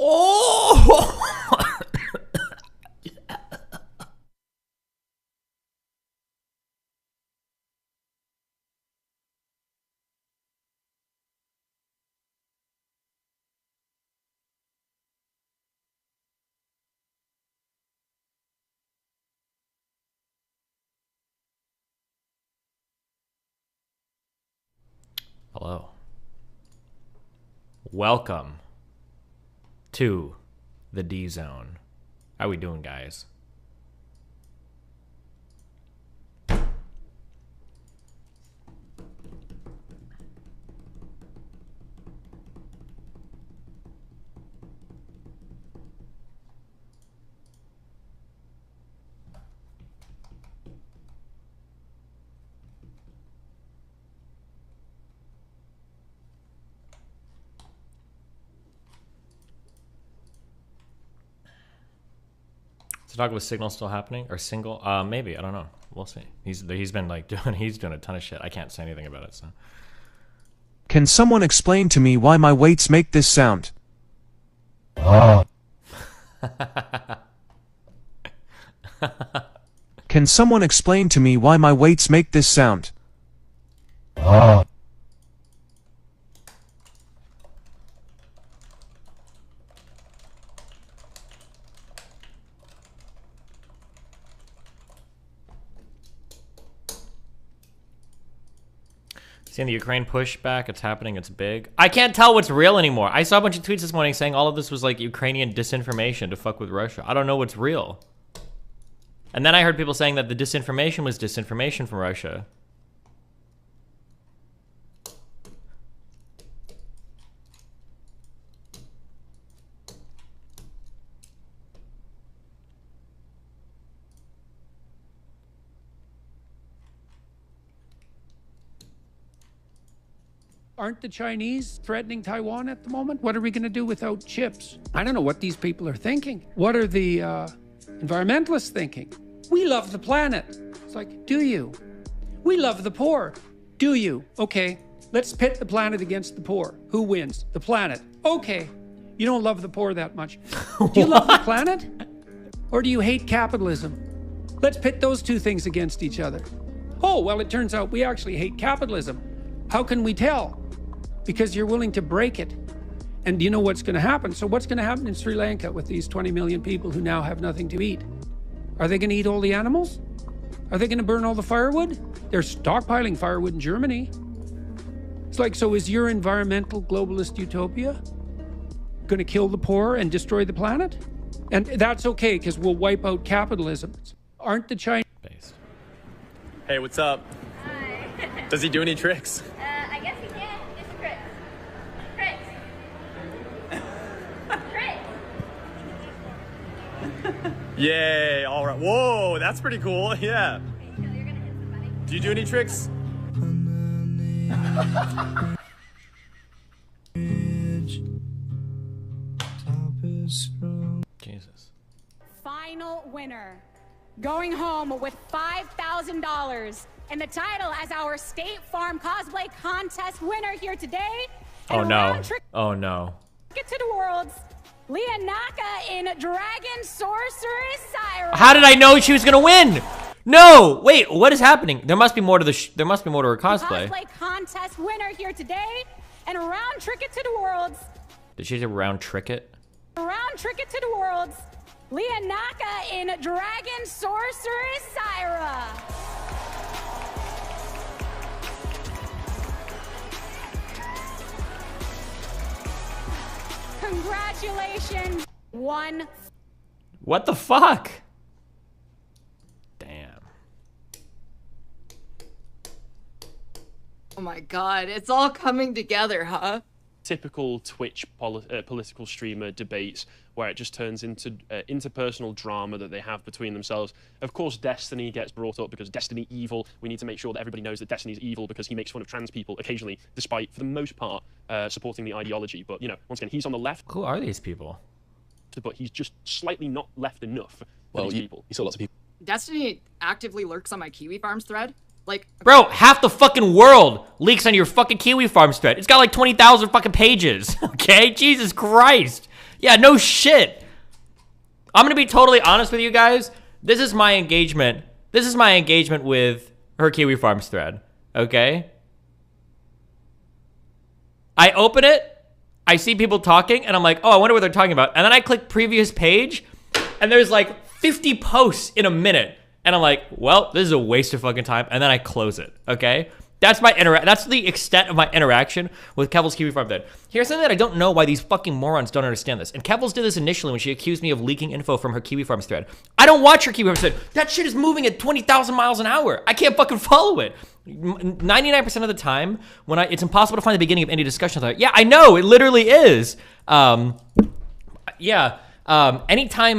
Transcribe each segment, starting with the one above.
Oh! Hello. Welcome to the D Zone. How we doing, guys? Is the talk with Signal still happening or single? Maybe, I don't know. We'll see. He's been like he's doing a ton of shit. I can't say anything about it. So, can someone explain to me why my weights make this sound? Can someone explain to me why my weights make this sound? Seeing the Ukraine pushback, it's happening, it's big. I can't tell what's real anymore. I saw a bunch of tweets this morning saying all of this was like Ukrainian disinformation to fuck with Russia. I don't know what's real. And then I heard people saying that the disinformation was disinformation from Russia. Aren't the Chinese threatening Taiwan at the moment? What are we going to do without chips? I don't know what these people are thinking. What are the environmentalists thinking? We love the planet. It's like, do you? We love the poor. Do you? Okay, let's pit the planet against the poor. Who wins? The planet. Okay, you don't love the poor that much. Do you love the planet? Or do you hate capitalism? Let's pit those two things against each other. Oh, well, it turns out we actually hate capitalism. How can we tell? Because you're willing to break it. And you know what's going to happen. So what's going to happen in Sri Lanka with these 20 million people who now have nothing to eat? Are they going to eat all the animals? Are they going to burn all the firewood? They're stockpiling firewood in Germany. It's like, so is your environmental globalist utopia going to kill the poor and destroy the planet? And that's okay, because we'll wipe out capitalism. Aren't the Chinese... Hey, what's up? Hi. Does he do any tricks? I guess he can. It's tricks. Tricks. Tricks. Yay, all right. Whoa, that's pretty cool. Yeah. Okay, so you're gonna hit somebody. Do you do any tricks? Jesus. Final winner. Going home with $5,000 and the title as our State Farm Cosplay Contest winner here today. Oh no. Oh no. Get to the worlds. Leah Naka in Dragon Sorceress Syra. How did I know she was gonna win? No, wait, what is happening? There must be more to the there must be more to her cosplay. Cosplay contest winner here today, and round trick it to the worlds. Did she say round trick it? Round trick it to the worlds. Leah Naka in Dragon Sorceress Syra. Congratulations. One. What the fuck? Damn. Oh my god, it's all coming together, huh? Typical Twitch political streamer debates where it just turns into interpersonal drama that they have between themselves. Of course, Destiny gets brought up because Destiny evil. We need to make sure that everybody knows that Destiny's evil because he makes fun of trans people occasionally, despite, for the most part, supporting the ideology. But, you know, once again, he's on the left. Who are these people? But he's just slightly not left enough for these people. You saw lots of people. Destiny actively lurks on my Kiwi Farms thread. Like, Bro, half the fucking world leaks on your fucking Kiwi Farms thread. It's got like 20,000 fucking pages. Okay? Jesus Christ. Yeah, no shit. I'm gonna be totally honest with you guys. This is my engagement. This is my engagement with her Kiwi Farms thread. Okay? I open it, I see people talking, and I'm like, oh, I wonder what they're talking about. And then I click previous page, and there's like 50 posts in a minute. And I'm like, well, this is a waste of fucking time. And then I close it, okay? That's the extent of my interaction with Kevil's Kiwi Farm thread. Here's something that I don't know why these fucking morons don't understand this. And Kevil's did this initially when she accused me of leaking info from her Kiwi Farms thread. I don't watch her Kiwi Farms thread. That shit is moving at 20,000 miles an hour. I can't fucking follow it. 99% of the time, it's impossible to find the beginning of any discussion. Yeah, I know, it literally is. Anytime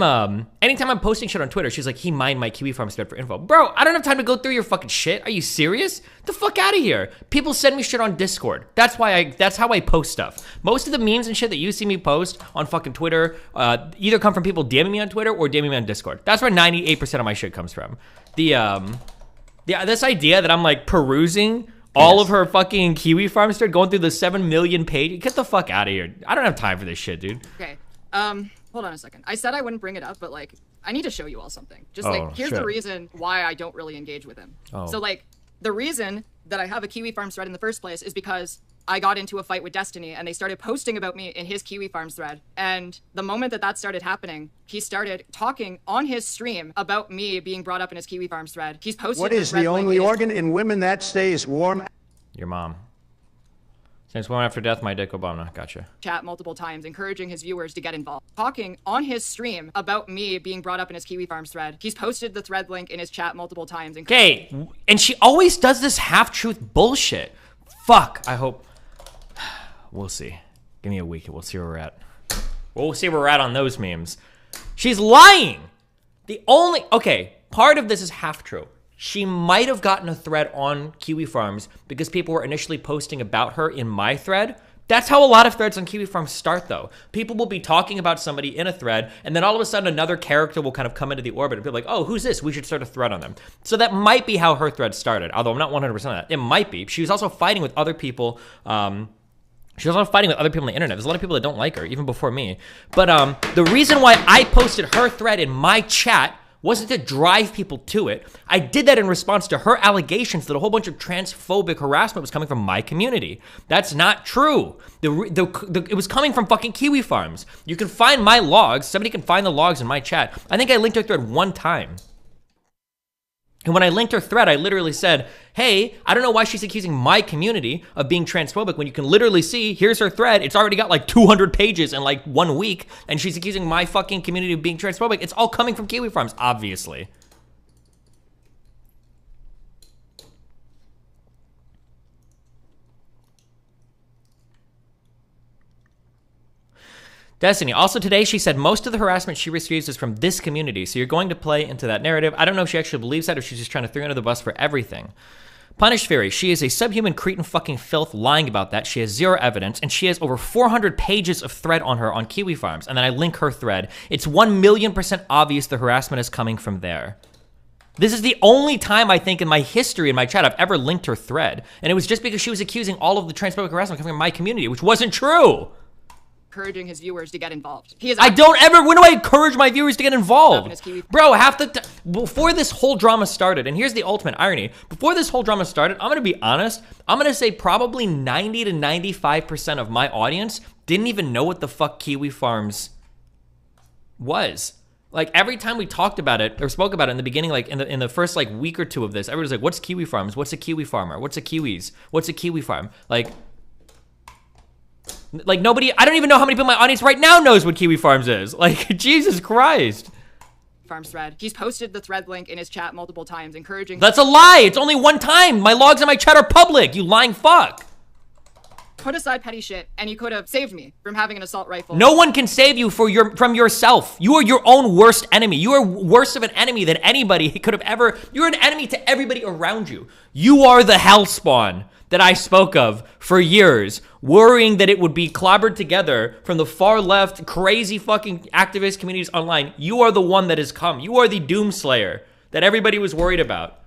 I'm posting shit on Twitter, she's like, he mined my Kiwi Farms thread for info. Bro, I don't have time to go through your fucking shit. Are you serious? Get the fuck out of here. People send me shit on Discord. That's how I post stuff. Most of the memes and shit that you see me post on fucking Twitter, either come from people DMing me on Twitter or DMing me on Discord. That's where 98% of my shit comes from. This idea that I'm like perusing all of her fucking Kiwi Farms thread, going through the 7 million page. Get the fuck out of here. I don't have time for this shit, dude. okay, hold on a second. I said I wouldn't bring it up, but like, I need to show you all something. Just like, here's the reason why I don't really engage with him. So like, the reason that I have a Kiwi Farms thread in the first place is because I got into a fight with Destiny and they started posting about me in his Kiwi Farms thread. And the moment that started happening, he started talking on his stream about me being brought up in his Kiwi Farms thread. He's posted. What is the only organ in women that stays warm? Your mom. Since woman after death, my dick Obama. Gotcha. Chat multiple times, encouraging his viewers to get involved. Talking on his stream about me being brought up in his Kiwi Farms thread. He's posted the thread link in his chat multiple times. Okay, and she always does this half-truth bullshit. Fuck, I hope. We'll see. Give me a week, we'll see where we're at. We'll see where we're at on those memes. She's lying! Okay, part of this is half-true. She might have gotten a thread on Kiwi Farms because people were initially posting about her in my thread. That's how a lot of threads on Kiwi Farms start, though. People will be talking about somebody in a thread, and then all of a sudden another character will kind of come into the orbit and be like, oh, who's this? We should start a thread on them. So that might be how her thread started, although I'm not 100% of that. It might be. She was also fighting with other people. She was also fighting with other people on the internet. There's a lot of people that don't like her, even before me. But the reason why I posted her thread in my chat wasn't to drive people to it. I did that in response to her allegations that a whole bunch of transphobic harassment was coming from my community. That's not true. It was coming from fucking Kiwi Farms. You can find my logs. Somebody can find the logs in my chat. I think I linked her thread one time. And when I linked her thread, I literally said, hey, I don't know why she's accusing my community of being transphobic when you can literally see, here's her thread. It's already got like 200 pages in like 1 week, and she's accusing my fucking community of being transphobic. It's all coming from Kiwi Farms, obviously. Destiny. Also today, she said most of the harassment she receives is from this community, so you're going to play into that narrative. I don't know if she actually believes that or she's just trying to throw you under the bus for everything. Punish Fury. She is a subhuman cretin fucking filth lying about that. She has zero evidence, and she has over 400 pages of thread on her on Kiwi Farms, and then I link her thread. It's 1,000,000% obvious the harassment is coming from there. This is the only time I think in my history in my chat I've ever linked her thread, and it was just because she was accusing all of the transphobic harassment coming from my community, which wasn't true. Encouraging his viewers to get involved. When do I encourage my viewers to get involved? Bro, before this whole drama started, and here's the ultimate irony, before this whole drama started, I'm gonna be honest, I'm gonna say probably 90 to 95% of my audience didn't even know what the fuck Kiwi Farms was. Like, every time we talked about it, or spoke about it in the beginning, like, in the first, like, week or two of this, everybody's like, what's Kiwi Farms? What's a Kiwi farmer? What's a Kiwis? What's a Kiwi farm? Like, Like nobody, I don't even know how many people in my audience right now knows what Kiwi Farms is. Like, Jesus Christ. Farms thread. He's posted the thread link in his chat multiple times, encouraging— That's a lie. It's only one time. My logs in my chat are public, you lying fuck. Put aside petty shit, and he could have saved me from having an assault rifle. No one can save you from yourself. You are your own worst enemy. You are worse of an enemy than anybody could have ever. You're an enemy to everybody around you. You are the hellspawn that I spoke of for years, worrying that it would be clobbered together from the far left, crazy fucking activist communities online. You are the one that has come. You are the doomslayer that everybody was worried about.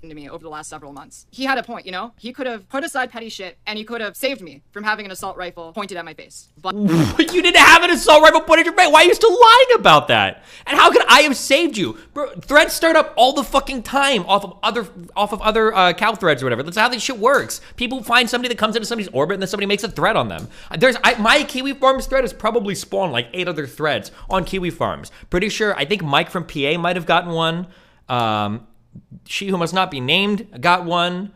To me over the last several months. He had a point, you know? He could have put aside petty shit, and he could have saved me from having an assault rifle pointed at my face. But you didn't have an assault rifle pointed at your face. Why are you still lying about that? And how could I have saved you? Bro, threads start up all the fucking time off of other cow threads or whatever. That's how this shit works. People find somebody that comes into somebody's orbit and then somebody makes a thread on them. My Kiwi Farms thread has probably spawned like 8 other threads on Kiwi Farms. Pretty sure, I think Mike from PA might have gotten one. She who must not be named got one.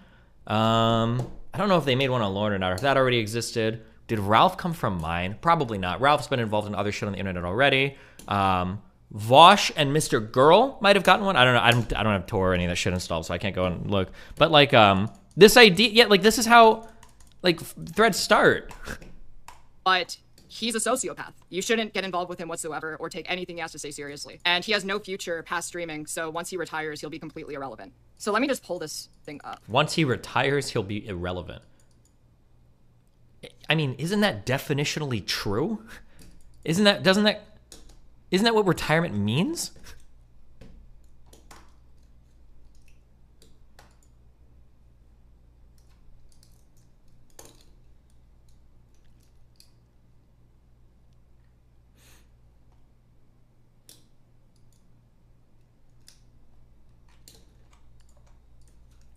I don't know if they made one on Lorne or not, or if that already existed. Did Ralph come from mine? Probably not. Ralph's been involved in other shit on the internet already. Vosh and Mr. Girl might have gotten one. I don't know. I don't have Tor or any of that shit installed, so I can't go and look. But like, this idea, yeah, like this is how like threads start. But he's a sociopath. You shouldn't get involved with him whatsoever or take anything he has to say seriously. And he has no future past streaming, so once he retires, he'll be completely irrelevant. So let me just pull this thing up. Once he retires, he'll be irrelevant. I mean, isn't that definitionally true? Isn't that what retirement means?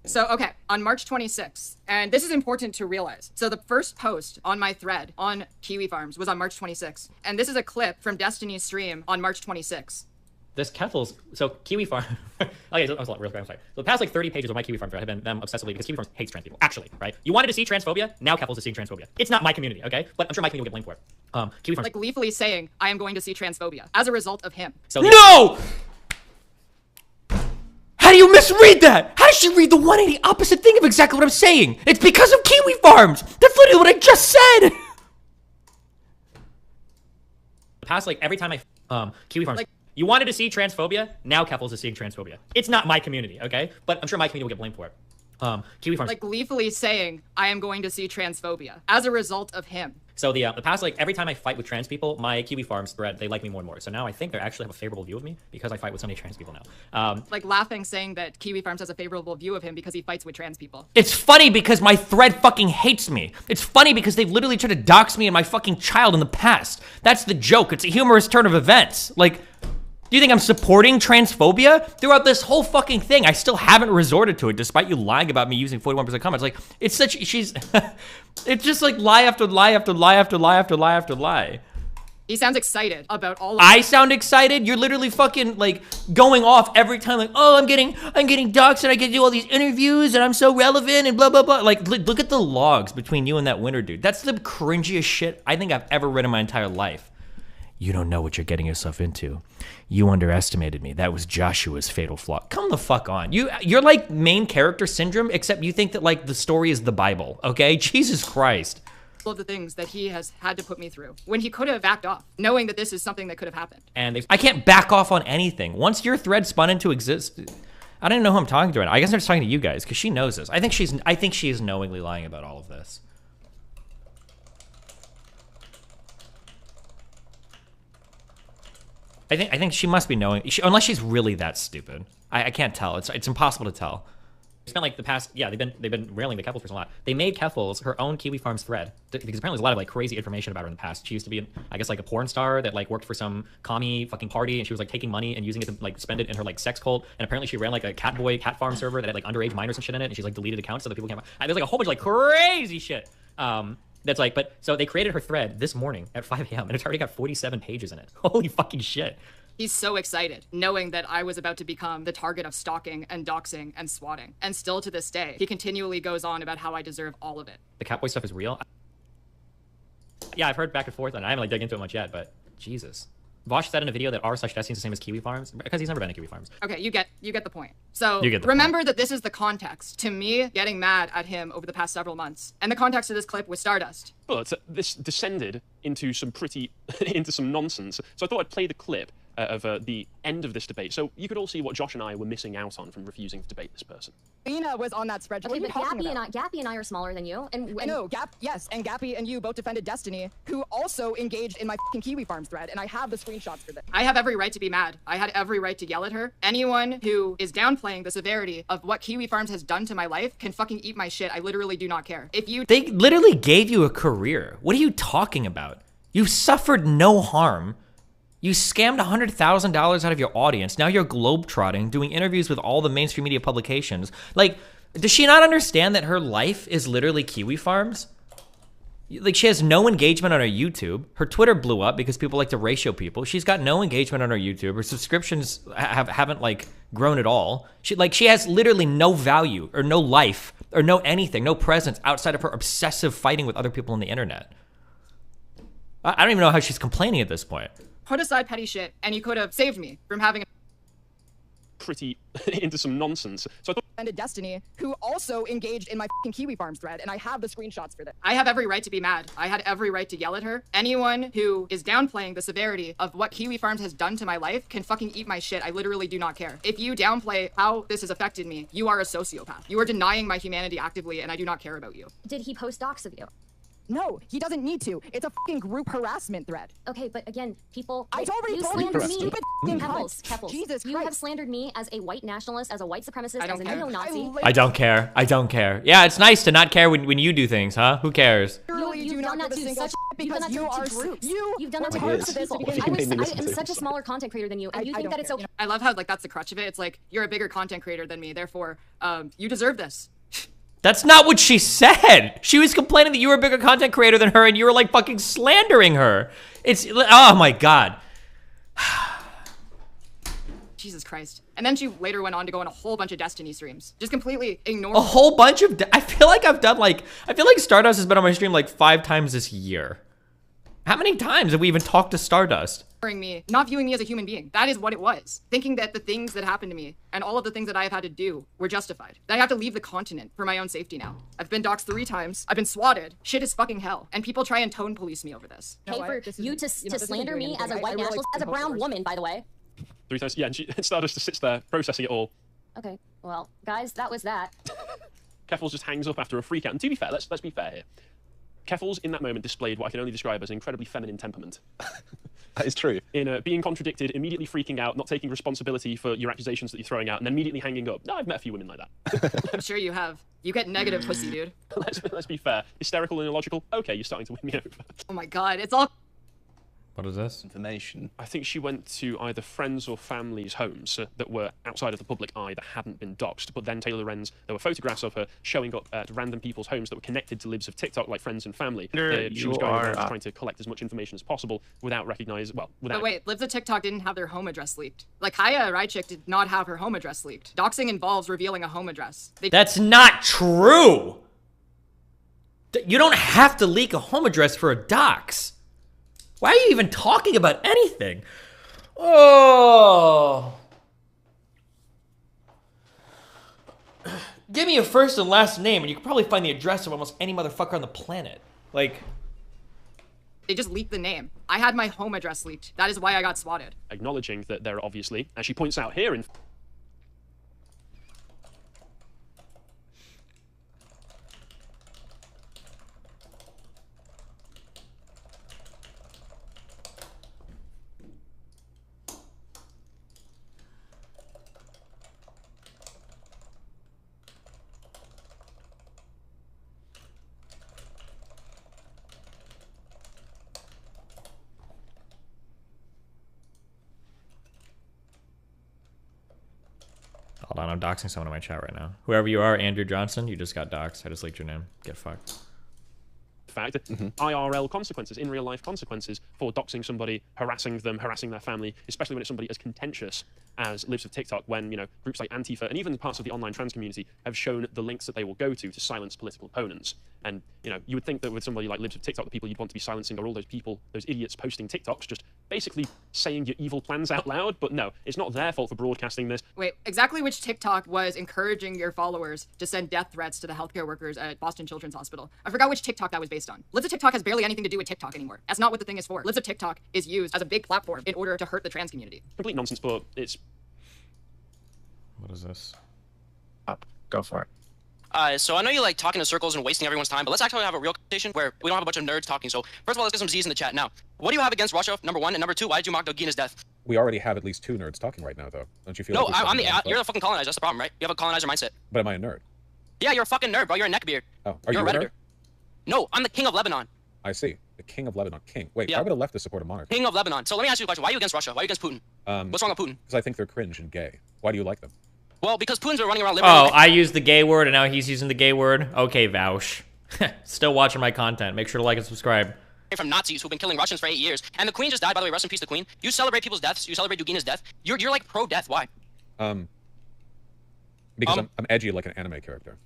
So, okay, on March 26th, and this is important to realize. So the first post on my thread on Kiwi Farms was on March 26th. And this is a clip from Destiny's stream on March 26th. This Keffel's, so Kiwi Farm, okay, so I was real quick, I'm sorry. So the past like 30 pages of my Kiwi Farm thread have been them obsessively because Kiwi Farms hates trans people, actually, right? You wanted to see transphobia, now Keffel's is seeing transphobia. It's not my community, okay? But I'm sure my community will get blamed for it. Kiwi Farms, like gleefully saying, I am going to see transphobia as a result of him. So no! How do you misread that? How does she read the 180 opposite thing of exactly what I'm saying? It's because of Kiwi Farms. That's literally what I just said. The past, like, every time Kiwi Farms, like, you wanted to see transphobia, now Keffel's is seeing transphobia. It's not my community, okay? But I'm sure my community will get blamed for it. Kiwi Farms, like gleefully saying, I am going to see transphobia as a result of him. So the past, like, every time I fight with trans people, my Kiwi Farms thread, they like me more and more. So now I think they actually have a favorable view of me because I fight with so many trans people now. Like laughing, saying that Kiwi Farms has a favorable view of him because he fights with trans people. It's funny because my thread fucking hates me. It's funny because they've literally tried to dox me and my fucking child in the past. That's the joke. It's a humorous turn of events. Like, do you think I'm supporting transphobia? Throughout this whole fucking thing, I still haven't resorted to it, despite you lying about me using 41% comments. Like, it's such, it's just like lie after lie after lie after lie after lie after lie. He sounds excited about all of I sound excited? You're literally fucking, like, going off every time, like, oh, I'm getting doxxed and I get to do all these interviews and I'm so relevant and blah, blah, blah. Like, look at the logs between you and that winter dude. That's the cringiest shit I think I've ever read in my entire life. You don't know what you're getting yourself into. You underestimated me. That was Joshua's fatal flaw. Come the fuck on. You're like main character syndrome, except you think that like the story is the Bible, okay? Jesus Christ. All of the things that he has had to put me through when he could have backed off, knowing that this is something that could have happened. And I can't back off on anything. Once your thread spun into existence, I don't even know who I'm talking to right now. I guess I'm just talking to you guys because she knows this. I think she is knowingly lying about all of this. I think she must be knowing, unless she's really that stupid. I can't tell. It's impossible to tell. They spent like the past, yeah, they've been railing the Keffels for a lot. They made Keffels her own Kiwi Farms thread because apparently there's a lot of like crazy information about her in the past. She used to be, I guess, like a porn star that like worked for some commie fucking party, and she was like taking money and using it to like spend it in her like sex cult. And apparently she ran like a cat farm server that had like underage minors and shit in it, and she's like deleted accounts so that people can't. There's like a whole bunch of like crazy shit. That's like, but so they created her thread this morning at 5 a.m. and it's already got 47 pages in it. Holy fucking shit. He's so excited, knowing that I was about to become the target of stalking and doxing and swatting. And still to this day, he continually goes on about how I deserve all of it. The Catboy stuff is real. yeah, I've heard back and forth, and I haven't like dug into it much yet. But Jesus, Vosh said in a video that r/Destiny is the same as Kiwi Farms because he's never been to Kiwi Farms. Okay, you get the point. So remember that this is the context to me getting mad at him over the past several months, and the context of this clip was Stardust. But this descended into some into some nonsense. So I thought I'd play the clip of the end of this debate, so you could all see what Josh and I were missing out on from refusing to debate this person. Lena was on that spreadsheet. Okay, but Gappy and I are smaller than you. And I know, yes, and Gappy and you both defended Destiny, who also engaged in my fucking Kiwi Farms thread, and I have the screenshots for this. I have every right to be mad. I had every right to yell at her. Anyone who is downplaying the severity of what Kiwi Farms has done to my life can fucking eat my shit. I literally do not care. They literally gave you a career. What are you talking about? You've suffered no harm. You scammed $100,000 out of your audience. Now you're globetrotting, doing interviews with all the mainstream media publications. Like, does she not understand that her life is literally Kiwi Farms? Like, she has no engagement on her YouTube. Her Twitter blew up because people like to ratio people. She's got no engagement on her YouTube. Her subscriptions haven't like grown at all. She has literally no value or no life or no anything, no presence outside of her obsessive fighting with other people on the internet. I don't even know how she's complaining at this point. Put aside petty shit, and you could have saved me from having into some nonsense. So I thought defended Destiny, who also engaged in my fucking Kiwi Farms thread, and I have the screenshots for this. I have every right to be mad. I had every right to yell at her. Anyone who is downplaying the severity of what Kiwi Farms has done to my life can fucking eat my shit. I literally do not care. If you downplay how this has affected me, you are a sociopath. You are denying my humanity actively, and I do not care about you. Did he post docs of you? No, he doesn't need to. It's a fucking group harassment thread. Okay, but again, people... I already told you, stupid Keppels, Jesus you Christ. have slandered me as a white nationalist, as a white supremacist, as a neo-Nazi. I don't care. I don't care. Yeah, it's nice to not care when you do things, huh? Who cares? You've done that to such... Because you are groups. You've done that to groups of people. I am such a smaller content creator than you, and you think that it's okay. I love how that's the crutch of it. It's like, you're a bigger content creator than me, therefore, you deserve this. That's not what she said. She was complaining that you were a bigger content creator than her and you were like fucking slandering her. Oh my God. Jesus Christ. And then she later went on to go on a whole bunch of Destiny streams. Just completely ignoring a whole bunch of, I feel like Stardust has been on my stream like 5 times this year. How many times have we even talked to Stardust? Me, not viewing me as a human being. That is what it was. Thinking that the things that happened to me and all of the things that I have had to do were justified. That I have to leave the continent for my own safety now. I've been doxxed 3 times. I've been swatted. Shit is fucking hell. And people try and tone police me over this. Hey, for you to slander me as a white nationalist, as a brown woman, by the way. 3 times, yeah, and Stardust just sits there processing it all. Okay, well, guys, that was that. Keffels just hangs up after a freak out. And to be fair, let's be fair here. Keffels, in that moment, displayed what I can only describe as an incredibly feminine temperament. That is true. In being contradicted, immediately freaking out, not taking responsibility for your accusations that you're throwing out, and then immediately hanging up. No, I've met a few women like that. I'm sure you have. You get negative pussy, dude. Let's be fair. Hysterical and illogical? Okay, you're starting to win me over. Oh my God, it's all... What is this? Information. I think she went to either friends or family's homes that were outside of the public eye that hadn't been doxxed. But then Taylor Lorenz, there were photographs of her showing up at random people's homes that were connected to libs of TikTok, like friends and family. She was going around trying to collect as much information as possible without recognizing, well, without... But wait, libs of TikTok didn't have their home address leaked. Like, Kaya Rychik did not have her home address leaked. Doxing involves revealing a home address. That's not true! You don't have to leak a home address for a dox. Why are you even talking about anything? Oh. Give me a first and last name and you can probably find the address of almost any motherfucker on the planet. Like... They just leaked the name. I had my home address leaked. That is why I got swatted. Acknowledging that there are obviously, as she points out here in... Hold on, I'm doxing someone in my chat right now. Whoever you are, Andrew Johnson, you just got doxed. I just leaked your name. Get fucked. fact, IRL consequences, in real life consequences for doxing somebody, harassing them, harassing their family, especially when it's somebody as contentious as Libs of TikTok, when, you know, groups like Antifa and even parts of the online trans community have shown the links that they will go to silence political opponents. And, you know, you would think that with somebody like Libs of TikTok, the people you'd want to be silencing are all those people, those idiots posting TikToks, just basically saying your evil plans out loud. But no, it's not their fault for broadcasting this. Wait, exactly which TikTok was encouraging your followers to send death threats to the healthcare workers at Boston Children's Hospital? I forgot which TikTok that was based on. Libs of TikTok has barely anything to do with TikTok anymore. That's not what the thing is for. Libs of TikTok is used as a big platform in order to hurt the trans community. Complete nonsense, but it's... What is this? Go for it. So I know you like talking in circles and wasting everyone's time, but let's actually have a real conversation where we don't have a bunch of nerds talking. So first of all, let's get some Z's in the chat. Now, what do you have against Russia, number one? And number two, why did you mock Dogina's death? We already have at least 2 nerds talking right now, though. Don't you feel? No, like you're the fucking colonizer. That's the problem, right? You have a colonizer mindset. But am I a nerd? Yeah, you're a fucking nerd, bro. You're a neckbeard. Oh, are you a Redditor. No, I'm the king of Lebanon. I see. The king of Lebanon. King. Wait, Yeah. why would a leftist support a monarch? King of Lebanon. So let me ask you a question. Why are you against Russia? Why are you against Putin? What's wrong with Putin? Because I think they're cringe and gay. Why do you like them? Well, because Putin's been running around liberally. Oh, I used the gay word and now he's using the gay word? Okay, Vouch. Still watching my content. Make sure to like and subscribe. From Nazis who've been killing Russians for 8 years. And the Queen just died, by the way. Rest in peace, the Queen. You celebrate people's deaths. You celebrate Dugina's death. You're like pro-death. Why? Because I'm edgy like an anime character.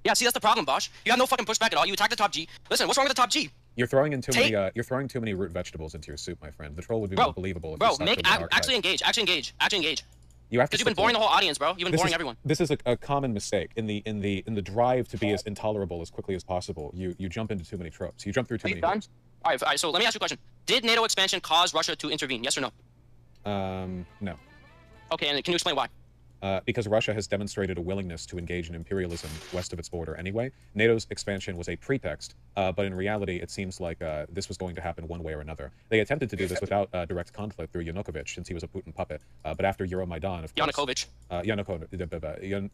Yeah, see, that's the problem, Bosch. You have no fucking pushback at all. You attack the top G. Listen, what's wrong with the top G? You're throwing in too many. You're throwing too many root vegetables into your soup, my friend. The troll would be more believable. If Bro, you actually engage. Actually engage. You have to. Because you've been boring the whole audience, bro. You've been boring everyone. This is a common mistake in the drive to be as intolerable as quickly as possible. You jump into too many tropes. You jump through too many hoops. All right. So let me ask you a question. Did NATO expansion cause Russia to intervene? Yes or no? No. Okay, and can you explain why? Because Russia has demonstrated a willingness to engage in imperialism west of its border anyway. NATO's expansion was a pretext, but in reality, it seems like this was going to happen one way or another. They attempted to do this without direct conflict through Yanukovych, since he was a Putin puppet. But after Euromaidan, of course... Yanukovych.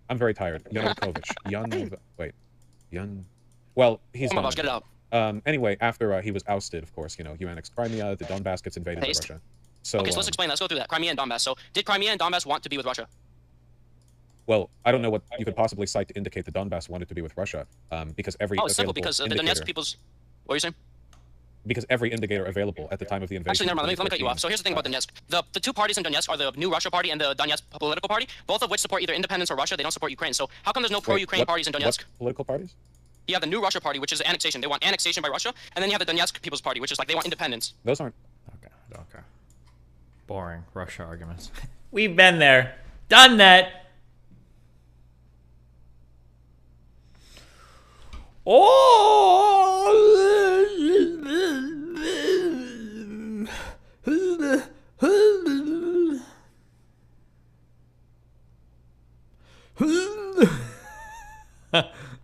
I'm very tired. Yanukovych. Well, he's oh my gosh, get it out. Anyway, after he was ousted, of course, you know, he annexed Crimea, the Donbass gets invaded by Russia. So, okay, so let's explain. Let's go through that. Crimea and Donbass. So, did Crimea and Donbass want to be with Russia? Well, I don't know what you could possibly cite to indicate that Donbass wanted to be with Russia, because every it's simple, because the Donetsk people's... What are you saying? Because every indicator available at the time of the invasion... Actually, never mind. Let me cut you off. So here's the thing about Donetsk. The two parties in Donetsk are the New Russia Party and the Donetsk Political Party, both of which support either independence or Russia. They don't support Ukraine. So how come there's no pro-Ukraine parties in Donetsk? What political parties? You have the New Russia Party, which is annexation. They want annexation by Russia. And then you have the Donetsk People's Party, which is like they want independence. Those aren't... Okay. Boring Russia arguments. We've been there. Done that. Oh!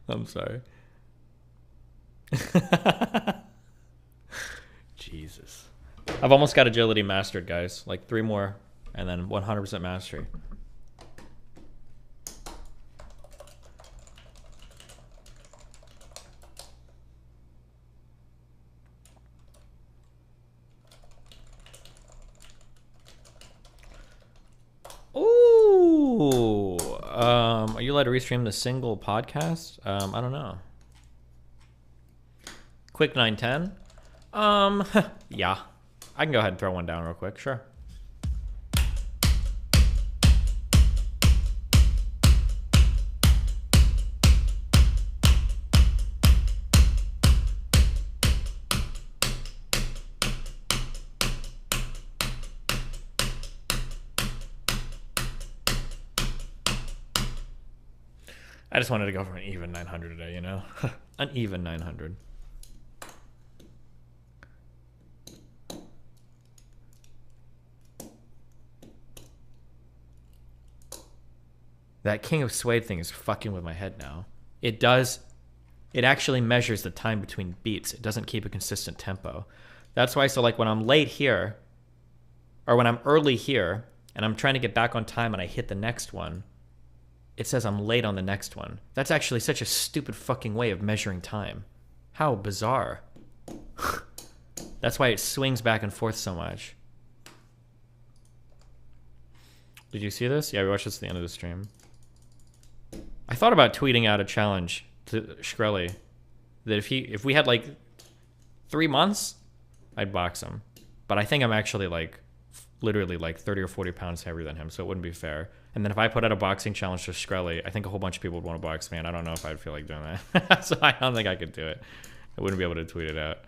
I'm sorry. Jesus. I've almost got agility mastered, guys. Like 3 more, and then 100% mastery. Ooh. Are you allowed to restream the single podcast? I don't know. Quick 910. Yeah. I can go ahead and throw one down real quick, sure. I just wanted to go for an even 900 today, you know? An even 900. That King of Suede thing is fucking with my head now. It does. It actually measures the time between beats. It doesn't keep a consistent tempo. That's why, so like when I'm late here, or when I'm early here, and I'm trying to get back on time and I hit the next one, it says I'm late on the next one. That's actually such a stupid fucking way of measuring time. How bizarre. That's why it swings back and forth so much. Did you see this? Yeah, we watched this at the end of the stream. I thought about tweeting out a challenge to Shkreli that if we had like 3 months, I'd box him. But I think I'm actually like literally like 30 or 40 pounds heavier than him, so it wouldn't be fair. And then if I put out a boxing challenge to Skrelly, I think a whole bunch of people would want to box me, and I don't know if I'd feel like doing that. So I don't think I could do it. I wouldn't be able to tweet it out.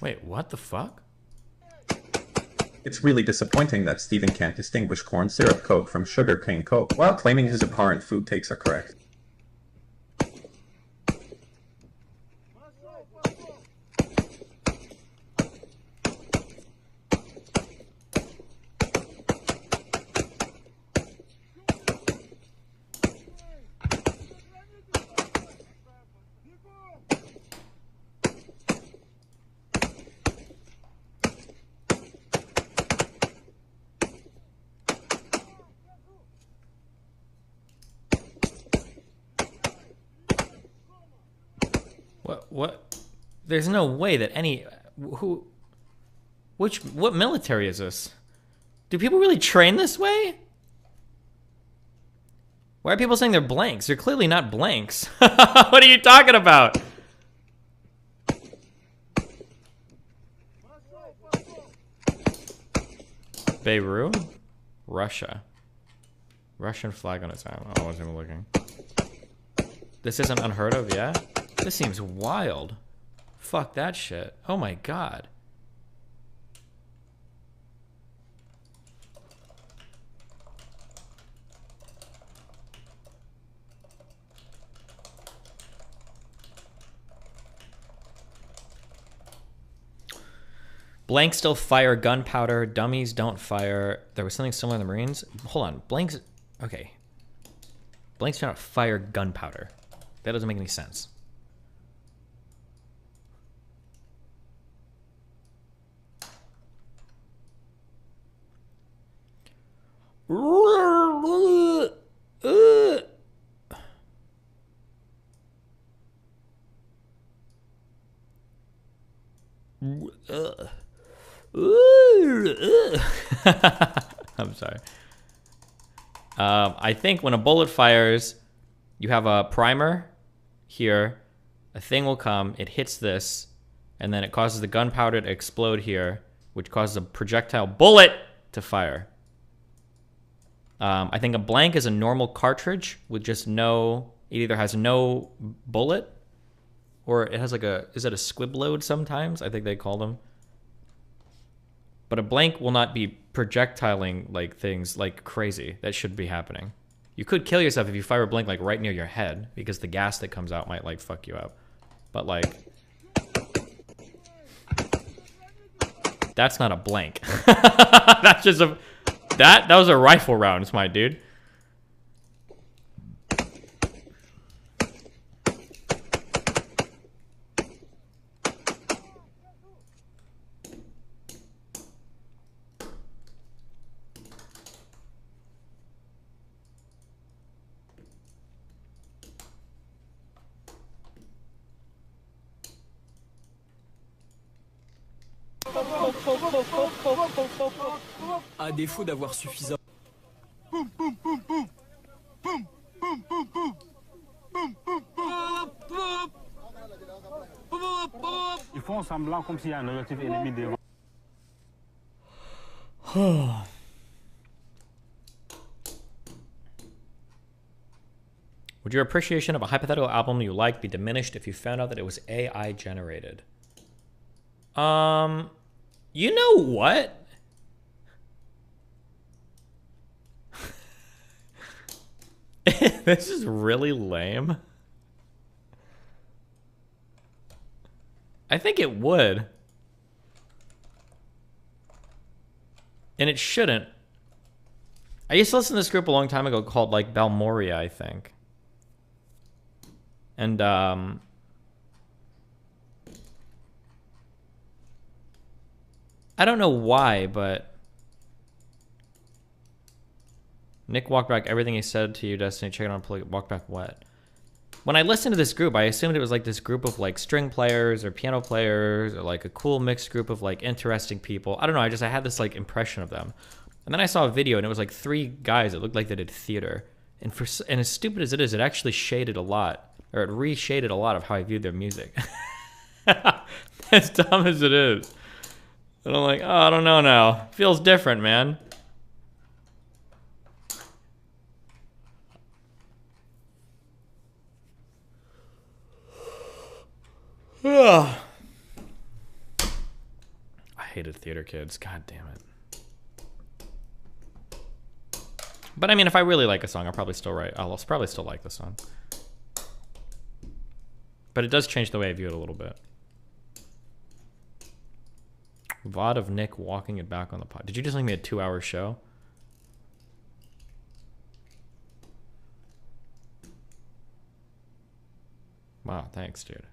Wait, what the fuck? It's really disappointing that Steven can't distinguish corn syrup Coke from sugarcane Coke, while claiming his abhorrent food takes are correct. What? There's no way that any... What military is this? Do people really train this way? Why are people saying they're blanks? They're clearly not blanks. What are you talking about? Beirut? Russia. Russian flag on its arm. Oh, I wasn't even looking. This isn't unheard of, yeah? This seems wild. Fuck that shit. Oh my god. Blanks still fire gunpowder. Dummies don't fire. There was something similar in the Marines. Hold on. Blanks... Okay. Blanks do not fire gunpowder. That doesn't make any sense. I'm sorry. I think when a bullet fires, you have a primer here. A thing will come, it hits this, and then it causes the gunpowder to explode here, which causes a projectile bullet to fire. I think a blank is a normal cartridge with just no... It either has no bullet, or it has like a... Is it a squib load sometimes? I think they call them. But a blank will not be projectiling like things like crazy. That should be happening. You could kill yourself if you fire a blank like right near your head, because the gas that comes out might like fuck you up. But like... That's not a blank. That's just a... That was a rifle round, my dude. À défaut d'avoir suffisamment... Ils font semblant comme s'il y a un objectif ennemi devant. Would your appreciation of a hypothetical album you like be diminished if you found out that it was AI generated? You know what? This is really lame. I think it would. And it shouldn't. I used to listen to this group a long time ago called like Balmoria, I think. And I don't know why, but Nick walked back everything he said to you, Destiny. Check it on play. Walk back what? When I listened to this group, I assumed it was like this group of like string players or piano players or like a cool mixed group of like interesting people. I don't know. I had this like impression of them. And then I saw a video and it was like 3 guys that looked like they did theater. And as stupid as it is, it actually shaded a lot, or it reshaded a lot of how I viewed their music. As dumb as it is. And I'm like, oh, I don't know now. Feels different, man. I hated theater kids. God damn it. But I mean, if I really like a song, I'll probably still like the song. But it does change the way I view it a little bit. VOD of Nick walking it back on the pod. Did you just leave me a 2-hour show? Wow, thanks, dude.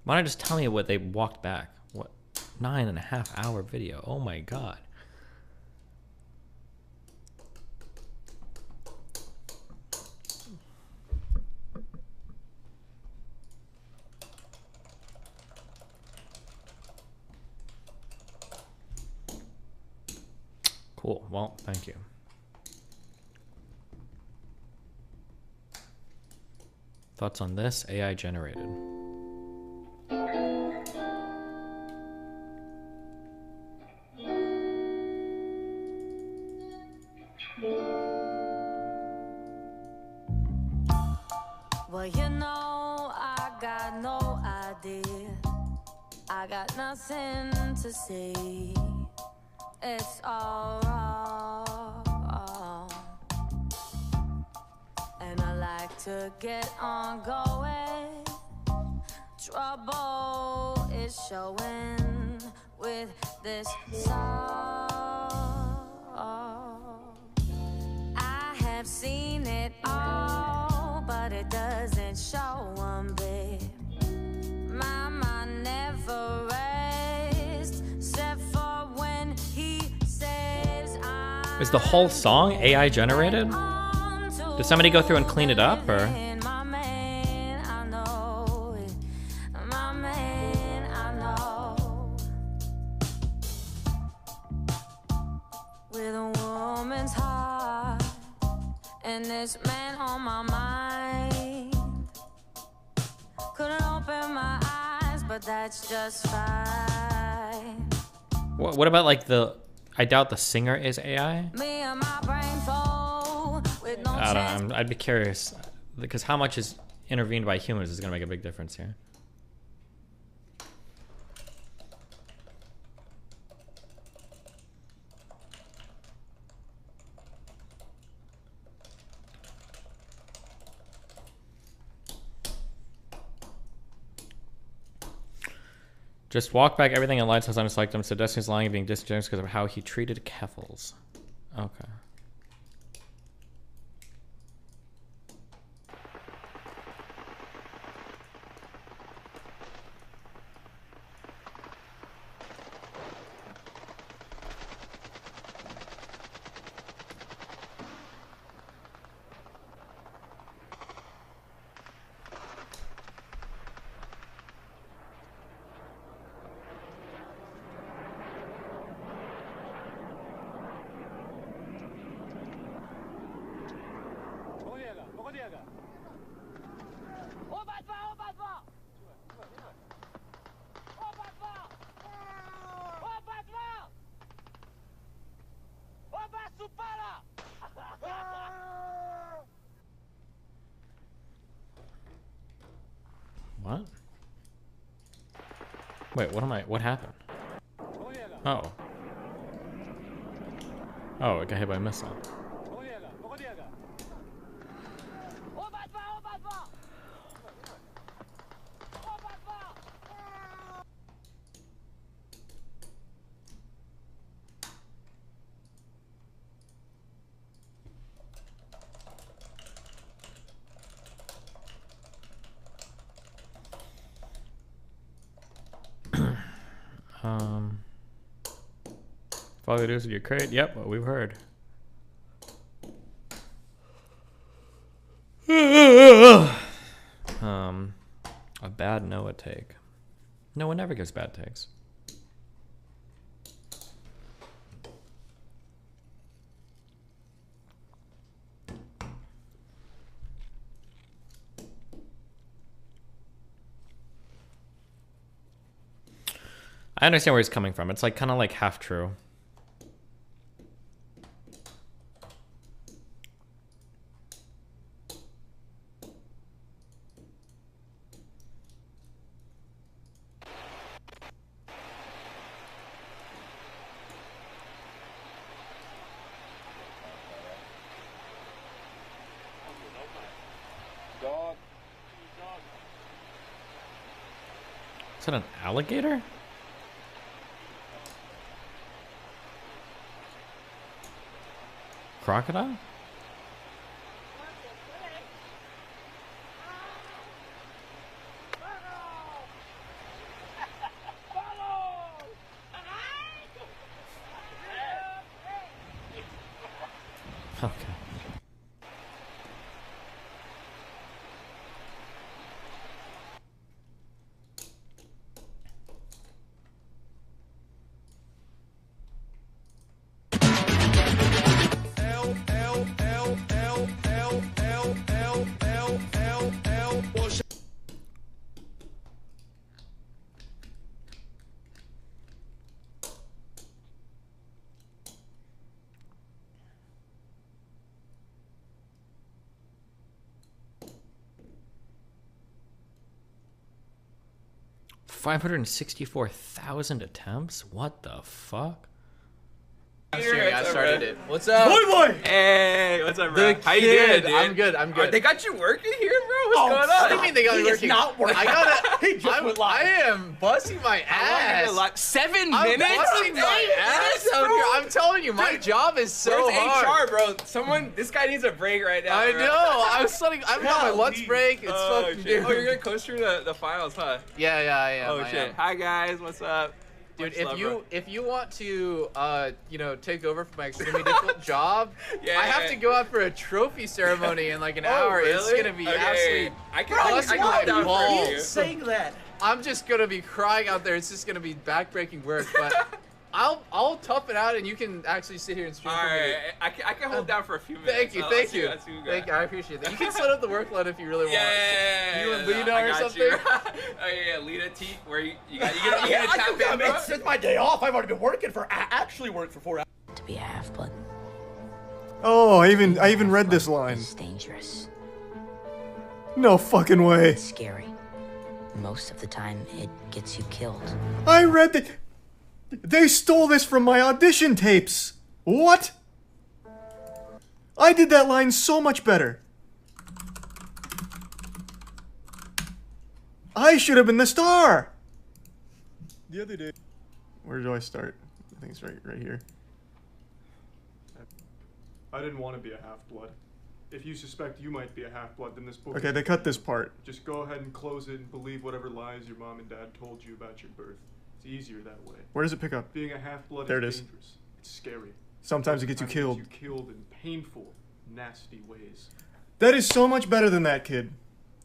Why don't I just tell me what they walked back? What? 9.5 hour video. Oh my god. Cool. Well, thank you. Thoughts on this? AI generated. Well, you know, I got no idea. I got nothing to say. It's all wrong. And I like to get on going. Trouble is showing with this song. I have seen it all, but it doesn't show one bit. My mind never rests, except for when he says I'm. Is the whole song AI generated? Did somebody go through and clean it up, or? With a woman's heart and this man on my mind. Couldn't open my eyes, but that's just fine. What about like I doubt the singer is AI? Me and my brain full with no I chance. don't know. I'd be curious because how much is intervened by humans is going to make a big difference here. Just walk back everything in lights as I disliked him. So Destiny's lying and being disingenuous because of how he treated Keffels. Okay. What? Wait, what happened? Oh. Oh, it got hit by a missile. Follow the news with your crate. Yep, what we've heard. A bad Noah take. No one ever gives bad takes. I understand where he's coming from. It's like kind of like half true. Is that an alligator? Crocodile? Okay. $564,000 attempts? What the fuck? I started it. What's up? Boy! Hey, what's up, bro? How you doing, dude? I'm good. I'm good. They got you working here, bro? What's going on? What do you mean they got me working? Not working. I gotta. He just went live. I am busting my ass. 7 minutes? I'm busting my ass out here. I'm telling you, my job is so hard. HR, bro? This guy needs a break right now. I bro. know. I'm on my lunch break. It's fucking shit. dude. Oh, you're gonna coast through the finals, huh? Yeah, I am. Oh shit. Hi guys, what's up? Dude, if you want to take over for my extremely difficult job, I have to go out for a trophy ceremony in like an hour. Really? It's gonna be absolutely busting my balls. Saying that. I'm just gonna be crying out there. It's just gonna be backbreaking work, but I'll tough it out, and you can actually sit here and stream for me. I can hold down for a few minutes. Thank you. Thank you. I appreciate that. You can set up the workload if you really want. Yeah. You and Lena or something. Oh yeah, Lena T. Where you gonna tap in, bro? It's my day off. I've already been working for. Actually worked for 4 hours. To be a half-blood. Oh, I even read this line. It's dangerous. No fucking way. It's scary. Most of the time, it gets you killed. I read that. They stole this from my audition tapes. What? I did that line so much better. I should have been the star. The other day. Where do I start? I think it's right here. I didn't want to be a half-blood. If you suspect you might be a half-blood, then this book... Okay, they cut this part. Just go ahead and close it and believe whatever lies your mom and dad told you about your birth. It's easier that way. Where does it pick up? Being a half-blood is dangerous. It's scary. Sometimes it gets you killed. It gets you killed in painful, nasty ways. That is so much better than that, kid.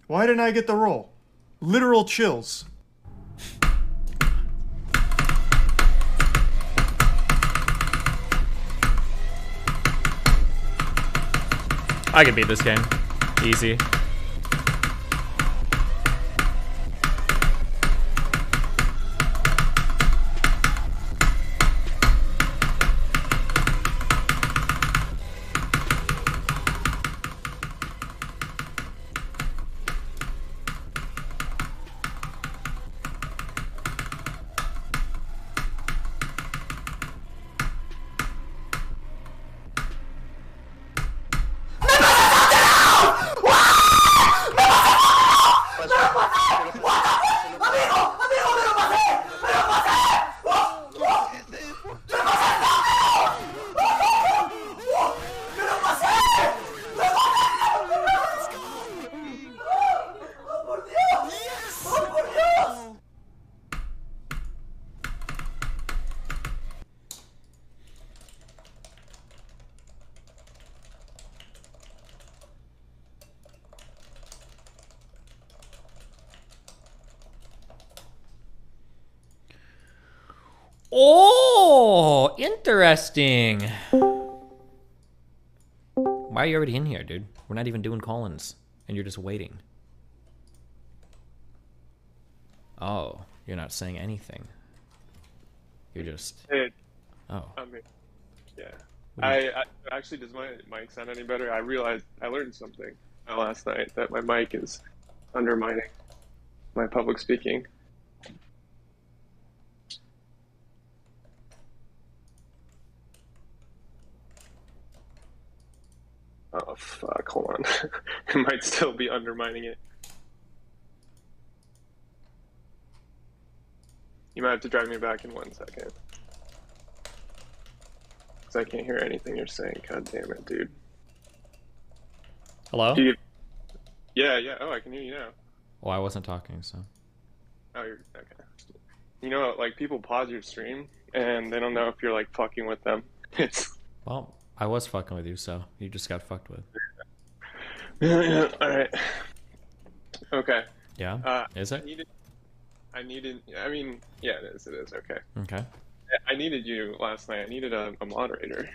Why didn't I get the role? Literal chills. I can beat this game. Easy. Oh, interesting. Why are you already in here, dude? We're not even doing call-ins, and you're just waiting. Oh, you're not saying anything. You're just... Hey, oh. I mean, yeah. I actually, does my mic sound any better? I realized I learned something last night, that my mic is undermining my public speaking. Oh fuck, hold on. It might still be undermining it. You might have to drive me back in 1 second. Because I can't hear anything you're saying. God damn it, dude. Hello? Yeah. Oh, I can hear you now. Well, I wasn't talking, so... Oh, you're... Okay. You know, like, people pause your stream, and they don't know if you're, like, fucking with them. It's... Well, I was fucking with you, so you just got fucked with. Yeah, alright. Okay. Yeah? Is it? I mean, yeah, it is, okay. Okay. I needed you last night. I needed a moderator.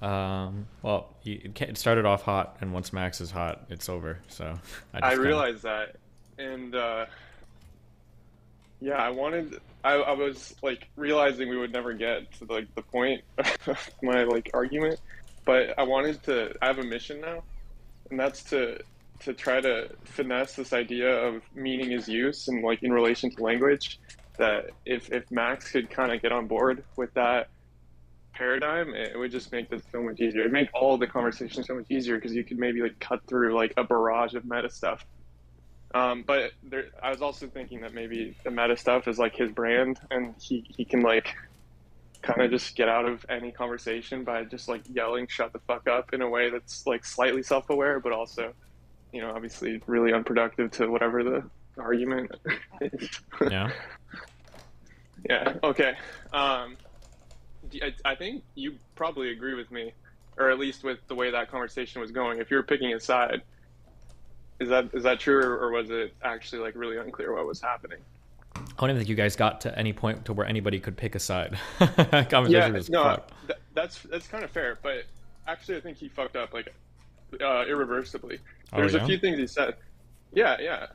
Well, it started off hot, and once Max is hot, it's over, so... I realized that, and, yeah, I was, like, realizing we would never get to, like, the point of my, like, argument, but I have a mission now, and that's to try to finesse this idea of meaning is use and, like, in relation to language, that if Max could kind of get on board with that paradigm, it would just make this so much easier. It'd make all the conversations so much easier, because you could maybe, like, cut through, like, a barrage of meta stuff. But I was also thinking that maybe the meta stuff is like his brand, and he can like kind of just get out of any conversation by just like yelling "shut the fuck up" in a way that's like slightly self-aware, but also, you know, obviously really unproductive to whatever the argument is. Yeah. Yeah. Okay. I think you probably agree with me, or at least with the way that conversation was going. If you were picking a side. Is that true, or was it actually like really unclear what was happening? I don't even think you guys got to any point to where anybody could pick a side. That's kind of fair, but actually I think he fucked up like irreversibly. There's a few things he said. Yeah.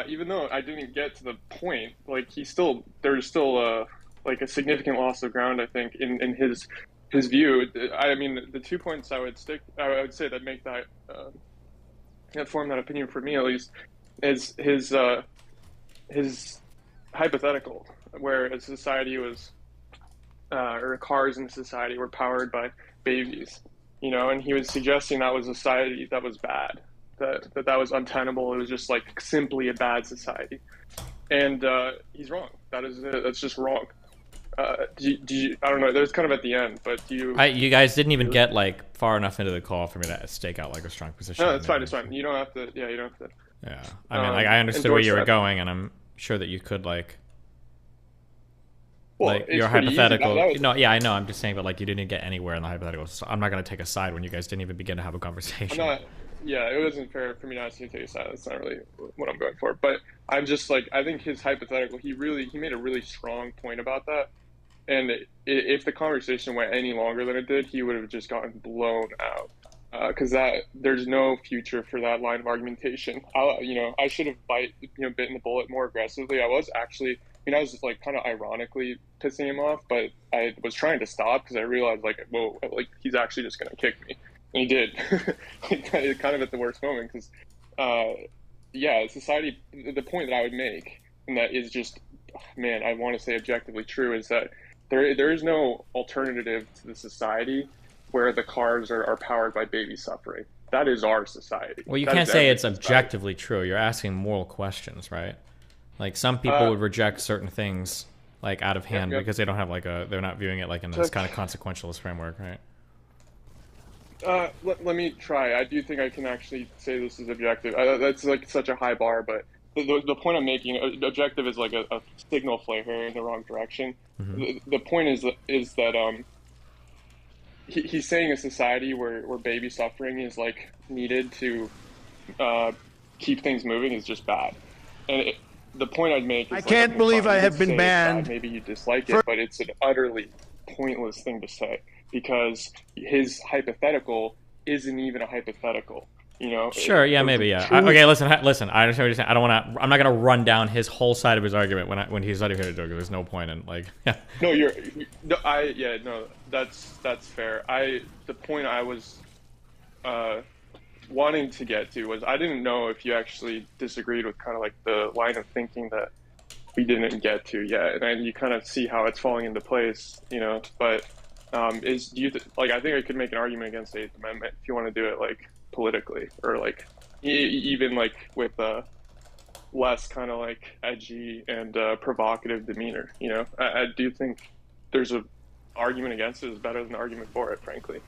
Even though I didn't get to the point, like there's still like a significant loss of ground, I think, in his view. I mean, the 2 points I would say that make that form that opinion for me, at least, is his hypothetical, where a society was, or cars in society were powered by babies, you know, and he was suggesting that was a society that was bad, that was untenable. It was just like simply a bad society, and he's wrong. That's just wrong. Do you, I don't know. That was kind of at the end, but do you? You guys didn't even get like far enough into the call for me to stake out like a strong position. No, it's fine. It's fine. You don't have to. Yeah, you don't have to. Yeah, I mean, like I understood where you were going, and I'm sure that you could like. Well, like your hypothetical. No, yeah, I know. I'm just saying, but like you didn't get anywhere in the hypothetical. So I'm not gonna take a side when you guys didn't even begin to have a conversation. Yeah, it wasn't fair for me not to take a side. That's not really what I'm going for. But I'm just like, I think his hypothetical. He made a really strong point about that. And if the conversation went any longer than it did, he would have just gotten blown out. Because there's no future for that line of argumentation. I should have bitten the bullet more aggressively. I was just like kind of ironically pissing him off, but I was trying to stop because I realized like, whoa, like he's actually just gonna kick me, and he did. Kind of at the worst moment, because society. The point that I would make, and that is just, man, I want to say objectively true, is that there is no alternative to the society where the cars are powered by baby suffering. That is our society. Well, you can't say it's objectively true. You're asking moral questions, right? Like some people would reject certain things like out of hand because they don't have like they're not viewing it like in this kind of consequentialist framework, right? Let me try. I do think I can actually say this is objective. That's like such a high bar, but the point I'm making, objective is like a signal flavor in the wrong direction. Mm-hmm. The point is that he's saying a society where baby suffering is like needed to keep things moving is just bad, and the point I'd make is I like, can't believe I have been say banned. maybe you dislike it, but it's an utterly pointless thing to say because his hypothetical isn't even a hypothetical. You know? Sure. Yeah. Maybe. Yeah. Okay. Listen. I understand what you're saying. I don't want to. I'm not gonna run down his whole side of his argument when he's not even here to do it. There's no point in like. Yeah. No. No. That's fair. The point I was wanting to get to was I didn't know if you actually disagreed with kind of like the line of thinking that we didn't get to yet, and then you kind of see how it's falling into place, you know. But I think I could make an argument against the 8th Amendment if you want to do it like politically or like even like with less kind of like edgy and provocative demeanor, you know. I do think there's a argument against it is better than an argument for it, frankly.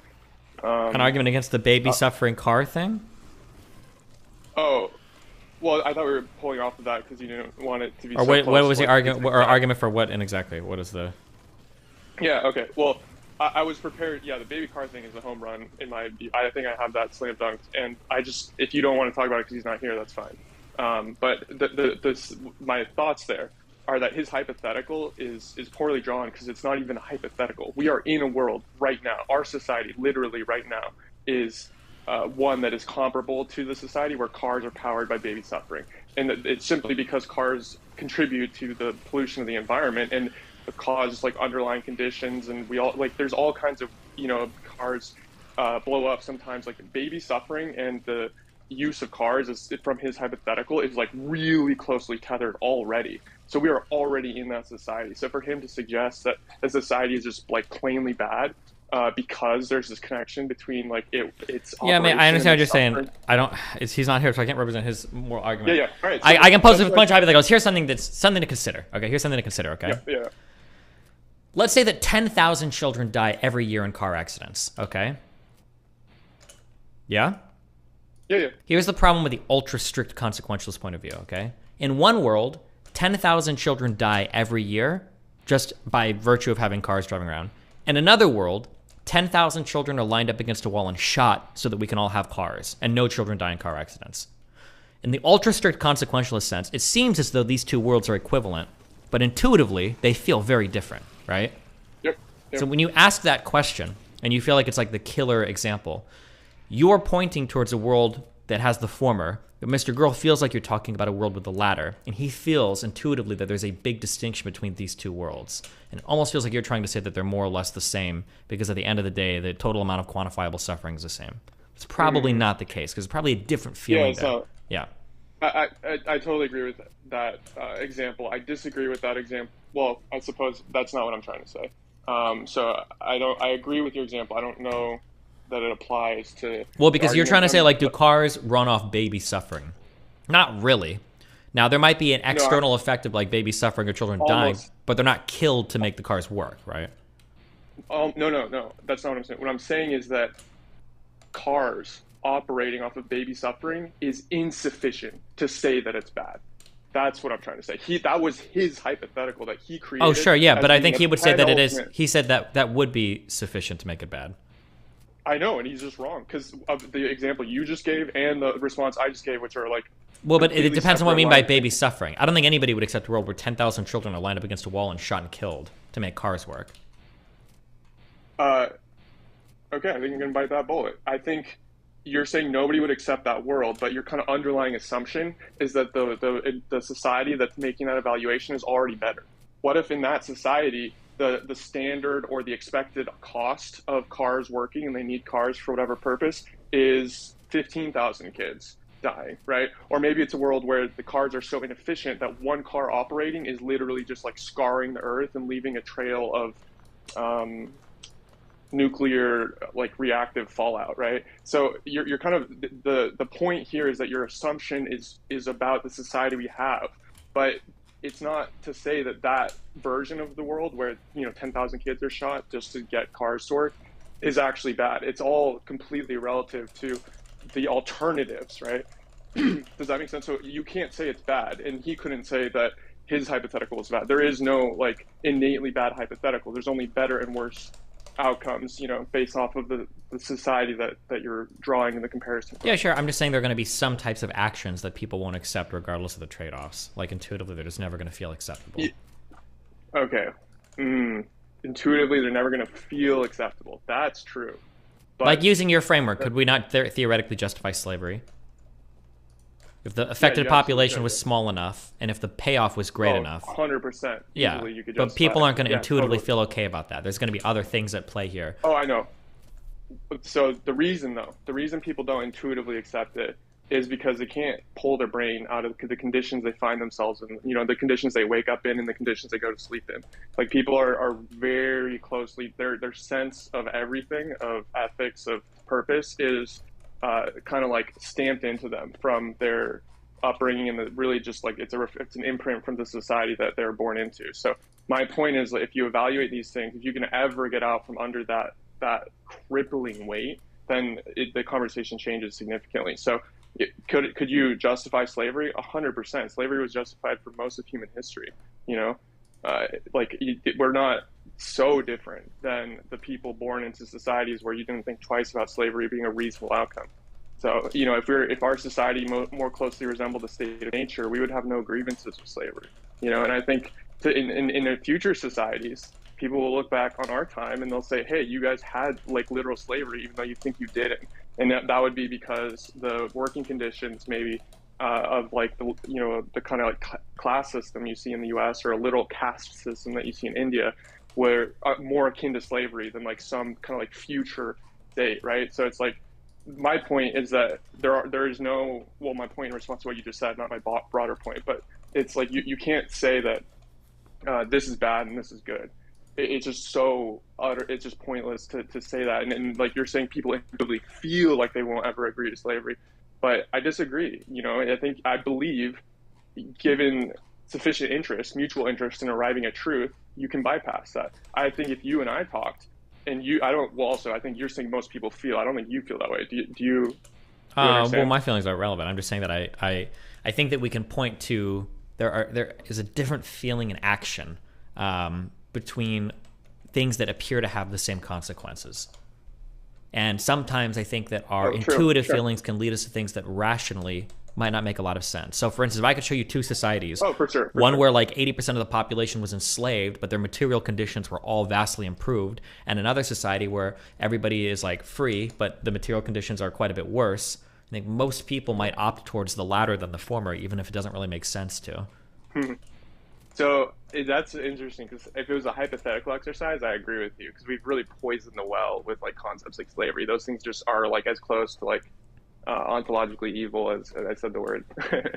An argument against the baby suffering car thing? Oh, well, I thought we were pulling off of that because you didn't want it to be. Or what was the argument? Or argument for what? And exactly, what is the? Yeah. Okay. Well, I was prepared. Yeah, the baby car thing is a home run in my view. I think I have that slam dunked, and if you don't want to talk about it because he's not here, that's fine. But my thoughts there are that his hypothetical is poorly drawn because it's not even a hypothetical. We are in a world right now. Our society, literally right now, is one that is comparable to the society where cars are powered by baby suffering. And it's simply because cars contribute to the pollution of the environment and cause like underlying conditions. And there's all kinds of, you know, cars blow up sometimes, like baby suffering and the use of cars from his hypothetical is like really closely tethered already. So we are already in that society. So for him to suggest that the society is just like plainly bad because there's this connection between like it's yeah, I understand what you're saying. He's not here, so I can't represent his moral argument. Yeah. All right. So I can pose a bunch of hypotheticals. Here's something to consider. Okay, here's something to consider. Okay. Yeah. Let's say that 10,000 children die every year in car accidents. Okay. Yeah. Yeah. Here's the problem with the ultra strict consequentialist point of view. Okay. In one world, 10,000 children die every year just by virtue of having cars driving around. In another world, 10,000 children are lined up against a wall and shot so that we can all have cars, and no children die in car accidents. In the ultra-strict consequentialist sense, it seems as though these two worlds are equivalent, but intuitively, they feel very different, right? Yep. So when you ask that question, and you feel like it's like the killer example, you're pointing towards a world that has the former, but Mr. Girl feels like you're talking about a world with the latter, and he feels intuitively that there's a big distinction between these two worlds. And it almost feels like you're trying to say that they're more or less the same, because at the end of the day, the total amount of quantifiable suffering is the same. It's probably not the case, because it's probably a different feeling there. Yeah. I totally agree with that example. I disagree with that example. Well, I suppose that's not what I'm trying to say. So I agree with your example. I don't know that it applies to. Well, because you're trying to say, like, do cars run off baby suffering? Not really. Now, there might be an external effect of, like, baby suffering or children dying, but they're not killed to make the cars work, right? No. That's not what I'm saying. What I'm saying is that cars operating off of baby suffering is insufficient to say that it's bad. That's what I'm trying to say. That was his hypothetical that he created. Oh, sure, yeah, but I think he would say that it is. He said that would be sufficient to make it bad. I know, and he's just wrong because of the example you just gave and the response I just gave, which are like. Well, but it depends on what I mean by baby suffering. I don't think anybody would accept a world where 10,000 children are lined up against a wall and shot and killed to make cars work. Okay, I think I'm gonna bite that bullet. I think you're saying nobody would accept that world, but your kind of underlying assumption is that the society that's making that evaluation is already better. What if in that society the standard or the expected cost of cars working, and they need cars for whatever purpose, is 15,000 kids dying, right? Or maybe it's a world where the cars are so inefficient that one car operating is literally just like scarring the earth and leaving a trail of nuclear like reactive fallout, right? So you're kind of the point here is that your assumption is about the society we have, but it's not to say that version of the world where 10,000 kids are shot just to get cars to work is actually bad. It's all completely relative to the alternatives, right? Does that make sense? So you can't say it's bad, and he couldn't say that his hypothetical was bad. There is no like innately bad hypothetical. There's only better and worse outcomes, based off of the society that you're drawing in the comparison from. Yeah, sure. I'm just saying there are going to be some types of actions that people won't accept regardless of the trade-offs. Like, intuitively, they're just never going to feel acceptable. Okay. Intuitively, they're never going to feel acceptable. That's true. But, like, using your framework, could we not theoretically justify slavery? If the affected population was small enough, and if the payoff was great enough. 100%. Yeah, you could but people aren't going to intuitively totally feel okay about that. There's going to be other things at play here. Oh, I know. So the reason people don't intuitively accept it is because they can't pull their brain out of the conditions they find themselves in, the conditions they wake up in and the conditions they go to sleep in. Like, people are very closely, their sense of everything, of ethics, of purpose is kind of like stamped into them from their upbringing, and really just like it's an imprint from the society that they're born into. So my point is, if you evaluate these things, if you can ever get out from under that crippling weight, then the conversation changes significantly. So could you justify slavery? 100%. Slavery was justified for most of human history. We're not so different than the people born into societies where you didn't think twice about slavery being a reasonable outcome. So, if our society more closely resembled the state of nature, we would have no grievances with slavery. And I think in future societies, people will look back on our time and they'll say, hey, you guys had like literal slavery, even though you think you didn't. And that would be because the working conditions maybe of like the kind of like class system you see in the US, or a literal caste system that you see in India, were more akin to slavery than like some kind of like future state, right? So it's like, my point is that there is no, well, my point in response to what you just said, not my broader point, but it's like you can't say that this is bad and this is good. It's just so it's just pointless to say that. And like you're saying, people intuitively feel like they won't ever agree to slavery, but I disagree. I believe, given sufficient interest, mutual interest in arriving at truth, you can bypass that. I think if you and I talked, and I think you're saying most people feel. I don't think you feel that way. Do you well, my feelings are relevant. I'm just saying that I think that we can point to there is a different feeling and action between things that appear to have the same consequences. And sometimes I think that our intuitive feelings can lead us to things that rationally might not make a lot of sense. So, for instance, if I could show you two societies, one where like 80% of the population was enslaved, but their material conditions were all vastly improved, and another society where everybody is like free, but the material conditions are quite a bit worse, I think most people might opt towards the latter than the former, even if it doesn't really make sense to. So that's interesting, because if it was a hypothetical exercise, I agree with you, because we've really poisoned the well with like concepts like slavery. Those things just are like as close to like ontologically evil, as I said the word,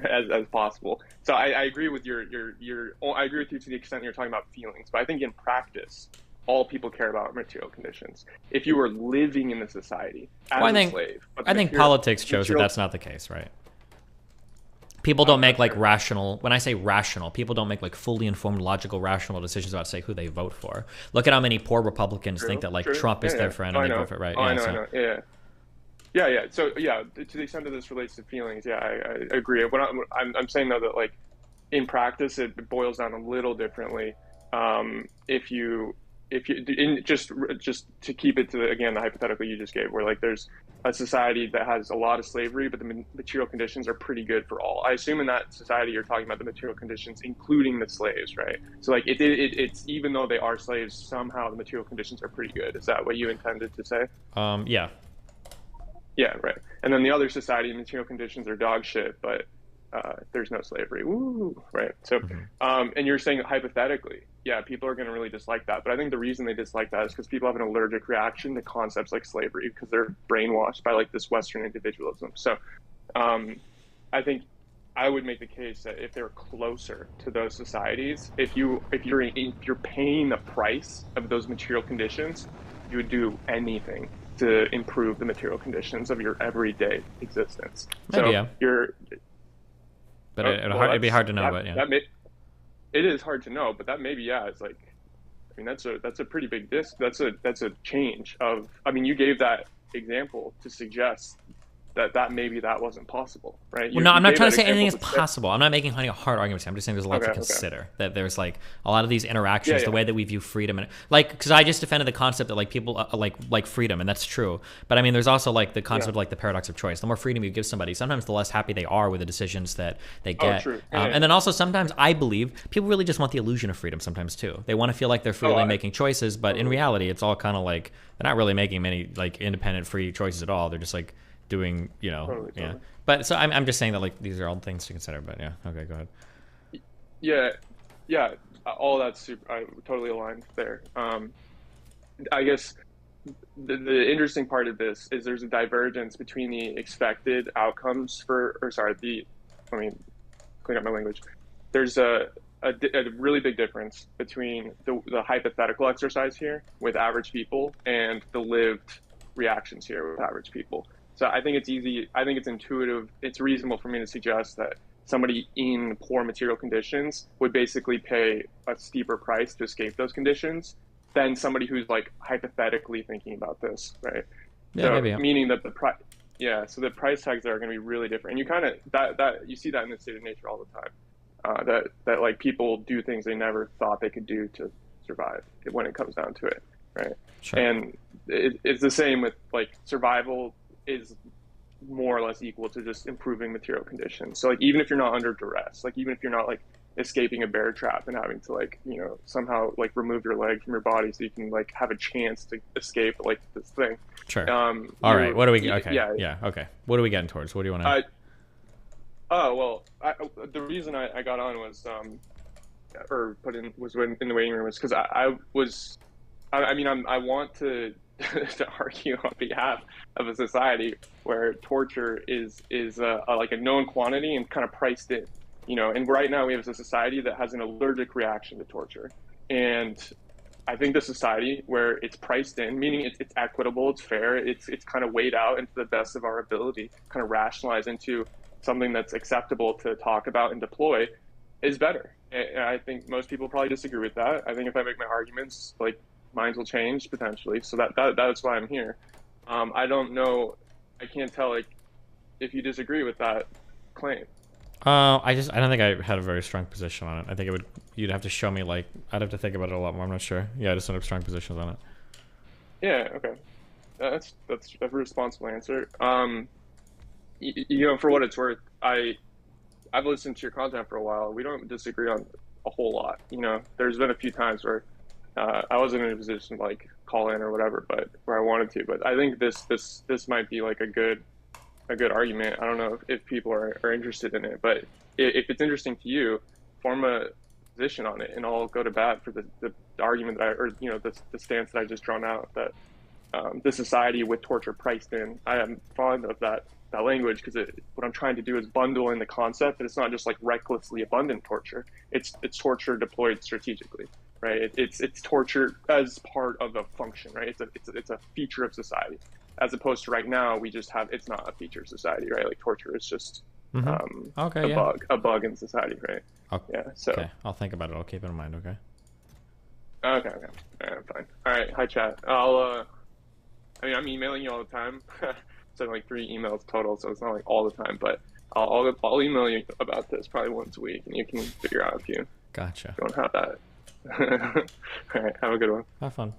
as possible. So I agree with I agree with you to the extent you're talking about feelings, but I think in practice, all people care about are material conditions. If you were living in the society as a slave, I think politics shows that that's not the case, right? People don't make like rational, when I say rational, people don't make like fully informed, logical, rational decisions about, say, who they vote for. Look at how many poor Republicans think that like Trump is their friend and they vote for it, right? I know. Yeah. So yeah, to the extent that this relates to feelings, yeah, I agree. But I'm saying though that like in practice it boils down a little differently. If you just to keep it to again the hypothetical you just gave, where like there's a society that has a lot of slavery, but the material conditions are pretty good for all. I assume in that society you're talking about the material conditions, including the slaves, right? So like it's even though they are slaves, somehow the material conditions are pretty good. Is that what you intended to say? Yeah. Yeah, right. And then the other society, material conditions are dog shit, but there's no slavery. Woo, right? So, and you're saying hypothetically, yeah, people are going to really dislike that. But I think the reason they dislike that is because people have an allergic reaction to concepts like slavery, because they're brainwashed by like this Western individualism. So, I think I would make the case that if they're closer to those societies, if you're paying the price of those material conditions, you would do anything to improve the material conditions of your everyday existence. Maybe, so yeah. But it'd be hard to know. It is hard to know, but that maybe, yeah, it's like, I mean, that's a pretty big that's a change of, I mean, you gave that example to suggest that maybe that wasn't possible, right? Well, no, I'm not trying to say anything is possible. I'm not making a hard argument. I'm just saying there's a lot to consider. That there's like a lot of these interactions, the way that we view freedom, and like, because I just defended the concept that like people like freedom, and that's true. But I mean, there's also like the concept of like the paradox of choice. The more freedom you give somebody, sometimes the less happy they are with the decisions that they get. True. And then also sometimes I believe people really just want the illusion of freedom. Sometimes too, they want to feel like they're freely making choices, but in reality, it's all kind of like they're not really making many like independent, free choices at all. They're just like doing, you know, totally. But so I'm just saying that like these are all things to consider. But yeah, okay, go ahead. Yeah, all that's super. I totally aligned there. I guess the interesting part of this is there's a divergence between the expected outcomes let me clean up my language. There's a really big difference between the hypothetical exercise here with average people and the lived reactions here with average people. So I think it's easy. I think it's intuitive. It's reasonable for me to suggest that somebody in poor material conditions would basically pay a steeper price to escape those conditions than somebody who's like hypothetically thinking about this, right? Yeah, so maybe. Meaning that so the price tags are going to be really different. And you kind of that you see that in the state of nature all the time. That like people do things they never thought they could do to survive when it comes down to it, right? Sure. And it's the same with like survival is more or less equal to just improving material conditions. So like even if you're not under duress, like even if you're not like escaping a bear trap and having to like, you know, somehow like remove your leg from your body so you can like have a chance to escape like this thing. Sure. All right. What do we? Okay. Yeah. Okay. What are we getting towards? What do you want to? The reason I got on was in the waiting room was because I want to to argue on behalf of a society where torture is like a known quantity and kind of priced in, you know. And right now we have a society that has an allergic reaction to torture, and I think the society where it's priced in, meaning it's equitable, it's fair, it's kind of weighed out into the best of our ability, kind of rationalized into something that's acceptable to talk about and deploy, is better. And I think most people probably disagree with that. I think if I make my arguments, like, minds will change potentially. So that's why I'm here. I don't know. I can't tell like if you disagree with that claim. I don't think I had a very strong position on it. I think you'd have to show me, like, I'd have to think about it a lot more. I'm not sure. Yeah, I just don't have strong positions on it. Yeah. Okay. That's a responsible answer. You know, for what it's worth, I've listened to your content for a while. We don't disagree on a whole lot. You know, there's been a few times where I wasn't in a position to like call in or whatever, but where I wanted to. But I think this might be like a good argument. I don't know if people are interested in it, but if it's interesting to you, form a position on it, and I'll go to bat for the argument that the stance that I just drawn out, that the society with torture priced in. I am fond of that language because what I'm trying to do is bundle in the concept that it's not just like recklessly abundant torture. It's torture deployed strategically. Right, it's torture as part of a function, right? It's a feature of society, as opposed to right now we just have it's not a feature of society, right? Like torture is just a bug in society, right? Okay. Yeah. So I'll think about it. I'll keep it in mind. Okay. Okay. All right, fine. All right. Hi, chat. I'm emailing you all the time. Send like 3 emails total, so it's not like all the time, but I'll email you about this probably once a week, and you can figure out if you don't have that. All right, have a good one. Have fun.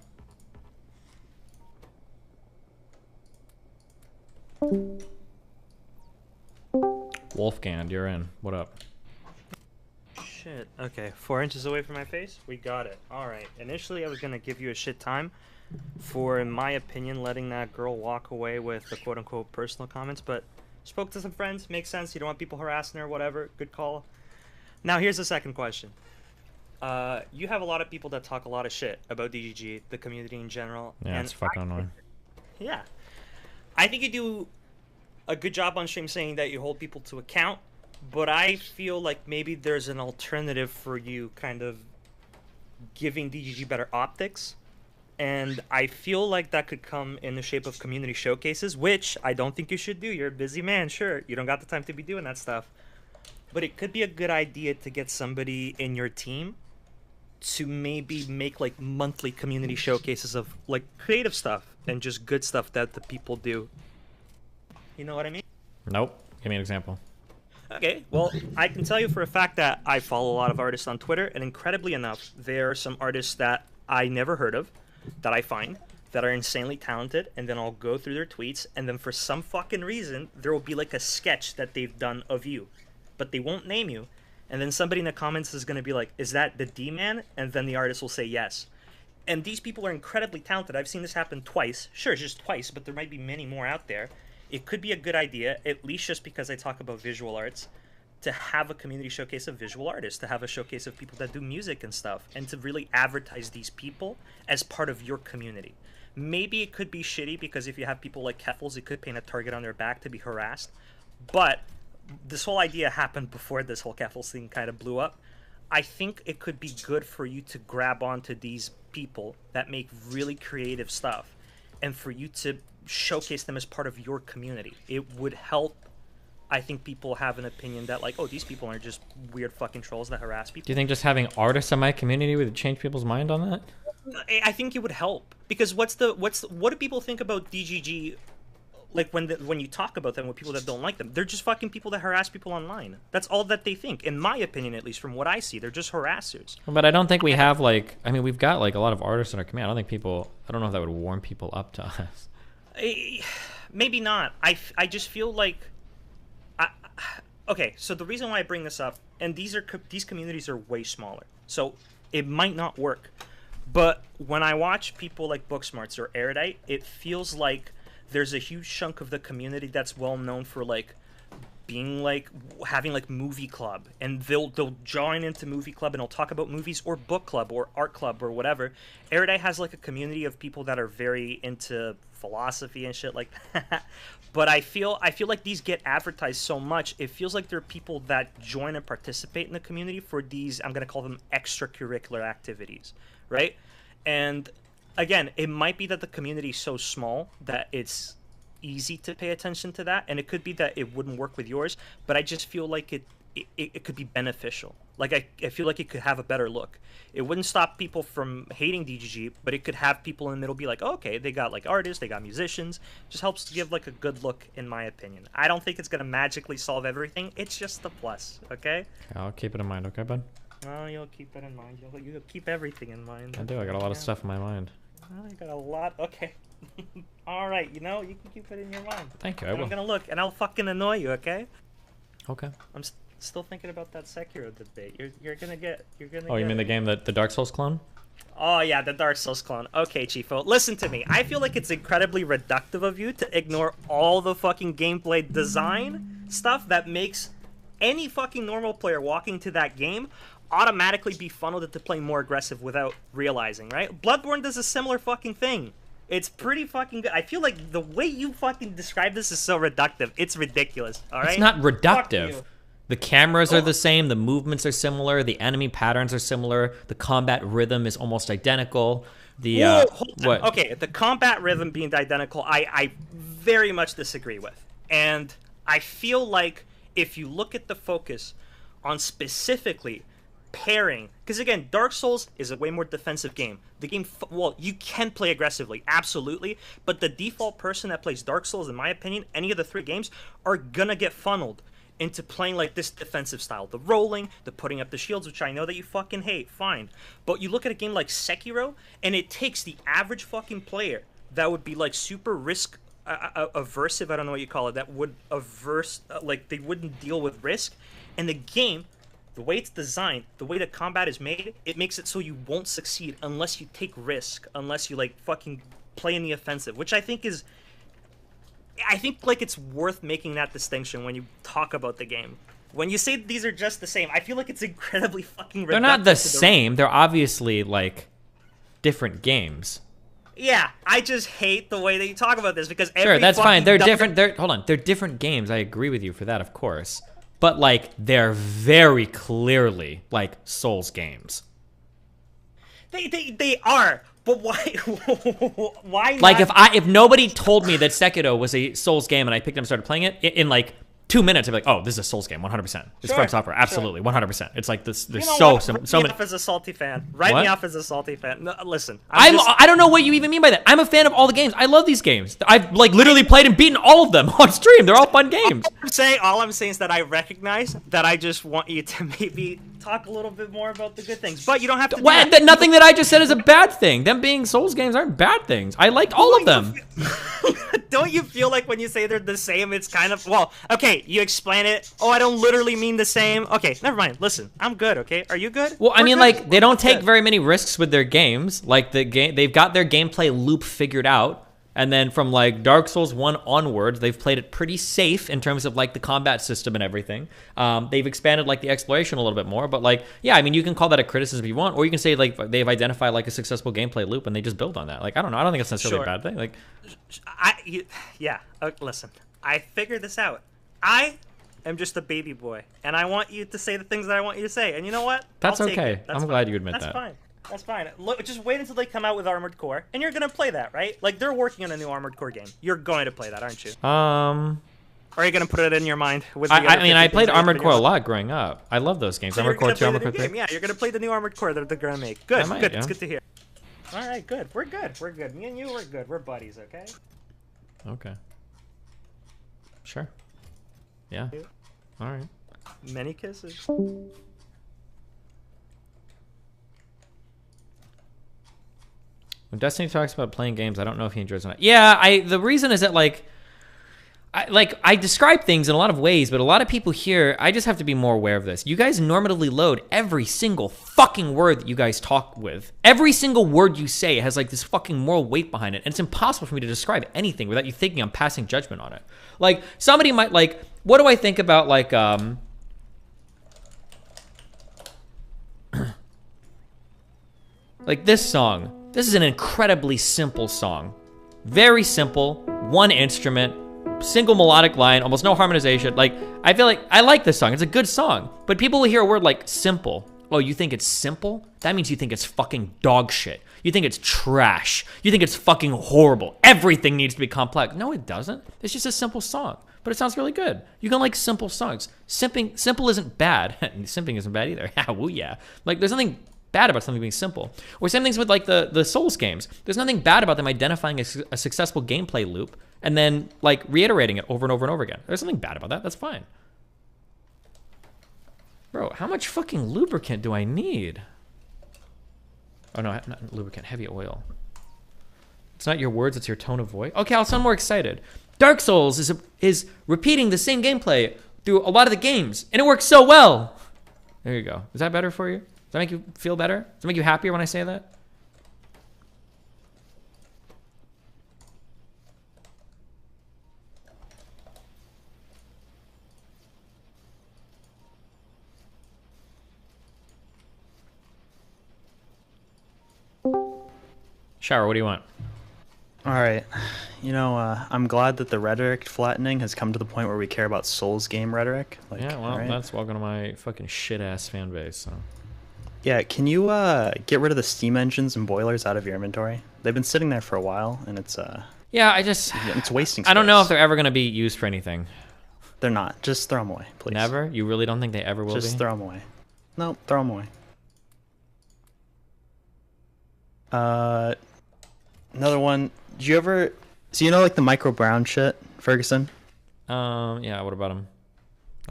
Wolfgang, you're in. What up? Shit. Okay, 4 inches away from my face? We got it. Alright. Initially, I was gonna give you a shit time for, in my opinion, letting that girl walk away with the quote-unquote personal comments, but spoke to some friends. Makes sense. You don't want people harassing her, whatever. Good call. Now, here's the second question. You have a lot of people that talk a lot of shit about DGG, the community in general. Yeah, and it's fucking annoying. Yeah. I think you do a good job on stream saying that you hold people to account, but I feel like maybe there's an alternative for you kind of giving DGG better optics. And I feel like that could come in the shape of community showcases, which I don't think you should do. You're a busy man, sure. You don't got the time to be doing that stuff. But it could be a good idea to get somebody in your team to maybe make like monthly community showcases of like creative stuff and just good stuff that the people do. You know what I mean? Nope. Give me an example. Okay, well, I can tell you for a fact that I follow a lot of artists on Twitter, and incredibly enough, there are some artists that I never heard of, that I find, that are insanely talented, and then I'll go through their tweets, and then for some fucking reason, there will be like a sketch that they've done of you, but they won't name you, and then somebody in the comments is going to be like, is that the D-Man? And then the artist will say yes. And these people are incredibly talented. I've seen this happen twice. Sure, just twice, but there might be many more out there. It could be a good idea, at least just because I talk about visual arts, to have a community showcase of visual artists, to have a showcase of people that do music and stuff, and to really advertise these people as part of your community. Maybe it could be shitty because if you have people like Keffels, it could paint a target on their back to be harassed. But this whole idea happened before this whole Keffels thing kind of blew up. I think it could be good for you to grab onto these people that make really creative stuff and for you to showcase them as part of your community. It would help, I think, people have an opinion that like, oh, these people aren't just weird fucking trolls that harass people. Do you think just having artists in my community would change people's mind on that? I think it would help because what do people think about DGG? Like when you talk about them with people that don't like them, they're just fucking people that harass people online. That's all that they think, in my opinion, at least from what I see. They're just harassers. But I don't think we have like, I mean, we've got like a lot of artists in our community. I don't know if that would warm people up to us. Maybe not. I just feel like, okay. So the reason why I bring this up, and these communities are way smaller, so it might not work. But when I watch people like Booksmarts or Erudite, it feels like there's a huge chunk of the community that's well known for like being like having like movie club, and they'll join into movie club and they'll talk about movies, or book club or art club or whatever. Erudite has like a community of people that are very into philosophy and shit like that. But I feel like these get advertised so much. It feels like there are people that join and participate in the community for these, I'm gonna call them extracurricular activities, right? And again, it might be that the community is so small that it's easy to pay attention to that, and it could be that it wouldn't work with yours, but I just feel like it could be beneficial. Like I feel like it could have a better look. It wouldn't stop people from hating DGG, but it could have people in the middle be like, oh, okay, they got like artists, they got musicians. Just helps to give like a good look, in my opinion. I don't think it's gonna magically solve everything. It's just a plus, okay? I'll keep it in mind, okay, bud? Oh, you'll keep it in mind. You'll keep everything in mind. I do. I got a lot of stuff in my mind. Oh, I got a lot. Okay. All right. You know, you can keep it in your mind. Thank you. I will. I'm gonna look, and I'll fucking annoy you. Okay. Okay. I'm still thinking about that Sekiro debate. You're gonna get. Oh, you mean the game that the Dark Souls clone? Oh yeah, the Dark Souls clone. Okay, Chiefo, listen to me. I feel like it's incredibly reductive of you to ignore all the fucking gameplay design stuff that makes any fucking normal player walking to that game automatically be funneled into playing more aggressive without realizing, right? Bloodborne does a similar fucking thing. It's pretty fucking good. I feel like the way you fucking describe this is so reductive. It's ridiculous, all right? It's not reductive. The cameras are the same, the movements are similar, the enemy patterns are similar, the combat rhythm is almost identical. The what? Okay, the combat rhythm being identical, I very much disagree with. And I feel like if you look at the focus on specifically pairing, because again, Dark Souls is a way more defensive game. The game, well, you can play aggressively, absolutely, but the default person that plays Dark Souls, in my opinion, any of the 3 games, are gonna get funneled into playing like this defensive style. The rolling, the putting up the shields, which I know that you fucking hate, fine. But you look at a game like Sekiro, and it takes the average fucking player that would be like super risk aversive, I don't know what you call it, that would averse, like they wouldn't deal with risk, and the game, the way it's designed, the way the combat is made, it makes it so you won't succeed unless you take risk, unless you like fucking play in the offensive, which I think like it's worth making that distinction when you talk about the game. When you say these are just the same, I feel like it's incredibly fucking reductive. They're not the same. They're obviously like different games. Yeah, I just hate the way that you talk about this because sure, that's fine. They're different. They're different games. I agree with you for that, of course. But like they're very clearly like Souls games. They are. But why? Why? Like if nobody told me that Sekiro was a Souls game and I picked it up and started playing it in like 2 minutes, I'd be like, oh, this is a Souls game, 100%. It's From Software, absolutely, 100%. It's like this. There's so many. Write me off as a salty fan. Write me off as a salty fan. No, listen, I don't know what you even mean by that. I'm a fan of all the games. I love these games. I've like literally played and beaten all of them on stream. They're all fun games. All I'm saying is that I recognize that I just want you to maybe talk a little bit more about the good things, but you don't have to. Nothing that I just said is a bad thing. Them being Souls games aren't bad things. I liked all of them. Don't you feel like when you say they're the same, it's kind of, well, okay, you explain it. Oh, I don't literally mean the same. Okay, never mind. Listen, I'm good, okay? Are you good? Well, I mean, like, they don't take very many risks with their games. Like, they've got their gameplay loop figured out. And then from, like, Dark Souls 1 onwards, they've played it pretty safe in terms of, like, the combat system and everything. They've expanded, like, the exploration a little bit more. But, like, yeah, I mean, you can call that a criticism if you want. Or you can say, like, they've identified, like, a successful gameplay loop and they just build on that. Like, I don't know. I don't think it's necessarily a bad thing. Like, listen, I figured this out. I am just a baby boy. And I want you to say the things that I want you to say. And you know what? That's okay. I'm glad you admit that. That's fine. That's fine. Look, just wait until they come out with Armored Core, and you're gonna play that, right? Like, they're working on a new Armored Core game. You're going to play that, aren't you? Or are you gonna put it in your mind? With I mean, I played Armored Core a lot growing up. I love those games. So Armored Core 2, Armored Core 3. Yeah, you're gonna play the new Armored Core that they're gonna make. Good, good. Yeah. It's good to hear. All right, good. We're good. We're good. Me and you, we're good. We're buddies, okay? Okay. Sure. Yeah. All right. Many kisses. When Destiny talks about playing games, I don't know if he enjoys it or not. Yeah, the reason is that, like, I describe things in a lot of ways, but a lot of people here, I just have to be more aware of this. You guys normatively load every single fucking word that you guys talk with. Every single word you say has, like, this fucking moral weight behind it, and it's impossible for me to describe anything without you thinking I'm passing judgment on it. Like, somebody might, like, what do I think about, like, like this song. This is an incredibly simple song. Very simple, one instrument, single melodic line, almost no harmonization. Like, I feel like I like this song. It's a good song. But people will hear a word like simple. Oh, you think it's simple? That means you think it's fucking dog shit. You think it's trash. You think it's fucking horrible. Everything needs to be complex. No, it doesn't. It's just a simple song. But it sounds really good. You can like simple songs. Simple isn't bad. Simping isn't bad either. Woo yeah. Like, there's nothing bad about something being simple. Or same things with, like, the Souls games. There's nothing bad about them identifying a successful gameplay loop and then, like, reiterating it over and over and over again. There's nothing bad about that. That's fine. Bro, how much fucking lubricant do I need? Oh no, not lubricant, heavy oil. It's not your words, it's your tone of voice. Okay, I'll sound more excited. Dark Souls is repeating the same gameplay through a lot of the games, and it works so well. There you go. Is that better for you? Does that make you feel better? Does it make you happier when I say that? Shower, what do you want? All right. You know, I'm glad that the rhetoric flattening has come to the point where we care about Souls game rhetoric. Like, yeah, well, right? That's welcome to my fucking shit-ass fan base, so... Yeah, can you get rid of the steam engines and boilers out of your inventory? They've been sitting there for a while, and it's yeah, it's wasting space. I don't know if they're ever going to be used for anything. They're not. Just throw them away, please. Never? You really don't think they ever will be? Just throw them away. No, throw them away. Another one. Did you ever... So you know, like, the Micro Brown shit, Ferguson? Yeah, what about him?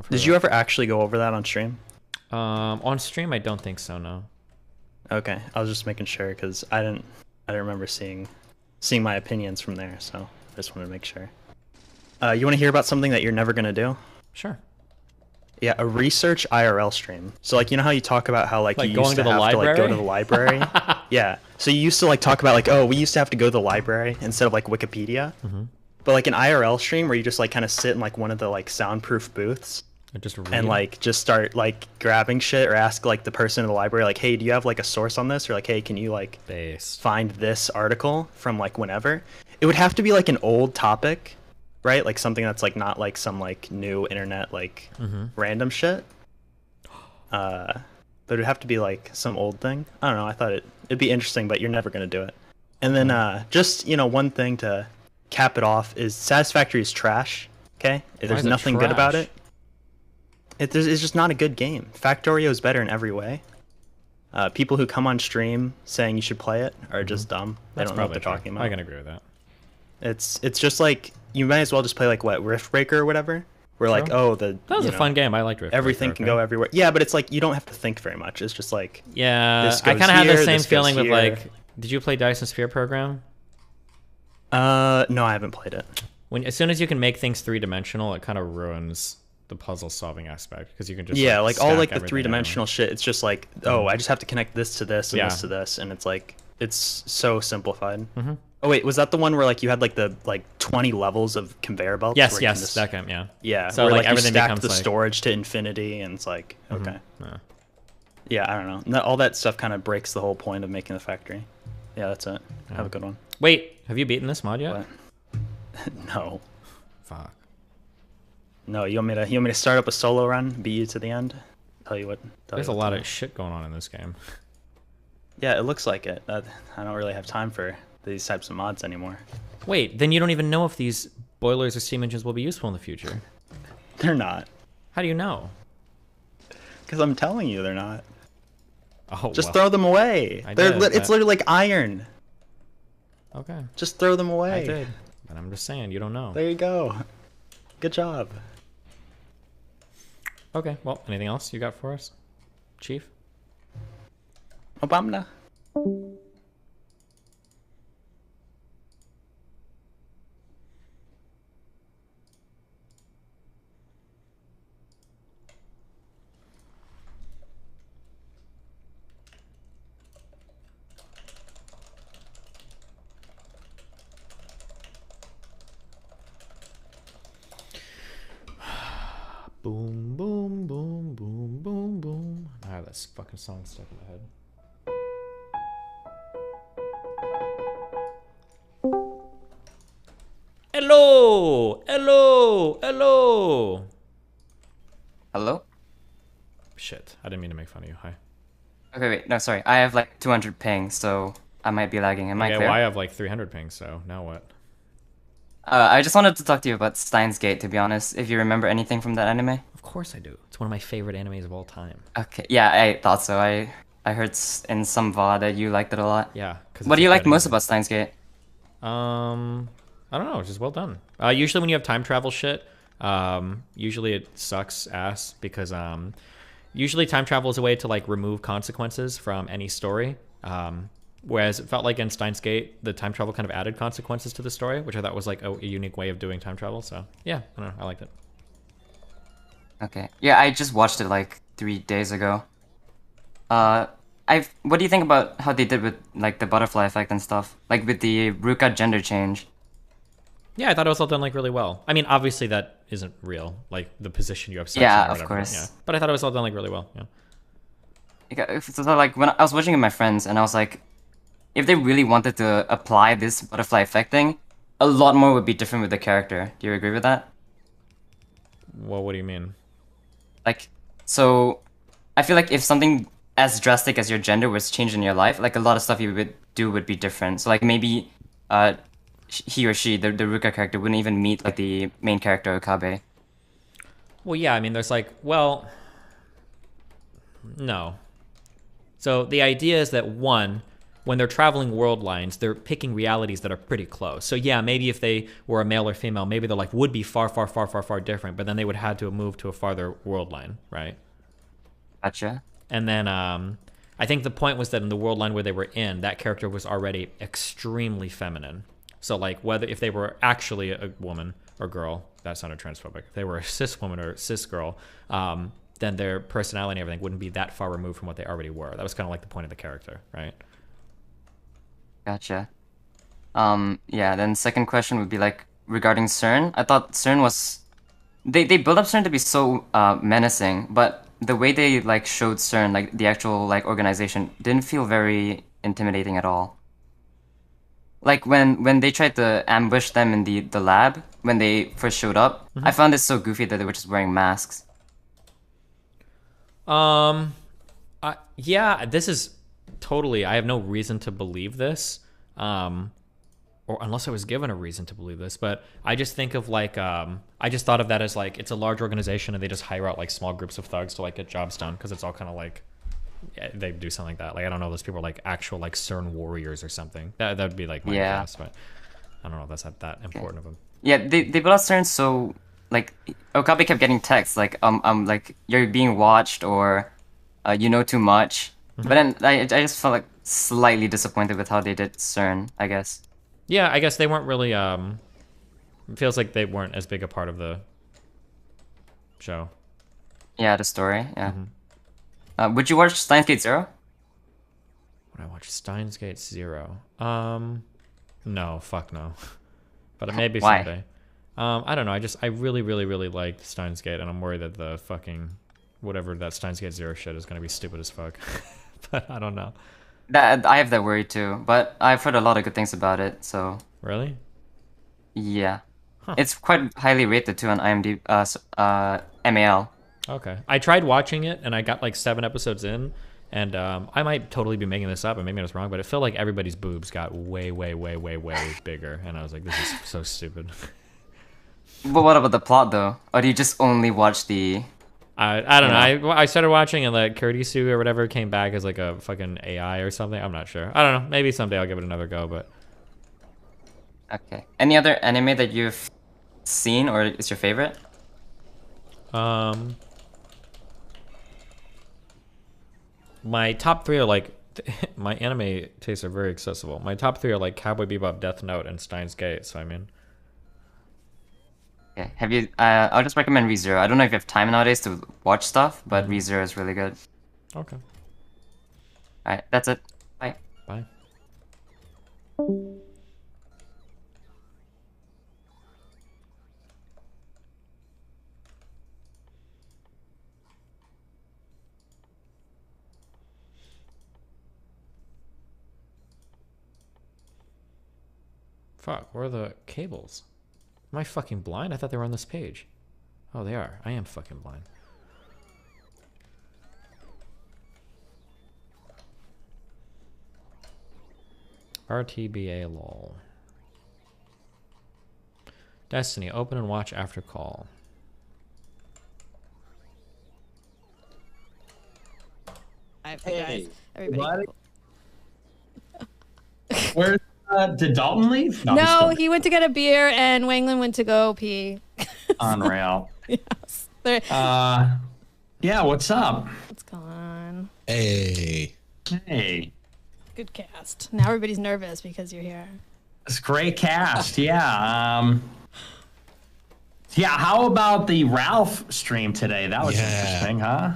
Did you ever actually go over that on stream? On stream, I don't think so, no. Okay, I was just making sure, because I didn't remember seeing my opinions from there, so I just wanted to make sure. You want to hear about something that you're never going to do? Sure. Yeah, a research IRL stream. So, like, you know how you talk about how, like you going used to have the library? to, like, go to the library? Yeah. So you used to, like, talk about, like, oh, we used to have to go to the library instead of, like, Wikipedia. Mm-hmm. But, like, an IRL stream where you just, like, kind of sit in, like, one of the, like, soundproof booths. And like just start like grabbing shit or ask like the person in the library like, hey, do you have like a source on this, or like, hey, can you like find this article from like whenever? It would have to be like an old topic, right? Like something that's like not like some like new internet like random shit. But it'd have to be like some old thing. I don't know. I thought it'd be interesting, but you're never gonna do it. And then just, you know, one thing to cap it off is Satisfactory is trash. Okay, there's nothing good about it. It's just not a good game. Factorio is better in every way. People who come on stream saying you should play it are just dumb. They don't know what they're talking about. I can agree with that. It's just like you might as well just play like what Rift Breaker or whatever. Where like that was a fun game. I liked Rift Breaker. Everything can go everywhere. Yeah, but it's like you don't have to think very much. It's just like I kind of had the same feeling with like. Did you play Dyson Sphere Program? No, I haven't played it. As soon as you can make things 3-dimensional, it kind of ruins the puzzle solving aspect because you can just like all like the 3-dimensional shit. It's just like I just have to connect this to this and this to this, and it's like it's so simplified. Oh wait, was that the one where like you had like the 20 levels of conveyor belts? Yes, that game, yeah. So where, like everything you stacked becomes the like... storage to infinity, and it's like okay. Yeah, I don't know. All that stuff kind of breaks the whole point of making the factory. Yeah, that's it. Have a good one. Wait, have you beaten this mod yet? What? No. Fuck. No, you want me to start up a solo run, beat you to the end? There's a lot of shit going on in this game. Yeah, it looks like it. I don't really have time for these types of mods anymore. Wait, then you don't even know if these boilers or steam engines will be useful in the future. They're not. How do you know? Because I'm telling you they're not. Oh, just throw them away. It's literally like iron. Okay. Just throw them away. I did. But I'm just saying, you don't know. There you go. Good job. Okay, well, anything else you got for us, Chief? Obama. Boom, boom, boom, boom, boom, boom. I have this fucking song stuck in my head. Hello! Hello! Hello! Hello? Shit, I didn't mean to make fun of you. Hi. Okay, wait, no, sorry. I have like 200 ping, so I might be lagging. Am I clear? Well, I have like 300 ping, so now what? I just wanted to talk to you about Steins Gate, to be honest, if you remember anything from that anime. Of course I do. It's one of my favorite animes of all time. Okay, yeah, I thought so. I heard in some VOD that you liked it a lot. Yeah. What do you like most about Steins Gate? I don't know, it's just well done. Usually when you have time travel shit, usually it sucks ass because usually time travel is a way to like remove consequences from any story. Whereas it felt like in Steins Gate, the time travel kind of added consequences to the story, which I thought was like a unique way of doing time travel. So yeah, I don't know, I liked it. Okay, yeah, I just watched it like 3 days ago. What do you think about how they did with like the butterfly effect and stuff, like with the Ruka gender change? Yeah, I thought it was all done like really well. I mean, obviously that isn't real, like the position you have sex yeah, in or whatever. Of course. Yeah, but I thought it was all done like really well. Yeah. So like when I was watching with my friends, and I was like, if they really wanted to apply this butterfly effect thing, a lot more would be different with the character. Do you agree with that? Well, what do you mean? Like, so I feel like if something as drastic as your gender was changed in your life, like a lot of stuff you would do would be different. So like maybe he or she, the Ruka character, wouldn't even meet like the main character Okabe. Well, yeah, I mean, there's like, well, no. So the idea is that one, when they're traveling world lines, they're picking realities that are pretty close. So yeah, maybe if they were a male or female, maybe they're like would be far, far, far, far, far different, but then they would have to move to a farther world line, right? Gotcha. And then I think the point was that in the world line where they were in, that character was already extremely feminine. So like if they were actually a woman or girl, that sounded transphobic. If they were a cis woman or cis girl, then their personality and everything wouldn't be that far removed from what they already were. That was kind of like the point of the character, right? Gotcha. Yeah, then second question would be like regarding CERN. I thought CERN was... They built up CERN to be so menacing, but the way they like showed CERN, like the actual like organization, didn't feel very intimidating at all. Like when they tried to ambush them in the lab, when they first showed up, I found it so goofy that they were just wearing masks. Yeah, this is totally, I have no reason to believe this. or unless I was given a reason to believe this, but I just think of like, I just thought of that as like, it's a large organization and they just hire out like small groups of thugs to like get jobs done, because it's all kind of like, yeah, they do something like that. Like, I don't know, those people are like actual like CERN warriors or something. That would be like my guess, but I don't know if that's not that important of them. Yeah, they built up CERN so like Okabe kept getting texts like like you're being watched, or you know too much. But then I just felt like slightly disappointed with how they did CERN, I guess. Yeah, I guess they weren't really it feels like they weren't as big a part of the show. Yeah, the story, yeah. Would you watch Steins Gate Zero? Would I watch Steins Gate Zero? No, fuck no. But maybe someday. I don't know, I really, really, really liked Steins Gate, and I'm worried that the fucking whatever that Steins Gate Zero shit is gonna be stupid as fuck. But I don't know. I have that worry too, but I've heard a lot of good things about it, so... Really? Yeah. It's quite highly rated too on IMDb, MAL. Okay. I tried watching it, and I got like 7 episodes in, and I might totally be making this up, and maybe I was wrong, but it felt like everybody's boobs got way, way, way, way, way bigger, and I was like, this is so stupid. But what about the plot though? Or do you just only watch the... I don't know. I started watching, and like Kurisu or whatever came back as like a fucking AI or something. I'm not sure. I don't know. Maybe someday I'll give it another go, but... Okay. Any other anime that you've seen or is your favorite? My top 3 are like... my anime tastes are very accessible. My top 3 are like Cowboy Bebop, Death Note, and Steins Gate, so I mean... Okay. Have you? I'll just recommend ReZero. I don't know if you have time nowadays to watch stuff, but ReZero is really good. Okay. All right, that's it. Bye. Bye. Fuck, where are the cables? Am I fucking blind? I thought they were on this page. Oh, they are. I am fucking blind. RTBA lol. Destiny, open and watch after call. Hey, guys. Everybody. Where's did Dalton leave? No, he went to get a beer, and Wanglin went to go pee. Unreal. Yes. Yeah, what's up? What's going on? Hey. Good cast. Now everybody's nervous because you're here. It's a great cast, yeah. Yeah, how about the Ralph stream today? That was interesting, huh?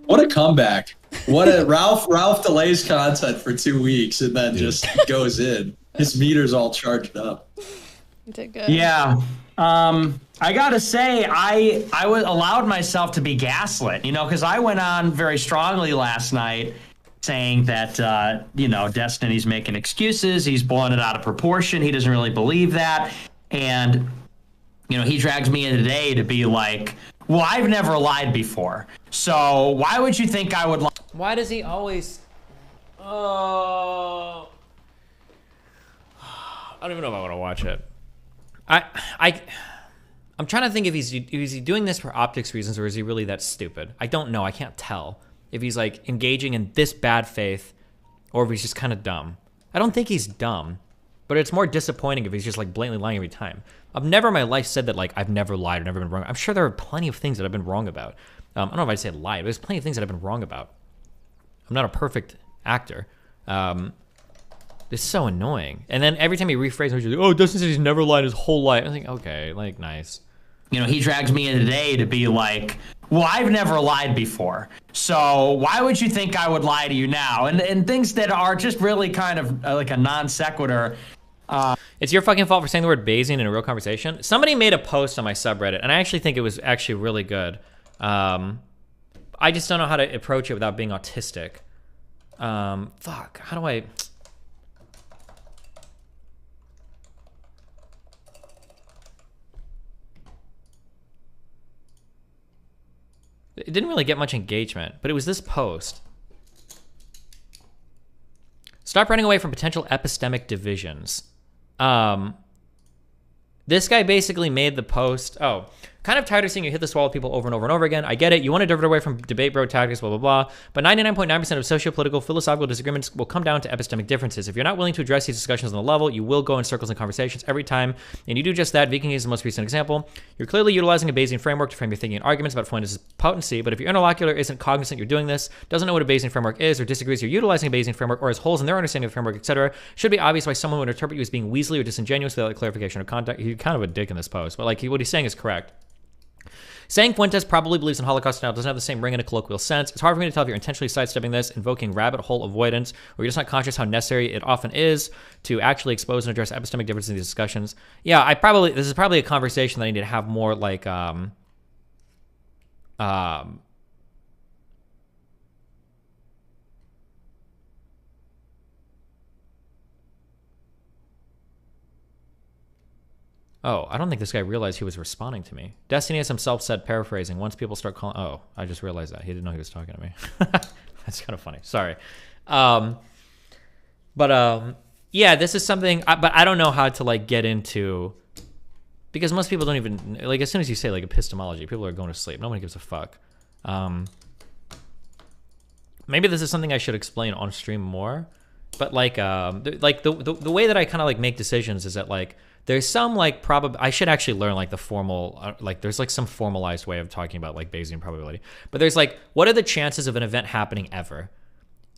What a comeback. Ralph delays content for 2 weeks and then just goes in. His meter's all charged up. You did good. Yeah. I gotta say, I allowed myself to be gaslit, because I went on very strongly last night saying that, Destiny's making excuses. He's blowing it out of proportion. He doesn't really believe that. And, he drags me in today to be like, well, I've never lied before. So why would you think I would lie? Why does he always... Oh... I don't even know if I want to watch it. I'm trying to think if is he doing this for optics reasons, or is he really that stupid? I don't know. I can't tell if he's like engaging in this bad faith, or if he's just kind of dumb. I don't think he's dumb, but it's more disappointing if he's just like blatantly lying every time. I've never in my life said that like I've never lied or never been wrong. I'm sure there are plenty of things that I've been wrong about. I don't know if I'd say lie, but there's plenty of things that I've been wrong about. I'm not a perfect actor. It's so annoying. And then every time he rephrases, he's like, oh, Dustin says he's never lied his whole life. I think, okay, like, nice. He drags me in today to be like, well, I've never lied before. So why would you think I would lie to you now? And things that are just really kind of like a non sequitur. It's your fucking fault for saying the word Bayesian in a real conversation. Somebody made a post on my subreddit, and I actually think it was actually really good. I just don't know how to approach it without being autistic. Fuck, how do I... It didn't really get much engagement, but it was this post. Stop running away from potential epistemic divisions. This guy basically made the post, kind of tired of seeing you hit this wall with people over and over and over again. I get it. You want to divert away from debate bro tactics, blah, blah, blah. But 99.9% of socio-political, philosophical disagreements will come down to epistemic differences. If you're not willing to address these discussions on the level, you will go in circles and conversations every time. And you do just that. Viking is the most recent example. You're clearly utilizing a Bayesian framework to frame your thinking and arguments about Fuentes' potency. But if your interlocutor isn't cognizant you're doing this, doesn't know what a Bayesian framework is, or disagrees you're utilizing a Bayesian framework, or has holes in their understanding of the framework, etc., should be obvious why someone would interpret you as being weaselly or disingenuous without clarification or context. He's kind of a dick in this post, but like what he's saying is correct. Saying Fuentes probably believes in Holocaust now doesn't have the same ring in a colloquial sense. It's hard for me to tell if you're intentionally sidestepping this, invoking rabbit hole avoidance, or you're just not conscious how necessary it often is to actually expose and address epistemic differences in these discussions. Yeah, this is probably a conversation that I need to have more like, Oh, I don't think this guy realized he was responding to me. Destiny has himself said, paraphrasing, once people start calling... Oh, I just realized that. He didn't know he was talking to me. That's kind of funny. Sorry. Yeah, this is something... but I don't know how to, like, get into... Because most people don't even... Like, as soon as you say, like, epistemology, people are going to sleep. Nobody gives a fuck. Maybe this is something I should explain on stream more. But, like the way that I kind of, like, make decisions is that, like... There's some like I should actually learn like the formal there's like some formalized way of talking about like Bayesian probability. But there's like what are the chances of an event happening ever?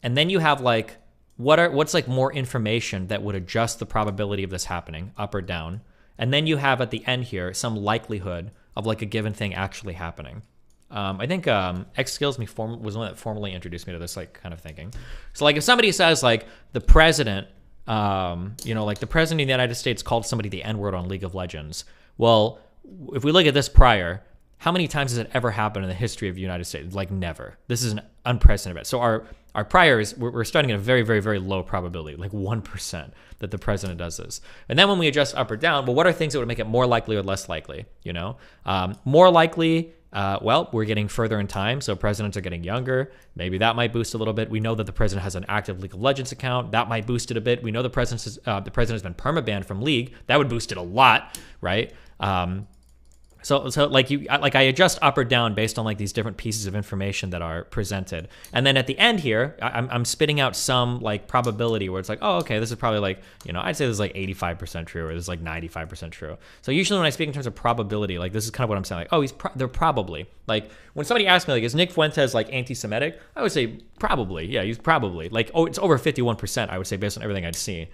And then you have like what's like more information that would adjust the probability of this happening up or down. And then you have at the end here some likelihood of like a given thing actually happening. I think X Skills was the one that formally introduced me to this like kind of thinking. So like if somebody says like the president like the president of the United States called somebody the N-word on League of Legends. Well, if we look at this prior, how many times has it ever happened in the history of the United States? Like never. This is an unprecedented event. So our prior is, we're starting at a very, very, very low probability, like 1% that the president does this. And then when we adjust up or down, well, what are things that would make it more likely or less likely? More likely, well, we're getting further in time, so presidents are getting younger. Maybe that might boost a little bit. We know that the president has an active League of Legends account. That might boost it a bit. We know the president has been permabanned from League. That would boost it a lot, right? So like I adjust up or down based on like these different pieces of information that are presented, and then at the end here, I'm spitting out some like probability where it's like, oh, okay, this is probably like I'd say this is like 85% true, or this is like 95% true. So usually when I speak in terms of probability, like this is kind of what I'm saying, like, oh, they're probably, like when somebody asks me like, is Nick Fuentes like anti-Semitic? I would say probably, yeah, he's probably like, oh, it's over 51%. I would say based on everything I'd see.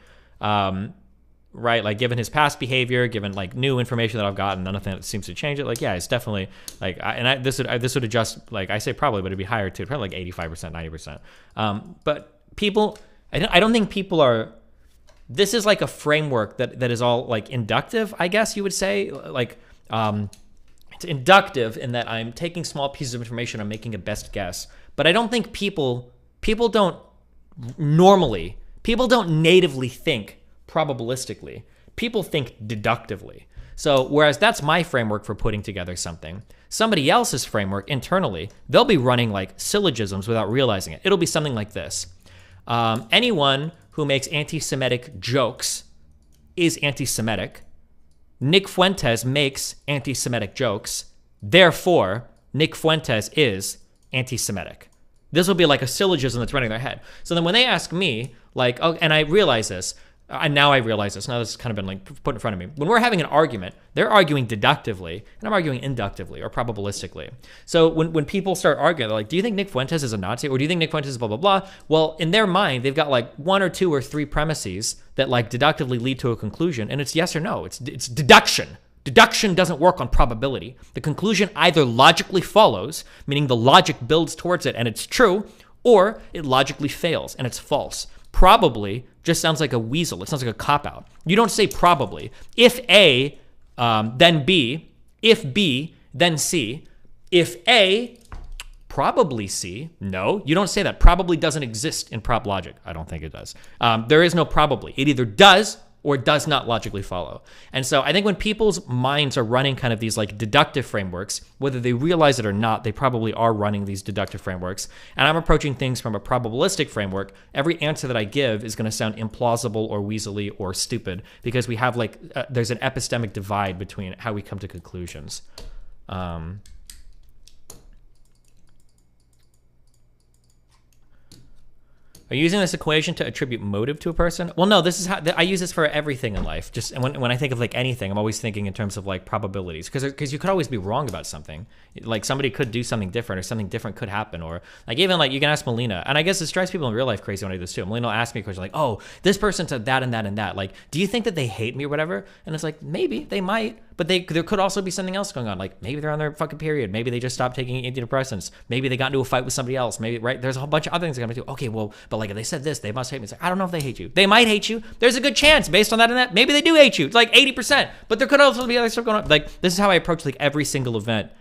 Right, like given his past behavior, given like new information that I've gotten, nothing that seems to change it. Like, yeah, it's definitely like, this would adjust. Like I say probably, but it'd be higher too, probably like 85%, 90%. But people, I don't think people are. This is like a framework that is all like inductive, I guess you would say. Like, it's inductive in that I'm taking small pieces of information, I'm making a best guess. But I don't think people don't natively think probabilistically. People think deductively. So whereas that's my framework for putting together something, somebody else's framework internally, they'll be running like syllogisms without realizing it. It'll be something like this. Anyone who makes anti-Semitic jokes is anti-Semitic. Nick Fuentes makes anti-Semitic jokes. Therefore, Nick Fuentes is anti-Semitic. This will be like a syllogism that's running in their head. So then when they ask me, like, oh, and I realize this, and now I realize this, now this has kind of been like put in front of me. When we're having an argument, they're arguing deductively, and I'm arguing inductively or probabilistically. So when people start arguing, they're like, do you think Nick Fuentes is a Nazi? Or do you think Nick Fuentes is blah, blah, blah? Well, in their mind, they've got like 1 or 2 or 3 premises that like deductively lead to a conclusion, and it's yes or no. It's deduction. Deduction doesn't work on probability. The conclusion either logically follows, meaning the logic builds towards it and it's true, or it logically fails and it's false. Probably just sounds like a weasel. It sounds like a cop-out. You don't say probably. If A, then B. If B, then C. If A, probably C. No, you don't say that. Probably doesn't exist in prop logic. I don't think it does. There is no probably. It either does or does not logically follow. And so I think when people's minds are running kind of these like deductive frameworks, whether they realize it or not, they probably are running these deductive frameworks. And I'm approaching things from a probabilistic framework. Every answer that I give is going to sound implausible or weaselly or stupid because we have like, there's an epistemic divide between how we come to conclusions. Are you using this equation to attribute motive to a person? Well, no, this is how I use this for everything in life. Just when I think of like anything, I'm always thinking in terms of like probabilities because you could always be wrong about something. Like somebody could do something different or something different could happen. Or like even like you can ask Melina, and I guess it drives people in real life crazy when I do this too. Melina will ask me a question like, oh, this person said that and that and that. Like, do you think that they hate me or whatever? And it's like, maybe they might. But there could also be something else going on. Like maybe they're on their fucking period. Maybe they just stopped taking antidepressants. Maybe they got into a fight with somebody else. Maybe, right? There's a whole bunch of other things they're going to do. Okay, well, but like if they said this, they must hate me. It's like, I don't know if they hate you. They might hate you. There's a good chance based on that and that. Maybe they do hate you. It's like 80%. But there could also be other stuff going on. Like this is how I approach like every single event.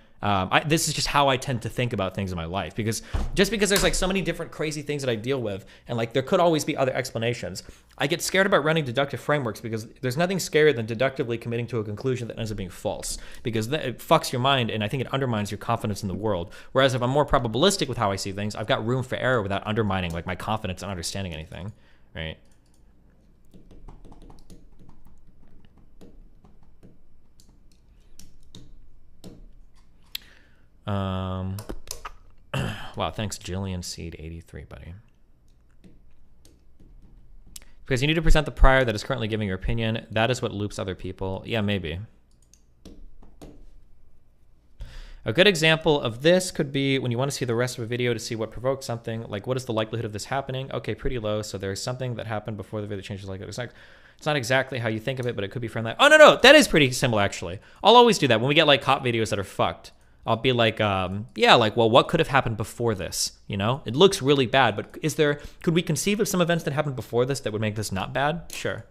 This is just how I tend to think about things in my life because there's like so many different crazy things that I deal with and like there could always be other explanations. I get scared about running deductive frameworks because there's nothing scarier than deductively committing to a conclusion that ends up being false because it fucks your mind and I think it undermines your confidence in the world. Whereas if I'm more probabilistic with how I see things, I've got room for error without undermining like my confidence in understanding anything, right? Wow, thanks Jillian Seed 83, buddy. Because you need to present the prior that is currently giving your opinion. That is what loops other people. Yeah, maybe. A good example of this could be when you want to see the rest of a video to see what provoked something. Like, what is the likelihood of this happening? Okay, pretty low. So there's something that happened before the video changes like that. It's not exactly how you think of it, but it could be from that. Oh, no, that is pretty similar, actually. I'll always do that. When we get, like, cop videos that are fucked, I'll be like, yeah, like, well, what could have happened before this? You know, it looks really bad, but could we conceive of some events that happened before this that would make this not bad? Sure.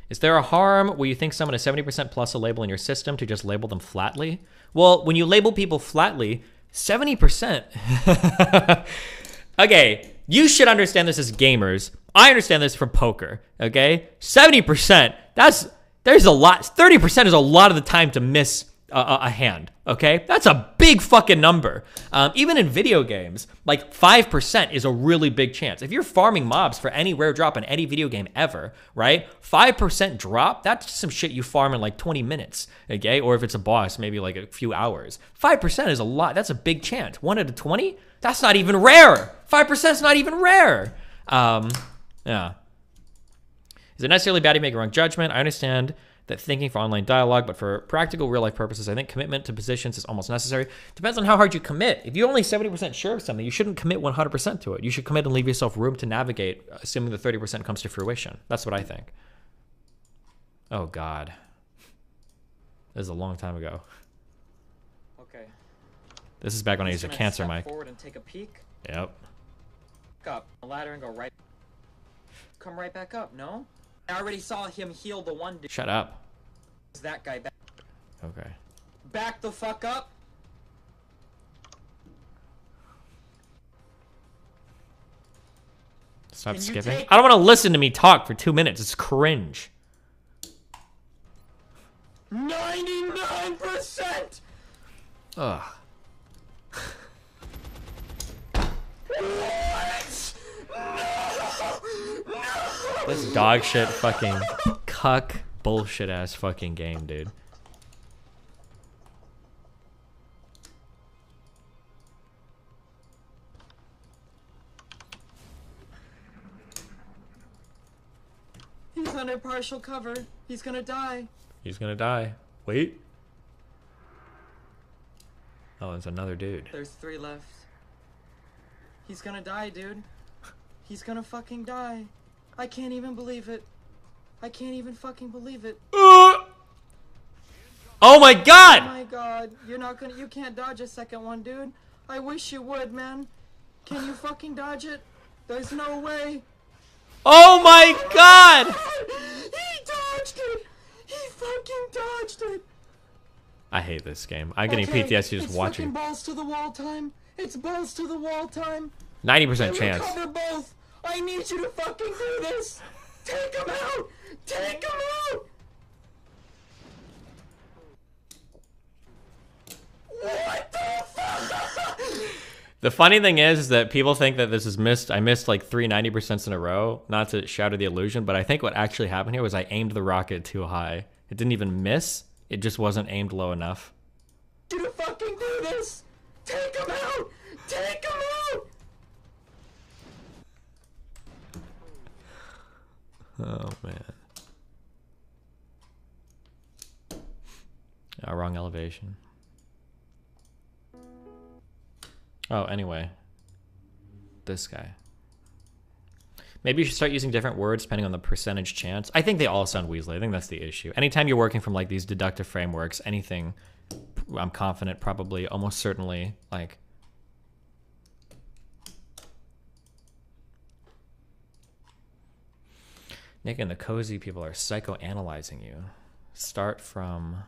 Is there a harm where you think someone is 70% plus a label in your system to just label them flatly? Well, when you label people flatly, 70%. Okay, you should understand this as gamers. I understand this from poker, okay? 70%, there's a lot. 30% is a lot of the time to miss a hand, okay? That's a big fucking number. Even in video games, like 5% is a really big chance. If you're farming mobs for any rare drop in any video game ever, right? 5% drop, that's some shit you farm in like 20 minutes, okay? Or if it's a boss, maybe like a few hours. 5% is a lot. That's a big chance. 1 out of 20? That's not even rare. 5% is not even rare. Yeah. Is it necessarily bad to make a wrong judgment? I understand that thinking for online dialogue, but for practical real-life purposes, I think commitment to positions is almost necessary. Depends on how hard you commit. If you're only 70% sure of something, you shouldn't commit 100% to it. You should commit and leave yourself room to navigate, assuming the 30% comes to fruition. That's what I think. Oh, God. This is a long time ago. Okay. This is back when I used a cancer step mic. Forward and take a peek. Yep. Up a ladder and go right. Come right back up. No, I already saw him heal the one dude. Shut up. Is that guy back? Okay. Back the fuck up. Stop skipping. I don't want to listen to me talk for 2 minutes. It's cringe. 99%. Ugh. What? No! This dog shit fucking cuck bullshit ass fucking game, dude. He's under partial cover. He's gonna die. He's gonna die. Wait. Oh, there's another dude. There's 3 left. He's gonna die, dude. He's gonna fucking die. I can't even believe it. I can't even fucking believe it. Oh my god! Oh my god. You can't dodge a second one, dude. I wish you would, man. Can you fucking dodge it? There's no way. Oh my god! He dodged it! He fucking dodged it! I hate this game. I'm getting PTSD just watching. It's balls to the wall time. It's balls to the wall time. 90% chance. Recover both. I need you to fucking do this. Take him out. Take him out. What the fuck? The funny thing is that people think that this is missed. I missed like 3 90% in a row. Not to shatter the illusion, but I think what actually happened here was I aimed the rocket too high. It didn't even miss. It just wasn't aimed low enough. You to fucking do this. Take him out. Take him out. Oh man. Oh, wrong elevation. Oh, anyway. This guy. Maybe you should start using different words depending on the percentage chance. I think they all sound Weasley. I think that's the issue. Anytime you're working from like these deductive frameworks, anything, I'm confident, probably, almost certainly, like... Nick and the cozy people are psychoanalyzing you. Start from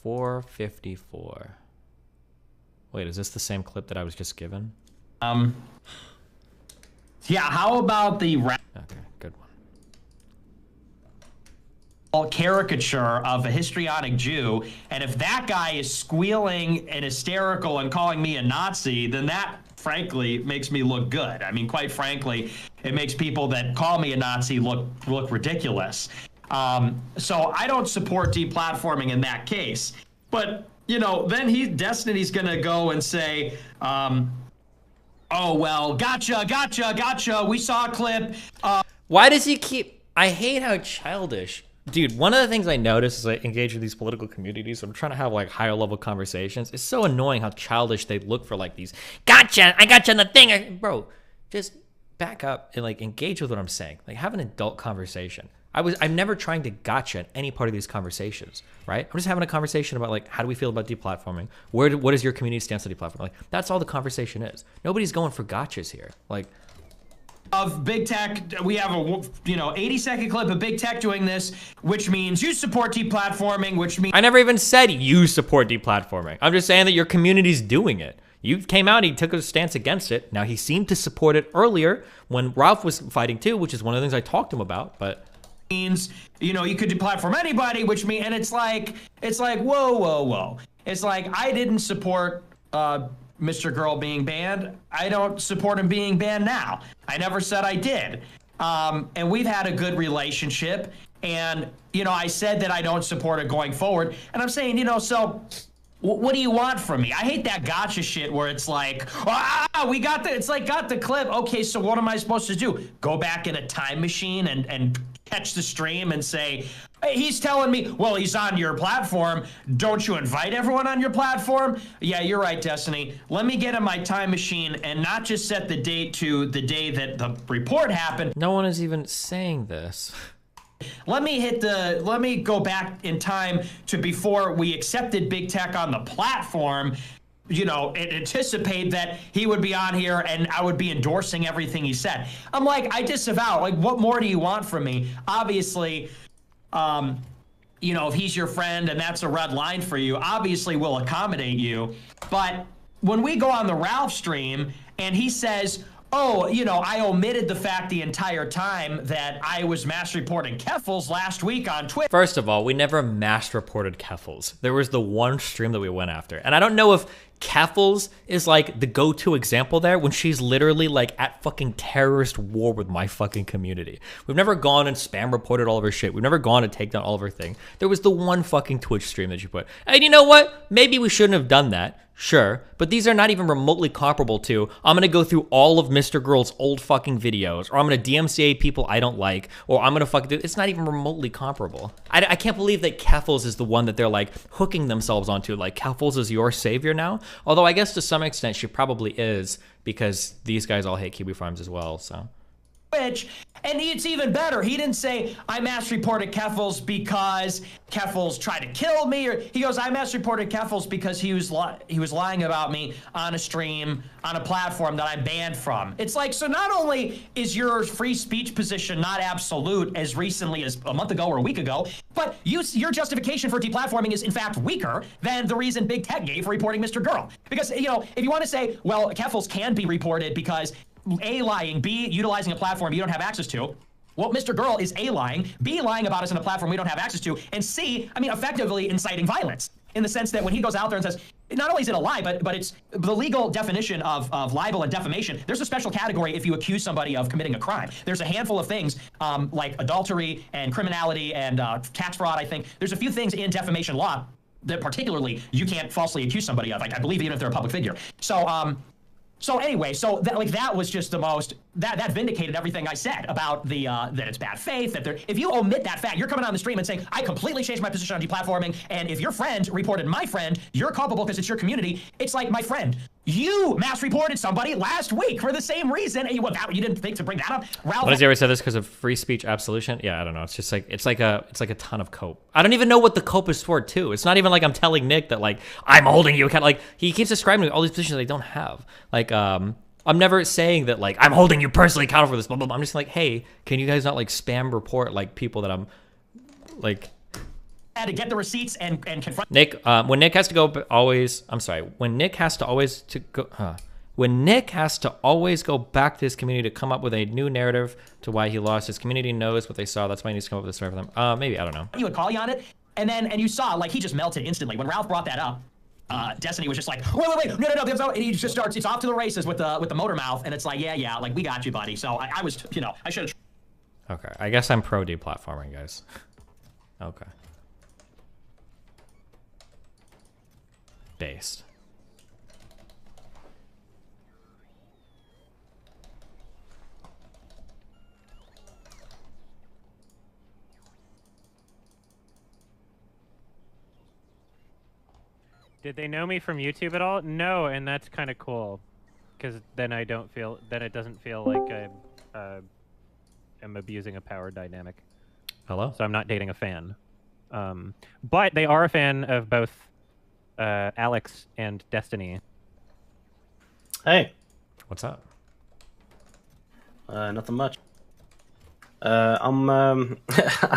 454. Wait, is this the same clip that I was just given? Yeah, how about the Okay, good one. Caricature of a histrionic Jew, and if that guy is squealing and hysterical and calling me a Nazi, then that, frankly, makes me look good. I mean, quite frankly, it makes people that call me a Nazi look ridiculous. So I don't support deplatforming in that case. But, you know, then Destiny's gonna go and say, oh, well, gotcha, we saw a clip. Why does he keep... I hate how childish... Dude, one of the things I notice as I engage with these political communities, I'm trying to have like higher level conversations, it's so annoying how childish they look for like these, gotcha, I gotcha on the thing. Bro, just back up and like engage with what I'm saying. Like have an adult conversation. I'm never trying to gotcha at any part of these conversations, right? I'm just having a conversation about like, how do we feel about deplatforming? What is your community stance on deplatforming? Like that's all the conversation is. Nobody's going for gotchas here. Like, of big tech, we have a 80-second clip of big tech doing this, which means you support deplatforming, which means I never even said you support deplatforming. I'm just saying that your community's doing it. You came out, he took a stance against it. Now he seemed to support it earlier when Ralph was fighting too, which is one of the things I talked to him about. But means you could deplatform anybody, which means and it's like whoa. It's like I didn't support Mr. Girl being banned. I don't support him being banned now. I never said I did. And we've had a good relationship. And, I said that I don't support it going forward. And I'm saying, so what do you want from me? I hate that gotcha shit where it's like, we got the, it's like, got the clip. Okay, so what am I supposed to do? Go back in a time machine and catch the stream and say, hey, he's telling me, well, he's on your platform. Don't you invite everyone on your platform? Yeah, you're right, Destiny. Let me get in my time machine and not just set the date to the day that the report happened. No one is even saying this. Let me go back in time to before we accepted big tech on the platform, and anticipate that he would be on here and I would be endorsing everything he said. I'm like, I disavow. Like, what more do you want from me? Obviously, if he's your friend and that's a red line for you, obviously we'll accommodate you. But when we go on the Ralph stream and he says, oh, I omitted the fact the entire time that I was mass reporting Keffels last week on Twitter. First of all, we never mass reported Keffels. There was the one stream that we went after. And I don't know if Keffels is like the go-to example there when she's literally like at fucking terrorist war with my fucking community. We've never gone and spam reported all of her shit. We've never gone to take down all of her thing. There was the one fucking Twitch stream that you put. And you know what? Maybe we shouldn't have done that. Sure, but these are not even remotely comparable to, I'm going to go through all of Mr. Girl's old fucking videos, or I'm going to DMCA people I don't like, or I'm going to fucking do, it's not even remotely comparable. I can't believe that Keffels is the one that they're like hooking themselves onto, like Keffels is your savior now. Although I guess to some extent she probably is, because these guys all hate Kiwi Farms as well, so. Twitch. And it's even better. He didn't say, I mass reported Keffels because Keffels tried to kill me. Or he goes, I mass reported Keffels because he was lying about me on a stream, on a platform that I'm banned from. It's like, so not only is your free speech position not absolute as recently as a month ago or a week ago, but your justification for deplatforming is in fact weaker than the reason Big Tech gave for reporting Mr. Girl. Because, you know, if you want to say, well, Keffels can be reported because A, lying, B, utilizing a platform you don't have access to. Well, Mr. Girl is A, lying, B, lying about us in a platform we don't have access to, and C, I mean, effectively inciting violence in the sense that when he goes out there and says, not only is it a lie, but it's the legal definition of libel and defamation. There's a special category if you accuse somebody of committing a crime. There's a handful of things like adultery and criminality and tax fraud, I think. There's a few things in defamation law that particularly you can't falsely accuse somebody of, I believe, even if they're a public figure. So anyway, that was just the most, that vindicated everything I said about the that it's bad faith, that if you omit that fact, you're coming on the stream and saying, I completely changed my position on deplatforming, and if your friend reported my friend, you're culpable because it's your community. It's like, my friend, you mass reported somebody last week for the same reason, and you didn't think to bring that up. Ralph, what does he ever say this because of free speech absolution? Yeah, I don't know. It's just like it's like a ton of cope. I don't even know what the cope is for too. It's not even like I'm telling Nick that like I'm holding you accountable. Like he keeps describing all these positions I don't have. Like I'm never saying that like I'm holding you personally accountable for this. Blah blah blah. I'm just like, hey, can you guys not like spam report like people that I'm like. Had to get the receipts and confront Nick. When Nick has to go, when Nick has to always when Nick has to always go back to his community to come up with a new narrative to why he lost. His community knows what they saw. That's why he needs to come up with a story for them. Maybe, I don't know. You would call you on it, and you saw like he just melted instantly when Ralph brought that up. Destiny was just like, wait, no, and he just starts. It's off to the races with the motor mouth, and it's like, yeah, like we got you, buddy. So I was, I should have. Okay, I guess I'm pro deplatforming, guys. Okay. Based. Did they know me from YouTube at all? No, and that's kind of cool, because then it doesn't feel like I'm abusing a power dynamic. Hello? So I'm not dating a fan. But they are a fan of both Alex and Destiny. Hey. What's up? Nothing much. I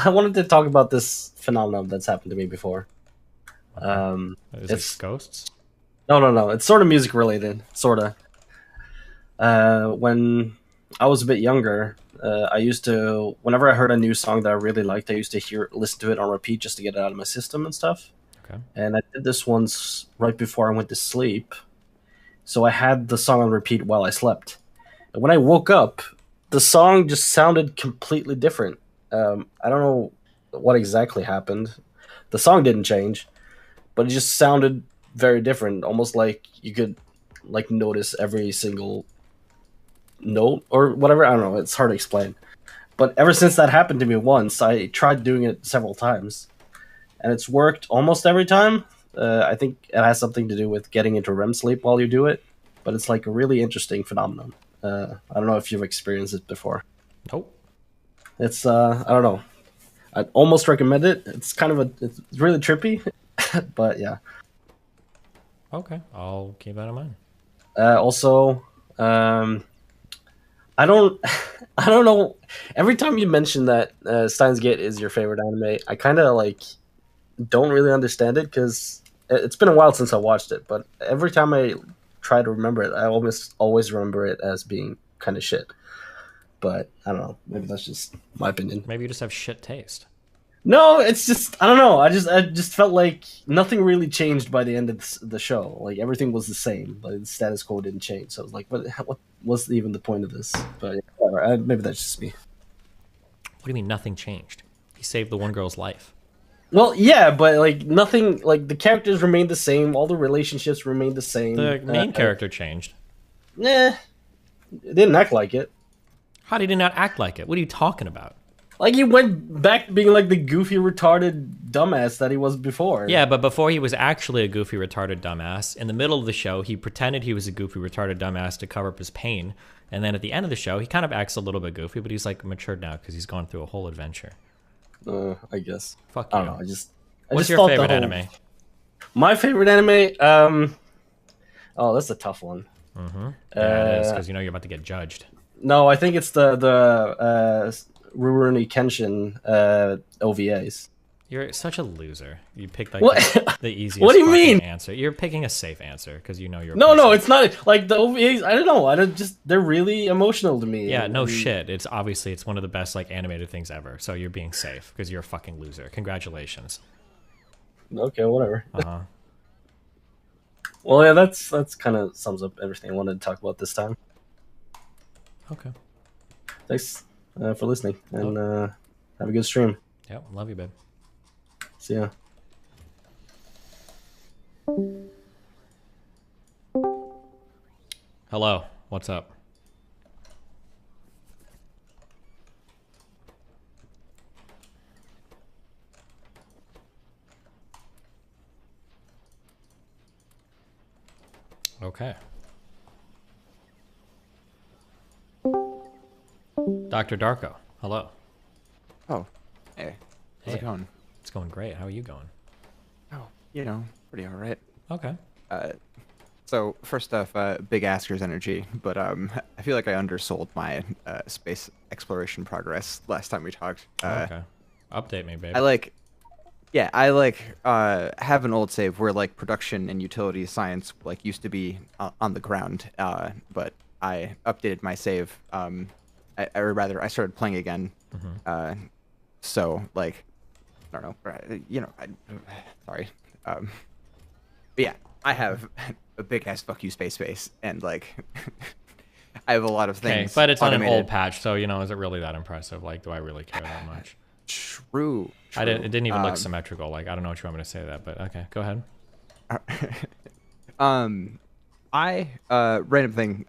wanted to talk about this phenomenon that's happened to me before. It's ghosts? No. It's sort of music related, sort of. When I was a bit younger, I used to, whenever I heard a new song that I really liked, I used to listen to it on repeat just to get it out of my system and stuff. Okay. And I did this once right before I went to sleep. So I had the song on repeat while I slept. And when I woke up, the song just sounded completely different. I don't know what exactly happened. The song didn't change, but it just sounded very different, almost like you could like notice every single note or whatever. I don't know. It's hard to explain. But ever since that happened to me once, I tried doing it several times. And it's worked almost every time. I think it has something to do with getting into REM sleep while you do it. But it's like a really interesting phenomenon. I don't know if you've experienced it before. Nope. It's, I don't know. I'd almost recommend it. It's kind of it's really trippy. But yeah. Okay. I'll keep that in mind. Also, I don't know. Every time you mention that Steins Gate is your favorite anime, I kind of like don't really understand it because it's been a while since I watched it. But every time I try to remember it, I almost always remember it as being kind of shit. But I don't know. Maybe that's just my opinion. Maybe you just have shit taste. No, it's just I don't know. I just felt like nothing really changed by the end of the show. Like everything was the same. Like the status quo didn't change. So I was like, what was even the point of this? But yeah, maybe that's just me. What do you mean nothing changed? He saved the one girl's life. Well, yeah, but like nothing. Like the characters remained the same. All the relationships remained the same. The main character changed. Nah, it didn't act like it. How did he not act like it? What are you talking about? Like he went back to being like the goofy, retarded dumbass that he was before. Yeah, but before he was actually a goofy, retarded dumbass. In the middle of the show, he pretended he was a goofy, retarded dumbass to cover up his pain. And then at the end of the show, he kind of acts a little bit goofy, but he's like matured now because he's gone through a whole adventure. I guess. Fuck you. I don't know. What's your favorite anime? My favorite anime? Oh, that's a tough one. Mm-hmm. Yeah, it is, because you know you're about to get judged. No, I think it's the Rurouni Kenshin OVAs. You're such a loser. You picked like What? the easiest What do you fucking mean? answer. You're picking a safe answer because you know you're No, it's not. Like the OVAs, I don't know. They're really emotional to me. Yeah, no shit. It's obviously it's one of the best like animated things ever. So you're being safe because you're a fucking loser. Congratulations. Okay, whatever. Uh-huh. Well, yeah, that's kind of sums up everything I wanted to talk about this time. Okay. Thanks for listening, and have a good stream. Yeah, love you, babe. See ya. Hello, what's up? Okay. Dr. Darko, hello. Oh, hey. How's it going? It's going great. How are you going? Oh, you know, pretty all right. Okay. So first off, big Asker's energy, but I feel like I undersold my space exploration progress last time we talked. Okay. Update me, baby. I have an old save where like production and utility science like used to be on the ground, but I updated my save. Or rather, I started playing again. So like, I don't know, you know, sorry. But yeah, I have a big ass fuck you space, and like, I have a lot of things. Okay, but it's automated. on an old patch, so you know, is it really that impressive? Like, do I really care that much? True. It didn't even look symmetrical. Like, I don't know what you want me to say that, but okay, go ahead. Random thing.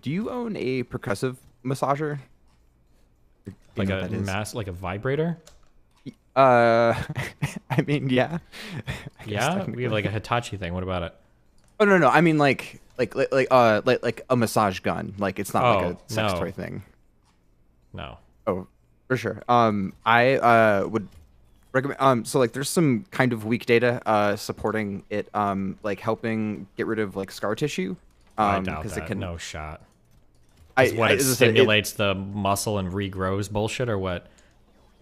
Do you own a percussive massager? Like a like a vibrator? I mean, yeah. Yeah, we have like a Hitachi thing. What about it? Oh no, I mean like a massage gun. Like it's not like a sex toy thing. No. Oh, for sure. I would recommend. So like, there's some kind of weak data supporting it. Like helping get rid of like scar tissue. I doubt that. It can, no shot. It stimulates the muscle and regrows bullshit, or what?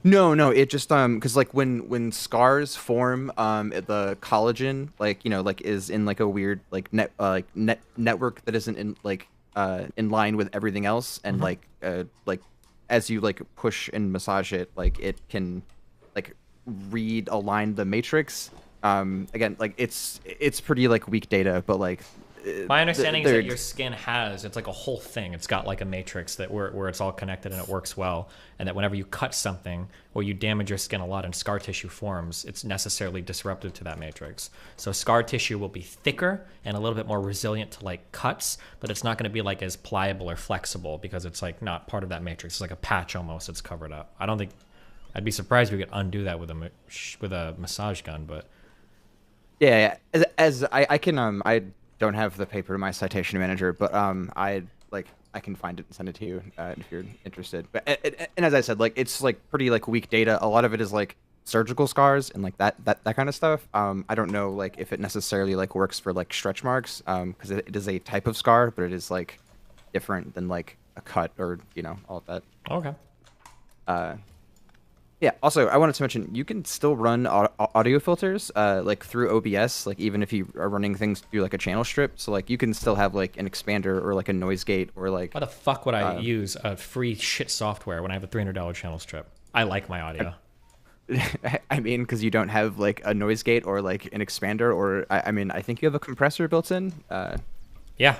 No, it just because like when scars form, the collagen like like is in like a weird like network that isn't in like in line with everything else, and like as you like push and massage it, like it can like realign the matrix. Again, like it's pretty like weak data, but like. My understanding is that your skin it's like a whole thing. It's got like a matrix that where it's all connected and it works well. And that whenever you cut something or you damage your skin a lot and scar tissue forms, it's necessarily disruptive to that matrix. So scar tissue will be thicker and a little bit more resilient to like cuts, but it's not going to be like as pliable or flexible because it's like not part of that matrix. It's like a patch almost. It's covered up. I don't think I'd be surprised if we could undo that with a massage gun, but yeah. As I can I don't have the paper in my citation manager, but I can find it and send it to you if you're interested. But and as I said, like it's like pretty like weak data. A lot of it is like surgical scars and like that kind of stuff. I don't know like if it necessarily like works for like stretch marks because it is a type of scar, but it is like different than like a cut or all of that. Okay. Yeah. Also, I wanted to mention you can still run audio filters like through OBS, like even if you are running things through like a channel strip. So like you can still have like an expander or like a noise gate or like. Why the fuck would I use a free shit software when I have a $300 channel strip? I like my audio. I mean, because you don't have like a noise gate or like an expander, or I mean, I think you have a compressor built in. Yeah.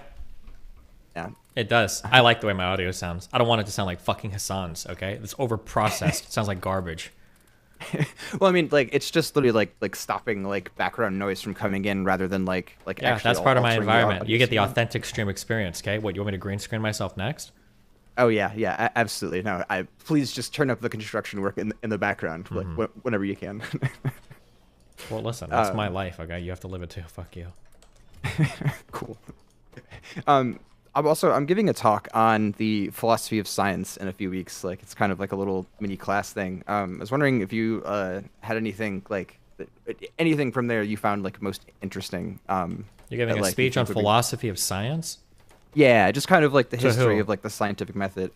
Yeah. It does. I like the way my audio sounds. I don't want it to sound like fucking Hassan's, okay? It's over-processed. It sounds like garbage. Well, I mean, like, it's just literally, like stopping, like, background noise from coming in rather than, like yeah, actually that's part of my altering environment. You get the authentic stream experience, okay? What, you want me to green screen myself next? Oh yeah, absolutely. No, please just turn up the construction work in the background, like whenever you can. Well, listen, that's my life. Okay, you have to live it too. Fuck you. Cool. I'm giving a talk on the philosophy of science in a few weeks. Like it's kind of like a little mini class thing. I was wondering if you had anything from there you found like most interesting. You're giving a speech on philosophy of science? Yeah, just kind of like the To history who? of like the scientific method.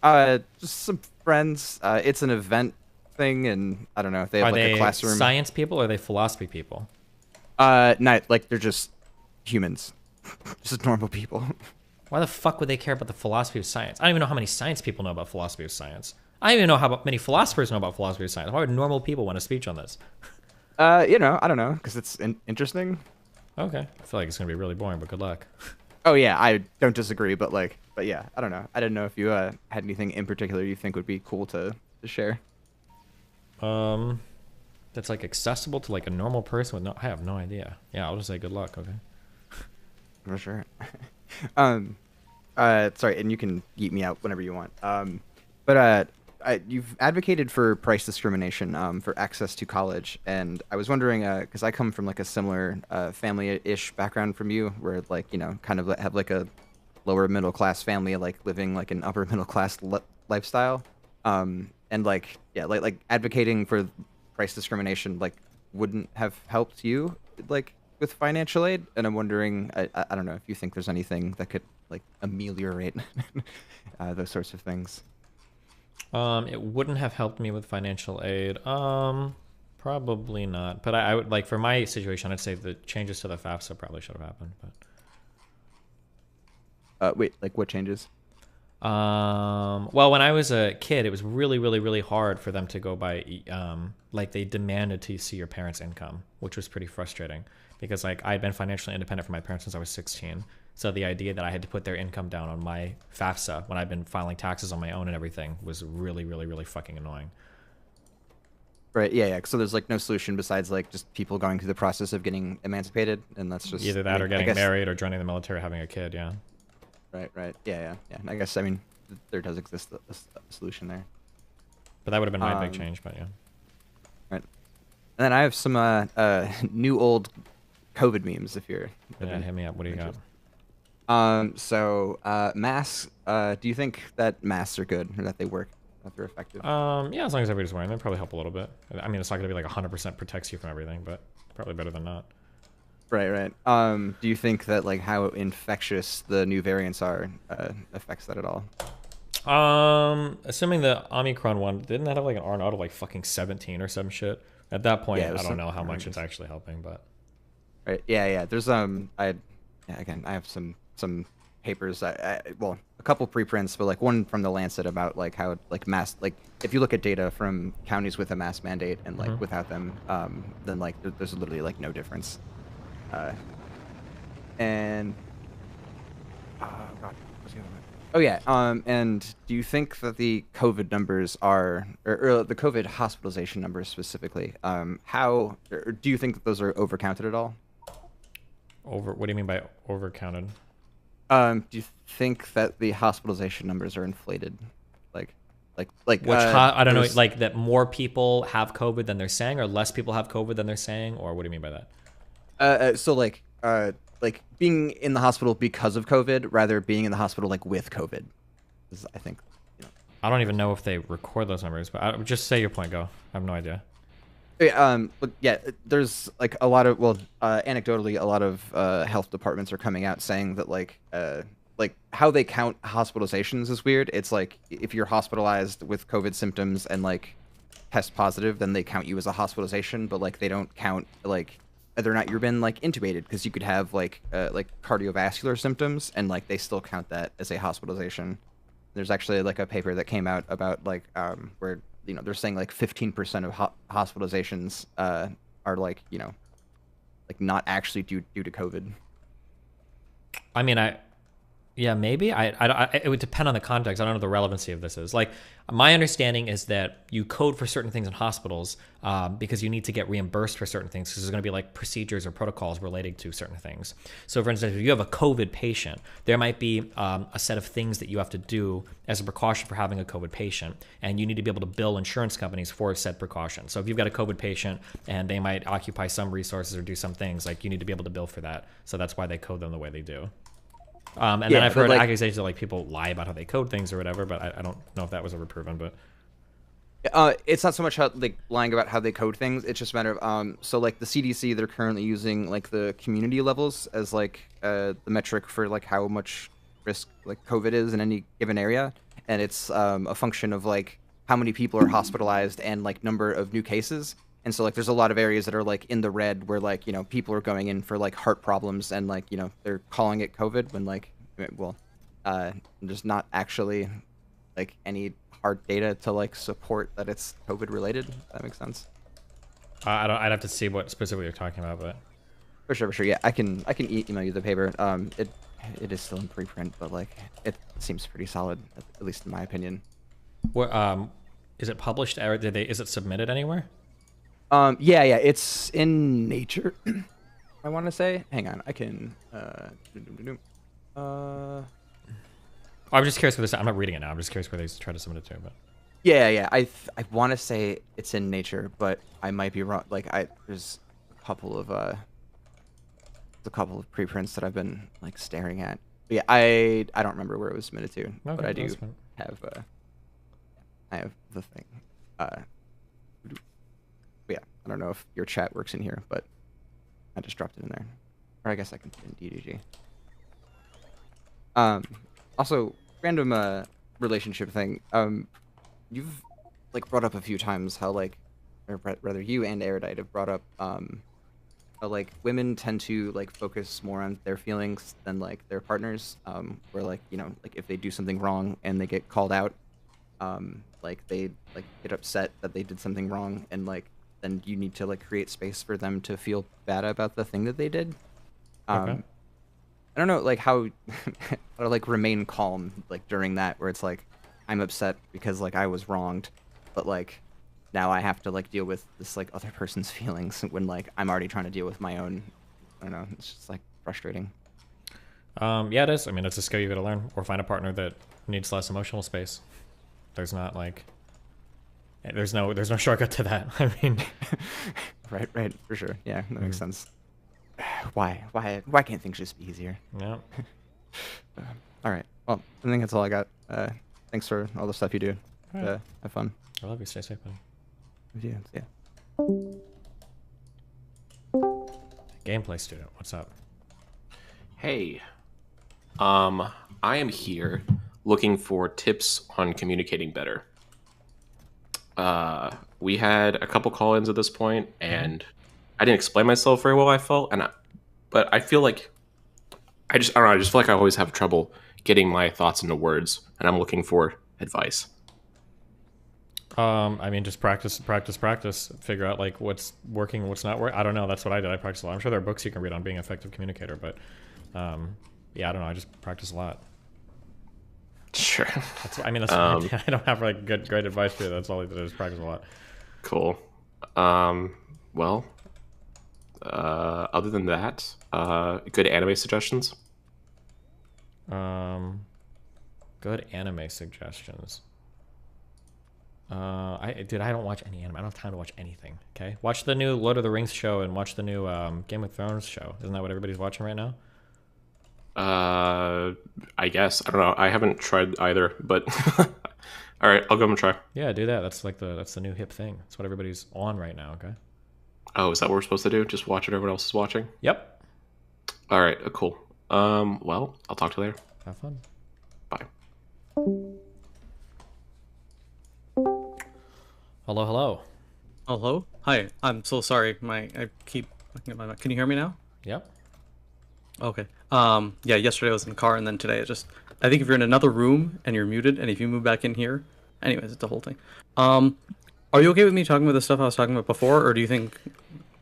Just some friends. It's an event thing, and I don't know if they have Are like they a classroom. science people or are they philosophy people? Not like they're just humans, just normal people. Why the fuck would they care about the philosophy of science? I don't even know how many science people know about philosophy of science. I don't even know how many philosophers know about philosophy of science. Why would normal people want a speech on this? I don't know, because it's interesting. Okay, I feel like it's gonna be really boring, but good luck. Oh yeah, I don't disagree, but yeah, I don't know. I didn't know if you had anything in particular you think would be cool to share. That's like accessible to like a normal person with I have no idea. Yeah, I'll just say good luck. Okay. For sure. Sorry, and you can yeet me out whenever you want. But you've advocated for price discrimination for access to college, and I was wondering, because I come from like a similar family-ish background from you, where like kind of have like a lower middle class family, like living like an upper middle class lifestyle, and like advocating for price discrimination like wouldn't have helped you like with financial aid, and I'm wondering, I don't know if you think there's anything that could like ameliorate those sorts of things. It wouldn't have helped me with financial aid. Probably not. But I would like for my situation, I'd say the changes to the FAFSA probably should have happened. But wait, like what changes? Well, when I was a kid, it was really, really, really hard for them to go by. Like they demanded to see your parents' income, which was pretty frustrating because like I had been financially independent from my parents since I was 16. So the idea that I had to put their income down on my FAFSA when I'd been filing taxes on my own and everything was really, really, really fucking annoying. Right. Yeah. So there's like no solution besides like just people going through the process of getting emancipated, and that's just either that or getting married or joining the military or having a kid. Yeah. Right. Yeah. And I guess there does exist a solution there. But that would have been my big change. But yeah. Right. And then I have some new old COVID memes. If you're hit me up. What do you got? So masks. Do you think that masks are good or that they work? That they're effective? Yeah, as long as everybody's wearing them, probably help a little bit. I mean, it's not gonna be like 100% protects you from everything, but probably better than not. Right. Do you think that like how infectious the new variants are affects that at all? Assuming the Omicron one didn't that have like an R naught of like fucking 17 or some shit. At that point, I don't know how much it's actually helping, but. Right. Yeah. There's again, I have some papers. Well, a couple preprints, but like one from the Lancet about like how like mask, like if you look at data from counties with a mask mandate and like without them, then like there's literally like no difference. And and do you think that the COVID numbers are, or the COVID hospitalization numbers specifically, how, or do you think that those are overcounted at all? What do you mean by overcounted? Do you think that the hospitalization numbers are inflated? Like which I don't know, like that more people have COVID than they're saying, or less people have COVID than they're saying, or what do you mean by that? So like being in the hospital because of COVID, rather being in the hospital like with COVID, is, I think. I don't even know if they record those numbers, but just say your point. Go. I have no idea. But yeah, there's like a lot of anecdotally, a lot of health departments are coming out saying that like how they count hospitalizations is weird. It's like if you're hospitalized with COVID symptoms and like test positive, then they count you as a hospitalization, but like they don't count like whether or not you've been like intubated, because you could have like cardiovascular symptoms and like they still count that as a hospitalization. There's actually like a paper that came out about like where they're saying like 15% of hospitalizations are like like not actually due to COVID. I mean, Yeah, maybe. It would depend on the context. I don't know what the relevancy of this is. Like, my understanding is that you code for certain things in hospitals because you need to get reimbursed for certain things because there's going to be like procedures or protocols related to certain things. So, for instance, if you have a COVID patient, there might be a set of things that you have to do as a precaution for having a COVID patient, and you need to be able to bill insurance companies for said precaution. So, if you've got a COVID patient and they might occupy some resources or do some things, like you need to be able to bill for that. So that's why they code them the way they do. And then I've heard accusations that like people lie about how they code things or whatever, but I don't know if that was ever proven. But it's not so much how like lying about how they code things. It's just a matter of so like the CDC, they're currently using like the community levels as like the metric for like how much risk like COVID is in any given area, and it's a function of like how many people are hospitalized and like number of new cases. And so like there's a lot of areas that are like in the red where like, you know, people are going in for like heart problems and like, you know, they're calling it COVID when like, well, there's not actually like any hard data to like support that it's COVID related. If that makes sense. I'd have to see what specifically you're talking about, but for sure. Yeah, I can email you the paper. It is still in preprint, but like it seems pretty solid, at least in my opinion. What is it published? Or is it submitted anywhere? Yeah, it's in Nature. I want to say. Hang on, I can. I'm just curious where this. I'm not reading it now. I'm just curious where they try to submit it to. But yeah. I want to say it's in Nature, but I might be wrong. Like there's a couple of preprints that I've been like staring at. But yeah, I don't remember where it was submitted to, but I do have I have the thing. Yeah, I don't know if your chat works in here, but I just dropped it in there. Or I guess I can put it in DDG. Also, random relationship thing. You've like brought up a few times how like, or rather you and Erudite have brought up how like women tend to like focus more on their feelings than like their partners. Where like, you know, like if they do something wrong and they get called out, like they like get upset that they did something wrong, and like then you need to like create space for them to feel bad about the thing that they did. Okay. I don't know like how to like remain calm like during that, where it's like I'm upset because like I was wronged, but like now I have to like deal with this like other person's feelings when like I'm already trying to deal with my own. I don't know, it's just like frustrating. Yeah, it is. I mean, it's a skill you gotta learn, or find a partner that needs less emotional space. There's not like there's no shortcut to that. I mean, right, for sure. Yeah, that makes sense. Why can't things just be easier? Yeah. All right. Well, I think that's all I got. Thanks for all the stuff you do. Right. Have fun. I love you. Stay safe, buddy. Yeah. Gameplay student, what's up? Hey, I am here looking for tips on communicating better. We had a couple call-ins at this point, and I didn't explain myself very well, I felt, but I feel like I don't know, I just feel like I always have trouble getting my thoughts into words, and I'm looking for advice. I mean, just practice. Figure out like what's working, what's not working. I don't know. That's what I did. I practiced a lot. I'm sure there are books you can read on being an effective communicator, but yeah, I don't know. I just practice a lot. Sure. I don't have like great advice for you. That's all I did is practice a lot. Cool. Well, other than that, good anime suggestions? Good anime suggestions. I don't watch any anime. I don't have time to watch anything. Okay, watch the new Lord of the Rings show and watch the new Game of Thrones show. Isn't that what everybody's watching right now? I guess. I don't know. I haven't tried either, but all right, I'll go and try. Yeah, do that. That's the new hip thing. That's what everybody's on right now. Okay. Oh, is that what we're supposed to do? Just watch what everyone else is watching? Yep. All right, cool. Well, I'll talk to you later. Have fun. Bye. Hello. Hello? Hi. I'm so sorry. I keep looking at my mic. Can you hear me now? Yep. Okay. Yeah, yesterday I was in the car, and then today I think if you're in another room and you're muted, and if you move back in here, anyways, it's the whole thing. Are you okay with me talking about the stuff I was talking about before, or do you think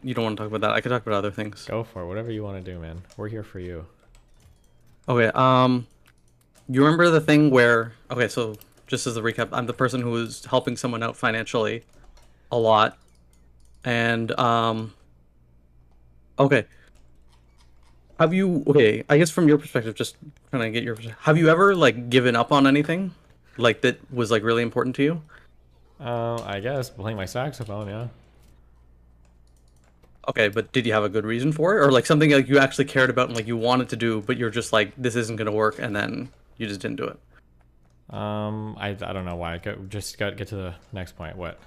you don't want to talk about that? I could talk about other things. Go for it. Whatever you want to do, man. We're here for you. Okay. you remember the thing where, okay, so just as a recap, I'm the person who was helping someone out financially a lot. And, okay. Okay, I guess from your perspective, just trying to get your perspective, have you ever, like, given up on anything? Like, that was, like, really important to you? I guess playing my saxophone, yeah. Okay, but did you have a good reason for it? Or, like, something, like, you actually cared about and, like, you wanted to do, but you're just like, this isn't gonna work, and then you just didn't do it? I don't know why. Just get to the next point. What?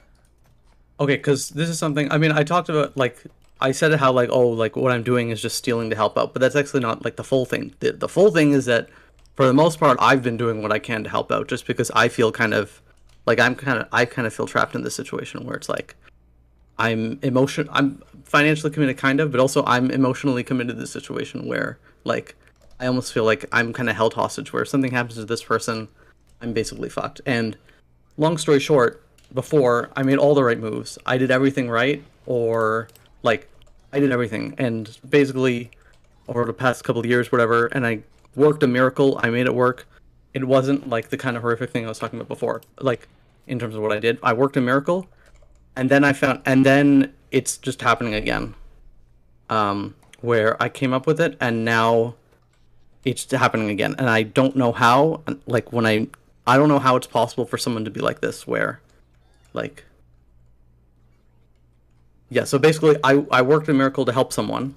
Okay, because this is something, I mean, I talked about, like, I said how, like, oh, like, what I'm doing is just stealing to help out, but that's actually not, like, the full thing. The full thing is that, for the most part, I've been doing what I can to help out, just because I feel kind of, like, I kind of feel trapped in this situation where it's like, I'm financially committed, kind of, but also I'm emotionally committed to this situation where, like, I almost feel like I'm kind of held hostage, where if something happens to this person, I'm basically fucked. And long story short, before, I made all the right moves. I did everything right, or, like, I did everything. And basically, over the past couple of years, whatever, and I worked a miracle. I made it work. It wasn't, like, the kind of horrific thing I was talking about before. Like, in terms of what I did, I worked a miracle, and then and then it's just happening again. Where I came up with it, and now it's happening again. And I don't know how, like, I don't know how it's possible for someone to be like this, where, like, yeah, so basically I worked a miracle to help someone,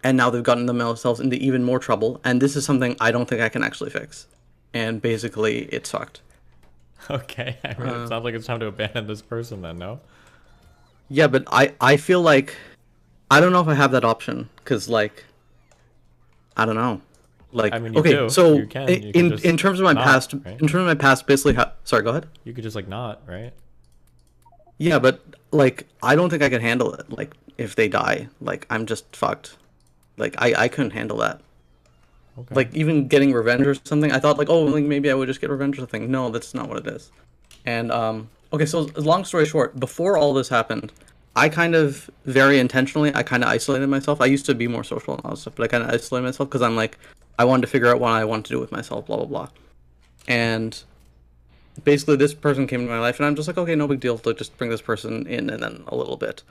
and now they've gotten themselves into even more trouble, and this is something I don't think I can actually fix. And basically, it sucked. Okay, I mean, it sounds like it's time to abandon this person then, no? Yeah, but I feel like, I don't know if I have that option, because, like, I don't know. Like, I mean, you okay, do. so You can just in terms of my not, past, right? in terms of my past, basically, sorry, go ahead. You could just, like, not, right? Yeah, but, like, I don't think I can handle it. Like, if they die, like, I'm just fucked. Like, I couldn't handle that. Okay. Like, even getting revenge or something, I thought, like, oh, like, maybe I would just get revenge or something. No, that's not what it is. And, okay, so long story short, before all this happened, I kind of, very intentionally, I kind of isolated myself. I used to be more social and all that stuff, but I kind of isolated myself because I'm like, I wanted to figure out what I wanted to do with myself, blah, blah, blah. And basically this person came into my life, and I'm just like, okay, no big deal, to just bring this person in, and then a little bit.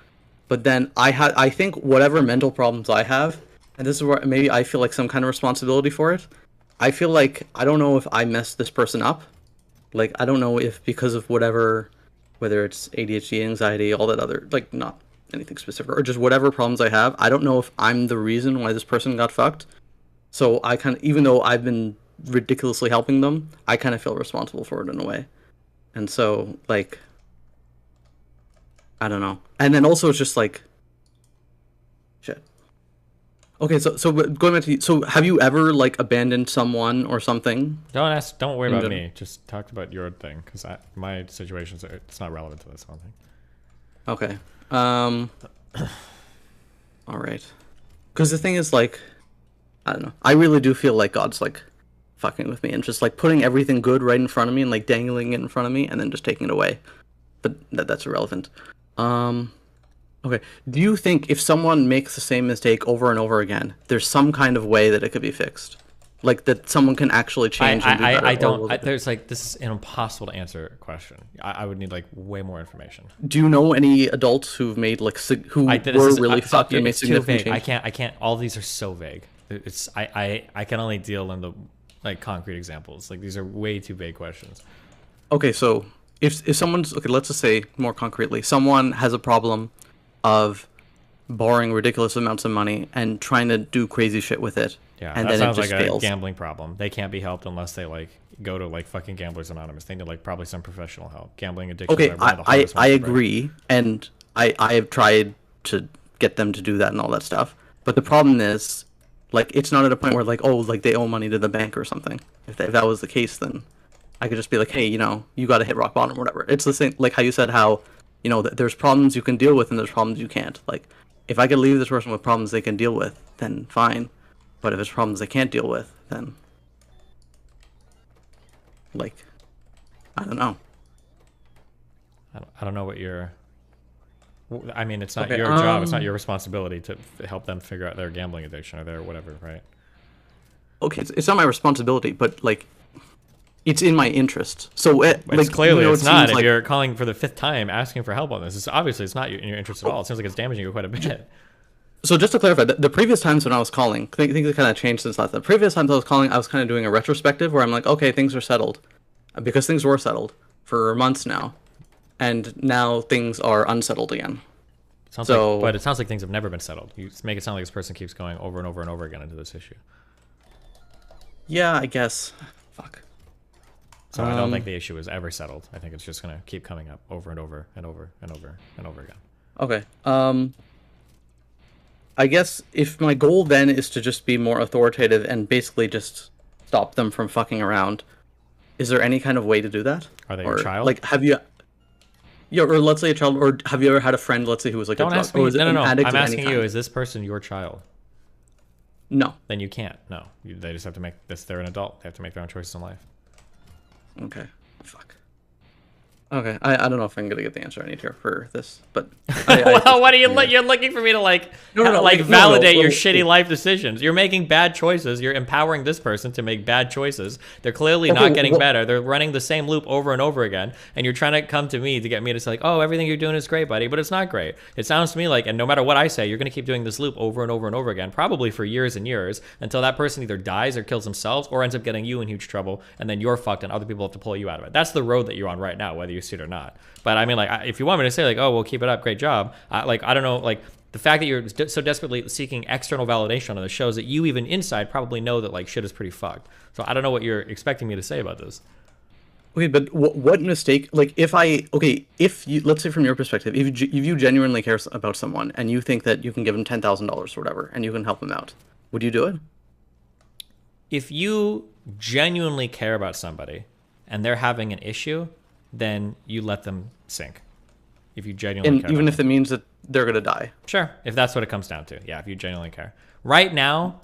But then I think whatever mental problems I have, and this is where maybe I feel like some kind of responsibility for it. I feel like, I don't know if I messed this person up. Like, I don't know if because of whatever, whether it's ADHD, anxiety, all that other, like, not anything specific, or just whatever problems I have, I don't know if I'm the reason why this person got fucked. So I kind of, even though I've been ridiculously helping them, I kind of feel responsible for it in a way. And so, like, I don't know. And then also it's just like, shit. Okay, so going back to you, so have you ever, like, abandoned someone or something? Don't worry about me. Just talk about your thing, because my situation's, it's not relevant to this one thing. Okay. All right. Because the thing is, like, I don't know. I really do feel like God's, like, fucking with me and just, like, putting everything good right in front of me and, like, dangling it in front of me and then just taking it away. But that's irrelevant. Okay. Do you think if someone makes the same mistake over and over again, there's some kind of way that it could be fixed? Like, that someone can actually change and do better? I don't. There's, like, this is an impossible to answer question. I would need, like, way more information. Do you know any adults who've made, like, who were really fucked and made significant change? I can't. All these are so vague. I can only deal in the, like, concrete examples. Like, these are way too vague questions. Okay, so if someone's, okay, let's just say more concretely, someone has a problem of borrowing ridiculous amounts of money and trying to do crazy shit with it. Yeah, and that then sounds it just like fails. A gambling problem. They can't be helped unless they, like, go to, like, fucking Gamblers Anonymous. They need, like, probably some professional help. Gambling addiction. Okay, I agree, and I have tried to get them to do that and all that stuff. But the problem is, like, it's not at a point where, like, oh, like, they owe money to the bank or something. If that was the case, then I could just be like, hey, you know, you got to hit rock bottom or whatever. It's the same, like how you said how, you know, there's problems you can deal with and there's problems you can't. Like, if I could leave this person with problems they can deal with, then fine. But if it's problems they can't deal with, then, like, I don't know. I don't know what you're... I mean, it's not your job. It's not your responsibility to help them figure out their gambling addiction or their whatever, right? Okay, it's not my responsibility, but, like, it's in my interest. So It's clearly it's it not. seems If like- you're calling for the 5th time asking for help on this, it's not in your interest at all. It seems like it's damaging you quite a bit. So just to clarify, the previous times when I was calling, things have kind of changed since last time. The previous times I was calling, I was kind of doing a retrospective where I'm like, okay, things are settled. Because things were settled for months now. And now things are unsettled again. But it sounds like things have never been settled. You make it sound like this person keeps going over and over and over again into this issue. Yeah, I guess. Fuck. So I don't think the issue is ever settled. I think it's just going to keep coming up over and over and over and over and over again. Okay. I guess if my goal then is to just be more authoritative and basically just stop them from fucking around, is there any kind of way to do that? Are they your child? Like, have you... Yeah, or let's say a child, or have you ever had a friend, let's say, who was like Don't a drug, ask me. or was it No. an addict I'm of any asking kind? you, is this person your child? No. Then you can't. No. They just have to make this. They're an adult. They have to make their own choices in life. Okay. Fuck. Okay. I don't know if I'm gonna get the answer I need here for this, but Well, what are you you're looking for me to validate your shitty life decisions? You're making bad choices. You're empowering this person to make bad choices. They're clearly not getting better. They're running the same loop over and over again, and you're trying to come to me to get me to say like, oh, everything you're doing is great, buddy, but it's not great. It sounds to me like, and no matter what I say, you're gonna keep doing this loop over and over and over again, probably for years and years, until that person either dies or kills themselves or ends up getting you in huge trouble, and then you're fucked and other people have to pull you out of it. That's the road that you're on right now, whether you see it or not. But I mean, like, if you want me to say like, oh, well, keep it up, great job. I don't know, like, the fact that you're so desperately seeking external validation on this shows that you even inside probably know that like shit is pretty fucked. So I don't know what you're expecting me to say about this. Okay, but what mistake? Like, if you, let's say from your perspective, if you genuinely care about someone and you think that you can give them $10,000 or whatever, and you can help them out, would you do it? If you genuinely care about somebody and they're having an issue, then you let them sink. If you genuinely care. Even if it means that they're gonna die. Sure, if that's what it comes down to. Yeah, if you genuinely care. Right now,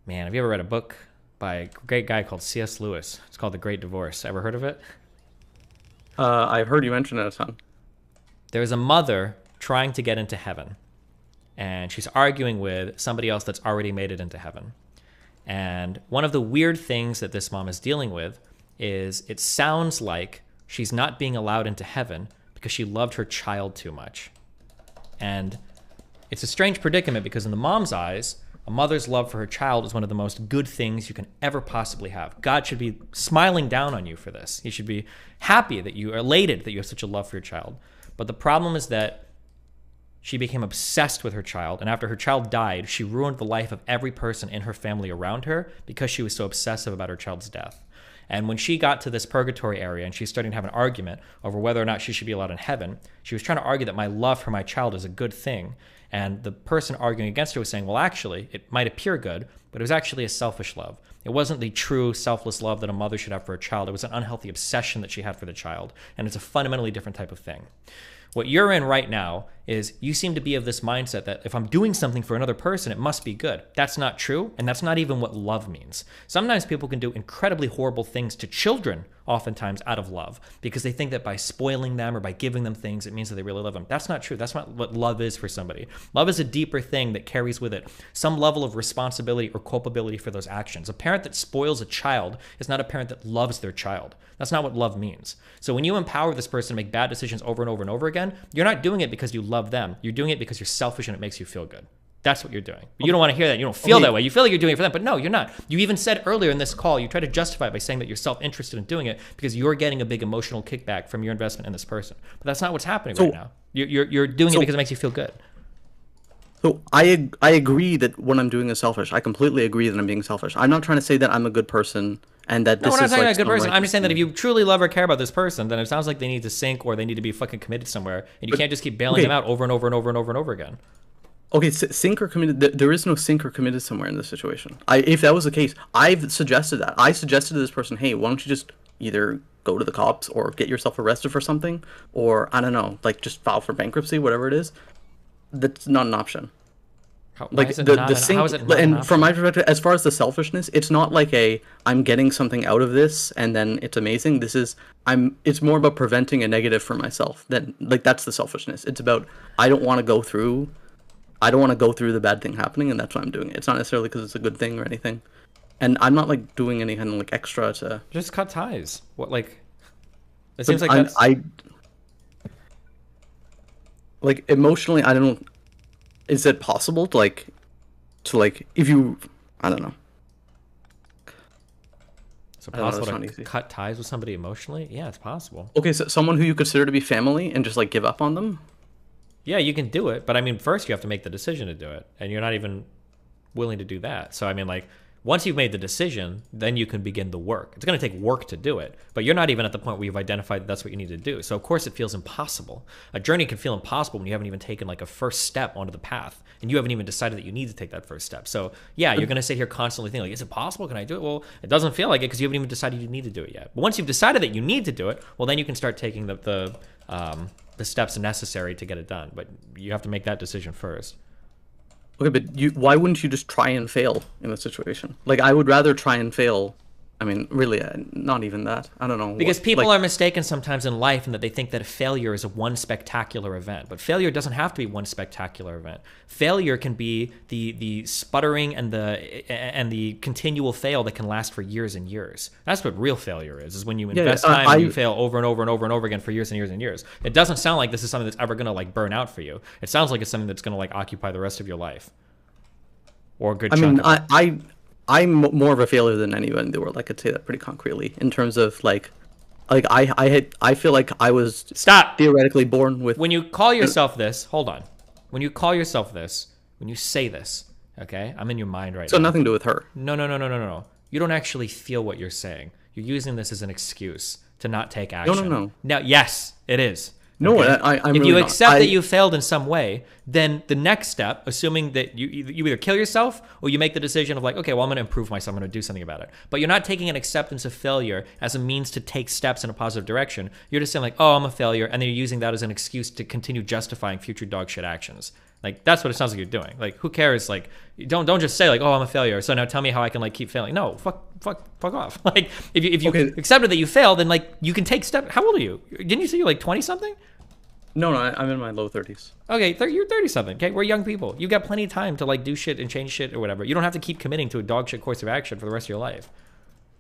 man, have you ever read a book by a great guy called C.S. Lewis? It's called The Great Divorce. Ever heard of it? I've heard you mention it a ton. There's a mother trying to get into heaven, and she's arguing with somebody else that's already made it into heaven. And one of the weird things that this mom is dealing with is it sounds like she's not being allowed into heaven because she loved her child too much. And it's a strange predicament because in the mom's eyes, a mother's love for her child is one of the most good things you can ever possibly have. God should be smiling down on you for this. He should be happy that you are elated that you have such a love for your child. But the problem is that she became obsessed with her child, and after her child died, she ruined the life of every person in her family around her because she was so obsessive about her child's death. And when she got to this purgatory area and she's starting to have an argument over whether or not she should be allowed in heaven, she was trying to argue that my love for my child is a good thing. And the person arguing against her was saying, well, actually, it might appear good, but it was actually a selfish love. It wasn't the true selfless love that a mother should have for a child. It was an unhealthy obsession that she had for the child. And it's a fundamentally different type of thing. What you're in right now is you seem to be of this mindset that if I'm doing something for another person, it must be good. That's not true, and that's not even what love means. Sometimes people can do incredibly horrible things to children, oftentimes out of love, because they think that by spoiling them or by giving them things, it means that they really love them. That's not true. That's not what love is for somebody. Love is a deeper thing that carries with it some level of responsibility or culpability for those actions. A parent that spoils a child is not a parent that loves their child. That's not what love means. So when you empower this person to make bad decisions over and over and over again, you're not doing it because you love them. You're doing it because you're selfish and it makes you feel good. That's what you're doing. But you don't want to hear that. You don't feel that way. You feel like you're doing it for them, but no, you're not. You even said earlier in this call, you tried to justify it by saying that you're self-interested in doing it because you're getting a big emotional kickback from your investment in this person. But that's not what's happening right now. You're doing it because it makes you feel good. So I agree that what I'm doing is selfish. I completely agree that I'm being selfish. I'm not trying to say that I'm a good person and that No, this we're not is talking like about a good person. some I'm just saying that if you truly love or care about this person, then it sounds like they need to sink or they need to be fucking committed somewhere, and you can't just keep bailing them out over and over and over and over and over again. Okay, sink or committed. There is no sink or committed somewhere in this situation. If that was the case, I've suggested that. I suggested to this person, hey, why don't you just either go to the cops or get yourself arrested for something, or I don't know, like just file for bankruptcy, whatever it is. That's not an option. Like the sink, and from my perspective, as far as the selfishness, it's not like I'm getting something out of this and then it's amazing. It's more about preventing a negative for myself. That's the selfishness. It's about I don't want to go through the bad thing happening, and that's why I'm doing it. It's not necessarily because it's a good thing or anything. and I'm not like doing any kind of like extra to just cut ties. What like? It but seems like that's... I like emotionally. I don't. Is it possible to like if you? I don't know. Is it possible to cut ties with somebody emotionally? Yeah, it's possible. Okay, so someone who you consider to be family and just like give up on them? Yeah, you can do it, but I mean, first you have to make the decision to do it, and you're not even willing to do that. So I mean, like, once you've made the decision, then you can begin the work. It's going to take work to do it, but you're not even at the point where you've identified that that's what you need to do. So of course it feels impossible. A journey can feel impossible when you haven't even taken like a first step onto the path, and you haven't even decided that you need to take that first step. So yeah, you're going to sit here constantly thinking like, is it possible? Can I do it? Well, it doesn't feel like it because you haven't even decided you need to do it yet. But once you've decided that you need to do it, well, then you can start taking the steps necessary to get it done. But you have to make that decision first. Okay, but why wouldn't you just try and fail in this situation? Like, I would rather try and fail. I mean, really, not even that. I don't know. Because people are mistaken sometimes in life in that they think that a failure is a one spectacular event. But failure doesn't have to be one spectacular event. Failure can be the sputtering and the continual fail that can last for years and years. That's what real failure is when you invest time and you fail over and over and over and over again for years and years and years. It doesn't sound like this is something that's ever going to like burn out for you. It sounds like it's something that's going to like occupy the rest of your life. Or a good chunk of it. I'm more of a failure than anyone in the world. I could say that pretty concretely in terms of like I feel like I was theoretically born with. When you call yourself this, hold on. When you call yourself this, when you say this, okay, I'm in your mind right now. So nothing to do with her. No. You don't actually feel what you're saying. You're using this as an excuse to not take action. No. Now, yes, it is. No, okay? I'm if really you not. accept that you failed in some way, then the next step, assuming that you either kill yourself or you make the decision of like, okay, well, I'm going to improve myself, I'm going to do something about it. But you're not taking an acceptance of failure as a means to take steps in a positive direction. You're just saying like, oh, I'm a failure, and then you're using that as an excuse to continue justifying future dog shit actions. Like, that's what it sounds like you're doing. Like, who cares? Like, don't just say like, oh, I'm a failure, so now tell me how I can like keep failing. No, fuck off. Like, if you accepted that you failed, then like you can take steps. How old are you? Didn't you say you're like 20 something? No, I'm in my low 30s. Okay, you're 30 something. Okay, we're young people. You got plenty of time to like do shit and change shit or whatever. You don't have to keep committing to a dog shit course of action for the rest of your life.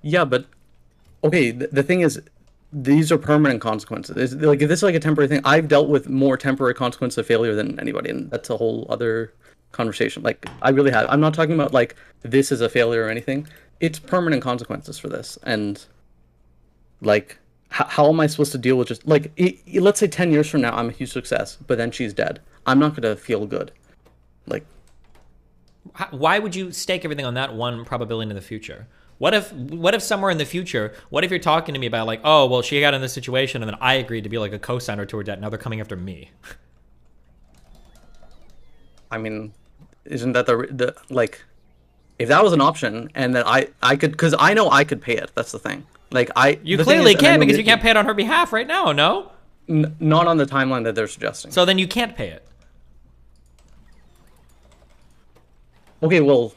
Yeah, but okay. The thing is, these are permanent consequences. Like, if this is like a temporary thing, I've dealt with more temporary consequences of failure than anybody, and that's a whole other conversation. Like, I really have. I'm not talking about like this is a failure or anything. It's permanent consequences for this, and like. How am I supposed to deal with just like let's say 10 years from now I'm a huge success, but then she's dead? I'm not gonna feel good. Like, why would you stake everything on that one probability in the future? What if somewhere in the future, what if you're talking to me about like, oh well, she got in this situation and then I agreed to be like a co-signer to her debt. Now they're coming after me. I mean, isn't that the like, if that was an option and that I could, because I know I could pay it. That's the thing. Like you clearly can't because you can't pay it on her behalf right now. No, not on the timeline that they're suggesting. So then you can't pay it. Okay, well,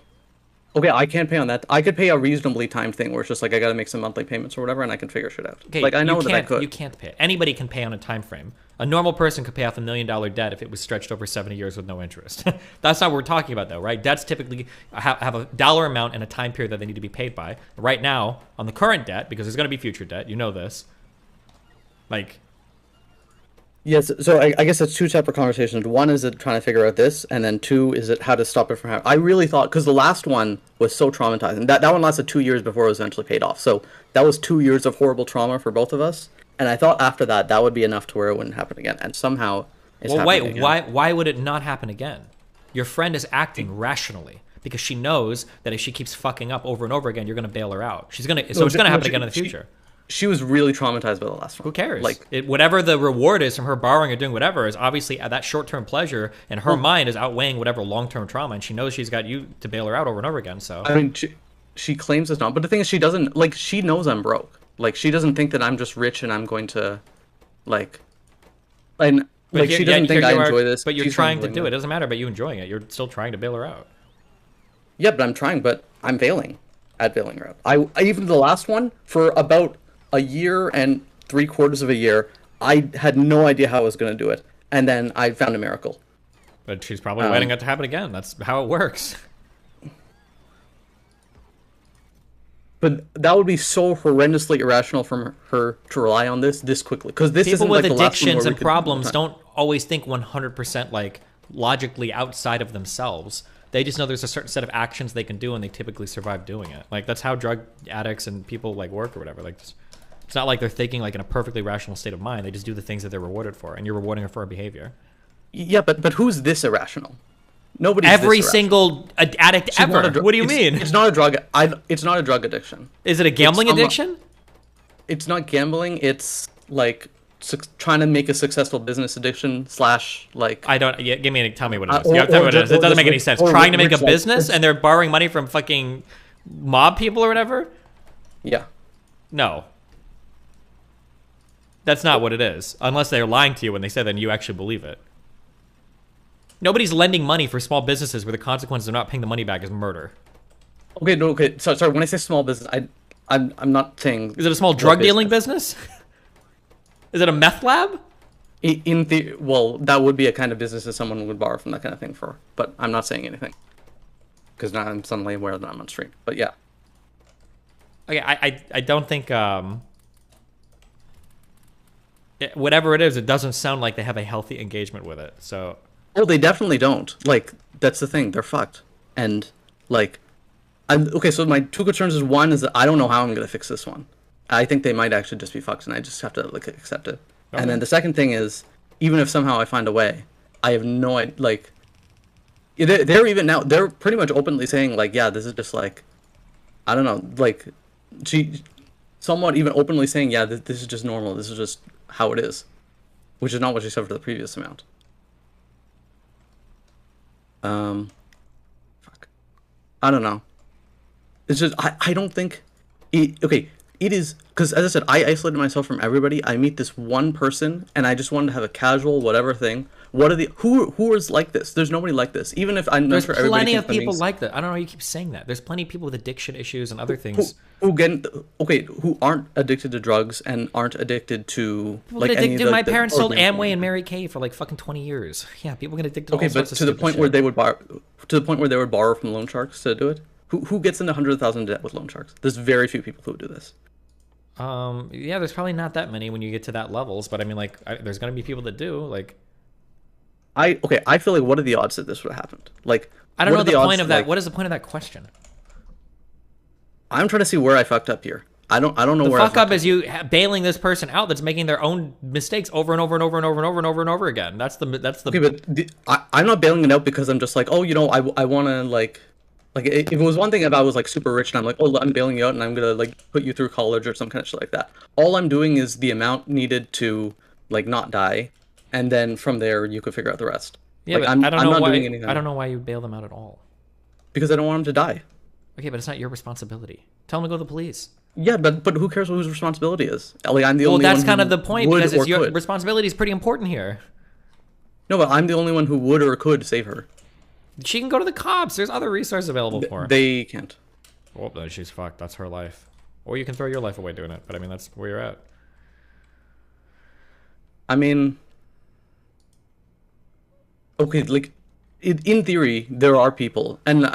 I can't pay on that. I could pay a reasonably timed thing where it's just like I got to make some monthly payments or whatever, and I can figure shit out. Okay, like I know that I could. You can't pay it. Anybody can pay on a time frame. A normal person could pay off $1 million debt if it was stretched over 70 years with no interest. That's not what we're talking about, though, right? Debts typically have a dollar amount and a time period that they need to be paid by. Right now, on the current debt, because there's going to be future debt, you know this. Like, yes. So I guess it's two separate conversations. One is it trying to figure out this, and then two is it how to stop it from happening. I really thought, because the last one was so traumatizing. That one lasted 2 years before it was eventually paid off. So that was 2 years of horrible trauma for both of us. And I thought after that would be enough to where it wouldn't happen again. And somehow it's happening again. Why would it not happen again? Your friend is acting rationally because she knows that if she keeps fucking up over and over again, you're going to bail her out. It's going to happen again in the future. She was really traumatized by the last one. Who cares? Like, whatever the reward is from her borrowing or doing whatever is obviously that short-term pleasure in her mind is outweighing whatever long-term trauma, and she knows she's got you to bail her out over and over again. So I mean, she claims it's not, but the thing is, she doesn't like. She knows I'm broke. Like, she doesn't think that I'm just rich and I'm going to, like, and like she doesn't think I enjoy this. But you're trying to do it. It doesn't matter about you enjoying it. You're still trying to bail her out. Yeah, but I'm trying. But I'm failing at bailing her out. I even the last one for about a year and 3/4 of a year, I had no idea how I was going to do it, and then I found a miracle. But she's probably waiting it to happen again. That's how it works. But that would be so horrendously irrational from her to rely on this quickly. Because this people isn't with like the last one addictions where we and could- problems don't always think 100% like logically outside of themselves. They just know there's a certain set of actions they can do, and they typically survive doing it. Like that's how drug addicts and people like work or whatever. Like it's not like they're thinking like in a perfectly rational state of mind. They just do the things that they're rewarded for, and you're rewarding them for a behavior. Yeah, but who's this irrational? Nobody. Every single addict She's not ever. a dr- What do you it's- mean? It's not a drug. It's not a drug addiction. Is it a gambling addiction? It's not gambling. It's like trying to make a successful business addiction / like. I don't. Yeah, tell me what it is. Or- You have to tell me what it or is. It doesn't just make any rich- sense. or Trying to make a rich, like, business rich- and they're borrowing money from fucking mob people or whatever. Yeah. No. That's not what it is. Unless they're lying to you when they say that and you actually believe it. Nobody's lending money for small businesses where the consequences of not paying the money back is murder. Okay, no, okay. Sorry. When I say small business, I'm not saying. Is it a small drug dealing business? Is it a meth lab? Well, that would be a kind of business that someone would borrow from that kind of thing for. But I'm not saying anything because now I'm suddenly aware that I'm on stream. But yeah. Okay, I don't think whatever it is, it doesn't sound like they have a healthy engagement with it. So. Oh, they definitely don't. Like, that's the thing. They're fucked. And, like, okay, so my two concerns is one is that I don't know how I'm going to fix this one. I think they might actually just be fucked, and I just have to, like, accept it. Okay. And then the second thing is, even if somehow I find a way, I have no idea, like, they're even now, they're pretty much openly saying, like, yeah, this is just, like, I don't know, like, she, somewhat even openly saying, yeah, this is just normal, this is just how it is. Which is not what she said for the previous amount. Fuck. I don't know. It's just I don't think okay, it is because as I said, I isolated myself from everybody. I meet this one person and I just wanted to have a casual whatever thing. What are the who is like this? There's nobody like this. Even if I'm not There's sure everybody plenty thinks of that people means- like that. I don't know why you keep saying that. There's plenty of people with addiction issues and other things. who get okay, who aren't addicted to drugs and aren't addicted to People like get any addicted. of Dude, the, my the parents sold programs. Amway and Mary Kay for like fucking 20 years. Yeah, people get addicted to Okay, all but sorts of to the stupid point shit. where they would borrow, to the point where they would borrow from loan sharks to do it. Who gets into 100,000 debt with loan sharks? There's very few people who do this. Yeah, there's probably not that many when you get to that levels, but I mean, like, there's gonna be people that do. Like, I feel like what are the odds that this would have happened? Like, I don't what know are the point odds, of that. like- What is the point of that question? I'm trying to see where I fucked up here. I don't know The where I fuck fucked up is you bailing this person out that's making their own mistakes over and over and over and over and over and over and over again. That's the Okay, but I'm not bailing it out because I'm just like, oh, you know, I want to like if it was one thing if I was like super rich and I'm like, oh, I'm bailing you out and I'm gonna like put you through college or some kind of shit like that. All I'm doing is the amount needed to like not die, and then from there you could figure out the rest. Yeah, like, but I'm I don't not know why. doing anything. I don't know why you bail them out at all. Because I don't want them to die. Okay, but it's not your responsibility. Tell them to go to the police. Yeah, but who cares whose responsibility is? Like, I'm the only one. Well, that's kind who of the point would because or it's your could. responsibility is pretty important here. No, but I'm the only one who would or could save her. She can go to the cops. There's other resources available for her. They can't. Well, then she's fucked. That's her life. Or you can throw your life away doing it. But I mean, that's where you're at. I mean, okay, like in theory, there are people, and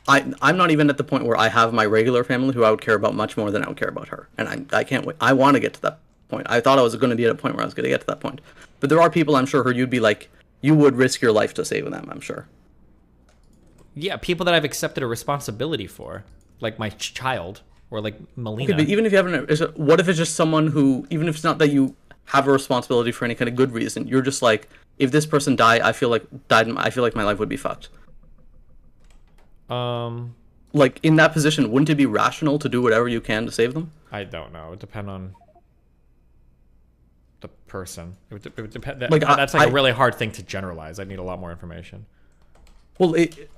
I'm not even at the point where I have my regular family who I would care about much more than I would care about her, and I can't wait. I want to get to that point. I thought I was going to be at a point where I was going to get to that point, but there are people I'm sure who you'd be like, you would risk your life to save them. I'm sure. Yeah, people that I've accepted a responsibility for, like my child or like Melina. Okay, but even if you haven't, what if it's just someone who, even if it's not that you have a responsibility for any kind of good reason, you're just like, if this person died, I feel like my life would be fucked. Like in that position, wouldn't it be rational to do whatever you can to save them? I don't know. It would depend on the person. It would depend. Like, That's like a really hard thing to generalize. I need a lot more information. Well, like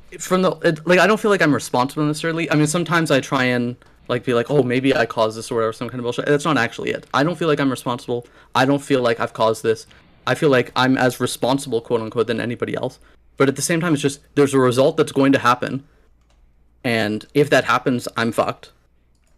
I don't feel like I'm responsible necessarily. I mean, sometimes I try and like be like, oh, maybe I caused this or whatever, some kind of bullshit. That's not actually it. I don't feel like I'm responsible. I don't feel like I've caused this. I feel like I'm as responsible, quote unquote, than anybody else. But at the same time, it's just there's a result that's going to happen, and if that happens, I'm fucked.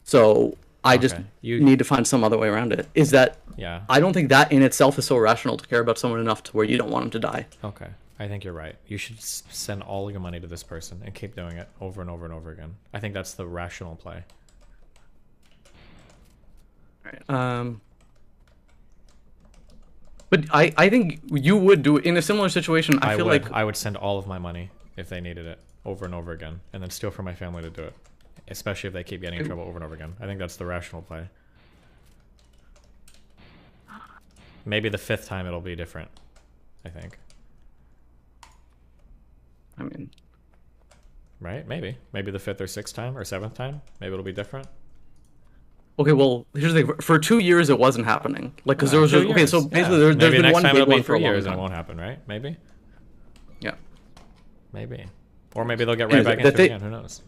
So I just need to find some other way around it. Is that? Yeah. I don't think that in itself is so rational to care about someone enough to where you don't want them to die. Okay. I think you're right. You should send all your money to this person and keep doing it over and over and over again. I think that's the rational play. Right. But I think you would do it in a similar situation. I feel like I would send all of my money if they needed it over and over again, and then steal from my family to do it, especially if they keep getting in trouble over and over again. I think that's the rational play. Maybe the 5th time it'll be different, I think. I mean, right? Maybe the 5th or 6th time or 7th time. Maybe it'll be different. Okay, well, here's the thing. For 2 years, it wasn't happening. Like, because there was just, okay, so basically, there's maybe been next one time big it'll be one for a 3 long years and time. it won't happen, right? Maybe. Yeah. Maybe. Or maybe they'll get right back into it again. Who knows?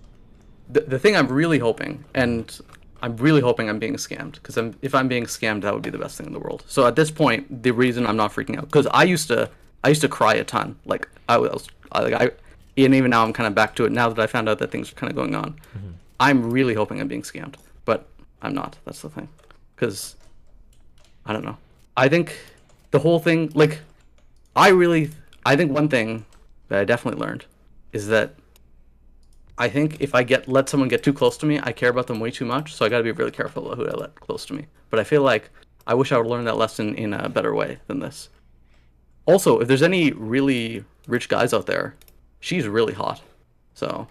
The thing I'm really hoping, and I'm really hoping I'm being scammed, because if I'm being scammed, that would be the best thing in the world. So at this point, the reason I'm not freaking out, because I used to cry a ton. Like and even now I'm kind of back to it. Now that I found out that things are kind of going on, I'm really hoping I'm being scammed, but I'm not. That's the thing, because I don't know. I think the whole thing, like, I think one thing that I definitely learned is that I think if I let someone get too close to me, I care about them way too much, so I got to be really careful about who I let close to me. But I feel like I wish I would learn that lesson in a better way than this. Also, if there's any really rich guys out there, she's really hot. So.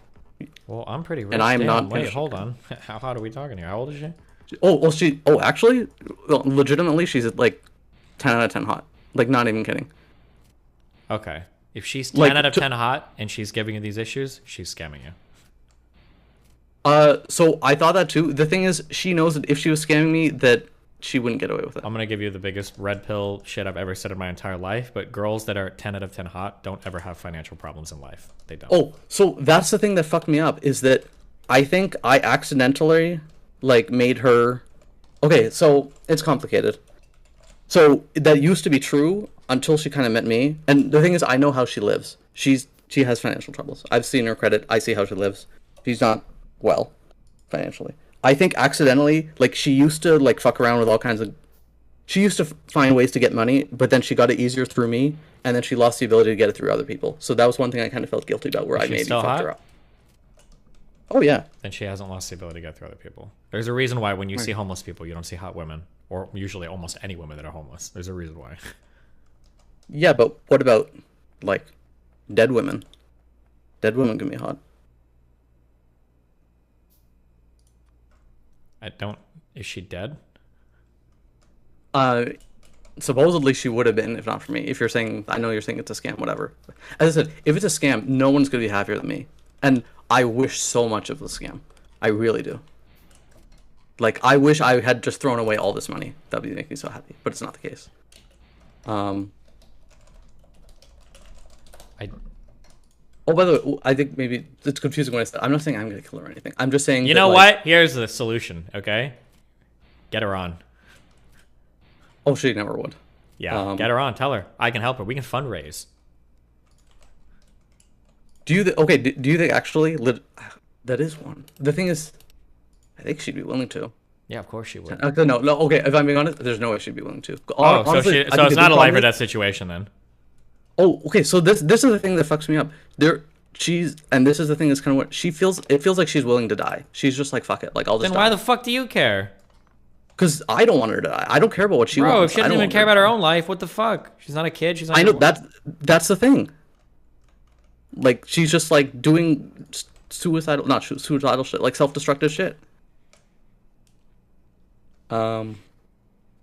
Well, I'm pretty rich. And I'm not. Wait, hold on. How hot are we talking here? How old is she? Actually, legitimately, she's like 10 out of 10 hot. Like, not even kidding. Okay. If she's 10 out of 10 hot and she's giving you these issues, she's scamming you. So I thought that too. The thing is, she knows that if she was scamming me, that she wouldn't get away with it. I'm gonna give you the biggest red pill shit I've ever said in my entire life, but girls that are 10 out of 10 hot don't ever have financial problems in life. They don't. Oh, so that's the thing that fucked me up, is that I think I accidentally, like, made her... Okay, so it's complicated. So that used to be true until she kind of met me. And the thing is, I know how she lives. She has financial troubles. I've seen her credit. I see how she lives. She's not well financially. I think accidentally, like, she used to, like, fuck around with all kinds of... She used to find ways to get money, but then she got it easier through me, and then she lost the ability to get it through other people. So that was one thing I kind of felt guilty about, where I maybe fucked her up. Oh, yeah. Then she hasn't lost the ability to get through other people. There's a reason why when you see homeless people, you don't see hot women, or usually almost any women that are homeless. There's a reason why. Yeah, but what about, like, dead women? Dead women can be hot. Is she dead? Supposedly she would have been if not for me. If you're saying, I know you're saying it's a scam, whatever. As I said, if it's a scam, no one's going to be happier than me. And I wish so much of the scam. I really do. Like, I wish I had just thrown away all this money. That would make me so happy. But it's not the case. Oh, by the way, I think maybe it's confusing when I said, I'm not saying I'm going to kill her or anything. I'm just saying... You know what? Here's the solution, okay? Get her on. Oh, she never would. Yeah, get her on. Tell her. I can help her. We can fundraise. Do you think actually... That is one. The thing is, I think she'd be willing to. Yeah, of course she would. No, okay, if I'm being honest, there's no way she'd be willing to. Honestly, so it's not a life or death situation then? Oh, okay, so this is the thing that fucks me up. And this is the thing that's kind of what she feels. It feels like she's willing to die. She's just like, fuck it, like, I'll just. Then why the fuck do you care? Because I don't want her to die. I don't care about what she wants. Bro, if she doesn't even care about her own life, what the fuck? She's not a kid. She's not. I know that's the thing. Like, she's just like doing suicidal shit, like self-destructive shit. But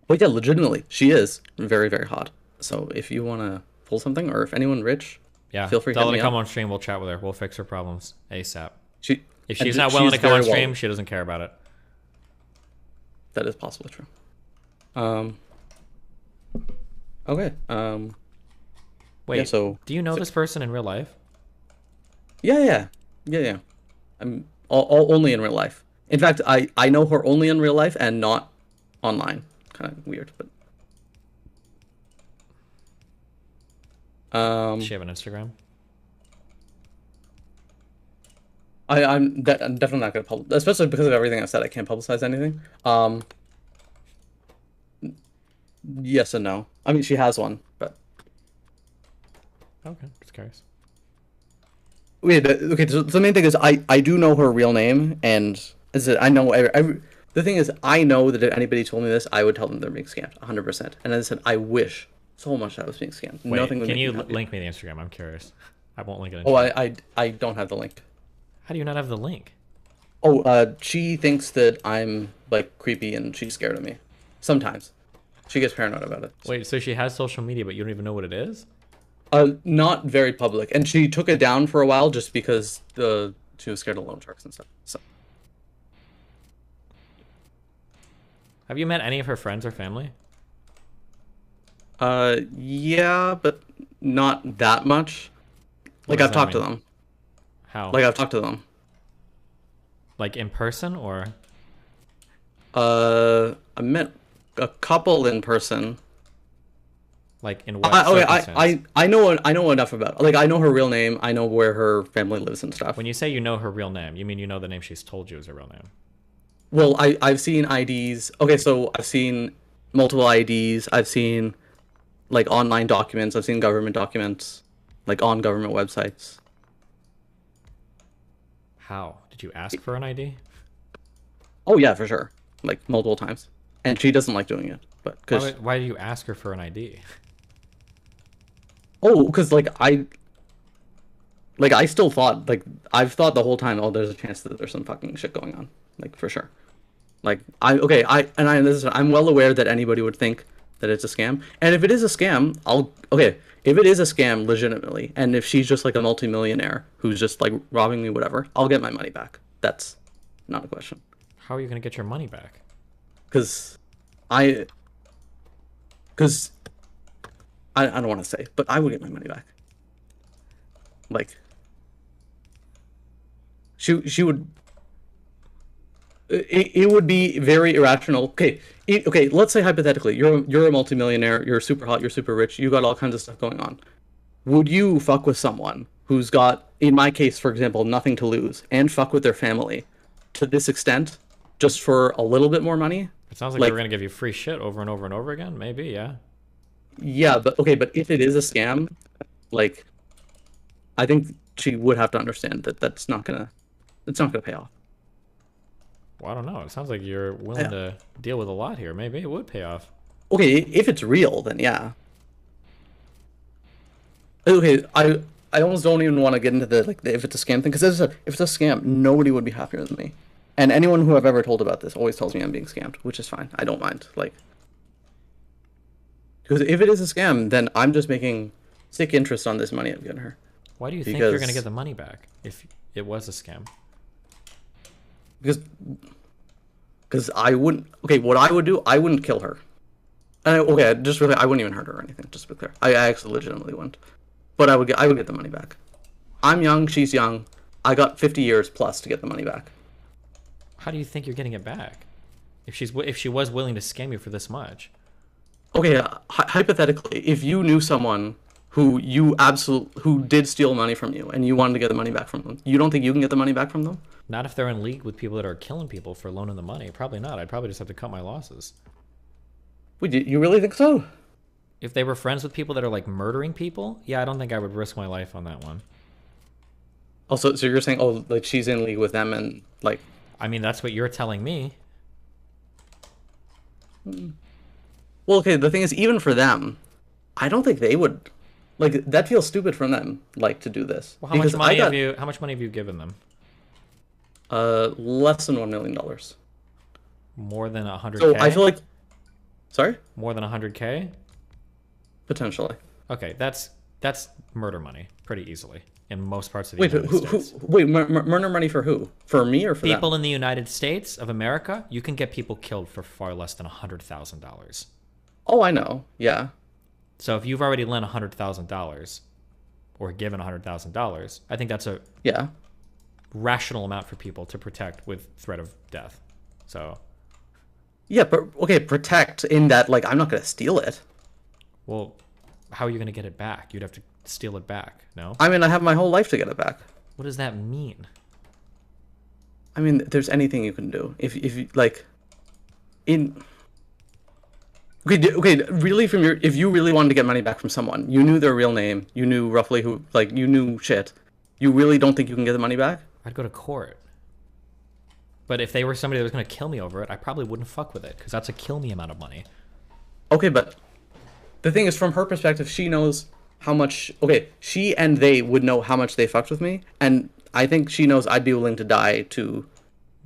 yeah, legitimately, she is very, very hot. So if you want to pull something, or if anyone rich, feel free to tell her hit to me come up. on stream. We'll chat with her. We'll fix her problems ASAP. If she's and not willing to come on very stream, well. she doesn't care about it. That is possibly true. Okay. Wait. Yeah, so do you know this person in real life? Yeah. I'm only in real life. In fact, I know her only in real life and not online. Kind of weird, but. Does she have an Instagram? I'm definitely not going to publish, especially because of everything I said. I can't publicize anything. Yes and no. I mean, she has one, but. Okay, just curious. Wait, okay. So the main thing is, I do know her real name, and as I said, I know the thing is, I know that if anybody told me this, I would tell them they're being scammed, 100%. And as I said, I wish so much I was being scammed. Wait, Nothing would can make you me happier. link me the Instagram? I'm curious. I won't link it. Oh, I don't have the link. How do you not have the link? Oh, she thinks that I'm like creepy and she's scared of me. Sometimes. She gets paranoid about it. Wait, so she has social media, but you don't even know what it is? Not very public. And she took it down for a while just because she was scared of loan sharks and stuff. So. Have you met any of her friends or family? Yeah, but not that much. What Like, does I've that talked to mean? them. How? Like, I've talked to them. Like in person or? I met a couple in person. Like in what I know enough about. Like, I know her real name. I know where her family lives and stuff. When you say you know her real name, you mean you know the name she's told you is her real name? Well, I've seen IDs. Okay, so I've seen multiple IDs. I've seen like online documents. I've seen government documents, like on government websites. How? Did you ask for an ID? Oh yeah, for sure. Like multiple times. And she doesn't like doing it, but because Why do you ask her for an ID? because I still thought, like, I've thought the whole time, oh, there's a chance that there's some fucking shit going on, like, for sure. Like, I'm well aware that anybody would think that it's a scam, and if it is a scam, if it is a scam legitimately, and if she's just like a multimillionaire who's just like robbing me, whatever, I'll get my money back. That's not a question. How are you gonna get your money back? Because I don't want to say, but I would get my money back. Like, she would. It would be very irrational. Okay, let's say hypothetically, you're a multimillionaire, you're super hot, you're super rich, you got all kinds of stuff going on. Would you fuck with someone who's got, in my case, for example, nothing to lose, and fuck with their family to this extent, just for a little bit more money? It sounds like they were gonna give you free shit over and over and over again. Maybe, yeah. Yeah, but if it is a scam, like, I think she would have to understand that it's not gonna pay off. Well, I don't know. It sounds like you're willing to deal with a lot here. Maybe it would pay off. Okay, if it's real, then yeah. Okay, I almost don't even want to get into if it's a scam thing, because if it's a scam, nobody would be happier than me. And anyone who I've ever told about this always tells me I'm being scammed, which is fine. I don't mind. Like, because if it is a scam, then I'm just making sick interest on this money I'm getting her. Why do you think you're gonna get the money back if it was a scam? Because I wouldn't. Okay, what I would do, I wouldn't kill her. Just really, I wouldn't even hurt her or anything. Just to be clear, I actually legitimately wouldn't. But I would get the money back. I'm young, she's young. I got 50 years plus to get the money back. How do you think you're getting it back? If she was willing to scam you for this much? Okay, hypothetically, if you knew someone who did steal money from you and you wanted to get the money back from them, you don't think you can get the money back from them? Not if they're in league with people that are killing people for loaning the money. Probably not. I'd probably just have to cut my losses. Wait, you really think so? If they were friends with people that are like murdering people, yeah, I don't think I would risk my life on that one. Also, so you're saying, oh, like she's in league with them and like... I mean, that's what you're telling me. Well, okay, the thing is, even for them, I don't think they would... Like, that feels stupid for them, like, to do this. Well, how much money have you given them? Less than $1 million. More than 100K? So I feel like... Sorry? More than 100K? Potentially. Okay, that's murder money, pretty easily, in most parts of the United States. Murder money for who? For me or for them? People in the United States of America, you can get people killed for far less than $100,000. Oh, I know. Yeah. So if you've already lent $100,000 or given $100,000, I think that's a rational amount for people to protect with threat of death. So yeah, but okay, protect in that, like, I'm not going to steal it. Well, how are you going to get it back? You'd have to steal it back, no? I mean, I have my whole life to get it back. What does that mean? I mean, there's anything you can do. If you, like, Okay, really, if you really wanted to get money back from someone, you knew their real name, you knew roughly who, like, you knew shit, you really don't think you can get the money back? I'd go to court. But if they were somebody that was going to kill me over it, I probably wouldn't fuck with it because that's a kill me amount of money. Okay, but the thing is, from her perspective, she knows how much. Okay, she and they would know how much they fucked with me, and I think she knows I'd be willing to die to,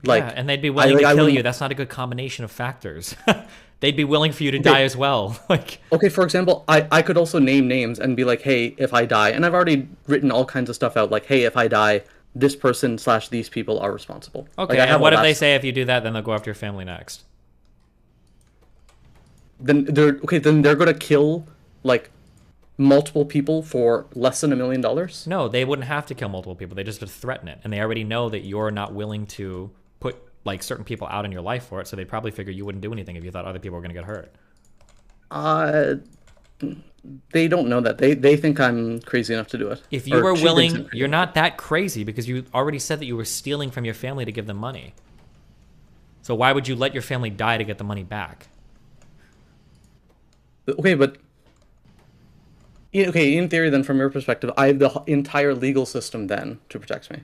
like. Yeah, and they'd be willing to kill you. That's not a good combination of factors. They'd be willing for you to die as well. Like. Okay, for example, I could also name names and be like, hey, if I die, and I've already written all kinds of stuff out, like, hey, if I die, this person / these people are responsible. Okay, like, and what if they say if you do that, then they'll go after your family next? Then they're gonna kill like multiple people for less than $1 million? No, they wouldn't have to kill multiple people. They just would threaten it, and they already know that you're not willing to put like certain people out in your life for it. So they probably figure you wouldn't do anything if you thought other people were gonna get hurt. They don't know that. They think I'm crazy enough to do it. If you were willing, you're not that crazy because you already said that you were stealing from your family to give them money. So why would you let your family die to get the money back? Okay, but in theory, then from your perspective, I have the entire legal system then to protect me.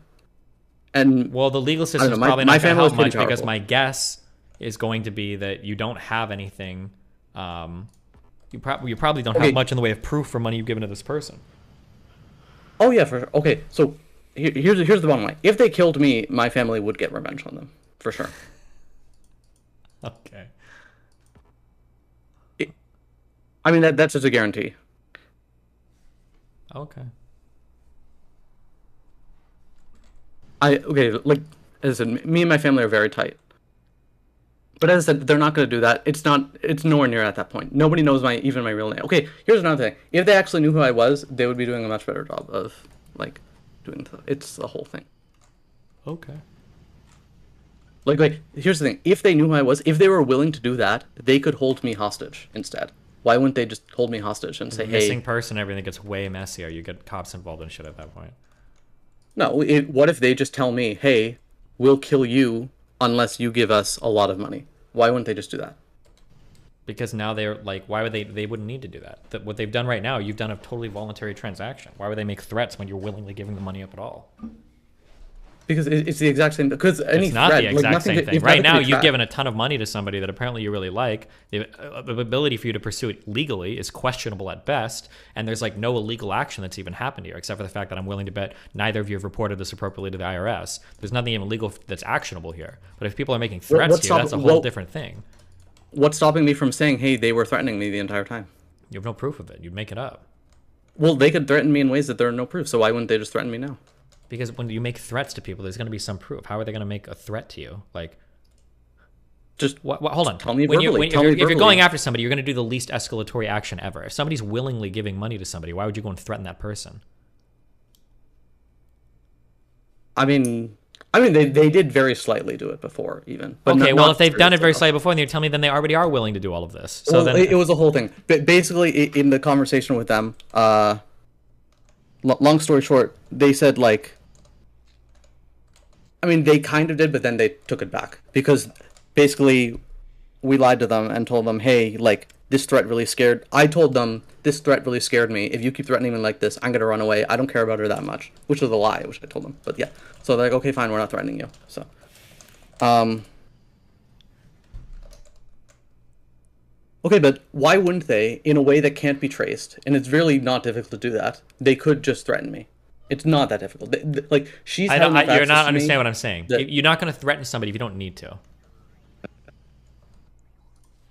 And well, the legal system is probably not going to help much because my guess is going to be that you don't have anything. You probably don't have much in the way of proof for money you've given to this person. Oh yeah, for sure. Okay, so here's the bottom line. If they killed me, my family would get revenge on them for sure. Okay. I mean that's just a guarantee. Okay. Like as I said, me and my family are very tight. But as I said, they're not going to do that. It's nowhere near at that point. Nobody knows even my real name. Okay, here's another thing. If they actually knew who I was, they would be doing a much better job of like doing it's the whole thing. Okay. Like here's the thing. If they knew who I was, if they were willing to do that, they could hold me hostage instead. Why wouldn't they just hold me hostage and say, hey... Missing person, everything gets way messier. You get cops involved in shit at that point. No, what if they just tell me, hey, we'll kill you unless you give us a lot of money? Why wouldn't they just do that? Because now they're like, why would they wouldn't need to do that. What they've done right now, you've done a totally voluntary transaction. Why would they make threats when you're willingly giving the money up at all? Because it's the exact same. Because any it's not threat, the exact same thing. Right now, you've tracked. given a ton of money to somebody that apparently you really like. The ability for you to pursue it legally is questionable at best, and there's like no illegal action that's even happened here, except for the fact that I'm willing to bet neither of you have reported this appropriately to the IRS. There's nothing even legal that's actionable here. But if people are making threats to you, that's a whole different thing. What's stopping me from saying, hey, they were threatening me the entire time? You have no proof of it. You'd make it up. Well, they could threaten me in ways that there are no proof, so why wouldn't they just threaten me now? Because when you make threats to people, there's going to be some proof. How are they going to make a threat to you? Like, just hold on. Tell me verbally. If you're going after somebody, you're going to do the least escalatory action ever. If somebody's willingly giving money to somebody, why would you go and threaten that person? I mean, they did very slightly do it before, even. But okay, well, if they've done it very slightly before, and you tell me, then they already are willing to do all of this. So well, then it was a whole thing. But basically, in the conversation with them, long story short, they said like. I mean, they kind of did, but then they took it back because basically we lied to them and told them, hey, like this threat really scared. I told them this threat really scared me. If you keep threatening me like this, I'm gonna run away. I don't care about her that much, which was a lie, which I told them. But yeah, so they're like, okay, fine, we're not threatening you. So, okay, but why wouldn't they, in a way that can't be traced? And it's really not difficult to do that. They could just threaten me. It's not that difficult. Like she's. You're not understanding what I'm saying. You're not going to threaten somebody if you don't need to.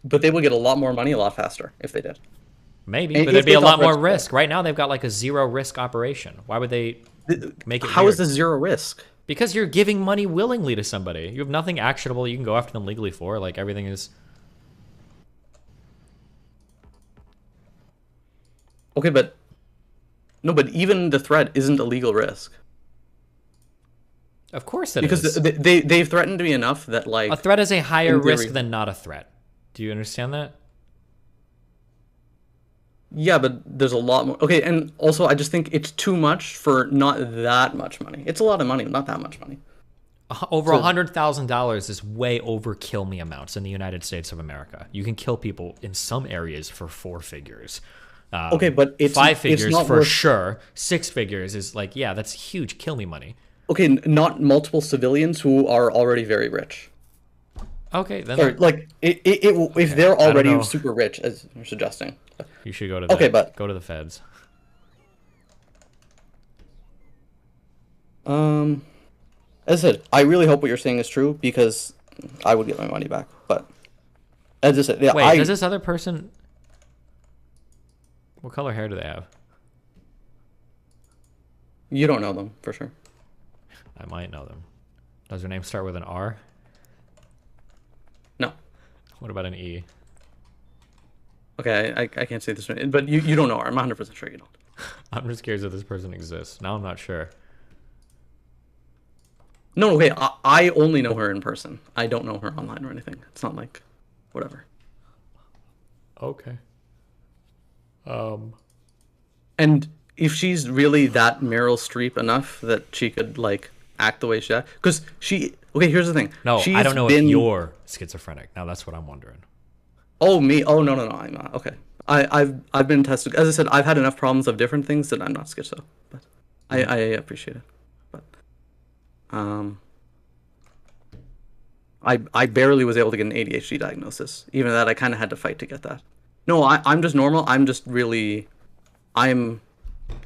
But they would get a lot more money a lot faster if they did. Maybe, but there'd be a lot more risk. Right now, they've got like a zero risk operation. Why would they make it? How is this zero risk? Because you're giving money willingly to somebody. You have nothing actionable you can go after them legally for. Like everything is. Okay, but. No, but even the threat isn't a legal risk. Of course it is. Because they've threatened me enough that, like... A threat is a higher risk than not a threat. Do you understand that? Yeah, but there's a lot more... Okay, and also I just think it's too much for not that much money. It's a lot of money, but not that much money. Over $100,000 is way over kill me amounts in the United States of America. You can kill people in some areas for 4 figures. Okay, but it's 5 figures it's not for worth... sure. 6 figures is like, yeah, that's huge kill me money. okay, not multiple civilians who are already very rich. Okay, then. Sorry, like if they're already super rich, as you're suggesting. You should go to. Go to the feds. As I said, I really hope what you're saying is true because I would get my money back. But as I said, yeah. Wait, does this other person? What color hair do they have? You don't know them for sure. I might know them. Does their name start with an R? No. What about an E? Okay, I can't say this, but you don't know her. I'm 100% sure you don't. I'm just curious if this person exists. Now I'm not sure. No, okay, I only know her in person. I don't know her online or anything. It's not like, whatever. Okay. And if she's really that Meryl Streep enough that she could, like, act the way she acts, because she, okay, here's the thing. No, I don't know if you're schizophrenic. Now that's what I'm wondering. Oh, me? Oh, no, I'm not. Okay. I've been tested. As I said, I've had enough problems of different things that I'm not schizo. But I appreciate it. But I barely was able to get an ADHD diagnosis. Even that, I kind of had to fight to get that. No, I'm just normal. I'm just really, I don't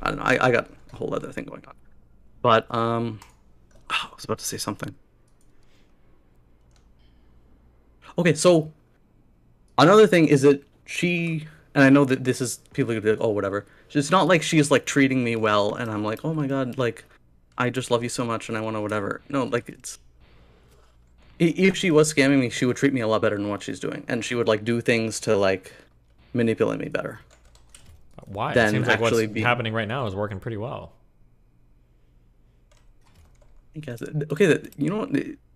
know. I got a whole other thing going on. But I was about to say something. Okay, so another thing is that she, and I know that this is, people are gonna be like, oh, whatever. It's not like she's like treating me well and I'm like, oh my god, like, I just love you so much and I want to whatever. No, like, it's, if she was scamming me, she would treat me a lot better than what she's doing. And she would like do things to like manipulate me better. Why? It seems like what's happening right now is working pretty well. I guess, okay, you know,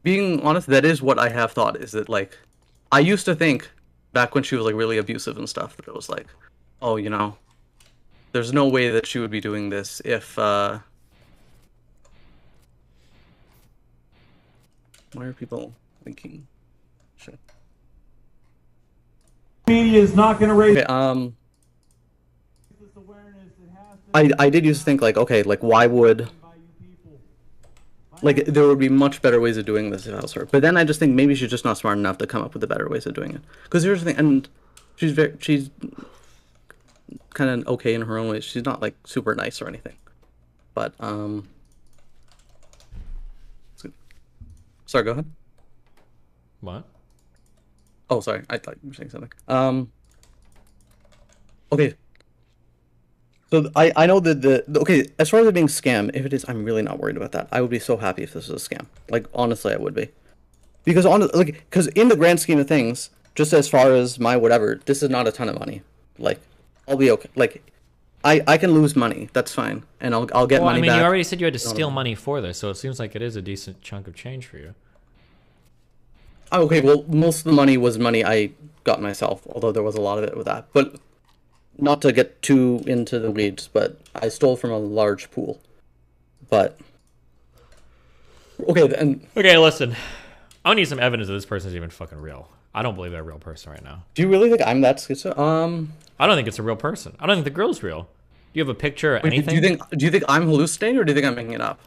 being honest, that is what I have thought, is that like, I used to think back when she was like really abusive and stuff, that it was like, oh, you know, there's no way that she would be doing this if, why are people thinking shit? Media is not going to raise. Okay, I did used to think like, okay, like why would, like there would be much better ways of doing this if I was her. But then I just think maybe she's just not smart enough to come up with the better ways of doing it. Because here's the thing, and she's kind of okay in her own way. She's not like super nice or anything. But sorry, go ahead. What? Oh, sorry. I thought you were saying something. Okay. So I know that okay, as far as it being scam, if it is, I'm really not worried about that. I would be so happy if this was a scam. Like, honestly, I would be. Because because in the grand scheme of things, just as far as my whatever, this is not a ton of money. Like, I'll be okay. Like, I can lose money. That's fine. And I'll get money back. You already said you had to steal money for this, so it seems like it is a decent chunk of change for you. Okay, well, most of the money was money I got myself, although there was a lot of it with that. But not to get too into the weeds, but I stole from a large pool. But okay, then. Okay, listen. I need some evidence that this person is even fucking real. I don't believe they're a real person right now. Do you really think I'm that schizo? I don't think it's a real person. I don't think the girl's real. Do you have a picture or anything? Do you think I'm hallucinating, or do you think I'm making it up?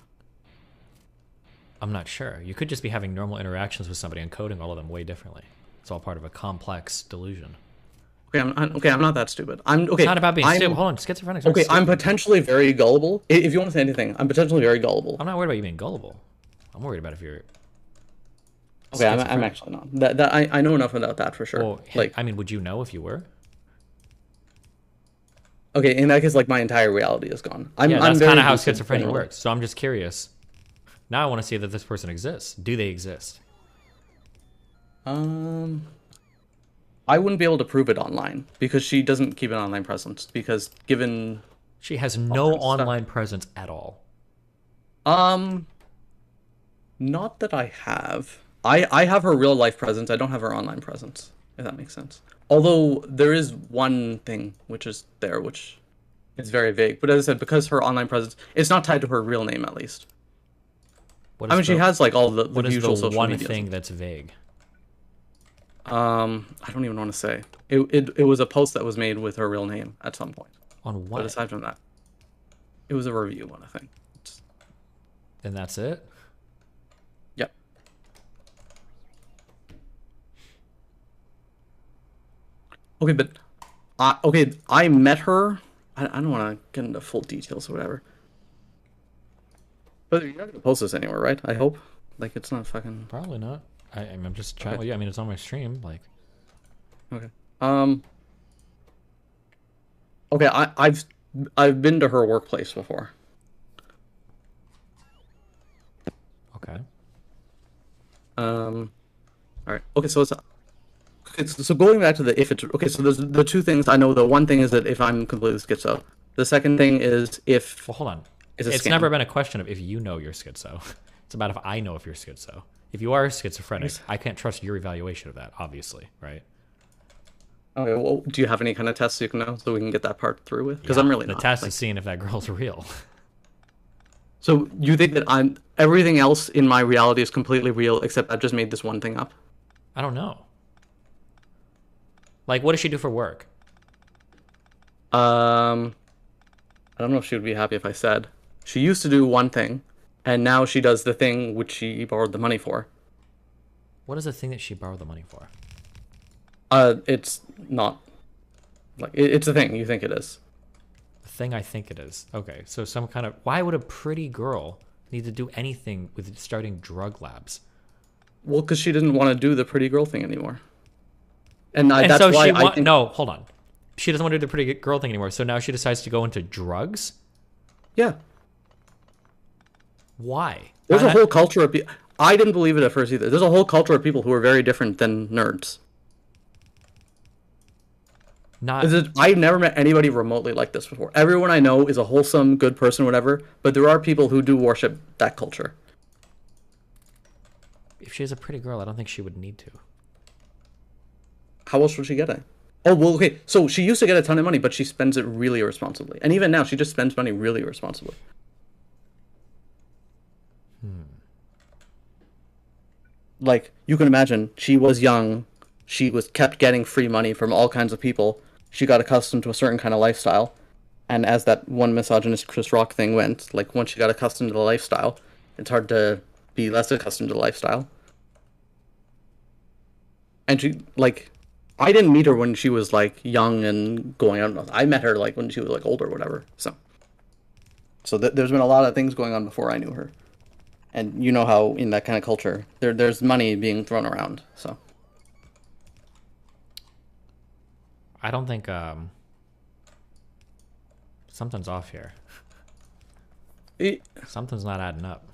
I'm not sure. You could just be having normal interactions with somebody and coding all of them way differently. It's all part of a complex delusion. Okay, I'm not that stupid. Okay. It's not about being stupid. Hold on, schizophrenic. Okay, I'm potentially very gullible. If you want to say anything, I'm potentially very gullible. I'm not worried about you being gullible. I'm worried about if you're. Okay, I'm actually not. That I know enough about that for sure. Well, like, I mean, would you know if you were? Okay, in that case, like my entire reality is gone. That's kind of how schizophrenia works. So I'm just curious. Now I want to see that this person exists. Do they exist? I wouldn't be able to prove it online because she doesn't keep an online presence. Because given she has no online presence at all. Not that I have. I have her real life presence. I don't have her online presence. If that makes sense. Although there is one thing which is there, which is very vague. But as I said, because her online presence, it's not tied to her real name at least. I mean, she has like all the usual social media. What is the one thing that's vague? I don't even want to say. It was a post that was made with her real name at some point. On what? But aside from that, it was a review one, I think. And that's it? Yep. Okay, but I met her. I don't want to get into full details or whatever. But you're not gonna post this anywhere, right? I hope. Like, it's not fucking. Probably not. I'm just trying. Okay. Yeah, I mean, it's on my stream. Like. Okay. Okay, I've been to her workplace before. Okay. All right. Okay, so so going back to the if it's okay. So there's the two things I know. The one thing is that if I'm completely schizo. The second thing is if. Well, hold on. It's never been a question of if you know you're schizo. It's about if I know if you're schizo. If you are schizophrenic, I can't trust your evaluation of that, obviously, right? Okay, well, do you have any kind of tests you can know so we can get that part through with? Because I'm really not. The test is seeing if that girl's real. So you think that everything else in my reality is completely real except I've just made this one thing up? I don't know. Like, what does she do for work? I don't know if she would be happy if I said. She used to do one thing, and now she does the thing which she borrowed the money for. What is the thing that she borrowed the money for? It's not. Like, it's a thing you think it is. The thing I think it is. Okay, so some kind of... Why would a pretty girl need to do anything with starting drug labs? Well, because she didn't want to do the pretty girl thing anymore. And that's so why I think... No, hold on. She doesn't want to do the pretty girl thing anymore, so now she decides to go into drugs? Yeah. Why? There's a whole culture of people... I didn't believe it at first either. There's a whole culture of people who are very different than nerds. I've never met anybody remotely like this before. Everyone I know is a wholesome, good person, whatever, but there are people who do worship that culture. If she's a pretty girl, I don't think she would need to. How else would she get it? Oh, well, okay, so she used to get a ton of money, but she spends it really irresponsibly. And even now, she just spends money really irresponsibly. Like, you can imagine, she was young, she was kept getting free money from all kinds of people, she got accustomed to a certain kind of lifestyle, and as that one misogynist Chris Rock thing went, like, once she got accustomed to the lifestyle, it's hard to be less accustomed to the lifestyle. And she, like... I didn't meet her when she was, like, young and going out. I met her, like, when she was, like, older or whatever. So there's been a lot of things going on before I knew her. And you know how, in that kind of culture, there's money being thrown around, so. I don't think, something's off here. Something's not adding up.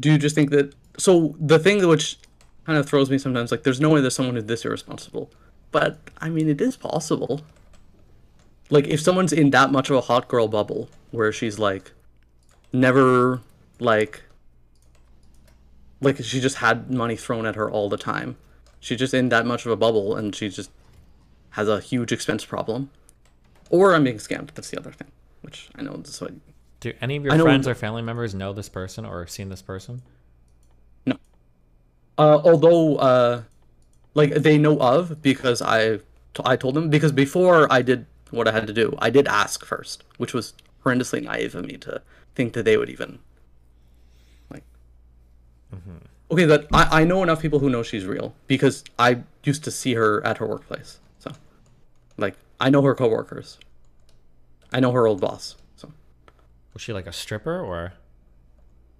Do you just think that... So, the thing which... kind of throws me sometimes, like, there's no way there's someone who's this irresponsible. But, I mean, it is possible. Like, if someone's in that much of a hot girl bubble, where she's, like, never, like, she just had money thrown at her all the time. She's just in that much of a bubble, and she just has a huge expense problem. Or I'm being scammed, that's the other thing. Which, I know, this what... Do any of your friends or family members know this person or have seen this person? Although, like, they know of, because I told them, because before I did what I had to do, I did ask first, which was horrendously naive of me to think that they would even, like... Okay, that I know enough people who know she's real, because I used to see her at her workplace, so, like, I know her coworkers. I know her old boss, so. Was she, like, a stripper, or...?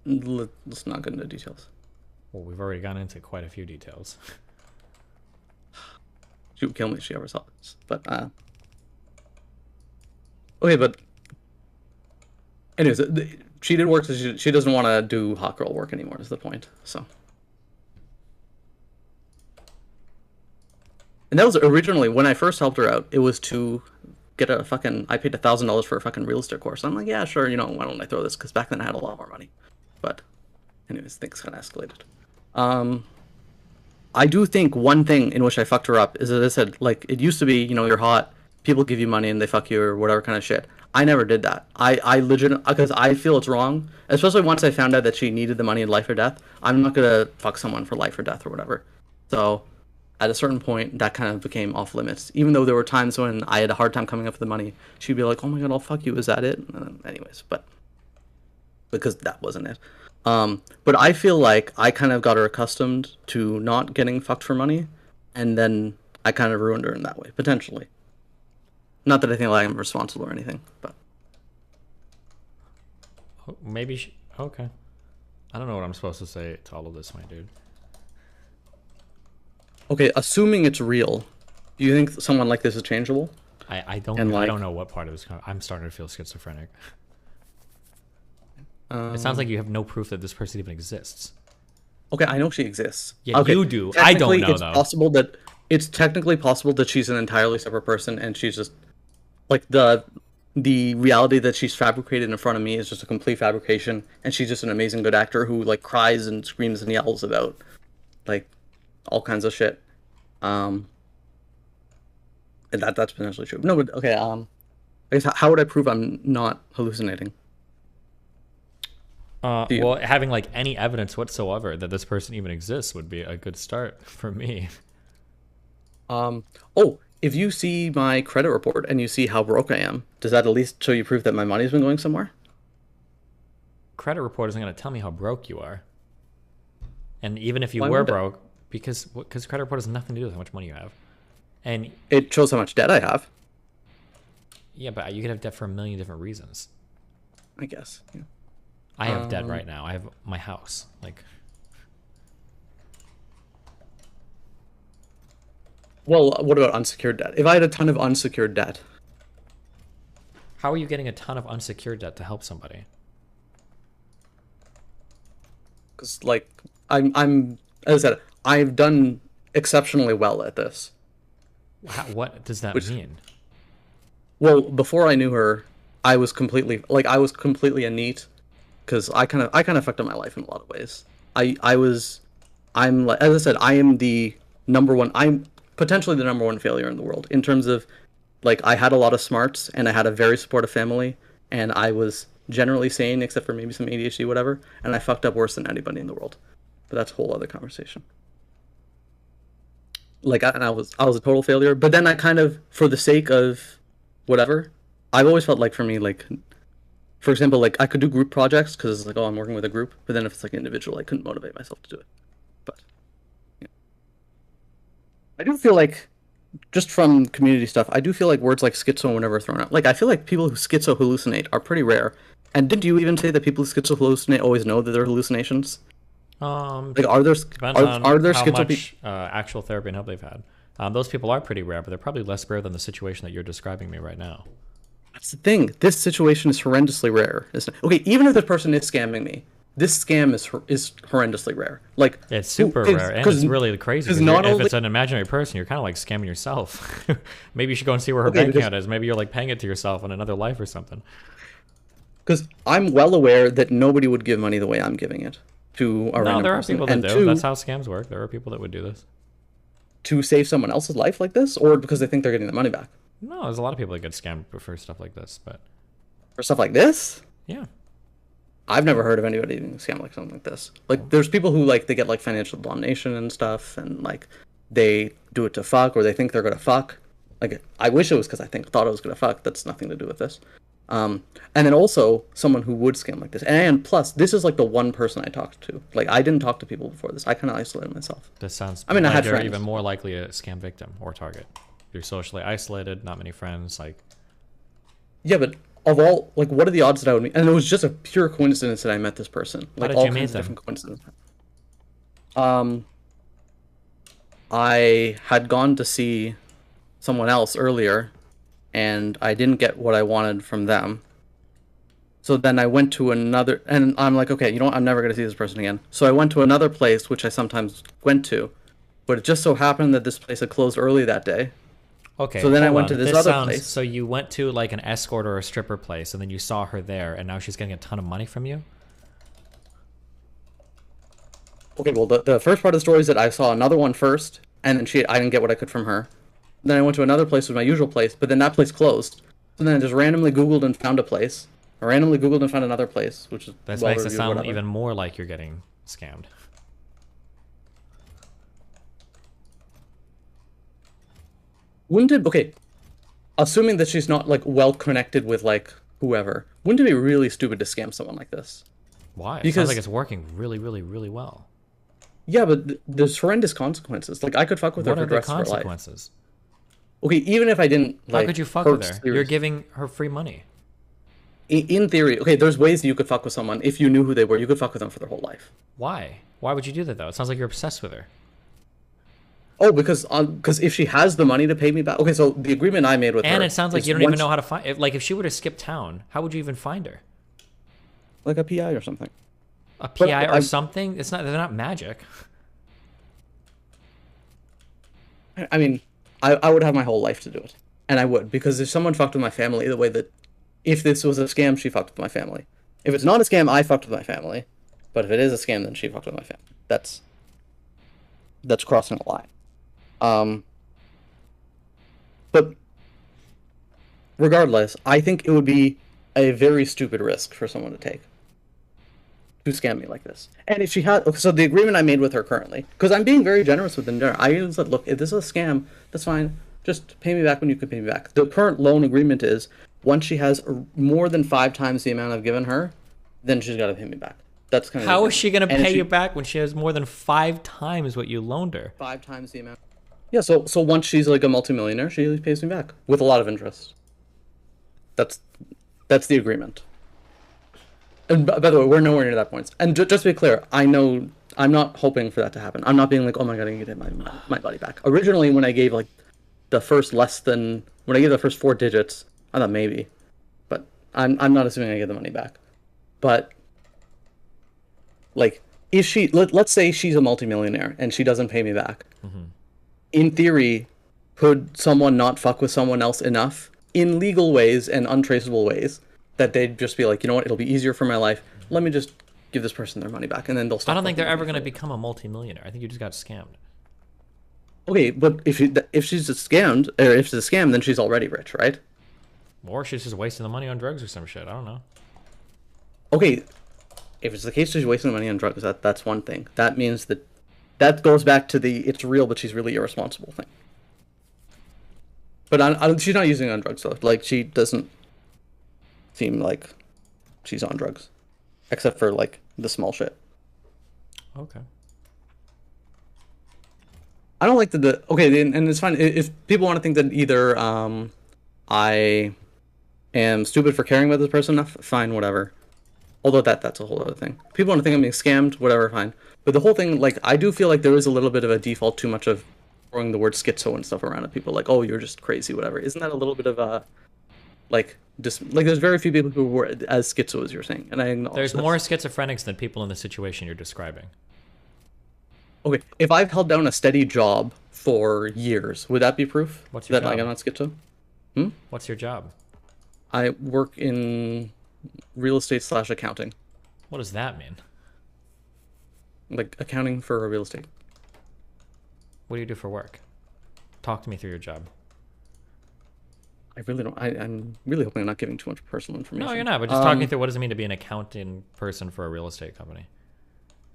Let's not get into details. Well, we've already gone into quite a few details. She would kill me if she ever saw this. But, okay, but... Anyways, she did work, so she doesn't want to do hot girl work anymore, is the point, so... And that was originally, when I first helped her out, it was to get a fucking... I paid $1,000 for a fucking real estate course. I'm like, yeah, sure, you know, why don't I throw this? Because back then I had a lot more money. But, anyways, things kind of escalated. I do think one thing in which I fucked her up is, as I said, like, it used to be, you know, you're hot, people give you money and they fuck you or whatever kind of shit. I never did that. I legit, because I feel it's wrong, especially once I found out that she needed the money in life or death. I'm not gonna fuck someone for life or death or whatever. So, at a certain point, that kind of became off limits. Even though there were times when I had a hard time coming up with the money, she'd be like, oh my god, I'll fuck you, is that it? Anyways, but... because that wasn't it. But I feel like I kind of got her accustomed to not getting fucked for money, and then I kind of ruined her in that way, potentially. Not that I think like I'm responsible or anything, but Maybe okay. I don't know what I'm supposed to say to all of this, my dude. okay. Assuming it's real, do you think someone like this is changeable? I don't And, I like- don't know what part of this. I'm starting to feel schizophrenic. It sounds like you have no proof that this person even exists. Okay, I know she exists. Yeah, okay. you do. I don't Technically, know, it's though. Possible that it's technically possible that she's an entirely separate person, and she's just like the reality that she's fabricated in front of me is just a complete fabrication, and she's just an amazing good actor who like cries and screams and yells about like all kinds of shit. And that's potentially true. No, but okay. I guess how would I prove I'm not hallucinating? Well, having like any evidence whatsoever that this person even exists would be a good start for me. Oh, if you see my credit report and you see how broke I am, does that at least show you proof that my money's been going somewhere? Credit report isn't going to tell me how broke you are. And even if you Why were would it? broke, because credit report has nothing to do with how much money you have. And It shows how much debt I have, yeah, but you could have debt for a million different reasons. I guess. Yeah. I have debt right now. I have my house. Like, Well, what about unsecured debt? If I had a ton of unsecured debt, how are you getting a ton of unsecured debt to help somebody? because like I'm as I said, I've done exceptionally well at this. What does that mean? Well, before I knew her, I was completely a neat, because I kind of fucked up my life in a lot of ways. I'm like, as I said, I am the number one. I'm potentially the number one failure in the world in terms of, like, I had a lot of smarts and I had a very supportive family and I was generally sane except for maybe some ADHD, whatever. And I fucked up worse than anybody in the world. But that's a whole other conversation. Like, I was a total failure. But then I kind of, for the sake of whatever, I've always felt like, for me, like, for example, like, I could do group projects because it's like, oh, I'm working with a group. But then if it's like individual, I couldn't motivate myself to do it. But yeah. I do feel like, just from community stuff, I do feel like words like schizo were never thrown out. Like, I feel like people who schizo hallucinate are pretty rare. And didn't you even say that people who schizo hallucinate always know that they're hallucinations? Like, are there depends on are there how schizo much actual therapy and help they've had. Those people are pretty rare, but they're probably less rare than the situation that you're describing me right now. That's the thing. This situation is horrendously rare, isn't it? Okay, even if this person is scamming me, this scam is horrendously rare. Like, It's super rare, and it's really crazy. 'Cause if it's an imaginary person, you're kind of like scamming yourself. Maybe you should go and see where her bank account is. Maybe you're like paying it to yourself in another life or something. Because I'm well aware that nobody would give money the way I'm giving it to a random No, there are person. people that And do. two, That's how scams work. There are people that would do this. to save someone else's life like this, or because they think they're getting the money back. No, there's a lot of people that get scammed for stuff like this, but For stuff like this? yeah. I've never heard of anybody getting scammed like something like this. Like, there's people who, like, they get, like, financial domination and stuff, and, like, they do it to fuck, or they think they're gonna fuck. Like, I wish it was because thought I was gonna fuck. That's nothing to do with this. And then also, someone who would scam like this. And plus, this is, like, the one person I talked to. Like, I didn't talk to people before this. I kind of isolated myself. This sounds I mean, I like had you're friends. even more likely a scam victim or target. You're socially isolated, not many friends, like... Yeah, but of all, like, what are the odds that I would meet? And it was just a pure coincidence that I met this person. Like, did all you meet kinds of them? different coincidences. I had gone to see someone else earlier, and I didn't get what I wanted from them. So then I went to another, and I'm like, okay, you know what? I'm never going to see this person again. So I went to another place, which I sometimes went to, but it just so happened that this place had closed early that day. Okay. So then I hold went on. to this other sounds, place. So you went to like an escort or a stripper place, and then you saw her there, and now she's getting a ton of money from you? Okay, well, the first part of the story is that I saw another one first, and then I didn't get what I could from her. Then I went to another place, which was my usual place, but then that place closed. So then I just randomly Googled and found a place. I randomly Googled and found another place, which is That well makes it reviewed, sound whatever. even more like you're getting scammed. Wouldn't it, okay, assuming that she's not, like, well connected with, like, whoever, wouldn't it be really stupid to scam someone like this? Why? It Because sounds like it's working really, really, really well. yeah, but there's horrendous consequences. Like I could fuck with her What for are the the rest of her life. consequences? Okay, even if I didn't like How could you fuck hurt with her? You're serious- giving her free money. in theory, okay, there's ways you could fuck with someone if you knew who they were. You could fuck with them for their whole life. Why? Why would you do that though? It sounds like you're obsessed with her. Oh, because if she has the money to pay me back. Okay, so the agreement I made with her. And it sounds like is you don't even once- know how to find. Like if she were to skip town, how would you even find her? like a PI or something. A But PI or I'm- something? It's not. They're not magic. I mean, I would have my whole life to do it, and I would, because if someone fucked with my family the way that, if this was a scam, she fucked with my family. If it's not a scam, I fucked with my family, but if it is a scam, then she fucked with my family. That's crossing a line. But regardless, I think it would be a very stupid risk for someone to take to scam me like this. And if she had, so the agreement I made with her currently, because I'm being very generous with them, I said, look, if this is a scam, that's fine. Just pay me back when you can pay me back. The current loan agreement is once she has more than 5 times the amount I've given her, then she's got to pay me back. That's kind of How is she gonna pay you back when she has more than 5 times what you loaned her? 5 times the amount. Yeah, so once she's like a multimillionaire, she pays me back with a lot of interest. That's the agreement. And by the way, we're nowhere near that point. And just to be clear, I know I'm not hoping for that to happen. I'm not being like, oh my god, I get my body back. Originally, when I gave like the first when I gave the first 4 digits, I thought maybe, but I'm not assuming I get the money back. But like, if she let's say she's a multimillionaire and she doesn't pay me back, in theory, could someone not fuck with someone else enough in legal ways and untraceable ways that they'd just be like, you know what, it'll be easier for my life. Let me just give this person their money back, and then they'll stop. I don't think fucking they're ever with me going to for it. become a multimillionaire. I think you just got scammed. Okay, but if she's scammed, or if it's a scam, then she's already rich, right? Or she's just wasting the money on drugs or some shit. I don't know. Okay, if it's the case she's wasting money on drugs, that's one thing. That means that goes back to the it's real, but she's really irresponsible thing. But she's not using it on drugs though. Like, she doesn't seem like she's on drugs, except for like the small shit. Okay. I don't like okay, and it's fine if people want to think that either I am stupid for caring about this person enough, fine, whatever. Although that's a whole other thing. People want to think I'm being scammed, whatever, fine. But the whole thing, like, I do feel like there is a little bit of a default too much of throwing the word schizo and stuff around at people, like, oh, you're just crazy, whatever. Isn't that a little bit of a like there's very few people who were as schizo as you're saying, and I acknowledge There's this. more schizophrenics than people in the situation you're describing. Okay, if I've held down a steady job for years, would that be proof What's your that like job? I'm not schizo? Hmm? What's your job? I work in real estate / accounting. What does that mean? Like accounting for a real estate. What do you do for work? Talk to me through your job. I really don't. I'm really hoping I'm not giving too much personal information. No, you're not. But just talk me through what does it mean to be an accounting person for a real estate company?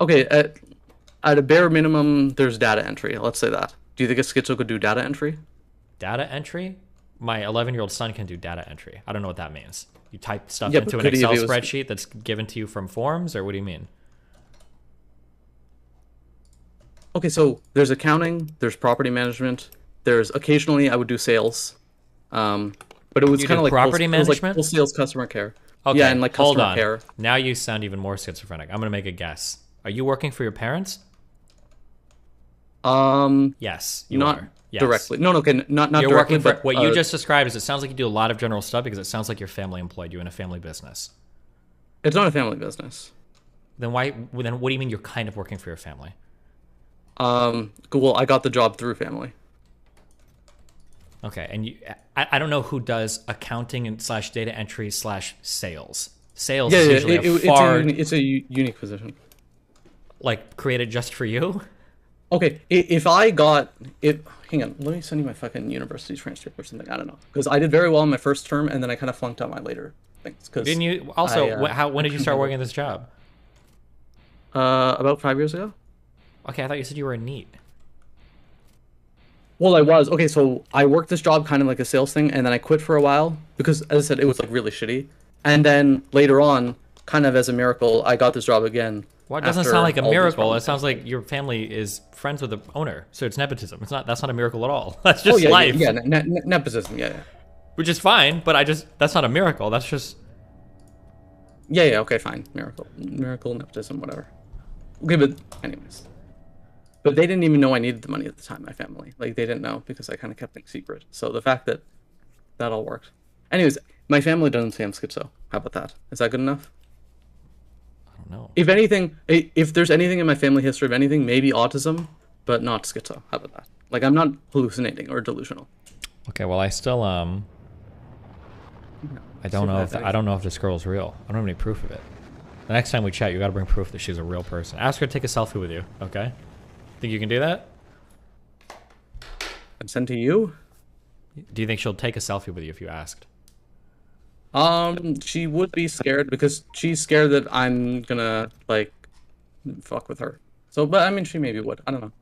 Okay, at a bare minimum, there's data entry. Let's say that. Do you think a schizo could do data entry? Data entry? My 11-year-old son can do data entry. I don't know what that means. You type stuff Yeah, into but an could he if Excel he was- spreadsheet that's given to you from forms, or what do you mean? Okay, so there's accounting, there's property management, there's occasionally I would do sales, but it was You kind of did like property it was like management? full sales, customer care. Okay, Yeah, and like hold customer on. care. Now you sound even more schizophrenic. I'm gonna make a guess. Are you working for your parents? Yes, you not are. Yes. directly. No, okay, not You're directly. working for but, what you just described. Is it sounds like you do a lot of general stuff because it sounds like your family employed you in a family business. It's not a family business. Then why? Then what do you mean you're kind of working for your family? Well, I got the job through family. Okay, and I don't know who does accounting and / data entry / sales. Sales is usually it's a unique position. Like created just for you. Okay, if I got it, hang on, let me send you my fucking university transcript or something. I don't know, because I did very well in my first term, and then I kind of flunked out my later things. Didn't you also? When did you start working this job? About 5 years ago. Okay, I thought you said you were a NEET. Well, I was. Okay, so I worked this job kind of like a sales thing, and then I quit for a while because, as I said, it was like really shitty. And then later on, kind of as a miracle, I got this job again. Well, it doesn't sound like a miracle. It sounds like your family is friends with the owner, so it's nepotism. It's not. That's not a miracle at all. That's just life. Yeah, nepotism. Yeah. Which is fine, but that's not a miracle. That's just. Yeah. Okay, fine. Miracle, nepotism, whatever. Okay, but anyways. But they didn't even know I needed the money at the time, my family. Like, they didn't know because I kind of kept things secret. So the fact that that all worked. Anyways, my family doesn't say I'm schizo. How about that? Is that good enough? I don't know. If anything, if there's anything in my family history of anything, maybe autism, but not schizo. How about that? Like, I'm not hallucinating or delusional. Okay, well, I still, I don't know if this girl's real. I don't have any proof of it. The next time we chat, you gotta bring proof that she's a real person. Ask her to take a selfie with you, okay? Think you can do that? And send to you? Do you think she'll take a selfie with you if you asked? She would be scared because she's scared that I'm gonna, like, fuck with her. So, but I mean, she maybe would. I don't know.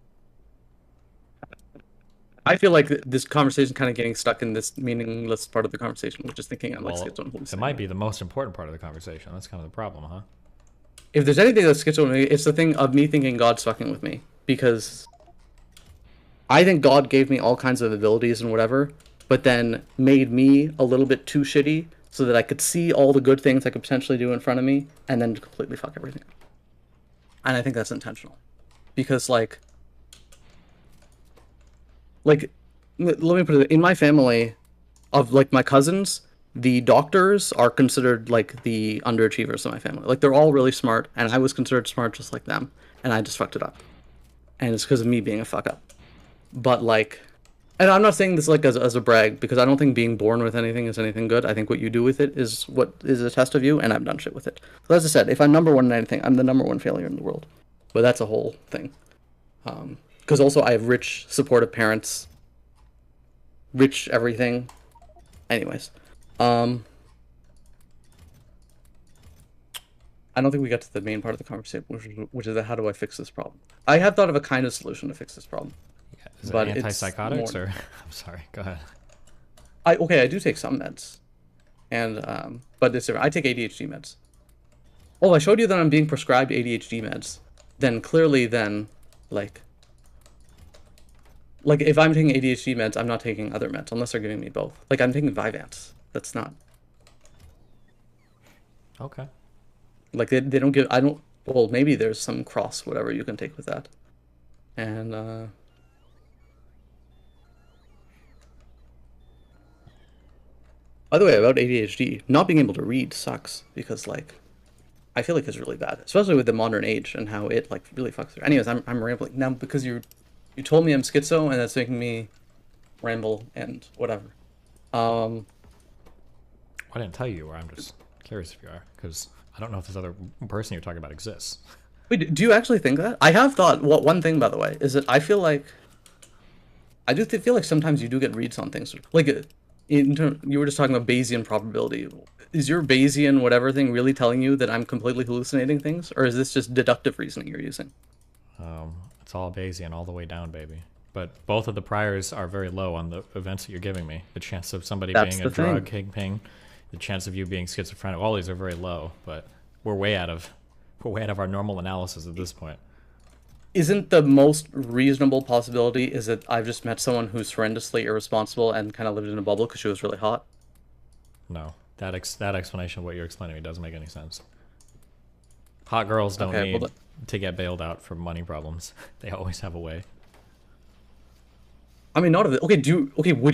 I feel like this conversation kind of getting stuck in this meaningless part of the conversation, which is thinking I'm like schizo. It might be the most important part of the conversation. That's kind of the problem, huh? If there's anything that's schizo, it's the thing of me thinking God's fucking with me. Because I think God gave me all kinds of abilities and whatever, but then made me a little bit too shitty so that I could see all the good things I could potentially do in front of me and then completely fuck everything up. And I think that's intentional. Because, like, let me put it, in my family, of, like, my cousins, the doctors are considered, like, the underachievers of my family. Like, they're all really smart, and I was considered smart just like them, and I just fucked it up. And it's because of me being a fuck up. But, like, and I'm not saying this, like, as a brag, because I don't think being born with anything is anything good. I think what you do with it is what is a test of you, and I've done shit with it. So as I said, if I'm number one in anything, I'm the number one failure in the world. But that's a whole thing. Because also I have rich, supportive parents. Rich everything. Anyways. I don't think we got to the main part of the conversation, which is how do I fix this problem? I have thought of a kind of solution to fix this problem. Yeah, is it antipsychotics or? I'm sorry. Go ahead. I do take some meds, and but it's different. I take ADHD meds. Oh, I showed you that I'm being prescribed ADHD meds. Then clearly, like if I'm taking ADHD meds, I'm not taking other meds unless they're giving me both. Like I'm taking Vyvanse. That's not. Okay. Like they don't give. I don't. Well, maybe there's some cross whatever you can take with that, and by the way, about ADHD, not being able to read sucks because like, I feel like it's really bad, especially with the modern age and how it like really fucks through. Anyways, I'm rambling now because you told me I'm schizo and that's making me ramble and whatever. I didn't tell you, or I'm just curious if you are, because I don't know if this other person you're talking about exists. Wait, do you actually think that? I have thought. Well, one thing, by the way, is that I feel like sometimes you do get reads on things. Like, you were just talking about Bayesian probability. Is your Bayesian whatever thing really telling you that I'm completely hallucinating things, or is this just deductive reasoning you're using? It's all Bayesian all the way down, baby. But both of the priors are very low on the events that you're giving me. The chance of somebody being a drug kingpin, the chance of you being schizophrenic, all these are very low. But we're way out of our normal analysis at this point. Isn't the most reasonable possibility is that I've just met someone who's horrendously irresponsible and kind of lived in a bubble because she was really hot? No, that explanation of what you're explaining to me doesn't make any sense. Hot girls don't need to get bailed out for money problems. They always have a way. I mean, not of it. Would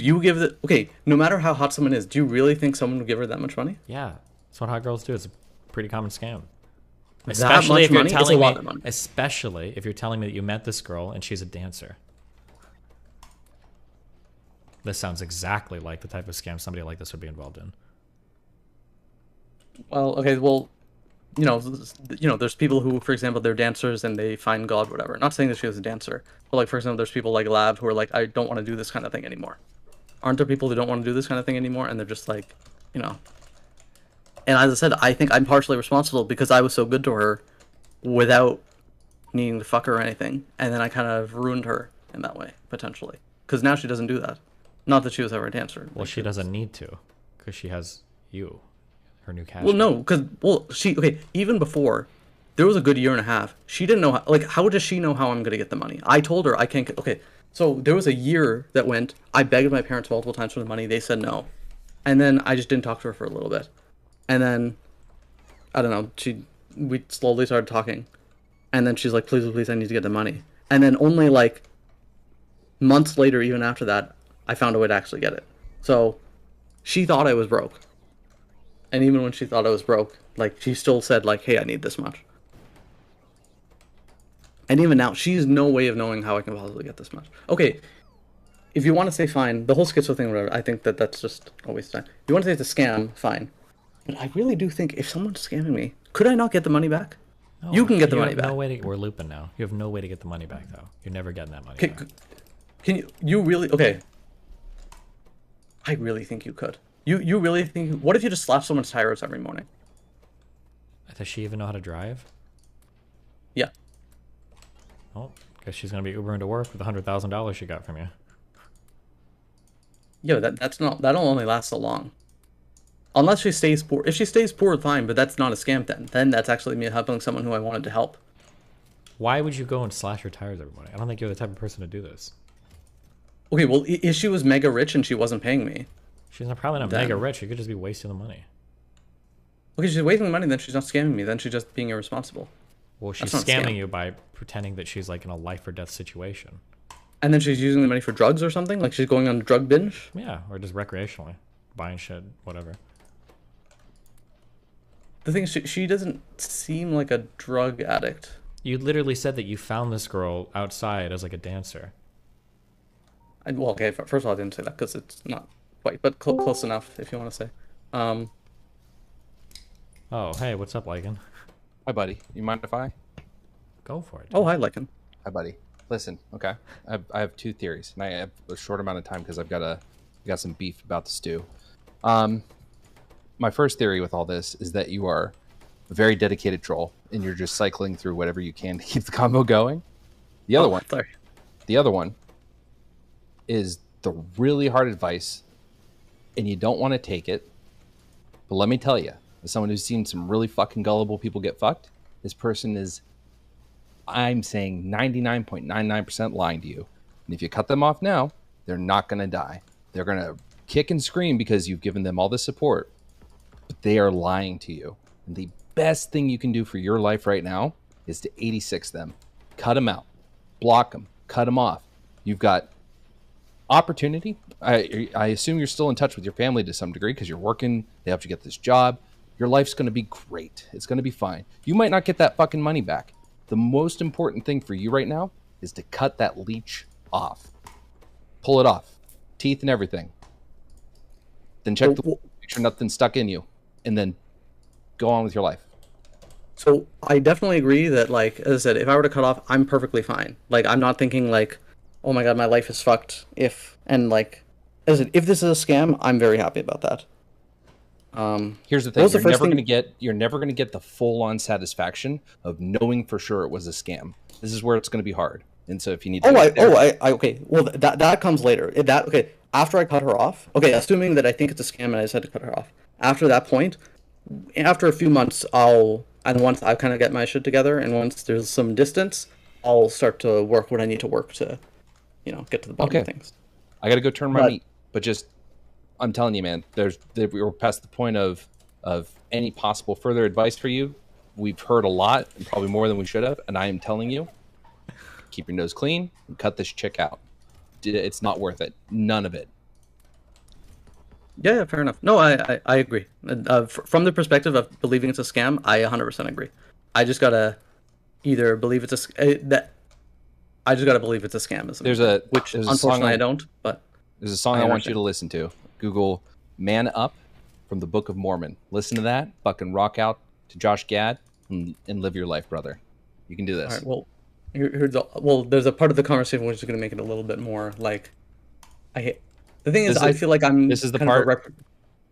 you give the... Okay, no matter how hot someone is, do you really think someone would give her that much money? Yeah, that's what hot girls do. It's a pretty common scam. Especially if you're telling me... Especially if you're telling me that you met this girl and she's a dancer. This sounds exactly like the type of scam somebody like this would be involved in. Well, okay, well... You know, there's people who, for example, they're dancers and they find God, whatever. Not saying that she was a dancer, but like, for example, there's people like Lab who are like, I don't want to do this kind of thing anymore. Aren't there people who don't want to do this kind of thing anymore? And they're just like, you know. And as I said, I think I'm partially responsible because I was so good to her without needing to fuck her or anything. And then I kind of ruined her in that way, potentially. Because now she doesn't do that. Not that she was ever a dancer. Well, she doesn't need to, because she has you. her new cash. Well, no, because even before, there was a good year and a half. She didn't know how does she know how I'm gonna get the money? I told her I can't get. Okay, so there was a year that went. I begged my parents multiple times for the money. They said no, and then I just didn't talk to her for a little bit, and then I don't know. We slowly started talking, and then she's like, "Please, please, I need to get the money." And then only like months later, even after that, I found a way to actually get it. So she thought I was broke. And even when she thought I was broke, like, she still said, like, hey, I need this much. And even now, she has no way of knowing how I can possibly get this much. Okay, if you want to say fine, the whole schizo thing, whatever, I think that's just a waste of time. If you want to say it's a scam, fine. But I really do think if someone's scamming me, could I not get the money back? No, you can get the money back. No way to, we're looping now. You have no way to get the money back, though. You're never getting that money back. Can you really... Okay. I really think you could. You really think... What if you just slap someone's tires every morning? Does she even know how to drive? Yeah. Well, guess she's going to be Ubering to work with the $100,000 she got from you. Yeah, that'll only last so long. Unless she stays poor. If she stays poor, fine, but that's not a scam then. Then that's actually me helping someone who I wanted to help. Why would you go and slash her tires every morning? I don't think you're the type of person to do this. Okay, well, if she was mega rich and she wasn't paying me... She's probably not mega rich. She could just be wasting the money. Okay, she's wasting the money, then she's not scamming me. Then she's just being irresponsible. Well, she's scamming you by pretending that she's like in a life or death situation. And then she's using the money for drugs or something? Like she's going on a drug binge? Yeah, or just recreationally. Buying shit, whatever. The thing is, she doesn't seem like a drug addict. You literally said that you found this girl outside as like a dancer. Well, okay, first of all, I didn't say that because it's not quite, but close enough, if you want to say. Oh, hey, what's up, Lycan? Hi, buddy. You mind if I? Go for it. Oh, hi, Lycan. Hi, buddy. Listen, okay. I have two theories, and I have a short amount of time because I've got some beef about the stew. My first theory with all this is that you are a very dedicated troll, and you're just cycling through whatever you can to keep the combo going. The other one is the really hard advice, and you don't want to take it. But let me tell you, as someone who's seen some really fucking gullible people get fucked, this person is, I'm saying 99.99% lying to you. And if you cut them off now, they're not going to die. They're going to kick and scream because you've given them all the support, but they are lying to you. And the best thing you can do for your life right now is to 86 them. Cut them out. Block them. Cut them off. You've got opportunity. I assume you're still in touch with your family to some degree because you're working. They helped you get this job. Your life's going to be great. It's going to be fine. You might not get that fucking money back. The most important thing for you right now is to cut that leech off. Pull it off. Teeth and everything. Then check make sure nothing's stuck in you. And then go on with your life. So I definitely agree that, like, as I said, if I were to cut off, I'm perfectly fine. Like, I'm not thinking like, oh my god, my life is fucked. If this is a scam, I'm very happy about that. Here's the thing: you're never gonna get the full-on satisfaction of knowing for sure it was a scam. This is where it's gonna be hard. And so if you need to okay. Well, that comes later. After I cut her off. Okay, assuming that I think it's a scam and I just had to cut her off. After that point, after a few months, once I kind of get my shit together, and once there's some distance, I'll start to work what I need to work to, get to the bottom of things. I got to go turn my meat, but just, I'm telling you, man, we're past the point of any possible further advice for you. We've heard a lot, and probably more than we should have, and I am telling you, keep your nose clean and cut this chick out. It's not worth it. None of it. Yeah, fair enough. No, I agree. From the perspective of believing it's a scam, I 100% agree. I just gotta either believe it's I just gotta believe it's a scam. Which unfortunately I don't. But there's a song I want you to listen to. Google "Man Up" from the Book of Mormon. Listen to that. Fucking rock out to Josh Gad and live your life, brother. You can do this. All right, there's a part of the conversation which is going to make it a little bit more like the thing is I feel like I'm. This is the part.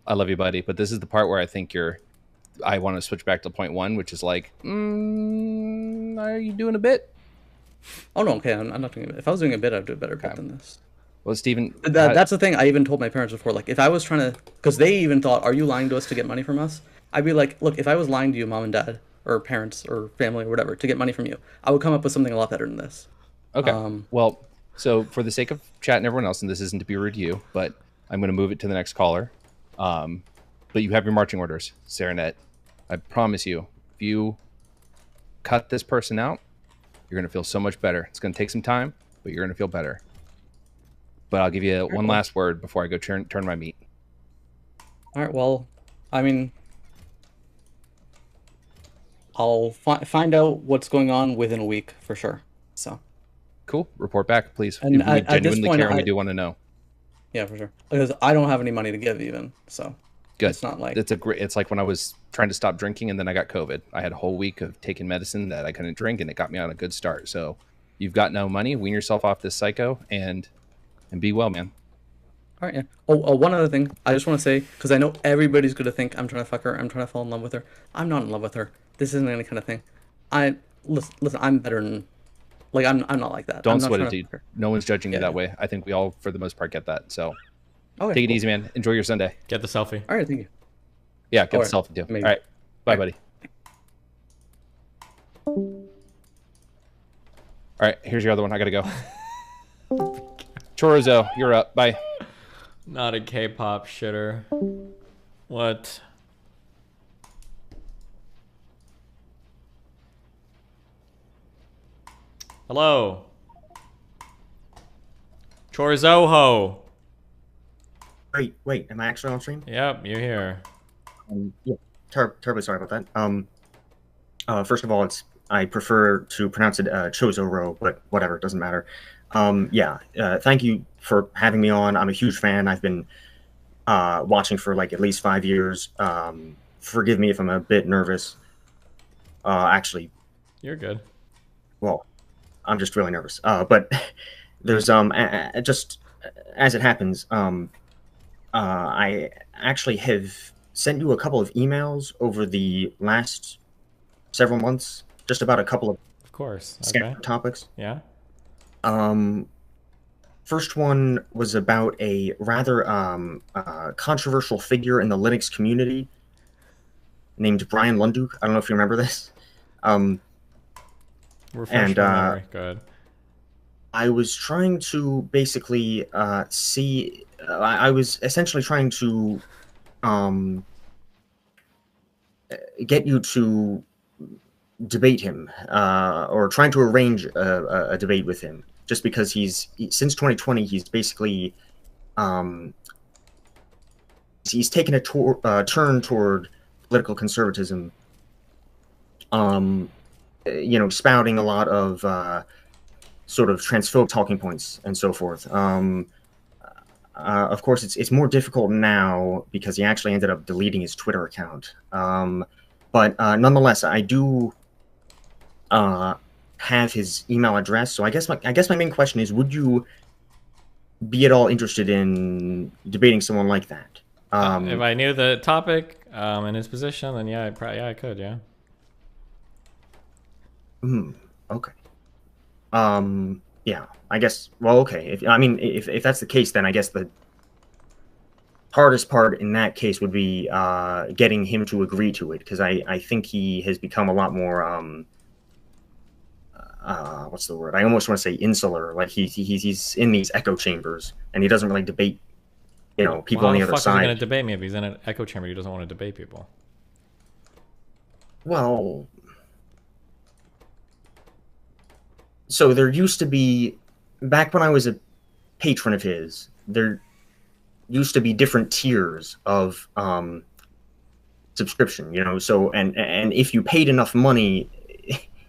I love you, buddy, but this is the part where I think I want to switch back to point one, which is like, are you doing a bit? Oh no, okay, I'm not doing a bit. If I was doing a bit, I'd do a better bit than this. Well, Steven, that's the thing. I even told my parents before, like, if I was trying to, because they even thought, "Are you lying to us to get money from us?" I'd be like, look, if I was lying to you, mom and dad, or parents, or family, or whatever, to get money from you, I would come up with something a lot better than this. Okay. Well, so for the sake of chat and everyone else, and this isn't to be rude to you, but I'm going to move it to the next caller. But you have your marching orders, Serenet. I promise you, if you cut this person out, you're going to feel so much better. It's going to take some time, but you're going to feel better. But I'll give you one last word before I go turn my meat. All right. Well, I mean, I'll find out what's going on within a week for sure. So. Cool. Report back, please. And We at this genuinely point, care, and we do want to know. Yeah, for sure. Because I don't have any money to give even, so. Good. It's not like it's like when I was trying to stop drinking and then I got COVID. I had a whole week of taking medicine that I couldn't drink, and it got me on a good start. So you've got no money. Wean yourself off this psycho and be well, man. All right. Yeah. Oh, one other thing I just want to say, because I know everybody's gonna think I'm trying to fuck her. I'm trying to fall in love with her. I'm not in love with her. This isn't any kind of thing. Listen. I'm better than. Like I'm not like that. Don't sweat it, dude. No one's judging you that way. I think we all, for the most part, get that. So take it easy, man. Enjoy your Sunday. Get the selfie. All right, thank you. Yeah, get the selfie too. Maybe. All right, bye, buddy. All right, here's your other one. I gotta go. Chorizo, you're up. Bye. Not a K-pop shitter. What? Hello. Chorizoho. Wait, am I actually on stream? Yep, you're here. Yeah, terribly sorry about that. First of all, I prefer to pronounce it Chozoro, but whatever, it doesn't matter. Thank you for having me on. I'm a huge fan. I've been watching for like at least 5 years. Forgive me if I'm a bit nervous. Actually, you're good. Well, I'm just really nervous. But there's just as it happens, I actually have sent you a couple of emails over the last several months, just about a couple of course, topics. Yeah. First one was about a rather controversial figure in the Linux community named Brian Lunduk. I don't know if you remember this. Refresh my memory. Go ahead. I was trying to basically see. I was essentially trying to get you to debate him, or trying to arrange a debate with him. Just because since 2020, he's basically he's taken a turn toward political conservatism. Spouting a lot of sort of transphobic talking points and so forth. Of course, it's more difficult now because he actually ended up deleting his Twitter account. But nonetheless, I do have his email address. So I guess my main question is: would you be at all interested in debating someone like that? If I knew the topic and his position, then yeah, I could. Yeah. Okay. Yeah, I guess. Well, okay. If that's the case, then I guess the hardest part in that case would be getting him to agree to it, because I think he has become a lot more what's the word? I almost want to say insular. Like he's in these echo chambers, and he doesn't really debate, people on the other side. How the fuck is he going to debate me if he's in an echo chamber? He doesn't want to debate people. Well, so there used to be, back when I was a patron of his, there used to be different tiers of subscription, so and if you paid enough money,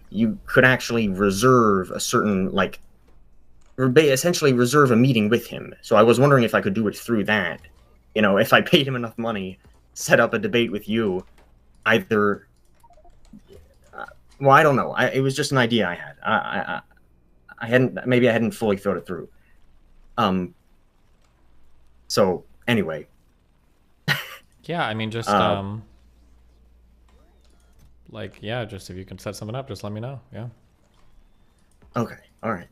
you could actually reserve a certain, essentially reserve a meeting with him. So I was wondering if I could do it through that. If I paid him enough money, set up a debate with you, either. Well, I don't know. It was just an idea I had. I hadn't fully thought it through. So anyway. Yeah, I mean, just just if you can set something up, just let me know. Yeah. Okay. All right.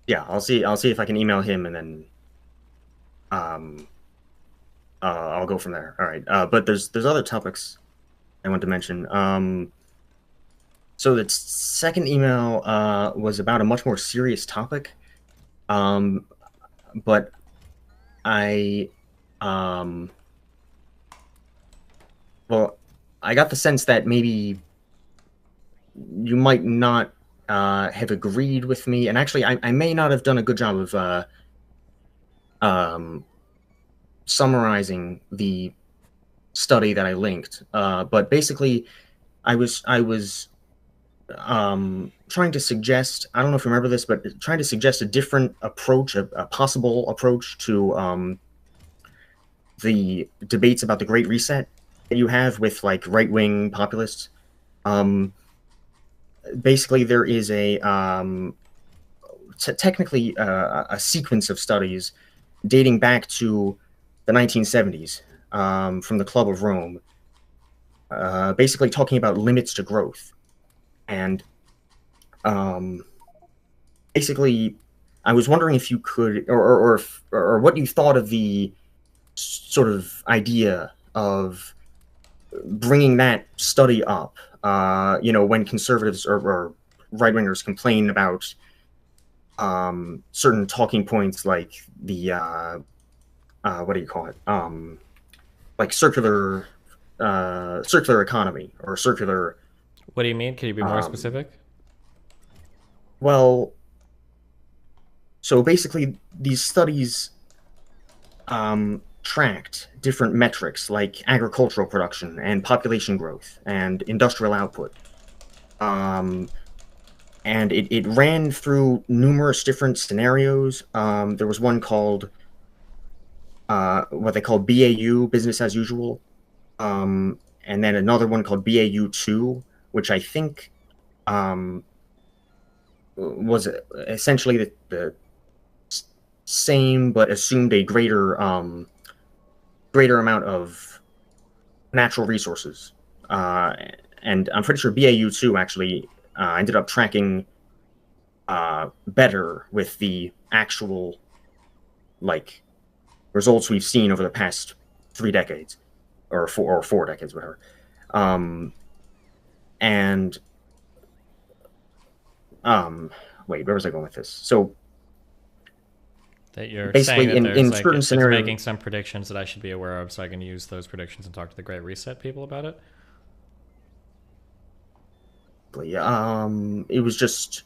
Yeah, I'll see if I can email him, and then I'll go from there. All right. But there's other topics I want to mention. So the second email was about a much more serious topic. But I well, I got the sense that maybe you might not have agreed with me, and actually, I may not have done a good job of summarizing the study that I linked. But basically, I was trying to suggest, I don't know if you remember this, but trying to suggest a different approach, a possible approach to the debates about the Great Reset that you have with like right-wing populists. Basically, there is a technically a sequence of studies dating back to the 1970s from the Club of Rome, basically talking about limits to growth. And basically, I was wondering if you could, or what you thought of the sort of idea of bringing that study up. When conservatives or right-wingers complain about certain talking points like the what do you call it? Like circular economy or circular. What do you mean? Can you be more specific? Well, so basically, these studies tracked different metrics like agricultural production and population growth and industrial output. And it ran through numerous different scenarios. There was one called what they call BAU, business as usual. And then another one called BAU2, which I think was essentially the same, but assumed a greater amount of natural resources. And I'm pretty sure BAU2 actually ended up tracking better with the actual results we've seen over the past 3 decades, or 4 decades, whatever. Wait, where was I going with this? So that you're basically saying that in like certain it's scenarios, making some predictions that I should be aware of, so I can use those predictions and talk to the Great Reset people about it. It was just,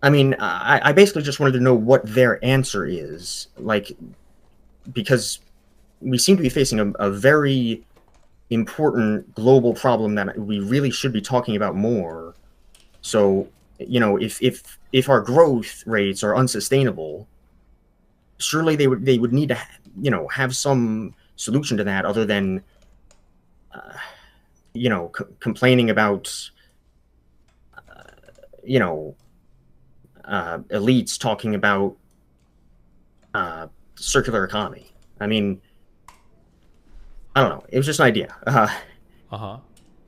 I mean, I basically just wanted to know what their answer is, like, because we seem to be facing a very important global problem that we really should be talking about more. So, if our growth rates are unsustainable, surely they would need to, have some solution to that other than, complaining about, elites talking about circular economy. I mean, I don't know. It was just an idea.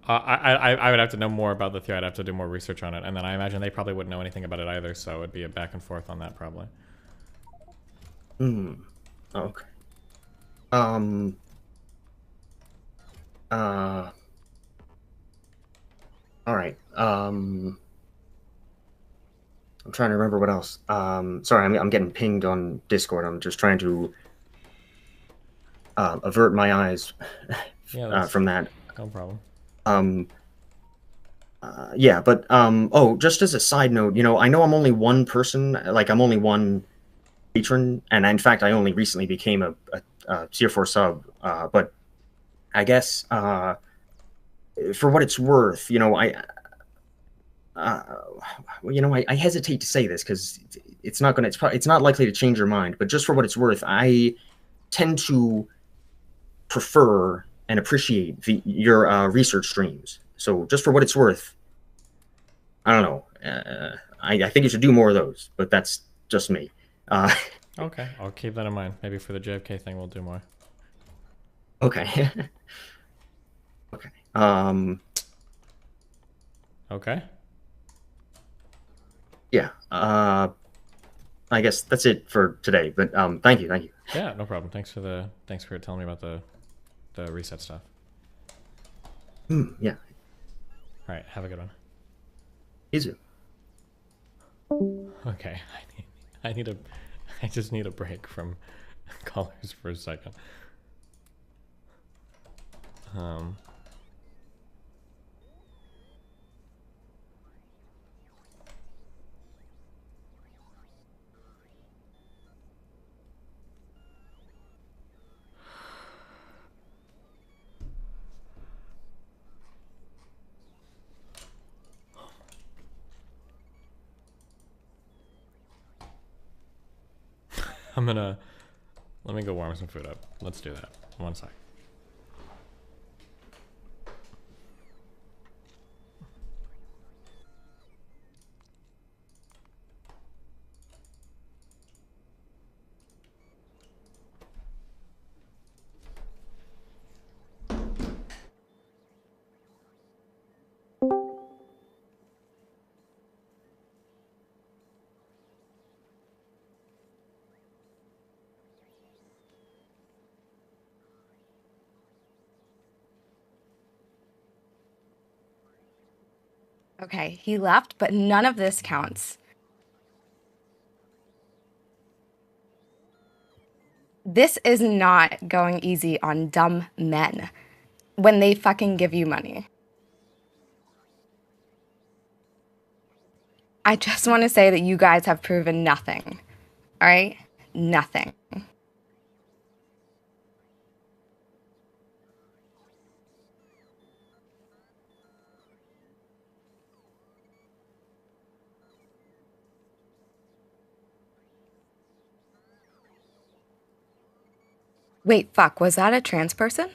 I would have to know more about the theory. I'd have to do more research on it, and then I imagine they probably wouldn't know anything about it either. So it'd be a back and forth on that probably. Okay. All right. I'm trying to remember what else. Sorry, I'm getting pinged on Discord. I'm just trying to avert my eyes from that. No problem. Yeah, but just as a side note, I know I'm only one person. Like, I'm only one patron, and in fact, I only recently became a tier 4 sub. But I guess for what it's worth, I hesitate to say this because it's not likely to change your mind. But just for what it's worth, I tend to prefer and appreciate your research streams. So just for what it's worth, I don't know. I think you should do more of those, but that's just me. Okay, I'll keep that in mind. Maybe for the JFK thing, we'll do more. Okay. Okay. Okay. Yeah. I guess that's it for today. But thank you. Yeah, no problem. Thanks for telling me about the reset stuff. Yeah. All right, have a good one. You too. Okay, I just need a break from callers for a second. Let me go warm some food up. Let's do that. One sec. Okay, he left, but none of this counts. This is not going easy on dumb men when they fucking give you money. I just want to say that you guys have proven nothing. All right? Nothing. Wait, fuck, was that a trans person?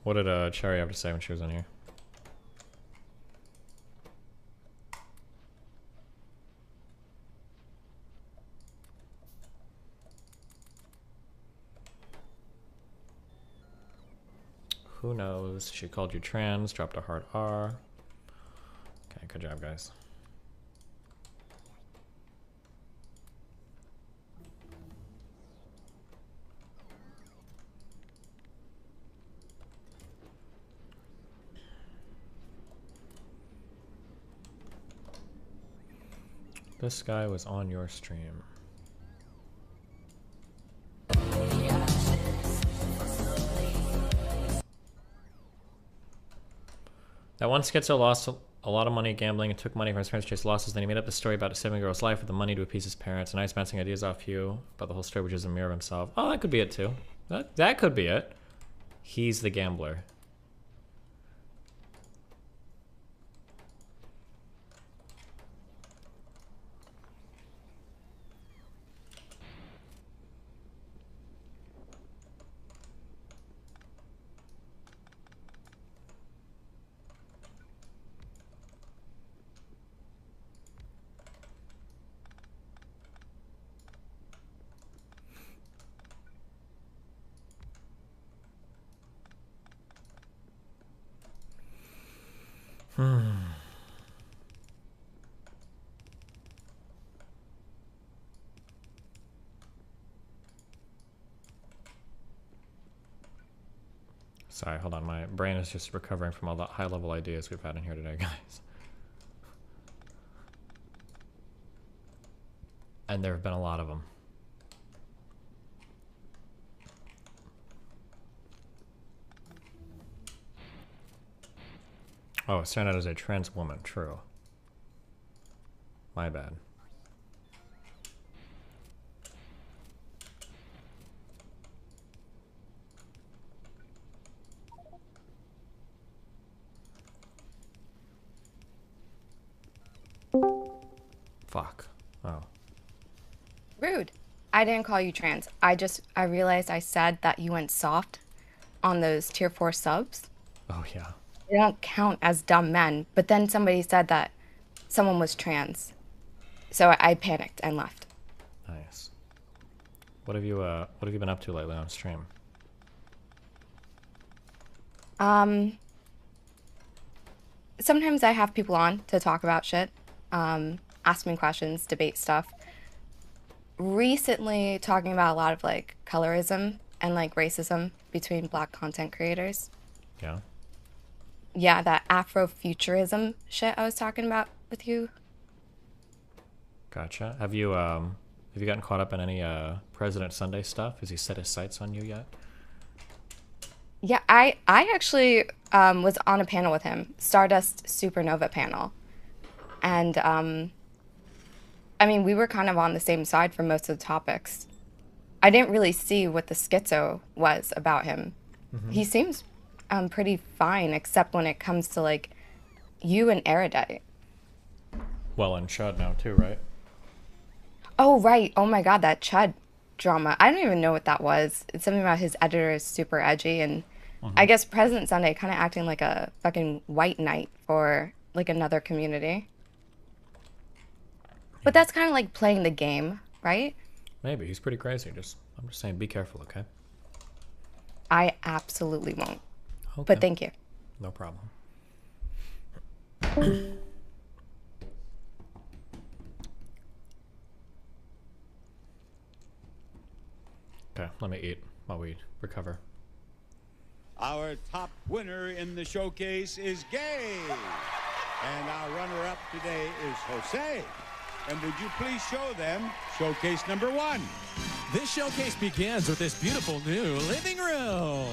What did Cherry have to say when she was in here? Who knows? She called you trans, dropped a hard R. Okay, good job, guys. This guy was on your stream. That one schizo lost a lot of money gambling and took money from his parents to chase losses. Then he made up the story about a 7-year-old's life with the money to appease his parents. And now he's bouncing ideas off you about the whole story, which is a mirror of himself. Oh, that could be it too. That could be it. He's the gambler. Sorry, hold on. My brain is just recovering from all the high-level ideas we've had in here today, guys. And there have been a lot of them. Oh, it started out as a trans woman. True. My bad. Fuck. Oh. Rude. I didn't call you trans. I realized I said that you went soft on those tier 4 subs. Oh, yeah. They don't count as dumb men, but then somebody said that someone was trans. So I panicked and left. Nice. What have you been up to lately on stream? Sometimes I have people on to talk about shit. Ask me questions, debate stuff. Recently talking about a lot of like colorism and like racism between Black content creators. Yeah. Yeah, that Afrofuturism shit I was talking about with you. Gotcha. Have you gotten caught up in any President Sunday stuff? Has he set his sights on you yet? Yeah, I actually was on a panel with him, Stardust Supernova panel. And I mean, we were kind of on the same side for most of the topics. I didn't really see what the schizo was about him. Mm-hmm. He seems pretty fine, except when it comes to like you and Erudite. Well, and Chud now too, right? Oh, right. Oh my God, that Chud drama. I don't even know what that was. It's something about his editor is super edgy, and I guess President Sunday kind of acting like a fucking white knight for like another community. But that's kind of like playing the game, right? Maybe. He's pretty crazy. I'm just saying, be careful, okay? I absolutely won't. Okay. But thank you. No problem. Okay, let me eat while we recover. Our top winner in the showcase is Gay. And our runner-up today is Jose. And would you please show them showcase number 1? This showcase begins with this beautiful new living room.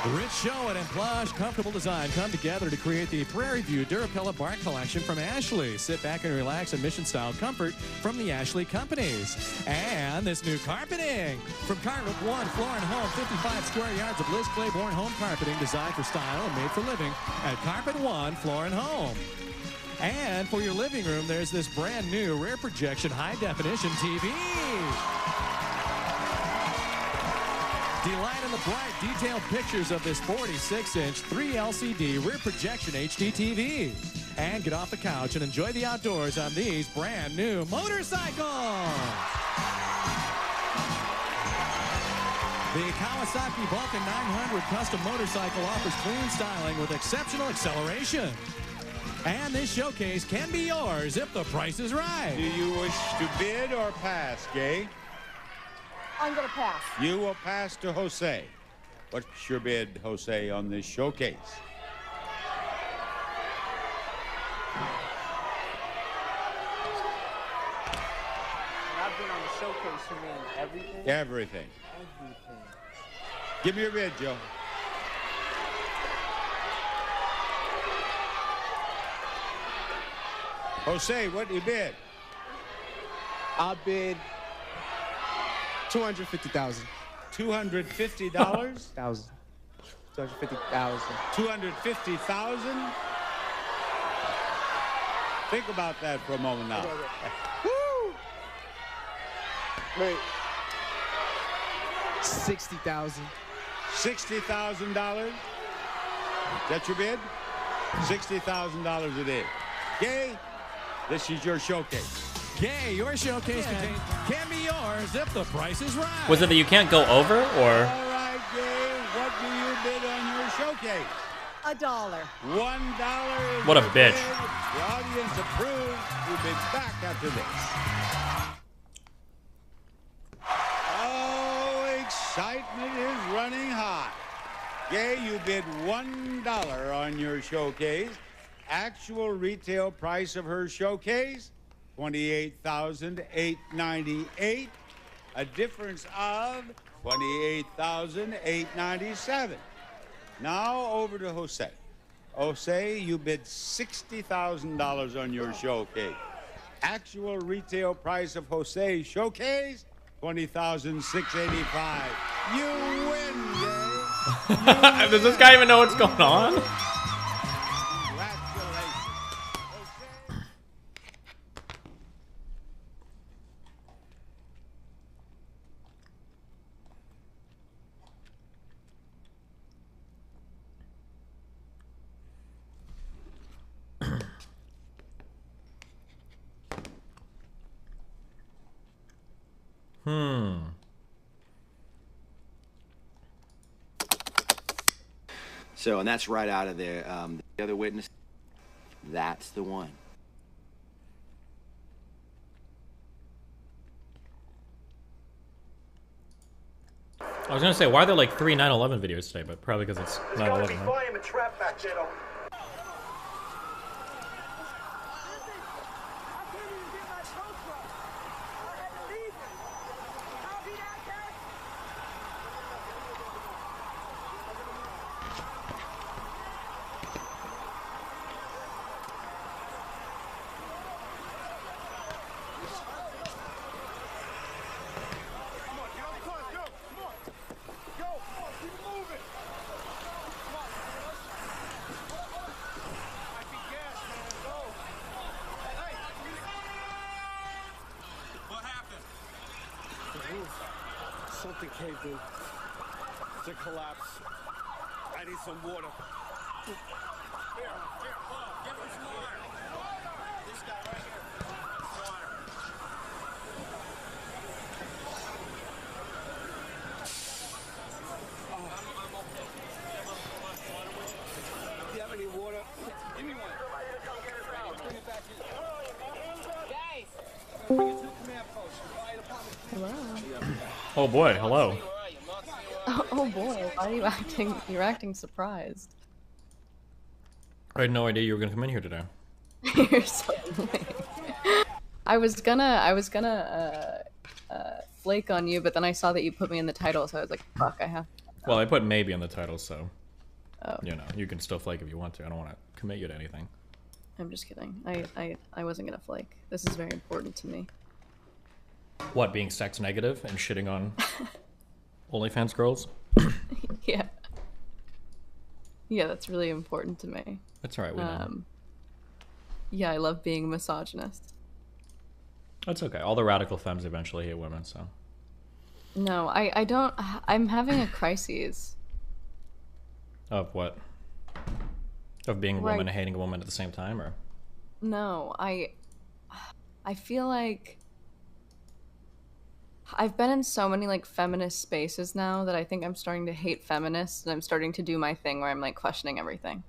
Rich showing and plush, comfortable design come together to create the Prairie View Durapella Bar Collection from Ashley. Sit back and relax in mission-style comfort from the Ashley Companies. And this new carpeting from Carpet One Floor and Home, 55 square yards of Liz Claiborne home carpeting designed for style and made for living at Carpet One Floor and Home. And for your living room, there's this brand new rear projection high-definition TV. Delight in the bright, detailed pictures of this 46-inch 3 LCD rear projection HD TV. And get off the couch and enjoy the outdoors on these brand new motorcycles. The Kawasaki Vulcan 900 custom motorcycle offers clean styling with exceptional acceleration. And this showcase can be yours if the price is right. Do you wish to bid or pass, Gay? I'm gonna pass. You will pass to Jose. What's your bid, Jose, on this showcase? I've been on the showcase, you mean everything? Everything. Everything. Give me your bid, Joe. Jose, what do you bid? I'll bid 250,000. $250? 1,000. 250,000. 250,000? Think about that for a moment now. Woo! Wait. 60,000. $60,000? Is that your bid? $60,000 it is. Gay, this is your showcase. Gay, your showcase can be yours if the price is right. Was it that you can't go over, or? All right, Gay, what do you bid on your showcase? $1. $1 is What a your bitch. bid. The audience approves. We'll be back after this. Oh, excitement is running hot. Gay, you bid $1 on your showcase. Actual retail price of her showcase, $28,898. A difference of $28,897. Now over to Jose. Jose, you bid $60,000 on your showcase. Actual retail price of Jose's showcase, $20,685. You win, Gay. Does this guy even know what's going on? So, and that's right out of there. The other witness, that's the one. I was gonna say, why are there like 3 9/11 videos today? But probably because it's 9/11. Huh? a trap back there, though. Something caved in. It's a collapse. I need some water. Here, give me some water. This guy right here. Water. I'm okay. Do you have any water? Give me one. Bring it back in. Guys! Bring it to the command post. Fire department. Hello. Oh boy, hello. Oh boy, why are you acting? You're acting surprised. I had no idea you were gonna come in here today. You're so annoying. I was gonna flake on you, but then I saw that you put me in the title, so I was like, fuck, I have. Well, I put maybe in the title, so Oh. you know you can still flake if you want to. I don't want to commit you to anything. I'm just kidding. I wasn't gonna flake. This is very important to me. What, being sex negative and shitting on OnlyFans girls? Yeah. Yeah, that's really important to me. That's alright, we know. Yeah, I love being a misogynist. That's okay. All the radical femmes eventually hate women, so. No, I don't. I'm having a crisis. Of what? Of being a Right. woman and hating a woman at the same time, or? No, I feel like I've been in so many like feminist spaces now that I think I'm starting to hate feminists, and I'm starting to do my thing where I'm like questioning everything.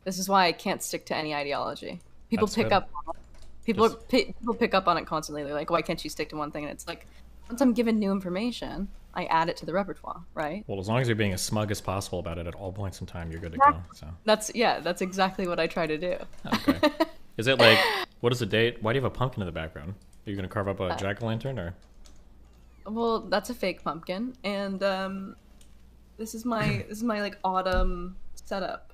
This is why I can't stick to any ideology. People That's pick good. up people people pick up on it constantly. They're like, why can't you stick to one thing? And it's like, once I'm given new information, I add it to the repertoire, right? Well, as long as you're being as smug as possible about it at all points in time, you're good to go. So That's exactly what I try to do. okay. Is it like, what is the date? Why do you have a pumpkin in the background? Are you gonna carve up a jack-o'-lantern or? Well, that's a fake pumpkin, and this is my like autumn setup.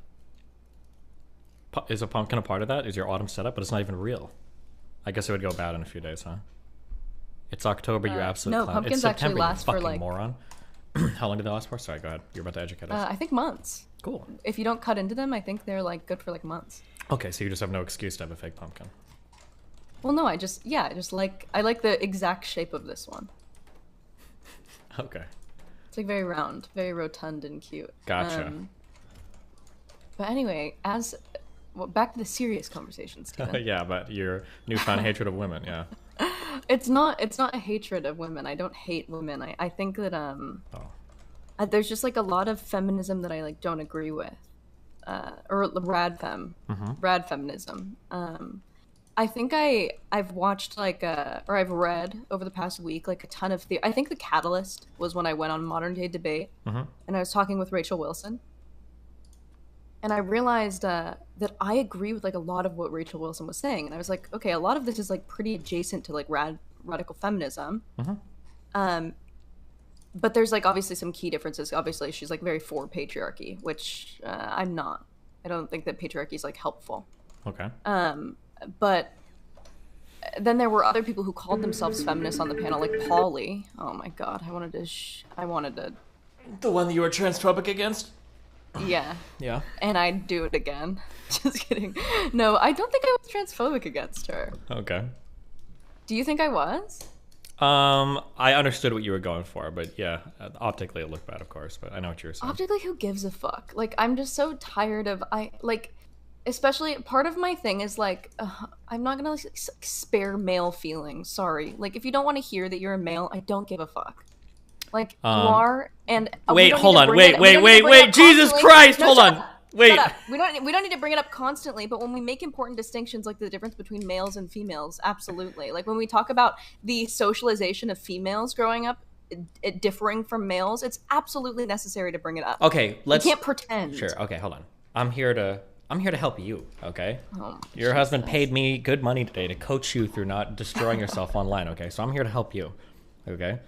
Is a pumpkin a part of that? Is your autumn setup? But it's not even real. I guess it would go bad in a few days, huh? It's October, you absolute no, clown. pumpkins It's September, actually last you for, fucking like- moron. How long did they last for? Sorry, go ahead. You're about to educate us. I think months. Cool. If you don't cut into them, I think they're like good for like months. Okay, so you just have no excuse to have a fake pumpkin. Well, no, I like the exact shape of this one. Okay. It's like very round, very rotund and cute. Gotcha. But anyway, back to the serious conversations, Steven. Yeah, but your newfound hatred of women, yeah. It's not a hatred of women. I don't hate women. I think that there's just like a lot of feminism that I like don't agree with. Or rad feminism. I think I've watched or I've read over the past week like a ton of I think the catalyst was when I went on Modern Day Debate and I was talking with Rachel Wilson. And I realized that I agree with like a lot of what Rachel Wilson was saying, and I was like, okay, a lot of this is like pretty adjacent to like radical feminism. But there's like obviously some key differences. Obviously, she's like very for patriarchy, which I'm not. I don't think that patriarchy is like helpful. Okay. But then there were other people who called themselves feminists on the panel, like Polly. Oh my god, I wanted to. The one that you were transphobic against? Yeah. Yeah. And I'd do it again. Just kidding. No, I don't think I was transphobic against her. Okay. Do you think I was? I understood what you were going for, but yeah, optically it looked bad, of course, but I know what you were saying. Optically, who gives a fuck? Like, I'm just so tired of, especially part of my thing is like, I'm not gonna like, spare male feelings. Sorry. Like, if you don't want to hear that you're a male, I don't give a fuck. Like, you are, and wait, hold on, wait, Jesus Christ, hold on, wait. Shut up. We don't need to bring it up constantly, but when we make important distinctions like the difference between males and females, absolutely. Like when we talk about the socialization of females growing up, it differing from males, it's absolutely necessary to bring it up. Okay, let's. You can't pretend. Sure. Okay, hold on. I'm here to help you. Okay. Oh, Your husband paid me good money today to coach you through not destroying yourself online. Okay, so I'm here to help you. Okay.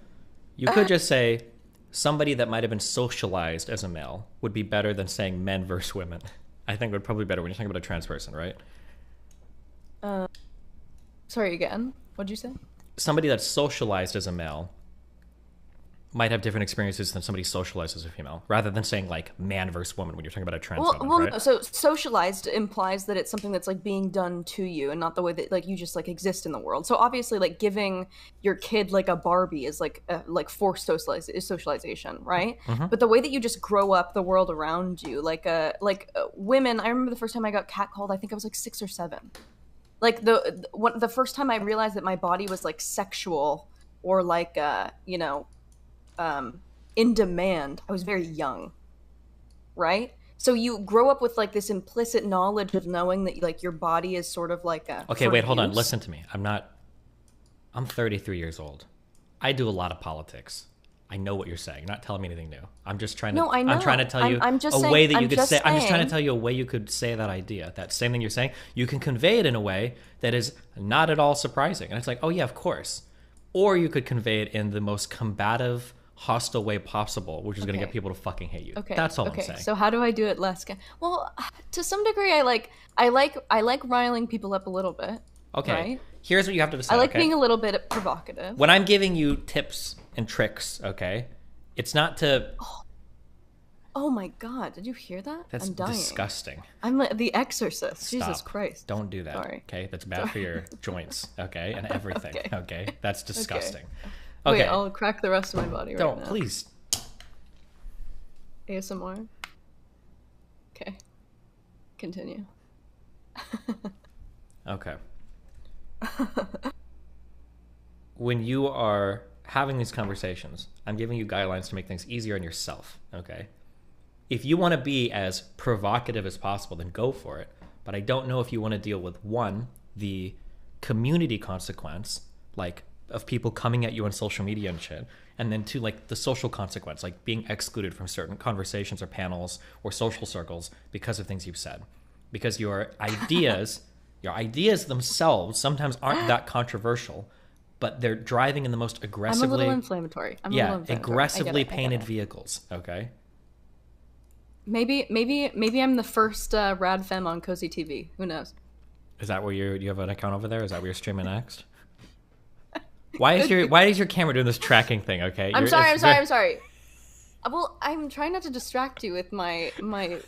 You could just say somebody that might have been socialized as a male would be better than saying men versus women. I think would probably be better when you're talking about a trans person, right? Sorry again. What'd you say? Somebody that's socialized as a male might have different experiences than somebody socialized as a female, rather than saying like man versus woman when you're talking about a trans woman, right? No, so socialized implies that it's something that's like being done to you and not the way that like you just like exist in the world. So obviously like giving your kid like a Barbie is like forced socialization, right? But the way that you just grow up the world around you, like women, I remember the first time I got catcalled, I think I was like 6 or 7. Like the first time I realized that my body was like sexual or like in demand, I was very young, right? So you grow up with like this implicit knowledge of knowing that like your body is sort of like a okay, wait, hold on, listen to me. I'm 33 years old. I do a lot of politics. I know what you're saying. You're not telling me anything new. I'm just trying to. No, I know. I'm trying to tell you I'm just a saying, way that you I'm could just say. I'm just trying to saying- tell you a way you could say that idea. That same thing you're saying. You can convey it in a way that is not at all surprising, and it's like, oh yeah, of course. Or you could convey it in the most combative, hostile way possible, which is going to Okay. get people to fucking hate you. Okay. That's all okay. I'm saying. So how do I do it less? Well, to some degree, I like riling people up a little bit. Okay. Right? Here's what you have to decide. I like okay? being a little bit provocative. When I'm giving you tips and tricks, okay, it's not to. Oh my god! Did you hear that? That's I'm dying. disgusting. I'm like The Exorcist. Jesus Stop. Christ! Don't do that. Sorry. Okay, that's bad for your joints. Okay, and everything. Okay, that's disgusting. Wait, Okay. I'll crack the rest of my body right Don't now. please. ASMR. Okay. Continue. Okay. when you are having these conversations, I'm giving you guidelines to make things easier on yourself, okay? If you want to be as provocative as possible, then go for it. But I don't know if you want to deal with, one, the community consequence, like, of people coming at you on social media and shit, and then two, like, the social consequence, like being excluded from certain conversations or panels or social circles because of things you've said. Because your ideas themselves sometimes aren't that controversial, but they're driving in the most aggressively... I'm a little inflammatory. Aggressively painted vehicles, okay? Maybe I'm the first rad femme on Cozy TV. Who knows? Is that where you have an account over there? Is that where you're streaming next? Why is your camera doing this tracking thing? Okay, I'm sorry. Well, I'm trying not to distract you with my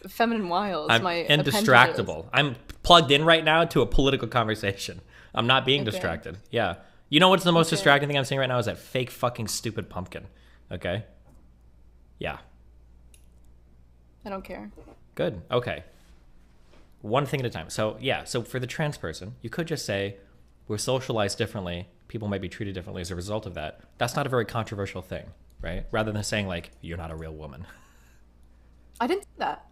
feminine wiles. I'm my indistractable. I'm plugged in right now to a political conversation. I'm not being distracted. Yeah, you know what's the most distracting thing I'm seeing right now is that fake fucking stupid pumpkin. Okay. Yeah. I don't care. Good. Okay. One thing at a time. So so for the trans person, you could just say, we're socialized differently. People might be treated differently as a result of that. That's not a very controversial thing, right? Rather than saying, like, you're not a real woman. I didn't say that.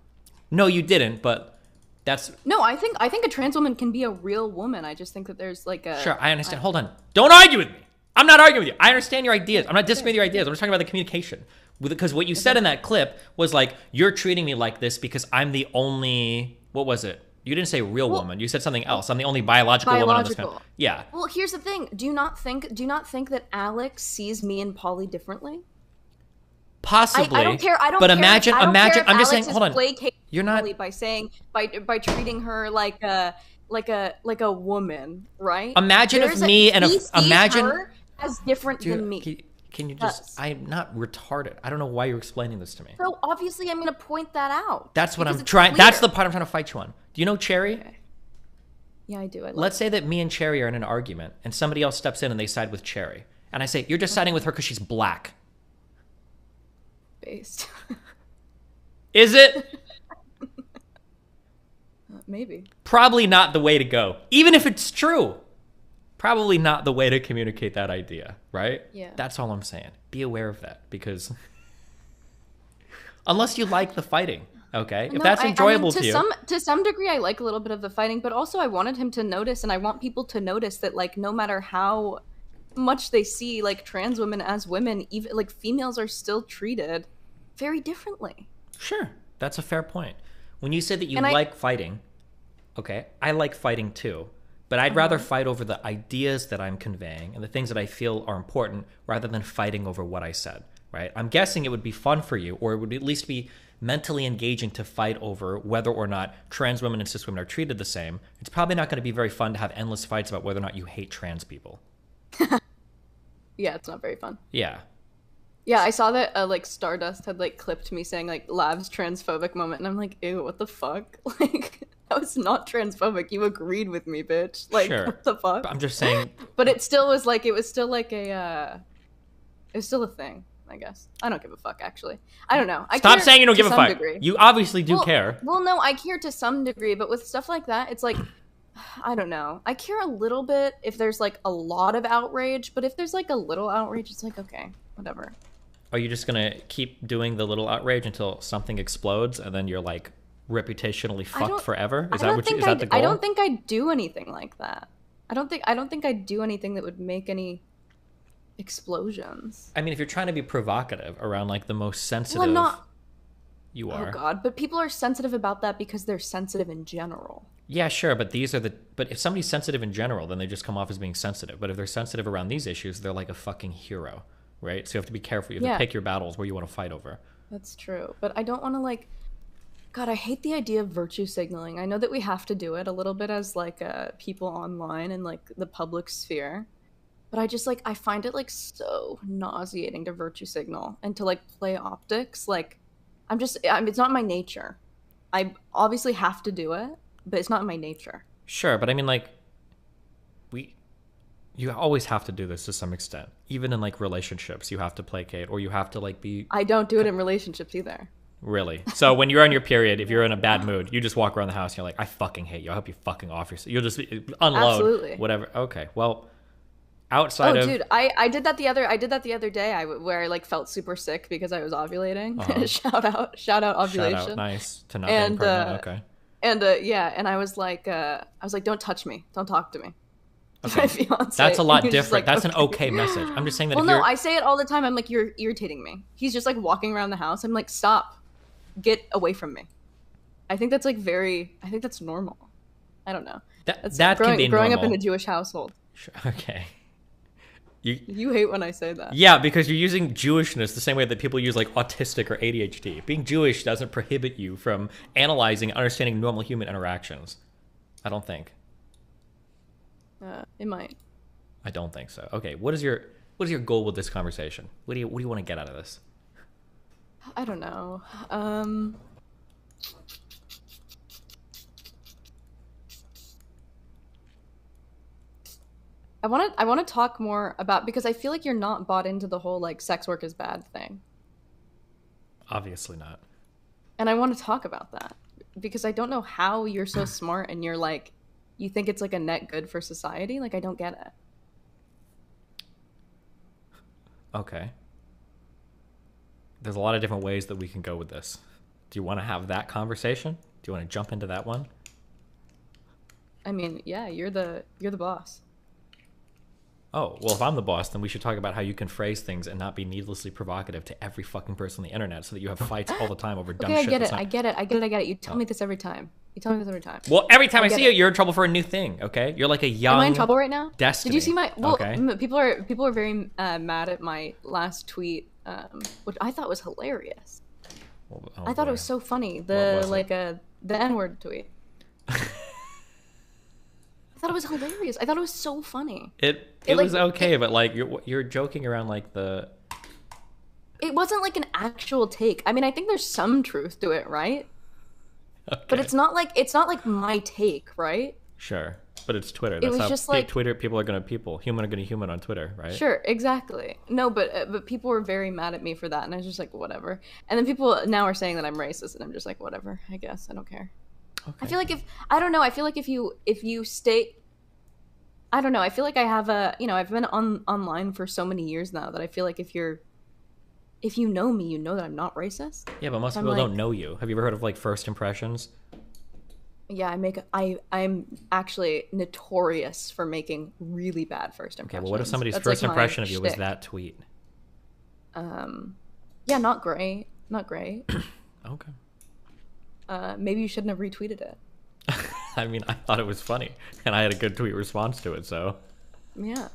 No, you didn't, but that's... No, I think a trans woman can be a real woman. I just think that there's like a... Sure, I understand. Hold on. Don't argue with me. I'm not arguing with you. I understand your ideas. I'm not disagreeing with your ideas. I'm just talking about the communication. Because what you said in that clip was like, you're treating me like this because I'm the only... What was it? You didn't say real woman. You said something else. I'm the only biological woman on this panel. Yeah. Well, here's the thing. Do you not think that Alex sees me and Polly differently? Possibly. I don't care. But imagine. I'm just saying. Hold on. You're not by saying by treating her like a woman, right? Imagine if me and imagine her as different than me. Can you just? I'm not retarded. I don't know why you're explaining this to me. So obviously, I'm going to point that out. That's what I'm trying. That's the part I'm trying to fight you on. Do you know Cherry? Okay. Yeah, I do. Let's say that me and Cherry are in an argument, and somebody else steps in and they side with Cherry, and I say you're just siding with her because she's black. Based. Is it? Maybe. Probably not the way to go, even if it's true. Probably not the way to communicate that idea, right? Yeah. That's all I'm saying. Be aware of that, because unless you like the fighting, okay? If that's enjoyable to you. To some degree, I like a little bit of the fighting, but also I wanted him to notice, and I want people to notice that, like, no matter how much they see, like, trans women as women, even, like, females are still treated very differently. Sure. That's a fair point. When you said that you like fighting, okay, I like fighting too. But I'd rather fight over the ideas that I'm conveying and the things that I feel are important rather than fighting over what I said, right? I'm guessing it would be fun for you, or it would at least be mentally engaging to fight over whether or not trans women and cis women are treated the same. It's probably not going to be very fun to have endless fights about whether or not you hate trans people. Yeah, it's not very fun. Yeah. Yeah, I saw that like Stardust had like clipped me saying like Lav's transphobic moment, and I'm like, ew, what the fuck? Like, that was not transphobic. You agreed with me, bitch. Like, sure. What the fuck? But I'm just saying. But it still was like, it was still a thing, I guess. I don't give a fuck, actually. I don't know. Stop saying you don't give a fuck. Degree. You obviously do care. Well, no, I care to some degree, but with stuff like that, it's like, I don't know. I care a little bit if there's like a lot of outrage, but if there's like a little outrage, it's like, okay, whatever. Are you just gonna keep doing the little outrage until something explodes, and then you're like reputationally fucked forever? Is that the goal? I don't think I'd do anything like that. I don't think I'd do anything that would make any explosions. I mean, if you're trying to be provocative around like the most sensitive, well, I'm not. You are. Oh God! But people are sensitive about that because they're sensitive in general. Yeah, sure, but but if somebody's sensitive in general, then they just come off as being sensitive. But if they're sensitive around these issues, they're like a fucking hero. Right? So you have to be careful. You have to pick your battles where you want to fight over. That's true. But I don't want to like... God, I hate the idea of virtue signaling. I know that we have to do it a little bit as like people online and like the public sphere. But I just like, I find it like so nauseating to virtue signal and to like play optics. Like, it's not my nature. I obviously have to do it, but it's not my nature. Sure, but I mean like... You always have to do this to some extent. Even in like relationships, you have to placate, or you have to like be... I don't do it in relationships either. Really? So when you're on your period, if you're in a bad mood, you just walk around the house and you're like, I fucking hate you. I hope you fucking off yourself. You'll just unload. Absolutely. Whatever. Okay. Well, outside of dude, I did that the other day. Where I like felt super sick because I was ovulating. shout out ovulation. Shout out, nice to not being pregnant. Okay. And yeah, and I was like, don't touch me, don't talk to me. Okay. My fiance. That's a lot He was just different. like, That's an okay message. I'm just saying that. Well, if you're... no, I say it all the time. I'm like, you're irritating me. He's just like walking around the house. I'm like, stop, get away from me. I think that's like I think that's normal. I don't know. That can be growing normal. up in a Jewish household. Sure. Okay. You hate when I say that. Yeah, because you're using Jewishness the same way that people use like autistic or ADHD. Being Jewish doesn't prohibit you from analyzing and understanding normal human interactions. I don't think. It might. I don't think so. Okay, what is your goal with this conversation? What do you want to get out of this? I don't know. I want to talk more about, because I feel like you're not bought into the whole like sex work is bad thing. Obviously not. And I want to talk about that because I don't know how you're so smart and you're like, you think it's like a net good for society. Like, I don't get it. Okay. There's a lot of different ways that we can go with this. Do you want to have that conversation? Do you want to jump into that one? I mean, yeah, you're the boss. Oh, well, if I'm the boss, then we should talk about how you can phrase things and not be needlessly provocative to every fucking person on the internet so that you have fights all the time over dumb Okay, shit. I get it. You tell me this every time. Well, every time I see you, you're in trouble for a new thing, okay? You're like a young... Am I in trouble right now? Destiny. Did you see my... Well, okay. people are very mad at my last tweet, which I thought was hilarious. Oh, I thought it was so funny. The N-word tweet. I thought it was hilarious. I thought it was so funny. It was okay, but like you're joking around like the... It wasn't like an actual take. I mean, I think there's some truth to it, right? Okay. But it's not like my take, right? Sure, but it's Twitter. It That's was how just like... Twitter people are gonna human are gonna human on Twitter, right? Sure, exactly. No, but people were very mad at me for that, and I was just like, whatever. And then people now are saying that I'm racist, and I'm just like, whatever. I guess I don't care. Okay. I feel like if you stay, I don't know. I feel like I have I've been online for so many years now that I feel like if you know me, you know that I'm not racist. Yeah, but most people don't know you. Have you ever heard of like first impressions? Yeah, I'm actually notorious for making really bad first impressions. Okay, well, what if somebody's first impression of you was that tweet? Yeah, not great. Okay. Maybe you shouldn't have retweeted it. I mean, I thought it was funny, and I had a good tweet response to it, so. Yeah.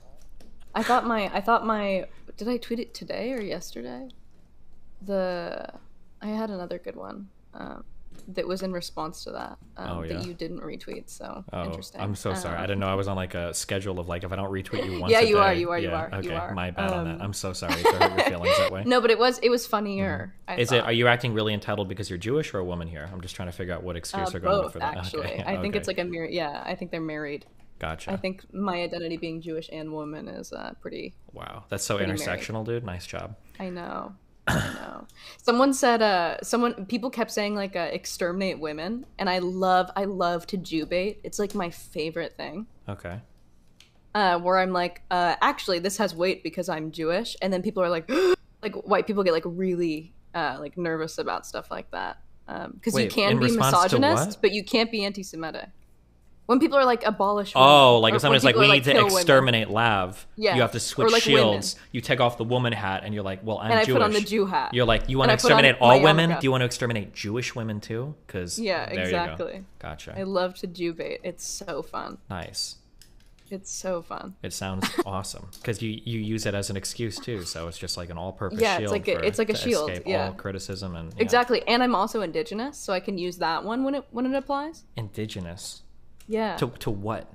I thought my did I tweet it today or yesterday? I had another good one that was in response to that that you didn't retweet, so interesting. I'm so sorry. I didn't know I was on like a schedule of like if I don't retweet you once yeah, a day. you are. Okay, You are. my bad on that. I'm so sorry to hurt your feelings that way. No, but it was funnier. Are you acting really entitled because you're Jewish or a woman here? I'm just trying to figure out what excuse they're going with for that. Actually, Okay. I think it's like I think they're married. Gotcha. I think my identity being Jewish and woman is pretty. Wow, that's so intersectional, dude. Nice job. I know. Someone said people kept saying like exterminate women, and I love to Jew bait. It's like my favorite thing. Okay. Where I'm like, actually this has weight because I'm Jewish, and then people are like like white people get like really like nervous about stuff like that. Because you can be misogynist, but you can't be anti-Semitic. When people are like abolish women, like if somebody's like we need to exterminate Lav, yeah. You have to switch like shields. Women. You take off the woman hat and you're like, well, I'm and Jewish. I put on the Jew hat. You're like, you want to exterminate all women? Do you want to exterminate Jewish women too? Because yeah, there exactly. You go. Gotcha. I love to Jew bait. It's so fun. Nice. It's so fun. It sounds awesome because you use it as an excuse too. So it's just like an all-purpose shield. It's like a shield. Escape all criticism and exactly. And I'm also indigenous, so I can use that one when it applies. Indigenous. Yeah. To what?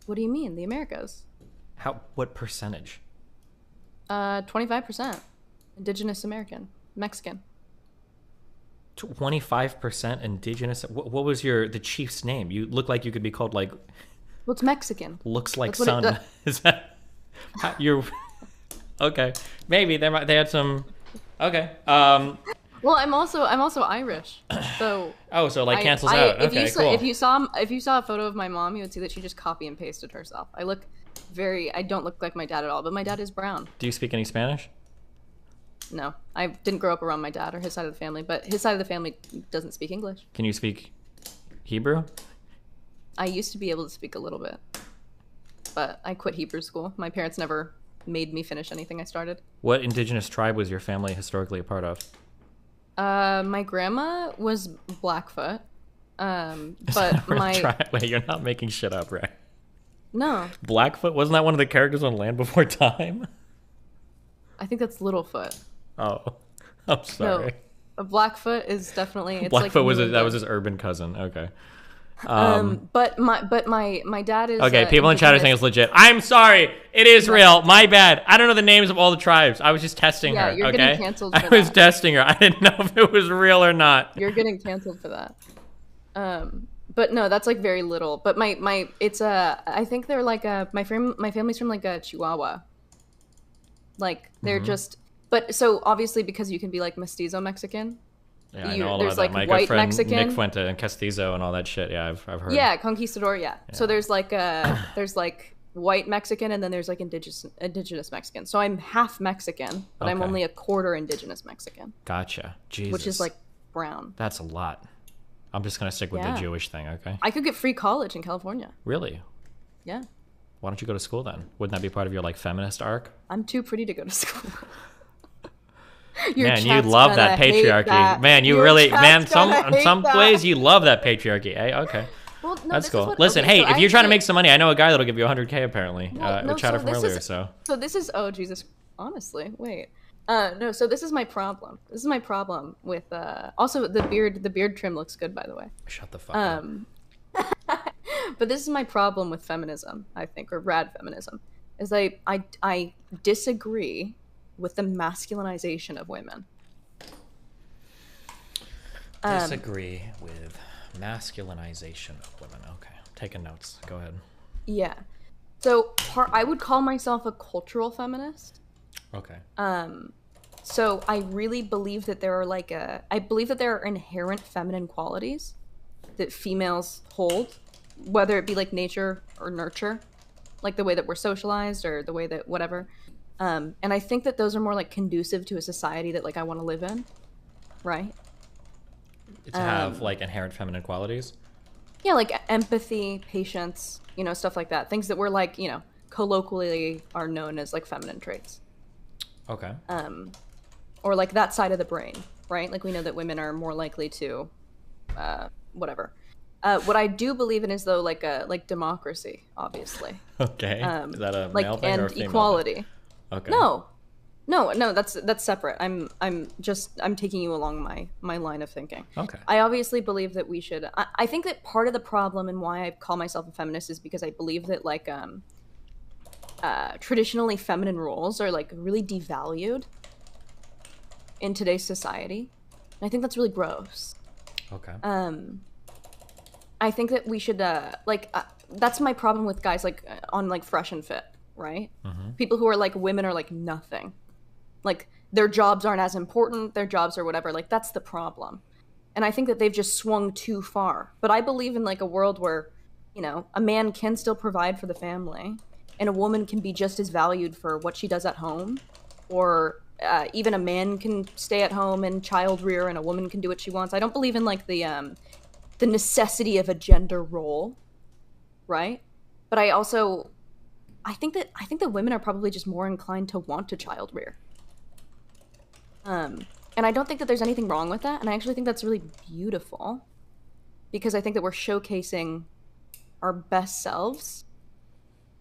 What do you mean? The Americas. What percentage? 25%. Indigenous American. Mexican. 25% indigenous. What was the chief's name? You look like you could be called like. Well, it's Mexican. Looks like sun. Is that? You're. Okay. Maybe they had some. Okay. Well, I'm also Irish, so. So like cancels out. Okay, cool. If you saw a photo of my mom, you would see that she just copy and pasted herself. I look I don't look like my dad at all, but my dad is brown. Do you speak any Spanish? No, I didn't grow up around my dad or his side of the family, but his side of the family doesn't speak English. Can you speak Hebrew? I used to be able to speak a little bit, but I quit Hebrew school. My parents never made me finish anything I started. What indigenous tribe was your family historically a part of? My grandma was Blackfoot, but Wait, you're not making shit up, right? No, Blackfoot? Wasn't that one of the characters on Land Before Time? I think that's Littlefoot. Oh, I'm sorry. No, a Blackfoot is definitely it's Blackfoot like that was his urban cousin. Okay. But my dad is okay. People in chat are saying it's legit. I'm sorry. It is real. My bad. I don't know the names of all the tribes. I was just testing her. You're okay. getting canceled I was testing her. I didn't know if it was real or not. You're getting canceled for that. But no, that's like very little. But it's I think they're like my family's from like a Chihuahua. Like they're just, but so obviously because you can be like mestizo Mexican. Yeah, I know all about like that. My white good friend Mexican. Nick Fuente and Castizo and all that shit. Yeah, I've heard. Yeah, conquistador. Yeah. So there's like there's like white Mexican and then there's like indigenous Mexican. So I'm half Mexican, but I'm only a quarter indigenous Mexican. Gotcha. Jesus. Which is like brown. That's a lot. I'm just gonna stick with the Jewish thing. Okay. I could get free college in California. Really? Yeah. Why don't you go to school then? Wouldn't that be part of your like feminist arc? I'm too pretty to go to school. Man, you love that patriarchy. That. Man, you really, man, in some ways you love that patriarchy. Eh? Okay. Well, no, that's cool. What, listen, okay, hey, if you're trying to make some money, I know a guy that'll give you 100K apparently. We chatted from earlier, so. So this is, oh Jesus, honestly, wait. No, so this is my problem. This is my problem with, also the beard trim looks good, by the way. Shut the fuck up. But this is my problem with feminism, I think, or rad feminism, is I disagree with the masculinization of women. Disagree with masculinization of women. Okay, taking notes. Go ahead. Yeah. So I would call myself a cultural feminist. Okay. So I really believe that there are I believe that there are inherent feminine qualities that females hold, whether it be like nature or nurture, like the way that we're socialized or the way that whatever. And I think that those are more like conducive to a society that like I want to live in, right? To have like inherent feminine qualities? Yeah, like empathy, patience, stuff like that. Things that we're like, colloquially are known as like feminine traits. Okay. Or like that side of the brain, right? Like we know that women are more likely to, whatever. What I do believe in is though like democracy, obviously. Okay. Is that a male thing or a female equality? Thing? Okay. No, that's separate. I'm taking you along my line of thinking. Okay. I obviously believe that we should. I think that part of the problem and why I call myself a feminist is because I believe that like traditionally feminine roles are like really devalued in today's society. And I think that's really gross. Okay. I think that we should that's my problem with guys like on like Fresh and Fit, right? Mm-hmm. People who are like women are like nothing. Like their jobs aren't as important, their jobs or whatever. Like that's the problem. And I think that they've just swung too far. But I believe in like a world where, a man can still provide for the family and a woman can be just as valued for what she does at home, or even a man can stay at home and child rear and a woman can do what she wants. I don't believe in like the necessity of a gender role, right? But I think that women are probably just more inclined to want to child rear. And I don't think that there's anything wrong with that. And I actually think that's really beautiful because I think that we're showcasing our best selves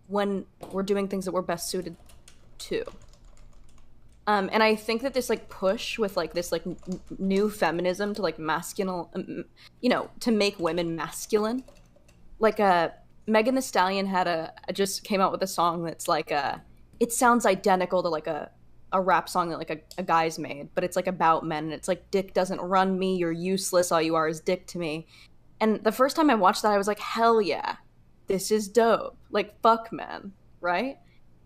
when we're doing things that we're best suited to. And I think that this like push with like this like new feminism to like masculine, to make women masculine, like Megan Thee Stallion just came out with a song that's like it sounds identical to like a rap song that like a guy's made, but it's like about men and it's like dick doesn't run me, you're useless, all you are is dick to me. And the first time I watched that I was like, hell yeah, this is dope, like fuck men, right?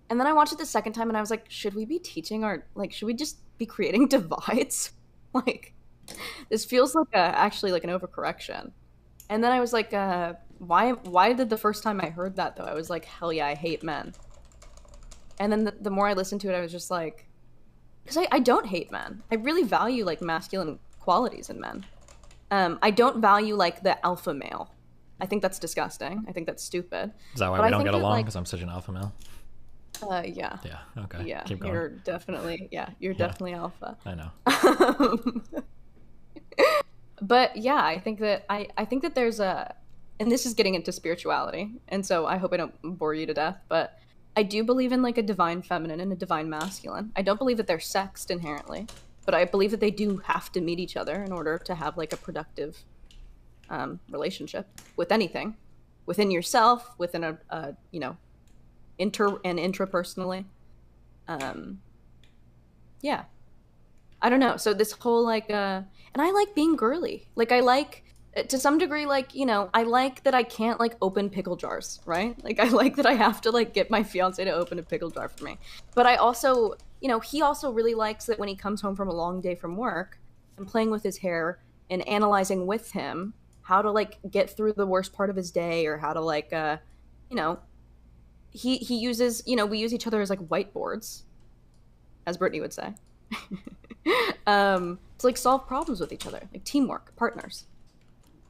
And then I watched it the second time and I was like, should we be teaching should we just be creating divides? Like this feels like actually like an overcorrection. And then I was like, why did the first time I heard that though I was like, hell yeah, I hate men. And then the more I listened to it, I was just like, because I don't hate men. I really value like masculine qualities in men. I don't value like the alpha male. I think that's disgusting. I think that's stupid. Is that why we don't get along? Because I'm such an alpha male? Yeah. Yeah, okay. Yeah, Keep going. you're definitely, definitely alpha. I know. But yeah, I think that there's a, and this is getting into spirituality, and so I hope I don't bore you to death, but I do believe in like a divine feminine and a divine masculine. I don't believe that they're sexed inherently, but I believe that they do have to meet each other in order to have like a productive relationship with anything, within yourself, within a you know, intrapersonally. Yeah, I don't know. So this whole like and I like being girly. Like I like, to some degree, like, you know, I like that I can't like open pickle jars, right? Like I like that I have to like get my fiance to open a pickle jar for me. But I also, you know, he also really likes that when he comes home from a long day from work, I'm playing with his hair and analyzing with him how to like get through the worst part of his day, or how to like you know, he uses, you know, we use each other as like whiteboards, as Brittany would say. To like solve problems with each other, like teamwork, partners.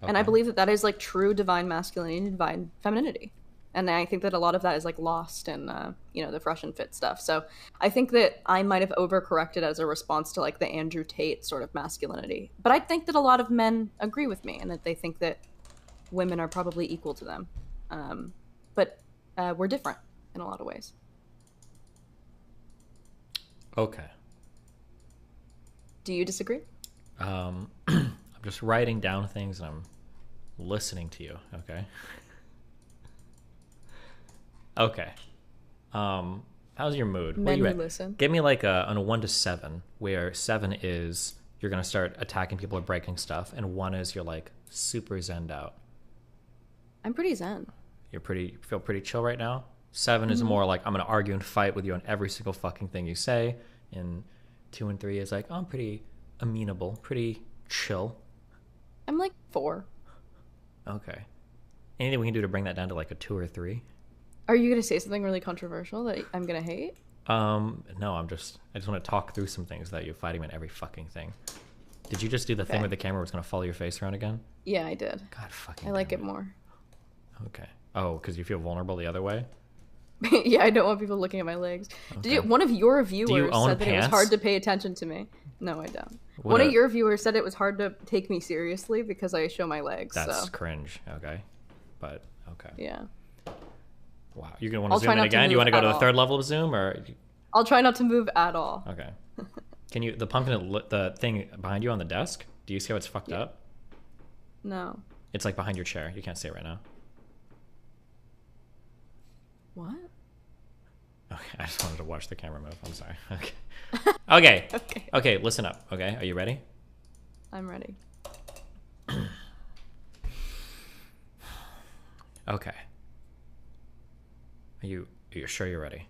Okay. And I believe that that is like true divine masculinity and divine femininity. And I think that a lot of that is like lost in, you know, the fresh and fit stuff. So I think that I might have overcorrected as a response to like the Andrew Tate sort of masculinity. But I think that a lot of men agree with me, and that they think that women are probably equal to them. But we're different in a lot of ways. Okay. Do you disagree? I'm just writing down things and I'm listening to you, okay? Okay. How's your mood? Men who listen. Give me like on a 1 to 7, where 7 is you're gonna start attacking people or breaking stuff, and 1 is you're like super zenned out. I'm pretty zen. You feel pretty chill right now? 7 is more like I'm gonna argue and fight with you on every single fucking thing you say, and 2 and 3 is like, oh, I'm pretty amenable, pretty chill. I'm like 4. Okay. Anything we can do to bring that down to like a 2 or 3? Are you gonna say something really controversial that I'm gonna hate? No, I just want to talk through some things that you're fighting in every fucking thing. Did you just do the thing where the camera was gonna follow your face around again? Yeah, I did. God fucking. I like it more. Okay. Oh, because you feel vulnerable the other way? Yeah, I don't want people looking at my legs. Okay. One of your viewers said that pants? it was hard to pay attention to me. No, I don't. One of your viewers said it was hard to take me seriously because I show my legs. That's cringe. Okay. But, okay. Yeah. Wow. You're going to want to zoom in again? You want to go to the 3rd level of zoom? Or? I'll try not to move at all. Okay. Can you, the pumpkin, the thing behind you on the desk, do you see how it's fucked up? No. It's like behind your chair. You can't see it right now. What? Okay, I just wanted to watch the camera move. I'm sorry. Okay. Okay, listen up. Okay, are you ready? I'm ready. Okay. Are you sure you're ready?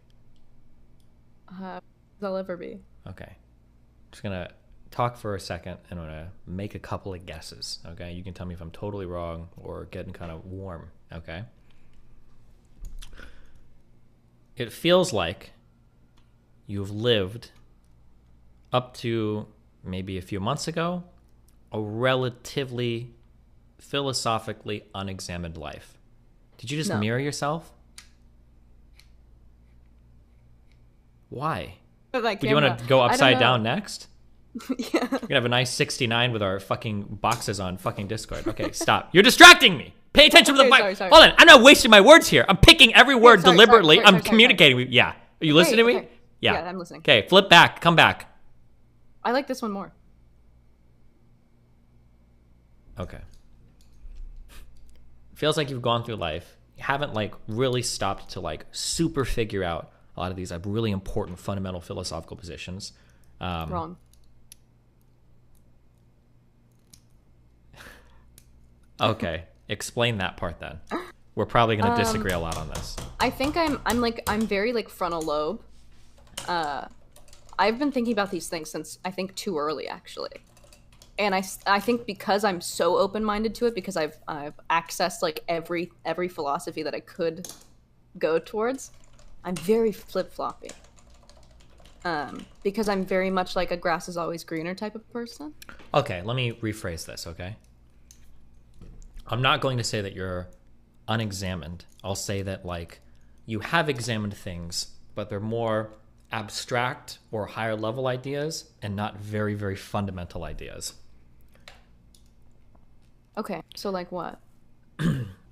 I'll ever be. Okay. Just gonna talk for a second and I'm gonna make a couple of guesses. Okay, you can tell me if I'm totally wrong or getting kind of warm. Okay. It feels like you've lived up to maybe a few months ago a relatively philosophically unexamined life. Did you just mirror yourself? Why? Do you want to go upside down next? Yeah. We're gonna have a nice 69 with our fucking boxes on fucking Discord. Okay, stop. You're distracting me. Pay attention to the mic. Hold on. I'm not wasting my words here. I'm picking every word deliberately. I'm communicating. Yeah. Are you listening to me? Okay. Yeah. Yeah, I'm listening. Okay, flip back. Come back. I like this one more. Okay. Feels like you've gone through life. You haven't like really stopped to like super figure out a lot of these like really important fundamental philosophical positions. Wrong. Okay, explain that part then. We're probably going to disagree a lot on this. I think I'm very like frontal lobe. I've been thinking about these things since I think too early actually. And I think because I'm so open-minded to it, because I've accessed like every philosophy that I could go towards, I'm very flip-floppy. Because I'm very much like a grass is always greener type of person. Okay, let me rephrase this, okay? I'm not going to say that you're unexamined. I'll say that, like, you have examined things, but they're more abstract or higher level ideas and not very, very fundamental ideas. Okay, so like what?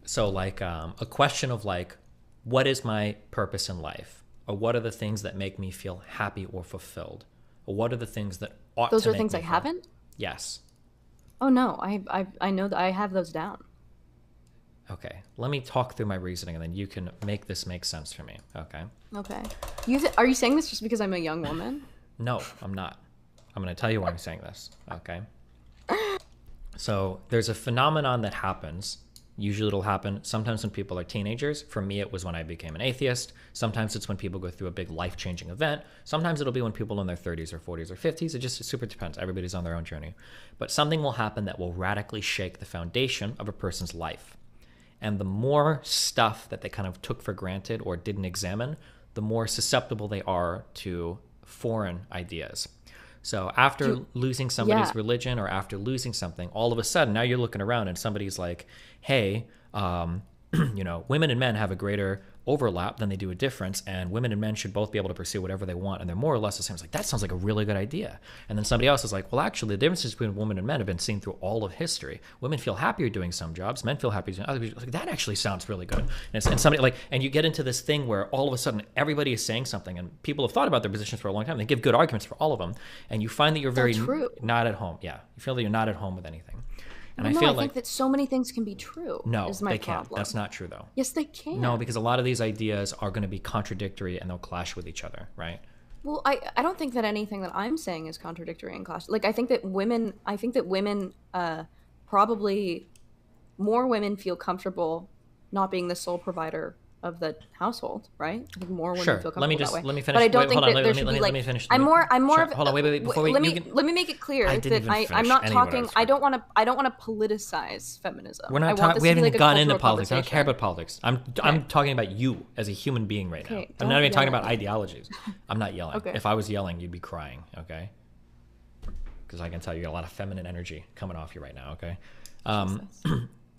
So, like, a question of, like, what is my purpose in life? Or what are the things that make me feel happy or fulfilled? Or what are the things that ought Those to are make things me I feel- haven't? Yes. Oh no, I know that I have those down. Okay, let me talk through my reasoning and then you can make this make sense for me, okay? Okay. Are you saying this just because I'm a young woman? No, I'm not. I'm going to tell you why I'm saying this, okay? So there's a phenomenon that happens. Usually it'll happen sometimes when people are teenagers. For me, it was when I became an atheist. Sometimes it's when people go through a big life-changing event. Sometimes it'll be when people are in their 30s or 40s or 50s. It just super depends. Everybody's on their own journey. But something will happen that will radically shake the foundation of a person's life. And the more stuff that they kind of took for granted or didn't examine, the more susceptible they are to foreign ideas. So after losing somebody's religion or after losing something, all of a sudden, now you're looking around and somebody's like, hey, you know, women and men have a greater overlap than they do a difference, and women and men should both be able to pursue whatever they want, and they're more or less the same. It's like, that sounds like a really good idea. And then somebody else is like, well, actually, the differences between women and men have been seen through all of history. Women feel happier doing some jobs, men feel happier doing other jobs. Like, that actually sounds really good. And somebody like, and you get into this thing where all of a sudden everybody is saying something, and people have thought about their positions for a long time. They give good arguments for all of them, and you find that you're very not at home. Yeah, you feel that you're not at home with anything. And No, I feel I like think that so many things can be true. no, is my they can't. problem. That's not true, though. Yes, they can. No, because a lot of these ideas are going to be contradictory and they'll clash with each other, right? Well, I don't think that anything that I'm saying is contradictory and clash. Like, I think that women probably more women feel comfortable not being the sole provider of the household, right? I think more women Sure. feel comfortable Let me just that way. let me finish. But I don't Wait, think hold on, that there should be let like. me finish. I'm more Sure. of. Hold on, wait. Before let you me can, let me make it clear I didn't that even I'm finish not any of what I talking. was I don't want to politicize feminism. we're I not want talking. this We to be haven't like even a gone into cultural politics. I don't care conversation. about politics. I'm talking about you as a human being right now. Okay, I'm not don't even talking yell about at me. ideologies. I'm not yelling. Okay. If I was yelling, you'd be crying. Okay. Because I can tell you got a lot of feminine energy coming off you right now. Okay.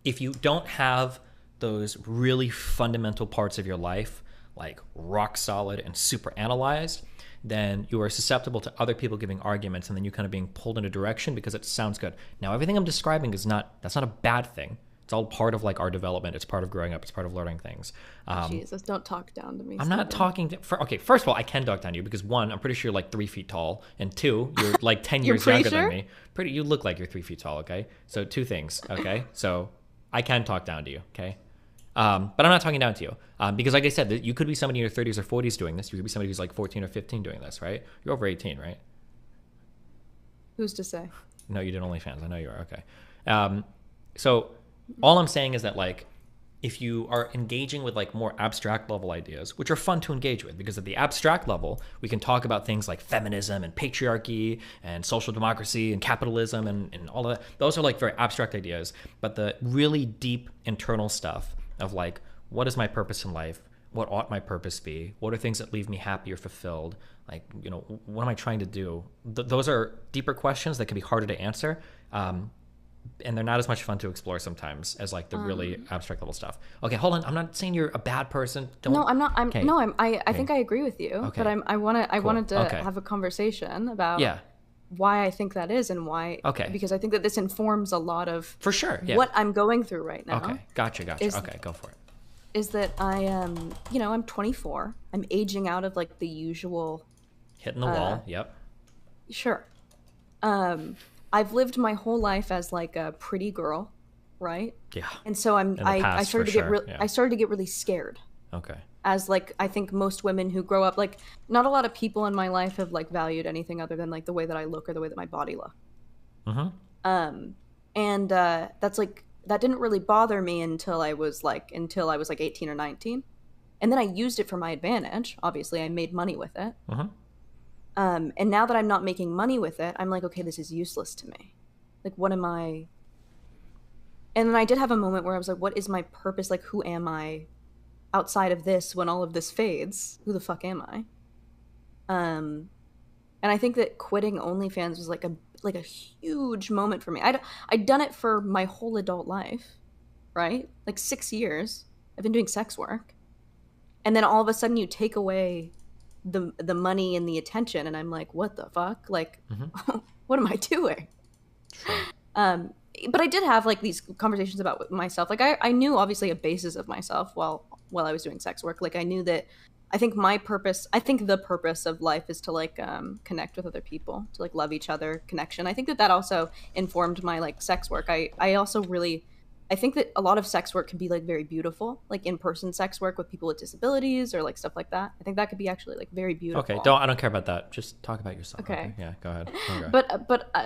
If you don't have those really fundamental parts of your life, like rock solid and super analyzed, then you are susceptible to other people giving arguments, and then you kind of being pulled in a direction because it sounds good. Now, everything I'm describing that's not a bad thing. It's all part of like our development. It's part of growing up. It's part of learning things. Jesus, don't talk down to me. I'm not talking okay, first of all, I can talk down to you because one, I'm pretty sure you're like 3 feet tall, and two, you're like 10 You're years pretty younger sure? than me. You look like you're 3 feet tall, okay? So two things, okay? So I can talk down to you, okay? But I'm not talking down to you because, like I said, you could be somebody in your 30s or 40s doing this. You could be somebody who's like 14 or 15 doing this, right? You're over 18, right? Who's to say? No, you did OnlyFans. I know you are. Okay. So all I'm saying is that, like, if you are engaging with like more abstract level ideas, which are fun to engage with, because at the abstract level, we can talk about things like feminism and patriarchy and social democracy and capitalism and all of that. Those are like very abstract ideas. But the really deep internal stuff of like, what is my purpose in life? What ought my purpose be? What are things that leave me happy or fulfilled? Like, you know, what am I trying to do? Those are deeper questions that can be harder to answer. And they're not as much fun to explore sometimes as like the really abstract level stuff. Okay, hold on. I'm not saying you're a bad person. No, I'm not. Okay. I think I agree with you. Okay. But I wanted to Okay. have a conversation about Yeah. why I think that is and why. Okay. Because I think that this informs a lot of For sure, yeah. what I'm going through right now. Okay, gotcha. Is- Okay, go for it. Is that I am, I'm 24. I'm aging out of like the usual. Hitting the wall. Yep. Sure. I've lived my whole life as like a pretty girl, right? Yeah. And so In the I past, started to for get sure, yeah. I started to get really scared. Okay. As like I think most women who grow up, like not a lot of people in my life have like valued anything other than like the way that I look or the way that my body look. Mm-hmm. And that's like that didn't really bother me until I was like 18 or 19. And then I used it for my advantage. Obviously, I made money with it. Mm-hmm. And now that I'm not making money with it, I'm like, okay, this is useless to me. Like, what am I? And then I did have a moment where I was like, what is my purpose? Like, who am I outside of this, when all of this fades, who the fuck am I? And I think that quitting OnlyFans was like a huge moment for me. I'd done it for my whole adult life, right? Like 6 years. I've been doing sex work. And then all of a sudden you take away the money and the attention, and I'm like, what the fuck? Like, what am I doing? Sure. But I did have like these conversations about myself. Like I knew obviously a basis of myself while I was doing sex work. Like I knew that I think the purpose of life is to like connect with other people, to like love each other, connection. I think that also informed my like sex work. I also really, I think that a lot of sex work can be like very beautiful, like in-person sex work with people with disabilities or like stuff like that. I think that could be actually like very beautiful. Okay, I don't care about that. Just talk about yourself. Okay. Yeah, go ahead. Okay.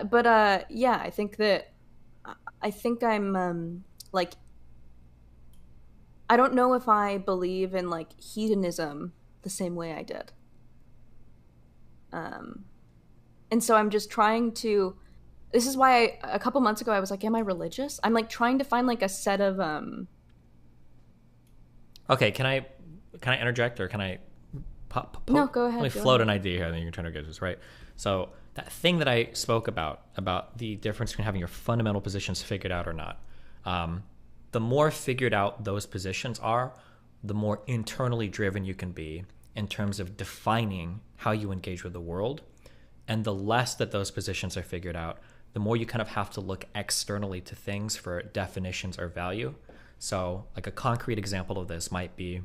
But yeah, I think I'm like, I don't know if I believe in like hedonism the same way I did. And so I'm just trying to, this is why a couple months ago I was like, am I religious? I'm like trying to find like a set of Okay, can I interject, or can I No, go ahead. Let me float an idea here, and then you can try to get this right. So that thing that I spoke about the difference between having your fundamental positions figured out or not. The more figured out those positions are, the more internally driven you can be in terms of defining how you engage with the world. And the less that those positions are figured out, the more you kind of have to look externally to things for definitions or value. So like a concrete example of this might be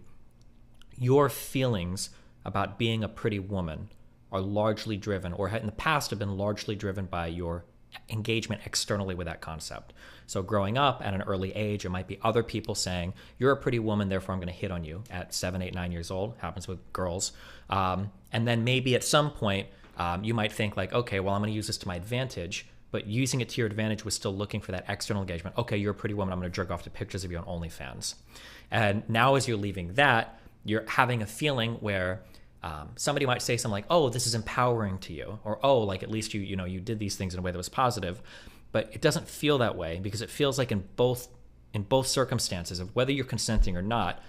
your feelings about being a pretty woman are largely driven, or in the past have been largely driven by your engagement externally with that concept. So growing up at an early age, it might be other people saying, you're a pretty woman, therefore I'm going to hit on you at 7, 8, 9 years old. Happens with girls. And then maybe at some point, you might think like, okay, well, I'm going to use this to my advantage. But using it to your advantage was still looking for that external engagement. Okay, you're a pretty woman, I'm going to jerk off to pictures of you on OnlyFans. And now as you're leaving that, you're having a feeling where somebody might say something like, oh, this is empowering to you, or oh, like at least you did these things in a way that was positive. But it doesn't feel that way, because it feels like in both circumstances of whether you're consenting or not,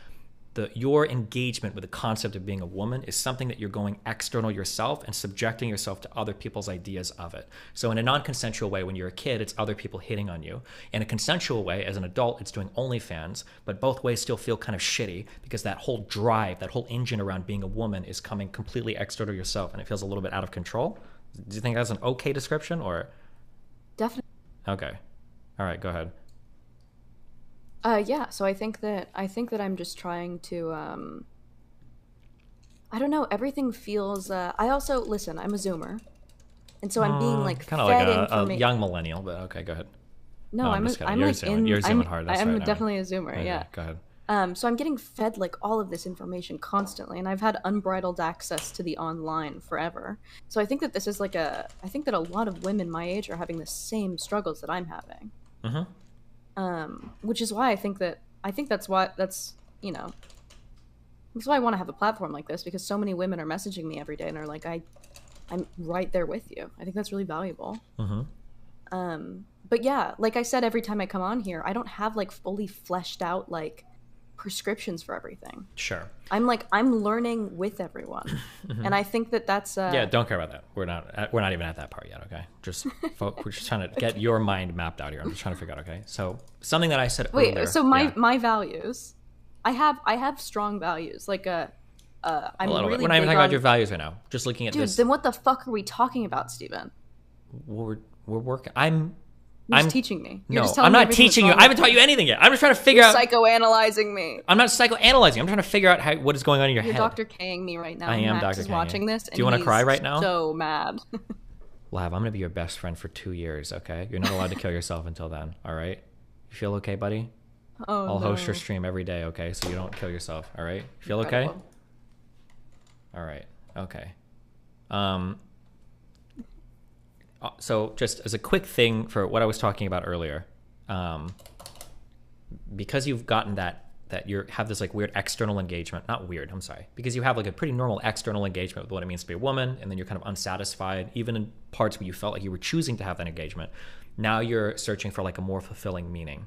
your engagement with the concept of being a woman is something that you're going external yourself and subjecting yourself to other people's ideas of it. So in a non-consensual way, when you're a kid, it's other people hitting on you. In a consensual way, as an adult, it's doing OnlyFans, but both ways still feel kind of shitty, because that whole drive, that whole engine around being a woman is coming completely external to yourself, and it feels a little bit out of control. Do you think that's an okay description, or? Definitely. Okay. All right, go ahead. Yeah, so I think that I'm just trying to I don't know, everything feels I also listen, I'm a Zoomer. And so I'm being like kind of like a young millennial, but okay, go ahead. No, I'm zooming hard. That's I'm right, definitely a Zoomer, okay, yeah. Go ahead. So I'm getting fed like all of this information constantly, and I've had unbridled access to the online forever. So I think that this is like I think that a lot of women my age are having the same struggles that I'm having. Which is why that's why I want to have a platform like this, because so many women are messaging me every day and are like, I'm right there with you. I think that's really valuable. But yeah, like I said, every time I come on here, I don't have like fully fleshed out like prescriptions for everything. Sure. I'm learning with everyone. And I think that's yeah, don't care about that. We're not even at that part yet, okay? We're just trying to get your mind mapped out here. I'm just trying to figure out, okay? So something that I said earlier. Wait, so my values, I have strong values. Like I'm really we're not even talking about your values right now. Just looking at this. Dude, then what the fuck are we talking about, Steven? We're working. You're just teaching me. No, I'm not teaching you. I haven't taught you anything yet. I'm just trying to figure out. Psychoanalyzing me. I'm not psychoanalyzing. I'm trying to figure out what is going on in your head. You're Dr. K-ing me right now. I am Max Dr. is K-ing watching this. Do you want to cry right now? So mad. Lav, I'm gonna be your best friend for 2 years. Okay, you're not allowed to kill yourself until then. All right. You feel okay, buddy? Oh, I'll host your stream every day. Okay, so you don't kill yourself. All right. You feel okay? All right. Okay. So just as a quick thing for what I was talking about earlier, because you've gotten that you have this like weird external engagement, not weird, I'm sorry, because you have like a pretty normal external engagement with what it means to be a woman, and then you're kind of unsatisfied, even in parts where you felt like you were choosing to have that engagement. Now you're searching for like a more fulfilling meaning.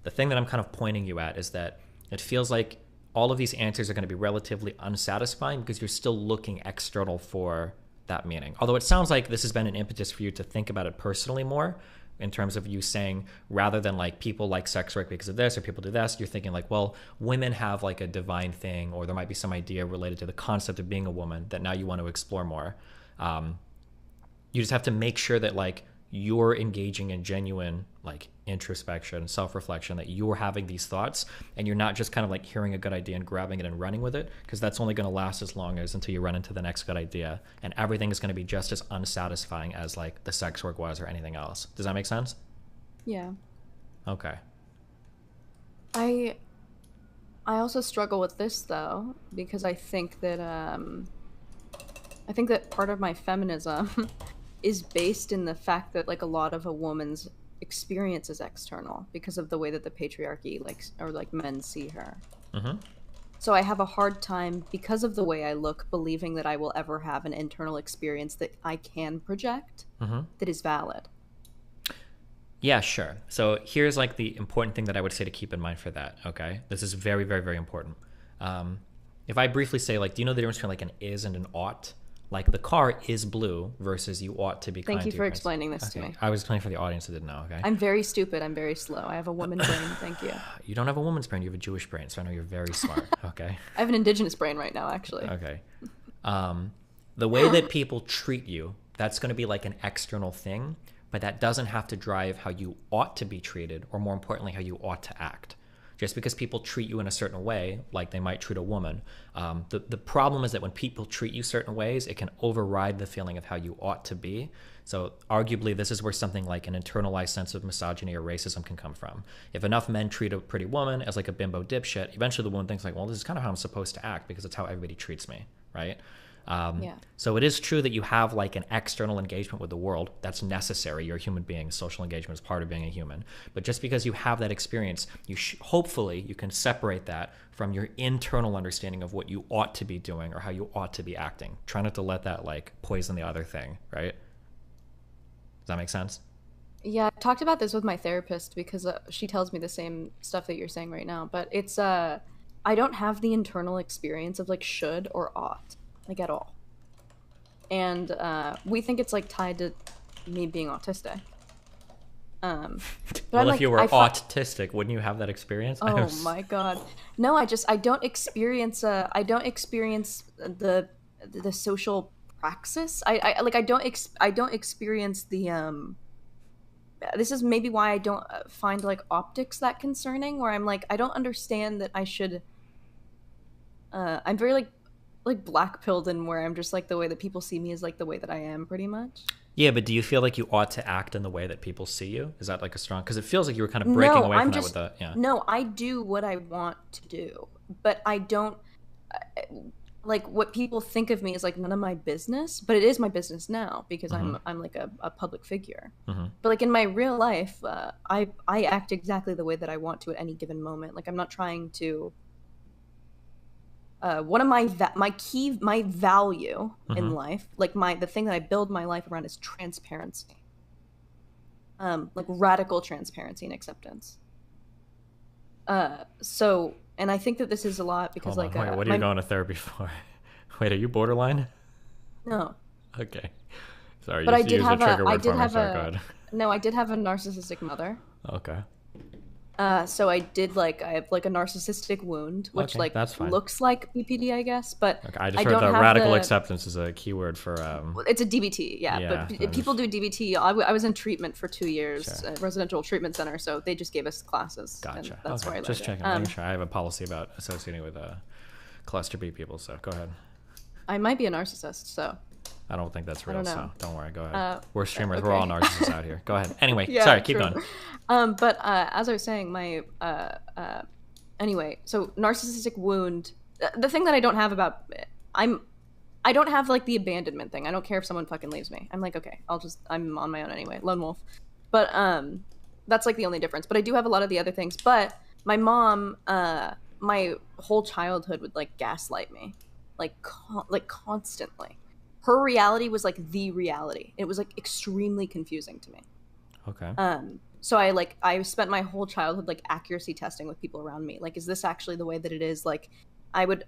The thing that I'm kind of pointing you at is that it feels like all of these answers are going to be relatively unsatisfying because you're still looking external for that meaning. Although it sounds like this has been an impetus for you to think about it personally more, in terms of you saying, rather than like people like sex work because of this or people do this, you're thinking like, well, women have like a divine thing, or there might be some idea related to the concept of being a woman that now you want to explore more. You just have to make sure that like you're engaging in genuine like introspection, self-reflection, that you're having these thoughts and you're not just kind of like hearing a good idea and grabbing it and running with it, because that's only going to last as long as until you run into the next good idea, and everything is going to be just as unsatisfying as like the sex work was or anything else. Does that make sense? Yeah. Okay. I also struggle with this though, because I think that part of my feminism is based in the fact that like a lot of a woman's experience is external because of the way that the patriarchy like men see her. Mm-hmm. So I have a hard time, because of the way I look, believing that I will ever have an internal experience that I can project that is valid. Yeah, sure. So here's like the important thing that I would say to keep in mind for that. Okay, this is very, very, very important. If I briefly say, like, do you know the difference between like an is and an ought? Like the car is blue versus you ought to be kind to Thank you your for parents. explaining this to Okay. me. I was explaining for the audience that didn't know, okay? I'm very stupid. I'm very slow. I have a woman brain. Thank you. You don't have a woman's brain, you have a Jewish brain, so I know you're very smart, okay? I have an indigenous brain right now, actually. Okay. The way that people treat you, that's going to be like an external thing, but that doesn't have to drive how you ought to be treated, or more importantly, how you ought to act. Just because people treat you in a certain way, like they might treat a woman, the problem is that when people treat you certain ways, it can override the feeling of how you ought to be. So arguably, this is where something like an internalized sense of misogyny or racism can come from. If enough men treat a pretty woman as like a bimbo dipshit, eventually the woman thinks like, well, this is kind of how I'm supposed to act because it's how everybody treats me, right? So it is true that you have like an external engagement with the world. That's necessary. You're a human being. Social engagement is part of being a human. But just because you have that experience, hopefully you can separate that from your internal understanding of what you ought to be doing or how you ought to be acting. Try not to let that like poison the other thing, right? Does that make sense? Yeah, I talked about this with my therapist because she tells me the same stuff that you're saying right now. But it's, I don't have the internal experience of like should or ought. Like at all. And we think it's like tied to me being autistic. But well, if you were autistic, wouldn't you have that experience? Oh my god. No, I don't experience the social praxis. I don't experience the this is maybe why I don't find like optics that concerning, where I'm like, I don't understand that I should I'm very like black-pilled, and where I'm just like, the way that people see me is like the way that I am, pretty much. Yeah, but do you feel like you ought to act in the way that people see you? Is that like a strong, because it feels like you were kind of breaking away from that with the, yeah. No, I do what I want to do, but I don't, like, what people think of me is like none of my business, but it is my business now because I'm like a public figure. But like in my real life, I act exactly the way that I want to at any given moment. Like I'm not trying to, one of my value in life, like the thing that I build my life around is transparency, like radical transparency and acceptance. So, and I think that this is a lot because Hold on, wait, what are you going to therapy for? Wait, are you borderline? No. Okay. Sorry, but you used a trigger word for me, so go ahead. No, I did have a narcissistic mother. Okay. So I have like a narcissistic wound, which like looks like BPD, I guess, but okay, I just heard that radical acceptance is a keyword for. It's a DBT, yeah. But people do DBT. I was in treatment for 2 years, residential treatment center, so they just gave us classes. Gotcha. That's where I just checking. Making sure. I have a policy about associating with cluster B people, so go ahead. I might be a narcissist, so. I don't think that's real, so don't worry. Go ahead. We're streamers. Okay. We're all narcissists out here. Go ahead. Anyway, sorry. Keep going. But as I was saying, anyway, so narcissistic wound. The thing that I don't have about I don't have like the abandonment thing. I don't care if someone fucking leaves me. I'm like, okay, I'm on my own anyway. Lone wolf. But that's like the only difference. But I do have a lot of the other things. But my mom, my whole childhood would like gaslight me, like constantly. Her reality was like the reality. It was like extremely confusing to me. Okay. So I spent my whole childhood like accuracy testing with people around me. Like, is this actually the way that it is? Like, I would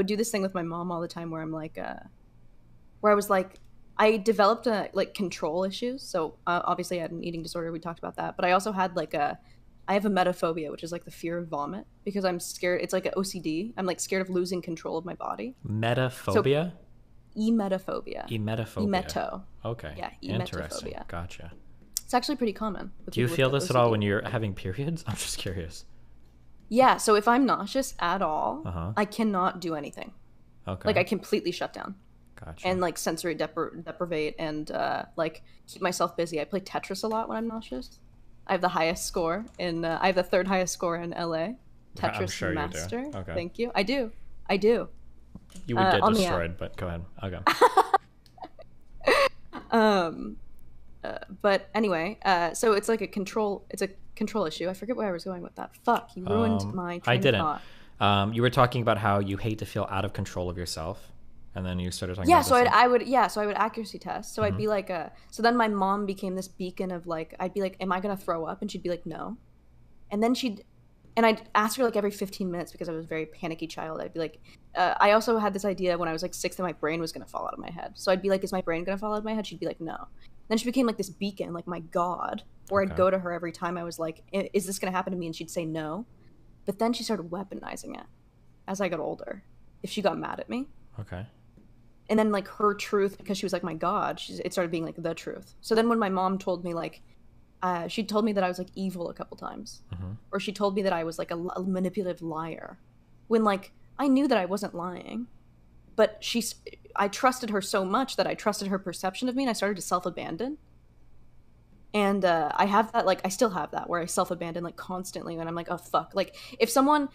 do this thing with my mom all the time where I'm like, where I was like, I developed like control issues. So obviously I had an eating disorder. We talked about that, but I also had I have a metaphobia, which is like the fear of vomit, because I'm scared. It's like an OCD. I'm like scared of losing control of my body. Metaphobia? Emetophobia. Emetophobia. Emeto. Okay. Yeah, Interesting. emetophobia. Gotcha. It's actually pretty common. with Do you people feel with this at all OCD. when you're having periods? I'm just curious. Yeah, so if I'm nauseous at all, Uh-huh. I cannot do anything. Okay. Like I completely shut down. Gotcha. And like sensory deprivate and like keep myself busy. I play Tetris a lot when I'm nauseous. I have the highest score in I have the third highest score in LA. Tetris I'm sure Master. you do. Okay. Thank you. I do. You would get on the app. destroyed, but go ahead. Okay. But anyway, so it's like a control issue. I forget where I was going with that. Fuck, you ruined my train I didn't. of thought. You were talking about how you hate to feel out of control of yourself, and then you started talking Yeah, about so this I would accuracy test. So I'd Mhm. be like so then my mom became this beacon of like, I'd be like, am I gonna throw up? And she'd be like, no. And then I'd ask her like every 15 minutes because I was a very panicky child. I'd be like, I also had this idea when I was like 6 that my brain was gonna fall out of my head. So I'd be like, is my brain gonna fall out of my head? She'd be like, no. Then she became like this beacon, like my god, where I'd Okay. go to her every time I was like, is this gonna happen to me? And she'd say no. But then she started weaponizing it as I got older. If she got mad at me. Okay. And then like her truth, because she was like my god, it started being like the truth. So then when my mom told me like she told me that I was like evil a couple times, Mhm. or she told me that I was like a manipulative liar, when like I knew that I wasn't lying, but I trusted her so much that I trusted her perception of me, and I started to self-abandon. And I have that, like I still have that, where I self-abandon like constantly when I'm like, oh fuck, like if someone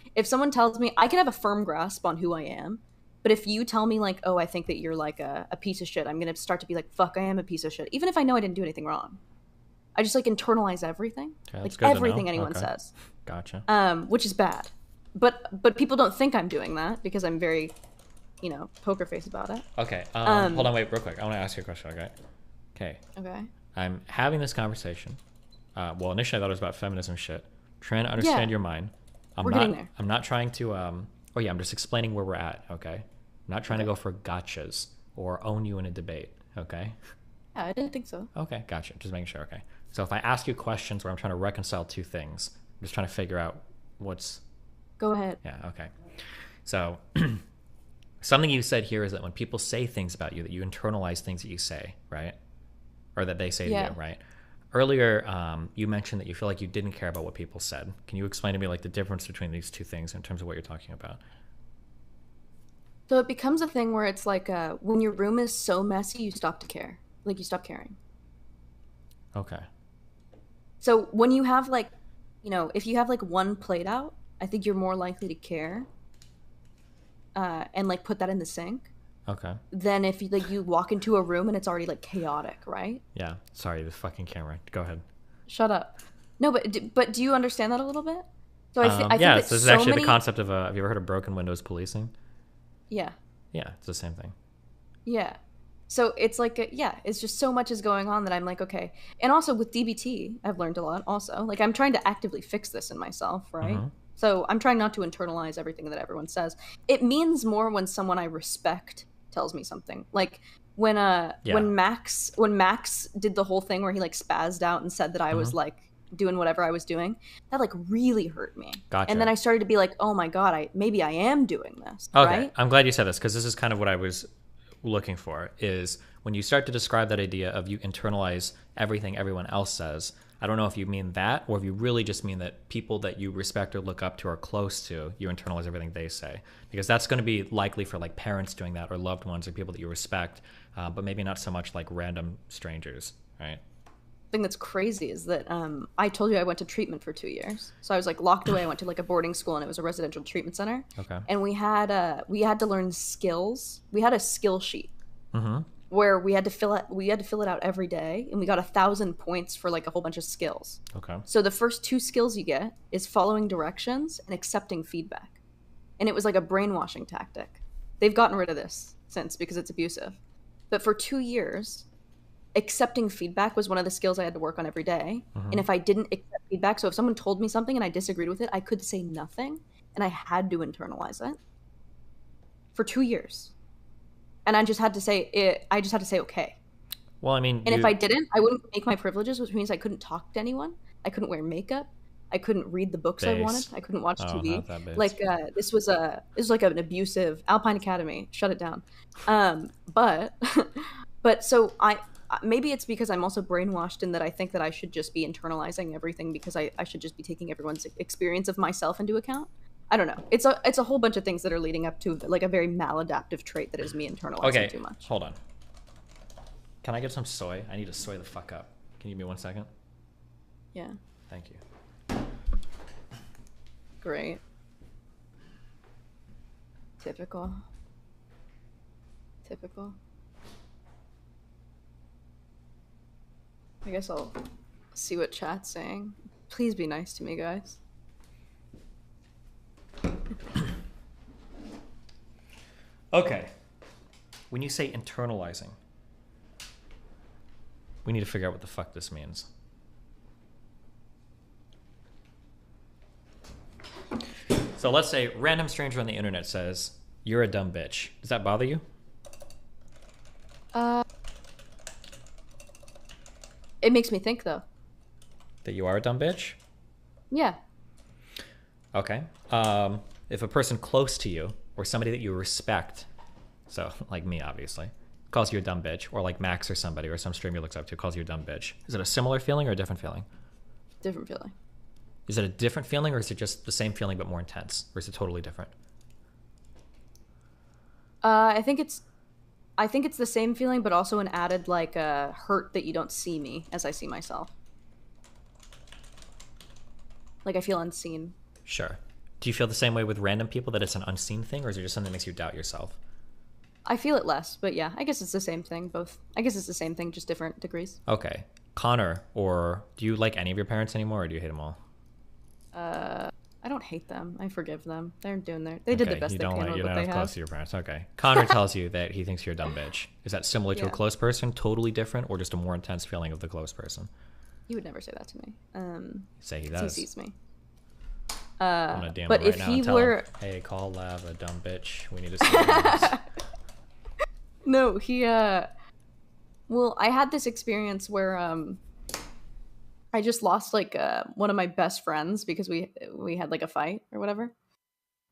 tells me, I can have a firm grasp on who I am. But if you tell me like, oh, I think that you're like a piece of shit, I'm going to start to be like, fuck, I am a piece of shit. Even if I know I didn't do anything wrong. I just like internalize everything. Okay, like that's good to know. everything anyone Okay. says. Gotcha. Which is bad. But people don't think I'm doing that because I'm very, poker face about it. Okay. Hold on, wait, real quick. I want to ask you a question, okay? Okay. Okay. I'm having this conversation. Well, initially I thought it was about feminism shit. Trying to understand your mind. We're getting there. I'm not trying to. Oh yeah, I'm just explaining where we're at. Okay. I'm not trying to go for gotchas or own you in a debate. Okay. Yeah, I didn't think so. Okay, gotcha. Just making sure. Okay. So if I ask you questions where I'm trying to reconcile two things, I'm just trying to figure out what's. Go ahead. Yeah. Okay. So something you said here is that when people say things about you, that you internalize things that you say, right? Or that they say to you, right? Earlier, you mentioned that you feel like you didn't care about what people said. Can you explain to me like the difference between these two things in terms of what you're talking about? So it becomes a thing where it's like when your room is so messy, you stop to care. Like you stop caring. Okay. So when you have like, if you have like one plate out, I think you're more likely to care. And like put that in the sink. Okay. Than if you walk into a room and it's already like chaotic, right? Yeah. Sorry, the fucking camera. Go ahead. Shut up. No, but do you understand that a little bit? So I think yeah, that this is so actually many... the concept of have you ever heard of broken windows policing? Yeah. Yeah, it's the same thing. Yeah. So it's like, it's just so much is going on that I'm like, okay. And also with DBT, I've learned a lot also. Like I'm trying to actively fix this in myself, right? Mhm. So I'm trying not to internalize everything that everyone says. It means more when someone I respect tells me something. Like when Max did the whole thing where he like spazzed out and said that I was like doing whatever I was doing, that like really hurt me. Gotcha. And then I started to be like, oh my God, maybe I am doing this. Okay. Right? I'm glad you said this because this is kind of what I was looking for is when you start to describe that idea of you internalize everything everyone else says. I don't know if you mean that or if you really just mean that people that you respect or look up to or close to, you internalize everything they say. Because that's going to be likely for like parents doing that or loved ones or people that you respect, but maybe not so much like random strangers, right? Thing that's crazy is that I told you I went to treatment for 2 years. So I was like locked away. I went to like a boarding school and it was a residential treatment center. Okay. And we had to learn skills. We had a skill sheet where we had to fill it out every day, and we got 1,000 points for like a whole bunch of skills. Okay. So the first 2 skills you get is following directions and accepting feedback. And it was like a brainwashing tactic. They've gotten rid of this since because it's abusive. But for 2 years, accepting feedback was one of the skills I had to work on every day. Mhm. And if I didn't accept feedback, so if someone told me something and I disagreed with it, I could say nothing, and I had to internalize it for 2 years. And I just had to say it. I just had to say okay. Well, I mean, And if I didn't, I wouldn't make my privileges, which means I couldn't talk to anyone. I couldn't wear makeup. I couldn't read the books I Base. wanted. I couldn't watch Oh, TV. not that base. Like this was like an abusive Alpine Academy. Shut it down. But so maybe it's because I'm also brainwashed in that I think that I should just be internalizing everything because I should just be taking everyone's experience of myself into account. I don't know. It's a whole bunch of things that are leading up to like a very maladaptive trait that is me internalizing too much. Hold on. Can I get some soy? I need to soy the fuck up. Can you give me 1 second? Yeah. Thank you. Great. Typical. I guess I'll see what chat's saying. Please be nice to me, guys. Okay. When you say internalizing, we need to figure out what the fuck this means. So let's say random stranger on the internet says, "You're a dumb bitch." Does that bother you? It makes me think, though. That you are a dumb bitch? Yeah. Okay. If a person close to you or somebody that you respect, so like me obviously, calls you a dumb bitch, or like Max or somebody or some streamer looks up to calls you a dumb bitch, is it a similar feeling or a different feeling? Different feeling. Is it a different feeling, or is it just the same feeling but more intense, or is it totally different? I think it's the same feeling, but also an added like hurt that you don't see me as I see myself. Like I feel unseen. Sure. Do you feel the same way with random people, that it's an unseen thing, or is it just something that makes you doubt yourself? I feel it less, but yeah, I guess it's the same thing. Both. I guess it's the same thing, just different degrees. Okay. Connor, or do you like any of your parents anymore, or do you hate them all? I don't hate them. I forgive them. They're doing they did the best they can with what they close have. to your parents. Okay. Connor tells you that he thinks you're a dumb bitch. Is that similar to a Yeah. close person, totally different, or just a more intense feeling of the close person? He would never say that to me. Say he 'cause does. He sees me. I'm gonna DM but him right if now he and tell were, him, "Hey, call Lav a dumb bitch. We need to see this." no, he well, I had this experience where I just lost like one of my best friends because we had like a fight or whatever.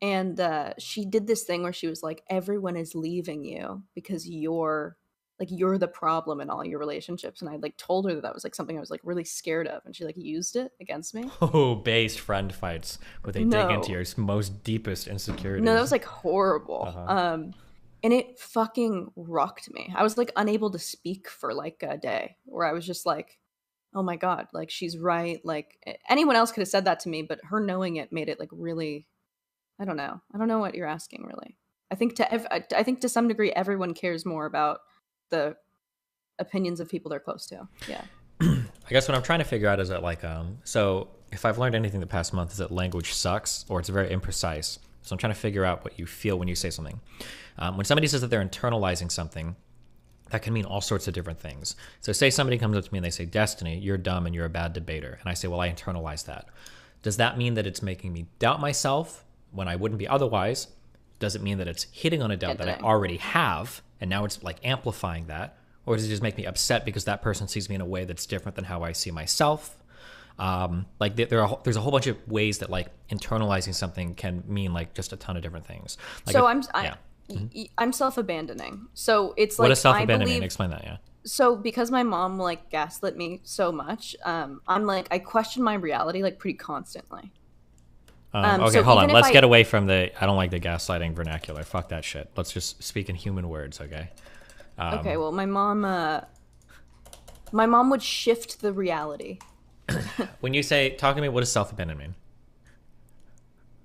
And she did this thing where she was like, everyone is leaving you because you're the problem in all your relationships. And I like told her that was like something I was like really scared of, and she like used it against me. Oh, based friend fights where they dig into your most deepest insecurities. No, that was like horrible. Uh-huh. And it fucking rocked me. I was like unable to speak for like a day, where I was just like, oh my God, like she's right. Like anyone else could have said that to me, but her knowing it made it like really, I don't know. I don't know what you're asking really. I think to some degree, everyone cares more about the opinions of people they're close to. Yeah. I guess what I'm trying to figure out is that like, so if I've learned anything the past month is that language sucks, or it's very imprecise. So I'm trying to figure out what you feel when you say something. When somebody says that they're internalizing something, that can mean all sorts of different things. So say somebody comes up to me and they say, "Destiny, you're dumb and you're a bad debater." And I say, "Well, I internalize that." Does that mean that it's making me doubt myself when I wouldn't be otherwise? Does it mean that it's hitting on a doubt that I already have, and now it's like amplifying that? Or does it just make me upset because that person sees me in a way that's different than how I see myself? Like there's a whole bunch of ways that like internalizing something can mean like just a ton of different things. Like So I'm self-abandoning. So it's like, what does self-abandonment I believe, explain that? Yeah. So because my mom like gaslit me so much, I'm like, I question my reality like pretty constantly. Okay, so hold on. even if Let's get away from I don't like the gaslighting vernacular. Fuck that shit. Let's just speak in human words, okay? Okay, well, my mom would shift the reality. When you say, talk to me, what does self-abandonment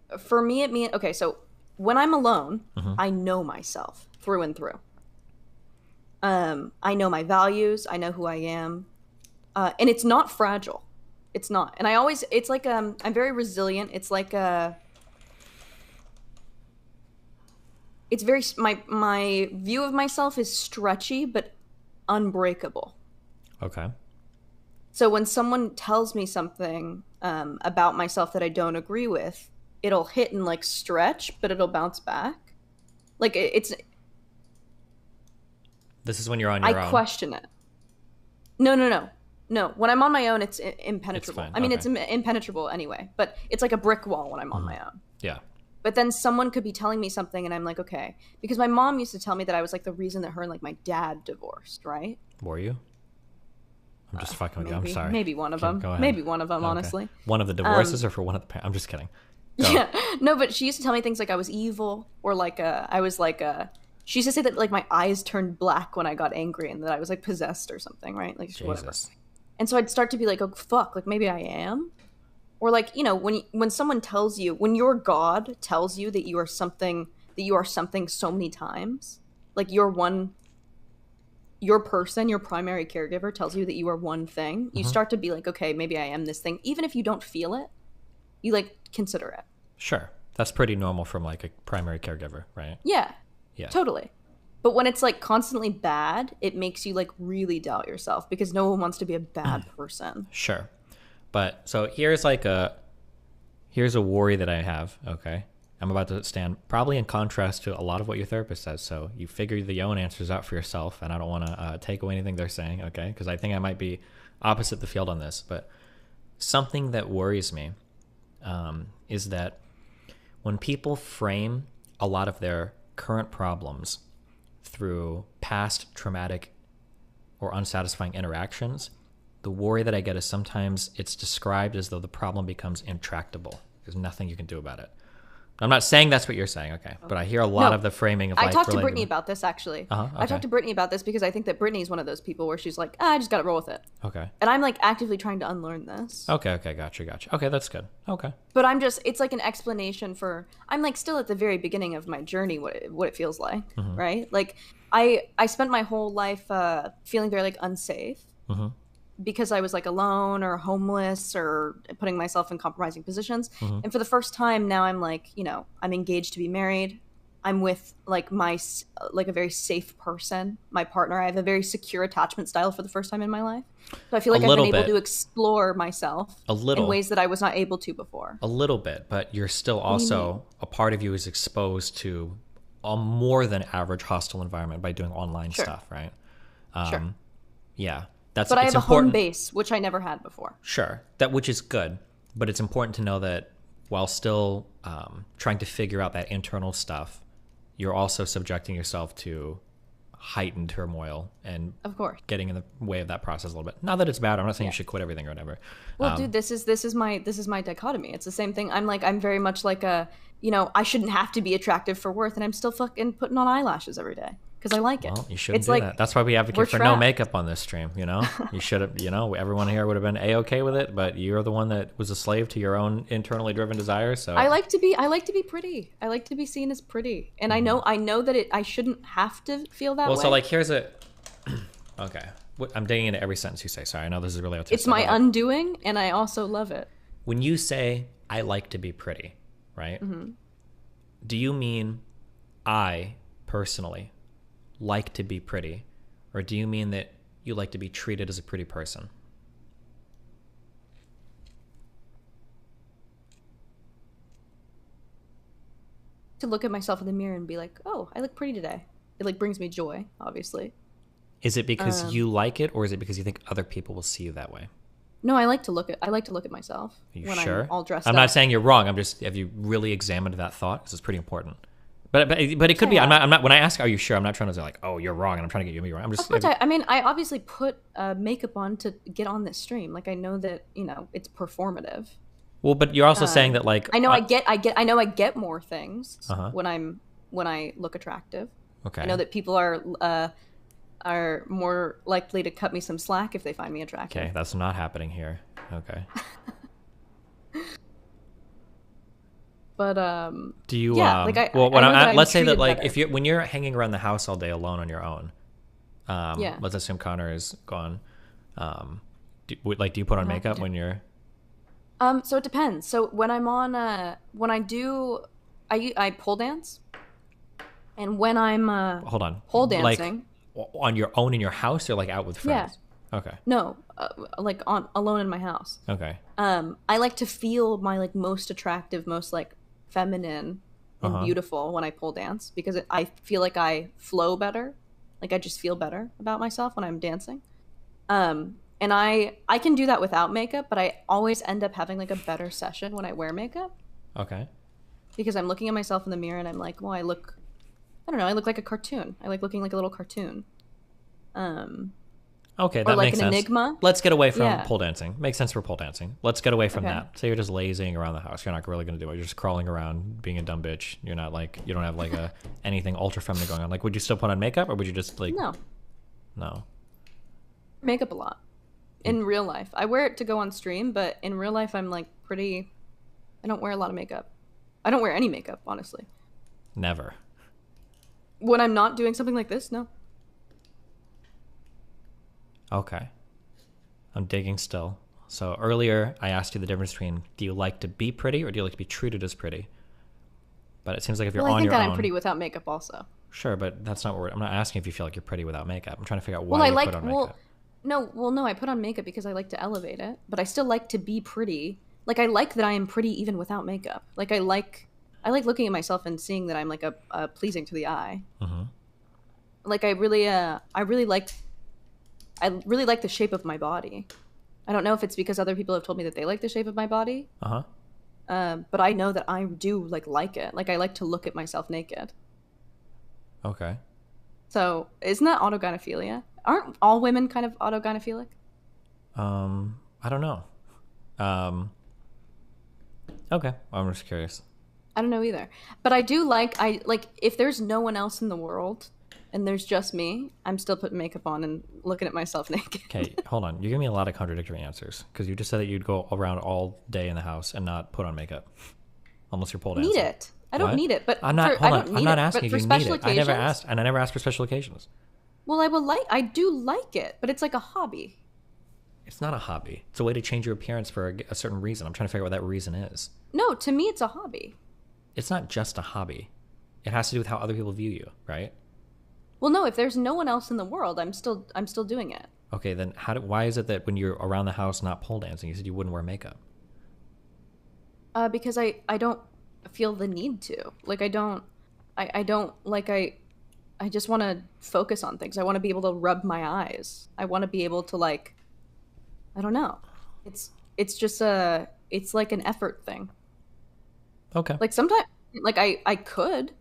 mean? For me, it means, okay, so when I'm alone, Mhm. I know myself through and through. I know my values. I know who I am. And it's not fragile. It's not. And it's like, I'm very resilient. It's like, it's very, my view of myself is stretchy, but unbreakable. Okay. So when someone tells me something about myself that I don't agree with, it'll hit and like stretch, but it'll bounce back. Like it's. This is when you're on your own. I question it. No. When I'm on my own, it's impenetrable. It's fine. I mean, Okay. it's impenetrable anyway, but it's like a brick wall when I'm on my own. Yeah. But then someone could be telling me something, and I'm like, okay, because my mom used to tell me that I was like the reason that her and like my dad divorced, right? Were you? I'm just fucking with you. I'm Maybe. sorry. Maybe one of Okay, them. go ahead. Maybe one of them, Okay. honestly. One of the divorces or for one of the parents? I'm just kidding. Go. Yeah, no, but she used to tell me things like I was evil, or like I was like she used to say that like my eyes turned black when I got angry, and that I was like possessed or something, right? Like whatever. Jesus. And so I'd start to be like, oh fuck, like maybe I am, or like when someone tells you, when your God tells you that you are something so many times, like your person, your primary caregiver tells you that you are one thing, you start to be like, okay, maybe I am this thing, even if you don't feel it, you like consider it. Sure. That's pretty normal from like a primary caregiver, right? Yeah. Yeah. Totally. But when it's like constantly bad, it makes you like really doubt yourself because no one wants to be a bad person. Sure. But so here's a worry that I have, okay? I'm about to stand probably in contrast to a lot of what your therapist says. So you figure your own answers out for yourself, and I don't want to take away anything they're saying, okay? Because I think I might be opposite the field on this. But something that worries me is that when people frame a lot of their current problems through past traumatic or unsatisfying interactions, the worry that I get is sometimes it's described as though the problem becomes intractable. There's nothing you can do about it. I'm not saying that's what you're saying, okay? But I hear a lot of the framing of I like talked to related- Brittany about this actually. Okay. I talked to Brittany about this because I think that Brittany's one of those people where she's like, I just gotta roll with it. Okay. And I'm like actively trying to unlearn this. Okay, gotcha. Okay, that's good. Okay. But I'm just, it's like an explanation for, I'm like still at the very beginning of my journey, what it feels like, Mhm. right? Like I spent my whole life feeling very like unsafe Mhm. because I was like alone or homeless or putting myself in compromising positions. Mhm. And for the first time now I'm like, I'm engaged to be married. I'm with like a very safe person, my partner. I have a very secure attachment style for the first time in my life. So I feel like I've been able to explore myself in ways that I was not able to before. A little bit, but you're still also, a part of you is exposed to a more than average hostile environment by doing online stuff, right? Sure. Yeah. But I have a home base, which I never had before. Sure, which is good, but it's important to know that while still trying to figure out that internal stuff, you're also subjecting yourself to heightened turmoil and of course getting in the way of that process a little bit. Not that it's bad. I'm not saying you should quit everything or whatever. Well, dude, this is my dichotomy. It's the same thing. I'm very much like I shouldn't have to be attractive for worth, and I'm still fucking putting on eyelashes every day because I like it. Well, you shouldn't do that. That's why we advocate for no makeup on this stream. You should have. Everyone here would have been a-okay with it, but you're the one that was a slave to your own internally driven desires. So I like to be pretty. I like to be seen as pretty, and I know that I shouldn't have to feel that way. Well, so like here's a. Okay, I'm digging into every sentence you say. Sorry, I know this is really autistic. It's my undoing, and I also love it. When you say I like to be pretty, right? Mm-hmm. Do you mean I personally like to be pretty, or do you mean that you like to be treated as a pretty person? To look at myself in the mirror and be like, oh, I look pretty today. It like brings me joy, obviously. Is it because you like it, or is it because you think other people will see you that way? No, I like to look at myself when sure? I'm all dressed I'm up. not saying you're wrong. Have you really examined that thought? Because it's pretty important. But it could be. I'm not. When I ask, are you sure? I'm not trying to say like, oh, you're wrong, and I'm trying to get you wrong. I'm just. I obviously put makeup on to get on this stream. Like I know that it's performative. Well, but you're also saying that like I know I get more things when I look attractive. Okay. I know that people are more likely to cut me some slack if they find me attractive. Okay, that's not happening here. Okay. But do you let's say that like better. when you're hanging around the house all day alone on your own, let's assume Connor is gone. Do you put on makeup when you're? So it depends. So when I'm on when I pole dance, and when I'm hold on pole dancing like on your own in your house or like out with friends. Okay. No, like alone in my house. Okay. I like to feel my like most attractive, most like feminine and beautiful when I pole dance because I feel like I flow better. Like I just feel better about myself when I'm dancing. And I can do that without makeup, but I always end up having like a better session when I wear makeup. Okay. Because I'm looking at myself in the mirror and I'm like, well, I look like a cartoon. I like looking like a little cartoon. Okay, or that like makes an sense. enigma. Let's get away from Yeah. pole dancing. Makes sense for pole dancing. Let's get away from Okay. that. Say you're just lazying around the house. You're not really going to do it. You're just crawling around, being a dumb bitch. You're not like, you don't have like anything ultra feminine going on. Like, would you still put on makeup or would you just like? No. No. Makeup a lot. In real life. I wear it to go on stream, but in real life I'm like I don't wear a lot of makeup. I don't wear any makeup, honestly. Never. When I'm not doing something like this, no. Okay. I'm digging still. So earlier I asked you the difference between do you like to be pretty or do you like to be treated as pretty? But it seems like if you're Well, I on think your that own. I'm pretty without makeup also. Sure, but that's not what I'm not asking if you feel like you're pretty without makeup. I'm trying to figure out why Well, I you like put on makeup. no, I put on makeup because I like to elevate it, but I still like to be pretty. Like I like that I am pretty even without makeup. Like I like looking at myself and seeing that I'm like a pleasing to the eye. Like I really like the shape of my body. I don't know if it's because other people have told me that they like the shape of my body. But I know that I do like it. Like I like to look at myself naked. Okay. So isn't that autogynephilia? Aren't all women kind of autogynephilic? I don't know. Okay, I'm just curious. I don't know either. But I do like if there's no one else in the world and there's just me, I'm still putting makeup on and looking at myself naked. Okay, hold on. You're giving me a lot of contradictory answers because you just said that you'd go around all day in the house and not put on makeup, unless you're pole dancing. Need it. I don't What? need it, but I'm not. for, I Hold don't on. need I'm not it, asking but if for you need special it. I never occasions- asked, and I never asked for special occasions. Well, I do like it, but it's like a hobby. It's not a hobby. It's a way to change your appearance for a certain reason. I'm trying to figure out what that reason is. No, to me it's a hobby. It's not just a hobby. It has to do with how other people view you, right? Well, no, if there's no one else in the world, I'm still doing it. Okay, then why is it that when you're around the house not pole dancing, you said you wouldn't wear makeup? Because I don't feel the need to. Like I just want to focus on things. I want to be able to rub my eyes. I want to be able to I don't know. It's just it's like an effort thing. Okay. Like sometimes I could,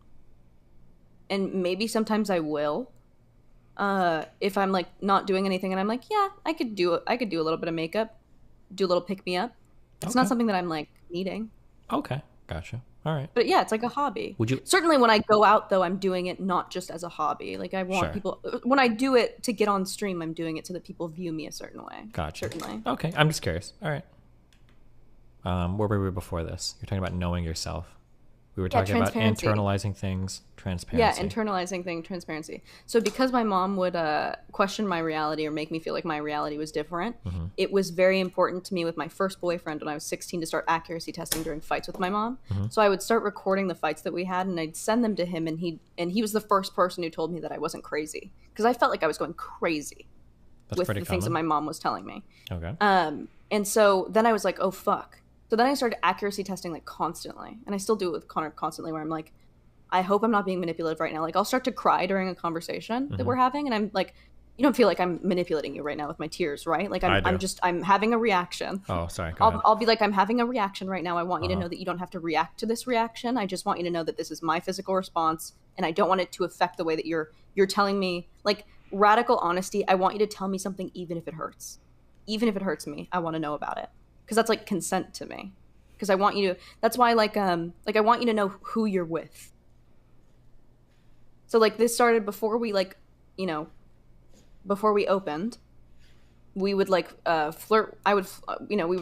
and maybe sometimes I will. If I'm like not doing anything and I'm like, yeah, I could do a little bit of makeup, do a little pick me up. It's not something that I'm like needing. Okay, gotcha. All right. But yeah, it's like a hobby. Would you Certainly when I go out though, I'm doing it not just as a hobby. Like I want Sure. people when I do it to get on stream, I'm doing it so that people view me a certain way. Gotcha. Certainly. Okay, I'm just curious. All right. Where were we before this? You're talking about knowing yourself. We were talking about transparency. internalizing things, Yeah, transparency. internalizing thing, transparency. So because my mom would question my reality or make me feel like my reality was different, it was very important to me with my first boyfriend when I was 16 to start accuracy testing during fights with my mom. So I would start recording the fights that we had and I'd send them to him and he was the first person who told me that I wasn't crazy because I felt like I was going crazy That's with the pretty things that common. my mom was telling me. Okay. And so then I was like, oh fuck. So then I started accuracy testing like constantly. And I still do it with Connor constantly where I'm like, I hope I'm not being manipulative right now. Like I'll start to cry during a conversation that we're having and I'm like, you don't feel like I'm manipulating you right now with my tears, right? Like I do. I'm having a reaction. Oh, sorry. Go ahead. I'll be like, I'm having a reaction right now. I want you to know that you don't have to react to this reaction. I just want you to know that this is my physical response and I don't want it to affect the way that you're telling me. Like radical honesty, I want you to tell me something even if it hurts. Even if it hurts me, I want to know about it. Because that's like consent to me. Because I want you to, that's why I want you to know who you're with. So like this started before we before we opened, we would flirt. We would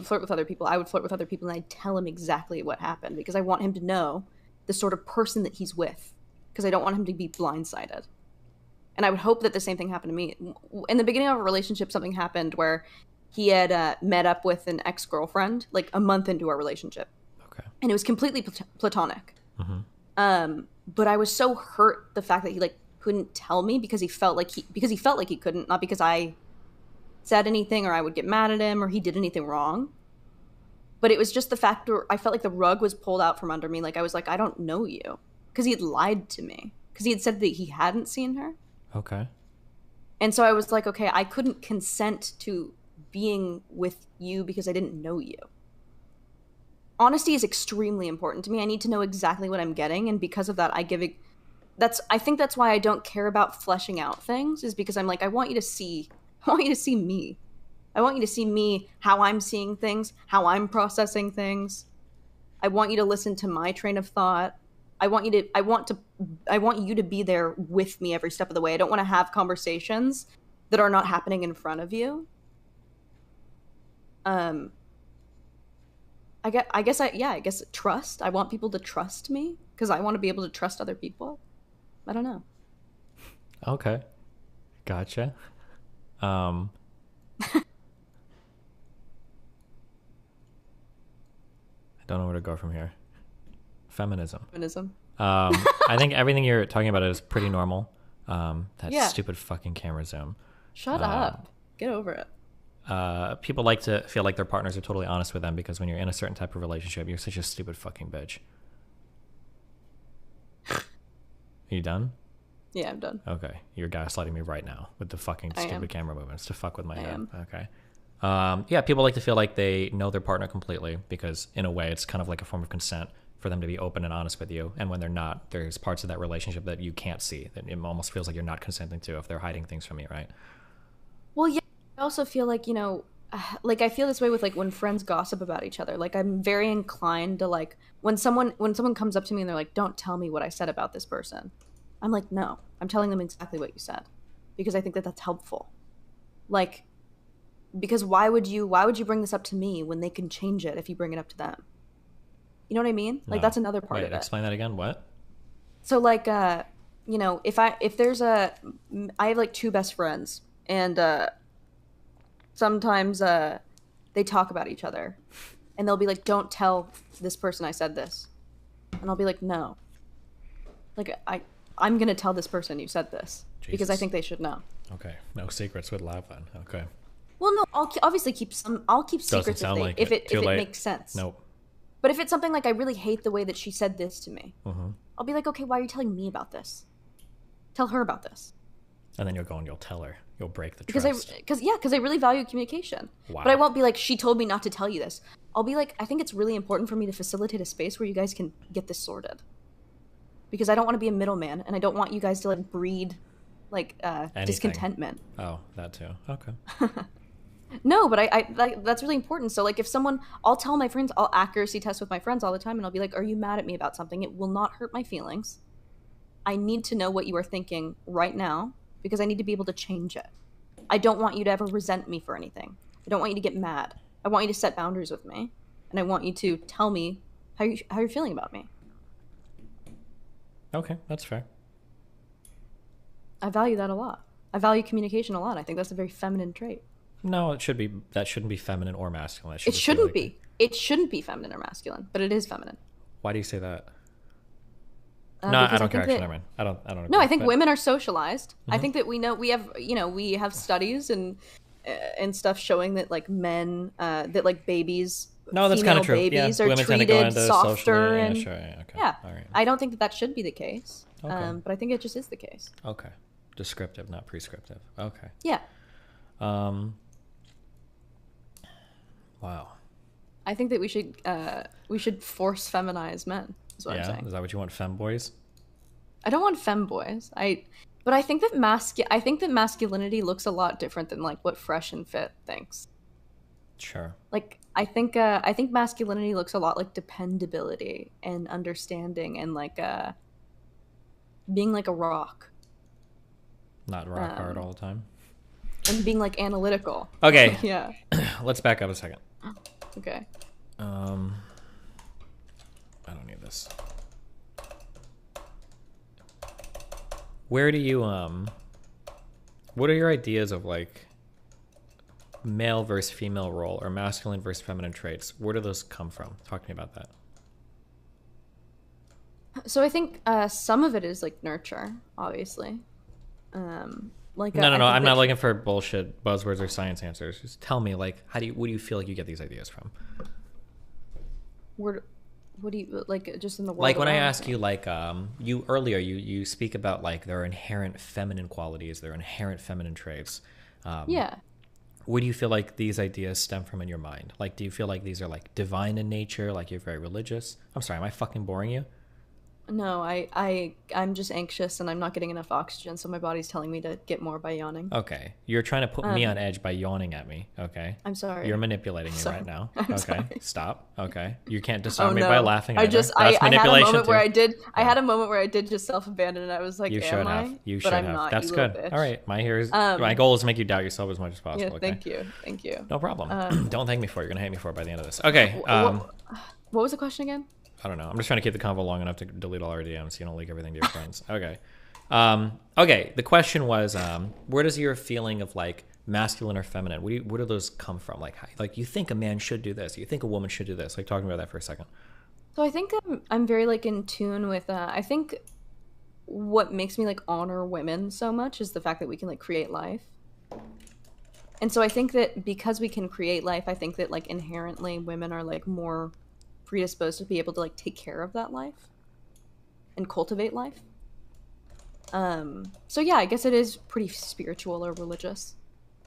flirt with other people. I would flirt with other people and I'd tell him exactly what happened because I want him to know the sort of person that he's with because I don't want him to be blindsided. And I would hope that the same thing happened to me. In the beginning of a relationship, something happened where he had met up with an ex-girlfriend like a month into our relationship. Okay. And it was completely platonic. But I was so hurt the fact that he like couldn't tell me because he felt like he couldn't, not because I said anything, or I would get mad at him, or he did anything wrong. But it was just the fact where I felt like the rug was pulled out from under me. Like, I was like, I don't know you. Because he had lied to me. Because he had said that he hadn't seen her. Okay. And so I was like, okay, I couldn't consent to being with you because I didn't know you. Honesty is extremely important to me. I need to know exactly what I'm getting. And because of that, I think that's why I don't care about fleshing out things, is because I'm like, I want you to see me. I want you to see me, how I'm seeing things, how I'm processing things. I want you to listen to my train of thought. I want you to be there with me every step of the way. I don't want to have conversations that are not happening in front of you. I guess trust. I want people to trust me because I want to be able to trust other people. I don't know. Okay. Gotcha. I don't know where to go from here. Feminism. I think everything you're talking about is pretty normal. That stupid fucking camera zoom. Shut up. Get over it. People like to feel like their partners are totally honest with them because when you're in a certain type of relationship, you're such a stupid fucking bitch. Are you done? Yeah, I'm done. Okay. You're gaslighting me right now with the fucking stupid camera movements to fuck with my head. Okay. Yeah, people like to feel like they know their partner completely because in a way it's kind of like a form of consent for them to be open and honest with you. And when they're not, there's parts of that relationship that you can't see, that it almost feels like you're not consenting to if they're hiding things from you, right? Well, yeah, I also feel like, like I feel this way with like when friends gossip about each other. Like I'm very inclined to like when someone comes up to me and they're like, don't tell me what I said about this person. I'm like, no, I'm telling them exactly what you said because I think that that's helpful. Like, because why would you bring this up to me when they can change it if you bring it up to them? You know what I mean? Like that's another part of it. Explain that again. What? So like, if there's I have like two best friends and sometimes they talk about each other and they'll be like, don't tell this person I said this. And I'll be like, no. Like I'm going to tell this person you said this because I think they should know. Okay. No secrets with Lav then. Okay. Well, no, I'll obviously keep secrets if it makes sense. Nope. But if it's something like I really hate the way that she said this to me, I'll be like, okay, why are you telling me about this? Tell her about this. And then you'll go and you'll tell her. You'll break the trust. Because I really value communication. Wow. But I won't be like, she told me not to tell you this. I'll be like, I think it's really important for me to facilitate a space where you guys can get this sorted. Because I don't want to be a middleman, and I don't want you guys to like breed like discontentment. Oh, that too. Okay. No, but I that's really important. So like if someone, I'll tell my friends, I'll accuracy test with my friends all the time, and I'll be like, are you mad at me about something? It will not hurt my feelings. I need to know what you are thinking right now because I need to be able to change it. I don't want you to ever resent me for anything. I don't want you to get mad. I want you to set boundaries with me, and I want you to tell me how you're feeling about me. Okay, that's fair. I value that a lot. I value communication a lot. I think that's a very feminine trait. No, that shouldn't be feminine or masculine. It shouldn't be. It shouldn't be feminine or masculine, but it is feminine. Why do you say that? No, I don't care. Actually, never mind. I don't. Agree, no, I think women are socialized. I think that we have studies and stuff showing that like men that like babies. No, that's kind of true. Babies are treated softer and yeah. All right. I don't think that should be the case. Okay. But I think it just is the case. Okay. Descriptive, not prescriptive. Okay. Yeah. Wow. I think that we should force feminize men. Is what I'm saying. Is that what you want, femboys? I don't want femboys. But I think that masculinity looks a lot different than like what Fresh and Fit thinks. Sure. Like I think masculinity looks a lot like dependability and understanding and like being like a rock. Not rock hard all the time. And being like analytical. Okay. Yeah. Let's back up a second. Okay. I don't need this. Where do you what are your ideas of like male versus female role or masculine versus feminine traits? Where do those come from? Talk to me about that. So I think some of it is like nurture, obviously. Like No, I no, think I'm that not looking for bullshit buzzwords or science answers. Just tell me, like, what do you feel like you get these ideas from? What do you like? Just in the world. Like when I around ask me? you, like, you earlier, you speak about like there are inherent feminine qualities, there are inherent feminine traits. Yeah. Where do you feel like these ideas stem from in your mind? Like, do you feel like these are like divine in nature? Like you're very religious? I'm sorry, am I fucking boring you? No, I'm just anxious and I'm not getting enough oxygen, so my body's telling me to get more by yawning. Okay, you're trying to put me on edge by yawning at me. Okay, I'm sorry. You're manipulating me Sorry. right now. I'm Okay, sorry. Stop. Okay, you can't disarm Oh, me no. by laughing. I either. just That's I had a manipulation moment too. where I had a moment where I did just self-abandon and I was like, You am should I? have. You But should I'm have. not, That's you good. little bitch. All right, my goal is to make you doubt yourself as much as possible. Yeah, Okay? thank you. No problem. Don't thank me for it. You're gonna hate me for it by the end of this. Okay. What was the question again? I don't know. I'm just trying to keep the convo long enough to delete all our DMs so you don't leak everything to your friends. Okay. Okay. The question was, where does your feeling of like masculine or feminine? Where do those come from? Like you think a man should do this, you think a woman should do this. Like talking about that for a second. So I think I'm very like in tune with. I think what makes me like honor women so much is the fact that we can like create life. And so I think that because we can create life, I think that like inherently women are like more predisposed to be able to like take care of that life and cultivate life. So yeah, I guess it is pretty spiritual or religious.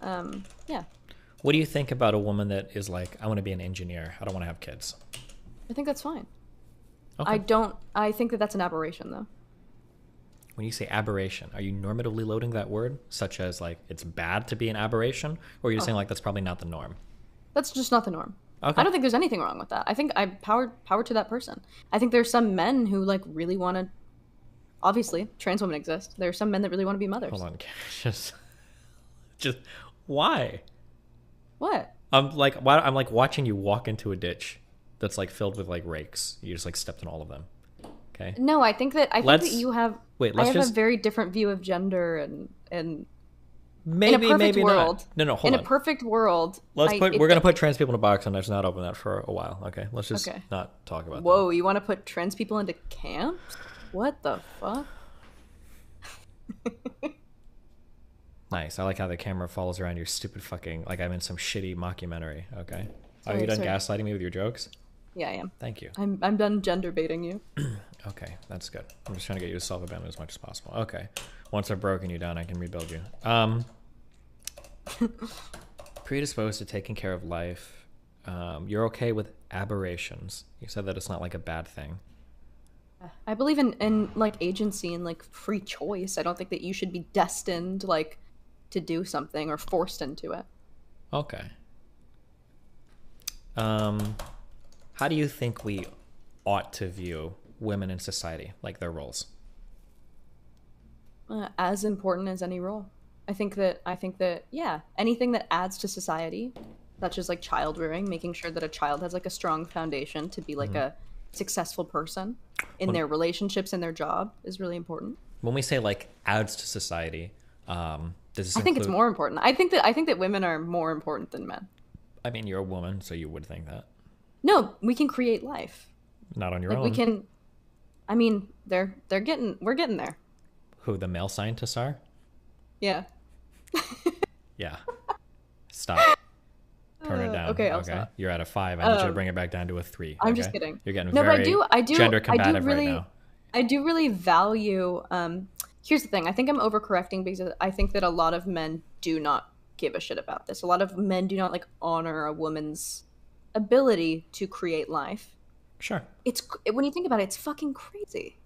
Yeah. What do you think about a woman that is like, I want to be an engineer, I don't want to have kids? I think that's fine. Okay. I think that that's an aberration though. When you say aberration, are you normatively loading that word, such as like it's bad to be an aberration, or are you saying like that's probably not the norm? That's just not the norm. Okay. I don't think there's anything wrong with that. I think power to that person. I think there's some men who like really want to. Obviously, trans women exist. There are some men that really want to be mothers. Hold on, just why? What? I'm like watching you walk into a ditch that's like filled with like rakes. You just like stepped in all of them. Okay. No, I think that you have. Wait, I have a very different view of gender and. Maybe, in a perfect maybe world, not. No, hold on. In a perfect world, We're gonna put trans people in a box and let's not open that for a while. Okay, let's just not talk about that. Whoa, you want to put trans people into camps? What the fuck? Nice. I like how the camera follows around your stupid fucking like I'm in some shitty mockumentary. Okay. Are Sorry, you done sorry. gaslighting me with your jokes? Yeah, I am. Thank you. I'm done gender baiting you. Okay, that's good. I'm just trying to get you to self-abandon as much as possible. Okay. Once I've broken you down, I can rebuild you. Predisposed to taking care of life. You're okay with aberrations. You said that it's not like a bad thing. I believe in like agency and like free choice. I don't think that you should be destined like to do something or forced into it. Okay. How do you think we ought to view women in society, like their roles? As important as any role. I think that yeah, anything that adds to society, such as like child rearing, making sure that a child has like a strong foundation to be like a successful person in their relationships and their job is really important. When we say like adds to society, does this I think it's include- more important. I think that women are more important than men. I mean, you're a woman, so you would think that. No, we can create life. Not on your Like own. we can. I mean, we're getting there. Who, the male scientists are? Yeah. Yeah. Stop. Turn it down. Okay, I'll stop. You're at a 5. I need you to bring it back down to a 3. I'm okay? just kidding. You're getting no, very but I do gender combative really, right now. I do really value. Here's the thing. I think I'm overcorrecting because I think that a lot of men do not give a shit about this. A lot of men do not like honor a woman's ability to create life. Sure. When you think about it, it's fucking crazy.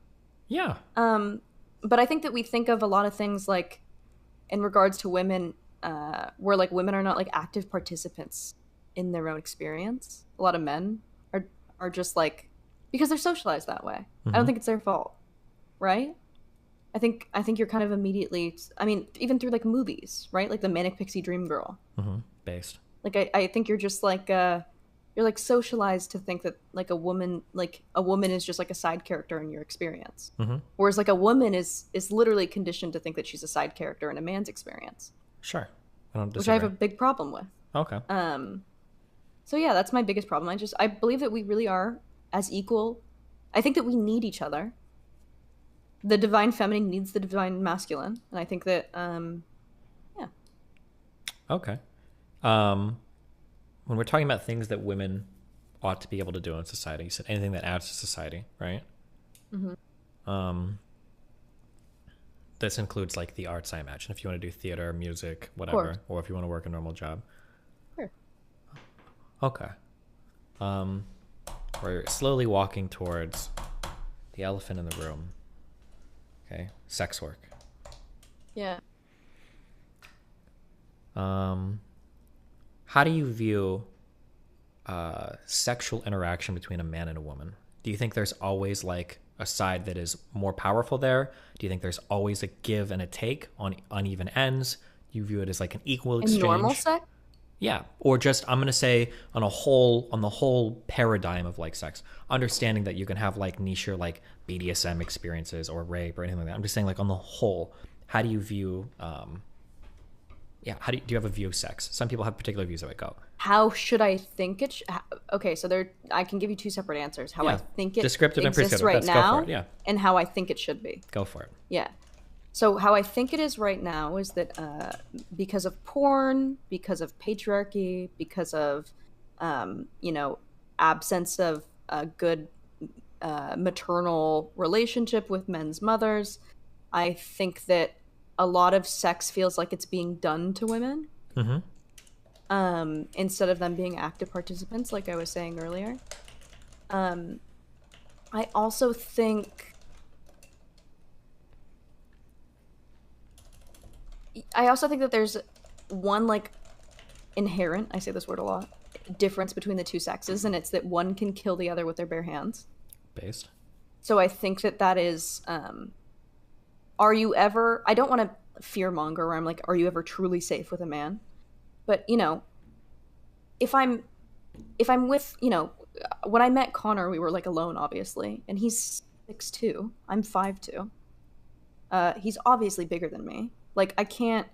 Yeah. But I think that we think of a lot of things like in regards to women, where like women are not like active participants in their own experience. A lot of men are just like, because they're socialized that way. I don't think it's their fault, right? I think you're kind of immediately, I mean, even through like movies, right? Like the Manic Pixie Dream Girl. Based. Like I think you're just like you're like socialized to think that like a woman is just like a side character in your experience. Whereas like a woman is literally conditioned to think that she's a side character in a man's experience. Sure. I don't disagree. Which I have a big problem with. Okay. So yeah, that's my biggest problem. I believe that we really are as equal. I think that we need each other. The divine feminine needs the divine masculine, and I think that Okay. When we're talking about things that women ought to be able to do in society, you said anything that adds to society, right? Mm-hmm. This includes like the arts, I imagine. If you want to do theater, music, whatever, or if you want to work a normal job. Sure. Okay. We're slowly walking towards the elephant in the room. Okay, sex work. Yeah. How do you view sexual interaction between a man and a woman? Do you think there's always like a side that is more powerful there? Do you think there's always a give and a take on uneven ends? Do you view it as like an equal exchange? In normal sex? Yeah, or just I'm gonna say on the whole paradigm of like sex, understanding that you can have like niche or like BDSM experiences or rape or anything like that. I'm just saying like on the whole, how do you view? Yeah, do you have a view of sex? Some people have particular views of it. Go. How should I think it? Okay, so I can give you two separate answers. How I think it descriptive and exists prescriptive. right Go now, for it. Yeah. and how I think it should be. Go for it. Yeah. So how I think it is right now is that because of porn, because of patriarchy, because of absence of a good maternal relationship with men's mothers, I think that a lot of sex feels like it's being done to women, instead of them being active participants, like I was saying earlier. I also think that there's one like inherent, I say this word a lot, difference between the two sexes, and it's that one can kill the other with their bare hands. Based. So I think that is are you ever, I don't want to fearmonger where I'm like, are you ever truly safe with a man? But, if I'm with, when I met Connor, we were like alone, obviously, and he's 6'2", I'm 5'2". He's obviously bigger than me. Like, I can't,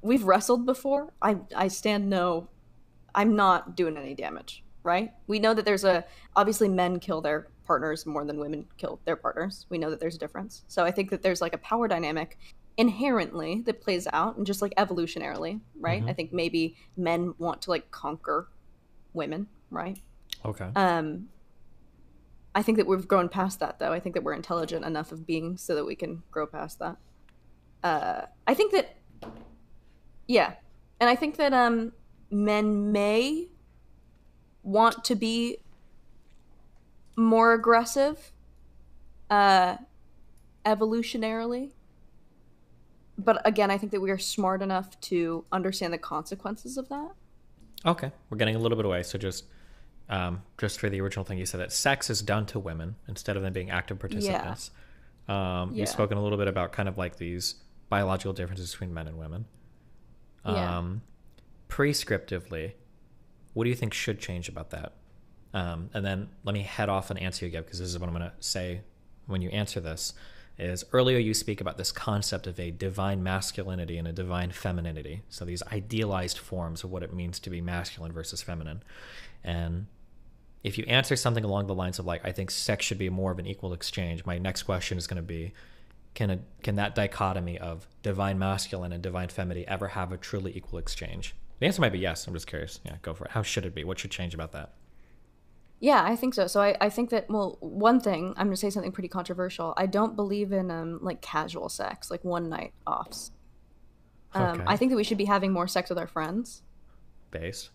we've wrestled before. I stand no, I'm not doing any damage, right? We know that obviously men kill their partners more than women kill their partners. We know that there's a difference. So I think that there's like a power dynamic inherently that plays out, and just like evolutionarily, right? I think maybe men want to like conquer women, right? Okay. I think that we've grown past that, though. I think that we're intelligent enough of beings so that we can grow past that. I think that, yeah. And I think that men may want to be more aggressive evolutionarily. But again, I think that we are smart enough to understand the consequences of that. Okay. We're getting a little bit away, so just for the original thing you said, that sex is done to women instead of them being active participants. You've spoken a little bit about kind of like these biological differences between men and women. Prescriptively, what do you think should change about that? And then let me head off and answer you again, because this is what I'm going to say when you answer this. Is earlier you speak about this concept of a divine masculinity and a divine femininity. So these idealized forms of what it means to be masculine versus feminine. And if you answer something along the lines of like, I think sex should be more of an equal exchange, my next question is going to be, can that dichotomy of divine masculine and divine femininity ever have a truly equal exchange? The answer might be yes. I'm just curious. Yeah, go for it. How should it be? What should change about that? Yeah, I think so. So I think that, well, one thing, I'm going to say something pretty controversial. I don't believe in like casual sex, like one night offs. Okay. I think that we should be having more sex with our friends. Based.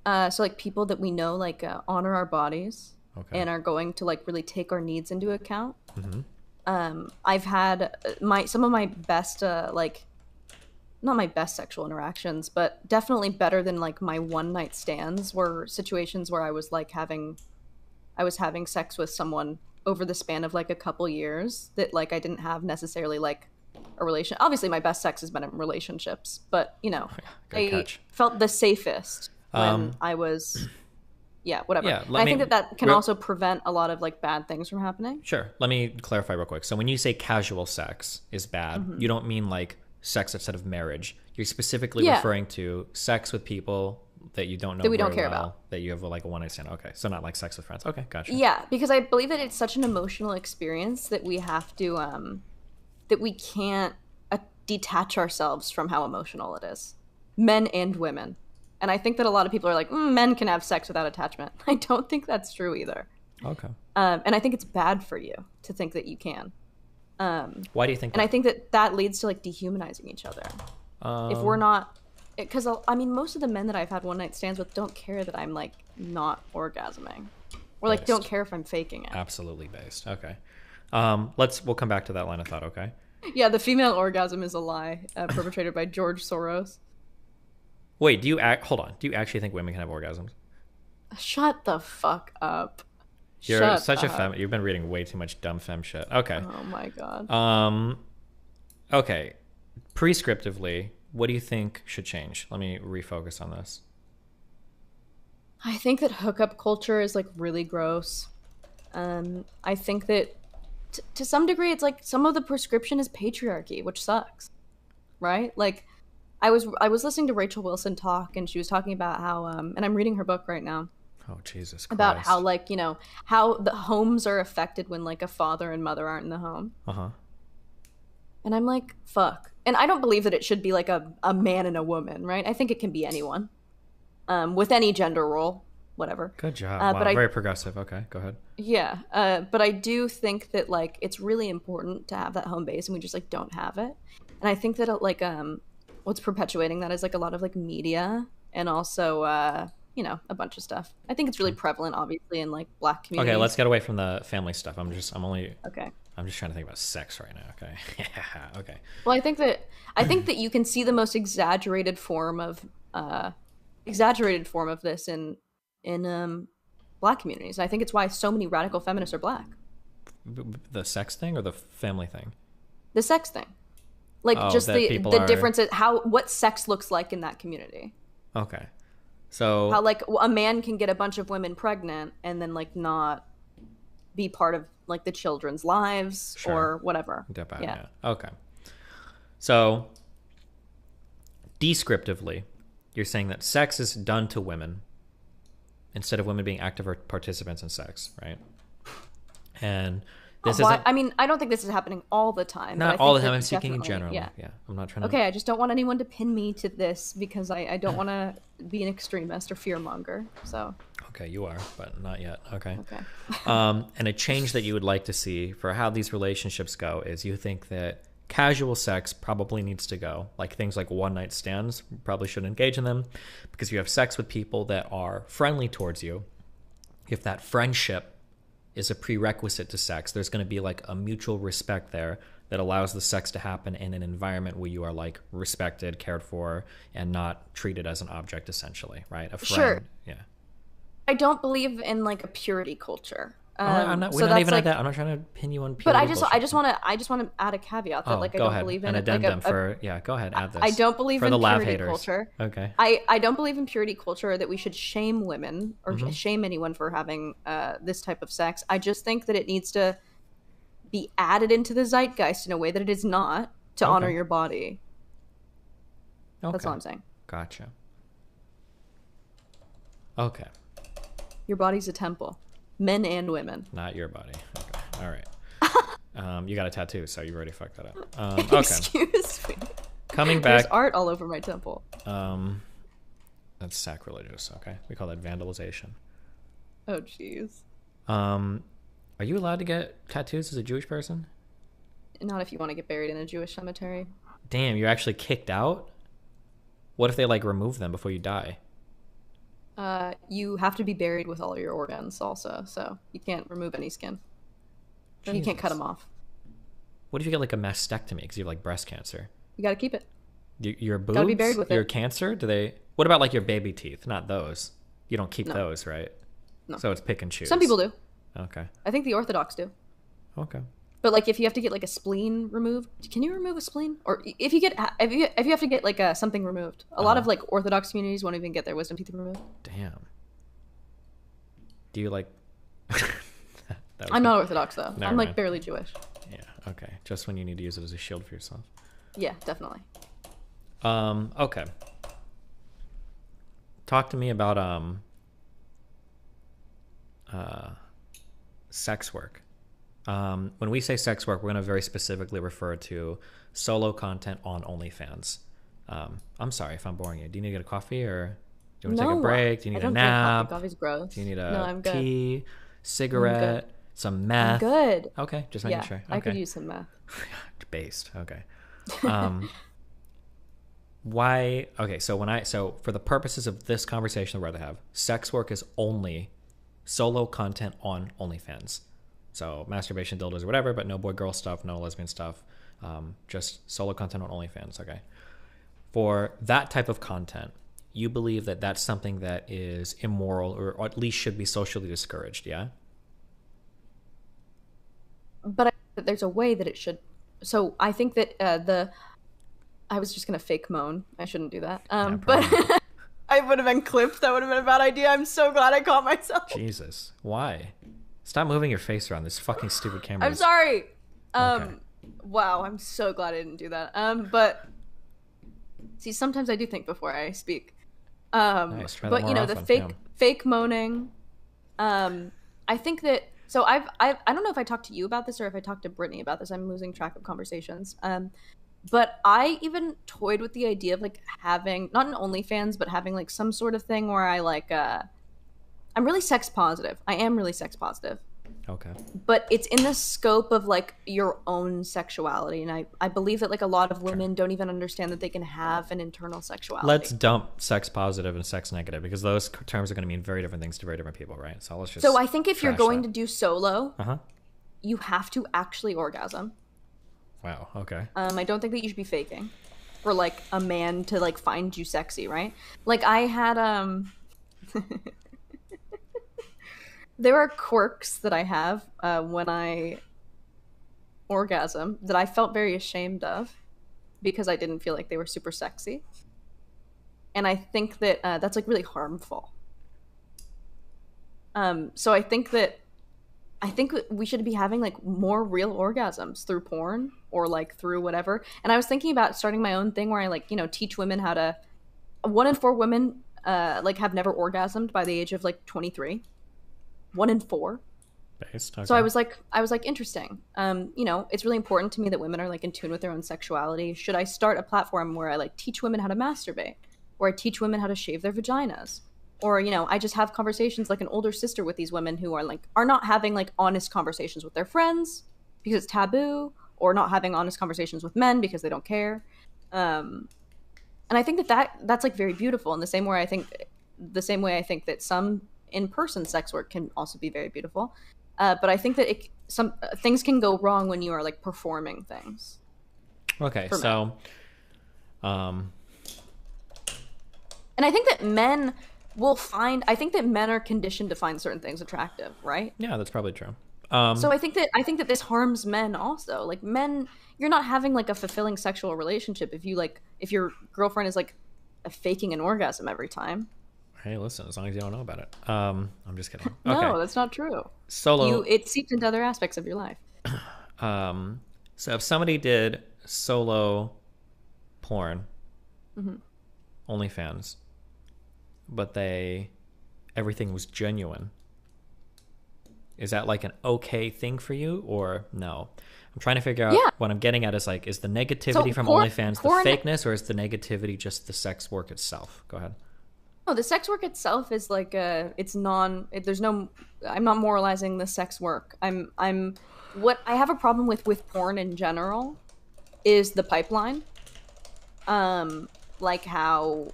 So like people that we know like honor our bodies and are going to like really take our needs into account. I've had some of my best not my best sexual interactions, but definitely better than like my one night stands were situations where I was having sex with someone over the span of like a couple years that like I didn't have necessarily like a relation. Obviously my best sex has been in relationships, but I felt the safest when I was whatever. Yeah, I think that can also prevent a lot of like bad things from happening. Sure. Let me clarify real quick. So when you say casual sex is bad, you don't mean like sex outside of marriage. You're specifically referring to sex with people that you don't know that we don't care about, that you have like a one night stand. Okay, so not like sex with friends. Okay, gotcha. Yeah, because I believe that it's such an emotional experience that we have to that we can't detach ourselves from how emotional it is, men and women. And I think that a lot of people are like, men can have sex without attachment. I don't think that's true either. Okay. And I think it's bad for you to think that you can. Why do you think and that? I think that leads to like dehumanizing each other. If we're not, because I mean, most of the men that I've had one night stands with don't care that I'm like not orgasming, or like don't care if I'm faking it. Absolutely based. Okay. We'll come back to that line of thought. Okay. Yeah, the female orgasm is a lie perpetrated by George Soros. Wait, hold on. Do you actually think women can have orgasms? Shut the fuck up. You're such a femme. You've been reading way too much dumb femme shit. Okay. Oh my god. Okay. Prescriptively, what do you think should change? Let me refocus on this. I think that hookup culture is like really gross. I think that to some degree, it's like some of the prescription is patriarchy, which sucks, right? Like, I was listening to Rachel Wilson talk, and she was talking about how, and I'm reading her book right now. Oh, Jesus Christ. About how, like, you know, how the homes are affected when, like, a father and mother aren't in the home. Uh-huh. And I'm like, fuck. And I don't believe that it should be, like, a man and a woman, right? I think it can be anyone. With any gender role, whatever. Good job. Wow, very progressive. Okay, go ahead. Yeah, but I do think that, like, it's really important to have that home base, and we just, like, don't have it. And I think that, like, what's perpetuating that is, like, a lot of, like, media and also... you know, a bunch of stuff. I think it's really prevalent, obviously, in like Black communities. Okay, let's get away from the family stuff. I'm just trying to think about sex right now. Okay. Yeah. Okay. Well, I think that you can see the most exaggerated form of this in Black communities. I think it's why so many radical feminists are Black. The sex thing or the family thing? The sex thing. Like just the difference what sex looks like in that community. Okay. So how like a man can get a bunch of women pregnant and then like not be part of like the children's lives or whatever. Yeah. Okay. So descriptively, you're saying that sex is done to women instead of women being active participants in sex, right? And this isn't... I mean, I don't think this is happening all the time. Not all the time. I'm speaking in general. Yeah. I'm not trying to... Okay, I just don't want anyone to pin me to this because I don't want to be an extremist or fearmonger. So... Okay, you are, but not yet. Okay. And a change that you would like to see for how these relationships go is you think that casual sex probably needs to go. Like things like one-night stands, you probably shouldn't engage in them because you have sex with people that are friendly towards you. If that friendship is a prerequisite to sex, there's going to be like a mutual respect there that allows the sex to happen in an environment where you are like respected, cared for, and not treated as an object, essentially, right? A friend. Sure. Yeah. I don't believe in like a purity culture. We're not even at that. I'm not trying to pin you on purity. But I just want to add a caveat that like I don't believe in an addendum go ahead, add this. I don't believe in purity culture. Okay. I don't believe in purity culture, that we should shame women or shame anyone for having this type of sex. I just think that it needs to be added into the zeitgeist in a way that it is not to honor your body. That's all I'm saying. Gotcha. Okay. Your body's a temple. Men and women. Not your body. Okay. All right. You got a tattoo, so you already fucked that up. Okay. Excuse me. Coming back. There's art all over my temple. That's sacrilegious. Okay, we call that vandalization. Oh, jeez. Are you allowed to get tattoos as a Jewish person? Not if you want to get buried in a Jewish cemetery. Damn, you're actually kicked out? What if they like remove them before you die? You have to be buried with all your organs also, so you can't remove any skin. And you can't cut them off. What if you get like a mastectomy because you have like breast cancer? You gotta keep it. Your boobs? Gotta be buried with your it. cancer? What about like your baby teeth? Not those. You don't keep those, right? No. So it's pick and choose. Some people do. Okay. I think the Orthodox do. Okay. But like if you have to get like a spleen removed, can you remove a spleen? Or if you have to get like something removed, a lot of like Orthodox communities won't even get their wisdom teeth removed. Damn. Do you like? I'm not Orthodox though. Never I'm like mind. barely Jewish. Yeah. Okay. Just when you need to use it as a shield for yourself. Yeah, definitely. Okay. Talk to me about sex work. When we say sex work, we're going to very specifically refer to solo content on OnlyFans. I'm sorry if I'm boring you. Do you need to get a coffee, or do you want to take a break? Do you need a nap? Coffee's gross. Do you need a I'm good. tea, cigarette, some meth? I'm good. Okay, just making sure. Okay. I could use some meth. Based. Okay. Why? Okay, so for the purposes of this conversation we're about to have, sex work is only solo content on OnlyFans. So masturbation, dildos, or whatever, but no boy-girl stuff, no lesbian stuff, just solo content on OnlyFans. Okay. For that type of content, you believe that that's something that is immoral, or at least should be socially discouraged, yeah? But I think that there's a way that it should. So I think that I was just gonna fake moan. I shouldn't do that. But I would have been clipped. That would have been a bad idea. I'm so glad I caught myself. Jesus, why? Stop moving your face around this fucking stupid camera. I'm sorry. Okay. Wow, I'm so glad I didn't do that. But see, sometimes I do think before I speak. Nice. Try that But more you know, often. the fake moaning. I think that. So I don't know if I talked to you about this or if I talked to Brittany about this. I'm losing track of conversations. But I even toyed with the idea of like having, not an OnlyFans, but having like some sort of thing where I like, I'm really sex positive. I am really sex positive. Okay. But it's in the scope of like your own sexuality. And I believe that like a lot of women don't even understand that they can have an internal sexuality. Let's dump sex positive and sex negative, because those terms are going to mean very different things to very different people, right? So let's just. So I think if you're trash going that. to do solo, Uh-huh. you have to actually orgasm. Wow. Okay. I don't think that you should be faking for like a man to like find you sexy, right? Like I had there are quirks that I have when I orgasm that I felt very ashamed of because I didn't feel like they were super sexy. And I think that that's like really harmful. So I think that we should be having like more real orgasms through porn or like through whatever. And I was thinking about starting my own thing where I like, you know, teach women how to. 1 in 4 women like have never orgasmed by the age of like 23. 1 in 4. Based. Okay. So I was like interesting. You know, it's really important to me that women are like in tune with their own sexuality. Should I start a platform where I like teach women how to masturbate, or I teach women how to shave their vaginas? Or, you know, I just have conversations like an older sister with these women who are not having like honest conversations with their friends because it's taboo, or not having honest conversations with men because they don't care. And I think that's like very beautiful. In the same way I think that some in-person sex work can also be very beautiful. But I think that some things can go wrong when you are like performing things. Okay. So, and I think that men I think that men are conditioned to find certain things attractive, right? yeah, that's probably true. So I think that this harms men also. Like men, you're not having like a fulfilling sexual relationship if your girlfriend is like faking an orgasm every time. Hey, listen, as long as you don't know about it. I'm just kidding. No, Okay. that's not true. Solo. It seeps into other aspects of your life. So if somebody did solo porn, OnlyFans, but everything was genuine, is that like an okay thing for you or no? I'm trying to figure out what I'm getting at is like, is the negativity from OnlyFans the fakeness, or is the negativity just the sex work itself? Go ahead. No, the sex work itself is like I'm not moralizing the sex work. What I have a problem with porn in general is the pipeline. Like how,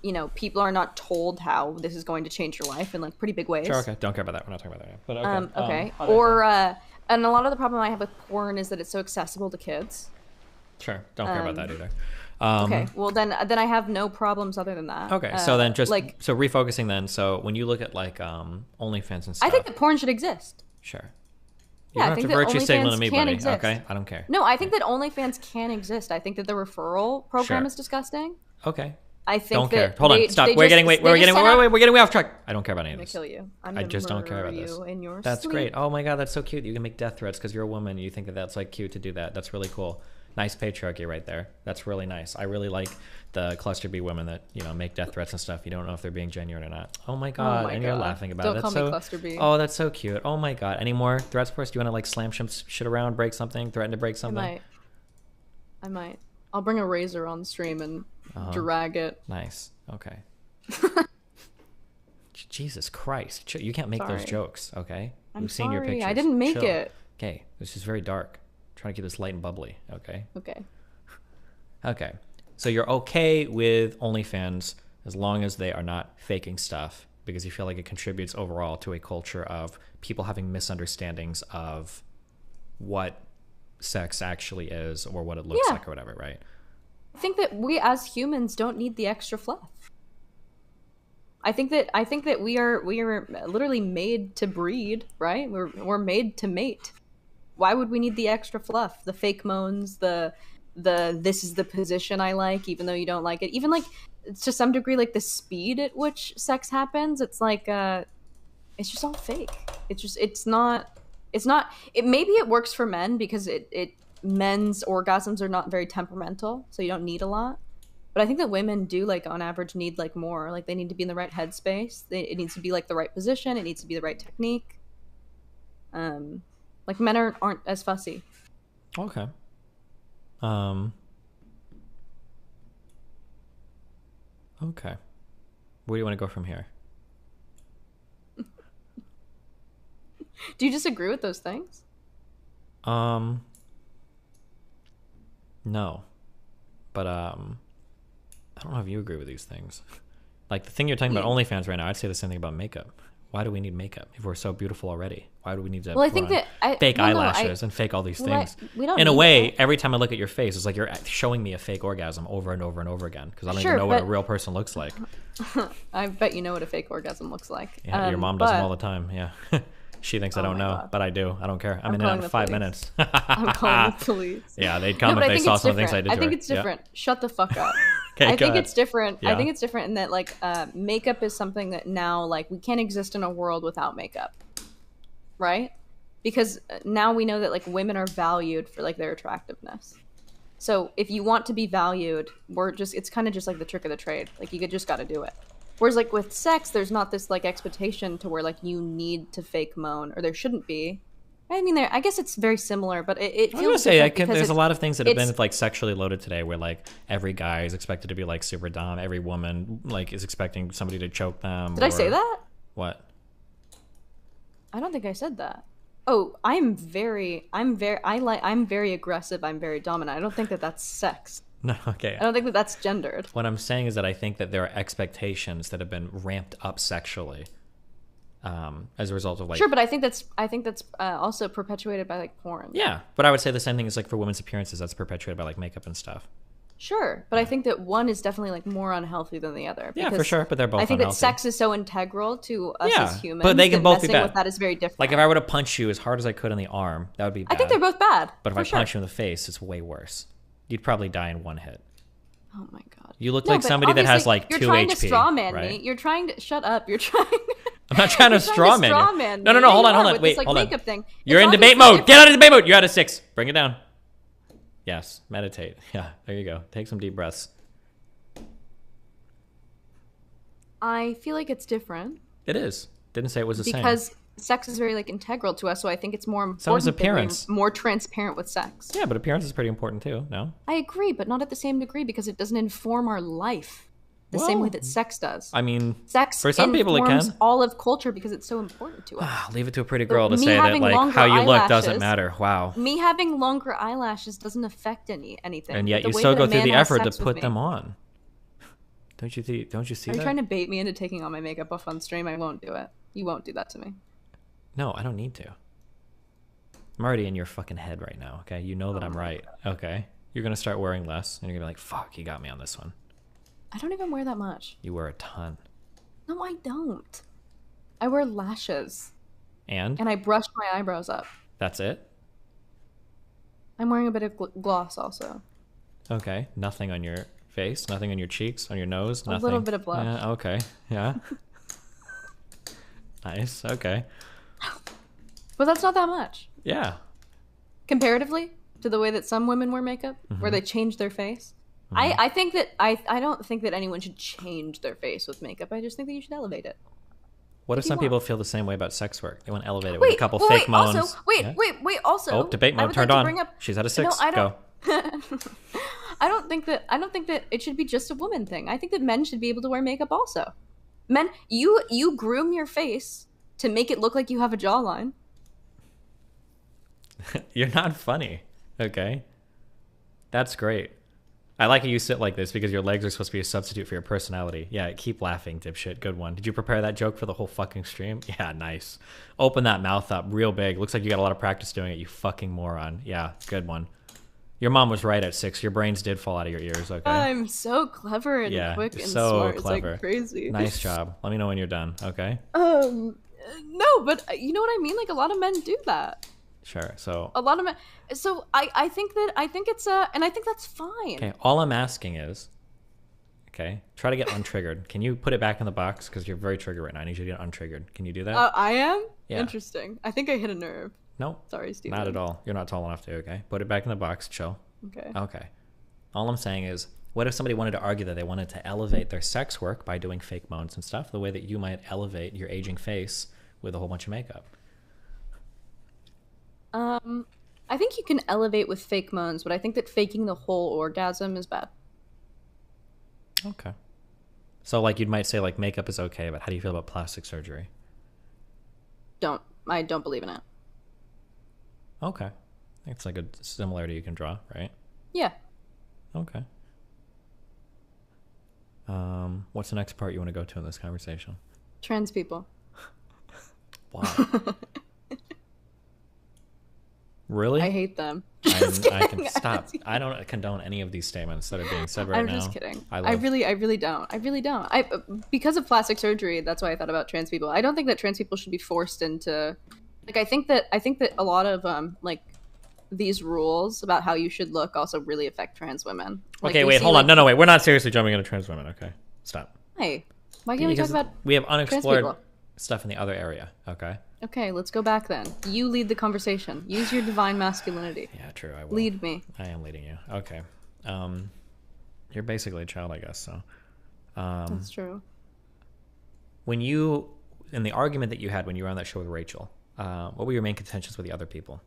you know, people are not told how this is going to change your life in like pretty big ways. Sure, okay. Don't care about that. We're not talking about that. But okay. Okay. And a lot of the problem I have with porn is that it's so accessible to kids. Sure. Don't care about that either. Okay. Well, then I have no problems other than that. Okay. So then so refocusing then. So when you look at like OnlyFans and stuff. I think that porn should exist. Sure. You Yeah, don't I think have to that virtue signal to OnlyFans me, can buddy. exist. Okay. I don't care. No, I think that OnlyFans can exist. I think that the referral program Sure. is disgusting. Okay. I think don't that care. Hold on. Stop. We're getting way off track. I don't care about any of I'm this. gonna kill you. I just don't care about this. You in your That's sleep. great. Oh my god, that's so cute. You can make death threats because you're a woman. And you think that that's like cute to do that. That's really cool. Nice patriarchy right there. That's really nice. I really like the cluster B women that, you know, make death threats and stuff. You don't know if they're being genuine or not. Oh my god, and you're laughing about Don't it. call That's me so, cluster B. oh, that's so cute. Oh my god. Any more threats for us? Do you want to like slam some shit around, break something, threaten to break something? I might. I'll bring a razor on stream and drag it. Nice. Okay. Jesus Christ. You can't make those jokes, okay? I'm We've seen your sorry, pictures. I didn't make Chill. it. Okay, this is very dark. I'm trying to keep this light and bubbly, okay? Okay. Okay. So you're okay with OnlyFans as long as they are not faking stuff because you feel like it contributes overall to a culture of people having misunderstandings of what sex actually is or what it looks like or whatever, right? I think that we as humans don't need the extra fluff. I think that we are literally made to breed, right? We're made to mate. Why would we need the extra fluff? The fake moans, the this is the position I like, even though you don't like it. Even like to some degree, like the speed at which sex happens, it's like it's just all fake. It's not. Maybe it works for men because men's orgasms are not very temperamental, so you don't need a lot. But I think that women do, like, on average, need, like, more. Like, they need to be in the right headspace. It needs to be, like, the right position. It needs to be the right technique. Like, men aren't as fussy. Okay. Okay. Where do you want to go from here? Do you disagree with those things? No. But, I don't know if you agree with these things. Like the thing you're talking about OnlyFans right now, I'd say the same thing about makeup. Why do we need makeup if we're so beautiful already? Why do we need to fake eyelashes and fake all these things? We don't In a need way, that. every time I look at your face, it's like you're showing me a fake orgasm over and over and over again because I don't even know what a real person looks like. I bet you know what a fake orgasm looks like. Yeah, your mom does them all the time. Yeah. She thinks I don't know, but I do. I don't care. I'm in and out in 5 minutes. I'm calling the police. Yeah, they'd come if they saw some things I did to her. I think it's different. Yeah. Shut the fuck up. Okay, I think it's different. Yeah. I think it's different in that, like, makeup is something that now, like, we can't exist in a world without makeup, right? Because now we know that, like, women are valued for, like, their attractiveness. So if you want to be valued, it's kind of just like the trick of the trade. Like, you just got to do it. Whereas, like, with sex, there's not this, like, expectation to where, like, you need to fake moan, or there shouldn't be. I mean, I guess it's very similar, but it feels. I was gonna say, there's a lot of things that have been like sexually loaded today, where like every guy is expected to be like super dom, every woman like is expecting somebody to choke them. Did I say that? What? I don't think I said that. Oh, I'm very aggressive. I'm very dominant. I don't think that that's sex. No, okay. I don't think that that's gendered. What I'm saying is that I think that there are expectations that have been ramped up sexually. As a result of like sure, but I think that's also perpetuated by like porn. Yeah, but I would say the same thing is like for women's appearances that's perpetuated by like makeup and stuff. Sure, but I think that one is definitely like more unhealthy than the other. Yeah, for sure, but they're both. I think unhealthy. that sex is so integral to us as humans. But they can both be bad. With that is very different. Like if I were to punch you as hard as I could in the arm, that would be bad. I think they're both bad. But if I punch you in the face, it's way worse. You'd probably die in one hit. Oh my god! You look like somebody that has like 2 HP. You're trying to strawman right? me. You're trying to shut up. You're trying. I'm not trying to strawman you. No, hold on. Wait, like, hold on. Thing. You're in debate mode. Get out of debate mode. You're out of 6. Bring it down. Yes, meditate. Yeah, there you go. Take some deep breaths. I feel like it's different. It is. Didn't say it was the same. Because sex is very like integral to us, so I think it's more important. So is appearance. More transparent with sex. Yeah, but appearance is pretty important too. No. I agree, but not at the same degree because it doesn't inform our life the same way that sex does. I mean, sex for some people it can. All of culture because it's so important to us. Leave it to a pretty girl to say that like how you look doesn't matter. Wow. Me having longer eyelashes doesn't affect anything. And yet you still go through the effort to put them on. Don't you see that? Are you trying to bait me into taking all my makeup off on stream? I won't do it. You won't do that to me. No, I don't need to. I'm already in your fucking head right now, okay? You know that I'm right, okay? You're gonna start wearing less, and you're gonna be like, fuck, he got me on this one. I don't even wear that much. You wear a ton. No, I don't. I wear lashes. And I brush my eyebrows up. That's it? I'm wearing a bit of gloss also. Okay, nothing on your face, nothing on your cheeks, on your nose, nothing. A little bit of blush. Yeah, okay, yeah. Nice, okay. But that's not that much. Yeah. Comparatively? to the way that some women wear makeup, where they change their face. I think that I don't think that anyone should change their face with makeup. I just think that you should elevate it. What if you some want. people feel the same way about sex work? They want to elevate it with a couple fake moans. Also, Yeah? Also, Oh, debate I mode would turned like to on. bring up- She's at a 6. No, I Go. don't. I don't think that it should be just a woman thing. I think that men should be able to wear makeup also. Men, you groom your face to make it look like you have a jawline. You're not funny. Okay. That's great. I like how you sit like this because your legs are supposed to be a substitute for your personality. Yeah, keep laughing, dipshit. Good one. Did you prepare that joke for the whole fucking stream? Yeah, nice. Open that mouth up real big. Looks like you got a lot of practice doing it, you fucking moron. Yeah, good one. Your mom was right at 6. Your brains did fall out of your ears, okay? I'm so clever and Yeah, quick you're and so smart. clever. It's like crazy. Nice job. Let me know when you're done, okay? No, but you know what I mean? Like, a lot of men do that. Sure. So, A lot of men. So I think it's and I think that's fine. okay, all I'm asking is, okay, try to get untriggered. Can you put it back in the box? Because you're very triggered right now. I need you to get untriggered. Can you do that? I am? Yeah. Interesting. I think I hit a nerve. No. Sorry, Steven. Not at all. You're not tall enough to, okay? Put it back in the box. Chill. Okay. Okay. All I'm saying is, what if somebody wanted to argue that they wanted to elevate their sex work by doing fake moans and stuff, the way that you might elevate your aging face with a whole bunch of makeup? I think you can elevate with fake moans, but I think that faking the whole orgasm is bad. Okay. So, like, you might say, like, makeup is okay, but how do you feel about plastic surgery? I don't believe in it. Okay. It's like a similarity you can draw, right? Yeah. Okay. What's the next part you want to go to in this conversation? Trans people. Wow. Really? I hate them. I can stop. I don't condone any of these statements that are being said right now. I'm just kidding. I really don't. Because of plastic surgery, that's why I thought about trans people. I don't think that trans people should be forced into, like, I think that a lot of like these rules about how you should look also really affect trans women. Like, okay, wait, hold on. No, wait. We're not seriously jumping into trans women. Okay, stop. Hey, why can't we talk about we have trans unexplored people? stuff in the other area? Okay. Okay, let's go back then. You lead the conversation. Use your divine masculinity. Yeah, true. I will. Lead me. I am leading you. Okay. You're basically a child, I guess. So. That's true. When you, in the argument that you had when you were on that show with Rachel, what were your main contentions with the other people?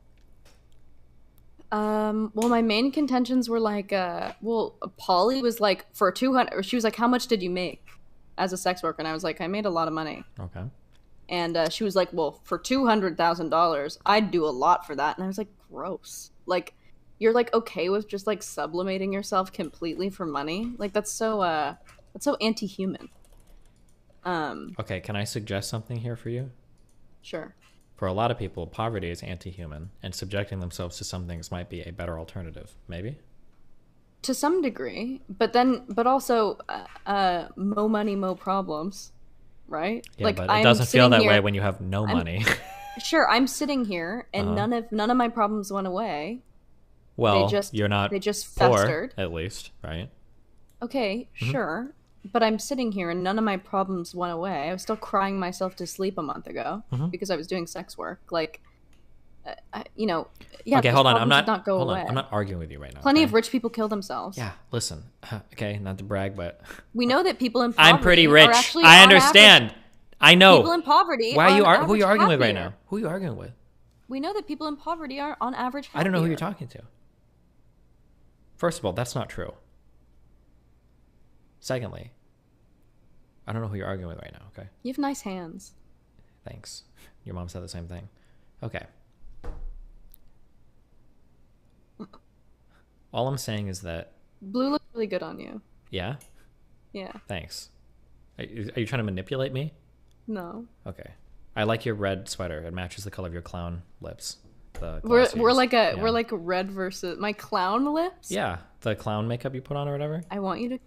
Well, my main contentions were like, Polly was like, for 200, she was like, how much did you make as a sex worker? And I was like, I made a lot of money. Okay. And she was like, well, for $200,000, I'd do a lot for that. And I was like, gross. Like, you're like okay with just like sublimating yourself completely for money? Like, that's so anti-human. Okay, can I suggest something here for you? Sure. For a lot of people, poverty is anti-human, and subjecting themselves to some things might be a better alternative. Maybe? To some degree. But also, mo money, mo problems. Right? Yeah, like, but it doesn't feel that way when you have no money. Sure, I'm sitting here and none of my problems went away. Well, you're not they just poor, festered. At least, right? Okay, sure. But I'm sitting here and none of my problems went away. I was still crying myself to sleep a month ago because I was doing sex work. Like, yeah. Okay, hold on. I'm not go away. I'm not arguing with you right now. Plenty of rich people kill themselves. Yeah, listen. Okay, not to brag, but we know that people in poverty I'm pretty rich. are actually I on understand. average, I know. People in poverty. Why are you? Who are you arguing happier. with right now? Who are you arguing with? We know that people in poverty are on average happier. I don't know who you're talking to. First of all, that's not true. Secondly, I don't know who you're arguing with right now, okay? You have nice hands. Thanks. Your mom said the same thing. Okay. All I'm saying is that... Blue looks really good on you. Yeah? Yeah. Thanks. Are you trying to manipulate me? No. Okay. I like your red sweater. It matches the color of your clown lips. We're like a red versus my clown lips. Yeah, the clown makeup you put on or whatever. I want you to.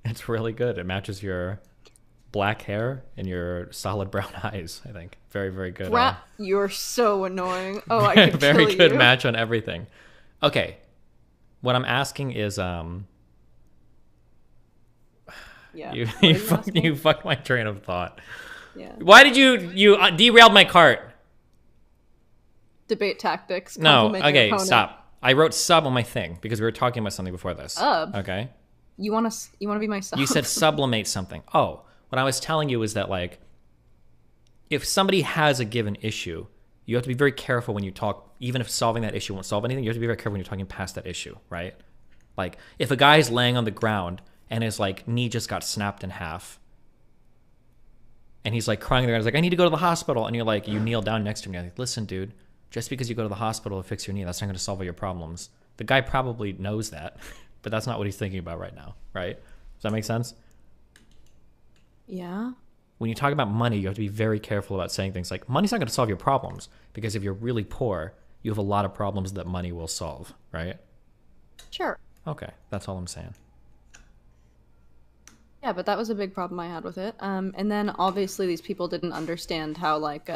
It's really good. It matches your black hair and your solid brown eyes. I think very, very good. You're so annoying. Oh, I could very kill good you. match on everything. Okay, what I'm asking is Yeah. You fucked my train of thought. Yeah. Why did you derailed my cart? Debate tactics. No. compliment your Okay. opponent. Stop. I wrote sub on my thing because we were talking about something before this. Sub? Okay. You want to be my sub? You said sublimate something. Oh, what I was telling you is that, like, if somebody has a given issue, you have to be very careful when you talk, even if solving that issue won't solve anything, you have to be very careful when you're talking past that issue, right? Like, if a guy's laying on the ground and his, like, knee just got snapped in half, and he's, like, crying there, and he's like, I need to go to the hospital, and you're like, you kneel down next to him, and you're like, listen, dude, just because you go to the hospital to fix your knee, that's not going to solve all your problems. The guy probably knows that, but that's not what he's thinking about right now, right? Does that make sense? Yeah. When you talk about money, you have to be very careful about saying things like, money's not going to solve your problems, because if you're really poor, you have a lot of problems that money will solve, right? Sure. Okay, that's all I'm saying. Yeah, but that was a big problem I had with it. And then obviously these people didn't understand how, like,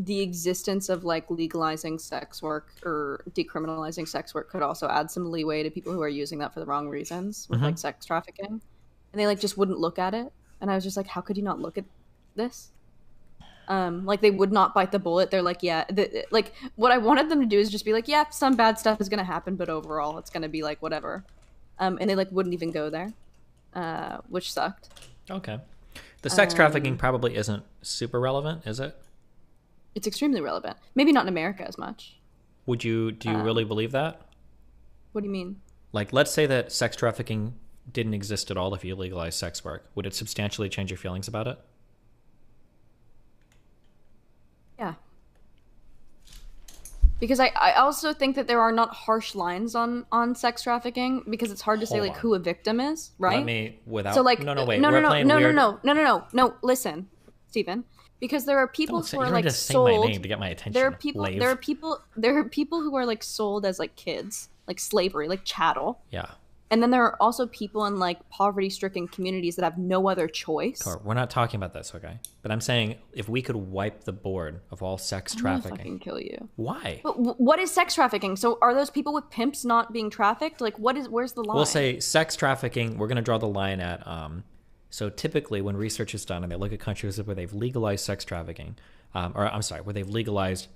the existence of, like, legalizing sex work or decriminalizing sex work could also add some leeway to people who are using that for the wrong reasons with, like, sex trafficking. And they, like, just wouldn't look at it. And I was just like, how could you not look at this? Like, they would not bite the bullet. They're like, yeah, like, what I wanted them to do is just be like, yeah, some bad stuff is going to happen, but overall it's going to be, like, whatever. And they, like, wouldn't even go there, which sucked. Okay. The sex trafficking probably isn't super relevant, is it? It's extremely relevant. Maybe not in America as much. Do you really believe that? What do you mean? Like, let's say that sex trafficking didn't exist at all if you legalized sex work. Would it substantially change your feelings about it? Yeah. Because I also think that there are not harsh lines on sex trafficking, because it's hard to say, like, who a victim is, right? Let me, without... So, like, no, wait. No, listen, Stephen. Because there are people who are, like, just sold... say my name to get my attention. There are people who are, like, sold as, like, kids, like slavery, like chattel. Yeah. And then there are also people in, like, poverty-stricken communities that have no other choice. We're not talking about this, okay? But I'm saying, if we could wipe the board of all sex trafficking... I'm gonna fucking kill you. Why? But what is sex trafficking? So are those people with pimps not being trafficked? Like, where's the line? We'll say sex trafficking, we're going to draw the line at... So typically, when research is done and they look at countries where they've legalized sex trafficking, where they've legalized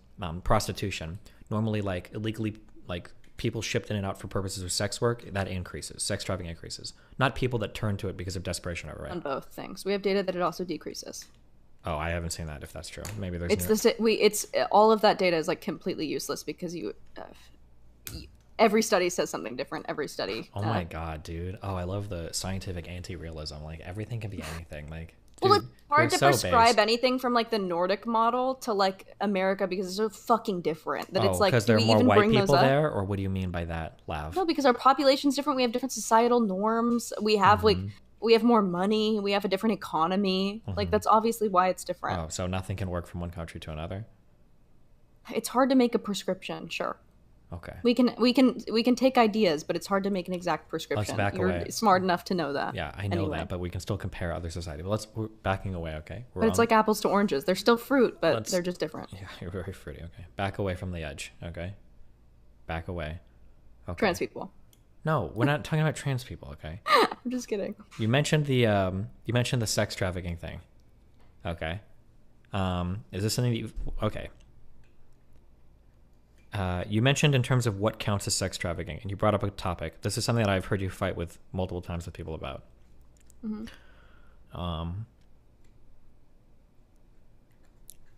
prostitution, normally, like, illegally, like, people shipped in and out for purposes of sex work, that increases. Sex trafficking increases. Not people that turn to it because of desperation over it. On both things. We have data that it also decreases. Oh, I haven't seen that, if that's true. Maybe there's... It's all of that data is, like, completely useless because every study says something different. Every study. Oh my god, dude. Oh, I love the scientific anti-realism. Like, everything can be anything. Like, dude, well, it's hard to so prescribe based. anything from, like, the Nordic model to, like, America because it's so fucking different that it's like, because do there we are more even white bring those people up? there, or what do you mean by that, Lav? No, because our population's different. We have different societal norms. We have like we have more money. We have a different economy. Like, that's obviously why it's different. Oh, so nothing can work from one country to another? It's hard to make a prescription. Sure. Okay. We can take ideas, but it's hard to make an exact prescription. You're smart enough to know that. Yeah, I know that, but we can still compare other society. But we're backing away, okay? But it's like apples to oranges. They're still fruit, but they're just different. Yeah, you're very fruity. Okay, back away from the edge. Okay, back away. Okay. Trans people. No, we're not talking about trans people. Okay. I'm just kidding. You mentioned the sex trafficking thing. Okay. Is this something that you? Okay. You mentioned in terms of what counts as sex trafficking, and you brought up a topic. This is something that I've heard you fight with multiple times with people about. Mm-hmm.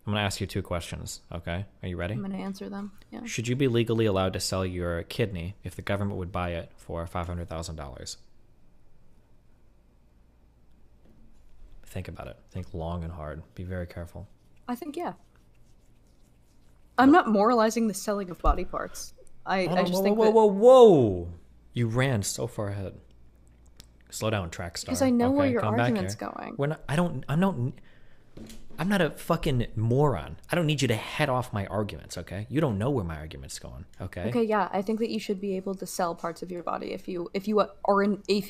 I'm going to ask you two questions, okay? Are you ready? I'm going to answer them, yeah. Should you be legally allowed to sell your kidney if the government would buy it for $500,000? Think about it. Think long and hard. Be very careful. I think, yeah. I'm not moralizing the selling of body parts. I just think whoa! You ran so far ahead. Slow down, track star. Because I know where your come argument's back here. going. I'm not a fucking moron. I don't need you to head off my arguments, okay? You don't know where my argument's going, okay? Okay, yeah, I think that you should be able to sell parts of your body if you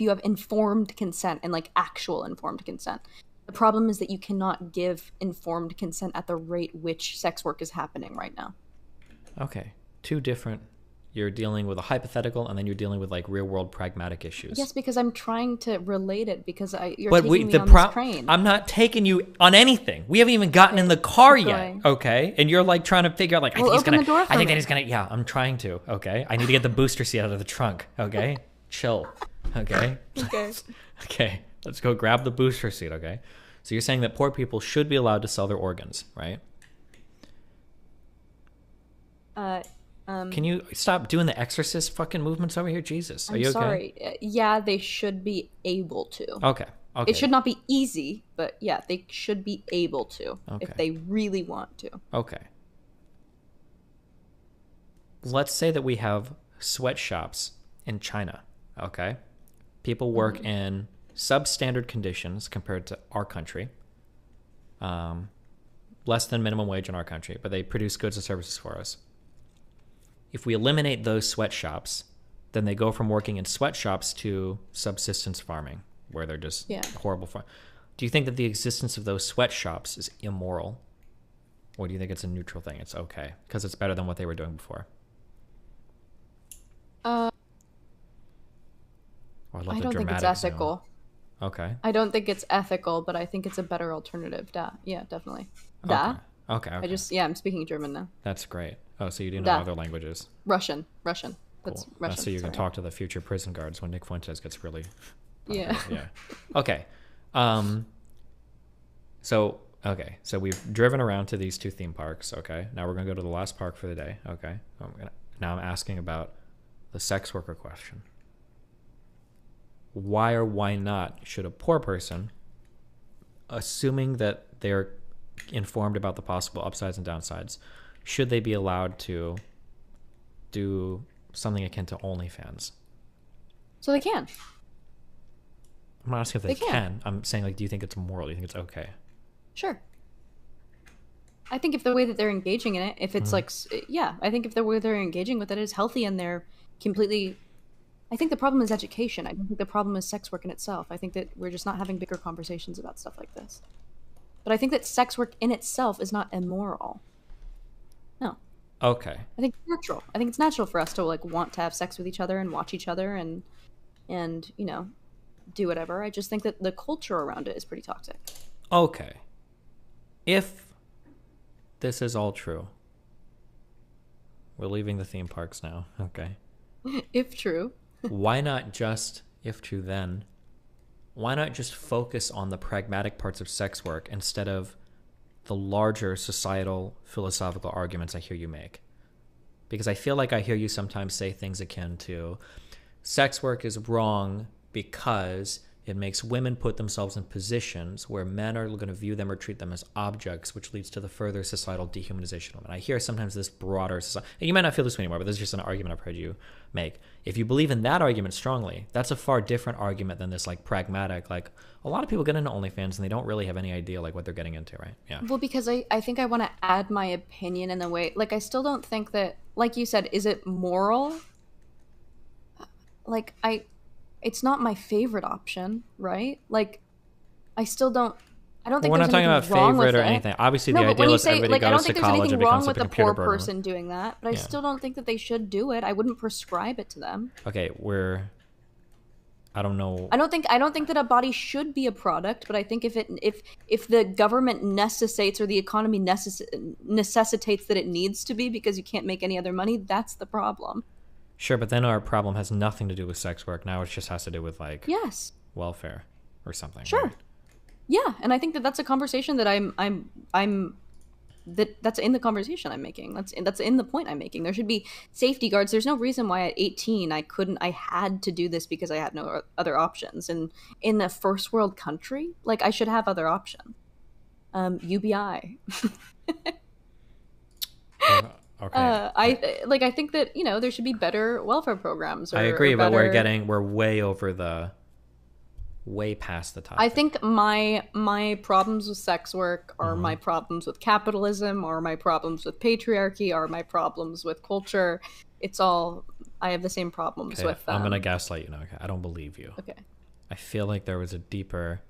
have informed consent and like actual informed consent. The problem is that you cannot give informed consent at the rate which sex work is happening right now. Okay, two different You're dealing with a hypothetical, and then you're dealing with like real world pragmatic issues. Yes, because I'm trying to relate it because you're But taking me on this train. I'm not taking you on anything. We haven't even gotten in the car yet, okay? And you're like trying to figure out like, I think that he's gonna, yeah, I'm trying to, okay? I need to get the booster seat out of the trunk, okay? Chill, okay? Okay. Okay, let's go grab the booster seat, okay? So you're saying that poor people should be allowed to sell their organs, right? Can you stop doing the exorcist fucking movements over here? Jesus, are you okay? Sorry. Yeah, they should be able to. Okay. Okay. It should not be easy, but yeah, they should be able to if they really want to. Okay. Let's say that we have sweatshops in China, okay? People work in substandard conditions compared to our country. Less than minimum wage in our country, but they produce goods and services for us. If we eliminate those sweatshops, then they go from working in sweatshops to subsistence farming, where they're just horrible farm. Do you think that the existence of those sweatshops is immoral? Or do you think it's a neutral thing? It's okay, because it's better than what they were doing before? I don't think it's ethical. Okay. I don't think it's ethical, but I think it's a better alternative. Yeah, definitely. Okay. I'm speaking German now. That's great. Oh, so you do know other languages. Russian. That's cool. Russian. So you can talk to the future prison guards when Nick Fuentes gets really... Yeah. Yeah. Okay. So we've driven around to these two theme parks, okay? Now we're going to go to the last park for the day, okay? Now I'm asking about the sex worker question. Why or why not should a poor person, assuming that they're informed about the possible upsides and downsides, should they be allowed to do something akin to OnlyFans? So they can. I'm not asking if they can. I'm saying, like, do you think it's moral? Do you think it's okay? Sure. I think if the way that they're engaging in it, if it's I think if the way they're engaging with it is healthy and they're completely... I think the problem is education. I don't think the problem is sex work in itself. I think that we're just not having bigger conversations about stuff like this. But I think that sex work in itself is not immoral. No. Okay. I think it's natural. I think it's natural for us to like want to have sex with each other and watch each other and you know, do whatever. I just think that the culture around it is pretty toxic. Okay. If this is all true, we're leaving the theme parks now. Okay. If true. Why not just, if true then, why not just focus on the pragmatic parts of sex work instead of the larger societal philosophical arguments I hear you make? Because I feel like I hear you sometimes say things akin to sex work is wrong because it makes women put themselves in positions where men are going to view them or treat them as objects, which leads to the further societal dehumanization of women. I hear sometimes this broader society, and you might not feel this way anymore, but this is just an argument I've heard you make. If you believe in that argument strongly, that's a far different argument than this like pragmatic, like a lot of people get into OnlyFans and they don't really have any idea like what they're getting into, right? Yeah. Well, because I think I want to add my opinion in the way, like I still don't think that, like you said, is it moral? Like it's not my favorite option, right? Like, I don't think we're not talking about favorite or anything. Obviously, the ideal is everybody goes to college and becomes a computer programmer. I don't think there's anything wrong with a poor person doing that, but I still don't think that they should do it. I wouldn't prescribe it to them. Okay, I don't know. I don't think that a body should be a product, but I think if the government necessitates or the economy necessitates that it needs to be because you can't make any other money, that's the problem. Sure, but then our problem has nothing to do with sex work. Now it just has to do with like welfare or something. Sure. Right? Yeah, and I think that that's a conversation that that's in the conversation I'm making. That's in the point I'm making. There should be safety guards. There's no reason why at 18 I had to do this because I had no other options. And in a first world country, like I should have other options. UBI. Okay. I think that, you know, there should be better welfare programs. I agree, but we're way past the topic. I think my problems with sex work are my problems with capitalism, or my problems with patriarchy, or my problems with culture. It's all, I have the same problems with I'm gonna gaslight you now. Okay, I don't believe you. Okay. I feel like there was a deeper,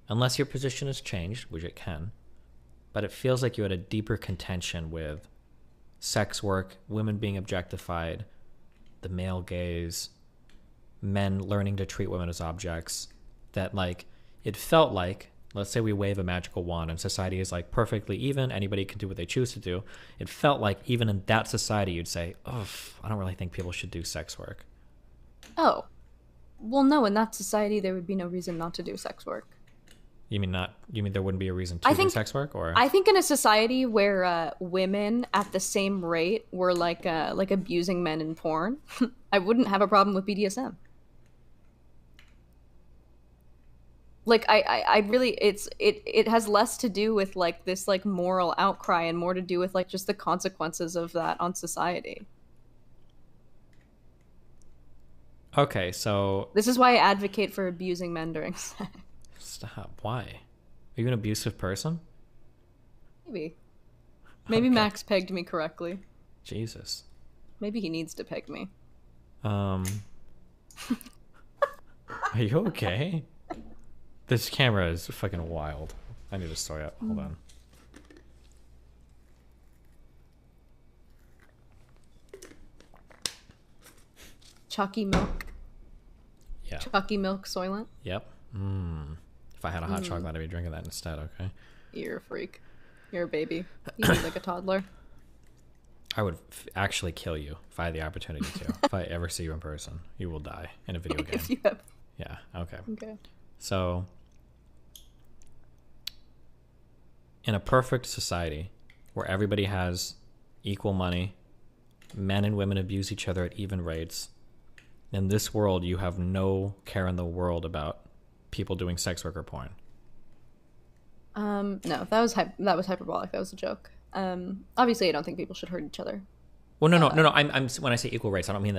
unless your position has changed, which it can, but it feels like you had a deeper contention with sex work, women being objectified, the male gaze, men learning to treat women as objects, that like it felt like, let's say we wave a magical wand and society is like perfectly even, anybody can do what they choose to do. It felt like even in that society you'd say, oh, I don't really think people should do sex work. Oh. Well, no, in that society there would be no reason not to do sex work. You mean there wouldn't be a reason to do sex work? Or I think in a society where women at the same rate were like abusing men in porn, I wouldn't have a problem with BDSM. Like I really it has less to do with like this like moral outcry and more to do with like just the consequences of that on society. Okay, so This is why I advocate for abusing men during sex. Stop. Why? Are you an abusive person? Maybe. Maybe Max pegged me correctly. Jesus. Maybe he needs to peg me. Are you okay? This camera is fucking wild. I need to story up. Hold on. Chalky milk. Yeah. Chalky milk Soylent. Yep. If I had a hot chocolate, I'd be drinking that instead, okay? You're a freak. You're a baby. You eat like a toddler. I would actually kill you if I had the opportunity to. If I ever see you in person, you will die in a video game. If you have... Yeah, okay. Okay. So, in a perfect society where everybody has equal money, men and women abuse each other at even rates, in this world, you have no care in the world about people doing sex work or porn. No, that was hyperbolic. That was a joke. Obviously, I don't think people should hurt each other. Well, no. I'm when I say equal rates, I don't mean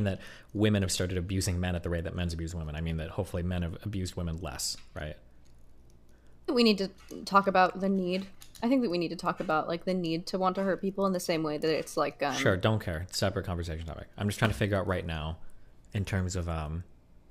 that women have started abusing men at the rate that men's abuse women. I mean that hopefully men have abused women less, right? We need to talk about the need. I think that we need to talk about like the need to want to hurt people in the same way that it's like. Sure, don't care. Separate conversation topic. I'm just trying to figure out right now, in terms of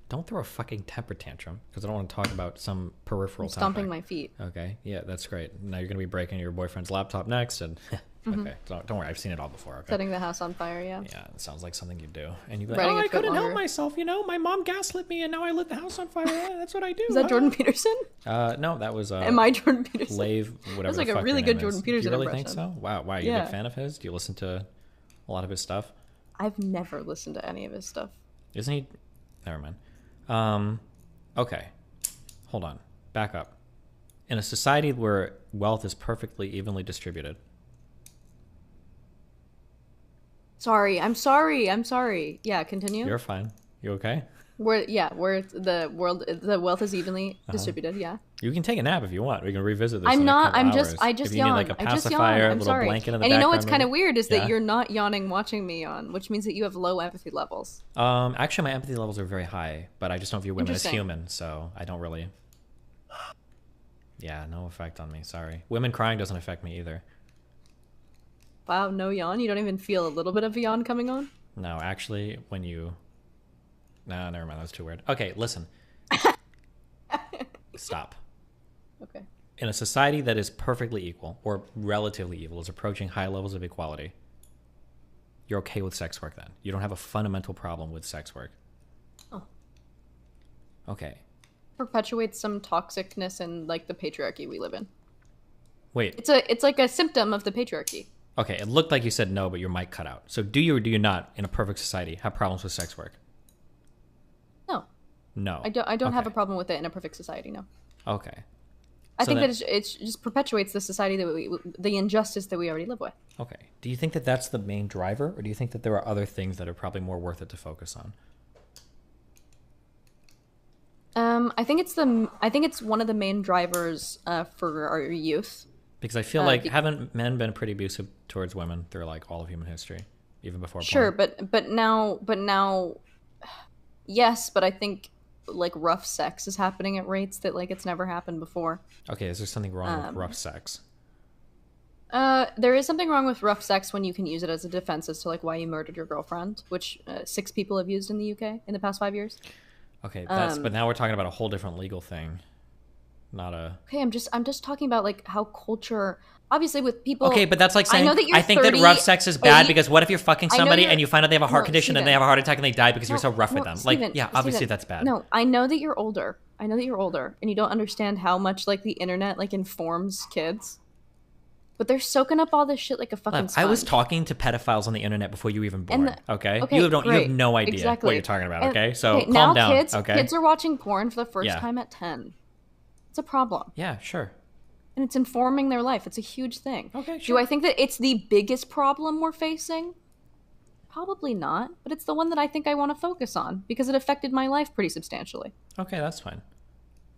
don't throw a fucking temper tantrum because I don't want to talk about some peripheral. I'm stomping topic. my feet. Okay, yeah, that's great. Now you're gonna be breaking your boyfriend's laptop next, and okay, don't worry, I've seen it all before. Okay, Setting the house on fire. Yeah. Yeah, it sounds like something you do, and you're like, Writing oh, a I bit couldn't help longer. myself. You know, my mom gaslit me, and now I lit the house on fire. Yeah, that's what I do. Is that Jordan Peterson? No, that was. Am I Jordan Peterson? Lave, whatever. That's like the a fuck really your good name Jordan is. Peterson Do you really impression. think so? Wow, you a Yeah. big fan of his? Do you listen to a lot of his stuff? I've never listened to any of his stuff. Isn't he? Never mind. Okay. Hold on. Back up. In a society where wealth is perfectly evenly distributed. I'm sorry. Yeah, continue. You're fine. You okay? Where the wealth is evenly distributed. Yeah. You can take a nap if you want. We can revisit this. I'm in a not. couple I hours. just If you yawned. need like a I just pacifier, yawned. a I'm little sorry. blanket in the And you know what's background, kind of maybe? weird is Yeah. that you're not yawning watching me yawn, which means that you have low empathy levels. Actually, my empathy levels are very high, but I just don't view women as Interesting. human, so I don't really. Yeah, no effect on me. Sorry. Women crying doesn't affect me either. Wow, no yawn. You don't even feel a little bit of a yawn coming on. No, actually, when you. No, never mind. That's too weird. Okay, listen. Stop. Okay. In a society that is perfectly equal, or relatively equal, is approaching high levels of equality, you're okay with sex work then. You don't have a fundamental problem with sex work. Oh. Okay. Perpetuates some toxicness in like the patriarchy we live in. Wait. It's like a symptom of the patriarchy. Okay, it looked like you said no, but your mic cut out. So do you or do you not, in a perfect society, have problems with sex work? No. No. I don't have a Okay. problem with it in a perfect society. No. Okay. I So think then- that it just perpetuates the society that the injustice that we already live with. Okay. Do you think that that's the main driver, or do you think that there are other things that are probably more worth it to focus on? I think it's one of the main drivers for our youth. Because I feel like haven't men been pretty abusive towards women through like all of human history, even before? Sure, porn? but now, yes, but I think like rough sex is happening at rates that like it's never happened before. Okay, is there something wrong with rough sex? There is something wrong with rough sex when you can use it as a defense as to like why you murdered your girlfriend, which 6 people have used in the UK in the past 5 years. Okay, but now we're talking about a whole different legal thing. not a. Okay, I'm just talking about like how culture. Obviously, with people. Okay, but that's like saying I know that you're think that rough sex is bad because what if you're fucking somebody and you find out they have a heart condition and they have a heart attack and they die because you're so rough with them? Like, yeah, obviously that's bad. No, I know that you're older. I know that you're older and you don't understand how much like the internet like informs kids. But they're soaking up all this shit like a fucking Look, sponge. I was talking to pedophiles on the internet before you were even born. Okay, You have great. no idea Exactly. what you're talking about. And- Okay, so calm now down. Kids, okay, kids are watching porn for the first Yeah. time at 10. It's a problem. Yeah, sure. And it's informing their life. It's a huge thing. Okay, Do I think that it's the biggest problem we're facing? Probably not, but it's the one that I think I want to focus on because it affected my life pretty substantially. Okay, that's fine.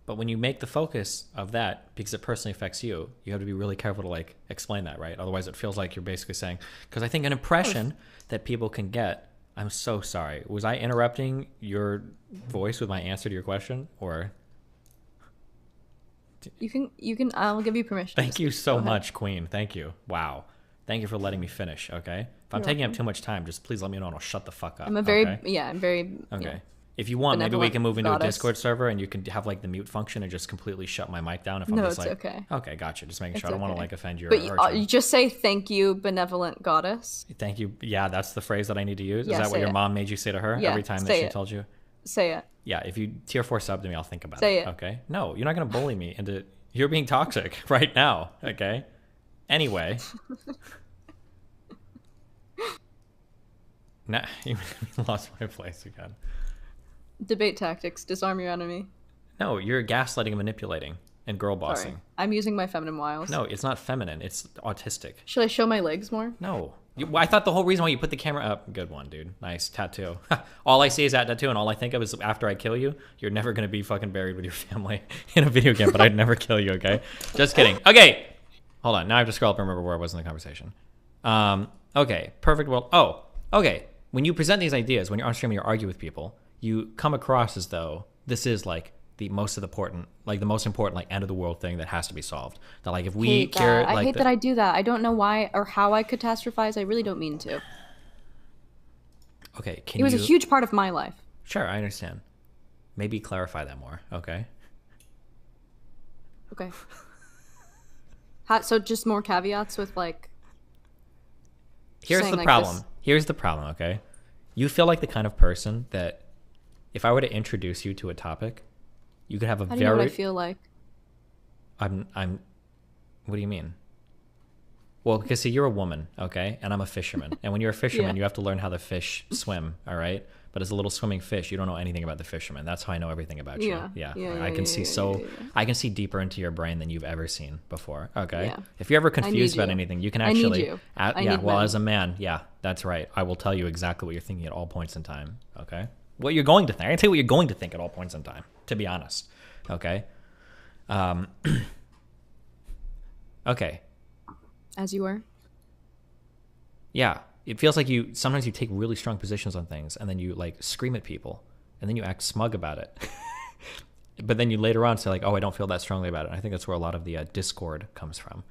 But when you make the focus of that because it personally affects you, you have to be really careful to like explain that, right? Otherwise, it feels like you're basically saying. Because I think an impression that people can get. I'm so sorry. Was I interrupting your voice with my answer to your question, or? You can. I'll give you permission. Thank you so much, Queen. Thank you. Wow. Thank you for letting me finish. Okay. If I'm You're taking up welcome. too much time, just please let me know and I'll shut the fuck up. I'm a very okay? I'm very Okay. yeah. If you want, maybe we benevolent can move into a goddess. Discord server and you can have like the mute function and just completely shut my mic down if I'm No, just it's like okay. Okay, gotcha. Just making It's sure. I don't want to okay. like offend you But or you, hurt you. you just say thank you, benevolent goddess. Thank you. Yeah, that's the phrase that I need to use. Yeah, Is that what say your it. mom made you say to her Yeah, every time that say she it. told you? Say it. Yeah, if you tier 4 sub to me, I'll think about Say it. it. Okay. No, you're not gonna bully me into you're being toxic right now. Okay. Anyway. Nah, you lost my place again. Debate tactics. Disarm your enemy. No, you're gaslighting and manipulating and girl bossing. Sorry. I'm using my feminine wiles. No, it's not feminine. It's autistic. Should I show my legs more? No. I thought the whole reason why you put the camera up. Good one, dude. Nice tattoo. All I see is that tattoo, and all I think of is after I kill you, you're never going to be fucking buried with your family in a video game, but I'd never kill you, okay? Just kidding. Okay. Hold on. Now I have to scroll up and remember where I was in the conversation. Okay. Perfect world. Oh, okay. When you present these ideas, when you're on stream and you argue with people, you come across as though this is like the most important like end of the world thing that has to be solved. That like if we hate care, that. I like hate that I do that. I don't know why or how I catastrophize. I really don't mean to. Okay, can It was you... a huge part of my life. Sure, I understand. Maybe clarify that more. Okay. Okay. So just more caveats with like. Here's saying the like problem. this- Here's the problem, okay? You feel like the kind of person that if I were to introduce you to a topic, you could have a How do you know very what I feel like? I'm what do you mean? Well, because see, you're a woman, okay? And I'm a fisherman. And when you're a fisherman, Yeah. you have to learn how the fish swim, all right? But as a little swimming fish, you don't know anything about the fisherman. That's how I know everything about you. Yeah. Yeah, I can yeah, see yeah, yeah. I can see deeper into your brain than you've ever seen before. Okay. Yeah. If you're ever I need confused about you. anything, you can I need actually you. yeah, I need well, men. as a man, yeah, that's right. I will tell you exactly what you're thinking at all points in time. Okay. What you're going to think. I can tell you what you're going to think at all points in time, to be honest. Okay. Okay. As you were. Yeah, it feels like sometimes you take really strong positions on things and then you like scream at people and then you act smug about it. But then you later on say like, oh, I don't feel that strongly about it. And I think that's where a lot of the discord comes from.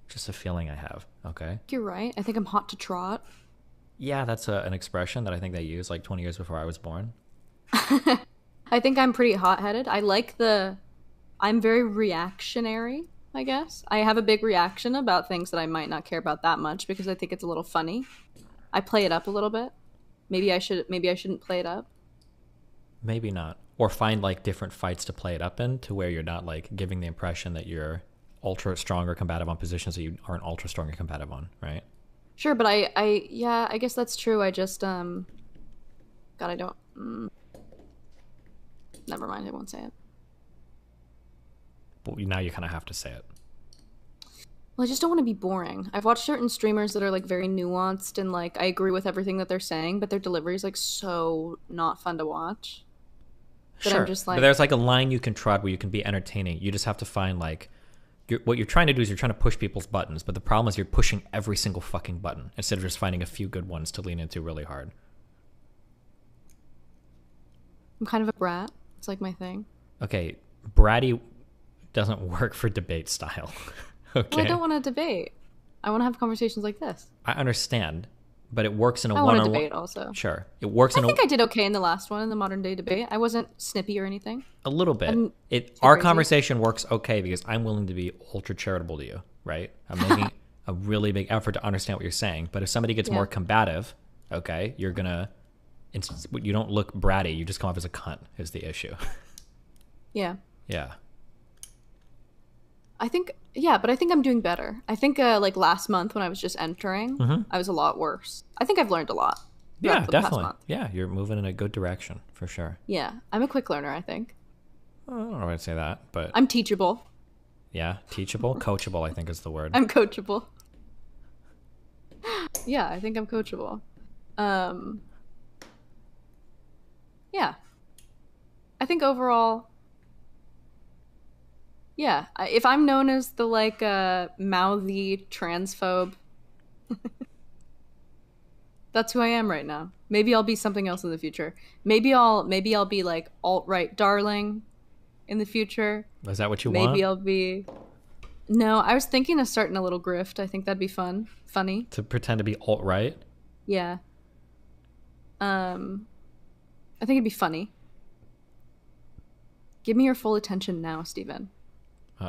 Just a feeling I have. Okay. You're right. I think I'm hot to trot. Yeah, that's an expression that I think they used like 20 years before I was born. I think I'm pretty hot-headed. I'm very reactionary, I guess. I have a big reaction about things that I might not care about that much because I think it's a little funny. I play it up a little bit. Maybe I shouldn't play it up. Maybe not. Or find like different fights to play it up in to where you're not like giving the impression that you're ultra strong or combative on positions that you aren't ultra strong or combative on, right? Sure, but I guess that's true. I just God, I don't never mind, I won't say it. But now you kind of have to say it. Well, I just don't want to be boring. I've watched certain streamers that are like very nuanced and like I agree with everything that they're saying, but their delivery is like so not fun to watch. That Sure, I'm just like, but there's like a line you can trot where you can be entertaining. You just have to find like, what you're trying to do is you're trying to push people's buttons, but the problem is you're pushing every single fucking button instead of just finding a few good ones to lean into really hard. I'm kind of a brat. It's like my thing. Okay, bratty doesn't work for debate style. Okay. Well, I don't want to debate. I want to have conversations like this. I understand, but it works in a I want to one-on-one. debate also. Sure, it works I in think I did okay in the last one, in the modern day debate. I wasn't snippy or anything. a little bit. Too Our crazy. conversation works okay because I'm willing to be ultra charitable to you, right? I'm making a really big effort to understand what you're saying. But if somebody gets Yeah. more combative, okay, you're gonna. You don't look bratty. You just come off as a cunt. Is the issue? Yeah. Yeah. I think, yeah, but I think I'm doing better. I think like last month when I was just entering, Mhm. I was a lot worse. I think I've learned a lot. Yeah, throughout the past definitely. month. Yeah, you're moving in a good direction for sure. Yeah, I'm a quick learner, I think. I don't know if I'd say that, but I'm teachable. yeah, teachable, coachable, I think is the word. I'm coachable. Yeah, I think I'm coachable. Yeah. I think overall, yeah, if I'm known as the like mouthy transphobe, that's who I am right now. Maybe I'll be something else in the future. Maybe I'll be like alt-right darling in the future. Is that what you want? Maybe I'll be. No, I was thinking of starting a little grift. I think that'd be funny. To pretend to be alt-right? Yeah. I think it'd be funny. Give me your full attention now, Steven.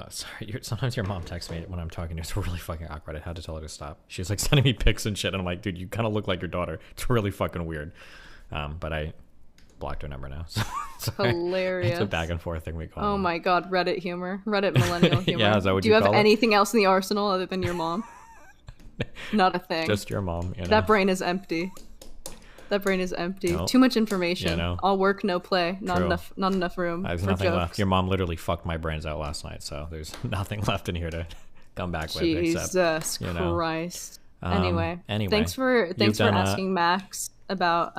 Sorry, sometimes your mom texts me when I'm talking to her. It's really fucking awkward. I had to tell her to stop. She's like sending me pics and shit, and I'm like, dude, you kind of look like your daughter. It's really fucking weird. But I blocked her number now. So sorry. Hilarious. It's a back and forth thing we call. Oh my god, Reddit humor. Reddit millennial humor. Yeah, is that what Do you you have call it? anything else in the arsenal other than your mom? Not a thing. Just your mom. You know? That brain is empty. That brain is empty. Nope. Too much information. You know. All work, no play. Not True. enough room There's for nothing jokes. left. Your mom literally fucked my brains out last night, so there's nothing left in here to come back with. Jesus Except, you know, Christ. Anyway, anyway, thanks for you've done asking Max about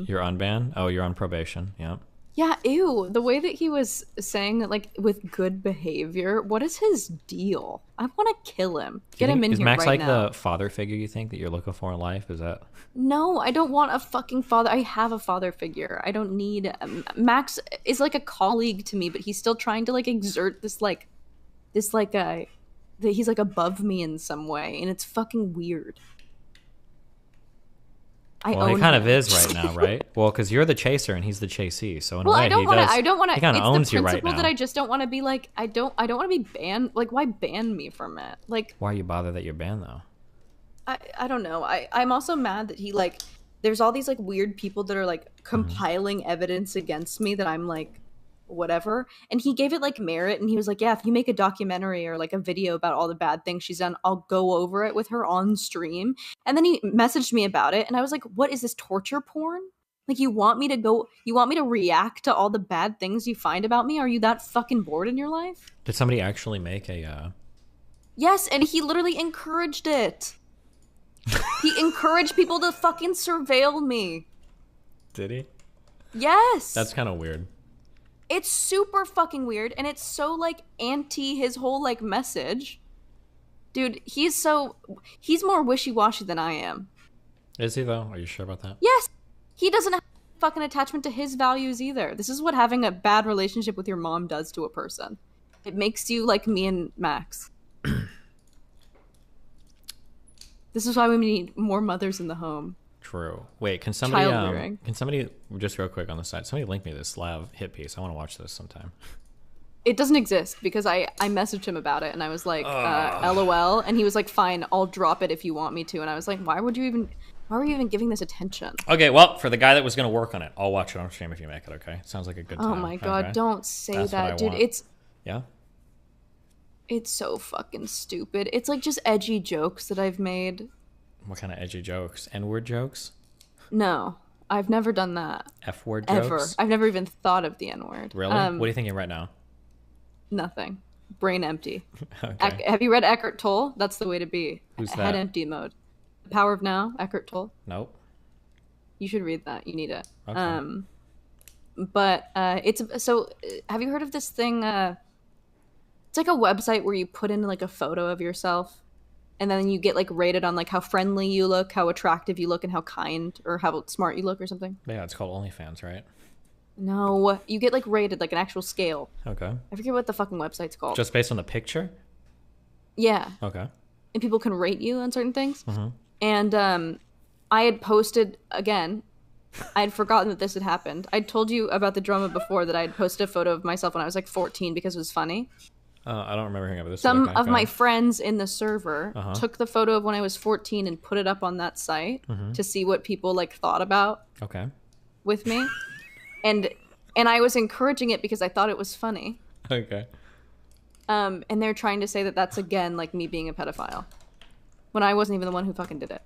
You're on ban? Oh, you're on probation. Yeah. Yeah, ew. The way that he was saying that, like, with good behavior, what is his deal? I want to kill him. Get him in Is here Max right like now. the father figure you think that you're looking for in life? Is that? No, I don't want a fucking father. I have a father figure. I don't need. Max is like a colleague to me, but he's still trying to like exert that he's like above me in some way, and it's fucking weird. Well, he kind of is right now, right? Well, because you're the chaser and he's the chasee, so in Well, a way, I don't want to. I don't want to. He kind of owns It's the you right principle now. that I just don't want to be like. I don't want to be banned. Like, why ban me from it? Like, Why are you bothered that you're banned though? I don't know. I'm also mad that he like. There's all these like weird people that are like compiling evidence against me that I'm like, whatever. And he gave it like merit, and he was like, yeah, if you make a documentary or like a video about all the bad things she's done, I'll go over it with her on stream. And then he messaged me about it, and I was like, what is this, torture porn? Like, you want me to react to all the bad things you find about me? Are you that fucking bored in your life? Did somebody actually make a? Yes, and he literally encouraged it. He encouraged people to fucking surveil me. Did he? Yes. That's kind of weird. It's super fucking weird, and it's so like anti his whole like message. Dude, he's more wishy-washy than I am. Is he though? Are you sure about that? Yes. He doesn't have fucking attachment to his values either. This is what having a bad relationship with your mom does to a person. It makes you like me and Max. This is why we need more mothers in the home. True. Wait, can somebody Child rearing. can somebody just real quick on the side? Somebody link me this Slav hit piece. I want to watch this sometime. It doesn't exist because I messaged him about it and I was like, LOL, and he was like, fine, I'll drop it if you want me to. And I was like, why were you even giving this attention? Okay, well, for the guy that was going to work on it, I'll watch it on stream if you make it, okay? Sounds like a good time. Oh my god, okay? don't say That's what I that, dude. want. Yeah? It's so fucking stupid. It's like just edgy jokes that I've made. What kind of edgy jokes? N-word jokes? No, I've never done that. F-word Ever. jokes? I've never even thought of the N-word. Really? What are you thinking right now? Nothing. Brain empty. Okay. Have you read Eckhart Tolle? That's the way to be. Who's Head that? empty mode. The Power of Now, Eckhart Tolle. Nope. You should read that. You need it. Okay. But it's so. Have you heard of this thing? It's like a website where you put in like a photo of yourself, and then you get like rated on like how friendly you look, how attractive you look, and how kind or how smart you look or something. Yeah, it's called OnlyFans, right? No, you get like rated like an actual scale. Okay. I forget what the fucking website's called. Just based on the picture? Yeah. Okay. And people can rate you on certain things. Mm-hmm. And I had posted again. I had forgotten that this had happened. I told you about the drama before that I had posted a photo of myself when I was like 14 because it was funny. I don't remember hearing about this. Some Okay, of go my ahead. friends in the server took the photo of when I was 14 and put it up on that site to see what people like thought about Okay. with me. And I was encouraging it because I thought it was funny. Okay. And they're trying to say that that's again like me being a pedophile when I wasn't even the one who fucking did it.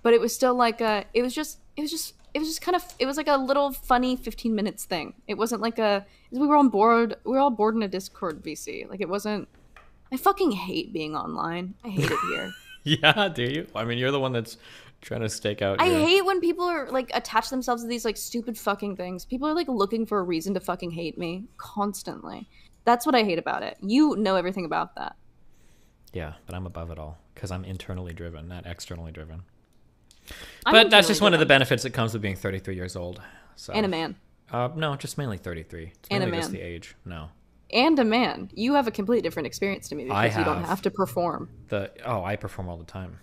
But it was still like it was just kind of, it was like a little funny 15 minutes thing. It wasn't like we were all bored in a Discord VC. Like it wasn't, I fucking hate being online. I hate it here. Yeah, do you? I mean, you're the one that's trying to stake out. I hate when people are like attach themselves to these like stupid fucking things. People are like looking for a reason to fucking hate me constantly. That's what I hate about it. You know everything about that. Yeah, but I'm above it all because I'm internally driven, not externally driven. I'm But that's internally just one of the driven. benefits that comes with being 33 years old. So. And a man. No, just mainly 33. It's And a mainly just man. the age. No. And a man. You have a completely different experience to me because you don't have to perform. I perform all the time.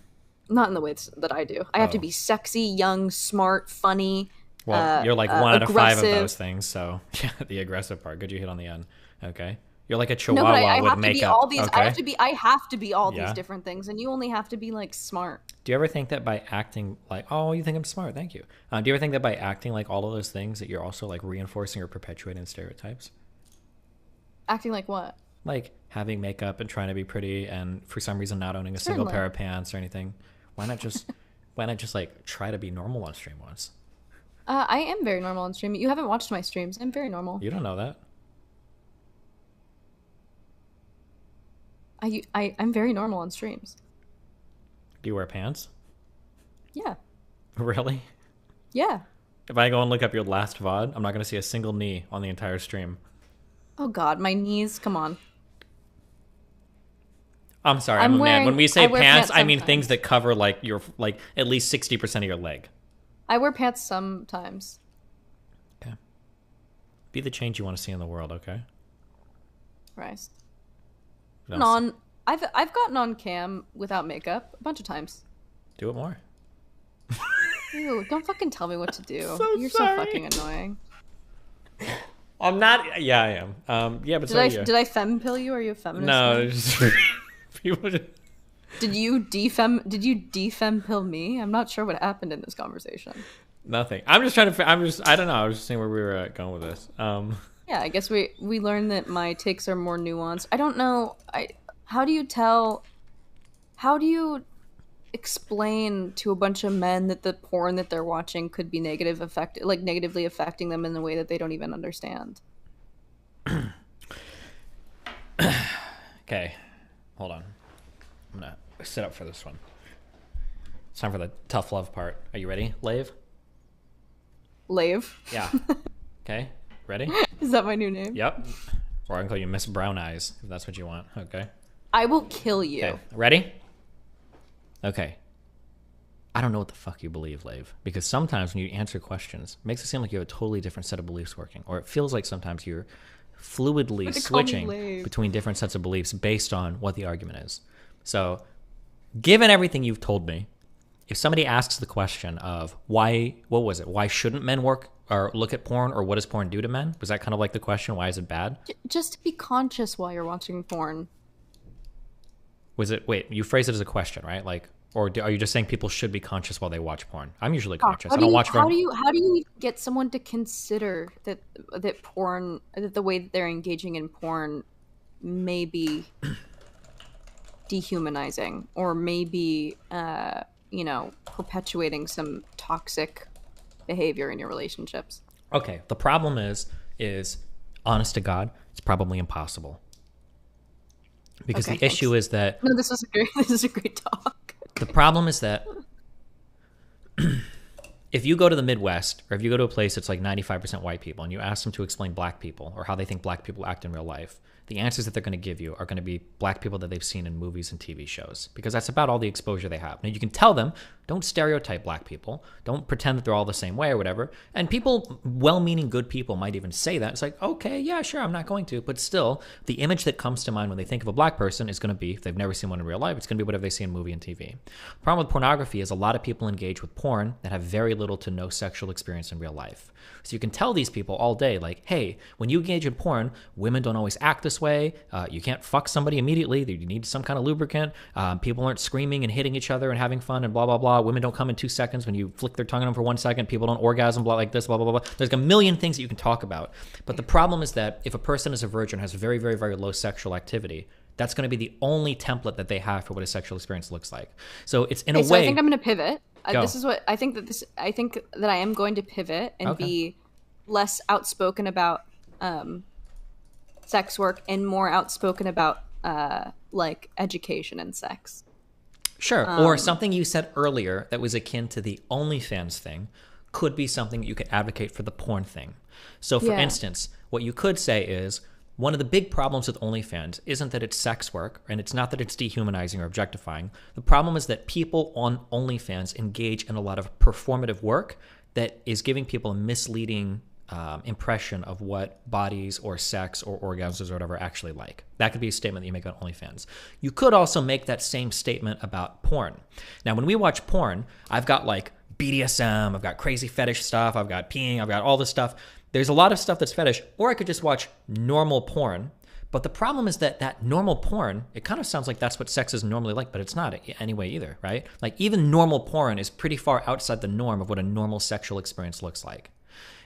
Not in the ways that I do. I have to Oh. be sexy, young, smart, funny. Well, you're like 1 out of 5 of aggressive. those things, so yeah, the aggressive part. Good you hit on the end. Okay. You're like a No, chihuahua but I with have to makeup. be all these. Okay. I have to be all Yeah. these different things, and you only have to be like smart. Do you ever think that by acting like, oh, you think I'm smart, thank you. Do you ever think that by acting like all of those things that you're also like reinforcing or perpetuating stereotypes? Acting like what? Like having makeup and trying to be pretty and for some reason not owning a single Certainly. pair of pants or anything. Why not just like try to be normal on stream once? I am very normal on stream. You haven't watched my streams. I'm very normal. You don't know that. I'm very normal on streams. Do you wear pants? Yeah. Really? Yeah. If I go and look up your last VOD, I'm not going to see a single knee on the entire stream. Oh God, my knees. Come on. I'm sorry, I'm I'm a man. wearing- When we say I wear pants, pants I mean sometimes. things that cover like your like at least 60% of your leg. I wear pants sometimes. Be the change you want to see in the world, okay? Christ. No, I've gotten on cam without makeup a bunch of times. do it more. Ew, don't fucking tell me what to do. You're sorry. so fucking annoying. I'm not. Yeah, I am. Yeah, but Did I femme pill you? Are you a feminist? No, now? it's just people. Just, Did you defem pill me? I'm not sure what happened in this conversation. nothing. I'm just trying to. I don't know. I was just seeing where we were going with this. Yeah, I guess we learned that my takes are more nuanced. I don't know. How do you explain to a bunch of men that the porn that they're watching could be negatively affecting them in a way that they don't even understand? Okay, hold on. I'm gonna sit up for this one. It's time for the tough love part. Are you ready, Lave? Lave? Yeah. Okay, ready? Is that my new name? Yep. Or I can call you Miss Brown Eyes if that's what you want. Okay. I will kill you. Okay, ready? Okay. I don't know what the fuck you believe, Lave, because sometimes when you answer questions, it makes it seem like you have a totally different set of beliefs working, or it feels like sometimes you're fluidly Why'd you call me switching Lave? between different sets of beliefs based on what the argument is. So, given everything you've told me, if somebody asks the question of why shouldn't men work or look at porn, or what does porn do to men? Was that kind of like the question? Why is it bad? Just to be conscious while you're watching porn. Wait, you phrase it as a question, right? Like, or are you just saying people should be conscious while they watch porn? I'm usually conscious. I don't watch How very... do you get someone to consider that the way that they're engaging in porn may be dehumanizing, or maybe perpetuating some toxic behavior in your relationships? Okay, the problem is honest to God, it's probably impossible. Because Okay, the issue is that no, this is a great talk. the problem is that if you go to the Midwest, or if you go to a place that's like 95% white people, and you ask them to explain black people or how they think black people act in real life, the answers that they're going to give you are going to be black people that they've seen in movies and TV shows, because that's about all the exposure they have. Now, you can tell them, Don't stereotype black people. Don't pretend that they're all the same way or whatever. And people, well-meaning good people, might even say that. It's like, okay, yeah, sure, I'm not going to. But still, the image that comes to mind when they think of a black person is going to be, if they've never seen one in real life, it's going to be whatever they see in movie and TV. The problem with pornography is a lot of people engage with porn that have very little to no sexual experience in real life. So you can tell these people all day, like, hey, when you engage in porn, women don't always act this way. You can't fuck somebody immediately. You need some kind of lubricant. People aren't screaming and hitting each other and having fun and blah, blah, blah. Women don't come in 2 seconds when you flick their tongue on them for 1 second. People don't orgasm, blah, like this, blah, blah, blah, blah. There's a million things that you can talk about. But the problem is that if a person is a virgin, has very, very, very low sexual activity, that's going to be the only template that they have for what a sexual experience looks like. So it's in a way. So I think I'm going to pivot. Go. This is what I think that I am going to pivot and be less outspoken about sex work and more outspoken about like education and sex. Sure. Or something you said earlier that was akin to the OnlyFans thing could be something you could advocate for the porn thing. So for instance, what you could say is, one of the big problems with OnlyFans isn't that it's sex work, and it's not that it's dehumanizing or objectifying. The problem is that people on OnlyFans engage in a lot of performative work that is giving people a misleading impression of what bodies or sex or orgasms or whatever actually like. That could be a statement that you make on OnlyFans. You could also make that same statement about porn. Now, when we watch porn, I've got like BDSM, I've got crazy fetish stuff, I've got peeing, I've got all this stuff. There's a lot of stuff that's fetish, or I could just watch normal porn. But the problem is that normal porn, it kind of sounds like that's what sex is normally like, but it's not anyway either, right? Like even normal porn is pretty far outside the norm of what a normal sexual experience looks like.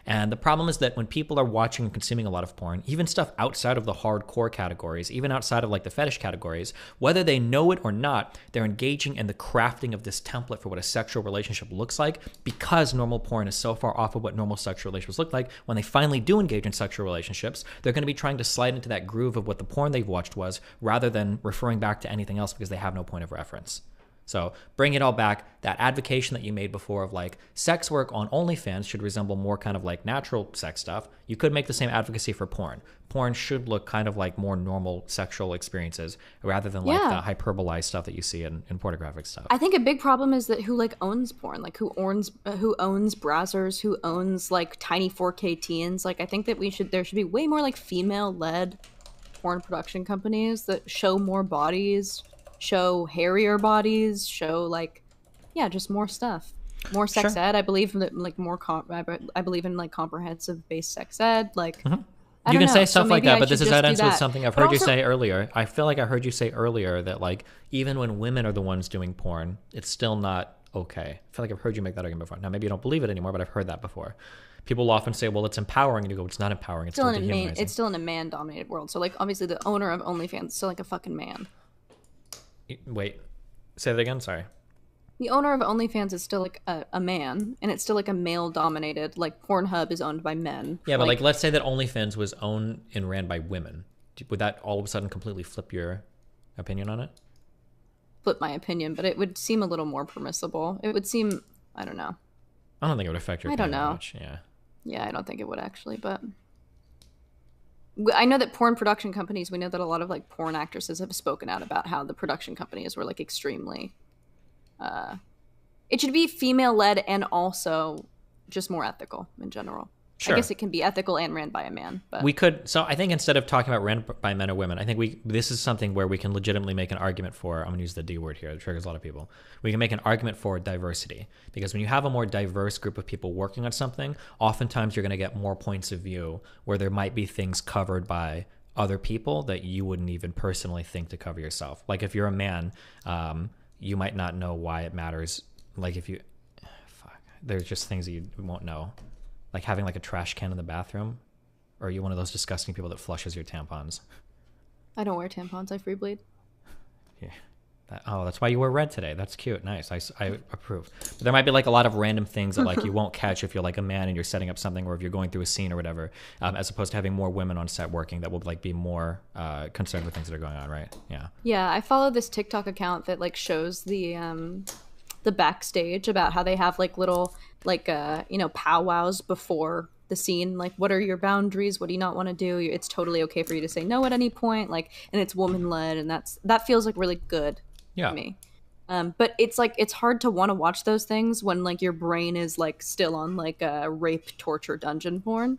And the problem is that when people are watching and consuming a lot of porn, even stuff outside of the hardcore categories, even outside of like the fetish categories, whether they know it or not, they're engaging in the crafting of this template for what a sexual relationship looks like, because normal porn is so far off of what normal sexual relationships look like. When they finally do engage in sexual relationships, they're going to be trying to slide into that groove of what the porn they've watched was, rather than referring back to anything else because they have no point of reference. So bring it all back, that advocation that you made before of like sex work on OnlyFans should resemble more kind of like natural sex stuff. You could make the same advocacy for porn. Porn should look kind of like more normal sexual experiences rather than like the hyperbolized stuff that you see in pornographic stuff. I think a big problem is that who like owns porn, like who owns browsers, who owns like tiny 4K teens. Like I think that there should be way more like female-led porn production companies that show more bodies, show hairier bodies, show like just more stuff, more sex ed. I believe that like more I believe in like comprehensive based sex ed, like you can say stuff like that, but this is evidence with that. something I've heard you say earlier. I feel like I heard you say earlier that like even when women are the ones doing porn, it's still not okay. I feel like I've heard you make that argument before. Now maybe you don't believe it anymore, but I've heard that before. People often say, well, it's empowering, and you go, it's not empowering, it's still dehumanizing. It's still in a man dominated world. So like obviously the owner of OnlyFans is still like a fucking man. Wait, say that again. Sorry. The owner of OnlyFans is still like a man, and it's still like a male-dominated. Like Pornhub is owned by men. Yeah, but like let's say that OnlyFans was owned and ran by women. Would that all of a sudden completely flip your opinion on it? Flip my opinion, but it would seem a little more permissible. It would seem, I don't know. I don't think it would affect your opinion much. Yeah. Yeah, I don't think it would actually, but I know that porn production companies, we know that a lot of like porn actresses have spoken out about how the production companies were like extremely it should be female led and also just more ethical in general. Sure. I guess it can be ethical and ran by a man, but we could. So I think instead of talking about ran by men or women, I think this is something where we can legitimately make an argument for. I'm going to use the D word here. It triggers a lot of people. We can make an argument for diversity, because when you have a more diverse group of people working on something, oftentimes you're going to get more points of view where there might be things covered by other people that you wouldn't even personally think to cover yourself. Like if you're a man, you might not know why it matters. Like if you, there's just things that you won't know. Like having like a trash can in the bathroom, or are you one of those disgusting people that flushes your tampons? I don't wear tampons. I free bleed. Yeah. That's why you wear red today. That's cute. Nice. I approve. But there might be like a lot of random things that like you won't catch if you're like a man and you're setting up something, or if you're going through a scene or whatever, as opposed to having more women on set working that will like be more concerned with things that are going on, right? Yeah. Yeah, I follow this TikTok account that like shows the backstage about how they have like little like powwows before the scene, like what are your boundaries, what do you not want to do, it's totally okay for you to say no at any point, like, and it's woman led, and that feels like really good to me. But it's like it's hard to want to watch those things when like your brain is like still on like a rape, torture, dungeon porn.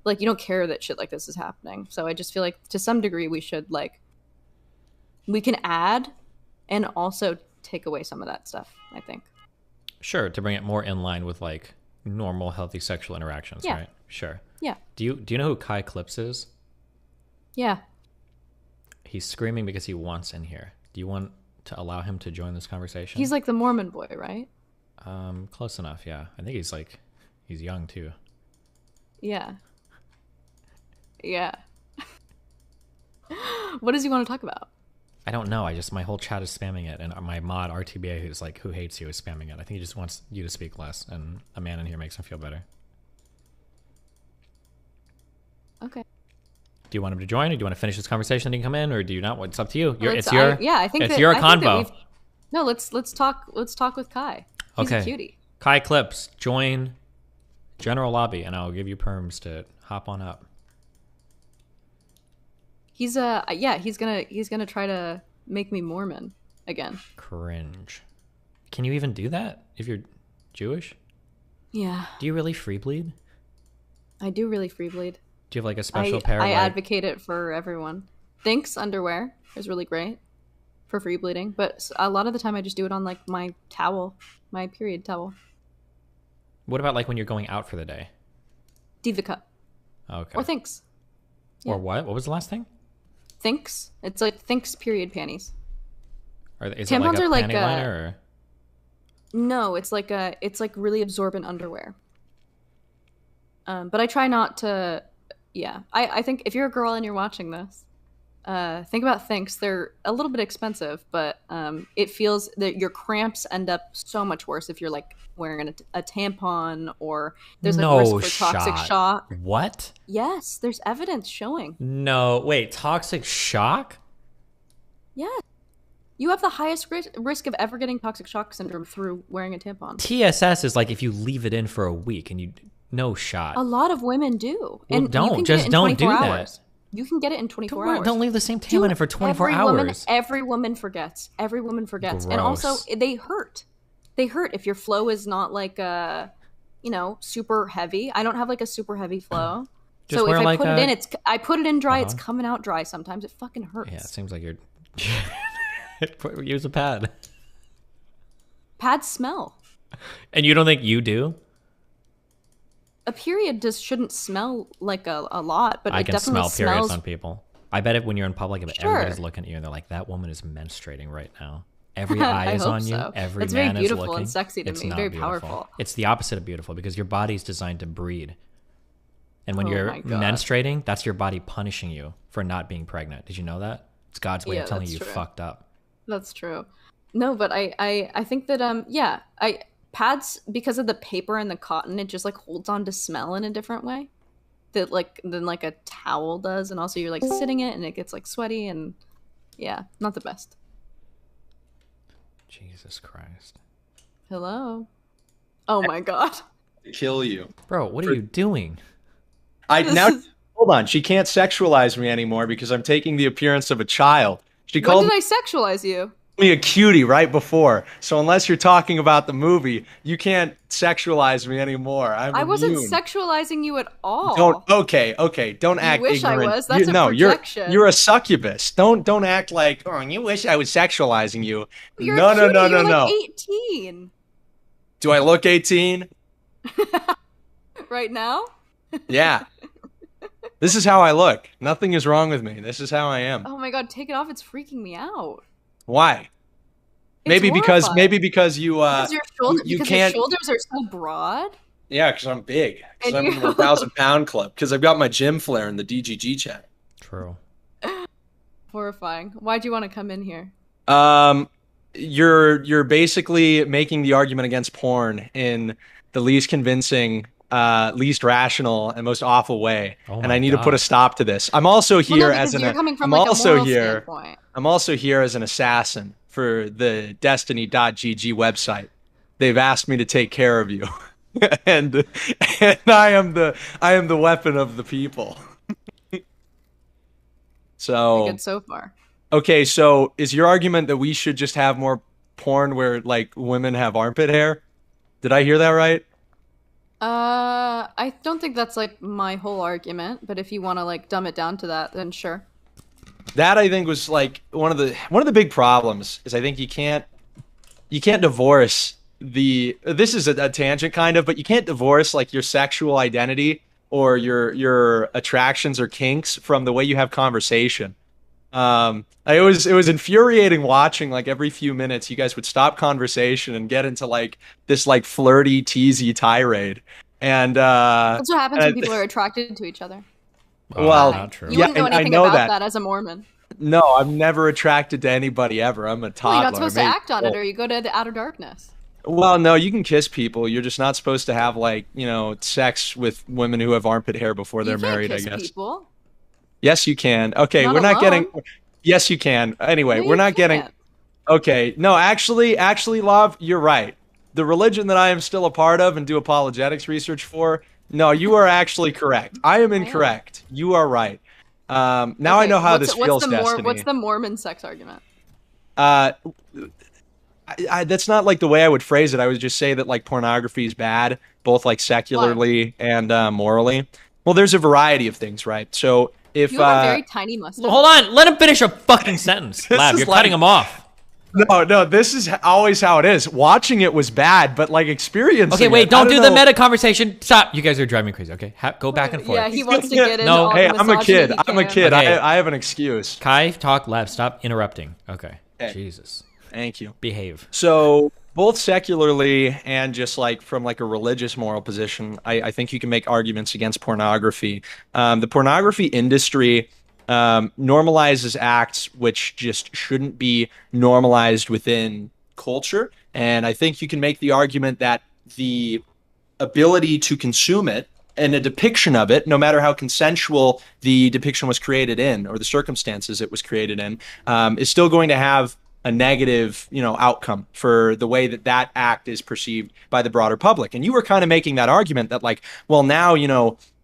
Like you don't care that shit like this is happening. So I just feel like to some degree we should like we can add and also take away some of that stuff, I think. Sure, to bring it more in line with like normal, healthy sexual interactions, Yeah. right? Sure. Yeah. Do you know who Kai Clips is? Yeah. He's screaming because he wants in here. Do you want to allow him to join this conversation? He's like the Mormon boy, right? Close enough, yeah. I think he's young too. Yeah. Yeah. What does he want to talk about? I don't know. My whole chat is spamming it, and my mod RTBA, who's like who hates you, is spamming it. I think he just wants you to speak less, and a man in here makes him feel better. Okay. Do you want him to join, or do you want to finish this conversation and he can come in, or do you not? It's up to you. I think It's that, your I think that convo. no, let's talk with Kai. He's a cutie. Kai Clips, join General Lobby, and I'll give you perms to hop on up. He's he's gonna try to make me Mormon again. Cringe. Can you even do that if you're Jewish? Yeah. Do you really free bleed? I do really free bleed. Do you have like a special pair? I advocate it for everyone. Thinks underwear is really great for free bleeding, but a lot of the time I just do it on like my towel, my period towel. What about like when you're going out for the day? Diva Cup. Okay. Or Thinks. Or what? What was the last thing? Thinks. It's like Thinks period panties. Is Tampons it are like like a panty liner, or? No, it's like really absorbent underwear. But I try not to. Yeah, I think if you're a girl and you're watching this, think about Thinks. They're a little bit expensive, but it feels that your cramps end up so much worse if you're like wearing a tampon, or there's like risk for toxic shock. What? Yes, there's evidence showing. No, wait, toxic shock? Yeah. You have the highest risk of ever getting toxic shock syndrome through wearing a tampon. TSS is like if you leave it in for a week and you no shot. A lot of women do. Well, and don't just don't do that. You can get it in 24 hours. Don't leave the same tampon in for 24 hours. Every woman forgets. Every woman forgets. Gross. And also, they hurt. They hurt if your flow is not like super heavy. I don't have like a super heavy flow. So if I put it in, I put it in dry. It's coming out dry. Sometimes it fucking hurts. Yeah, it seems like you're. Use a pad. Pads smell. And you don't think you do? A period just shouldn't smell like a lot, but I it can definitely smell periods smells. on people. I bet when you're in public, Sure. everybody's looking at you and they're like, "That woman is menstruating right now." Every eye is hope on you. so. Every It's man very is beautiful looking. and sexy to It's me, not very beautiful. powerful. It's the opposite of beautiful because your body's designed to breed. And when Oh you're my God. menstruating, that's your body punishing you for not being pregnant. Did you know that? It's God's way Yeah, of telling that's you true. fucked up. That's true. No, but I think that pads, because of the paper and the cotton, it just like holds on to smell in a different way than like a towel does, and also you're like sitting it and it gets like sweaty, and yeah, not the best. Jesus Christ. Hello. Oh my God. Kill you, bro. What are you doing? Hold on. She can't sexualize me anymore because I'm taking the appearance of a child. She When called did I sexualize you? me a cutie right before. So unless you're talking about the movie, you can't sexualize me anymore. I wasn't immune. sexualizing you at all. Okay. Don't You act wish I ignorant. was. That's a no, projection. you're a succubus. Don't act like, oh, you wish I was sexualizing you. You're no, a cutie. no. You're like 18 Do I look 18? right now. Yeah. This is how I look. Nothing is wrong with me. This is how I am. Oh my God, take it off. It's freaking me out. Why? Maybe because you Because you because can't. your shoulders are so broad. Yeah, because I'm big. Because And I'm in you- the 1,000-pound club. Because I've got my gym flare in the DGG chat. True. Horrifying. Why'd you want to come in here? You're basically making the argument against porn in the least convincing, least rational, and most awful way. Oh and my I need to put God. a stop to this. I'm also here because as an. you're coming from, I'm like, a also moral here. standpoint. I'm also here as an assassin for the Destiny.gg website. They've asked me to take care of you, and I am the weapon of the people. So You're good so far. okay, so is your argument that we should just have more porn where like women have armpit hair. Did I hear that right? I don't think that's like my whole argument, but if you want to like dumb it down to that, then sure. That I think was like one of the big problems is I think you can't divorce this is a tangent kind of, but you can't divorce like your sexual identity or your attractions or kinks from the way you have conversation. It was infuriating watching like every few minutes you guys would stop conversation and get into like this like flirty, teasy tirade. And That's what happens when people are attracted to each other. Well, not true. You wouldn't know and I anything know about that. that as a Mormon. No, I'm never attracted to anybody ever. I'm a toddler. Well, you're not supposed to Maybe- act on it, or you go to the outer darkness. Well, no, you can kiss people. You're just not supposed to have like, sex with women who have armpit hair before they're You can't married, kiss I guess. people. Yes, you can. Okay, Not we're not alone. getting Yes, you can. Anyway, No, we're you not getting can't. Okay. No, actually, Love, you're right. The religion that I am still a part of and do apologetics research for, no, you are actually correct. I am incorrect. You are right. Now I know how this feels, Destiny. What's the Mormon sex argument? That's not like the way I would phrase it. I would just say that like pornography is bad, both like secularly and morally. Well, there's a variety of things, right? So if You have a very tiny mustache. Hold on, let him finish a fucking sentence. Lab, is you're like- cutting him off. no, this is always how it is. Watching it was bad, but like experiencing. Okay, wait, it, don't I do know. the meta conversation. Stop. You guys are driving me crazy. Okay, go back and forth. Yeah, he wants to get into all Hey, the I'm a kid. misogyny he I'm a can. kid. Okay. I have an excuse. Kai, talk. Lab, stop interrupting. Okay. Okay. Jesus. Thank you. Behave. So both secularly and just like from like a religious moral position, I think you can make arguments against pornography. The pornography industry normalizes acts which just shouldn't be normalized within culture. And I think you can make the argument that the ability to consume it and a depiction of it, no matter how consensual the depiction was created in or the circumstances it was created in, is still going to have a negative, outcome for the way that that act is perceived by the broader public. And you were kind of making that argument that like, well, now,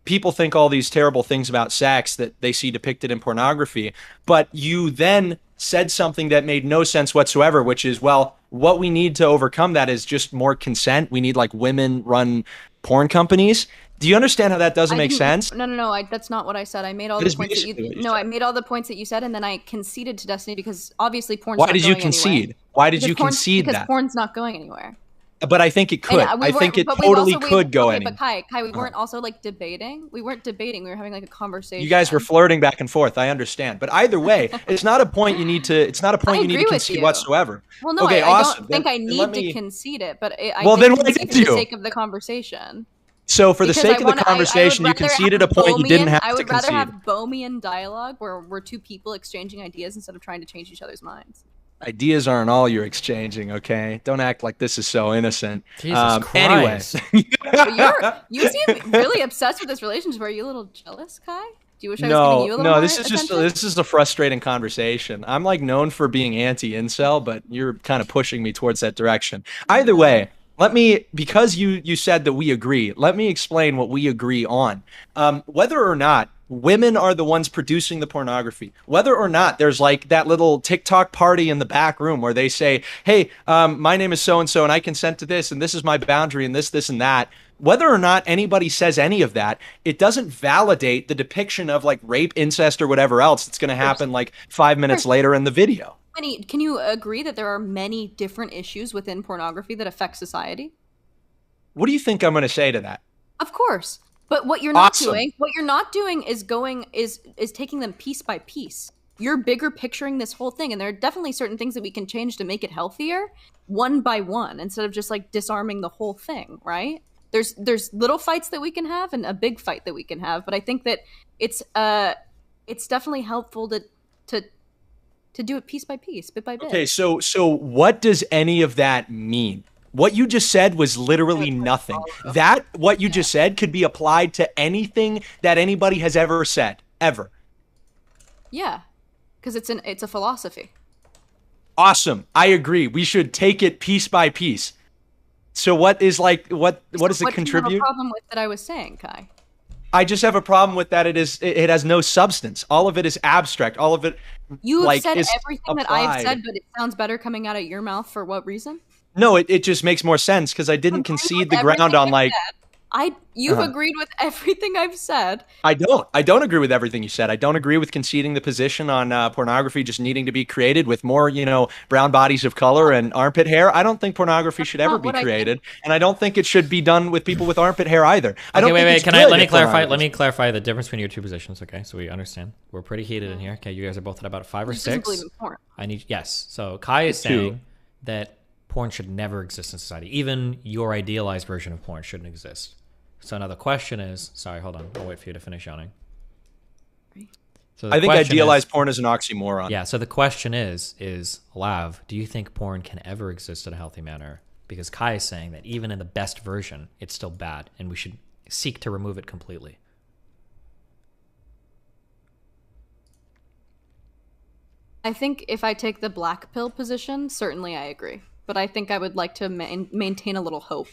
people think all these terrible things about sex that they see depicted in pornography, but you then said something that made no sense whatsoever, which is, well, what we need to overcome that is just more consent. We need like women-run porn companies. Do you understand how that doesn't make sense? No. That's not what I said. I made all That the is points that basically what you. you No, said. I made all the points that you said, and then I conceded to Destiny because obviously porn's Why not did you going concede? anywhere. Why did Because you concede because that? porn's not going anywhere. But I think it could. And, I think it but we totally also- could go okay, anywhere. But Kai, we weren't also like debating. We weren't debating. We were having like a conversation. You guys were flirting back and forth. I understand, but either way, it's not a point you need to. It's not a point you need agree to with concede you. whatsoever. Well, no, okay, I awesome. don't think I Then need let to me- concede it, but I Well, did then why concede did for you? the sake of the conversation. So for the Because sake I of wanna- the conversation, I you would rather conceded have a point you didn't Bohemian- have I to would rather concede. have Bohemian dialogue where we're two people exchanging ideas instead of trying to change each other's minds. Ideas aren't all you're exchanging, okay? Don't act like this is so innocent. Jesus Anyway, Christ. You seem really obsessed with this relationship. Are you a little jealous, Kai? Do you wish I was no, giving you a little no, more this is just attention? this is a frustrating conversation. I'm like known for being anti-incel, but you're kind of pushing me towards that direction. Either way, because you said that we agree, let me explain what we agree on. Whether or not women are the ones producing the pornography, whether or not there's like that little TikTok party in the back room where they say, hey, my name is so-and-so and I consent to this and this is my boundary and this and that. Whether or not anybody says any of that, it doesn't validate the depiction of like rape, incest, or whatever else that's going to happen like 5 minutes later in the video. Can you agree that there are many different issues within pornography that affect society? What do you think I'm going to say to that? Of course. But what you're not Awesome. doing is taking them piece by piece. You're bigger picturing this whole thing, and there are definitely certain things that we can change to make it healthier, one by one, instead of just like disarming the whole thing, right? There's little fights that we can have and a big fight that we can have, but I think that it's definitely helpful to do it piece by piece, bit by bit. Okay, so what does any of that mean? What you just said was literally nothing. What you just said could be applied to anything that anybody has ever said, ever. Yeah, because it's a philosophy. Awesome. I agree. We should take it piece by piece. So what is like what does it What do you have contribute? a problem with that I was saying, Kai? I just have a problem with that. It has no substance. All of it is abstract. All of it, You have like, said is everything that I've applied. said, but it sounds better coming out of your mouth. For what reason? No, it just makes more sense because I didn't concede the ground on like. You've Uh-huh. agreed with everything I've said. I don't agree with everything you said. I don't agree with conceding the position on pornography just needing to be created with more, brown bodies of color and armpit hair. I don't think pornography should ever be created, and I don't think it should be done with people with armpit hair either. I don't Okay, think wait. it's Can good let me if clarify? pornography- Let me clarify the difference between your two positions. Okay, so we understand. We're pretty heated in here. Okay, you guys are both at about 5 or He doesn't 6. believe in porn. Yes. So Kai is Two. saying that porn should never exist in society. Even your idealized version of porn shouldn't exist. So now the question is, sorry, hold on. I'll wait for you to finish yawning. So I think idealized porn is an oxymoron. Yeah, so the question is, Lav, do you think porn can ever exist in a healthy manner? Because Kai is saying that even in the best version, it's still bad, and we should seek to remove it completely. I think if I take the black pill position, certainly I agree. But I think I would like to maintain a little hope.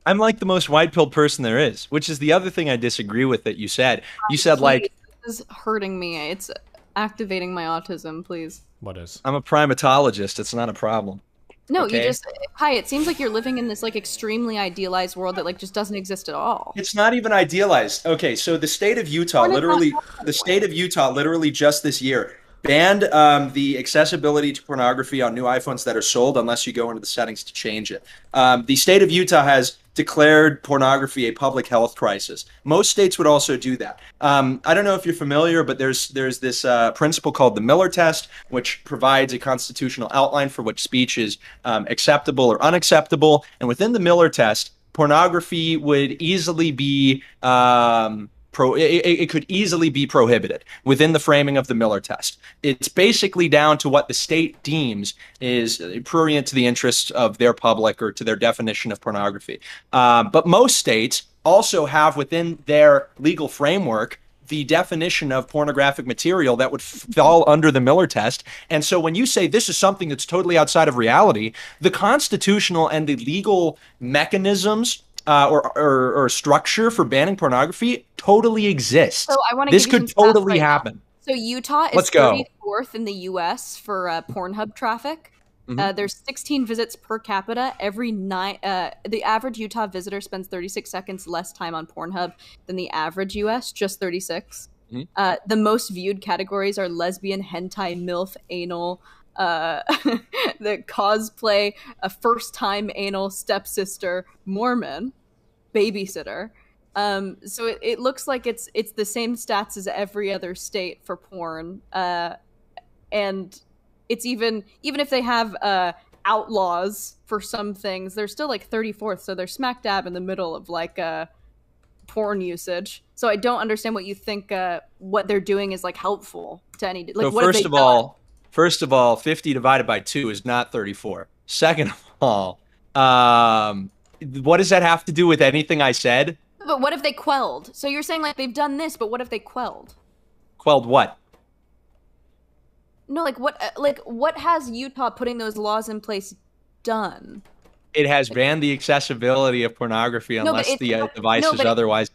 I'm like the most white-pilled person there is, which is the other thing I disagree with that you said. You said, like, This is hurting me. It's activating my autism, please. What is? I'm a primatologist. It's not a problem. No, Okay? you just... Hi, it seems like you're living in this, like, extremely idealized world that, like, just doesn't exist at all. It's not even idealized. Okay, so the state of Utah literally just this year banned the accessibility to pornography on new iPhones that are sold unless you go into the settings to change it. The state of Utah has declared pornography a public health crisis. Most states would also do that. I don't know if you're familiar, but there's this principle called the Miller test, which provides a constitutional outline for which speech is acceptable or unacceptable. And within the Miller test, pornography would easily be it could easily be prohibited within the framing of the Miller test. It's basically down to what the state deems is prurient to the interests of their public or to their definition of pornography. But most states also have within their legal framework the definition of pornographic material that would fall under the Miller test. And so when you say this is something that's totally outside of reality, the constitutional and the legal mechanisms or structure for banning pornography totally exists. So I want to this give you could some stats totally right now. happen. So Utah is Let's go. 34th in the U.S. for Pornhub traffic. Mhm. There's 16 visits per capita every night. The average Utah visitor spends 36 seconds less time on Pornhub than the average U.S., just 36. Mhm. The most viewed categories are lesbian, hentai, MILF, anal, the cosplay, a first-time anal, stepsister, Mormon, babysitter. So it looks like it's the same stats as every other state for porn, and it's even if they have outlaws for some things, they're still like 34th, so they're smack dab in the middle of like porn usage. So I don't understand what you think what they're doing is like helpful to any. Like, So what have they done? first of all, 50 divided by 2 is not 34. Second of all, what does that have to do with anything I said? But what if they quelled? So you're saying like they've done this, but what if they quelled? Quelled what? No, like what has Utah putting those laws in place done? It has banned the accessibility of pornography No, but unless it's- the device no, is but it- otherwise.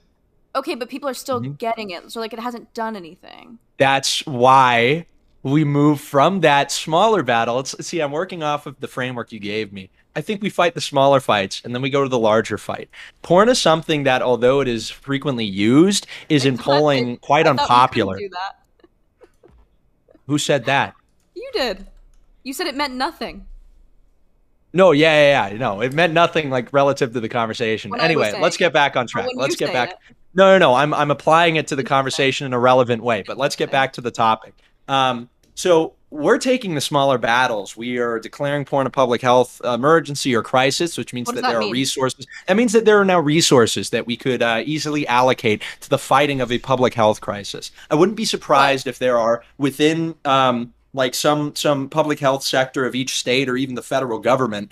Okay, but people are still Mm-hmm. getting it, so like it hasn't done anything. That's why we move from that smaller battle. See, I'm working off of the framework you gave me. I think we fight the smaller fights, and then we go to the larger fight. Porn is something that, although it is frequently used, is in polling quite I thought we unpopular. couldn't do that. Who said that? You did. You said it meant nothing. No, yeah. No, it meant nothing like relative to the conversation. When I was Anyway, saying let's get back on Or track. when Let's you get say back. it. No. I'm applying it to the conversation in a relevant way, but let's get back to the topic. So we're taking the smaller battles. We are declaring porn a public health emergency or crisis, which means What that does there that are mean? resources. That means that there are now resources that we could easily allocate to the fighting of a public health crisis. I wouldn't be surprised if there are within like some public health sector of each state or even the federal government,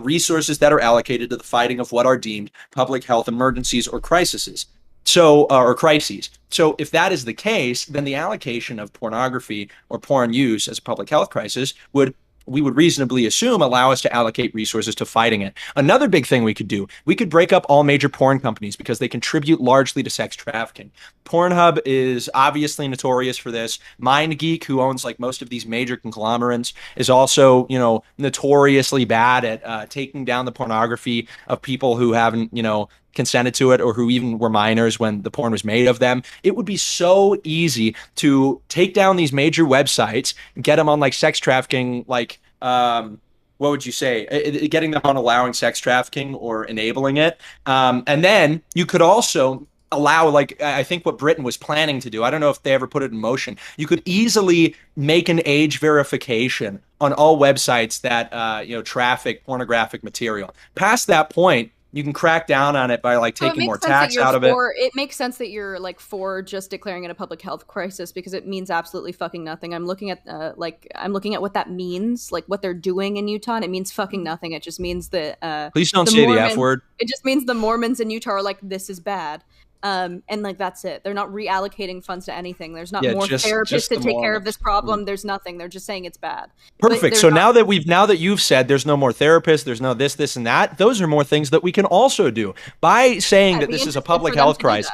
resources that are allocated to the fighting of what are deemed public health emergencies or crises. So, or crises. So if that is the case, then the allocation of pornography or porn use as a public health crisis would we would reasonably assume allow us to allocate resources to fighting it. Another big thing we could do, we could break up all major porn companies because they contribute largely to sex trafficking. Pornhub is obviously notorious for this. MindGeek, who owns like most of these major conglomerates, is also, you know, notoriously bad at taking down the pornography of people who haven't, you know, consented to it or who even were minors when the porn was made of them. It would be so easy to take down these major websites, get them on like sex trafficking, like what would you say, getting them on allowing sex trafficking or enabling it. And then you could also allow, like, I think what Britain was planning to do, I don't know if they ever put it in motion, you could easily make an age verification on all websites that you know, traffic pornographic material. Past that point, you can crack down on it by like taking more tax out of it. It makes sense that you're like for just declaring it a public health crisis because it means absolutely fucking nothing. I'm looking at I'm looking at what that means, like what they're doing in Utah, and it means fucking nothing. It just means that please don't say the F word. It just means the Mormons in Utah are like, this is bad. And like that's it. They're not reallocating funds to anything. There's not more therapists to take care of this problem. There's nothing. They're just saying it's bad. Perfect. So now that you've said there's no more therapists, there's no this and that, those are more things that we can also do by saying that this is a public health crisis.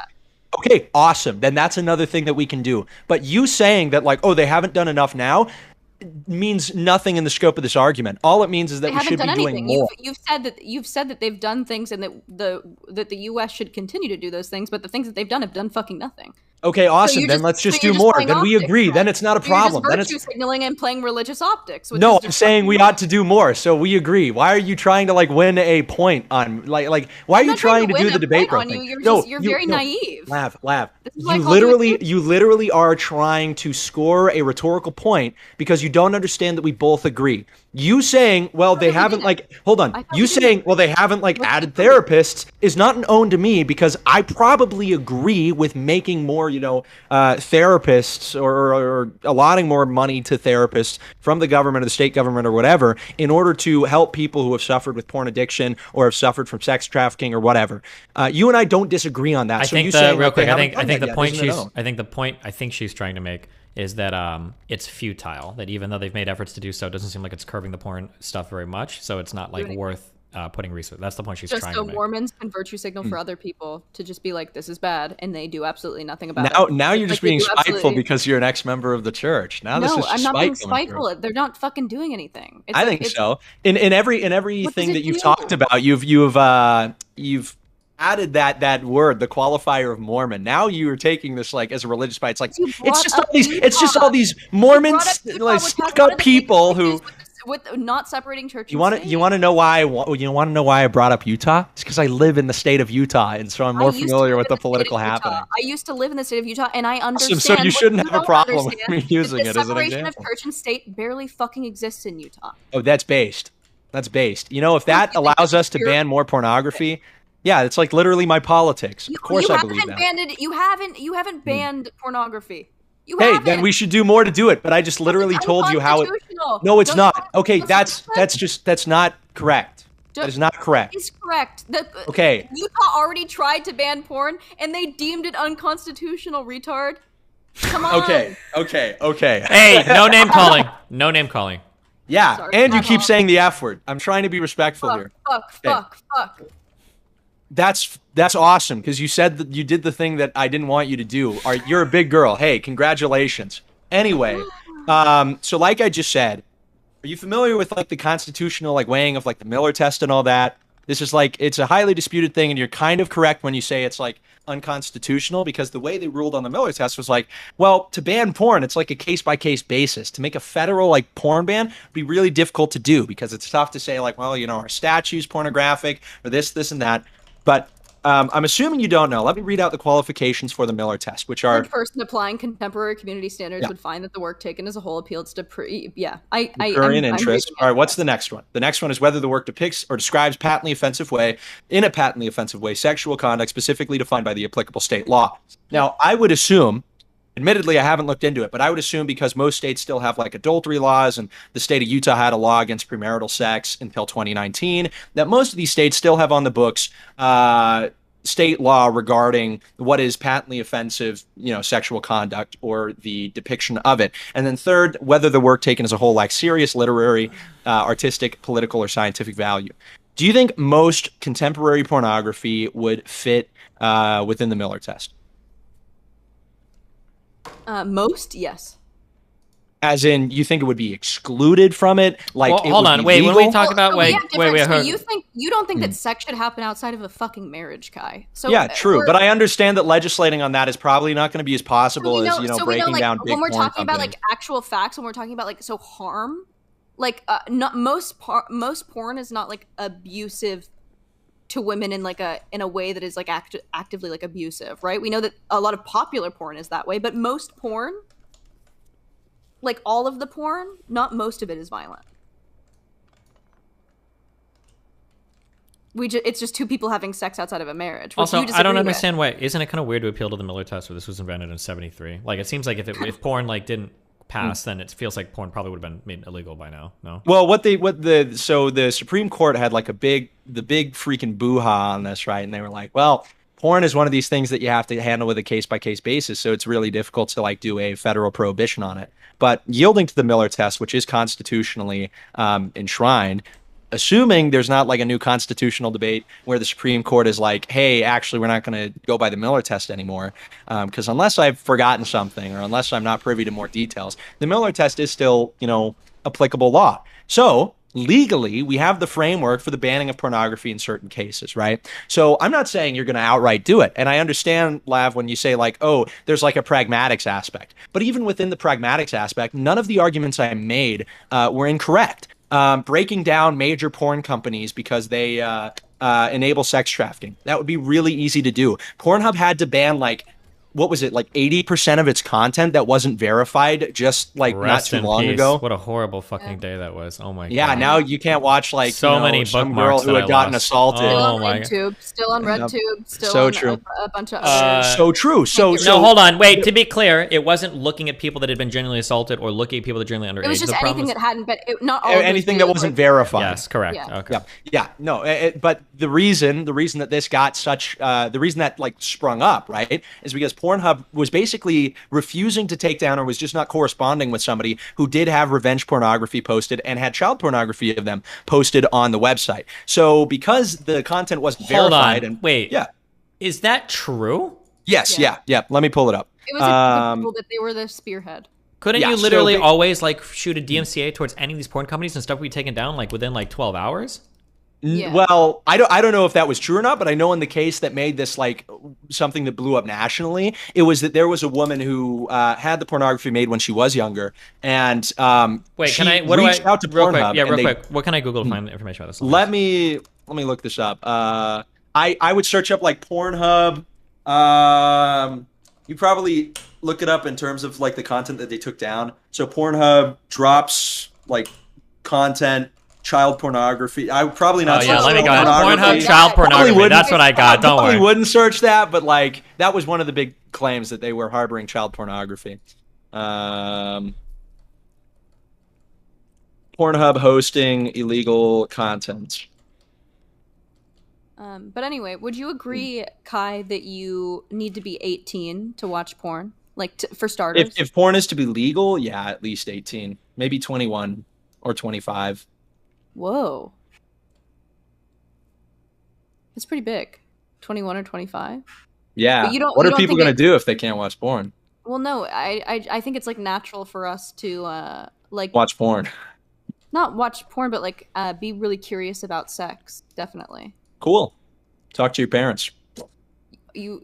Okay, awesome. Then that's another thing that we can do. But you saying that like, oh, they haven't done enough now means nothing in the scope of this argument. All it means is that we should be doing more. You've said that they've done things and that the U.S. should continue to do those things, but the things that they've done have done fucking nothing. Okay, awesome. Then let's just do more. Then we agree. Then it's not a problem. You're just virtue signaling and playing religious optics. No, I'm saying we ought to do more. So we agree. Why are you trying to like win a point on like why are you trying to do the debate thing? You're very naive. Laugh. You literally are trying to score a rhetorical point because you don't understand that we both agree. You saying, well, they haven't like, hold on. You saying, well, they haven't like added therapists is not an own to me because I probably agree with making more, you know, therapists or allotting more money to therapists from the government or the state government or whatever in order to help people who have suffered with porn addiction or have suffered from sex trafficking or whatever. You and I don't disagree on that. I think real quick, I think the point she's trying to make is that it's futile, that even though they've made efforts to do so, it doesn't seem like it's curbing the porn stuff very much, so it's not like worth putting research. That's the point she's trying to make. Just so Mormons can virtue signal for other people to just be like, this is bad, and they do absolutely nothing about it. Now you're just being spiteful because you're an ex-member of the church. Now this is I'm not being spiteful. They're not fucking doing anything. I think so. In everything that you've talked about, you've added that word, the qualifier of Mormon. Now you are taking this like as a religious bite. It's like it's just all these Mormons, like stuck up people who with not separating church. You want to know why? You want to know why I brought up Utah? It's because I live in the state of Utah, and so I'm more familiar with the political happening. I used to live in the state of Utah, and I understand. So you shouldn't have a problem with me using it as an example. The separation of church and state barely fucking exists in Utah. Oh, that's based. That's based. You know, if that allows us to ban more pornography. Yeah, it's like literally my politics. Of course I believe that. You haven't banned pornography. Then we should do more to do it. But I just literally told you how it. No, it's not. Okay, that's not correct. That is not correct. It's correct. Okay. Utah already tried to ban porn, and they deemed it unconstitutional. Retard. Come on. Okay. Hey, no name calling. No name calling. Yeah, sorry, and you keep saying the F word. I'm trying to be respectful here. Fuck. That's awesome because you said that you did the thing that I didn't want you to do. You're a big girl. Hey, congratulations. Anyway, so like I just said, are you familiar with like the constitutional like weighing of like the Miller test and all that? This is like, it's a highly disputed thing, and you're kind of correct when you say it's like unconstitutional because the way they ruled on the Miller test was like, well, to ban porn, it's like a case-by-case basis. To make a federal like porn ban would be really difficult to do because it's tough to say like, well, you know, our statute's pornographic or this and that. But I'm assuming you don't know. Let me read out the qualifications for the Miller test, which are... The person applying contemporary community standards would find that the work taken as a whole appeals to prurient interest. All right, what's the next one? The next one is whether the work depicts or describes in a patently offensive way, sexual conduct specifically defined by the applicable state law. Now, I would assume... Admittedly, I haven't looked into it, but I would assume because most states still have like adultery laws and the state of Utah had a law against premarital sex until 2019, that most of these states still have on the books state law regarding what is patently offensive, sexual conduct or the depiction of it. And then third, whether the work taken as a whole lacks serious literary, artistic, political, or scientific value. Do you think most contemporary pornography would fit within the Miller test? Most, yes. As in, you think it would be excluded from it? Like, well, hold on, wait. When we talk about wait, so you don't think that sex should happen outside of a fucking marriage, Kai? So yeah, true. But I understand that legislating on that is probably not going to be as possible as breaking down big when we're porn talking about companies. like actual facts, when we're talking about like harm, like not most porn is not like abusive to women in like in a way that is like actively like abusive, right? We know that a lot of popular porn is that way, but most porn, like all of the porn, not most of it is violent. It's just two people having sex outside of a marriage. Also, I don't understand why. Isn't it kind of weird to appeal to the Miller test where this was invented in '73? Like, it seems like if porn like didn't pass, then it feels like porn probably would have been made illegal by now. No. Well, the Supreme Court had like the big freaking boo-ha on this, right? And they were like, well, porn is one of these things that you have to handle with a case-by-case basis, so it's really difficult to like do a federal prohibition on it. But yielding to the Miller test, which is constitutionally enshrined, assuming there's not like a new constitutional debate where the Supreme Court is like, hey, actually, we're not going to go by the Miller test anymore, because unless I've forgotten something or unless I'm not privy to more details, the Miller test is still, applicable law. So legally, we have the framework for the banning of pornography in certain cases, right? So I'm not saying you're going to outright do it. And I understand, Lav, when you say like, oh, there's like a pragmatics aspect. But even within the pragmatics aspect, none of the arguments I made were incorrect. Breaking down major porn companies because they enable sex trafficking. That would be really easy to do. Pornhub had to ban like 80% of its content that wasn't verified just like not too long ago. What a horrible fucking day that was. Oh my god. Yeah, now you can't watch like many some bookmarks girl who had gotten assaulted. Still on RedTube, still so on true. A bunch of other. So true. So no, hold on. Wait, to be clear, it wasn't looking at people that had been genuinely assaulted or looking at people that genuinely underage. It was just anything that hadn't been not all anything that wasn't verified. Yes, correct. Yeah. Okay. Yeah. No, but the reason that this got such the reason that like sprung up, right, is because Pornhub was basically refusing to take down or was just not corresponding with somebody who did have revenge pornography posted and had child pornography of them posted on the website. So because the content wasn't verified and wait. Yeah. Is that true? Yes, yeah. Let me pull it up. It was people that they were the spearhead. Couldn't you literally always like shoot a DMCA towards any of these porn companies and stuff be taken down like within like 12 hours? Yeah. Well, I don't know if that was true or not, but I know in the case that made this like something that blew up nationally, it was that there was a woman who had the pornography made when she was younger, and wait, she can I? What reached do I? out to real Pornhub? quick, yeah, real quick. What can I Google to find information about this? Let me look this up. I would search up like Pornhub. You probably look it up in terms of like the content that they took down. So Pornhub drops like content. Child pornography. I would probably not. Oh yeah, let me go. Pornhub child pornography. That's what I got. Don't worry. I wouldn't search that, but like that was one of the big claims that they were harboring child pornography. Pornhub hosting illegal content. But anyway, would you agree, Kai, that you need to be 18 to watch porn? Like for starters, if porn is to be legal, yeah, at least 18, maybe 21 or 25. Whoa. That's pretty big. 21 or 25? Yeah. What are people going to do if they can't watch porn? Well, no, I think it's like natural for us to like watch porn. Not watch porn, but like be really curious about sex, definitely. Cool. Talk to your parents. You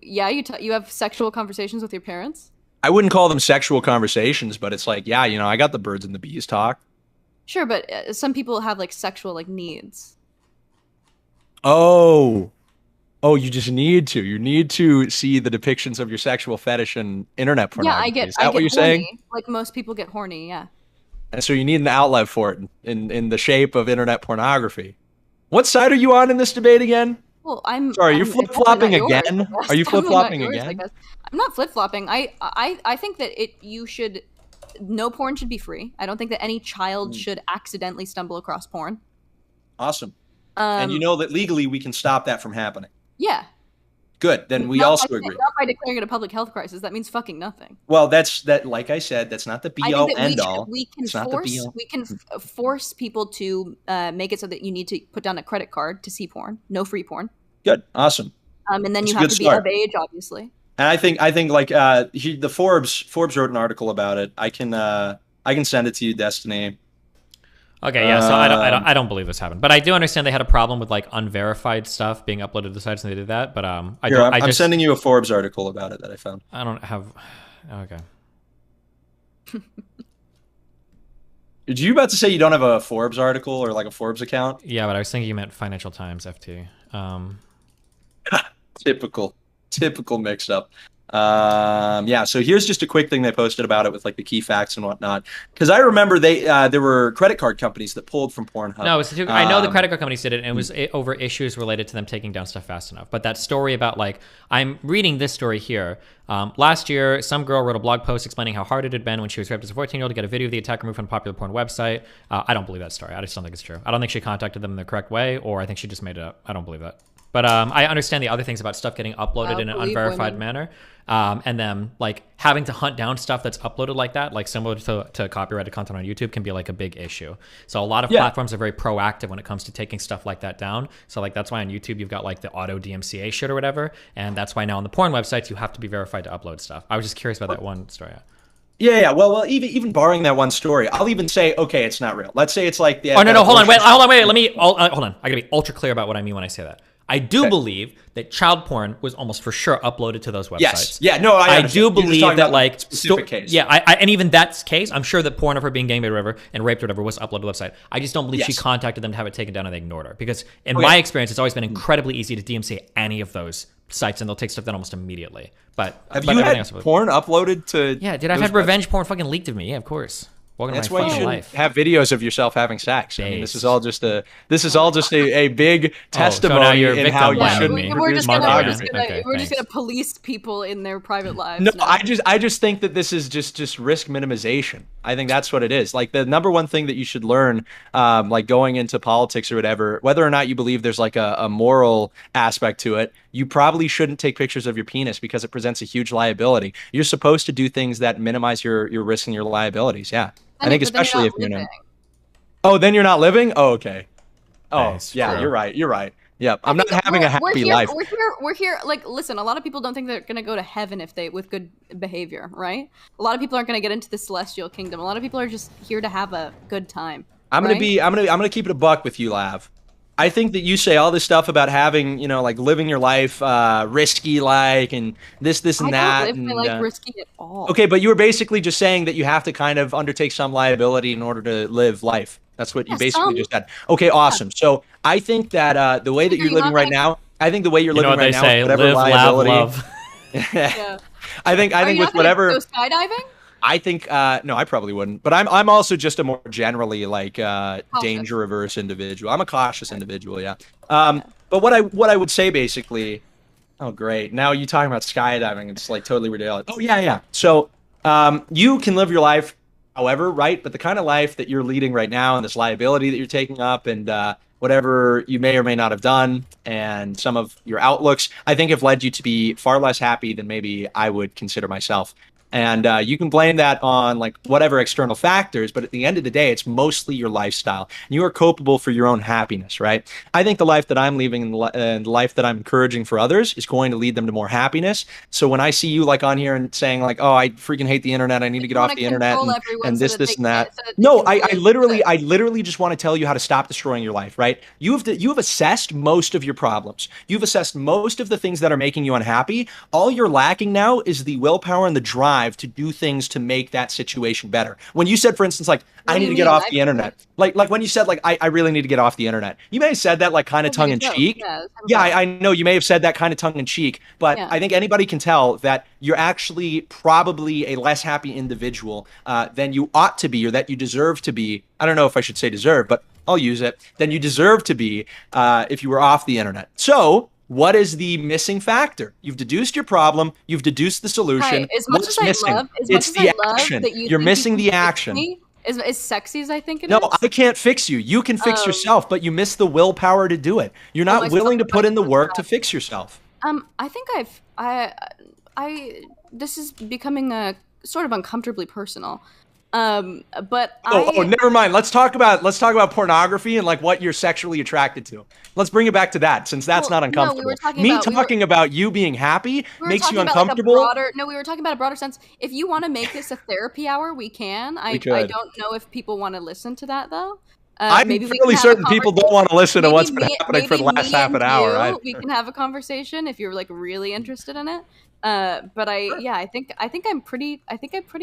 have sexual conversations with your parents? I wouldn't call them sexual conversations, but it's like, yeah, I got the birds and the bees talk. Sure, but some people have like sexual like needs. Oh, you just need to. You need to see the depictions of your sexual fetish in internet pornography. Yeah, Is that what you're horny. saying? Like most people get horny, yeah. And so you need an outlet for it in the shape of internet pornography. What side are you on in this debate again? Well, I'm sorry. You're flip flopping again. Are you flip flopping again? I'm not flip flopping. I think that you should. No porn should be free. I don't think that any child should accidentally stumble across porn. Awesome. And you know that legally we can stop that from happening. Yeah. Good. Then we Not also by, agree. Not by declaring it a public health crisis. That means fucking nothing. Well, like I said, that's not the be all end all. We can force people to make it so that you need to put down a credit card to see porn. No free porn. Good. Awesome. And then That's you a have good to be start. of age, obviously. And I think like the Forbes wrote an article about it. I can send it to you, Destiny. Okay, yeah. So I don't believe this happened, but I do understand they had a problem with like unverified stuff being uploaded to the sites, and they did that. But I'm sending you a Forbes article about it that I found. I don't have. Okay. Did you about to say you don't have a Forbes article or like a Forbes account? Yeah, but I was thinking you meant Financial Times FT. Typical mix up. Yeah, so here's just a quick thing they posted about it with like the key facts and whatnot, because I remember there were credit card companies that pulled from Pornhub. No, I know the credit card companies did it, and it was over issues related to them taking down stuff fast enough. But that story about like, I'm reading this story here. Last year, some girl wrote a blog post explaining how hard it had been when she was raped as a 14-year-old to get a video of the attack removed from a popular porn website. I don't believe that story. I just don't think it's true. I don't think she contacted them in the correct way, or I think she just made it up. I don't believe that. But I understand the other things about stuff getting uploaded in an unverified manner, and then like having to hunt down stuff that's uploaded like that, like similar to copyrighted content on YouTube, can be like a big issue. So a lot of platforms are very proactive when it comes to taking stuff like that down. So like that's why on YouTube you've got like the auto DMCA shit or whatever, and that's why now on the porn websites you have to be verified to upload stuff. I was just curious about that one story. Yeah. Well, even borrowing that one story, I'll even say, okay, it's not real. Let's say it's like the. Oh no, hold on, wait. Let me hold on. I gotta be ultra clear about what I mean when I say that. I do believe that child porn was almost for sure uploaded to those websites. Yes. Yeah. No, I do believe that like specific case. Yeah. And even that case, I'm sure that porn of her being gangbanged or whatever and raped or whatever was uploaded to the website. I just don't believe she contacted them to have it taken down and they ignored her, because in my experience, it's always been incredibly easy to DMCA any of those sites, and they'll take stuff down almost immediately. But have you had porn uploaded to? Yeah, dude, I've had revenge porn fucking leaked of me. Yeah, of course. That's why you should have videos of yourself having sex. I mean, this is all just a big testimony in how you shouldn't produce pornography. We're just gonna police people in their private lives. No, I just think that this is just risk minimization. I think that's what it is. Like the number one thing that you should learn, like going into politics or whatever, whether or not you believe there's like a moral aspect to it, you probably shouldn't take pictures of your penis because it presents a huge liability. You're supposed to do things that minimize your risk and your liabilities. Yeah. I think especially if you're not. Oh, then you're not living? Oh, okay. Oh, yeah, true. You're right. Yep. I'm not having a happy life. We're here. Like, listen, a lot of people don't think they're going to go to heaven with good behavior, right? A lot of people aren't going to get into the celestial kingdom. A lot of people are just here to have a good time. I'm going to keep it a buck with you, Lav. I think that you say all this stuff about having, like living your life risky, like, and this and that. I don't live my life risky at all. Okay, but you were basically just saying that you have to kind of undertake some liability in order to live life. That's what you basically just said. Okay, awesome. So I think that the way that you're living right now, I think the way you're living right now, with whatever liability. Love. Yeah. I think with whatever. Go skydiving? I think no, I probably wouldn't. But I'm also just a more generally like danger averse individual. I'm a cautious individual, yeah. But what I would say basically, oh great, now you talking about skydiving, it's like totally ridiculous. Oh yeah. So you can live your life however, right? But the kind of life that you're leading right now and this liability that you're taking up and whatever you may or may not have done and some of your outlooks, I think have led you to be far less happy than maybe I would consider myself. And you can blame that on like whatever external factors, but at the end of the day, it's mostly your lifestyle. And you are culpable for your own happiness, right? I think the life that I'm leaving and the life that I'm encouraging for others is going to lead them to more happiness. So when I see you like on here and saying like, oh, I freaking hate the internet, I need to get off the internet and this and that. No, I literally just want to tell you how to stop destroying your life, right? You have assessed most of your problems. You've assessed most of the things that are making you unhappy. All you're lacking now is the willpower and the drive to do things to make that situation better. When you said, for instance, like, I need to get off the internet. Like when you said, like, I really need to get off the internet. You may have said that, like, kind of tongue in cheek. Yeah, I know you may have said that kind of tongue in cheek, but I think anybody can tell that you're actually probably a less happy individual than you ought to be or that you deserve to be. I don't know if I should say deserve, but I'll use it. Than you deserve to be if you were off the internet. So, what is the missing factor? You've deduced your problem. You've deduced the solution. Right. As much What's as missing? I love, It's the action. You're missing the action. As sexy as I think it is. No, I can't fix you. You can fix yourself, but you miss the willpower to do it. You're not willing to put in the work to fix yourself. I think this is becoming a sort of uncomfortably personal. But never mind. Let's talk about pornography and like what you're sexually attracted to. Let's bring it back to that, since that's not uncomfortable. No, we were talking about you being happy makes you about, uncomfortable. we were talking about a broader sense. If you want to make this a therapy hour, we can. I don't know if people want to listen to that though. I'm fairly certain people don't want to listen to what's been happening for the last half an hour. Right? We can have a conversation if you're like really interested in it. But I think I'm pretty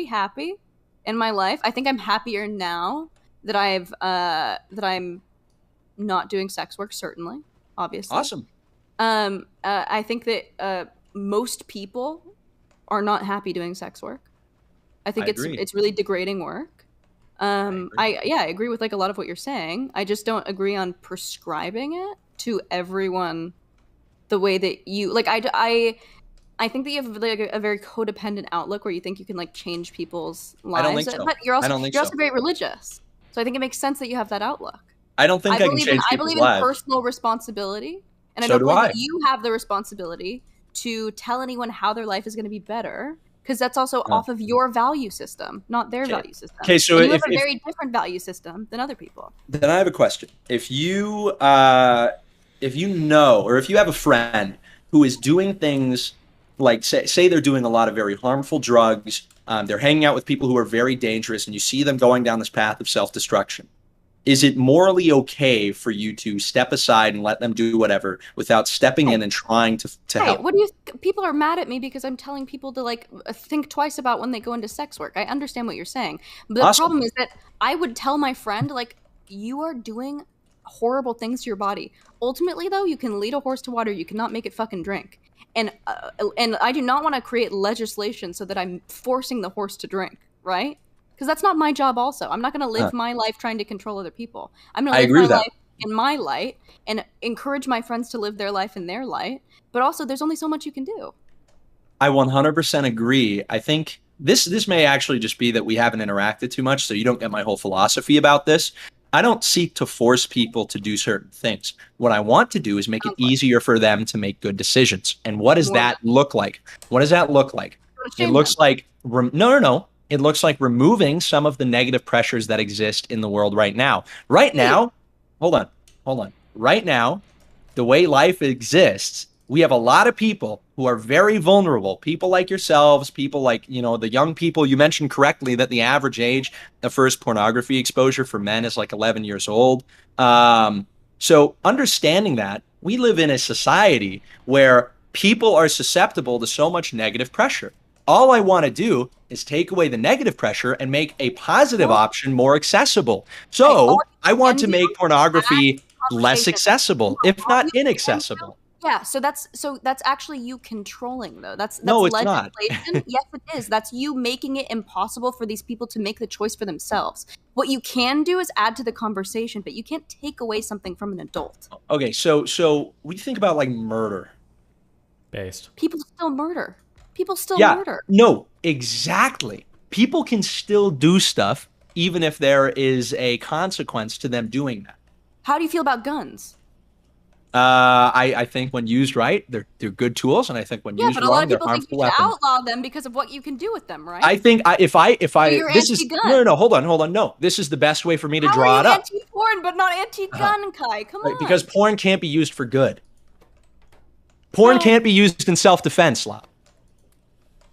happy in my life. I think I'm happier now that I'm not doing sex work, certainly, obviously. Awesome. I think that most people are not happy doing sex work. I think it's really degrading work. I agree with like a lot of what you're saying. I just don't agree on prescribing it to everyone the way that you like. I think that you have like a very codependent outlook where you think you can like change people's lives. I don't think so. But you're also very religious. So I think it makes sense that you have that outlook. I don't think I can change people's lives. I believe in personal responsibility, and I don't believe that you have the responsibility to tell anyone how their life is going to be better, because that's also off of your value system, not their value system. Okay, so and you have a very different value system than other people. Then I have a question. If you know, or if you have a friend who is doing things like say they're doing a lot of very harmful drugs, they're hanging out with people who are very dangerous, and you see them going down this path of self-destruction, is it morally okay for you to step aside and let them do whatever without stepping in and trying to help? What do you? People are mad at me because I'm telling people to like think twice about when they go into sex work. I understand what you're saying, but the problem is that I would tell my friend like, you are doing horrible things to your body. Ultimately, though, you can lead a horse to water. You cannot make it fucking drink. And I do not want to create legislation so that I'm forcing the horse to drink, right? Because that's not my job also. I'm not going to live my life trying to control other people. I'm going to live my life in my light and encourage my friends to live their life in their light. But also, there's only so much you can do. I 100% agree. I think this may actually just be that we haven't interacted too much, so you don't get my whole philosophy about this. I don't seek to force people to do certain things. What I want to do is make it easier for them to make good decisions. And what does that look like? What does that look like? It looks like no. It looks like removing some of the negative pressures that exist in the world right now. Right now, hold on. Right now, the way life exists, we have a lot of people who are very vulnerable. People like yourselves, people like, the young people. You mentioned correctly that the average age of first pornography exposure for men is like 11 years old. So understanding that, we live in a society where people are susceptible to so much negative pressure. All I want to do is take away the negative pressure and make a positive option more accessible. So I want to make pornography less accessible, if not inaccessible. Yeah, so that's actually you controlling though. That's no, it's legislation. not. Yes, it is. That's you making it impossible for these people to make the choice for themselves. What you can do is add to the conversation, but you can't take away something from an adult. Okay, so we think about like murder. People still murder. People still Yeah, murder. no, exactly. People can still do stuff even if there is a consequence to them doing that. How do you feel about guns? I think when used right, they're good tools, and I think when used but a lot wrong, of they're people think harmful you should weapons. outlaw them because of what you can do with them, right? I think if I you're this is anti-gun. no, hold on. No, this is the best way for me to How draw are it you up. anti-porn but not anti-gun, Kai? Come on. Because porn can't be used for good. Porn can't be used in self-defense, Lop.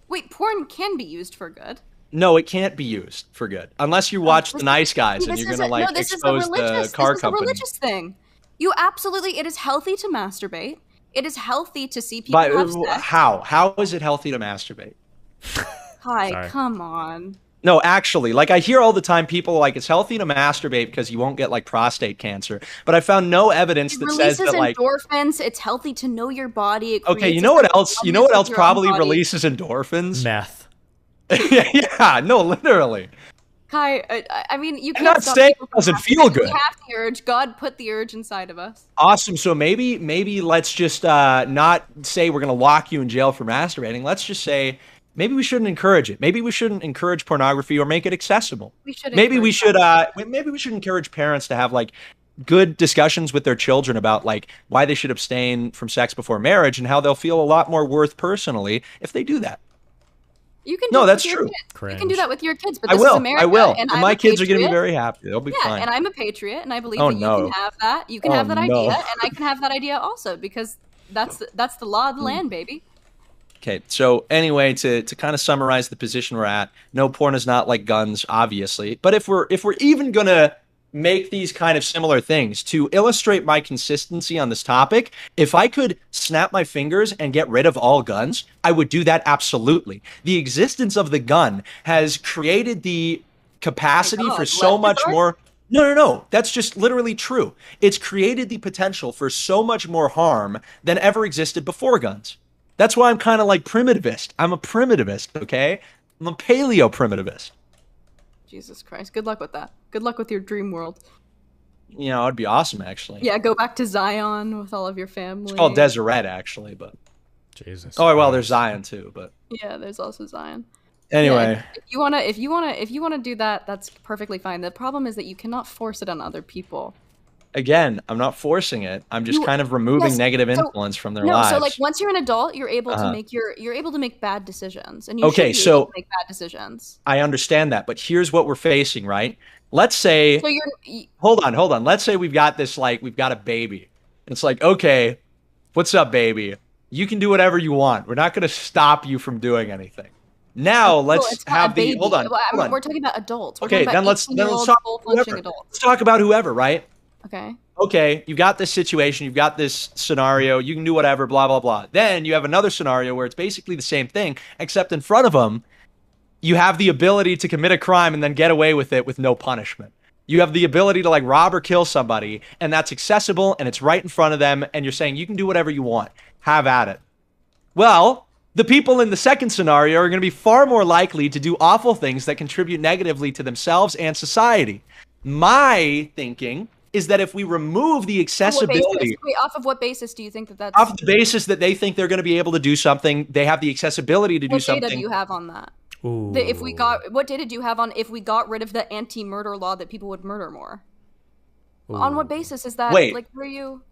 Wait, porn can be used for good. No, it can't be used for good unless you watch The Nice Guys and you're gonna expose the car company. This is a religious thing. You absolutely. It is healthy to masturbate. It is healthy to see people But have sex. how is it healthy to masturbate? Kai, come on. No, actually, like I hear all the time people like it's healthy to masturbate because you won't get like prostate cancer. But I found no evidence that says that like endorphins. It's healthy to know your body. It okay, creates you know what a else? You know what else wellness of your own probably body. releases endorphins? Meth. yeah, no, literally. Kai, I mean, you I'm can't not stop saying people it doesn't from feel having good. We have the urge. God put the urge inside of us. Awesome. So maybe let's just not say we're gonna lock you in jail for masturbating. Let's just say maybe we shouldn't encourage it. Maybe we shouldn't encourage pornography or make it accessible. We should. Maybe we should encourage parents to have like good discussions with their children about like why they should abstain from sex before marriage and how they'll feel a lot more worth personally if they do that. You can. No, do that's with your true. Kids. You can do that with your kids, but I this will. is America, I will. and And I'm my a kids are going to be patriot. very happy. They'll be Yeah, fine. and I'm a patriot, and I believe Oh, that you no. can have that. You can Oh, have that idea, no. and I can have that idea also, because that's the law of the land, baby. Okay, so anyway, to kind of summarize the position we're at, no, porn is not like guns, obviously. But if we're even gonna make these kind of similar things to illustrate my consistency on this topic, if I could snap my fingers and get rid of all guns, I would do that absolutely. The existence of the gun has created the capacity for so much more. No. That's just literally true. It's created the potential for so much more harm than ever existed before guns. That's why I'm kind of like primitivist. I'm a primitivist, okay? I'm a paleo-primitivist. Jesus Christ! Good luck with that. Good luck with your dream world. You know, it'd be awesome, actually. Yeah, go back to Zion with all of your family. It's called Deseret, actually, but... Jesus. Oh, well, there's Zion, too, but... Yeah, there's also Zion. Anyway. Yeah, if you wanna do that, that's perfectly fine. The problem is that you cannot force it on other people. Again, I'm not forcing it. I'm just kind of removing negative influence from their lives. So like once you're an adult, you're able to make you're able to make bad decisions, and you should be able to make bad decisions. I understand that, but here's what we're facing, right? Let's say, So you're hold on. Let's say we've got a baby. It's like, okay, what's up, baby? You can do whatever you want. We're not going to stop you from doing anything. Now let's have the hold on. We're talking about adults. We're Okay, talking then about let's talk full-functioning whoever. adults. Let's talk about whoever, right? Okay. Okay, you've got this situation, you've got this scenario, you can do whatever, blah, blah, blah. Then you have another scenario where it's basically the same thing, except in front of them, you have the ability to commit a crime and then get away with it with no punishment. You have the ability to like rob or kill somebody, and that's accessible, and it's right in front of them, and you're saying you can do whatever you want. Have at it. Well, the people in the second scenario are going to be far more likely to do awful things that contribute negatively to themselves and society. My thinking is that if we remove the accessibility... Off of what basis do you think that's... Off the basis that they think they're going to be able to do something, they have the accessibility to do something... What data do you have on that? Ooh. What data do you have on if we got rid of the anti-murder law that people would murder more? Ooh. On what basis is that? Wait. Like, were you...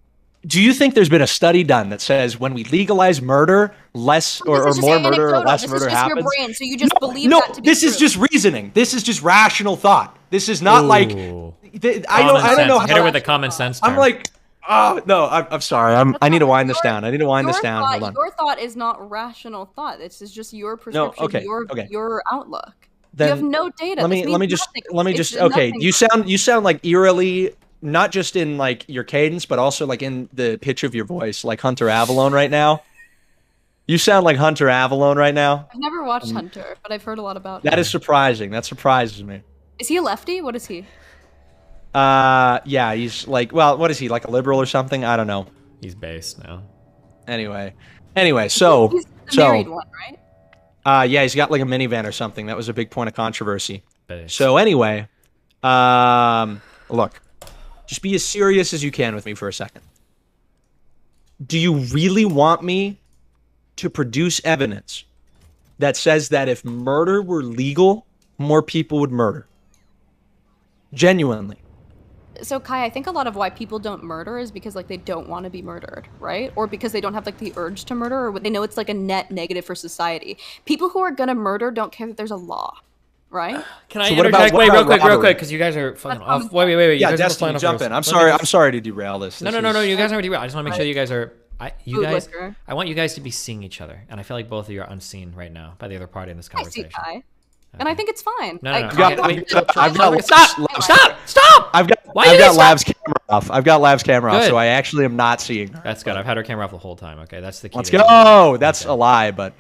Do you think there's been a study done that says when we legalize murder, less or more murder or less murder happens? This is just your brain, so you just believe no, that to be this true. is just reasoning. This is just rational thought. This is not like... I don't know how... Hit her with a common sense term. I'm like... Oh, no, I'm sorry. I need to wind this down. Hold on. Your thought is not rational thought. This is just your prescription, your outlook. Then you have no data. Let me just okay. You sound like eerily, not just in like your cadence, but also like in the pitch of your voice, like Hunter Avallone right now. You sound like Hunter Avallone right now. I've never watched Hunter, but I've heard a lot about him. That is surprising. That surprises me. Is he a lefty? What is he? Yeah, he's like, well, what is he, like a liberal or something? I don't know. He's based now. Anyway, so He's the married one, right? yeah, he's got like a minivan or something. That was a big point of controversy. Based. So anyway, look, just be as serious as you can with me for a second. Do you really want me to produce evidence that says that if murder were legal, more people would murder? Genuinely. So Kai, I think a lot of why people don't murder is because like they don't want to be murdered, right? Or because they don't have like the urge to murder, or they know it's like a net negative for society. People who are gonna murder don't care that there's a law, right? Can I interject? Wait, real quick, because you guys are fucking off. Wait. Yeah, Destiny, jump in. I'm sorry to derail this. No. You guys aren't derailed. I just want to make sure you guys are. I want you guys to be seeing each other, and I feel like both of you are unseen right now by the other party in this conversation. I see Kai. And I think it's fine. No. I've got Stop! I've got Lav's camera off. I've got Lav's camera off, so I actually am not seeing her. That's good. I've had her camera off the whole time. Okay, that's the key. Let's go. That's a lie, but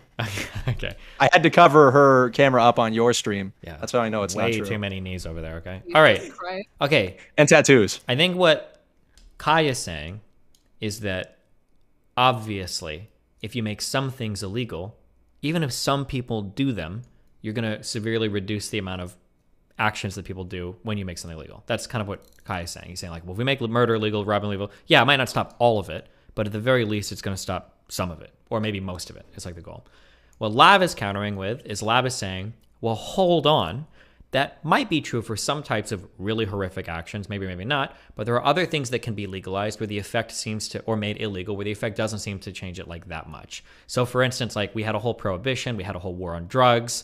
okay. I had to cover her camera up on your stream. Yeah, that's how I know it's not true. Way too many knees over there. Okay. All right. Okay. And tattoos. I think what Kai is saying is that obviously, if you make some things illegal, even if some people do them, you're going to severely reduce the amount of actions that people do when you make something illegal. That's kind of what Kai is saying. He's saying like, well, if we make murder illegal, robbing illegal, yeah, it might not stop all of it, but at the very least, it's going to stop some of it, or maybe most of it. It's like the goal. What Lav is countering with is Lav is saying, well, hold on. That might be true for some types of really horrific actions, maybe, maybe not, but there are other things that can be legalized where the effect seems to, or made illegal, where the effect doesn't seem to change it like that much. So for instance, like we had a whole prohibition, we had a whole war on drugs.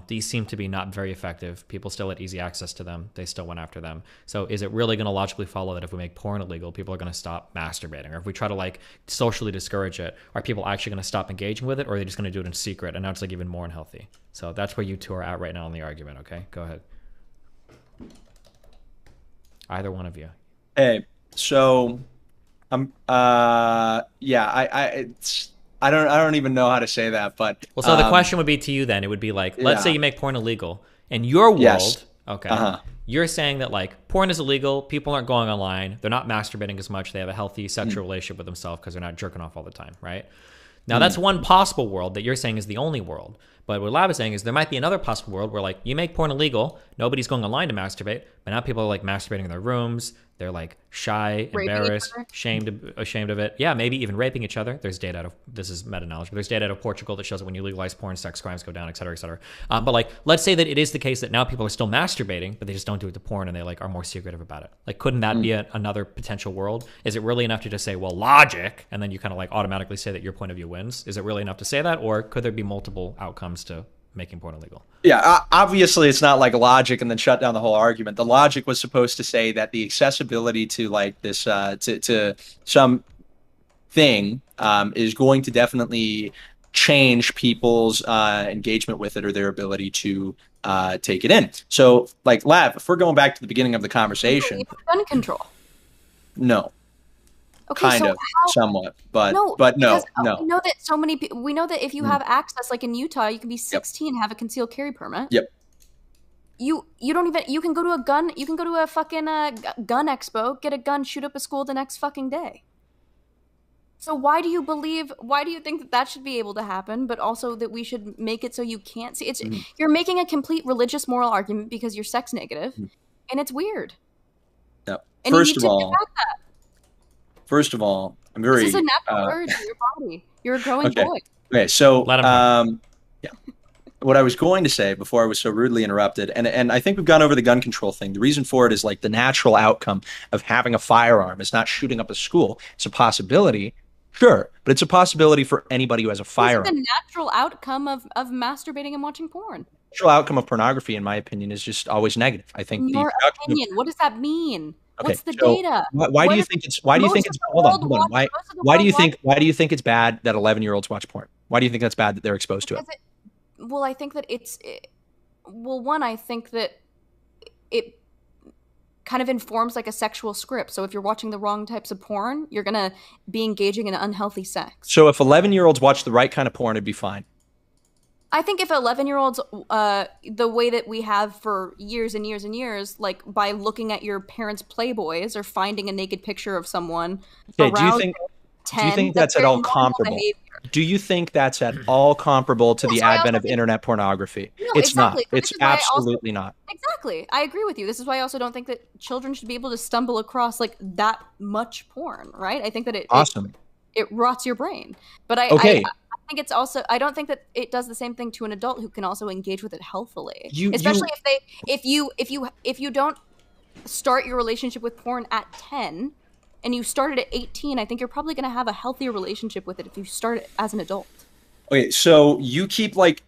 These seem to be not very effective. People still had easy access to them. They still went after them. So is it really going to logically follow that if we make porn illegal, people are going to stop masturbating? Or if we try to like socially discourage it, are people actually going to stop engaging with it, or are they just going to do it in secret? And now it's like even more unhealthy. So that's where you two are at right now in the argument, okay? Go ahead. Either one of you. Hey, so I'm yeah, I don't even know how to say that, but well, so the question would be to you then. It would be like, let's say you make porn illegal in your world. Yes. Okay. You're saying that like porn is illegal, people aren't going online, they're not masturbating as much, they have a healthy sexual relationship with themselves because they're not jerking off all the time, right? Now that's one possible world that you're saying is the only world. But what Lab is saying is there might be another possible world where like you make porn illegal, nobody's going online to masturbate, but now people are like masturbating in their rooms. They're like shy, embarrassed, ashamed of it. Yeah, maybe even raping each other. There's data out of, this is meta-knowledge, but there's data out of Portugal that shows that when you legalize porn, sex crimes go down, et cetera, et cetera. But like, let's say that it is the case that now people are still masturbating, but they just don't do it to porn and they like are more secretive about it. Like, couldn't that be another potential world? Is it really enough to just say, well, logic, and then you kind of like automatically say that your point of view wins? Is it really enough to say that, or could there be multiple outcomes to making porn illegal? Yeah, obviously it's not like logic and then shut down the whole argument. The logic was supposed to say that the accessibility to like this to some thing is going to definitely change people's engagement with it or their ability to take it in. So like Lav, if we're going back to the beginning of the conversation, gun control. No. Okay, kind so of, somewhat, but no. We know that so many people. We know that if you have access, like in Utah, you can be 16, have a concealed carry permit. Yep. You don't even. You can go to a gun. You can go to a fucking gun expo, get a gun, shoot up a school the next fucking day. So why do you believe? Why do you think that that should be able to happen, but also that we should make it so you can't see? It's you're making a complete religious moral argument because you're sex negative, and it's weird. Yep. And First you of need to all. debate that. First of all, I'm very. This is a natural urge in your body. You're a growing boy. Okay, so yeah, what I was going to say before I was so rudely interrupted, and I think we've gone over the gun control thing. The reason for it is like the natural outcome of having a firearm is not shooting up a school. It's a possibility, sure, but it's a possibility for anybody who has a firearm. This is the natural outcome of masturbating and watching porn. The natural outcome of pornography, in my opinion, is just always negative. I think Your opinion. What does that mean? Okay, What's the so data? Why do you think it's? Why do you think it's? Hold on. Why do you think? Why do you think it's bad that 11-year-olds watch porn? Why do you think that's bad that they're exposed to it? Well, I think that one, I think that it kind of informs like a sexual script. So if you're watching the wrong types of porn, you're gonna be engaging in unhealthy sex. So if 11-year-olds watch the right kind of porn, it'd be fine. I think if 11-year-olds, the way that we have for years and years and years, like by looking at your parents' Playboys or finding a naked picture of someone, okay, do you think that's at all comparable? Do you think that's at all comparable to the advent of internet pornography? No, it's exactly. not. It's absolutely not. Exactly. I agree with you. This is why I also don't think that children should be able to stumble across like that much porn, right? I think that it rots your brain. But I think it's also, I don't think that it does the same thing to an adult who can also engage with it healthily. Especially if you don't start your relationship with porn at 10 and you started at 18, I think you're probably going to have a healthier relationship with it if you start it as an adult. Okay, so you keep like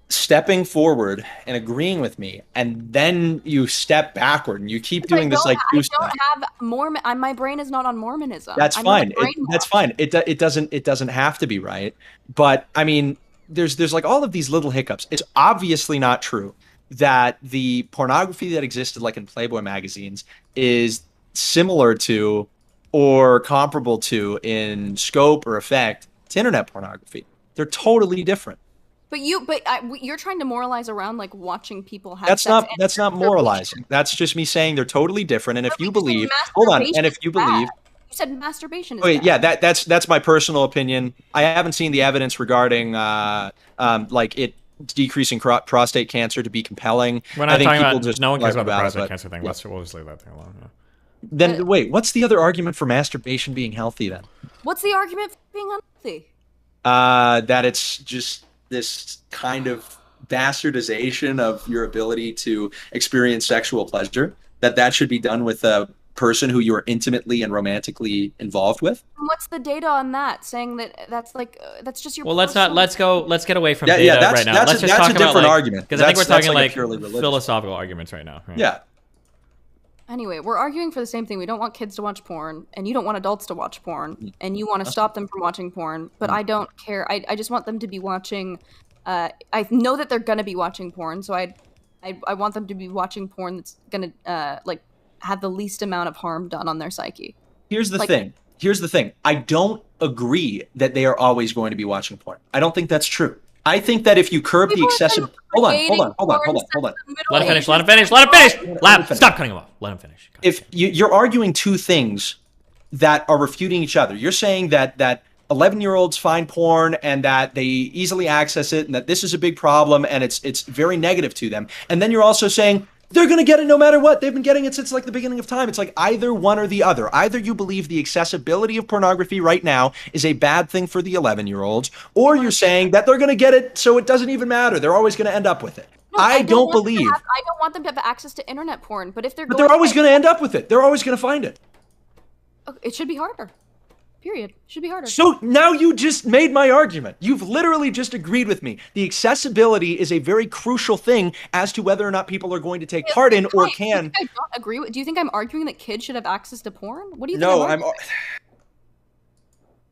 stepping forward and agreeing with me, and then you step backward and you keep doing this like I don't have Mormon. My brain is not on Mormonism. That's fine. That's fine. It doesn't have to be right. But I mean, there's like all of these little hiccups. It's obviously not true that the pornography that existed like in Playboy magazines is similar to or comparable to in scope or effect to internet pornography. They're totally different. But you're trying to moralize around like watching people have that's sex. That's not moralizing. That's just me saying they're totally different. And if you believe, hold on, and if you believe, you said masturbation is wait, bad. yeah, that's my personal opinion. I haven't seen the evidence regarding like it decreasing prostate cancer to be compelling. We're not talking about just no one cares about the it, prostate but- cancer thing. We'll just leave that thing alone. Yeah. Then wait, what's the other argument for masturbation being healthy then? What's the argument for being unhealthy? That it's just this kind of bastardization of your ability to experience sexual pleasure, that should be done with a person who you are intimately and romantically involved with. And what's the data on that saying that that's like that's just your Well, let's get away from Yeah, data that's- right now. that's Let's a- just that's talk a about different like, argument. because I think we're That's talking like a like purely religious- philosophical arguments right now. Right? Yeah. Anyway, we're arguing for the same thing. We don't want kids to watch porn, and you don't want adults to watch porn, and you want to stop them from watching porn, but I don't care. I just want them to be watching. I know that they're gonna be watching porn, so I want them to be watching porn that's gonna like have the least amount of harm done on their psyche. Here's the Like- thing. Here's the thing. I don't agree that they are always going to be watching porn. I don't think that's true. I think that if you curb the excessive... Hold on. Let him finish. Let him finish. Let him finish. Stop cutting him off. Let him finish. If you're arguing two things that are refuting each other, you're saying that 11-year-olds find porn and that they easily access it and that this is a big problem and it's very negative to them. And then you're also saying they're going to get it no matter what. They've been getting it since like the beginning of time. It's like either one or the other. Either you believe the accessibility of pornography right now is a bad thing for the 11-year-olds, or you're saying that they're going to get it so it doesn't even matter. They're always going to end up with it. No, I don't want them to believe. I don't want them to have access to internet porn, but if they're But they're always going to end up with it. They're always going to find it. it should be harder. Period. Should be harder. So now you just made my argument. You've literally just agreed with me. The accessibility is a very crucial thing as to whether or not people are going to take part in or can. I don't agree with. Do you think I'm arguing that kids should have access to porn? What do you think? No,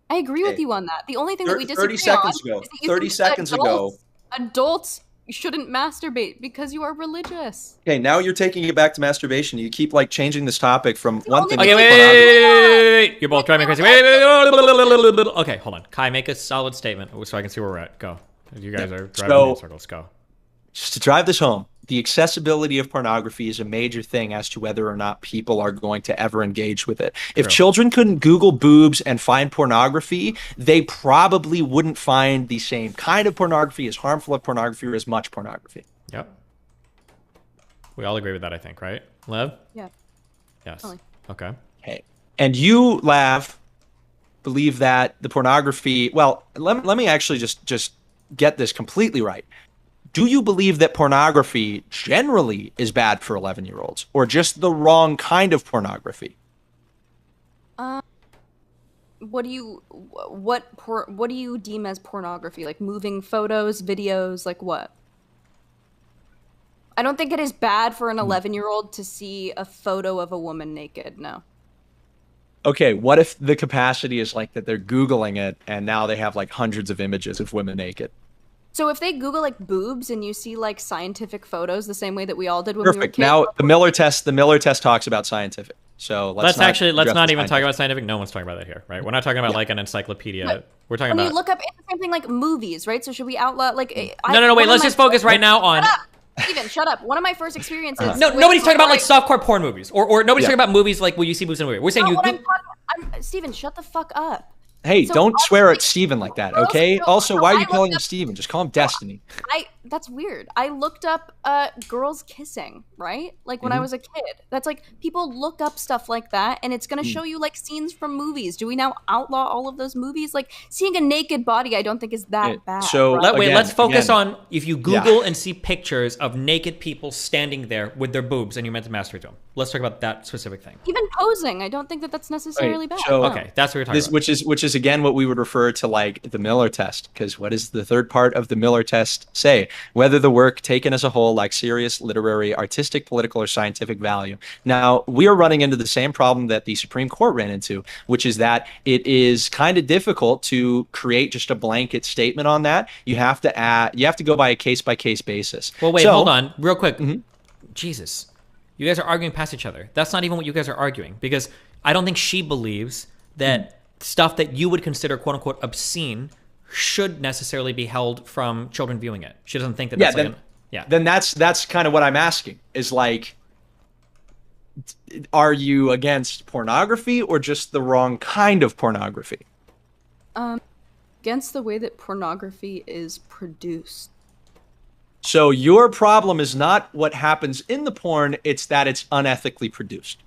I agree with you on that. The only thing that we disagree 30 seconds on ago. is that you 30 think seconds ago. adults shouldn't masturbate because you are religious. Okay, now you're taking it back to masturbation. You keep like changing this topic from one thing. Okay, wait. You're both driving me crazy. Wait. Okay, hold on. Kai, make a solid statement so I can see where we're at. Go. You guys are driving me in circles. Go. Just to drive this home, the accessibility of pornography is a major thing as to whether or not people are going to ever engage with it. If children couldn't Google boobs and find pornography, they probably wouldn't find the same kind of pornography, as harmful of pornography, or as much pornography. Yep. We all agree with that, I think, right? Lev? Yeah. Yes. Totally. Okay. Okay. And you, Lav, believe that the pornography... Well, let me actually just get this completely right. Do you believe that pornography generally is bad for 11-year-olds, or just the wrong kind of pornography? What do you deem as pornography? Like moving photos, videos, like what? I don't think it is bad for an 11-year-old to see a photo of a woman naked. No. Okay, what if the capacity is like that they're Googling it and now they have like hundreds of images of women naked? So if they Google like boobs and you see like scientific photos the same way that we all did when we were Perfect. kids. Now the Miller test talks about scientific. So let's not address even the talk about scientific. No one's talking about that here, right? We're not talking about like an encyclopedia. But We're talking when about... you look up, it's the same thing like movies, right? So should we outlaw like? No, wait. Let's just focus right now on... Shut up. Steven, shut up. One of my first experiences. No, nobody's talking about like softcore porn movies, or nobody's talking about movies like when you see boobs in a movie. We're saying Steven, shut the fuck up. Hey, So don't swear at Steven like that, okay? Also, why are you I calling him looked Steven? Just call him Destiny. That's weird. I looked up girls kissing, right? Like when I was a kid. That's like people look up stuff like that and it's going to show you like scenes from movies. Do we now outlaw all of those movies? Like seeing a naked body I don't think is that bad. So right? let's focus on if you Google and see pictures of naked people standing there with their boobs and you're meant to masturbate to them. Let's talk about that specific thing. Even posing, I don't think that that's necessarily bad. So, okay, that's what you're talking about. Which is again what we would refer to like the Miller test, because what does the third part of the Miller test say? Whether the work taken as a whole lacks serious literary, artistic, political, or scientific value. Now, we are running into the same problem that the Supreme Court ran into, which is that it is kind of difficult to create just a blanket statement on that. You have to go by a case-by-case basis. Well, wait, hold on, real quick. Jesus. You guys are arguing past each other. That's not even what you guys are arguing, because I don't think she believes that stuff that you would consider quote unquote obscene should necessarily be held from children viewing it. She doesn't think that that's Then that's kind of what I'm asking, is like, are you against pornography or just the wrong kind of pornography? Against the way that pornography is produced. So your problem is not what happens in the porn, it's that it's unethically produced.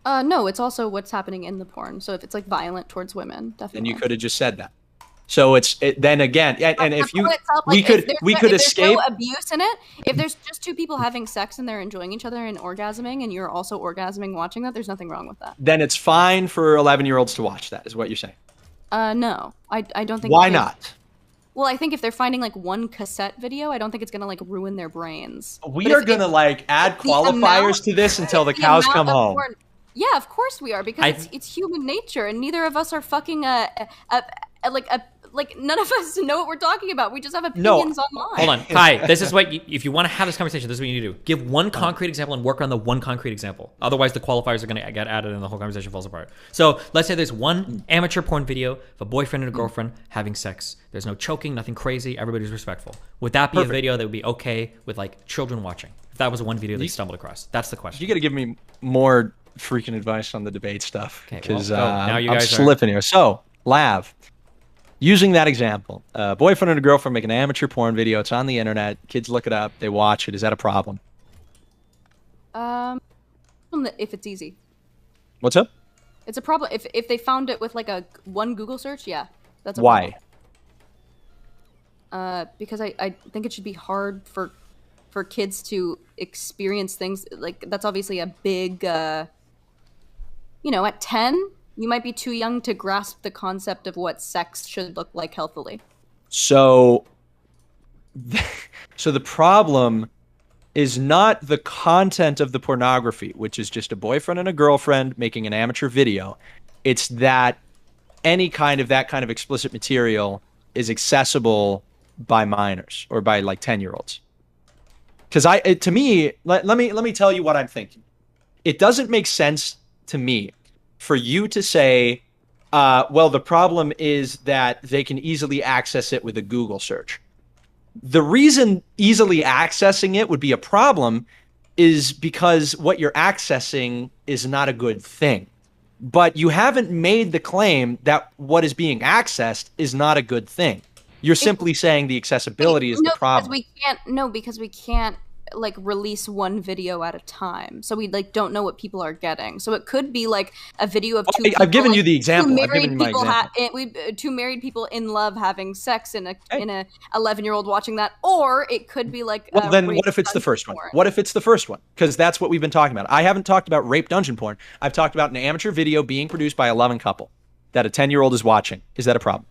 No, it's also what's happening in the porn. So if it's like violent towards women, definitely. Then you could have just said that. So then again, and if you we could if there's escape. no abuse in it. If there's just two people having sex and they're enjoying each other and orgasming, and you're also orgasming watching that, there's nothing wrong with that. Then it's fine for 11-year-olds to watch that, is what you're saying. No, I don't think. Why not? Well, I think if they're finding like one cassette video, I don't think it's gonna like ruin their brains. We are gonna like add qualifiers to this until the cows come home. Yeah, of course we are, because it's human nature, and neither of us are fucking like none of us know what we're talking about. We just have opinions online. Hold on, Kai. This is what if you want to have this conversation, this is what you need to do. Give one concrete example and work on the one concrete example. Otherwise, the qualifiers are going to get added and the whole conversation falls apart. So let's say there's one amateur porn video of a boyfriend and a girlfriend having sex. There's no choking, nothing crazy. Everybody's respectful. Would that be a video that would be okay with like children watching? If that was one video they stumbled across, that's the question. You got to give me more freaking advice on the debate stuff, because now you guys I'm slipping here. So, Lav. Using that example, a boyfriend and a girlfriend make an amateur porn video. It's on the internet. Kids look it up. They watch it. Is that a problem? If it's easy. What's up? It's a problem. If they found it with like one Google search, yeah, that's a Why? problem. Because I think it should be hard for kids to experience things like that's obviously a big. At 10. You might be too young to grasp the concept of what sex should look like healthily. So the problem is not the content of the pornography, which is just a boyfriend and a girlfriend making an amateur video. It's that any kind of that kind of explicit material is accessible by minors or by like 10-year-olds. Because to me, let me tell you what I'm thinking. It doesn't make sense to me for you to say, well, the problem is that they can easily access it with a Google search. The reason easily accessing it would be a problem is because what you're accessing is not a good thing. But you haven't made the claim that what is being accessed is not a good thing. You're simply saying the accessibility is the problem. Because we can't like release one video at a time, so we like don't know what people are getting. So it could be like a video of two. I've given you the example. I've given you my example. Two married people in love having sex in a 11-year-old watching that, or it could be like. Well, then what if it's the first one? What if it's the first one? Because that's what we've been talking about. I haven't talked about rape dungeon porn. I've talked about an amateur video being produced by a loving couple that a 10-year-old is watching. Is that a problem?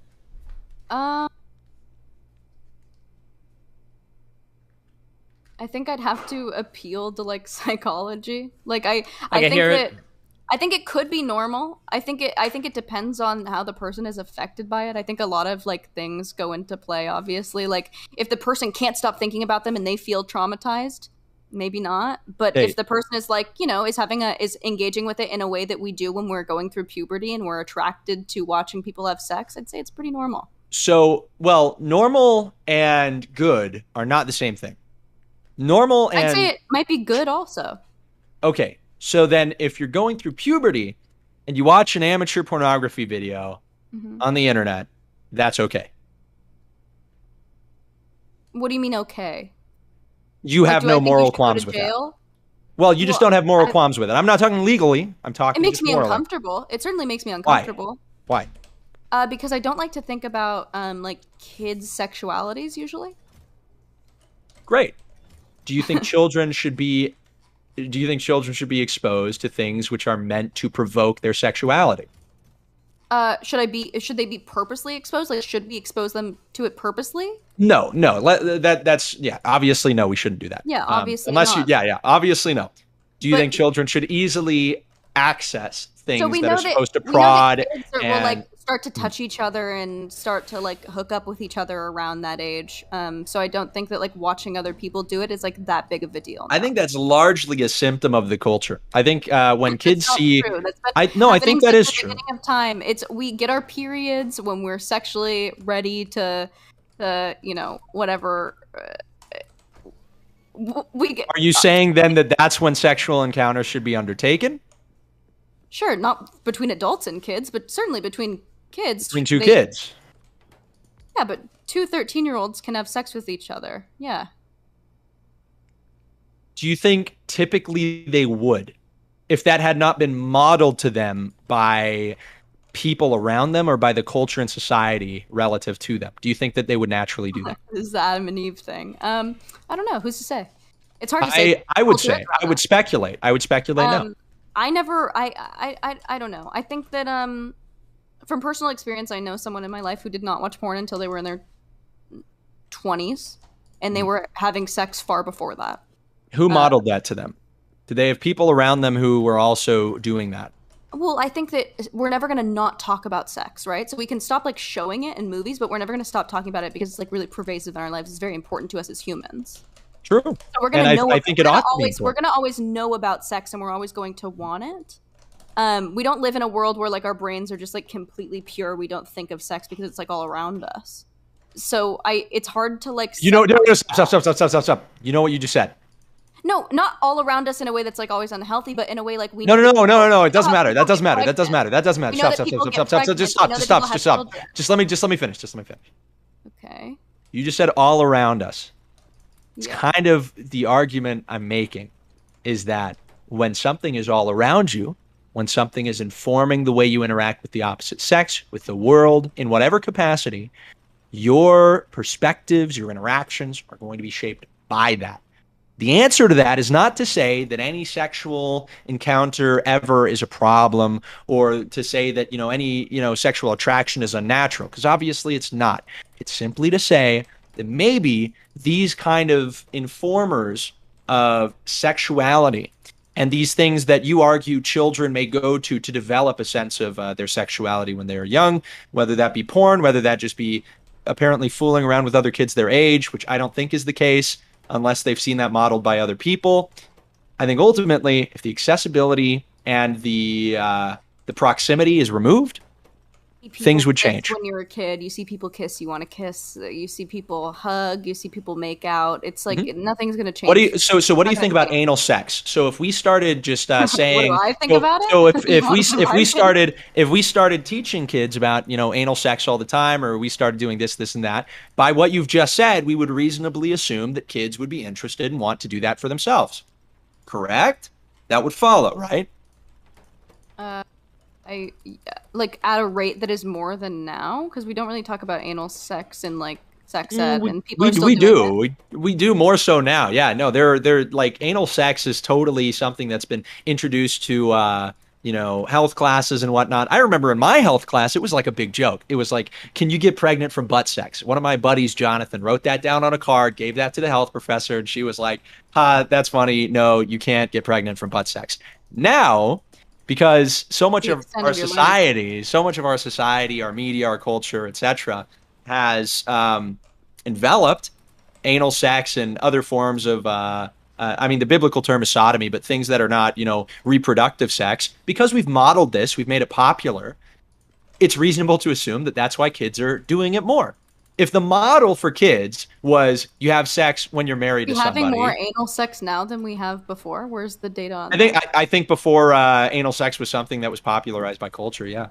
I think I'd have to appeal to like psychology. Like I think it could be normal. I think it depends on how the person is affected by it. I think a lot of like things go into play, obviously. Like if the person can't stop thinking about them and they feel traumatized, maybe not. But if the person is like, is engaging with it in a way that we do when we're going through puberty and we're attracted to watching people have sex, I'd say it's pretty normal. So, well, normal and good are not the same thing. Normal and... I'd say it might be good also. Okay, so then if you're going through puberty and you watch an amateur pornography video on the internet, that's okay. What do you mean okay? You have no moral qualms with that. Well, you just don't have moral qualms with it. I'm not talking legally. I'm talking. It makes me uncomfortable. It certainly makes me uncomfortable. Why? Because I don't like to think about like kids' sexualities usually. Great. Do you think children should be? Do you think children should be exposed to things which are meant to provoke their sexuality? Should they be purposely exposed? Like, should we expose them to it purposely? No. That's obviously no. We shouldn't do that. Yeah, obviously. Unless not. Obviously no. Do you think children should easily access things that are supposed to prod kids will like start to touch each other and start to like hook up with each other around that age. So I don't think that like watching other people do it is like that big of a deal. I think that's largely a symptom of the culture. I think when kids see, I think that is true. Beginning of time, we get our periods when we're sexually ready to whatever. Are you saying then that that's when sexual encounters should be undertaken? Sure, not between adults and kids, but certainly between kids. Between two kids. Yeah, but two 13-year-olds can have sex with each other. Yeah. Do you think typically they would, if that had not been modeled to them by people around them or by the culture and society relative to them? Do you think that they would naturally do that? This is the Adam and Eve thing. I don't know. Who's to say? It's hard to say. I would say. I would speculate. I would speculate now. I don't know. I think that from personal experience, I know someone in my life who did not watch porn until they were in their 20s, and they were having sex far before that. Who modeled that to them? Did they have people around them who were also doing that? Well, I think that we're never going to not talk about sex, right? So we can stop like showing it in movies, but we're never going to stop talking about it because it's like really pervasive in our lives. It's very important to us as humans. True. So we're going to know. I think it ought to be. We're going to always know about sex, and we're always going to want it. We don't live in a world where like our brains are just like completely pure. We don't think of sex because it's like all around us. So it's hard to like. No, stop. You know what you just said. No, not all around us in a way that's like always unhealthy, but in a way like we. No. It doesn't matter. That doesn't matter. That doesn't matter. Stop. Just let me finish. Okay. You just said all around us. It's kind of the argument I'm making, is that when something is all around you, when something is informing the way you interact with the opposite sex, with the world, in whatever capacity, your perspectives, your interactions are going to be shaped by that. The answer to that is not to say that any sexual encounter ever is a problem, or to say that, any, sexual attraction is unnatural, because obviously it's not. It's simply to say that maybe these kind of informers of sexuality and these things that you argue children may go to develop a sense of their sexuality when they're young, whether that be porn, whether that just be apparently fooling around with other kids their age, which I don't think is the case unless they've seen that modeled by other people. I think ultimately, if the accessibility and the proximity is removed, things would change. When you're a kid, you see people kiss, you want to kiss. You see people hug, you see people make out. It's like nothing's going to change. What do you think about anal sex? So if we started just saying, what do I think about it? So if we started teaching kids about anal sex all the time, or we started doing this and that, by what you've just said, we would reasonably assume that kids would be interested and want to do that for themselves. Correct? That would follow, right? I like at a rate that is more than now, because we don't really talk about anal sex in like sex ed, and people are still doing it. We do more so now. Yeah, no, they're like anal sex is totally something that's been introduced to health classes and whatnot. I remember in my health class, it was like a big joke. It was like, can you get pregnant from butt sex? One of my buddies, Jonathan, wrote that down on a card, gave that to the health professor, and she was like, that's funny. No, you can't get pregnant from butt sex. Now, because so much of our society, our media, our culture, etc., has enveloped anal sex and other forms of, the biblical term is sodomy, but things that are not, reproductive sex. Because we've modeled this, we've made it popular, it's reasonable to assume that that's why kids are doing it more. If the model for kids was you have sex when you're married to somebody. We're having more anal sex now than we have before. Where's the data on that? I think before anal sex was something that was popularized by culture, yeah.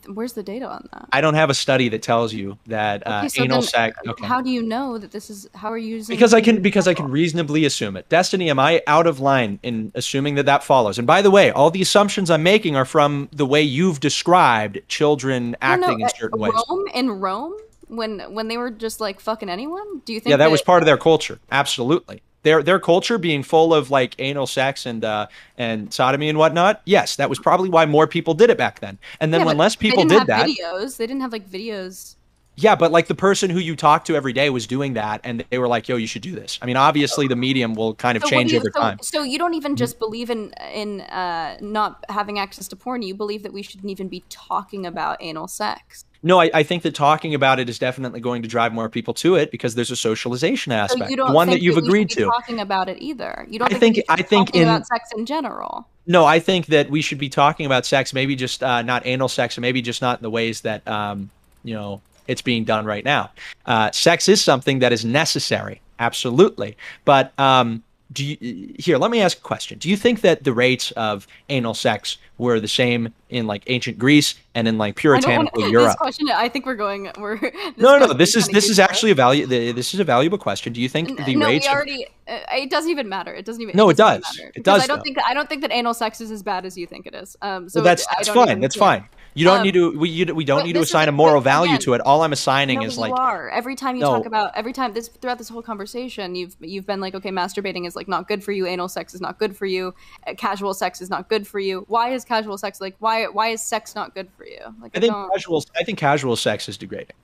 Where's the data on that? I don't have a study that tells you that anal sex. Okay. How do you know that this is? How are you using? Because I can reasonably assume it. Destiny, am I out of line in assuming that follows? And by the way, all the assumptions I'm making are from the way you've described children acting in certain ways. In Rome, when they were just like fucking anyone, do you think? Yeah, that was part of their culture. Absolutely. Their culture being full of like anal sex and sodomy and whatnot. Yes, that was probably why more people did it back then. And then when less people did that, they didn't have like videos. Yeah, but like the person who you talk to every day was doing that, and they were like, "Yo, you should do this." I mean, obviously the medium will kind of change over time. So you don't even just believe in not having access to porn. You believe that we shouldn't even be talking about anal sex. No, I think that talking about it is definitely going to drive more people to it because there's a socialization aspect. So you don't one think that you've agreed to. Talking about it either. You don't. Talking about sex in general. No, I think that we should be talking about sex, maybe just not anal sex, and maybe just not in the ways that it's being done right now. Sex is something that is necessary, absolutely, but here, let me ask a question. Do you think that the rates of anal sex were the same in like ancient Greece and in like puritanical Europe? This question, I think No, this is actually this is a valuable question. Do you think the no, rates we already. It doesn't even matter. It doesn't even. No, it doesn't does. matter. It Because does, I don't think that anal sex is as bad as you think it is. So well, that's fine. That's fine. You don't need to. We don't need to assign a moral value to it. All I'm assigning is like. You are. Every time you talk about throughout this whole conversation, you've been like, okay, masturbating is like not good for you. Anal sex is not good for you. Casual sex is not good for you. Why is casual sex why is sex not good for you? Like I think casual sex is degrading.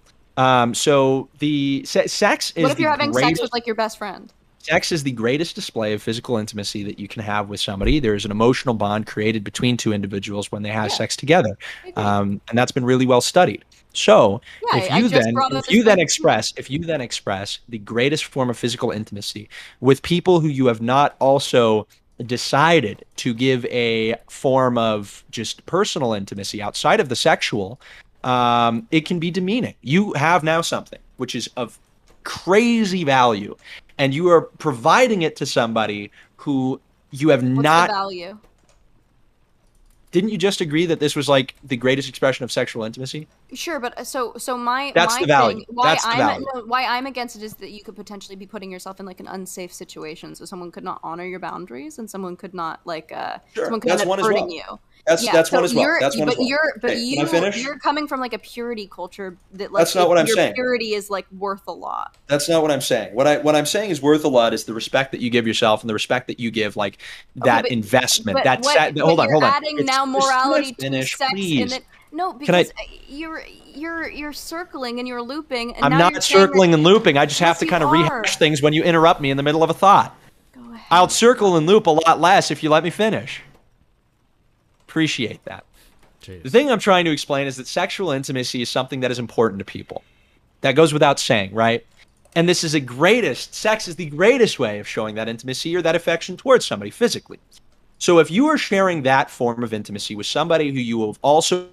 So the sex is. What if you're having sex with like your best friend? Sex is the greatest display of physical intimacy that you can have with somebody. There's an emotional bond created between two individuals when they have sex together, and that's been really well studied. So if you then express the greatest form of physical intimacy with people who you have not also decided to give a form of just personal intimacy outside of the sexual, it can be demeaning. You have now something which is of crazy value, and you are providing it to somebody who you have not. What's the value? Didn't you just agree that this was like the greatest expression of sexual intimacy? Sure, but so my That's the value. Thing, why That's the value. Why I'm against it is that you could potentially be putting yourself in like an unsafe situation. So someone could not honor your boundaries, and someone could not someone could end up hurting you. That's one as well. That's one as well. You're coming from like a purity culture that like that's not what I'm saying. Purity is like worth a lot. That's not what I'm saying. What I'm saying is worth a lot is the respect that you give yourself and the respect that you give like that investment. Hold on. Adding now morality to sex please. No, because you're circling and you're looping. And I'm not circling and looping. I just have to kind of rehash things when you interrupt me in the middle of a thought. Go ahead. I'll circle and loop a lot less if you let me finish. Appreciate that. Jeez. The thing I'm trying to explain is that sexual intimacy is something that is important to people. That goes without saying, right? And this is sex is the greatest way of showing that intimacy or that affection towards somebody physically. So if you are sharing that form of intimacy with somebody who you have also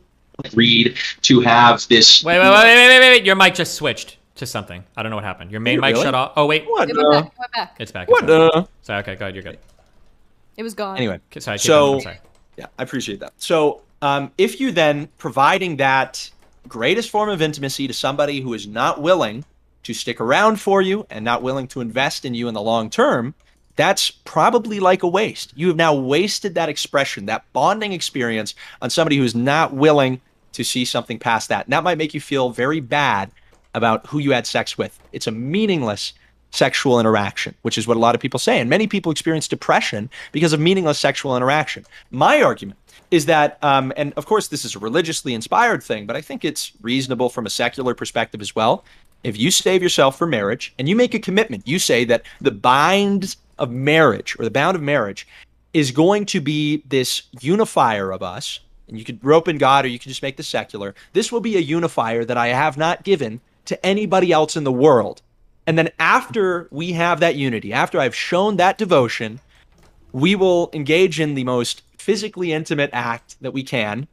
agreed to have this. Wait. Your mic just switched to something. I don't know what happened. Your main mic shut off. Oh, wait. It went back. It's back. What? Sorry, okay, go ahead. You're good. It was gone. Anyway. Sorry. Yeah, I appreciate that. So if you then providing that greatest form of intimacy to somebody who is not willing to stick around for you and not willing to invest in you in the long term, that's probably like a waste. You have now wasted that expression, that bonding experience on somebody who is not willing to see something past that. And that might make you feel very bad about who you had sex with. It's a meaningless sexual interaction, which is what a lot of people say. And many people experience depression because of meaningless sexual interaction. My argument is that, and of course this is a religiously inspired thing, but I think it's reasonable from a secular perspective as well. If you save yourself for marriage and you make a commitment, you say that the bind of marriage or the bound of marriage is going to be this unifier of us, and you could rope in God or you could just make the secular. This will be a unifier that I have not given to anybody else in the world. And then after we have that unity, after I've shown that devotion, we will engage in the most physically intimate act that we can.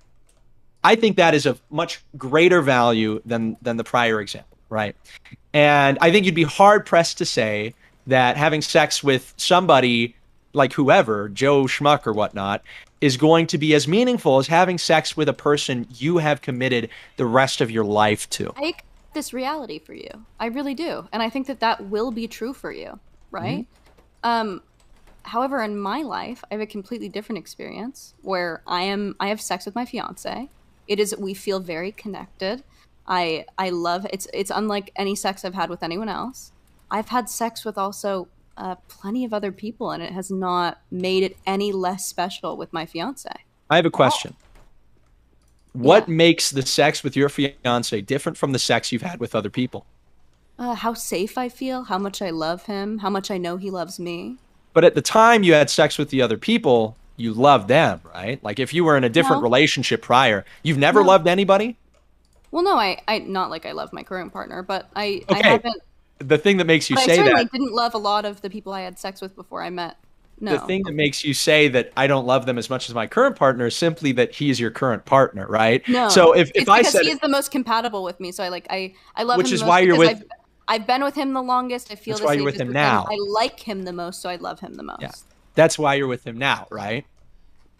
I think that is of much greater value than the prior example, right? And I think you'd be hard-pressed to say that having sex with somebody like whoever, Joe Schmuck or whatnot, is going to be as meaningful as having sex with a person you have committed the rest of your life to. I accept this reality for you. I really do. And I think that will be true for you, right? Mm-hmm. However, in my life, I have a completely different experience where I have sex with my fiance. We feel very connected. I love it's unlike any sex I've had with anyone else. I've had sex with also plenty of other people, and it has not made it any less special with my fiance. I have a question. What makes the sex with your fiance different from the sex you've had with other people? How safe I feel, how much I love him, how much I know he loves me. But at the time you had sex with the other people, you loved them, right? Like if you were in a different relationship prior, you've never loved anybody? Well, no, I not like I love my current partner, but I haven't. The thing that makes you say I certainly that didn't love a lot of the people I had sex with before I met. No. The thing that makes you say that I don't love them as much as my current partner is simply that he's your current partner, right? No. So if I said he is the most compatible with me, so I love which him is the why most you're because with I've been with him the longest. I feel That's the why you're safest with him now. I like him the most, so I love him the most. Yeah. That's why you're with him now, right?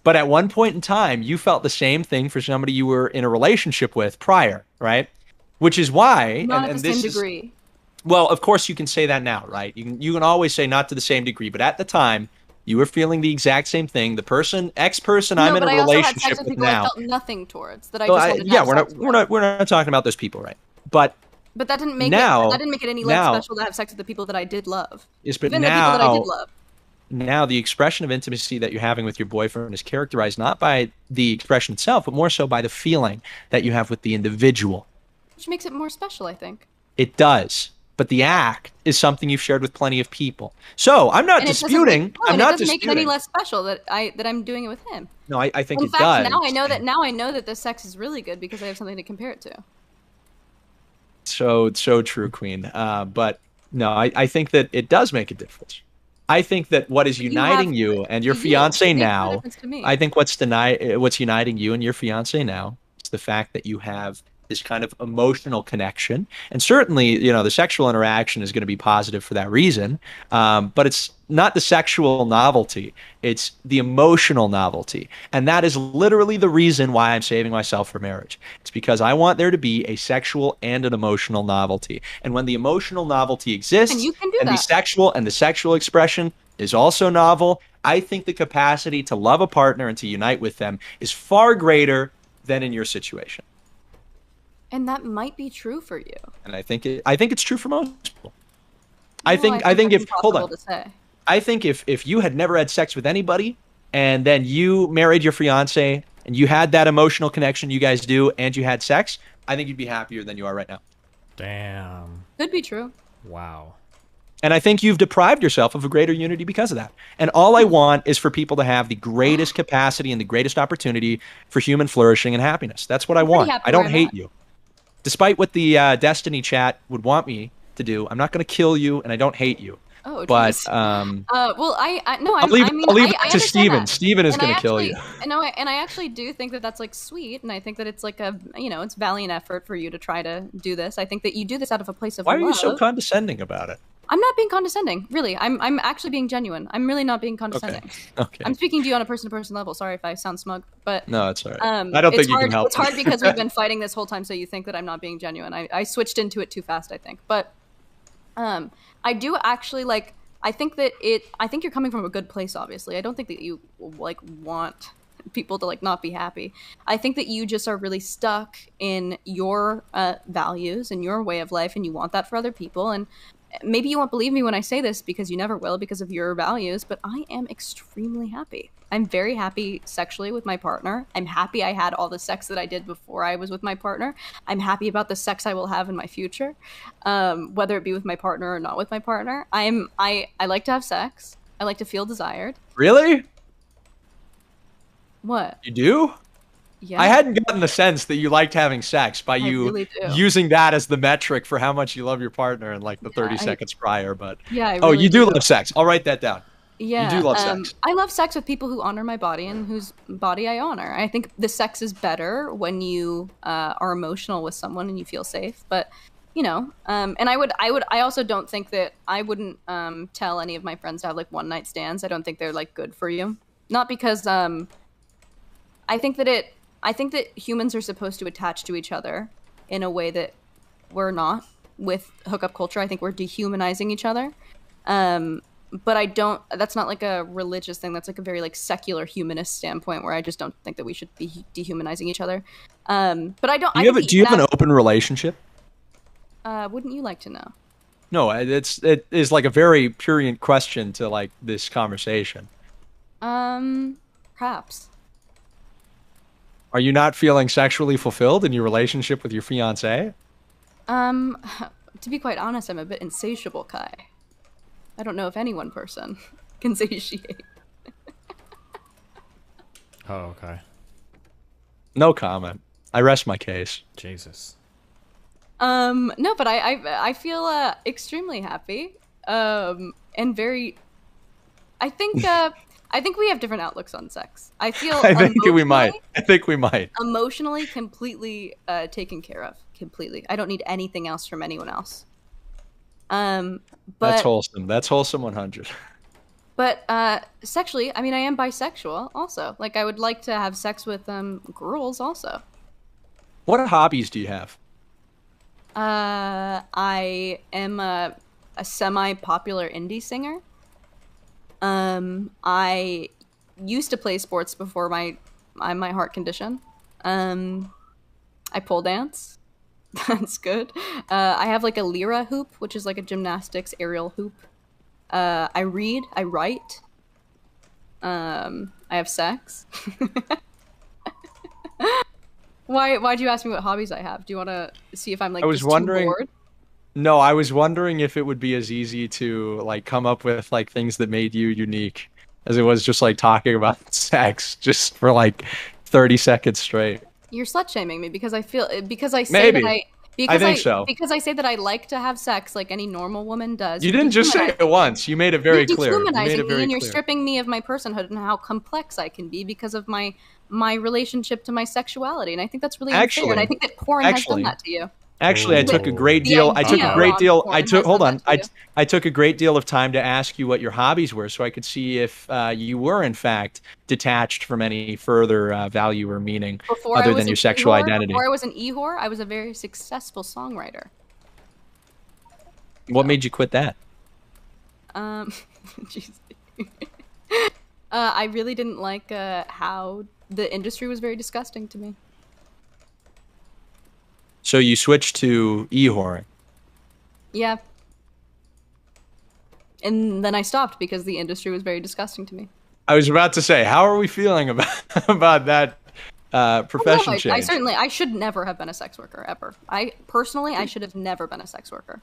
But at one point in time, you felt the same thing for somebody you were in a relationship with prior, right? Which is why, Not and at the this same is, degree. well, of course you can say that now, right? You can always say not to the same degree, but at the time, you were feeling the exact same thing. The person, ex-person, I'm in a but I also had sex relationship with with people I now. felt nothing towards. That I Well, just wanted to yeah, have sex with. we're not talking about those people, right? But But that didn't make it any less now- special to have sex with the people that I did love. Yes, but Even the people that I did now, love. now the expression of intimacy that you're having with your boyfriend is characterized not by the expression itself, but more so by the feeling that you have with the individual. Which makes it more special, I think. It does. But the act is something you've shared with plenty of people. So I'm not And it doesn't disputing. make- I'm and not it doesn't make it any disputing. less special that I'm doing it with him. No, I think In it fact, does. now I know that this sex is really good because I have something to compare it to. So true, Queen. But no, I think that it does make a difference. I think that what is uniting you and your to you, fiance it makes no now, difference to me. I think what's uniting you and your fiance now is the fact that you have this kind of emotional connection. And certainly, the sexual interaction is going to be positive for that reason. But it's not the sexual novelty. It's the emotional novelty. And that is literally the reason why I'm saving myself for marriage. It's because I want there to be a sexual and an emotional novelty. And when the emotional novelty exists, And you can do and that. the sexual expression is also novel, I think the capacity to love a partner and to unite with them is far greater than in your situation. And that might be true for you. And I think it's true for most people. I No, think that's if hold on. impossible to say. I think if you had never had sex with anybody and then you married your fiance and you had that emotional connection you guys do and you had sex, I think you'd be happier than you are right now. Damn. Could be true. Wow. And I think you've deprived yourself of a greater unity because of that. And all I want is for people to have the greatest capacity and the greatest opportunity for human flourishing and happiness. That's what I want. happy I don't where I'm hate at. you. Despite what the Destiny chat would want me to do, I'm not going to kill you and I don't hate you. Oh, but geez. Well, I no, I'll leave it I to understand Steven. that. Steven is And going I to kill actually- you. No, and I actually do think that that's like sweet, and I think that it's like a it's valiant effort for you to try to do this. I think that you do this out of a place of Why love. are you so condescending about it? I'm not being condescending, really. I'm actually being genuine. I'm really not being condescending. Okay. I'm speaking to you on a person-to-person level. Sorry if I sound smug, but No, it's all right. I don't it's think you hard, can help It's it. hard because we've been fighting this whole time, so you think that I'm not being genuine. I switched into it too fast, I think. But I do actually like. I think you're coming from a good place. Obviously, I don't think that you like want people to like not be happy. I think that you just are really stuck in your values and your way of life, and you want that for other people. And maybe you won't believe me when I say this because you never will because of your values, but I am extremely happy. I'm very happy sexually with my partner. I'm happy I had all the sex that I did before I was with my partner. I'm happy about the sex I will have in my future, whether it be with my partner or not with my partner. I like to have sex. I like to feel desired. Really? What? You do? Yeah. I hadn't gotten the sense that you liked having sex by you really do. using that as the metric for how much you love your partner in like the 30 I- seconds prior. But Yeah, I oh, really you do do. love sex. I'll write that down. Yeah, You do love sex. I love sex with people who honor my body and whose body I honor. I think the sex is better when you are emotional with someone and you feel safe. But and I also don't think that I wouldn't tell any of my friends to have like one night stands. I don't think they're like good for you. Not because I think that humans are supposed to attach to each other in a way that we're not with hookup culture. I think we're dehumanizing each other. But I don't. That's not like a religious thing. That's like a very like secular humanist standpoint where I just don't think that we should be dehumanizing each other. But I don't. Do you have an open relationship? Wouldn't you like to know? No, it is like a very prurient question to like this conversation. Perhaps. Are you not feeling sexually fulfilled in your relationship with your fiance? To be quite honest, I'm a bit insatiable, Kai. I don't know if any one person can satiate. Oh, okay. No comment. I rest my case. Jesus. No, but I feel extremely happy. And very. I think we have different outlooks on sex. I feel. I think we might. Emotionally, completely taken care of. Completely. I don't need anything else from anyone else. But That's wholesome. That's wholesome 100. But sexually, I mean, I am bisexual also. Like, I would like to have sex with girls also. What hobbies do you have? I am a semi-popular indie singer. I used to play sports before my heart condition. I pole dance. That's good. I have like a lyra hoop, which is like a gymnastics aerial hoop. I read. I write. I have sex. Why'd you ask me what hobbies I have? Do you want to see if I'm like I was just wondering. too bored? No, I was wondering if it would be as easy to like come up with like things that made you unique as it was just like talking about sex just for like 30 seconds straight. You're slut shaming me because I say Maybe. that I think so. Because I say that I like to have sex like any normal woman does. You didn't just say it once. You made it very clear. You made it Dehumanizing me, very and you're clear. stripping me of my personhood and how complex I can be because of my relationship to my sexuality, and I think that's really unfair. And I think that porn has done that to you. Actually, I took a great deal. I took a great deal. I took a great deal of time to ask you what your hobbies were, so I could see if you were in fact detached from any further value or meaning other than your sexual identity. Before I was an e-whore, I was a very successful songwriter. What made you quit that? Jeez. I really didn't like how the industry was very disgusting to me. So you switched to e-whoring. Yeah. And then I stopped because the industry was very disgusting to me. I was about to say, how are we feeling about that profession change? I should never have been a sex worker, ever. I should have never been a sex worker.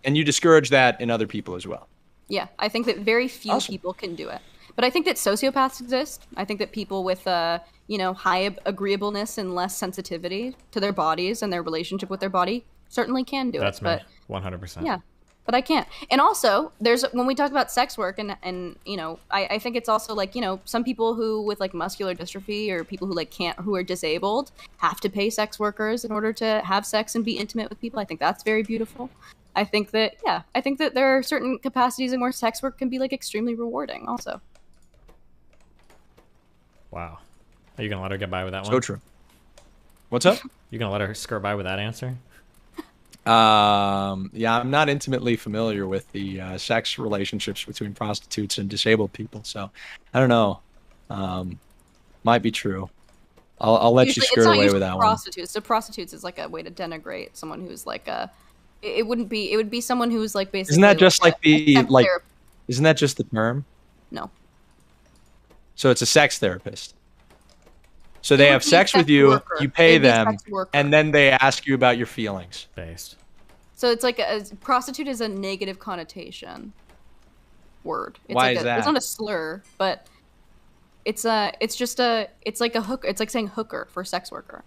And you discourage that in other people as well. Yeah, I think that very few people can do it. But I think that sociopaths exist. I think that people with, high agreeableness and less sensitivity to their bodies and their relationship with their body certainly can do it. That's me, 100%. Yeah, but I can't. And also, when we talk about sex work, and I think it's also like, some people who with like muscular dystrophy or people who like who are disabled have to pay sex workers in order to have sex and be intimate with people. I think that's very beautiful. I think that there are certain capacities in where sex work can be like extremely rewarding also. Wow. Are you going to let her get by with that one? So true. What's up? You going to let her skirt by with that answer? Yeah, I'm not intimately familiar with the sex relationships between prostitutes and disabled people, so I don't know. Might be true. I'll let you skirt away with that one. So prostitutes is like a way to denigrate someone who's like it would be someone who's like basically. Isn't that just like the like? therapist. Isn't that just the term? No. So it's a sex therapist. So they have sex with you, you pay them, and then they ask you about your feelings. Based. So it's like a prostitute is a negative connotation word. It's Why like is that? It's not a slur, but it's like a hook. It's like saying hooker for sex worker.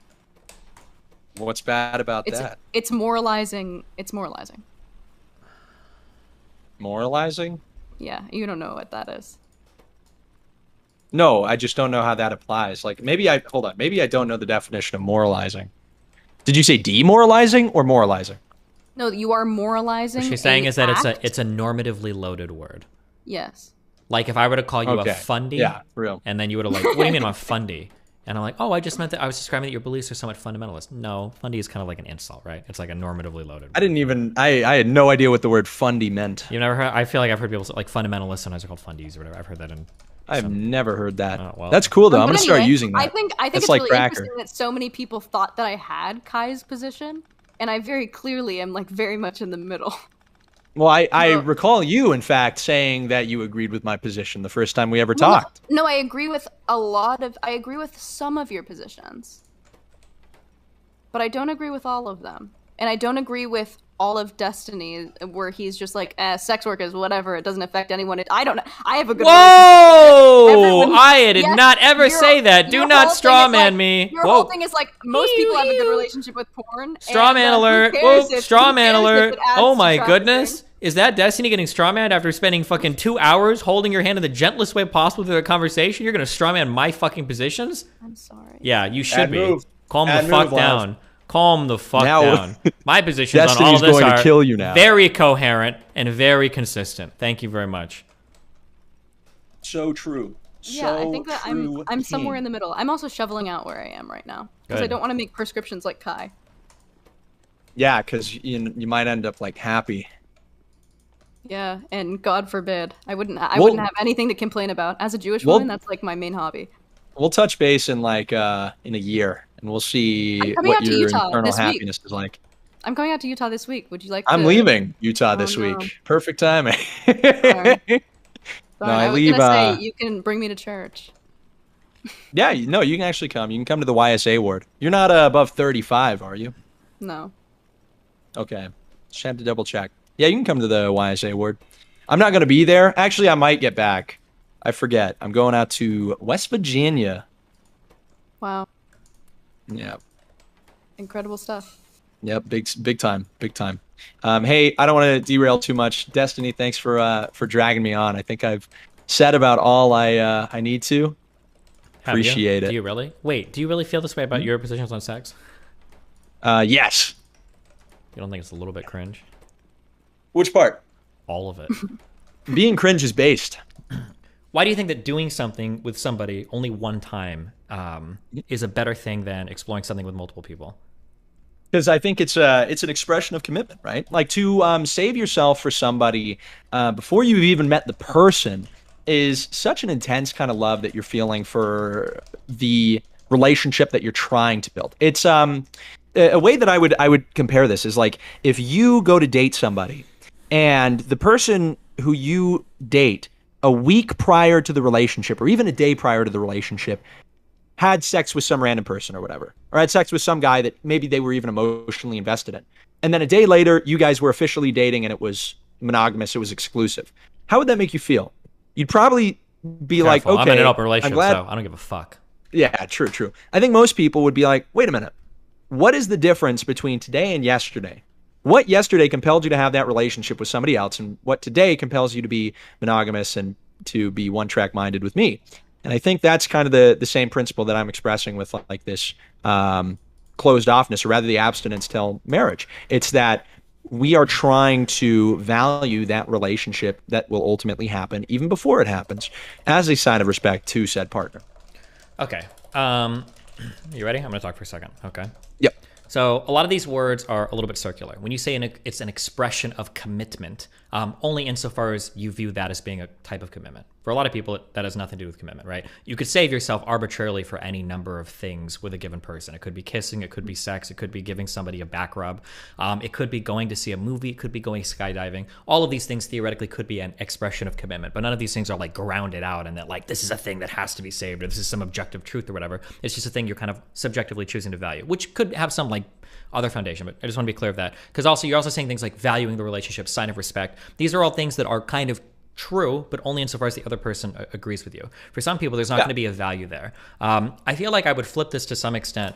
What's bad about that? It's moralizing. It's moralizing. Moralizing? Yeah, you don't know what that is. No, I just don't know how that applies. Like maybe I don't know the definition of moralizing. Did you say demoralizing or moralizing? No, you are moralizing. What she's saying is that it's a normatively loaded word. Yes. Like if I were to call you a fundy, yeah, real. And then you would have like, what do you mean I'm a fundy? And I'm like, oh, I just meant that I was describing that your beliefs are somewhat fundamentalist. No, fundy is kind of like an insult, right? It's like a normatively loaded word. I had no idea what the word fundy meant. You've never heard? I feel like I've heard people say, like fundamentalists sometimes are called fundies or whatever. I've heard that in. I've never heard that. Oh, well. That's cool though. I'm But gonna start using that. I think That's it's like really cracker. interesting that so many people thought that I had Kai's position, and I very clearly am like very much in the middle. Well, I recall you, in fact, saying that you agreed with my position the first time we ever talked. No, I agree with I agree with some of your positions, but I don't agree with all of them, and I don't agree with all of Destiny, where he's just like, sex work is whatever, it doesn't affect anyone. I don't know. I have a good Whoa! I did not ever say that. Do not strawman me. Your whole thing is like, most people have a good relationship with porn. Strawman alert. Whoa, strawman alert. Oh my goodness. Is that Destiny getting strawmanned after spending fucking 2 hours holding your hand in the gentlest way possible through the conversation? You're gonna strawman my fucking positions? I'm sorry. Yeah, you should Bad be. move. Calm Bad the fuck move, down. Calm the fuck Now- down. My positions on all Destiny's of this going to are kill you now. very coherent and very consistent. Thank you very much. So true. Yeah, I think that true, I'm somewhere King. in the middle. I'm also shoveling out where I am right now because I Good. don't want to make prescriptions like Kai. Yeah, because you might end up like happy. Yeah, and God forbid, I wouldn't Well- wouldn't have anything to complain about. As a Jewish Well- woman, that's like my main hobby. We'll touch base in like in a year, and we'll see I'm coming what out to your Utah internal this week. happiness is like. I'm going out to Utah this week. Would you like? I'm to... leaving Utah Oh, this no. week. Perfect timing. Sorry. No, I I was leave. gonna say you can bring me to church. Yeah, no, you can actually come. You can come to the YSA ward. You're not above 35, are you? No. Okay. Just had to double check. Yeah, you can come to the YSA ward. I'm not going to be there. Actually, I might get back. I forget. I'm going out to West Virginia. Wow. Yeah. Incredible stuff. Yep. Big time. Big time. Hey, I don't want to derail too much. Destiny, thanks for dragging me on. I think I've said about all I need to. Have you? Appreciate it. Do you really? Wait, do you really feel this way about your positions on sex? Yes. You don't think it's a little bit cringe? Which part? All of it. Being cringe is based. Why do you think that doing something with somebody only one time is a better thing than exploring something with multiple people? Because I think it's an expression of commitment, right? Like to save yourself for somebody before you've even met the person is such an intense kind of love that you're feeling for the relationship that you're trying to build. It's a way that I would compare this is like if you go to date somebody and the person who you date a week prior to the relationship or even a day prior to the relationship had sex with some random person or whatever, or had sex with some guy that maybe they were even emotionally invested in. And then a day later, you guys were officially dating and it was monogamous, it was exclusive. How would that make you feel? You'd probably be like, okay, I'm in an open relationship, I'm glad. so I don't give a fuck. Yeah, true. I think most people would be like, wait a minute. What is the difference between today and yesterday? What yesterday compelled you to have that relationship with somebody else, and what today compels you to be monogamous and to be one-track minded with me? And I think that's kind of the same principle that I'm expressing with like this closed offness, or rather the abstinence till marriage. It's that we are trying to value that relationship that will ultimately happen even before it happens as a sign of respect to said partner. Okay. You ready? I'm going to talk for a second. Okay. Yep. So a lot of these words are a little bit circular. When you say it's an expression of commitment, only insofar as you view that as being a type of commitment. For a lot of people, that has nothing to do with commitment, right? You could save yourself arbitrarily for any number of things with a given person. It could be kissing, it could be sex, it could be giving somebody a back rub, it could be going to see a movie, it could be going skydiving. All of these things theoretically could be an expression of commitment, but none of these things are like grounded out and that like this is a thing that has to be saved or this is some objective truth or whatever. It's just a thing you're kind of subjectively choosing to value, which could have some like other foundation, but I just want to be clear of that. Because also you're also saying things like valuing the relationship, sign of respect. These are all things that are kind of true, but only insofar as the other person agrees with you. For some people, there's not going to be a value there. I feel like I would flip this to some extent.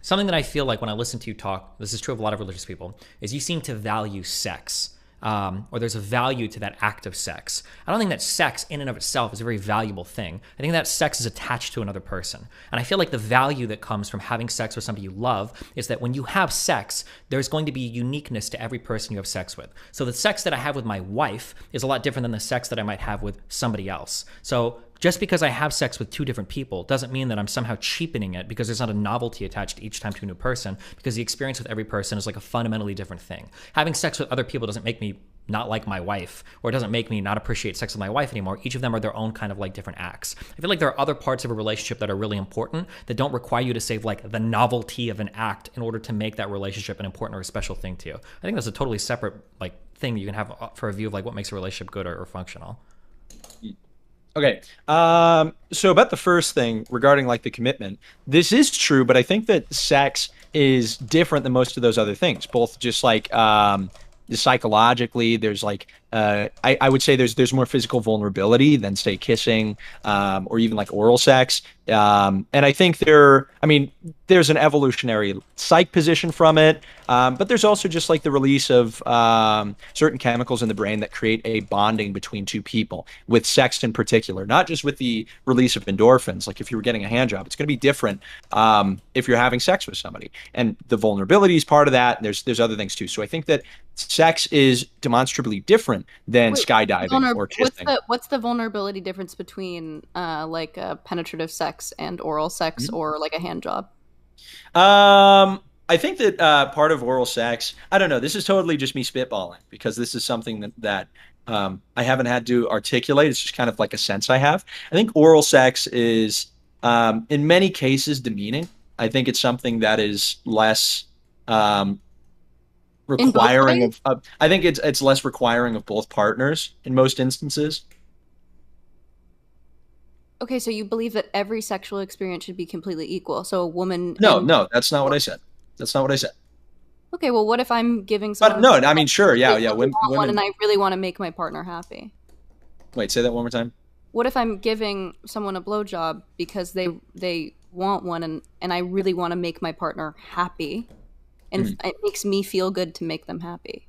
Something that I feel like when I listen to you talk, this is true of a lot of religious people, is you seem to value sex. Or there's a value to that act of sex. I don't think that sex in and of itself is a very valuable thing. I think that sex is attached to another person. And I feel like the value that comes from having sex with somebody you love is that when you have sex, there's going to be uniqueness to every person you have sex with. So the sex that I have with my wife is a lot different than the sex that I might have with somebody else. So just because I have sex with two different people doesn't mean that I'm somehow cheapening it because there's not a novelty attached each time to a new person, because the experience with every person is like a fundamentally different thing. Having sex with other people doesn't make me not like my wife, or it doesn't make me not appreciate sex with my wife anymore. Each of them are their own kind of like different acts. I feel like there are other parts of a relationship that are really important that don't require you to save like the novelty of an act in order to make that relationship an important or a special thing to you. I think that's a totally separate like thing you can have for a view of like what makes a relationship good or functional. Okay. So about the first thing regarding like the commitment, this is true, but I think that sex is different than most of those other things, both just like psychologically, there's like I would say there's more physical vulnerability than say kissing, or even like oral sex. And I think there's an evolutionary psych position from it, but there's also just like the release of certain chemicals in the brain that create a bonding between two people, with sex in particular, not just with the release of endorphins. Like if you were getting a hand job, it's going to be different if you're having sex with somebody, and the vulnerability is part of that. And there's other things too. So I think that sex is demonstrably different than skydiving or kissing. What's the vulnerability difference between like penetrative sex and oral sex, or like a hand job? I think that part of oral sex, I don't know, this is totally just me spitballing, because this is something that I haven't had to articulate. It's just kind of like a sense I have. I think oral sex is in many cases demeaning. I think it's something that is less requiring of I think it's less requiring of both partners in most instances. Okay, so you believe that every sexual experience should be completely equal. So a woman. No, that's not what I said. That's not what I said. Okay, well, what if I'm giving someone? But no, I mean, sure, yeah. Women, and I really want to make my partner happy. Wait, say that one more time. What if I'm giving someone a blowjob because they want one, and I really want to make my partner happy, and it makes me feel good to make them happy?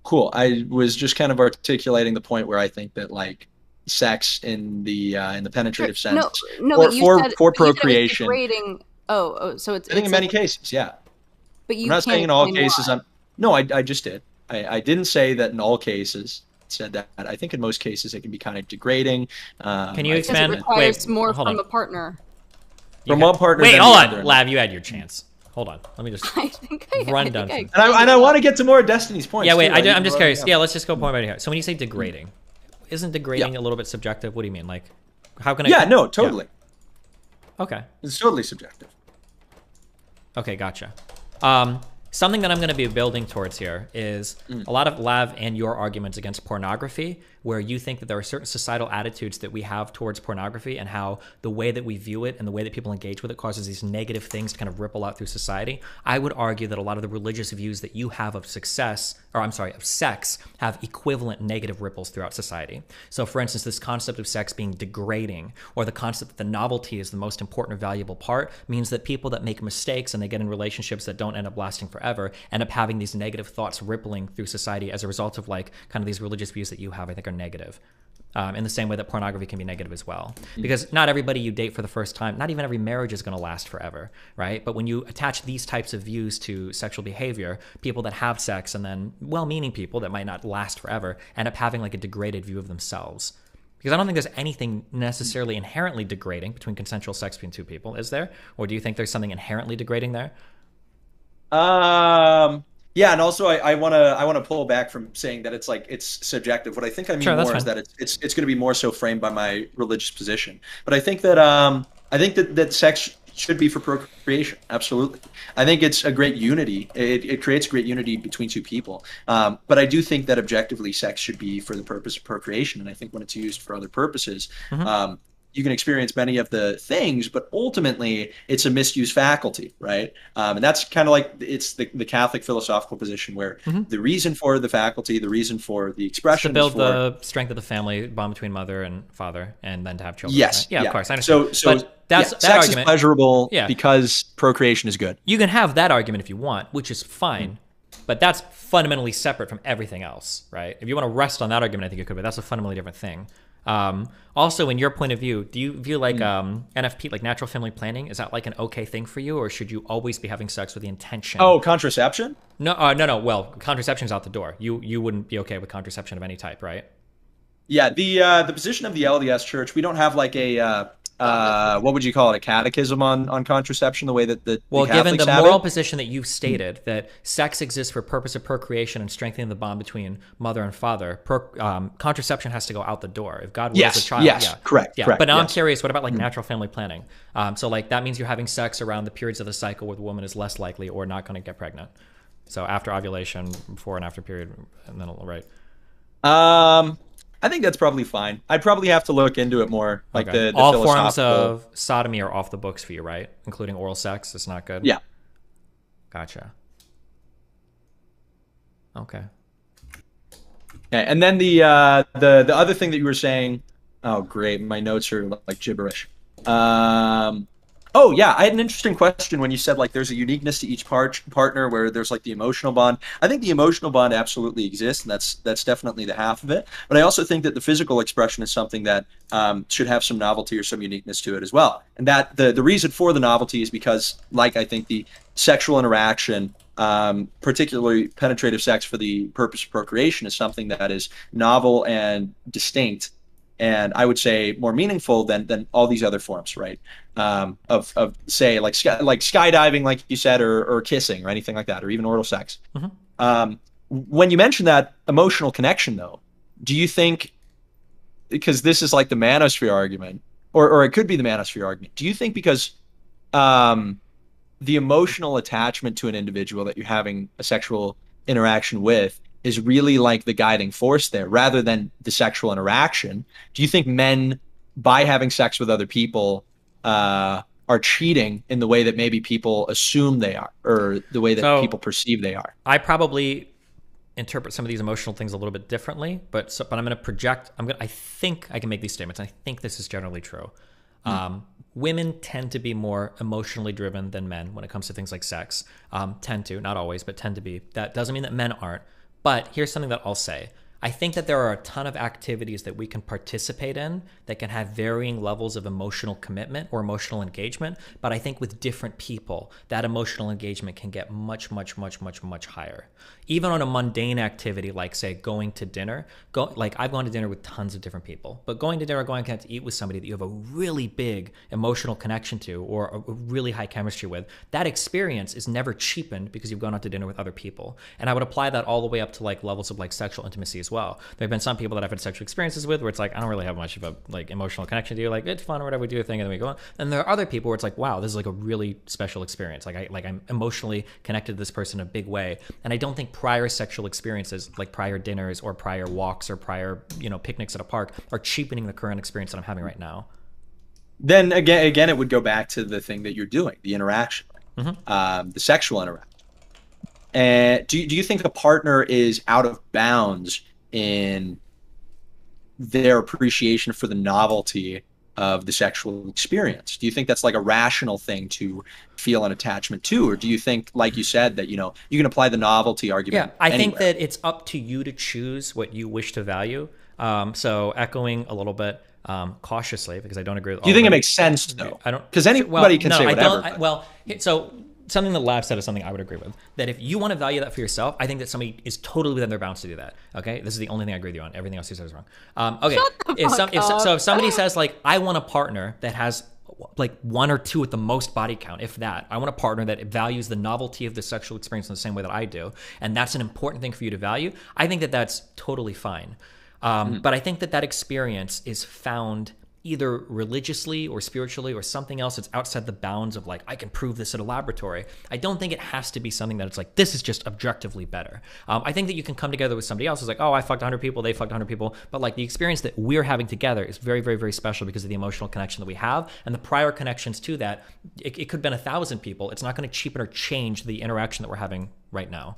Cool. I was just kind of articulating the point where I think that like sex in the penetrative sense, for procreation. Degrading. So it's. I think in many cases, yeah. But you I'm not can't saying in all explain cases. why. No, I just did. I didn't say that in all cases. I said that I think in most cases it can be kind of degrading. Can you expand? It requires more hold from on. a partner. From one partner. Wait, than hold the on, other. Lav. You had your chance. Hold on. Let me just run down. And I want to get to more Destiny's points. Yeah, wait. too. I'm just curious. Yeah, let's just go point by here. So when you say degrading, isn't degrading a little bit subjective? What do you mean? Like, how can I? Yeah, no, totally. Yeah. Okay. It's totally subjective. Okay, gotcha. Something that I'm going to be building towards here is a lot of Lav and your arguments against pornography, where you think that there are certain societal attitudes that we have towards pornography, and how the way that we view it and the way that people engage with it causes these negative things to kind of ripple out through society. I would argue that a lot of the religious views that you have of sex have equivalent negative ripples throughout society. So for instance, this concept of sex being degrading, or the concept that the novelty is the most important or valuable part, means that people that make mistakes and they get in relationships that don't end up lasting forever end up having these negative thoughts rippling through society as a result of like kind of these religious views that you have, I think, are negative. In the same way that pornography can be negative as well. Because not everybody you date for the first time, not even every marriage is going to last forever, right? But when you attach these types of views to sexual behavior, people that have sex and then well-meaning people that might not last forever end up having like a degraded view of themselves. Because I don't think there's anything necessarily inherently degrading between consensual sex between two people, is there? Or do you think there's something inherently degrading there? Yeah, and also I want to pull back from saying that it's subjective. What I think I mean more is that it's going to be more so framed by my religious position. But I think that that sex should be for procreation. Absolutely. I think it's a great unity. It creates great unity between two people. But I do think that objectively sex should be for the purpose of procreation. And I think when it's used for other purposes, you can experience many of the things, but ultimately it's a misused faculty, right? And that's kind of like it's the Catholic philosophical position where the reason for the faculty, the reason for the expression, to build the strength of the family bond between mother and father, and then to have children. Yes, right? Yeah, of course. I understand. So but that's that sex argument. is pleasurable because procreation is good. You can have that argument if you want, which is fine. But that's fundamentally separate from everything else, right? If you want to rest on that argument, I think it could, but that's a fundamentally different thing. Also, in your point of view, do you view like NFP, like natural family planning, is that like an okay thing for you, or should you always be having sex with the intention? Oh, contraception? No, no. Well, contraception's out the door. You wouldn't be okay with contraception of any type, right? Yeah, the position of the LDS Church, we don't have like a what would you call it, a catechism on contraception, the way that the given Catholics the have moral it? position that you've stated, that sex exists for purpose of procreation and strengthening the bond between mother and father, contraception has to go out the door. If God wills a child, correct. But now I'm curious, what about like natural family planning? So like that means you're having sex around the periods of the cycle where the woman is less likely or not going to get pregnant. So after ovulation, before and after period, and then right. I think that's probably fine. I'd probably have to look into it more. Like okay. the all philosophical... forms of sodomy are off the books for you, right? Including oral sex. It's not good. Yeah. Gotcha. Okay. Okay, and then the other thing that you were saying. Oh, great! My notes are like gibberish. Oh yeah, I had an interesting question when you said like there's a uniqueness to each partner where there's like the emotional bond. I think the emotional bond absolutely exists, and that's definitely the half of it. But I also think that the physical expression is something that should have some novelty or some uniqueness to it as well. And that the reason for the novelty is because, like, I think the sexual interaction, particularly penetrative sex for the purpose of procreation, is something that is novel and distinct, and I would say more meaningful than all these other forms, right? Of say like skydiving, like you said, or kissing, or anything like that, or even oral sex. When you mention that emotional connection, though, do you think, because this is like the manosphere argument, or it could be the manosphere argument, do you think because the emotional attachment to an individual that you're having a sexual interaction with is really like the guiding force there, rather than the sexual interaction? Do you think men, by having sex with other people, are cheating in the way that maybe people assume they are, or the way that people perceive they are? I probably interpret some of these emotional things a little bit differently, but I'm going to project. I think I can make these statements. I think this is generally true. Women tend to be more emotionally driven than men when it comes to things like sex. Tend to, not always, but tend to be. That doesn't mean that men aren't. But here's something that I'll say. I think that there are a ton of activities that we can participate in that can have varying levels of emotional commitment or emotional engagement. But I think with different people, that emotional engagement can get much, much, much, much, much higher. Even on a mundane activity like, say, going to dinner. I've gone to dinner with tons of different people. But going to dinner, going out to eat with somebody that you have a really big emotional connection to, or a really high chemistry with, that experience is never cheapened because you've gone out to dinner with other people. And I would apply that all the way up to like levels of like sexual intimacy as well. There have been some people that I've had sexual experiences with where it's like, I don't really have much of a like emotional connection to you. Like, it's fun or whatever, we do a thing and then we go on. And there are other people where it's like, wow, this is like a really special experience. I'm emotionally connected to this person in a big way. And I don't think prior sexual experiences, like prior dinners or prior walks or prior, picnics at a park, are cheapening the current experience that I'm having right now. Then again, it would go back to the thing that you're doing, the interaction, the sexual interaction. And do you think a partner is out of bounds in their appreciation for the novelty of the sexual experience? Do you think that's like a rational thing to feel an attachment to? Or do you think, like you said, that, you can apply the novelty argument? Yeah, I think that it's up to you to choose what you wish to value. So echoing a little bit cautiously, because I don't agree with all Do you think it makes sense, though? I don't, because anybody can say whatever. So something that Lav said is something I would agree with. That if you want to value that for yourself, I think that somebody is totally within their bounds to do that. Okay, this is the only thing I agree with you on. Everything else you said is wrong. Okay, if somebody says like, I want a partner that has like one or two at the most body count, if that. I want a partner that values the novelty of the sexual experience in the same way that I do, and that's an important thing for you to value. I think that that's totally fine. But I think that experience is found either religiously or spiritually or something else that's outside the bounds of like, I can prove this at a laboratory. I don't think it has to be something that it's like, this is just objectively better. I think that you can come together with somebody else who's like, oh, I fucked 100 people, they fucked 100 people. But like the experience that we're having together is very, very, very special because of the emotional connection that we have and the prior connections to that. It could have been 1,000 people. It's not going to cheapen or change the interaction that we're having right now.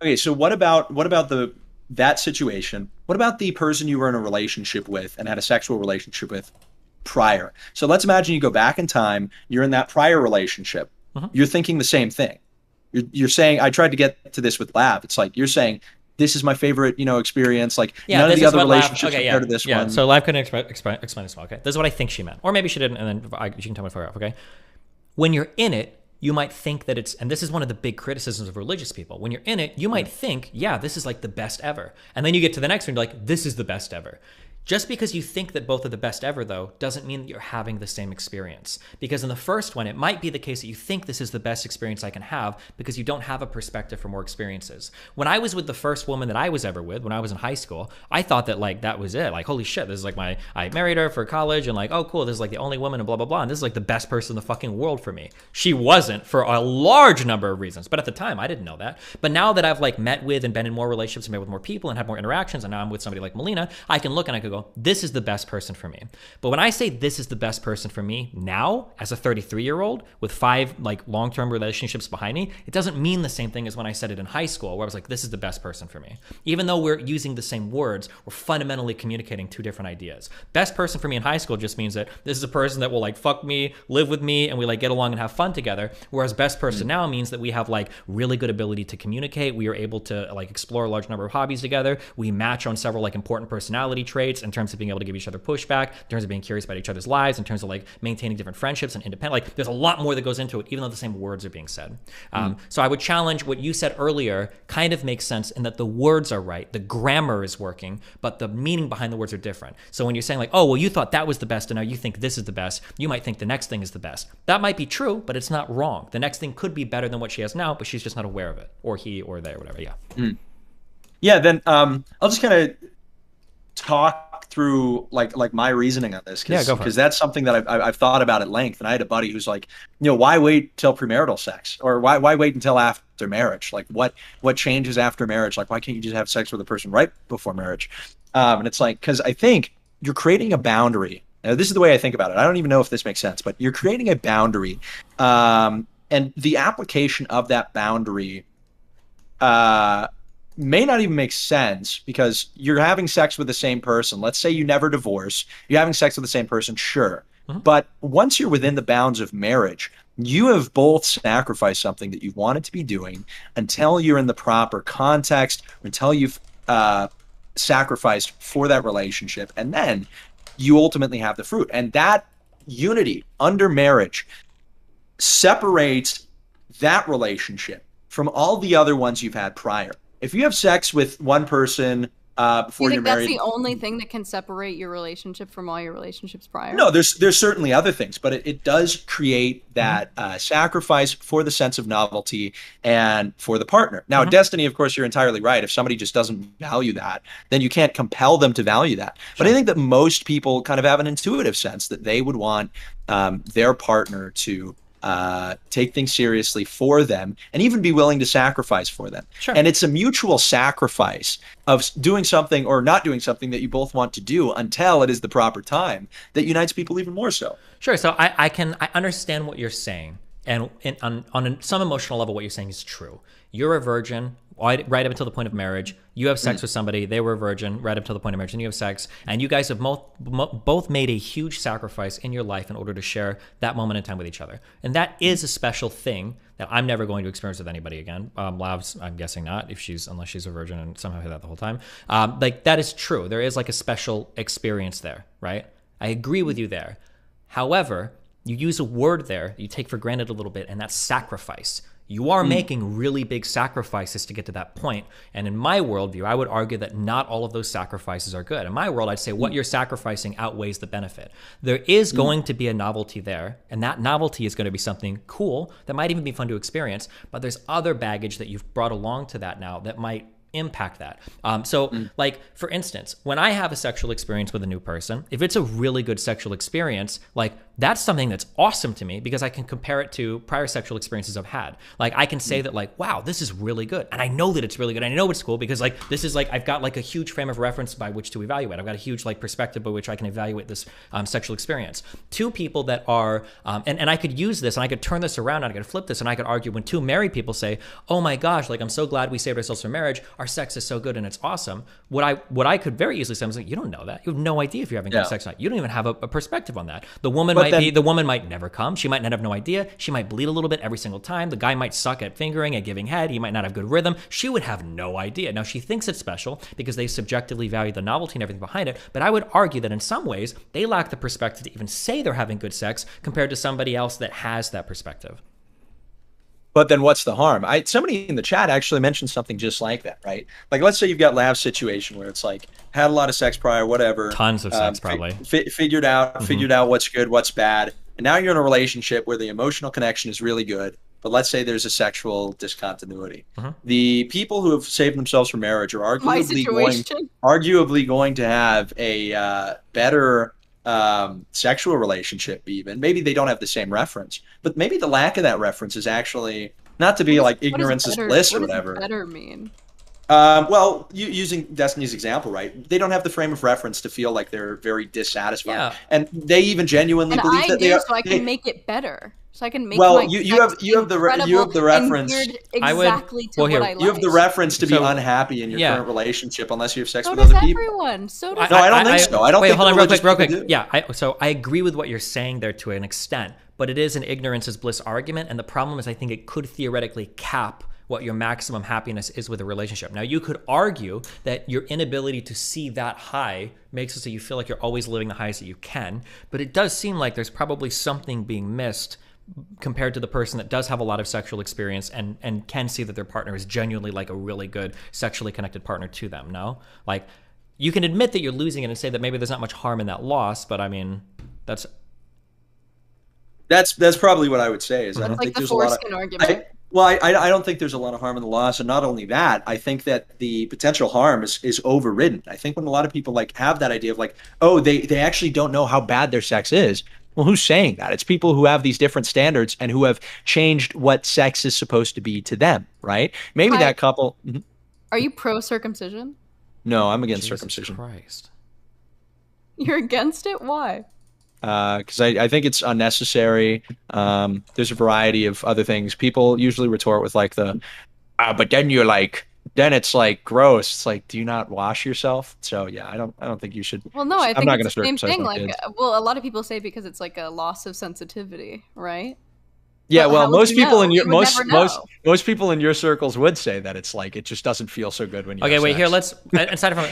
Okay, so what about that situation? What about the person you were in a relationship with and had a sexual relationship with prior? So let's imagine you go back in time, you're in that prior relationship. You're thinking the same thing. You're saying, I tried to get to this with Lav. It's like, you're saying, this is my favorite, experience. Like none of the other relationships compared to this one. So Lav couldn't explain this well. Okay, this is what I think she meant. Or maybe she didn't, and then you can tell me far off, okay? When you're in it, you might think that it's, and this is one of the big criticisms of religious people. When you're in it, you might think, yeah, this is like the best ever. And then you get to the next one, you're like, this is the best ever. Just because you think that both are the best ever, though, doesn't mean that you're having the same experience. Because in the first one, it might be the case that you think this is the best experience I can have because you don't have a perspective for more experiences. When I was with the first woman that I was ever with, when I was in high school, I thought that like that was it. Like, holy shit, this is like I married her for college and like, oh cool, this is like the only woman and blah, blah, blah. And this is like the best person in the fucking world for me. She wasn't for a large number of reasons. But at the time, I didn't know that. But now that I've like met with and been in more relationships and met with more people and had more interactions, and now I'm with somebody like Melina, I can look and I go, to go, this is the best person for me. But when I say this is the best person for me now, as a 33-year-old with 5 like long-term relationships behind me, it doesn't mean the same thing as when I said it in high school, where I was like, this is the best person for me. Even though we're using the same words, we're fundamentally communicating 2 different ideas. Best person for me in high school just means that this is a person that will like fuck me, live with me, and we like get along and have fun together. Whereas best person now means that we have like really good ability to communicate. We are able to like explore a large number of hobbies together. We match on several like important personality traits in terms of being able to give each other pushback, in terms of being curious about each other's lives, in terms of like maintaining different friendships and independent. Like there's a lot more that goes into it, even though the same words are being said. So I would challenge what you said earlier. Kind of makes sense in that the words are right, the grammar is working, but the meaning behind the words are different. So when you're saying like, oh, well, you thought that was the best and now you think this is the best, you might think the next thing is the best. That might be true, but it's not wrong. The next thing could be better than what she has now, but she's just not aware of it, or he or they or whatever. Yeah. Yeah, then I'll just kind of talk through like my reasoning on this, because that's something that I've thought about at length. And I had a buddy who's like, why wait till premarital sex, or why wait until after marriage? Like what changes after marriage? Like why can't you just have sex with a person right before marriage? And it's like, because I think you're creating a boundary. Now, this is the way I think about it. I don't even know if this makes sense, but you're creating a boundary, and the application of that boundary may not even make sense, because you're having sex with the same person. Let's say you never divorce. You're having sex with the same person, sure. But once you're within the bounds of marriage, you have both sacrificed something that you wanted to be doing until you're in the proper context, until you've sacrificed for that relationship. And then you ultimately have the fruit. And that unity under marriage separates that relationship from all the other ones you've had prior. If you have sex with one person before you're married, that's the only thing that can separate your relationship from all your relationships prior? No, there's certainly other things, but it does create that sacrifice for the sense of novelty and for the partner. Now, destiny, of course, you're entirely right. If somebody just doesn't value that, then you can't compel them to value that. But I think that most people kind of have an intuitive sense that they would want their partner to take things seriously for them and even be willing to sacrifice for them. And it's a mutual sacrifice of doing something or not doing something that you both want to do until it is the proper time that unites people even more so. Sure. So I understand what you're saying. And on some emotional level, what you're saying is true. You're a virgin right up until the point of marriage. You have sex with somebody, they were a virgin right up till the point of marriage, and you have sex, and you guys have both made a huge sacrifice in your life in order to share that moment in time with each other. And that is a special thing that I'm never going to experience with anybody again. Lavs, I'm guessing not, unless she's a virgin and somehow had that the whole time. Like that is true. There is like a special experience there, right? I agree with you there. However, you use a word there you take for granted a little bit, and that's sacrifice. You are making really big sacrifices to get to that point. And in my worldview, I would argue that not all of those sacrifices are good. In my world, I'd say what you're sacrificing outweighs the benefit. There is going to be a novelty there, and that novelty is going to be something cool that might even be fun to experience, but there's other baggage that you've brought along to that now that might impact that. Like, for instance, when I have a sexual experience with a new person, if it's a really good sexual experience, like that's something that's awesome to me because I can compare it to prior sexual experiences I've had. Like I can say that like, wow, this is really good. And I know that it's really good. I know it's cool because like, this is like, I've got like a huge frame of reference by which to evaluate. I've got a huge like perspective by which I can evaluate this sexual experience. Two people that are, and I could use this and I could turn this around and I could flip this and I could argue when two married people say, oh my gosh, like I'm so glad we saved ourselves for marriage. Our sex is so good and it's awesome. What I could very easily say is like, you don't know that. You have no idea if you're having good sex or not. You don't even have a perspective on that. The woman might never come. She might not have no idea. She might bleed a little bit every single time. The guy might suck at fingering, at giving head. He might not have good rhythm. She would have no idea. Now she thinks it's special because they subjectively value the novelty and everything behind it. But I would argue that in some ways they lack the perspective to even say they're having good sex compared to somebody else that has that perspective. But then what's the harm? Somebody in the chat actually mentioned something just like that, right? Like, let's say you've got Lav's situation where it's like, had a lot of sex prior, whatever. Tons of sex, probably. Figured out what's good, what's bad. And now you're in a relationship where the emotional connection is really good. But let's say there's a sexual discontinuity. The people who have saved themselves for marriage are arguably going to have a better sexual relationship even. Maybe they don't have the same reference, but maybe the lack of that reference is actually not to be like ignorance is bliss or whatever. What does better mean? Well, using Destiny's example, right? They don't have the frame of reference to feel like they're very dissatisfied, Yeah. and they even genuinely And believe I that do, they are. so I can make it better. So I can make Well, my you have the reference. and geared exactly to what I like. You have the reference to be So- unhappy in your yeah. current relationship unless you have sex So with does other people. everyone. So does No, I don't think so. I don't wait, think hold on, real quick, religious real people quick. do. Yeah, so I agree with what you're saying there to an extent, but it is an ignorance is bliss argument, and the problem is I think it could theoretically cap what your maximum happiness is with a relationship. Now, you could argue that your inability to see that high makes it so you feel like you're always living the highest that you can, but it does seem like there's probably something being missed compared to the person that does have a lot of sexual experience and can see that their partner is genuinely like a really good sexually connected partner to them, no? Like, you can admit that you're losing it and say that maybe there's not much harm in that loss, but I mean, that's probably what I would say. Is I don't like think the there's a lot of foreskin argument. I don't think there's a lot of harm in the loss, and not only that, I think that the potential harm is overridden. I think when a lot of people like have that idea of like, oh, they actually don't know how bad their sex is. Well, who's saying that? It's people who have these different standards and who have changed what sex is supposed to be to them, right? Maybe that couple. Mhm. Are you pro circumcision? No, I'm against circumcision. Christ. You're against it? Why? Because I think it's unnecessary. There's a variety of other things. People usually retort with like but then it's like gross. It's like, do you not wash yourself? So yeah, I don't think you should. Well, no, I I'm think not it's gonna the same circumcise thing. my Like, kids. well, a lot of people say because it's like a loss of sensitivity, right? Yeah, But well, how would most you people know? in your You would never most people in your circles would say that it's like it just doesn't feel so good when you. Okay, have wait. Here, sex.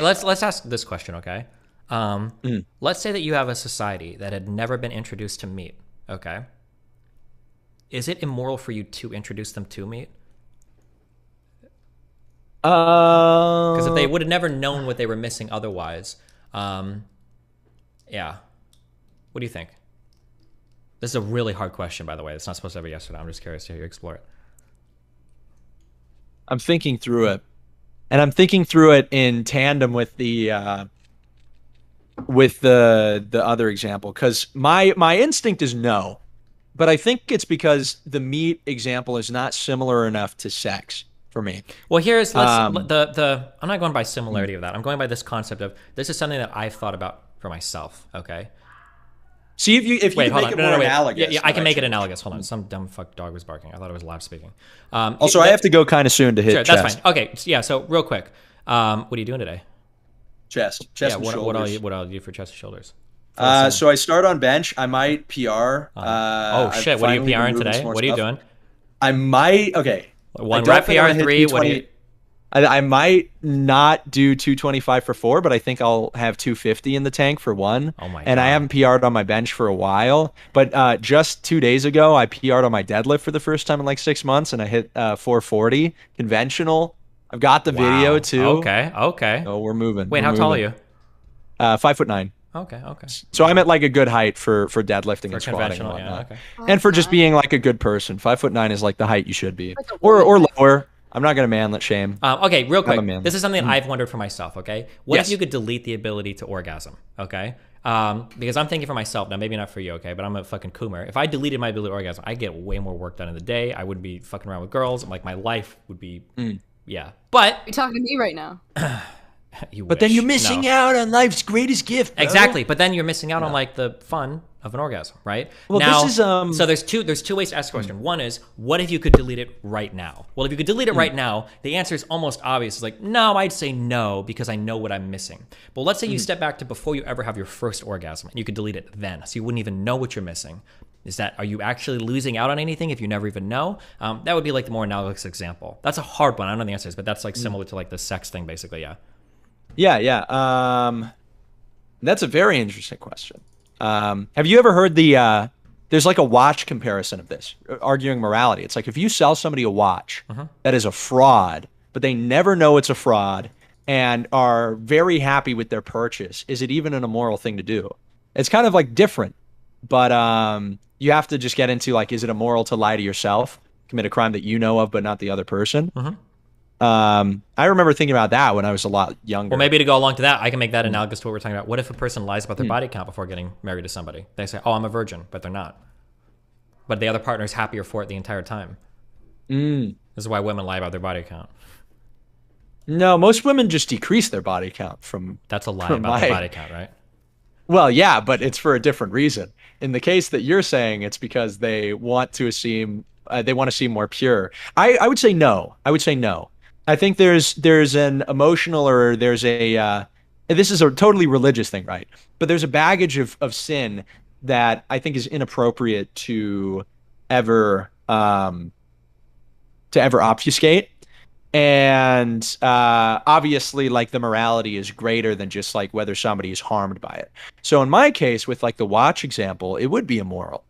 let's ask this question. Okay, let's say that you have a society that had never been introduced to meat. Okay, is it immoral for you to introduce them to meat? Because if they would have never known what they were missing otherwise, yeah. What do you think? This is a really hard question, by the way. It's not supposed to have a yes or no. I'm just curious to hear you explore it. I'm thinking through it, and I'm thinking through it in tandem with the other example, because my instinct is no, but I think it's because the meat example is not similar enough to sex for me. Well, here's I'm not going by similarity of that. I'm going by this concept of this is something that I've thought about for myself. Okay. See if you wait, make it more analogous. Yeah, I can make it analogous. Hold on, some dumb fuck dog was barking. I thought it was loud speaking. Also, I have to go kind of soon to hit. Sure, chest. that's fine. Okay, yeah. So real quick, what are you doing today? Chest yeah, and what shoulders. what all you do for chest and shoulders? So I start on bench. I might PR. Oh shit! What are you PRing today? What are you doing? I might. Okay. One rep PR, 3. What do you? I might not do 225 for 4, but I think I'll have 250 in the tank for 1. Oh my and God. I haven't PR'd on my bench for a while, but just 2 days ago, I PR'd on my deadlift for the first time in like 6 months, and I hit 440 conventional. I've got the video too. Okay. So we're moving. Wait, We're how tall are moving. you? 5'9". Okay. So I'm at like a good height for deadlifting and squatting and conventional, whatnot. yeah, And for just being like a good person. 5'9" is like the height you should be, or lower. I'm not gonna manlet shame. Okay, real quick. man. This is something I've wondered for myself. Okay, what Yes. if you could delete the ability to orgasm? Okay, because I'm thinking for myself now, maybe not for you. Okay, but I'm a fucking coomer. If I deleted my ability to orgasm, I get way more work done in the day. I wouldn't be fucking around with girls. Like my life would be, yeah. But You're talking to me right now. But then you're missing out on life's greatest gift. Bro. Exactly, but then you're missing out on like the fun of an orgasm, right? Well, now, this is so there's two ways to ask the question. One is, what if you could delete it right now? Well, if you could delete it right now, the answer is almost obvious. It's like, no, I'd say no because I know what I'm missing. But let's say you step back to before you ever have your first orgasm, and you could delete it then, so you wouldn't even know what you're missing. Are you actually losing out on anything if you never even know? That would be like the more analogous example. That's a hard one. I don't know the answers, but that's like similar to like the sex thing, basically. Yeah. Yeah. That's a very interesting question. Have you ever heard there's like a watch comparison of this, arguing morality. It's like if you sell somebody a watch that is a fraud, but they never know it's a fraud and are very happy with their purchase, is it even an immoral thing to do? It's kind of like different, but you have to just get into like, is it immoral to lie to yourself, commit a crime that you know of but not the other person? I remember thinking about that when I was a lot younger. Well, maybe to go along to that, I can make that analogous to what we're talking about. What if a person lies about their body count before getting married to somebody? They say, oh, I'm a virgin, but they're not. But the other partner is happier for it the entire time. This is why women lie about their body count. No, most women just decrease their body count from. That's a lie from about the my- body count, right? Well, yeah, but it's for a different reason. In the case that you're saying, it's because they want to seem more pure. I would say no. I think there's an emotional, or there's a this is a totally religious thing, right? But there's a baggage of sin that I think is inappropriate to ever obfuscate. And obviously, like, the morality is greater than just like whether somebody is harmed by it. So in my case, with like the watch example, it would be immoral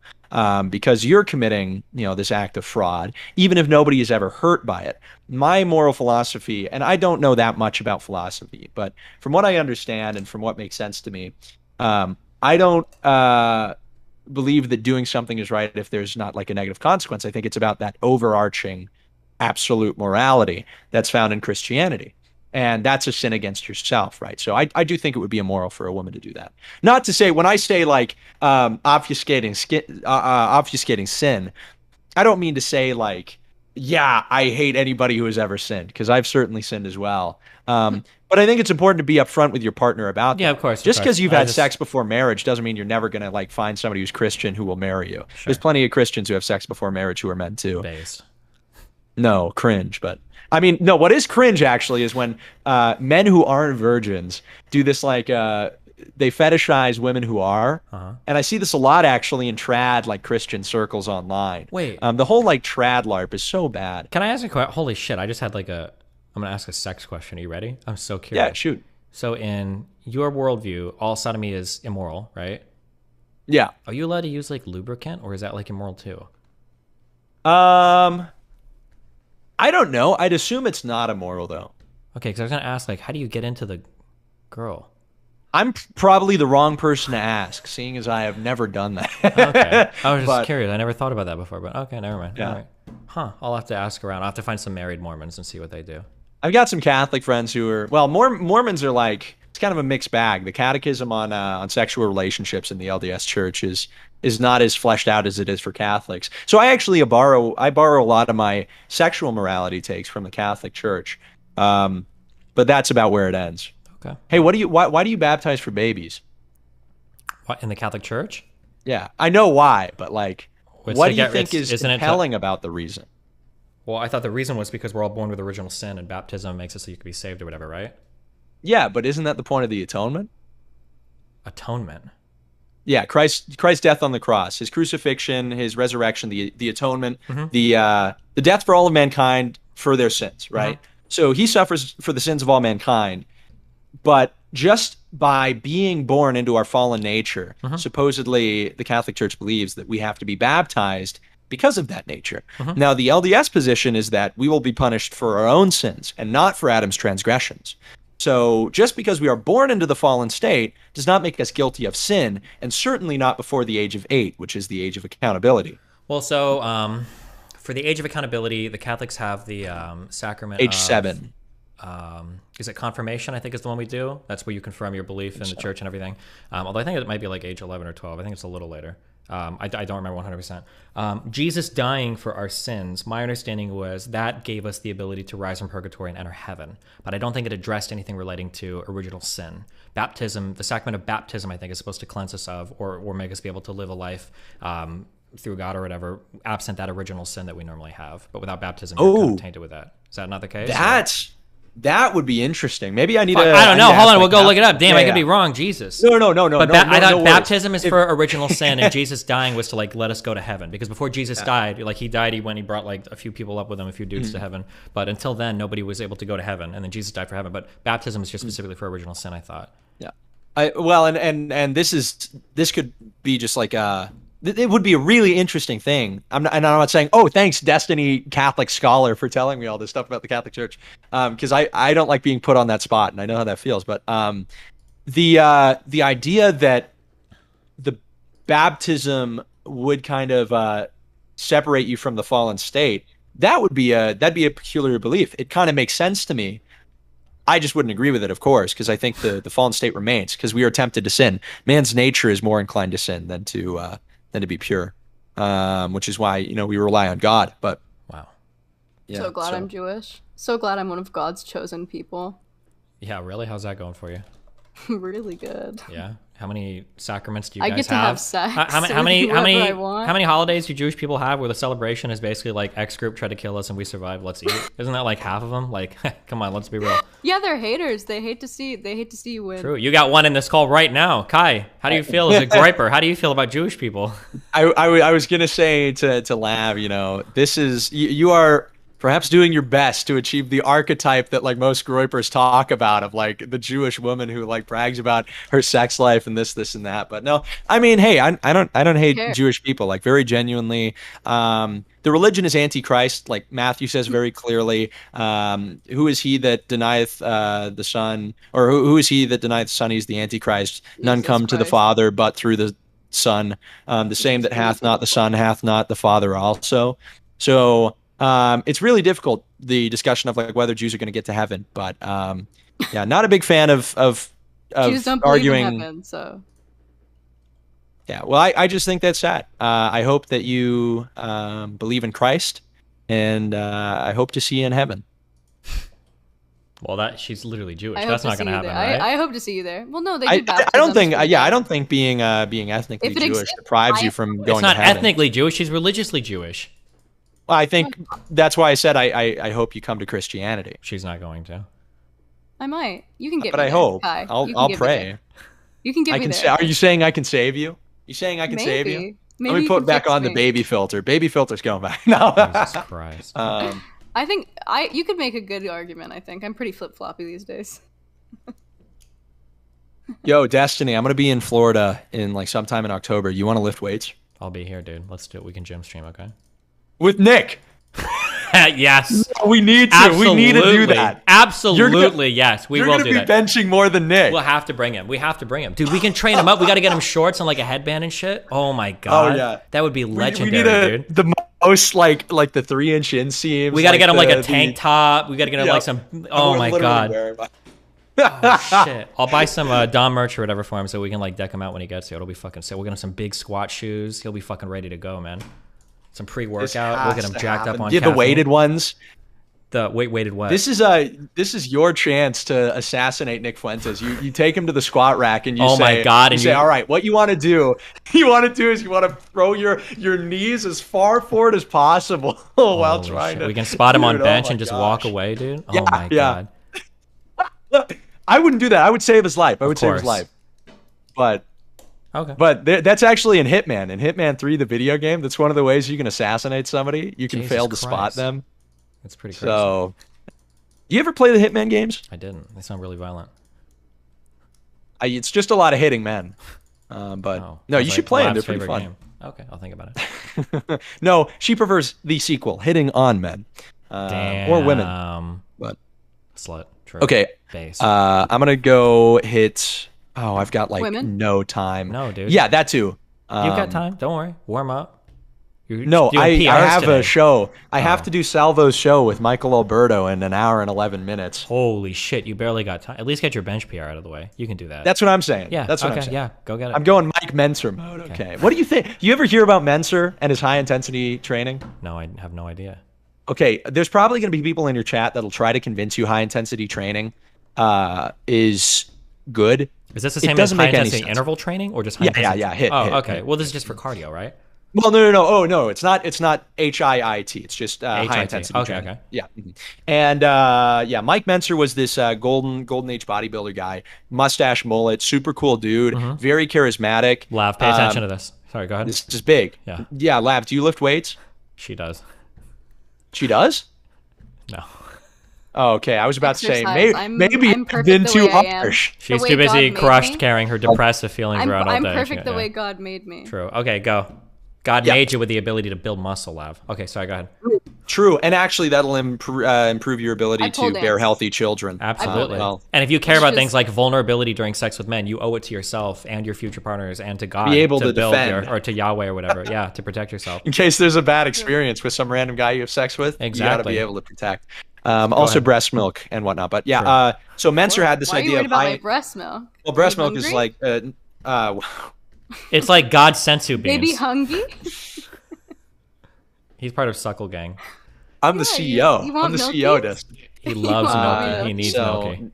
because you're committing, this act of fraud, even if nobody is ever hurt by it. My moral philosophy, and I don't know that much about philosophy, but from what I understand and from what makes sense to me, I don't believe that doing something is right if there's not like a negative consequence. I think it's about that overarching absolute morality that's found in Christianity. And that's a sin against yourself, right? So I do think it would be immoral for a woman to do that. Not to say, when I say like obfuscating sin, I don't mean to say like, yeah, I hate anybody who has ever sinned, because I've certainly sinned as well. But I think it's important to be upfront with your partner about that. Yeah, of course. Just because you've had sex before marriage doesn't mean you're never going to like find somebody who's Christian who will marry you. Sure. There's plenty of Christians who have sex before marriage who are men too. Based. No, cringe. But I mean, no, what is cringe actually is when men who aren't virgins do this, like they fetishize women who are. And I see this a lot actually in trad, like Christian circles online. Wait. The whole like trad LARP is so bad. Can I ask a question? Holy shit, I just had like I'm going to ask a sex question. Are you ready? I'm so curious. Yeah, shoot. So in your worldview, all sodomy is immoral, right? Yeah. Are you allowed to use like lubricant, or is that like immoral too? I don't know. I'd assume it's not immoral though. Okay, because I was going to ask, like, how do you get into the girl? I'm probably the wrong person to ask, seeing as I have never done that. Okay. I was just But- curious. I never thought about that before, but okay, never mind. Yeah. All right. Huh. I'll have to ask around. I'll have to find some married Mormons and see what they do. I've got some Catholic friends who are, well, Mormons are like, it's kind of a mixed bag. The catechism on sexual relationships in the LDS Church is not as fleshed out as it is for Catholics. So I actually borrow a lot of my sexual morality takes from the Catholic Church, but that's about where it ends. Okay. Hey, why do you baptize for babies? What, in the Catholic Church? Yeah, I know why, but like, It's what to do you get- think it's- is isn't it to- compelling about the reason? Well, I thought the reason was because we're all born with original sin, and baptism makes it so you can be saved or whatever, right? Yeah, but isn't that the point of the atonement? Atonement. Yeah, Christ's death on the cross, his crucifixion, his resurrection, the atonement, the death for all of mankind for their sins, right? So he suffers for the sins of all mankind, but just by being born into our fallen nature, supposedly the Catholic Church believes that we have to be baptized because of that nature. Now, the LDS position is that we will be punished for our own sins and not for Adam's transgressions. So just because we are born into the fallen state does not make us guilty of sin, and certainly not before the age of 8, which is the age of accountability. Well, so for the age of accountability, the Catholics have the sacrament Age of, 7. Is it confirmation? I think is the one we do. That's where you confirm your belief in the church and everything. Although I think it might be like age 11 or 12. I think it's a little later. I don't remember 100%. Jesus dying for our sins, my understanding was that gave us the ability to rise from purgatory and enter heaven. But I don't think it addressed anything relating to original sin. Baptism, the sacrament of baptism, I think, is supposed to cleanse us of or make us be able to live a life through God or whatever, absent that original sin that we normally have. But without baptism, you're kind of tainted with that. Is that not the case? That would be interesting. Maybe I need to. I don't know. Hold on, we'll go look it up. Damn, I could be wrong. Jesus. No. But I thought no baptism is for original sin, and Jesus dying was to like let us go to heaven. Because before Jesus died, like he died, he brought like a few people up with him, a few dudes to heaven. But until then, nobody was able to go to heaven, and then Jesus died for heaven. But baptism is just specifically for original sin, I thought. Yeah. And this could be just like it would be a really interesting thing. I'm not saying, oh, thanks, Destiny Catholic scholar, for telling me all this stuff about the Catholic Church, because I don't like being put on that spot, and I know how that feels. But the idea that the baptism would kind of separate you from the fallen state, that'd be a peculiar belief. It kind of makes sense to me. I just wouldn't agree with it, of course, because I think the fallen state remains, because we are tempted to sin. Man's nature is more inclined to sin than to be pure, which is why we rely on God. But wow, so glad I'm Jewish. So glad I'm one of God's chosen people. Yeah, really? How's that going for you? Really good. Yeah. How many sacraments do you I guys get to have sex How with many whoever I want. how many holidays do Jewish people have where the celebration is basically like X group tried to kill us and we survived, let's eat? Isn't that like half of them? Like, come on, let's be real. Yeah, they're haters. They hate to see you win. True. You got one in this call right now. Kai, how do you feel as a griper? How do you feel about Jewish people? I was gonna say to Lav, you know, this is you are perhaps doing your best to achieve the archetype that like most groypers talk about of like the Jewish woman who like brags about her sex life and this and that. But no, I mean, hey, I don't hate Jewish people, like very genuinely. The religion is antichrist, like Matthew says very clearly. Who is he that denieth the Son, or who is he that denieth the Son? He's the antichrist. None come to the Father but through the Son. The same that hath not the Son hath not the Father also. So it's really difficult, the discussion of like whether Jews are going to get to heaven, but yeah, not a big fan of Jews don't arguing. believe in heaven, so Yeah, well, I just think that's sad. I hope that you believe in Christ, and I hope to see you in heaven. Well, she's literally Jewish. I That's hope not to going to see you happen, there. right? I hope to see you there. Well, no, they do I baptisms. don't think. for Yeah, I them. don't think being ethnically If it Jewish exists, deprives you from going It's not to heaven. ethnically Jewish. She's religiously Jewish. Well, I think that's why I said I hope you come to Christianity. She's not going to. I might. You can get But me I there, hope. Kai. You I'll can get me pray. there. You can get I me can. there. Are you saying I can save you? You saying I can save you? Maybe. Let Maybe me you put can back fix on the me. baby filter. Baby filter's going back. No. Jesus Christ. I think you could make a good argument. I think I'm pretty flip floppy these days. Yo, Destiny, I'm gonna be in Florida in like sometime in October. You want to lift weights? I'll be here, dude. Let's do it. We can gym stream, okay? With Nick. Yes. We need to. Absolutely. We need to do that. Absolutely, yes. We will do that. You're gonna be benching more than Nick. We'll have to bring him. We have to bring him. Dude, we can train him up. We got to get him shorts and like a headband and shit. Oh my God. Oh, yeah. That would be legendary, we need dude. the most like the 3-inch inseams. We got to get him like a tank top. We got to get him like some. Oh my God. Oh shit! I'll buy some Dom merch or whatever for him so we can like deck him out when he gets here. It'll be fucking sick. We'll get him some big squat shoes. He'll be fucking ready to go, man. Some pre-workout. We'll get him jacked up on. Yeah, the weighted ones. The weighted what? This is your chance to assassinate Nick Fuentes. You take him to the squat rack and you Oh say, my God, you and say, you- all right, what you want to do? You want to throw your knees as far forward as possible while Holy trying shit. to. We can spot him on Dude, oh bench my and just gosh. walk away, dude. Oh Yeah, my yeah. God. I wouldn't do that. I would save his life. I would save his course. life. But Okay. But that's actually in Hitman. In Hitman 3, the video game, that's one of the ways you can assassinate somebody. You can Jesus fail to spot Christ. them. That's pretty crazy. So, you ever play the Hitman games? I didn't. They sound really violent. It's just a lot of hitting men. But no, Sounds you like should play them. Lab's They're pretty favorite fun. game. Okay, I'll think about it. No, she prefers the sequel, Hitting on Men. Or women. But Slut. True. okay, Base. I'm gonna go hit. Oh, I've got like Women? no time. No, dude. Yeah, that too. You've got time. Don't worry. Warm up. You're No, doing I PRs have today. a show. I have Oh. to do Salvo's show with Michael Alberto in an hour and 11 minutes. Holy shit! You barely got time. At least get your bench PR out of the way. You can do that. That's what I'm saying. Yeah. That's what okay. I'm saying. Yeah. Go get it. I'm going Mike Menser mode. Okay. What do you think? You ever hear about Menser and his high intensity training? No, I have no idea. Okay, there's probably going to be people in your chat that'll try to convince you high intensity training is good. Is this the It same as doesn't high make any intensity sense. interval training or just high Yeah, intensity? yeah, hit, Oh, hit, okay. hit. Well, this is just for cardio, right? Well, no. Oh, no. It's not HIIT. It's just high HIIT. intensity Okay, training. okay. Yeah. Mhm. And yeah, Mike Menser was this golden age bodybuilder guy, mustache, mullet, super cool dude, very charismatic. Lav, pay attention to this. Sorry, go ahead. This is big. Yeah. Yeah, Lav, do you lift weights? She does. She does? No. Oh, okay. I was about to say Exercise. maybe I'm I've perfect been the too way I am. harsh. She's way too busy God made crushed me. carrying her depressive feelings around all I'm day. perfect the Yeah. way God made me. True. Okay, go. God made you with the ability to build muscle, Lav. Okay, sorry, go ahead. True, and actually that'll improve your ability I pole to bear dance. healthy children. Absolutely. Well, And if you care It's about just- things like vulnerability during sex with men, you owe it to yourself and your future partners and to God Be able to build defend. or to Yahweh or whatever. Yeah, to protect yourself. in case there's a bad experience with some random guy you have sex with, you got to Exactly. be able to protect. Also ahead. breast milk and whatnot. But yeah, so Menser had this Why are you idea worried of about high. my breast milk? Well, breast Are you milk is hungry? like It's like God's sensu beans. Baby hungry? He's part of Suckle Gang. I'm the CEO. you want I'm the milky? CEO, Destiny. He loves milky. He needs So, milky.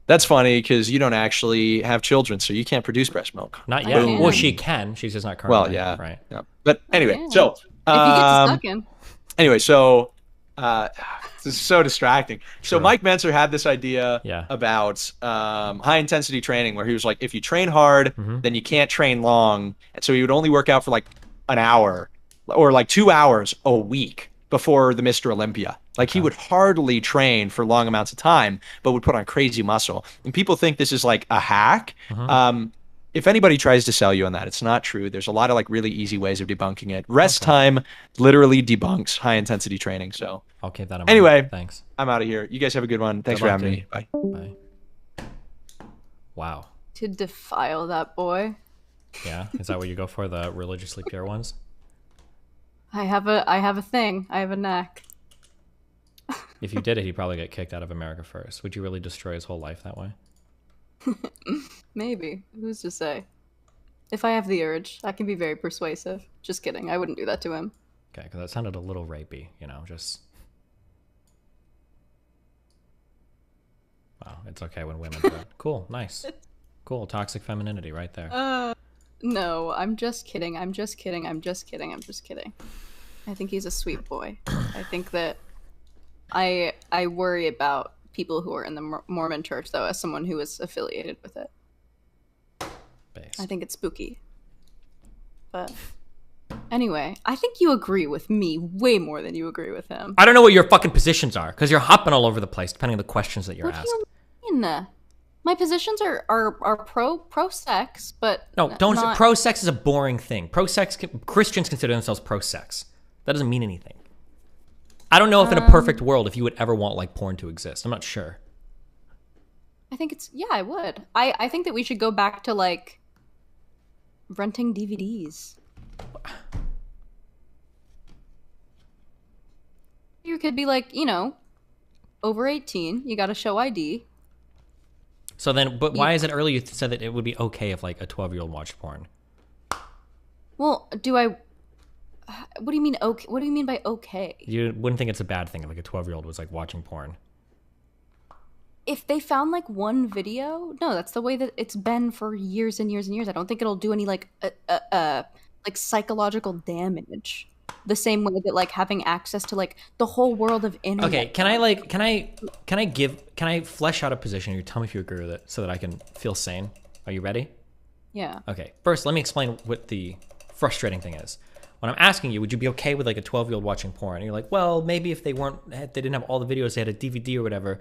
That's funny because you don't actually have children, so you can't produce breast milk. Not yet. Boom. Well, she can. She's just not currently. Well, yeah. Right. Yeah. But anyway, can. so If you get to sucking. Anyway, so this is so distracting. So Mike Menzer had this idea about high intensity training, where he was like, if you train hard, then you can't train long, and so he would only work out for like an hour or like 2 hours a week before the Mr. Olympia. Like he would hardly train for long amounts of time, but would put on crazy muscle. And people think this is like a hack. If anybody tries to sell you on that, it's not true. There's a lot of like really easy ways of debunking it. Rest time literally debunks high intensity training. So I'll keep that in mind. Anyway, thanks. I'm out of here. You guys have a good one. Thanks Good for luck, having dude. me. Bye. Bye. Wow. To defile that boy. Yeah. Is that what you go for? The religiously pure ones? I have a thing. I have a knack. If you did it, he'd probably get kicked out of America first. Would you really destroy his whole life that way? Maybe. Who's to say? If I have the urge, I can be very persuasive. Just kidding. I wouldn't do that to him. Okay, because that sounded a little rapey, you know, just... Wow, it's okay when women do it. Cool, nice. Cool, toxic femininity right there. No, I'm just kidding. I'm just kidding. I'm just kidding. I'm just kidding. I think he's a sweet boy. I think that I worry about people who are in the Mormon church, though, as someone who is affiliated with it. I think it's spooky. But anyway, I think you agree with me way more than you agree with him. I don't know what your fucking positions are, because you're hopping all over the place, depending on the questions that you're What asked. do you mean? My positions are pro-sex, but No, don't. not... Pro-sex is a boring thing. Pro-sex, Christians consider themselves pro-sex. That doesn't mean anything. I don't know if in a perfect world, if you would ever want like porn to exist. I'm not sure. I think it's, yeah, I would. I think that we should go back to like renting DVDs. You could be like, you know, over 18, you gotta show ID. So then, but why is it earlier you said that it would be okay if like a 12-year-old watched porn? Well, what do you mean okay? What do you mean by okay? You wouldn't think it's a bad thing if like a 12-year-old was like watching porn. If they found like one video, no, that's the way that it's been for years and years and years. I don't think it'll do any like psychological damage. The same way that like having access to like the whole world of internet. Okay, can I flesh out a position? You tell me if you agree with it, so that I can feel sane. Are you ready? Yeah. Okay. First, let me explain what the frustrating thing is. When I'm asking you, would you be okay with like a 12-year-old watching porn? And you're like, well, maybe if they didn't have all the videos, they had a DVD or whatever.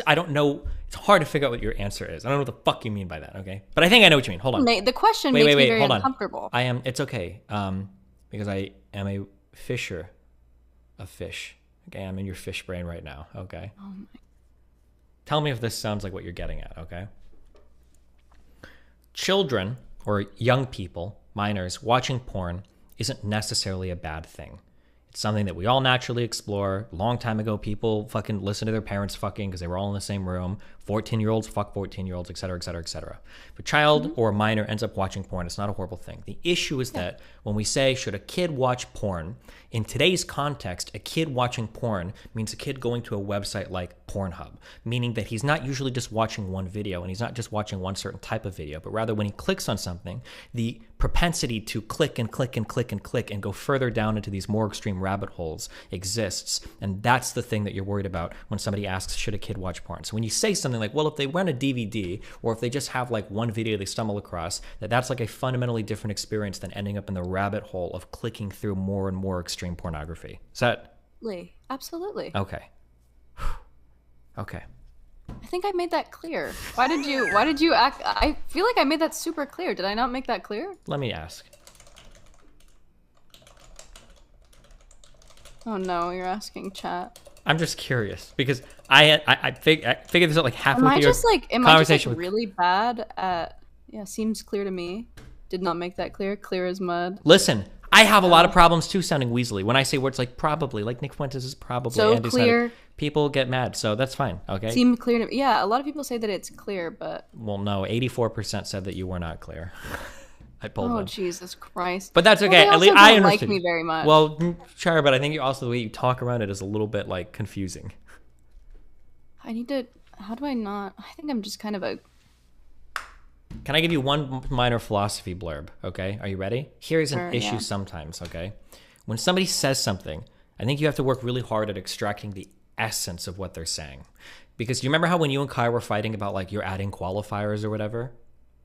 I don't know. It's hard to figure out what your answer is. I don't know what the fuck you mean by that. Okay, but I think I know what you mean. Hold on. The question makes me very hold on. uncomfortable. It's okay. Because I am a fisher of fish. Okay, I'm in your fish brain right now. Okay. Oh my. Tell me if this sounds like what you're getting at. Okay. Children or young people, minors, watching porn isn't necessarily a bad thing. It's something that we all naturally explore. A long time ago, people fucking listened to their parents fucking because they were all in the same room. 14-year-olds fuck 14-year-olds, et cetera, et cetera, et cetera. If a child or a minor ends up watching porn, it's not a horrible thing. The issue is that when we say, should a kid watch porn, in today's context, a kid watching porn means a kid going to a website like Pornhub, meaning that he's not usually just watching one video and he's not just watching one certain type of video, but rather when he clicks on something, the propensity to click and click and click and click and go further down into these more extreme rabbit holes exists. And that's the thing that you're worried about when somebody asks, should a kid watch porn? So when you say something like, well, if they rent a DVD or if they just have like one video they stumble across, that's like a fundamentally different experience than ending up in the rabbit hole of clicking through more and more extreme pornography. Is that? Absolutely. Okay. Okay. I think I made that clear. Why did you act? I feel like I made that super clear. Did I not make that clear? Let me ask. Oh no, you're asking chat. I'm just curious because I figured this out like halfway Am I through your just like conversation really bad at? Yeah, seems clear to me. Did not make that clear. Clear as mud. Listen, I have a lot of problems too sounding weaselly. When I say words like probably, like Nick Fuentes is probably. So Andy clear. People get mad, so that's fine. Okay. Seem clear to me. Yeah, a lot of people say that it's clear, but Well, no, 84% said that you were not clear. I pulled Oh one. Jesus Christ! But that's Well, okay. they At also least I don't understood. like me very much. Well, sure, but I think also the way you talk around it is a little bit like confusing. I need to. How do I not? I think I'm just kind of a. Can I give you one minor philosophy blurb? Okay, are you ready? Here's an Sure, issue yeah. sometimes. Okay, when somebody says something, I think you have to work really hard at extracting the essence of what they're saying. Because do you remember how when you and Kai were fighting about like you're adding qualifiers or whatever?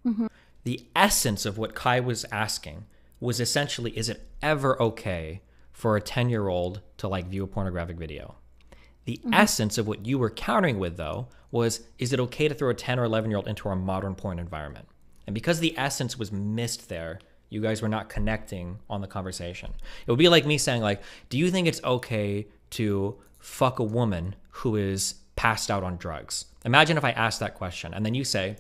Mm-hmm. The essence of what Kai was asking was essentially, is it ever okay for a 10-year-old to like view a pornographic video? The essence of what you were countering with, though, was, is it okay to throw a 10 or 11-year-old into a modern porn environment? And because the essence was missed there, you guys were not connecting on the conversation. It would be like me saying, like, do you think it's okay to fuck a woman who is passed out on drugs? Imagine if I asked that question, and then you say,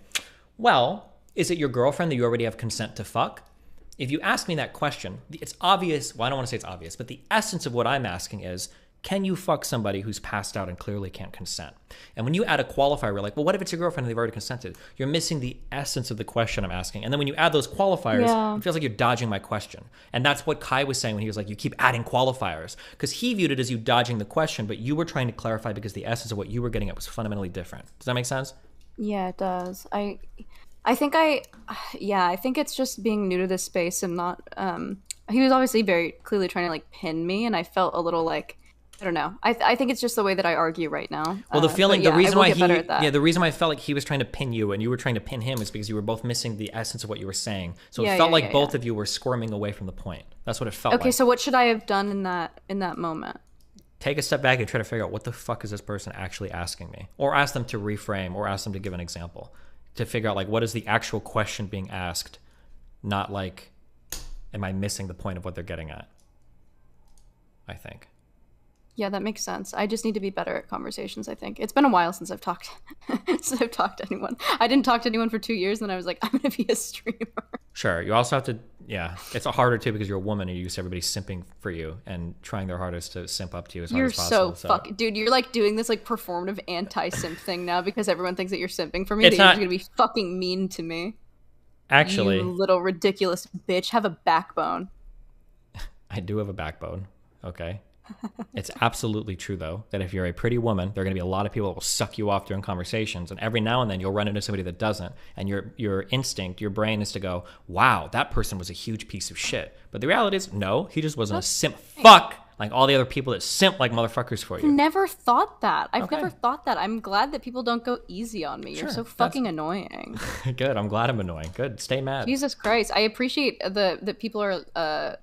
well, is it your girlfriend that you already have consent to fuck? If you ask me that question, it's obvious. Well, I don't want to say it's obvious, but the essence of what I'm asking is, can you fuck somebody who's passed out and clearly can't consent? And when you add a qualifier, we're like, well, what if it's your girlfriend and they've already consented? You're missing the essence of the question I'm asking. And then when you add those qualifiers, it feels like you're dodging my question. And that's what Kai was saying when he was like, you keep adding qualifiers. Because he viewed it as you dodging the question, but you were trying to clarify because the essence of what you were getting at was fundamentally different. Does that make sense? Yeah, it does. I think it's just being new to this space and not. He was obviously very clearly trying to like pin me, and I felt a little like. I don't know. I think it's just the way that I argue right now. Well, the feeling, the reason why the reason why I felt like he was trying to pin you and you were trying to pin him is because you were both missing the essence of what you were saying. So it felt like both of you were squirming away from the point. That's what it felt like. Okay, so what should I have done in that moment? Take a step back and try to figure out what the fuck is this person actually asking me, or ask them to reframe, or ask them to give an example, to figure out like what is the actual question being asked, not like, am I missing the point of what they're getting at? I think. Yeah, that makes sense. I just need to be better at conversations, I think. It's been a while since I've talked to anyone. I didn't talk to anyone for 2 years, and then I was like, I'm going to be a streamer. Sure. You also have to, it's harder too because you're a woman and you're used to everybody simping for you and trying their hardest to simp up to you as hard as possible. You're so fucking... Dude, you're like doing this like performative anti-simp thing now because everyone thinks that you're simping for me, It's that not... you're going to be fucking mean to me. Actually... You little ridiculous bitch. Have a backbone. I do have a backbone, okay? It's absolutely true, though, that if you're a pretty woman, there are going to be a lot of people that will suck you off during conversations. And every now and then you'll run into somebody that doesn't. And your instinct, your brain is to go, wow, that person was a huge piece of shit. But the reality is, no, he just wasn't a simp fuck like all the other people that simp like motherfuckers for you. Never thought that. I've never thought that. I'm glad that people don't go easy on me. Sure, you're so fucking annoying. Good. I'm glad I'm annoying. Good. Stay mad. Jesus Christ. I appreciate that people are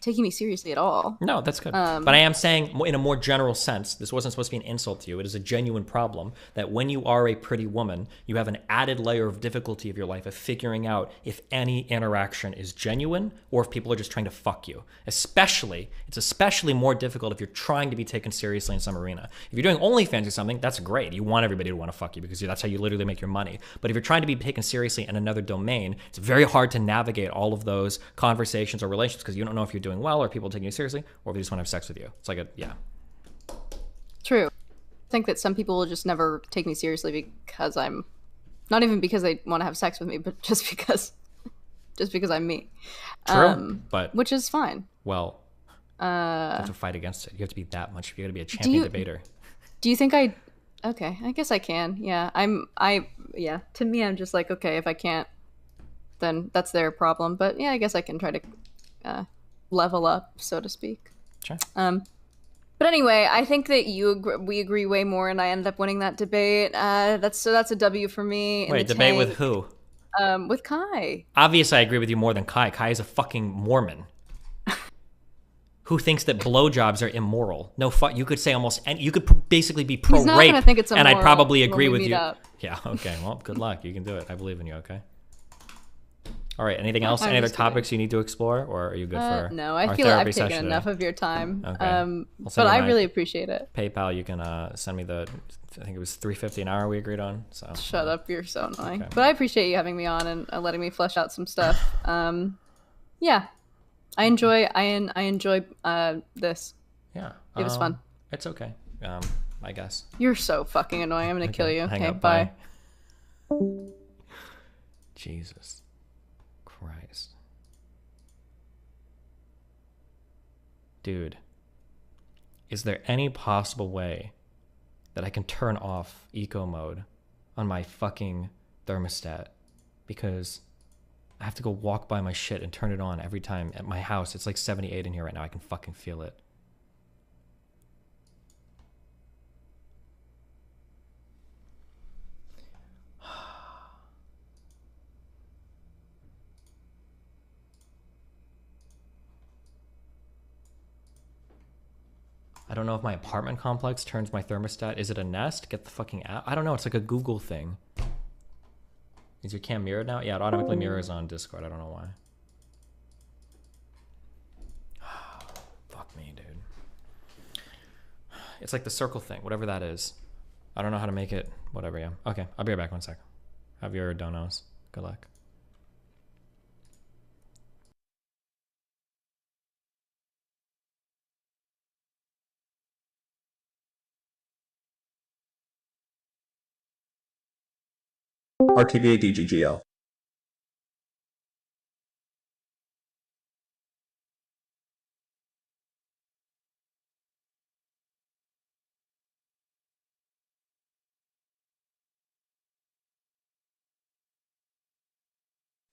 taking me seriously at all. No, that's good. But I am saying in a more general sense, this wasn't supposed to be an insult to you. It is a genuine problem that when you are a pretty woman, you have an added layer of difficulty of your life of figuring out if any interaction is genuine or if people are just trying to fuck you. It's especially more difficult if you're trying to be taken seriously in some arena. If you're doing OnlyFans or something, that's great. You want everybody to want to fuck you because that's how you literally make your money. But if you're trying to be taken seriously in another domain, it's very hard to navigate all of those conversations or relationships because you don't know if you're doing well or people taking you seriously or if they just want to have sex with you. It's like True. I think that some people will just never take me seriously because I'm not even because they want to have sex with me, but just because I'm me. True, but which is fine. Well, you have to fight against it. You have to be that much. You got to be a champion debater. Do you think okay, I guess I can. Yeah. To me, I'm just like, okay, if I can't, then that's their problem. But yeah, I guess I can try to level up, so to speak. Sure. But anyway, I think that we agree way more, and I ended up winning that debate. That's a W for me. Wait, debate with who? With Kai. Obviously, I agree with you more than Kai. Kai is a fucking Mormon who thinks that blowjobs are immoral. No, you could say almost, and you could basically be pro-rape, He's not gonna think it's and I'd probably agree when we with meet you. up. Yeah. Okay. Well, good luck. You can do it. I believe in you. Okay. All right. Anything else? Any other topics you need to explore, or are you good for? No, I our feel like I've therapy taken session enough today? of your time. Okay. But I really appreciate it. PayPal. You can send me I think it was $3.50 an hour we agreed on. So shut up. You're so annoying. Okay. But I appreciate you having me on and letting me flesh out some stuff. Yeah, I enjoy this. Yeah, it was fun. It's okay. I guess. You're so fucking annoying. I'm gonna kill you. Hang Okay, up, bye. Jesus Christ. Dude, is there any possible way that I can turn off eco mode on my fucking thermostat? Because I have to go walk by my shit and turn it on every time at my house. It's like 78 in here right now. I can fucking feel it. I don't know if my apartment complex turns my thermostat. Is it a Nest? Get the fucking app. I don't know. It's like a Google thing. Is your cam mirrored now? Yeah, it automatically mirrors on Discord. I don't know why. Fuck me, dude. It's like the circle thing, whatever that is. I don't know how to make it. Whatever, yeah. Okay, I'll be right back 1 sec. Have your donos. Good luck. RTVA DGGL.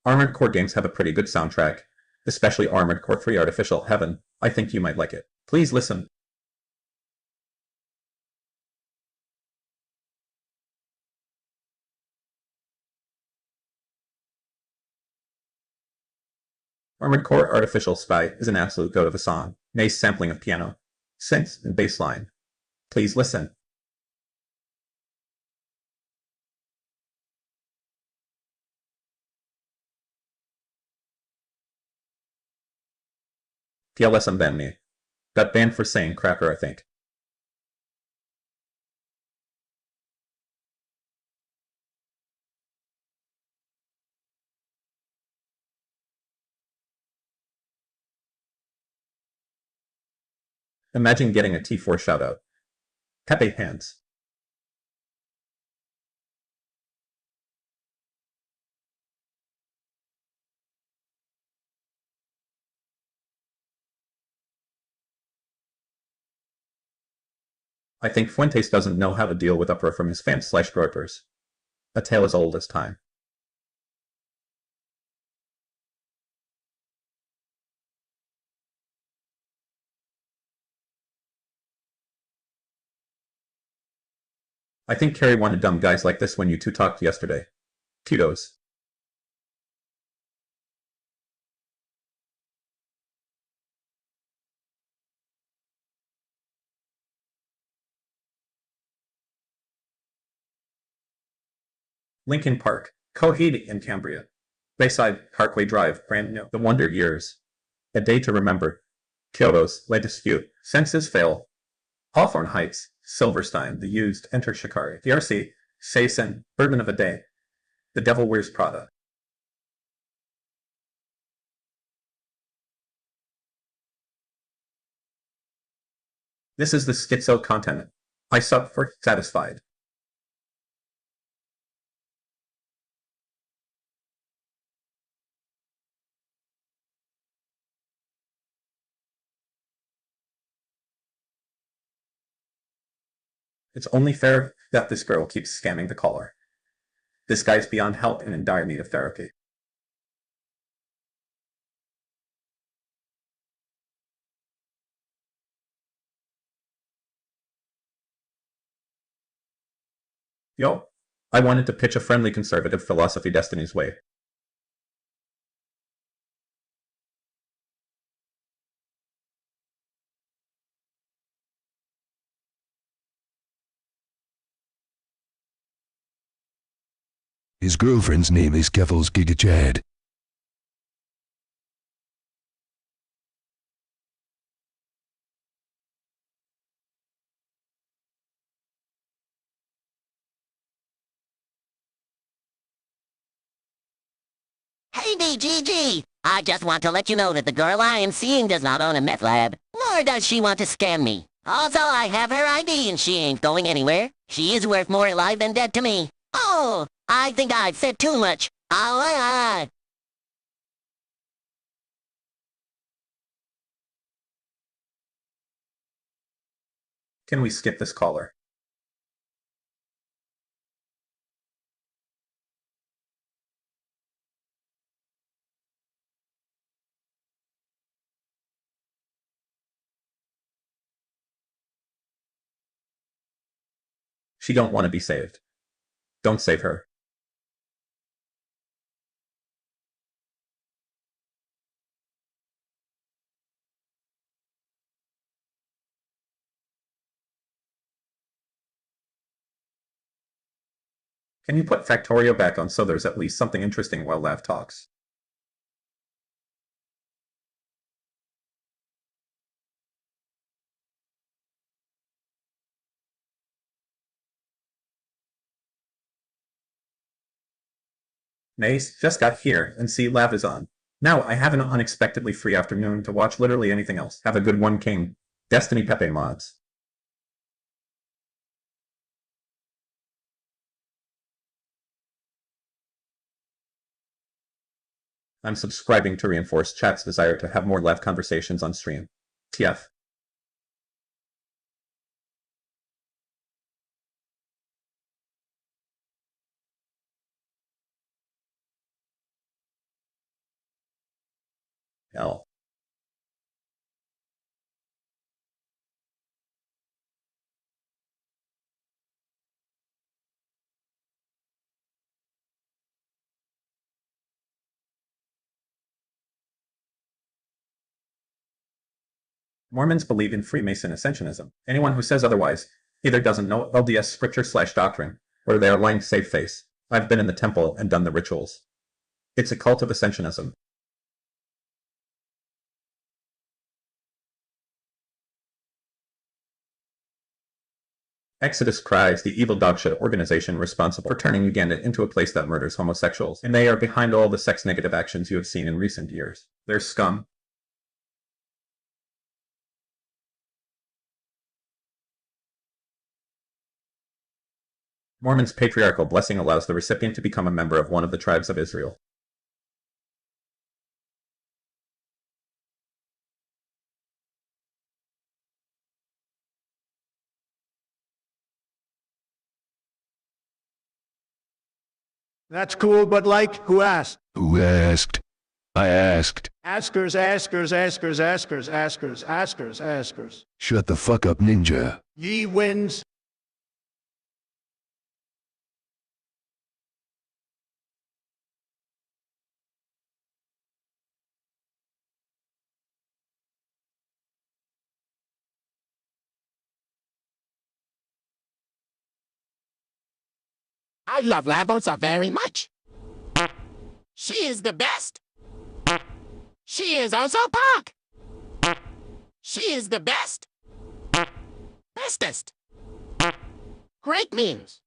Armored Core games have a pretty good soundtrack, especially Armored Core 3 Artificial Heaven. I think you might like it. Please listen. Armored Core Artificial Spy is an absolute goat of a song. Nice sampling of piano, synths, and bass line. Please listen. TLSM banned me. Got banned for saying cracker, I think. Imagine getting a T4 shoutout. Pepe hands. I think Fuentes doesn't know how to deal with uproar from his fans/gropers. A tale as old as time. I think Carrie wanted dumb guys like this when you two talked yesterday. Kudos. Lincoln Park, Coheed in Cambria. Bayside, Parkway Drive, brand new. The Wonder Years. A Day to Remember. Kyoto's, Le Dispute. Senses Fail. Hawthorne Heights, Silverstein, The Used, Enter Shikari. The RC, Saisen, Burden of a Day. The Devil Wears Prada. This is the schizo content. I sub for satisfied. It's only fair that this girl keeps scamming the caller. This guy's beyond help and in dire need of therapy. Yo, I wanted to pitch a friendly conservative philosophy Destiny's Way. His girlfriend's name is Keffels Giga Chad. Hey BGG! I just want to let you know that the girl I am seeing does not own a meth lab, nor does she want to scam me. Also, I have her ID and she ain't going anywhere. She is worth more alive than dead to me. Oh, I think I've said too much. Can we skip this caller? She don't want to be saved. Don't save her. Can you put Factorio back on so there's at least something interesting while Lav talks? Mace just got here, and see Lav is on. Now I have an unexpectedly free afternoon to watch literally anything else. Have a good one, King. Destiny Pepe mods. I'm subscribing to reinforce chat's desire to have more Lav conversations on stream. TF. L. Mormons believe in Freemason Ascensionism. Anyone who says otherwise either doesn't know LDS scripture/doctrine, or they are lying to save face. I've been in the temple and done the rituals. It's a cult of Ascensionism. Exodus cries the evil dogshit organization responsible for turning Uganda into a place that murders homosexuals, and they are behind all the sex-negative actions you have seen in recent years. They're scum. Mormon's patriarchal blessing allows the recipient to become a member of one of the tribes of Israel. That's cool, but like, who asked? Who asked? I asked. Askers, askers, askers, askers, askers, askers, askers. Shut the fuck up, ninja. Ye wins. I love Labosa very much. She is the best. She is also Park. She is the best. Bestest. Great memes.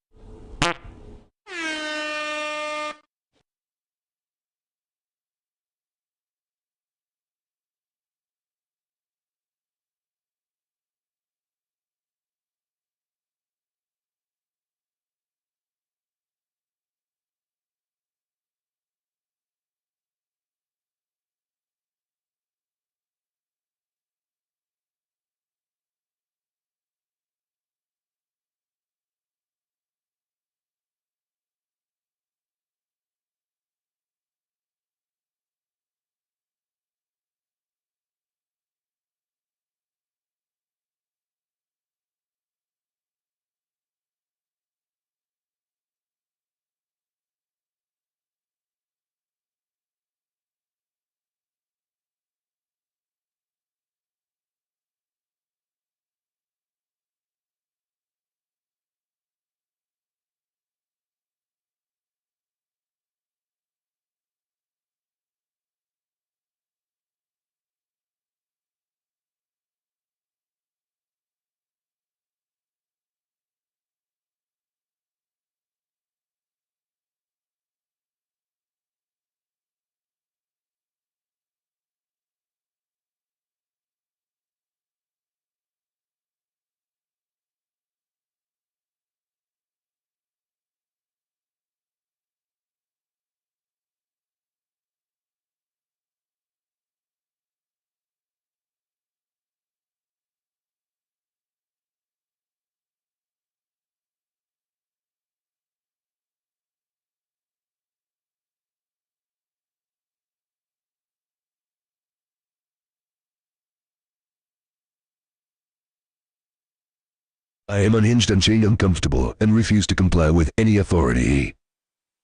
I am unhinged, unchained, uncomfortable, and refuse to comply with any authority.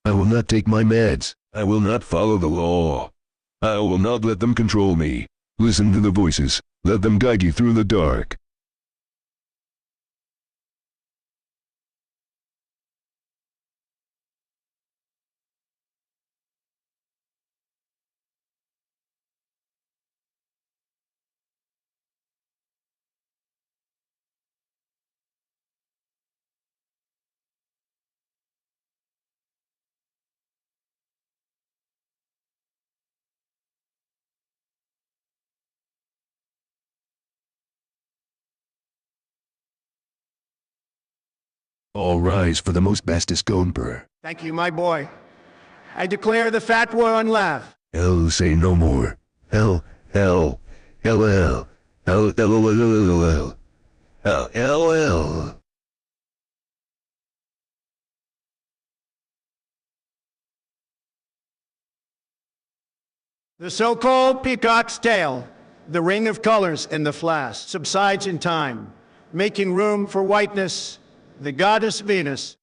I will not take my meds. I will not follow the law. I will not let them control me. Listen to the voices. Let them guide you through the dark. All rise for the most bestest Gomper. Thank you, my boy. I declare the fat war on laugh. Hell, say no more. Hell, hell, hell, hell, hell, hell, hell, hell, hell, hell, hell. The so-called peacock's tail, the ring of colors in the flask, subsides in time, making room for whiteness, the goddess Venus.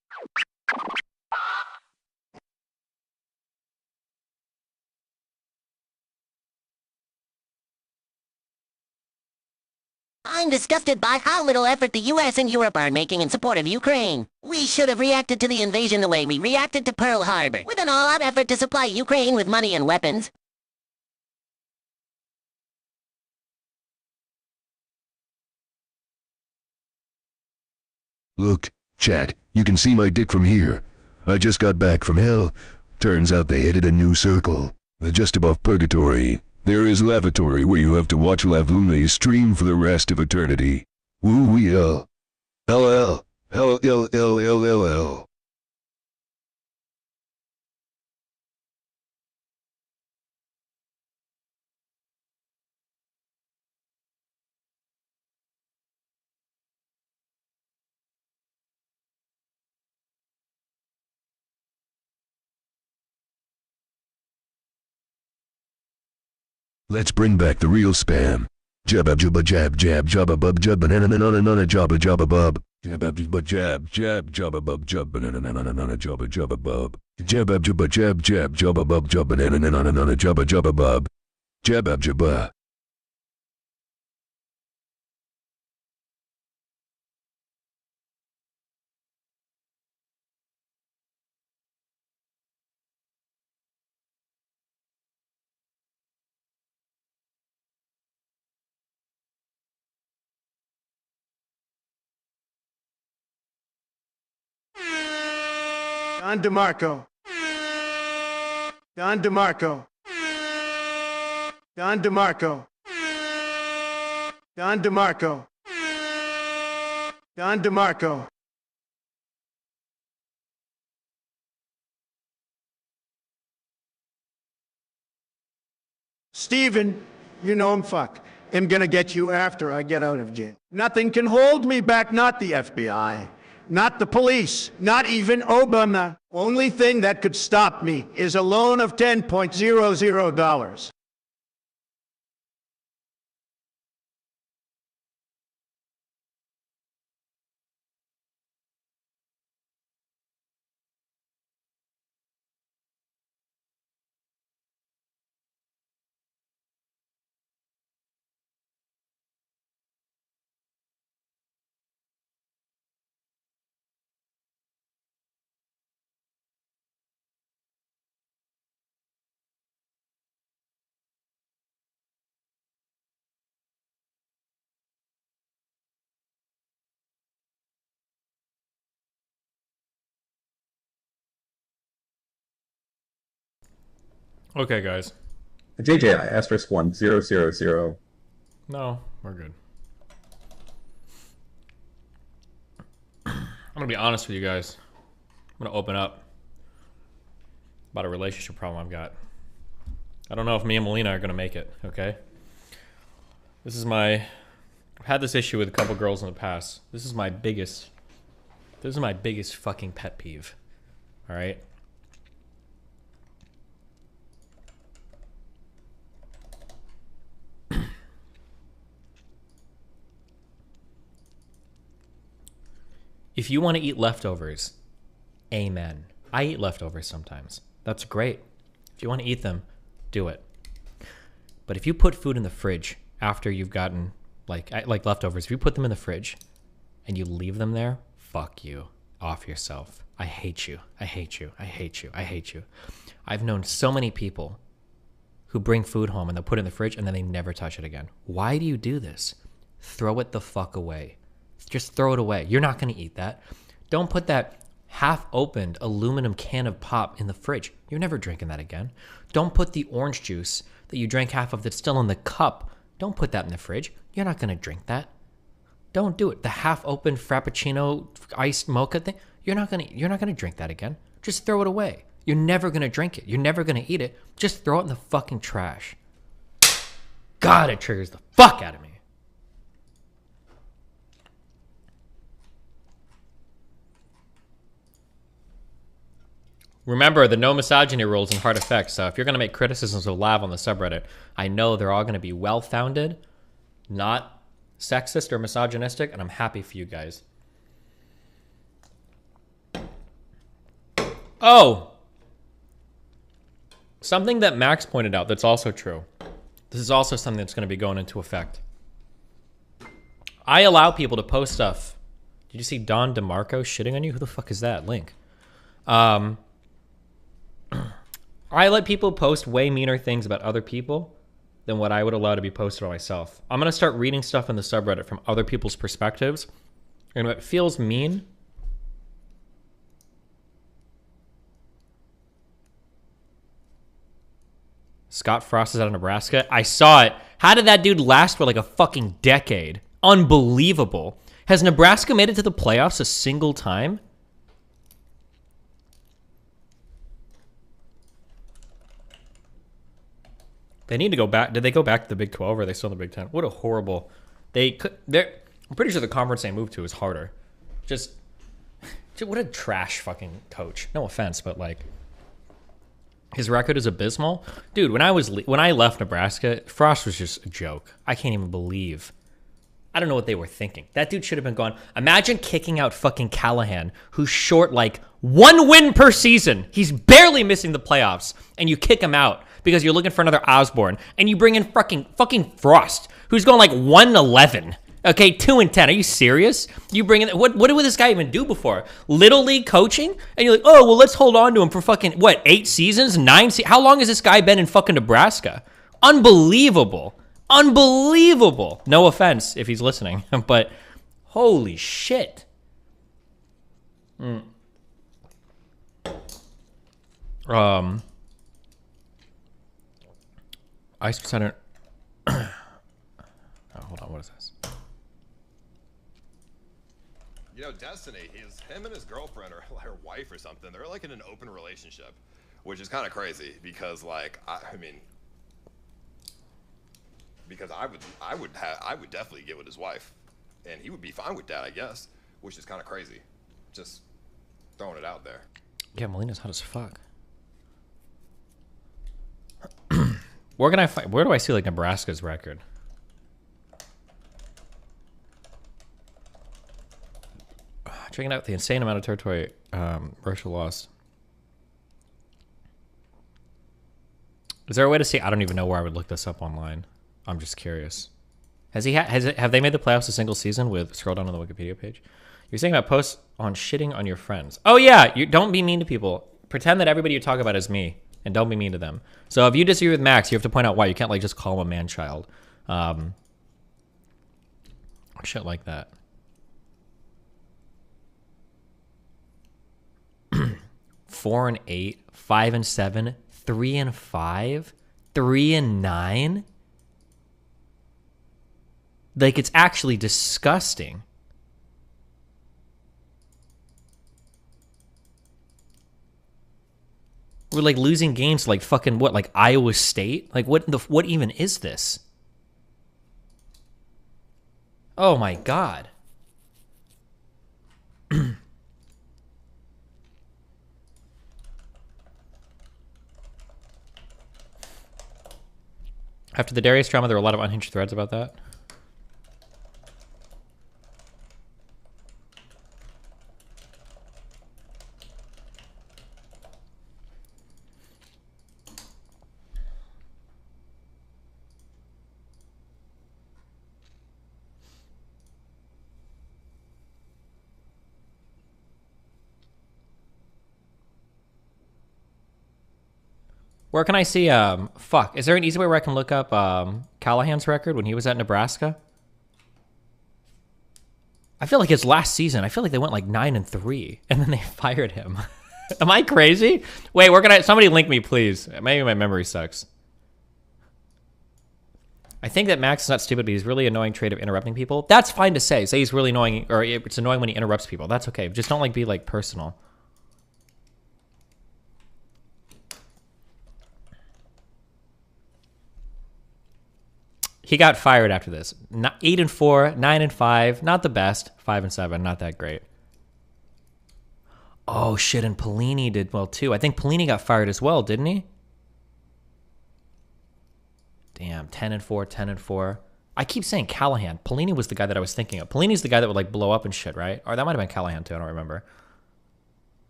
I'm disgusted by how little effort the US and Europe are making in support of Ukraine. We should have reacted to the invasion the way we reacted to Pearl Harbor, with an all-out effort to supply Ukraine with money and weapons. Look, chat, you can see my dick from here. I just got back from hell. Turns out they added a new circle. Just above purgatory, there is lavatory where you have to watch Lavune stream for the rest of eternity. Woo-wee hell. Hell, hell, hell, hell, hell, hell, hell. Let's bring back the real spam. Jabba jabba jab jab jabba bub jab banana banana jabba jabba bub. Jabba jabba jab jab jabba bub jab banana banana jabba jabba bub. Jabba jabba jab jab jabba bub jab banana banana jabba jabba bub. Jabba jabba. Don DeMarco. Don DeMarco. Don DeMarco. Don DeMarco. Don DeMarco. Steven, you know I'm fuck. I'm gonna get you after I get out of jail. Nothing can hold me back, not the FBI. Not the police, not even Obama. Only thing that could stop me is a loan of $10.00. Okay, guys. JJ, asterisk 1000. No, we're good. I'm gonna be honest with you guys. I'm gonna open up about a relationship problem I've got. I don't know if me and Melina are gonna make it, okay? I've had this issue with a couple girls in the past. This is my biggest fucking pet peeve. Alright? If you want to eat leftovers, amen. I eat leftovers sometimes. That's great. If you want to eat them, do it. But if you put food in the fridge after you've gotten like leftovers, if you put them in the fridge and you leave them there, fuck you. Off yourself. I hate you. I hate you. I hate you. I hate you. I've known so many people who bring food home and they'll put it in the fridge and then they never touch it again. Why do you do this? Throw it the fuck away. Just throw it away. You're not going to eat that. Don't put that half-opened aluminum can of pop in the fridge. You're never drinking that again. Don't put the orange juice that you drank half of that's still in the cup. Don't put that in the fridge. You're not going to drink that. Don't do it. The half-opened Frappuccino iced mocha thing, you're not gonna drink that again. Just throw it away. You're never gonna drink it. You're never gonna eat it. Just throw it in the fucking trash. God, it triggers the fuck out of me. Remember the no misogyny rules and hard effects. So if you're gonna make criticisms of Lav on the subreddit, I know they're all gonna be well-founded, not sexist or misogynistic, and I'm happy for you guys. Oh! Something that Max pointed out that's also true. This is also something that's going to be going into effect. I allow people to post stuff. Did you see Don DeMarco shitting on you? Who the fuck is that? Link. I let people post way meaner things about other people than what I would allow to be posted on myself. I'm going to start reading stuff in the subreddit from other people's perspectives. And if it feels mean, Scott Frost is out of Nebraska. I saw it. How did that dude last for like a fucking decade? Unbelievable. Has Nebraska made it to the playoffs a single time? They need to go back. Did they go back to the Big 12 or are they still in the Big 10? What a horrible... I'm pretty sure the conference they moved to is harder. Just what a trash fucking coach. No offense, but like... His record is abysmal. Dude, when I left Nebraska, Frost was just a joke. I can't even believe. I don't know what they were thinking. That dude should have been gone. Imagine kicking out fucking Callahan, who's short like 1 win per season. He's barely missing the playoffs. And you kick him out because you're looking for another Osborne. And you bring in fucking Frost, who's going like 1-11. Okay, 2-10. Are you serious? You bring in what did this guy even do before? Little league coaching? And you're like, oh well, let's hold on to him for fucking 8 seasons, 9 seasons? How long has this guy been in fucking Nebraska? Unbelievable, unbelievable. No offense if he's listening, but holy shit. Ice Center. Oh, hold on, what is this? You know, Destiny, him and his girlfriend or her wife or something, they're like in an open relationship, which is kind of crazy because like, because I would definitely get with his wife and he would be fine with that, I guess, which is kind of crazy. Just throwing it out there. Yeah, Melina's hot as fuck. Where can I find, where do I see like Nebraska's record? Checking out the insane amount of territory Russia lost. Is there a way to see? I don't even know where I would look this up online. I'm just curious. Have they made the playoffs a single season? With scroll down on the Wikipedia page. You're saying about posts on shitting on your friends. Oh yeah, you don't be mean to people. Pretend that everybody you talk about is me, and don't be mean to them. So if you disagree with Max, you have to point out why. You can't like just call him a man-child. Shit like that. 4-8, 5-7, 3-5, 3-9. Like, it's actually disgusting. We're like losing games to like fucking what, like Iowa State? Like what even is this? Oh my god. After the Darius drama, there were a lot of unhinged threads about that. Where can I see, fuck, is there an easy way where I can look up Callahan's record when he was at Nebraska? I feel like his last season, I feel like they went like 9-3, and then they fired him. Am I crazy? Wait, where can I, somebody link me, please. Maybe my memory sucks. I think that Max is not stupid, but he's really annoying trait of interrupting people. That's fine to say. Say he's really annoying, or it's annoying when he interrupts people. That's okay. Just don't like be like personal. He got fired after this. 8-4, 9-5, not the best. 5-7, not that great. Oh shit, and Pelini did well too. I think Pelini got fired as well, didn't he? Damn, 10-4, 10-4. I keep saying Callahan. Pelini was the guy that I was thinking of. Pelini's the guy that would like blow up and shit, right? Or that might have been Callahan too. I don't remember.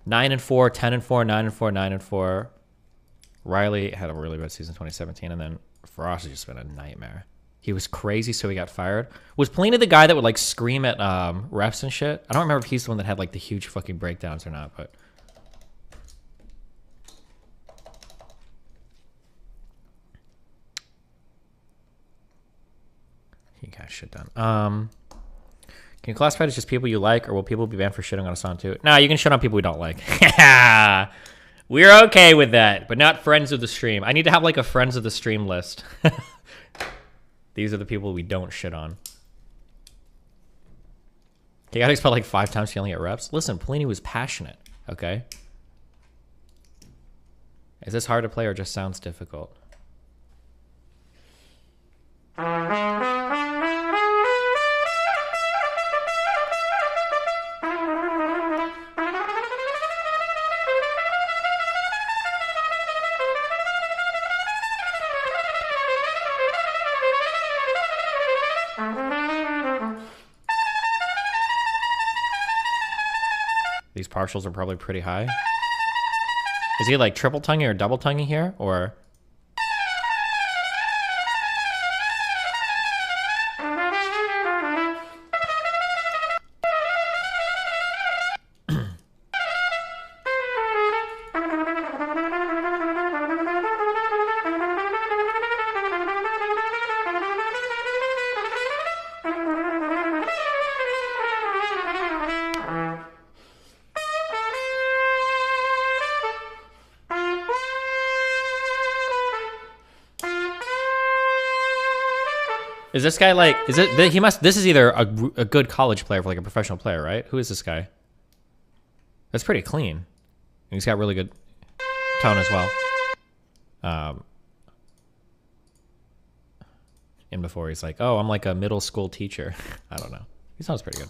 9-4, 10-4, 9-4, 9-4. Riley had a really bad season 2017, and then Frost has just been a nightmare. He was crazy, so he got fired. Was Pelini the guy that would like scream at refs and shit? I don't remember if he's the one that had like the huge fucking breakdowns or not, but he got shit done. Can you classify it as just people you like, or will people be banned for shitting on a song too? Nah, you can shit on people we don't like. We're okay with that, but not friends of the stream. I need to have like a friends of the stream list. These are the people we don't shit on. He got expelled like 5 times yelling at reps. Listen, Pelini was passionate, okay? Is this hard to play or just sounds difficult? These partials are probably pretty high. Is he like triple tonguing or double tonguing here, or? Is this guy like, is it, he must, this is either a good college player for like a professional player, right? Who is this guy? That's pretty clean. And he's got really good tone as well. And before he's like, oh, I'm like a middle school teacher. I don't know. He sounds pretty good.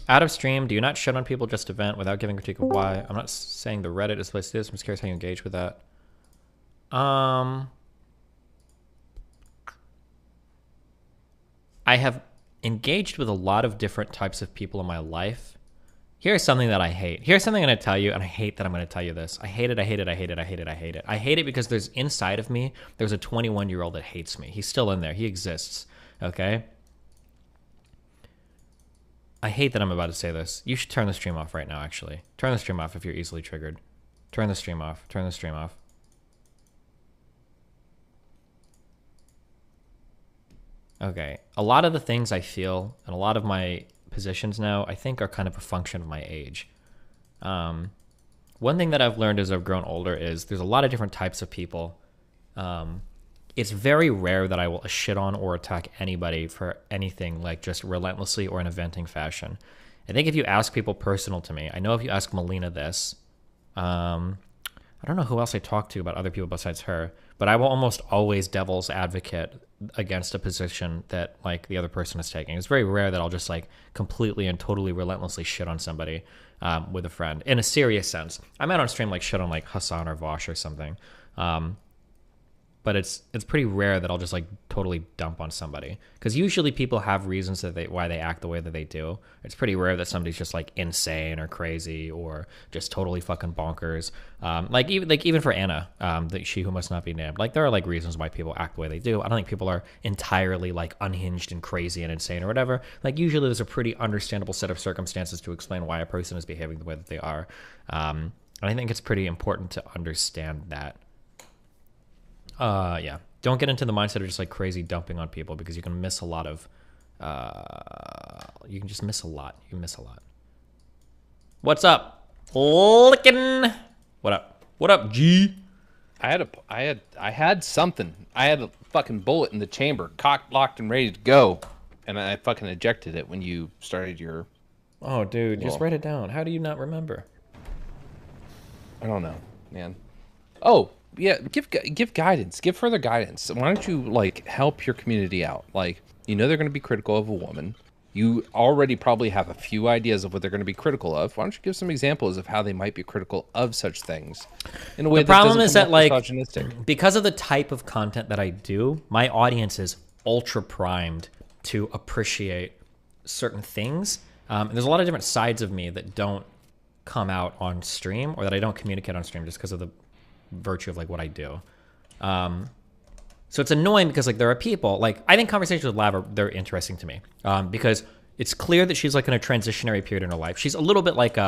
Out of stream, do you not shit on people just to vent without giving critique of why? I'm not saying the Reddit is the place to do this. I'm just curious how you engage with that. I have engaged with a lot of different types of people in my life. Here's something that I hate. Here's something I'm going to tell you, and I hate that I'm going to tell you this. I hate it, I hate it, I hate it, I hate it, I hate it. I hate it because there's inside of me, there's a 21-year-old that hates me. He's still in there. He exists, okay? I hate that I'm about to say this. You should turn the stream off right now, actually. Turn the stream off if you're easily triggered. Turn the stream off. Turn the stream off. Okay. A lot of the things I feel, and a lot of my positions now, I think are kind of a function of my age. One thing that I've learned as I've grown older is there's a lot of different types of people. It's very rare that I will shit on or attack anybody for anything like just relentlessly or in a venting fashion. I think if you ask people personal to me, I know if you ask Melina this, I don't know who else I talk to about other people besides her, but I will almost always devil's advocate against a position that like the other person is taking. It's very rare that I'll just like completely and totally relentlessly shit on somebody with a friend in a serious sense. I might on stream like shit on like Hassan or Vosh or something. but it's pretty rare that I'll just like totally dump on somebody, because usually people have reasons that why they act the way that they do. It's pretty rare that somebody's just like insane or crazy or just totally fucking bonkers. Like even for Anna, she who must not be named, like there are like reasons why people act the way they do. I don't think people are entirely like unhinged and crazy and insane or whatever. Like usually there's a pretty understandable set of circumstances to explain why a person is behaving the way that they are. And I think it's pretty important to understand that. Yeah, don't get into the mindset of just like crazy dumping on people, because you can miss a lot of you can just miss a lot. You miss a lot. What's up, Lickin'? What up, G? I had something. I had a fucking bullet in the chamber, cocked, locked, and ready to go, and I fucking ejected it when you started your. Oh, dude, just write it down. How do you not remember? I don't know, man. Oh. Yeah, give guidance. Give further guidance. Why don't you like help your community out? Like, you know they're going to be critical of a woman. You already probably have a few ideas of what they're going to be critical of. Why don't you give some examples of how they might be critical of such things in a way the problem that is that like misogynistic? Because of the type of content that I do, my audience is ultra primed to appreciate certain things. And there's a lot of different sides of me that don't come out on stream, or that I don't communicate on stream just because of the virtue of like what I do. So it's annoying because like there are people like, I think conversations with Lav they're interesting to me because it's clear that she's like in a transitionary period in her life. She's a little bit like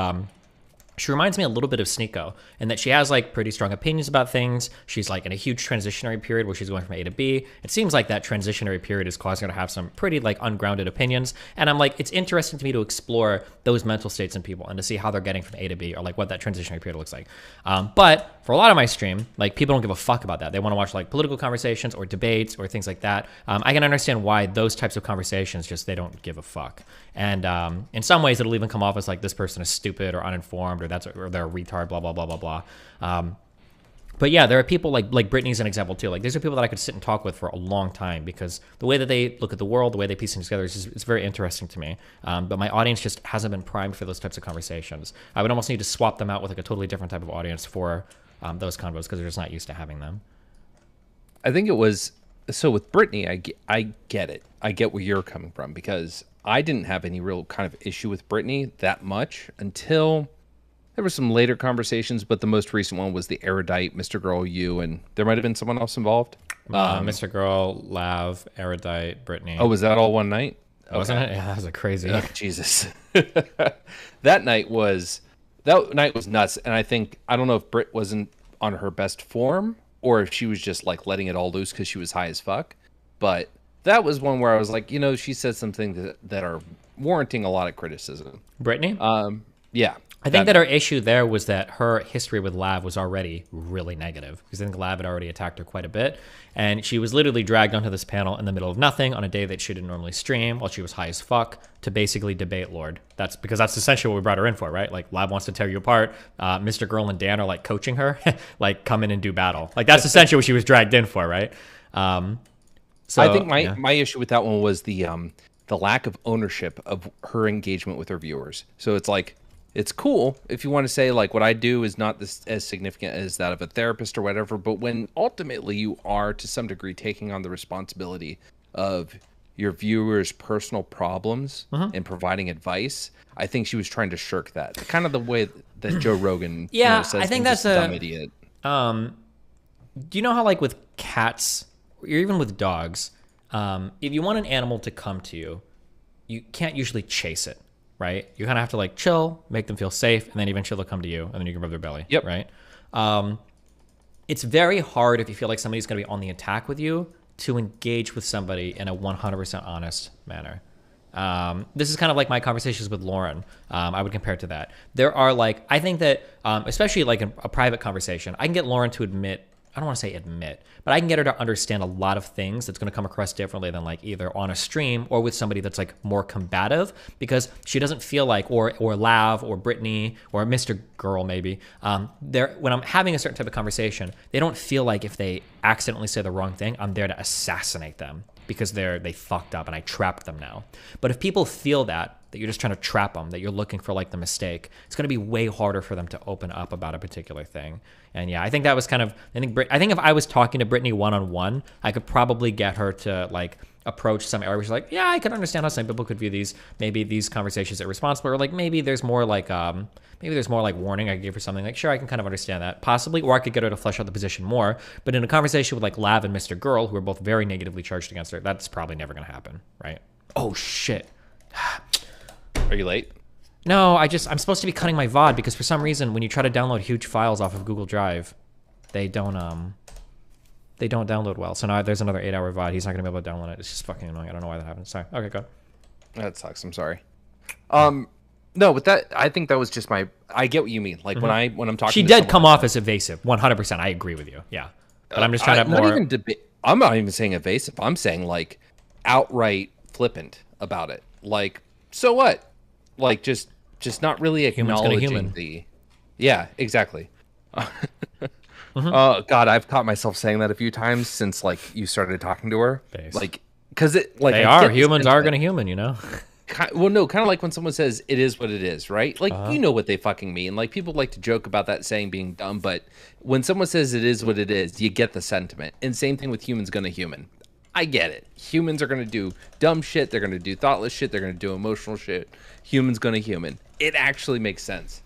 she reminds me a little bit of Sneeko, in that she has like pretty strong opinions about things. She's like in a huge transitionary period where she's going from A to B. It seems like that transitionary period is causing her to have some pretty like ungrounded opinions. And I'm like, it's interesting to me to explore those mental states in people and to see how they're getting from A to B, or like what that transitionary period looks like. But for a lot of my stream, like people don't give a fuck about that. They want to watch like political conversations or debates or things like that. I can understand why those types of conversations just, they don't give a fuck. And in some ways it'll even come off as like this person is stupid or uninformed, or they're a retard, blah, blah, blah, blah, blah. But yeah, there are people like Brittany's an example too. Like these are people that I could sit and talk with for a long time, because the way that they look at the world, the way they piece things together, it's very interesting to me. But my audience just hasn't been primed for those types of conversations. I would almost need to swap them out with like a totally different type of audience for those convos, because they're just not used to having them. I think it was, so with Brittany, I get it. I get where you're coming from, because I didn't have any real kind of issue with Brittany that much until there were some later conversations, but the most recent one was the erudite, Mr. Girl, you, and there might have been someone else involved. Mr. Girl, Lav, erudite, Brittany. Oh, was that all one night? Wasn't it? Yeah, that was a crazy. Oh, Jesus. That night was nuts, and I don't know if Britt wasn't on her best form, or if she was just like letting it all loose because she was high as fuck. But that was one where I was like, she said some things that are warranting a lot of criticism. Brittany? Yeah. I think that her issue there was that her history with Lav was already really negative, because I think Lav had already attacked her quite a bit, and she was literally dragged onto this panel in the middle of nothing on a day that she didn't normally stream while she was high as fuck to basically debate Lord. That's essentially what we brought her in for, right? Like Lav wants to tear you apart. Mr. Girl and Dan are like coaching her, like come in and do battle. Like that's essentially what she was dragged in for, right? So I think my issue with that one was the lack of ownership of her engagement with her viewers. So it's like, it's cool if you want to say like what I do is not as significant as that of a therapist or whatever, but when ultimately you are to some degree taking on the responsibility of your viewers' personal problems and providing advice, I think she was trying to shirk that. Kind of the way that Joe Rogan says I think that's that's a dumb idiot. Do you know how like with cats or even with dogs, if you want an animal to come to you, you can't usually chase it. Right? You kind of have to like chill, make them feel safe, and then eventually they'll come to you, and then you can rub their belly. Yep. Right? It's very hard if you feel like somebody's going to be on the attack with you to engage with somebody in a 100% honest manner. This is kind of like my conversations with Lauren. I would compare it to that. There are like, I think that, especially like in a private conversation, I can get Lauren to admit, I don't want to say admit, but I can get her to understand a lot of things that's going to come across differently than like either on a stream or with somebody that's like more combative, because she doesn't feel like, or Lav or Brittany or Mr. Girl maybe, when I'm having a certain type of conversation, they don't feel like if they accidentally say the wrong thing, I'm there to assassinate them because they fucked up and I trapped them now. But if people feel that, that you're just trying to trap them, that you're looking for like the mistake, it's going to be way harder for them to open up about a particular thing. And yeah, I think that was kind of, I think if I was talking to Brittany one-on-one, I could probably get her to like approach some area where she's like, yeah, I can understand how some people could view these, maybe these conversations irresponsible, or like maybe there's more like warning I could give her something, like, sure, I can kind of understand that possibly, or I could get her to flesh out the position more. But in a conversation with like Lav and Mr. Girl, who are both very negatively charged against her, that's probably never going to happen, right? Oh shit. Are you late? No, I'm supposed to be cutting my VOD because for some reason when you try to download huge files off of Google Drive, they don't download well. So now there's another 8-hour VOD. He's not gonna be able to download it. It's just fucking annoying. I don't know why that happened. Sorry. Okay, go. That sucks. I'm sorry. No, but that, I think that was just I get what you mean. Like when I'm talking, she did come off as evasive. 100%. I agree with you. Yeah, but I'm just trying to more. I'm not even saying evasive. I'm saying like outright flippant about it. Like, so what? Like just not really acknowledging the. Yeah, exactly. Oh God, I've caught myself saying that a few times since like you started talking to her. Like, because it like humans are gonna human, you know. Well, no, kind of like when someone says it is what it is, right? Like, you know what they fucking mean. Like, people like to joke about that saying being dumb, but when someone says it is what it is, you get the sentiment. And same thing with humans gonna human. I get it. Humans are gonna do dumb shit. They're gonna do thoughtless shit. They're gonna do emotional shit. Humans gonna human. It actually makes sense.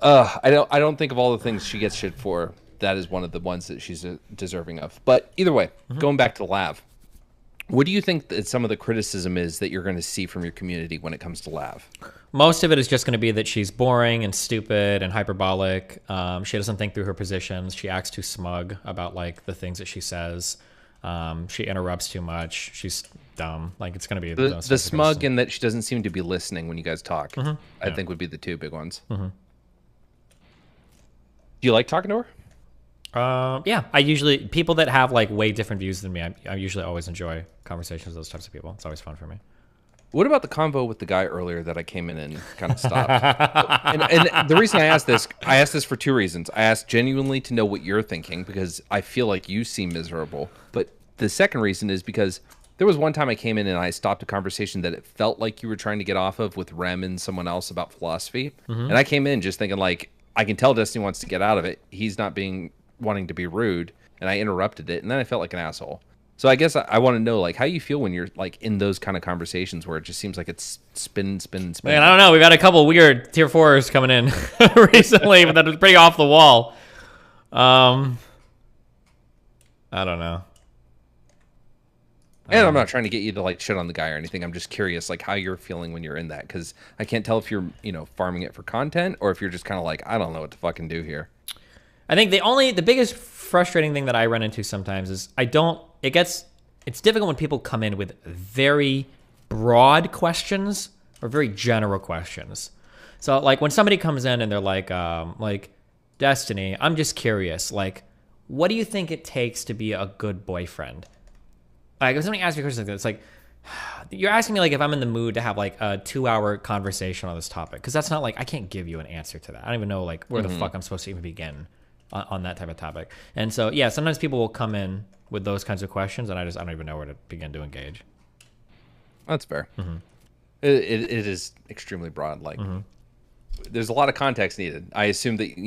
I don't think of all the things she gets shit for, that is one of the ones that she's deserving of. But either way, going back to Lav. What do you think that some of the criticism is that you're going to see from your community when it comes to Lav? Most of it is just going to be that she's boring and stupid and hyperbolic. She doesn't think through her positions. She acts too smug about like the things that she says. She interrupts too much. She's dumb. Like it's going to be the smug and that she doesn't seem to be listening when you guys talk. I think would be the two big ones. Do you like talking to her? Yeah, I usually, people that have like way different views than me, I usually always enjoy conversations with those types of people. It's always fun for me. What about the convo with the guy earlier that I came in and kind of stopped? and the reason I asked this for two reasons. I asked genuinely to know what you're thinking because I feel like you seem miserable. But the second reason is because there was one time I came in and I stopped a conversation that it felt like you were trying to get off of with Rem and someone else about philosophy. And I came in just thinking like, I can tell Destiny wants to get out of it. He's not wanting to be rude, and I interrupted it, and then I felt like an asshole. So I guess I want to know like how you feel when you're like in those kind of conversations where it just seems like it's spin. Man, I don't know. We've had a couple weird tier 4s coming in recently, but that was pretty off the wall. I don't know. And I'm not trying to get you to like shit on the guy or anything. I'm just curious like how you're feeling when you're in that, because I can't tell if you're farming it for content or if you're just kind of like I don't know what to fucking do here. I think the biggest frustrating thing that I run into sometimes is it's difficult when people come in with very broad questions or very general questions. So like when somebody comes in and they're like Destiny, I'm just curious, like, what do you think it takes to be a good boyfriend? Like if somebody asks me a question like that, it's like, you're asking me like if I'm in the mood to have like a 2-hour conversation on this topic, because that's not like, I can't give you an answer to that. I don't even know like where the fuck I'm supposed to even begin on that type of topic. And so yeah, sometimes people will come in with those kinds of questions and I don't even know where to begin to engage. That's fair. It is extremely broad. Like there's a lot of context needed. I assume that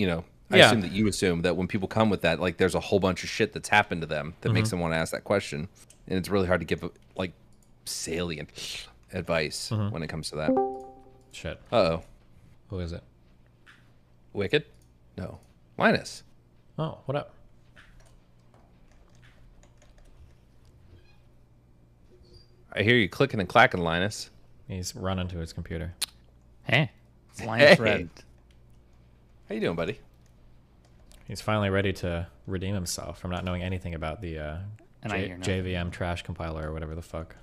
assume that you assume that when people come with that, like there's a whole bunch of shit that's happened to them that makes them want to ask that question, and it's really hard to give like salient advice when it comes to that. Shit. Uh-oh. Who is it? Wicked? No. Linus. Oh, what up? I hear you clicking and clacking, Linus. He's running to his computer. Hey. It's Linus Red. How you doing, buddy? He's finally ready to redeem himself from not knowing anything about the JVM trash compiler or whatever the fuck.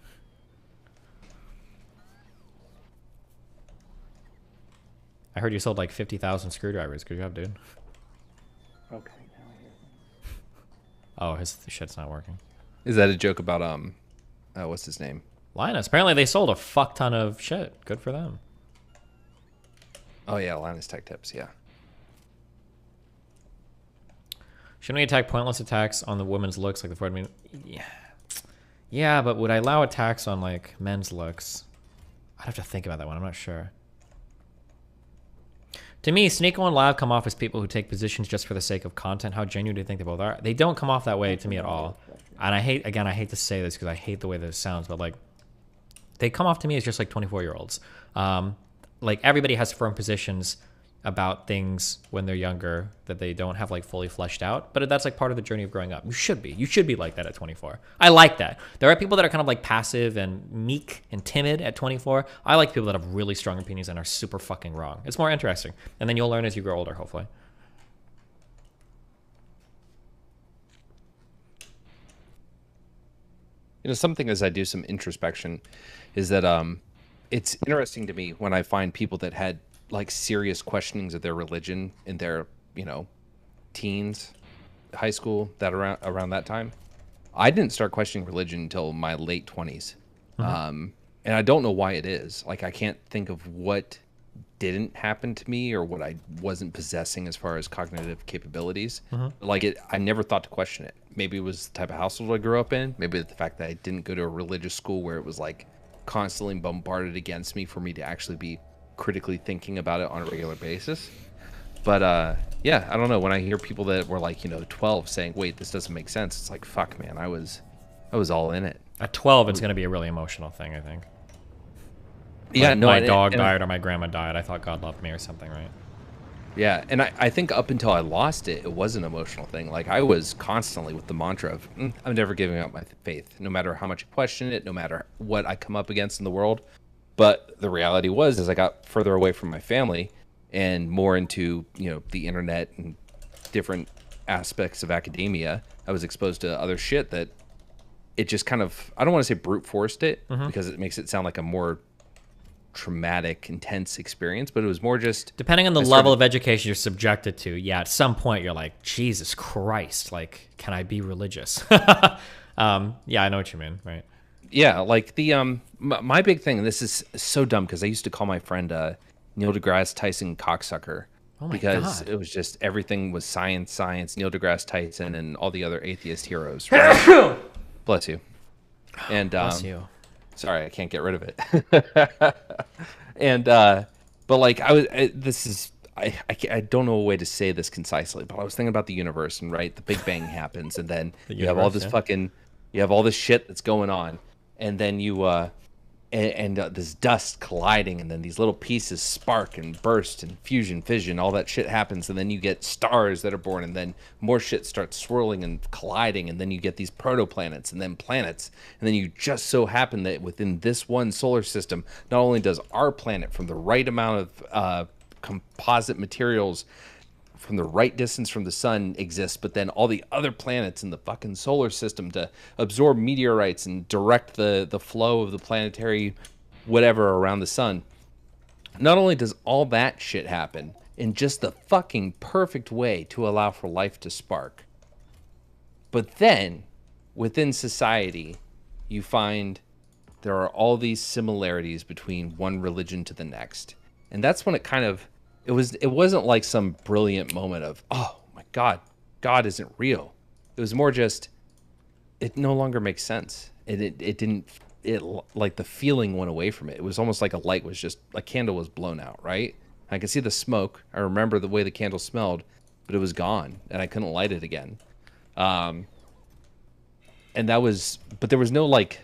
I heard you sold like 50,000 screwdrivers. Good job, dude. Okay. Oh, his shit's not working. Is that a joke about what's his name? Linus. Apparently they sold a fuck ton of shit. Good for them. Oh yeah, Linus Tech Tips, yeah. Shouldn't we attack pointless attacks on the women's looks like the Ford? Yeah, but would I allow attacks on like men's looks? I'd have to think about that one. I'm not sure. To me, Sneako and Lav come off as people who take positions just for the sake of content. How genuine do you think they both are? They don't come off that way to me at all. And I hate to say this because I hate the way this sounds, but like, they come off to me as just like 24-year-olds. Like everybody has firm positions about things when they're younger that they don't have like fully fleshed out, but that's like part of the journey of growing up. You should be like that at 24. I like that. There are people that are kind of like passive and meek and timid at 24. I like people that have really strong opinions and are super fucking wrong. It's more interesting. And then you'll learn as you grow older, hopefully. You know, something as I do some introspection is that it's interesting to me when I find people that had like serious questionings of their religion in their, you know, teens, high school, that around that time. I didn't start questioning religion until my late 20s. And I don't know why it is. Like, I can't think of what didn't happen to me or what I wasn't possessing as far as cognitive capabilities. Like, I never thought to question it. Maybe it was the type of household I grew up in. Maybe the fact that I didn't go to a religious school where it was like constantly bombarded against me for me to actually be critically thinking about it on a regular basis. But yeah, I don't know, when I hear people that were like, you know, 12 saying, wait, this doesn't make sense, it's like, fuck, man, I was all in it. At 12, it's going to be a really emotional thing, I think. Yeah, like, no, my dog died or my grandma died, I thought God loved me or something, right? Yeah, and I think up until I lost it, it was an emotional thing. Like, I was constantly with the mantra of, I'm never giving up my faith, no matter how much I question it, no matter what I come up against in the world. But the reality was, as I got further away from my family and more into, you know, the internet and different aspects of academia, I was exposed to other shit that it just kind of, I don't want to say brute forced it, because it makes it sound like a more traumatic, intense experience, but it was more just... Depending on the level of education you're subjected to, yeah, at some point you're like, Jesus Christ, like, can I be religious? Yeah, I know what you mean, right? Yeah, like the my big thing, and this is so dumb because I used to call my friend Neil deGrasse Tyson cocksucker. Oh my because God. it was just everything was science, Neil deGrasse Tyson and all the other atheist heroes. Right? Bless you. And Bless you. Sorry, I can't get rid of it. And but like I don't know a way to say this concisely, but I was thinking about the universe, and right, the Big Bang happens, and then you have all this you have all this shit that's going on. And then you, this dust colliding, and then these little pieces spark and burst and fusion, fission, all that shit happens. And then you get stars that are born, and then more shit starts swirling and colliding. And then you get these protoplanets and then planets. And then you just so happen that within this one solar system, not only does our planet from the right amount of composite materials from the right distance from the sun exists, but then all the other planets in the fucking solar system to absorb meteorites and direct the flow of the planetary whatever around the sun. Not only does all that shit happen in just the fucking perfect way to allow for life to spark, but then within society you find there are all these similarities between one religion to the next. And that's when it kind of it wasn't like some brilliant moment of, oh my God, God isn't real. It was more just, it no longer makes sense. It like the feeling went away from it. It was almost like a candle was blown out, right? I could see the smoke. I remember the way the candle smelled, but it was gone and I couldn't light it again. And that was, but there was no like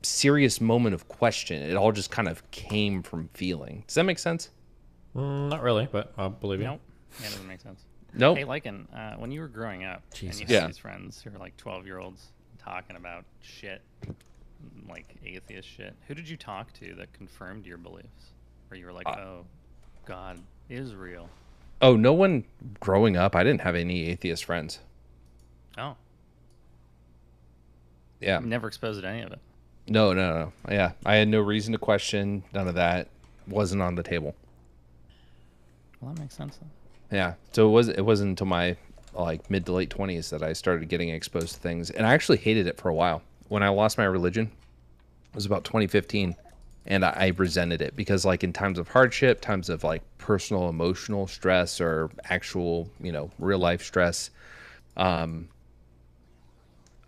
serious moment of question. It all just kind of came from feeling. Does that make sense? Not really, but I'll believe you. Nope. Yeah, it doesn't make sense. Nope. Hey, Lycan, when you were growing up, Jesus. and you had these friends who were like 12-year-olds talking about shit, like atheist shit, who did you talk to that confirmed your beliefs? Where you were like, oh, God is real? Oh, no one growing up. I didn't have any atheist friends. Oh. Yeah. I'm never exposed to any of it. No. Yeah. I had no reason to question. None of that wasn't on the table. Well, that makes sense then. Yeah. So it wasn't until my like mid to late 20s that I started getting exposed to things. And I actually hated it for a while. When I lost my religion, it was about 2015. And I resented it because like in times of hardship, times of like personal emotional stress or actual, real life stress, I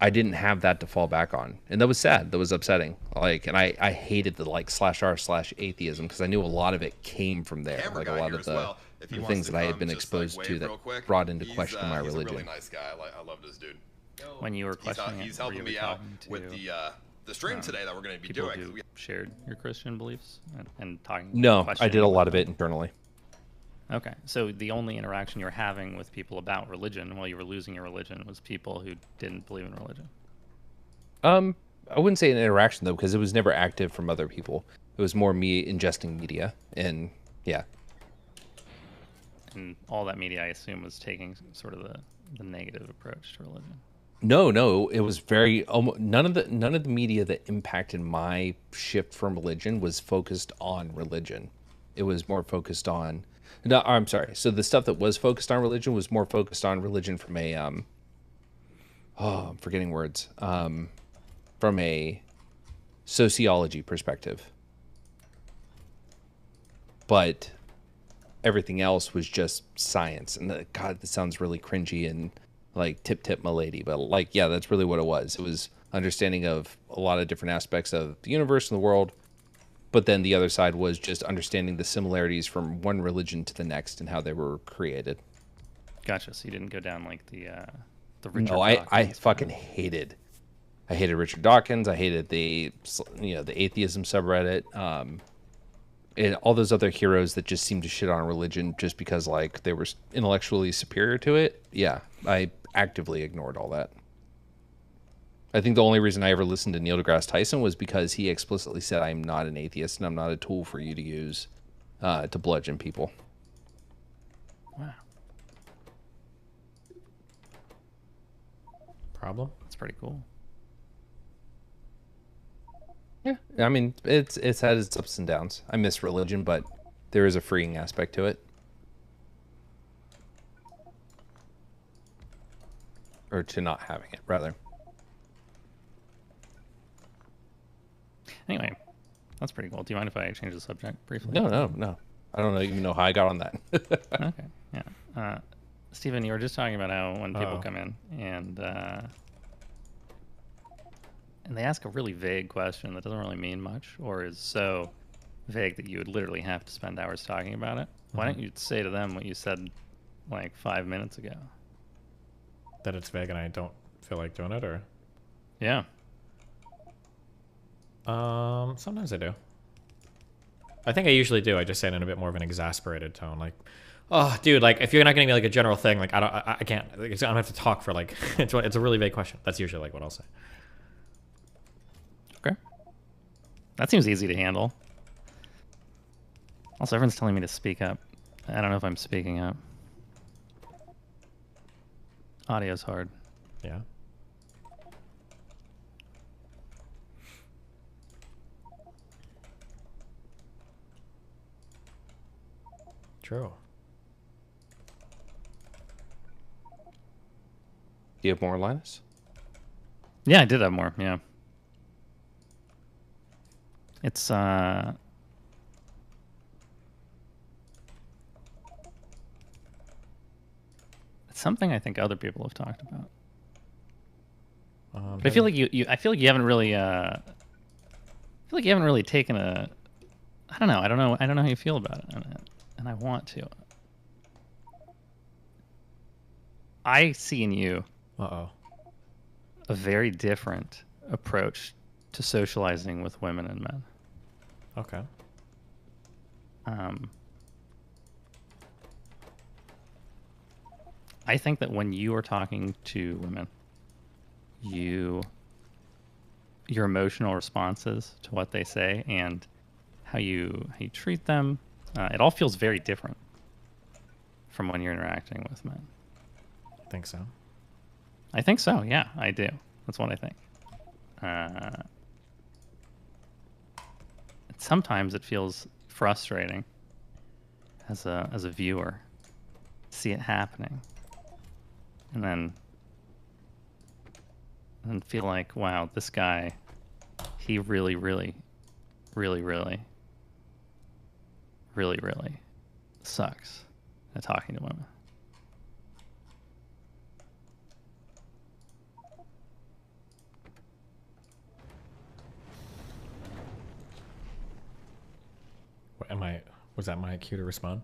I didn't have that to fall back on, and that was sad. That was upsetting. Like, and I hated the like /r/atheism because I knew a lot of it came from there. Like a lot of the things that I had been exposed to that brought into question my religion. He's a really nice guy. I love this dude. When you were questioning he's it, helping were you me out talking to, with the stream today that we're going to be people doing. who shared your Christian beliefs and talking. No, I questioning did a lot them? of it internally. Okay, so the only interaction you were having with people about religion while you were losing your religion was people who didn't believe in religion. I wouldn't say an interaction though, because it was never active from other people. It was more me ingesting media, and yeah. And all that media, I assume, was taking sort of the negative approach to religion. No, it was very none of the media that impacted my shift from religion was focused on religion. It was more focused on. No, I'm sorry. So the stuff that was focused on religion was more focused on religion from a I'm forgetting words. From a sociology perspective. But everything else was just science. And God, that sounds really cringy and like tip my lady, but like, yeah, that's really what it was. It was understanding of a lot of different aspects of the universe and the world. But then the other side was just understanding the similarities from one religion to the next and how they were created. Gotcha. So you didn't go down like the Richard No, Dawkins I fucking hated. I hated Richard Dawkins. I hated the atheism subreddit, and all those other heroes that just seemed to shit on religion just because like they were intellectually superior to it. Yeah, I actively ignored all that. I think the only reason I ever listened to Neil deGrasse Tyson was because he explicitly said, "I'm not an atheist, and I'm not a tool for you to use to bludgeon people." Wow. Problem? That's pretty cool. Yeah, I mean, it's had its ups and downs. I miss religion, but there is a freeing aspect to it. Or to not having it, rather. Anyway, that's pretty cool. Do you mind if I change the subject briefly? No. I don't even know how I got on that. Okay, yeah. Stephen, you were just talking about how when people come in and they ask a really vague question that doesn't really mean much or is so vague that you would literally have to spend hours talking about it. Why don't you say to them what you said like 5 minutes ago? That it's vague and I don't feel like doing it, or? Yeah. Sometimes I do. I think I usually do. I just say it in a bit more of an exasperated tone, like, "Oh, dude, like if you're not gonna be like a general thing, like I can't. Like, I'm gonna have to talk for like it's a really vague question." That's usually like what I'll say. Okay. That seems easy to handle. Also, everyone's telling me to speak up. I don't know if I'm speaking up. Audio's hard. Yeah. True. Do you have more, Linus? Yeah, I did have more. Yeah. It's something I think other people have talked about. But I feel like I feel like you haven't really taken a. I don't know how you feel about it, and I want to. I see in you. Uh-oh. A very different approach to socializing with women and men. Okay. I think that when you are talking to women, your emotional responses to what they say and how you treat them, it all feels very different from when you're interacting with men. I think so. I think so. Yeah, I do. That's what I think. Sometimes it feels frustrating as a viewer to see it happening, and then feel like, wow, this guy, he really sucks at talking to women. Was that my cue to respond?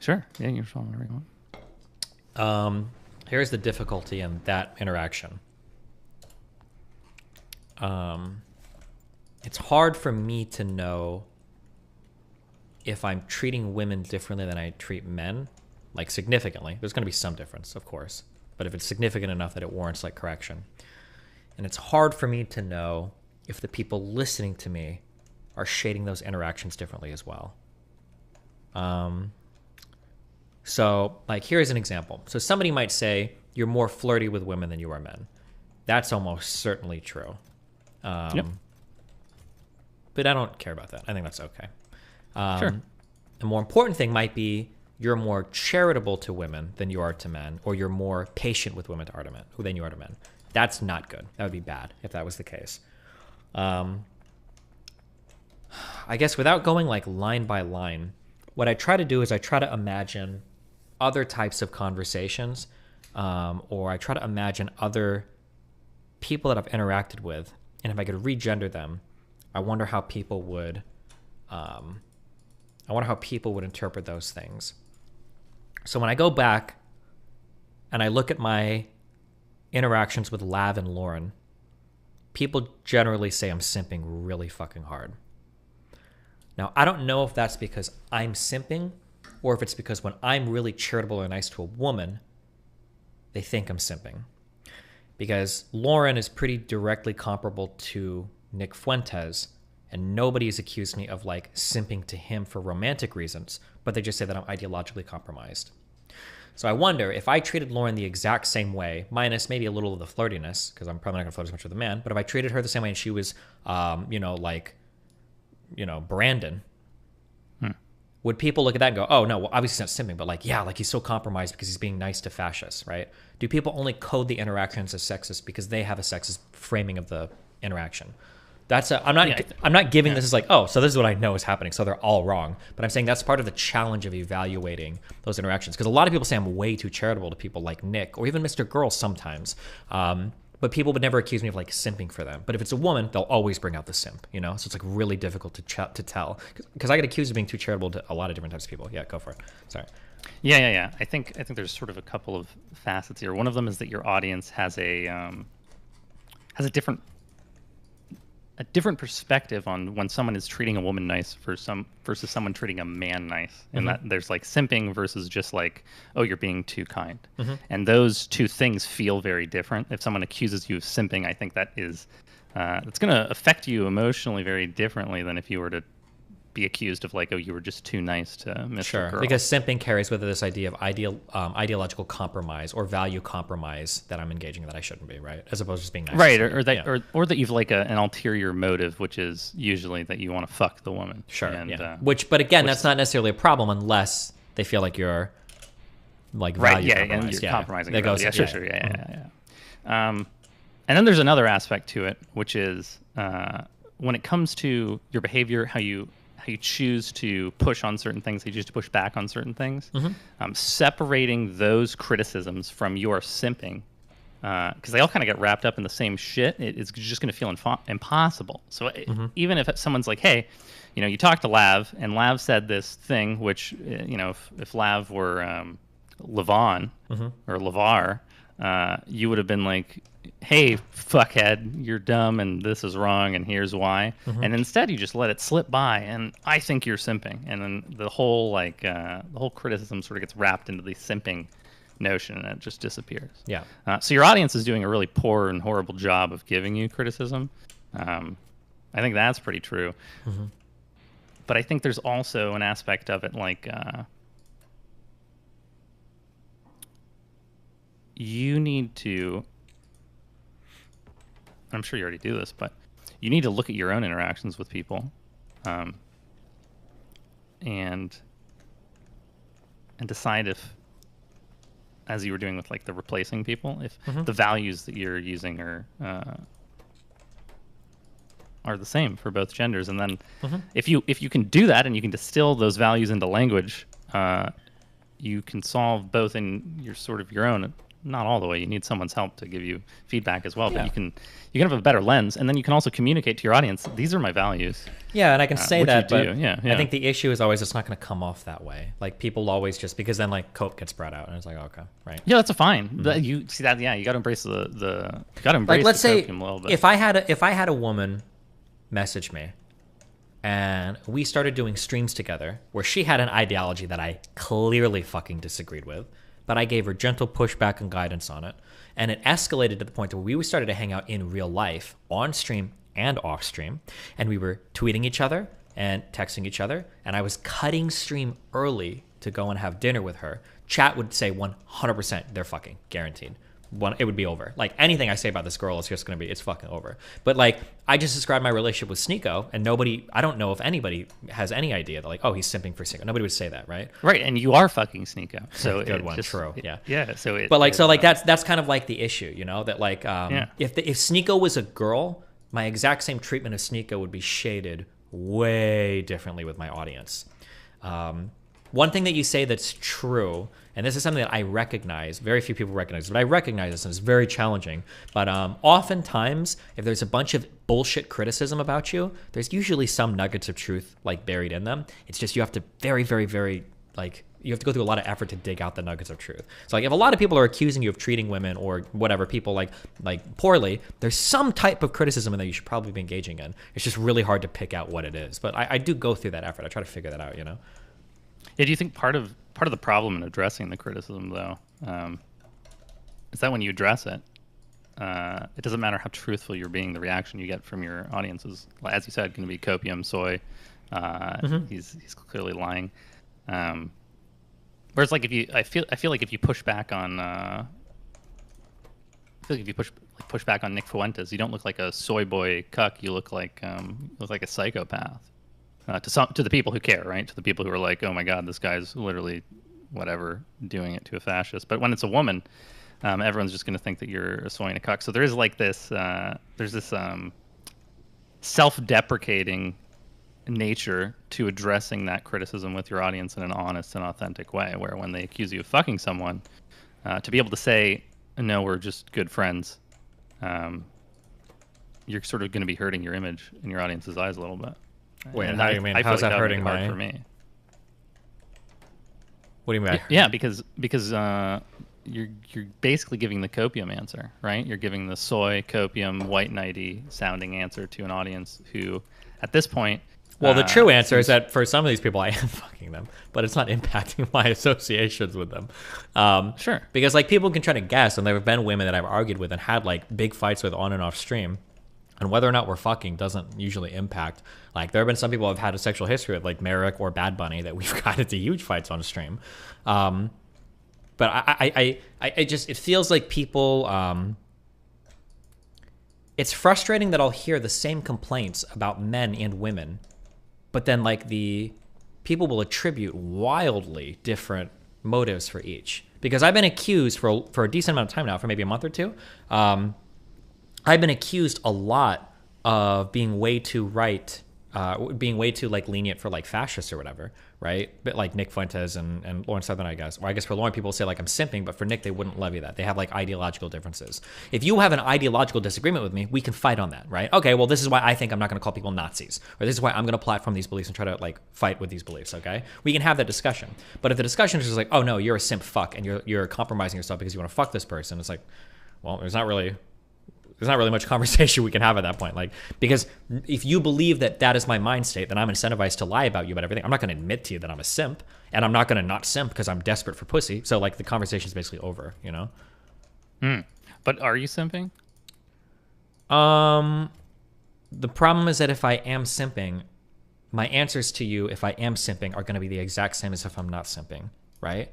Sure. Yeah, you respond whenever you want. Here's the difficulty in that interaction. It's hard for me to know if I'm treating women differently than I treat men, like significantly. There's going to be some difference, of course, but if it's significant enough that it warrants like correction. And it's hard for me to know if the people listening to me are shading those interactions differently as well. So, like, here's an example. So somebody might say, you're more flirty with women than you are men. That's almost certainly true. Yep. But I don't care about that. I think that's okay. Sure. A more important thing might be you're more charitable to women than you are to men, or you're more patient with women than you are to men. That's not good. That would be bad if that was the case. I guess without going like line by line, what I try to do is I try to imagine other types of conversations, or I try to imagine other people that I've interacted with, and if I could regender them, I wonder how people would interpret those things. So when I go back and I look at my interactions with Lav and Lauren, people generally say I'm simping really fucking hard. Now, I don't know if that's because I'm simping or if it's because when I'm really charitable or nice to a woman, they think I'm simping. Because Lauren is pretty directly comparable to Nick Fuentes, and nobody's accused me of like simping to him for romantic reasons, but they just say that I'm ideologically compromised. So I wonder if I treated Lauren the exact same way, minus maybe a little of the flirtiness, because I'm probably not gonna flirt as much with a man, but if I treated her the same way and she was, Brandon, would people look at that and go, oh no, well obviously he's not simping, but like, yeah, like he's so compromised because he's being nice to fascists, right? Do people only code the interactions as sexist because they have a sexist framing of the interaction? I'm not giving this as like, oh, so this is what I know is happening, so they're all wrong. But I'm saying that's part of the challenge of evaluating those interactions. Because a lot of people say I'm way too charitable to people like Nick, or even Mr. Girl sometimes. But people would never accuse me of like simping for them. But if it's a woman, they'll always bring out the simp, you know? So it's like really difficult to tell. Because I get accused of being too charitable to a lot of different types of people. Yeah, go for it. Sorry. Yeah. I think there's sort of a couple of facets here. One of them is that your audience has a different perspective on when someone is treating a woman nice versus someone treating a man nice, and that there's like simping versus just like, oh, you're being too kind, and those two things feel very different. If someone accuses you of simping, I think that is it's going to affect you emotionally very differently than if you were to be accused of like, oh, you were just too nice to Mr. Girl. Because simping carries with it this idea of ideological compromise or value compromise that I'm engaging that I shouldn't be, right? As opposed to just being nice. Right, or that you've like an ulterior motive, which is usually that you want to fuck the woman. Sure, and, but again, that's not necessarily a problem unless they feel like you're like value compromised. And you're compromising. That goes, sure. And then there's another aspect to it, which is when it comes to your behavior, how you choose to push on certain things, you choose to push back on certain things, separating those criticisms from your simping, because they all kind of get wrapped up in the same shit, it's just going to feel impossible. So even if someone's like, hey, you talked to Lav, and Lav said this thing, which, if Lav were Levon or Lavar, you would have been like, hey, fuckhead, you're dumb and this is wrong and here's why. And instead you just let it slip by and I think you're simping. And then the whole criticism sort of gets wrapped into the simping notion and it just disappears. Yeah. So your audience is doing a really poor and horrible job of giving you criticism. I think that's pretty true. But I think there's also an aspect of it like you need to, I'm sure you already do this, but you need to look at your own interactions with people, and decide if, as you were doing with like the replacing people, if the values that you're using are the same for both genders, and then if you can do that and you can distill those values into language, you can solve both in your sort of your own not all the way. You need someone's help to give you feedback as well. Yeah. But you can have a better lens, and then you can also communicate to your audience, these are my values. Yeah, and I can say that, but Yeah. I think the issue is always it's not going to come off that way. Like people always just because then like coke gets spread out, and it's like okay, right? Yeah, that's fine. But you see that? Yeah, you got to embrace you got to embrace Like let's the say copium a little bit. if I had a woman message me, and we started doing streams together where she had an ideology that I clearly fucking disagreed with, but I gave her gentle pushback and guidance on it, and it escalated to the point where we started to hang out in real life on stream and off stream, and we were tweeting each other and texting each other, and I was cutting stream early to go and have dinner with her. Chat would say 100% they're fucking guaranteed. It would be over. Like anything I say about this girl is just going to be, it's fucking over. But like, I just described my relationship with Sneeko, and I don't know if anybody has any idea that like, oh, he's simping for Sneeko. Nobody would say that, right? Right, and you are fucking Sneeko. So good one, true. Yeah. Yeah. So that's kind of like the issue, you know, that like, if Sneeko was a girl, my exact same treatment of Sneeko would be shaded way differently with my audience. One thing that you say that's true, and this is something that I recognize, very few people recognize, but I recognize this and it's very challenging. But oftentimes, if there's a bunch of bullshit criticism about you, there's usually some nuggets of truth like buried in them. It's just you have to very, very, very, like, you have to go through a lot of effort to dig out the nuggets of truth. So like if a lot of people are accusing you of treating women or whatever, people like poorly, there's some type of criticism that you should probably be engaging in. It's just really hard to pick out what it is. But I do go through that effort. I try to figure that out, you know? Yeah, do you think part of the problem in addressing the criticism, though, is that when you address it, it doesn't matter how truthful you're being, the reaction you get from your audience is, as you said, going to be copium, soy. He's clearly lying. Whereas, like, I feel like if you push back on, push back on Nick Fuentes, you don't look like a soy boy cuck. You look like a psychopath. To the people who care, right? To the people who are like, oh my God, this guy's literally whatever doing it to a fascist. But when it's a woman, everyone's just going to think that you're a soy and a cuck. So there is like this, there's this self-deprecating nature to addressing that criticism with your audience in an honest and authentic way, where when they accuse you of fucking someone, to be able to say, no, we're just good friends, you're sort of going to be hurting your image in your audience's eyes a little bit. Wait, how do you mean? How's that hurting my? For me? What do you mean? Yeah, because you're basically giving the copium answer, right? You're giving the soy copium white knighty sounding answer to an audience who, at this point, well, the true answer is that for some of these people, I am fucking them, but it's not impacting my associations with them. Sure. Because like people can try to guess, and there have been women that I've argued with and had like big fights with on and off stream. And whether or not we're fucking doesn't usually impact. Like, there have been some people I've had a sexual history with, like Merrick or Bad Bunny, that we've got into huge fights on stream. But I just, it feels like people, it's frustrating that I'll hear the same complaints about men and women, but then, like, the people will attribute wildly different motives for each. Because I've been accused for a decent amount of time now, for maybe a month or two, I've been accused a lot of being way too right, being way too like lenient for like fascists or whatever, right? But like Nick Fuentes and Lauren Southern, I guess. Or I guess for Lauren, people say like I'm simping, but for Nick, they wouldn't levy that. They have like ideological differences. If you have an ideological disagreement with me, we can fight on that, right? Okay, well, this is why I think I'm not going to call people Nazis, or this is why I'm going to platform these beliefs and try to like fight with these beliefs. Okay, we can have that discussion. But if the discussion is just like, oh no, you're a simp fuck, and you're compromising yourself because you want to fuck this person, it's like, well, there's not really much conversation we can have at that point. Like, because if you believe that that is my mind state, then I'm incentivized to lie about you about everything. I'm not going to admit to you that I'm a simp, and I'm not going to not simp because I'm desperate for pussy. So like the conversation is basically over, you know? But are you simping? The problem is that if I am simping, my answers to you, if I am simping, are going to be the exact same as if I'm not simping, right?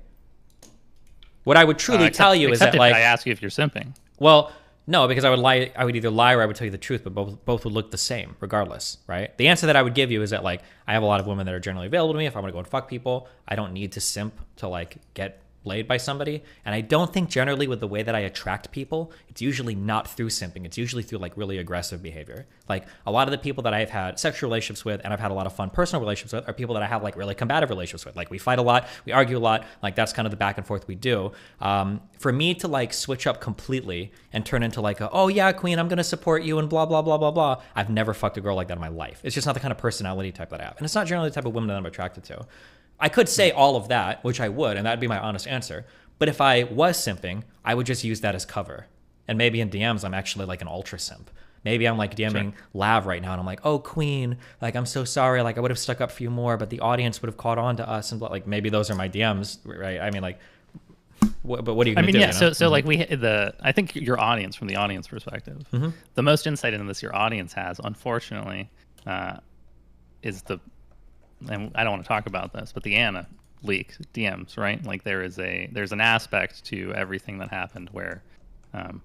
What I would truly tell you is that, like, I ask you if you're simping. Well, no, because I would lie. I would either lie or I would tell you the truth, but both would look the same, regardless, right? The answer that I would give you is that, like, I have a lot of women that are generally available to me. If I want to go and fuck people, I don't need to simp to like get laid by somebody. And I don't think generally with the way that I attract people, it's usually not through simping. It's usually through like really aggressive behavior. Like a lot of the people that I've had sexual relationships with and I've had a lot of fun personal relationships with are people that I have like really combative relationships with. Like we fight a lot, we argue a lot. Like that's kind of the back and forth we do. For me to like switch up completely and turn into like, oh yeah, queen, I'm going to support you and blah, blah, blah, blah, blah. I've never fucked a girl like that in my life. It's just not the kind of personality type that I have. And it's not generally the type of women that I'm attracted to. I could say all of that, which I would, and that'd be my honest answer. But if I was simping, I would just use that as cover. And maybe in DMs, I'm actually like an ultra simp. Maybe I'm like DMing Lav right now, and I'm like, oh, queen, like, I'm so sorry. Like, I would have stuck up for you more, but the audience would have caught on to us. And like, maybe those are my DMs, right? I mean, like, but what are you going to do? Yeah, you know? so like I think your audience, from the audience perspective, the most insight into this your audience has, unfortunately, is and I don't want to talk about this, but the Anna leak DMs, right? Like there's an aspect to everything that happened where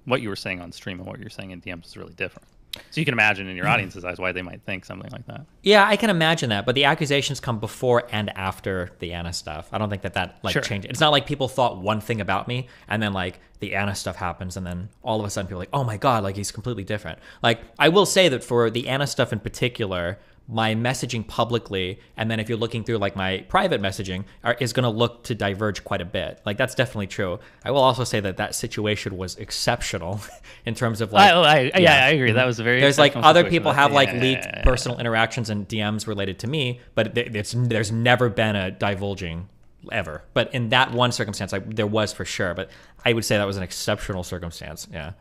what you were saying on stream and what you're saying in DMs is really different. So you can imagine in your audience's eyes why they might think something like that. Yeah, I can imagine that, but the accusations come before and after the Anna stuff. I don't think that like changed. It's not like people thought one thing about me and then like the Anna stuff happens and then all of a sudden people are like, oh my God, like he's completely different. Like I will say that for the Anna stuff in particular, my messaging publicly, and then if you're looking through like my private messaging, is going to look to diverge quite a bit. Like that's definitely true. I will also say that situation was exceptional in terms of like. I agree. That was a very. There's like other people have like leaked personal interactions and DMs related to me, but there's never been a divulging ever. But in that one circumstance, there was for sure. But I would say that was an exceptional circumstance. Yeah.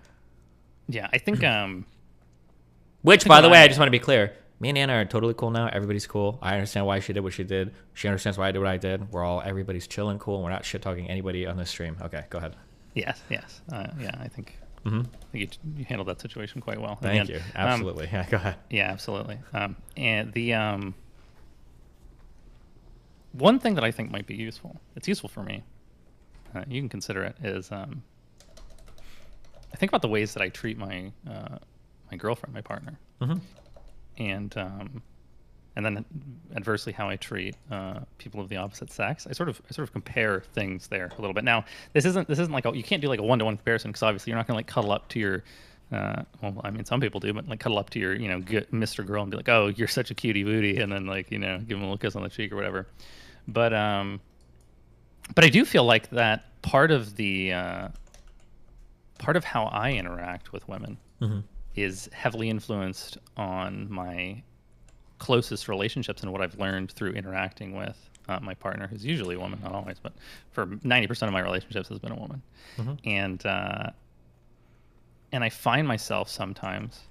Yeah, I think. Which, by the way, I just want to be clear. Me and Anna are totally cool now. Everybody's cool. I understand why she did what she did. She understands why I did what I did. Everybody's chilling, cool, and we're not shit talking anybody on this stream. Okay, go ahead. Yes. Yeah, I think, you handled that situation quite well. Thank you. Absolutely. Yeah, go ahead. Yeah, absolutely. And the one thing that I think might be useful, it's useful for me, you can consider it, is I think about the ways that I treat my girlfriend, my partner. And then adversely how I treat people of the opposite sex. I sort of compare things there a little bit. Now, this isn't like you can't do like a one-to-one comparison because obviously you're not gonna like cuddle up to your well, I mean some people do, but like cuddle up to your Mr. Girl and be like, oh, you're such a cutie booty, and then like give him a little kiss on the cheek or whatever. But I do feel like that part of how I interact with women. Is heavily influenced on my closest relationships and what I've learned through interacting with my partner, who's usually a woman, not always, but for 90% of my relationships has been a woman. And I find myself sometimes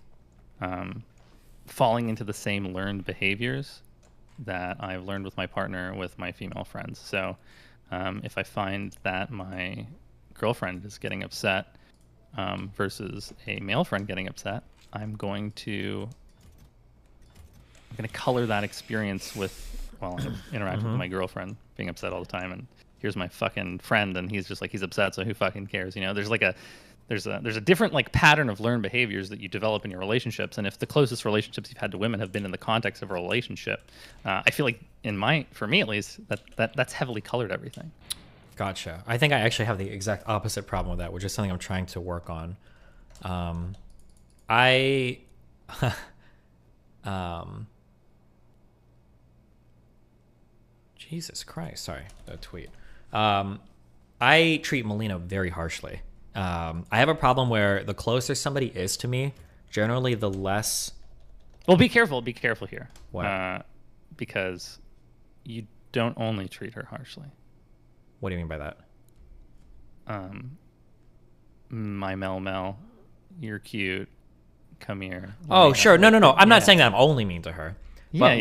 falling into the same learned behaviors that I've learned with my partner, with my female friends. So if I find that my girlfriend is getting upset versus a male friend getting upset, I'm going to color that experience with, well, I interact with my girlfriend being upset all the time, and here's my fucking friend, and he's just like, he's upset, so who fucking cares? There's like there's a different like pattern of learned behaviors that you develop in your relationships, and if the closest relationships you've had to women have been in the context of a relationship, I feel like for me at least, that's heavily colored everything. Gotcha. I think I actually have the exact opposite problem with that, which is something I'm trying to work on. Jesus Christ. Sorry, that tweet. I treat Melina very harshly. I have a problem where the closer somebody is to me, generally the less... Well, be careful here. What? Because you don't only treat her harshly. What do you mean by that? My Mel, you're cute. Come here. Oh, sure. No. I'm not saying that I'm only mean to her. But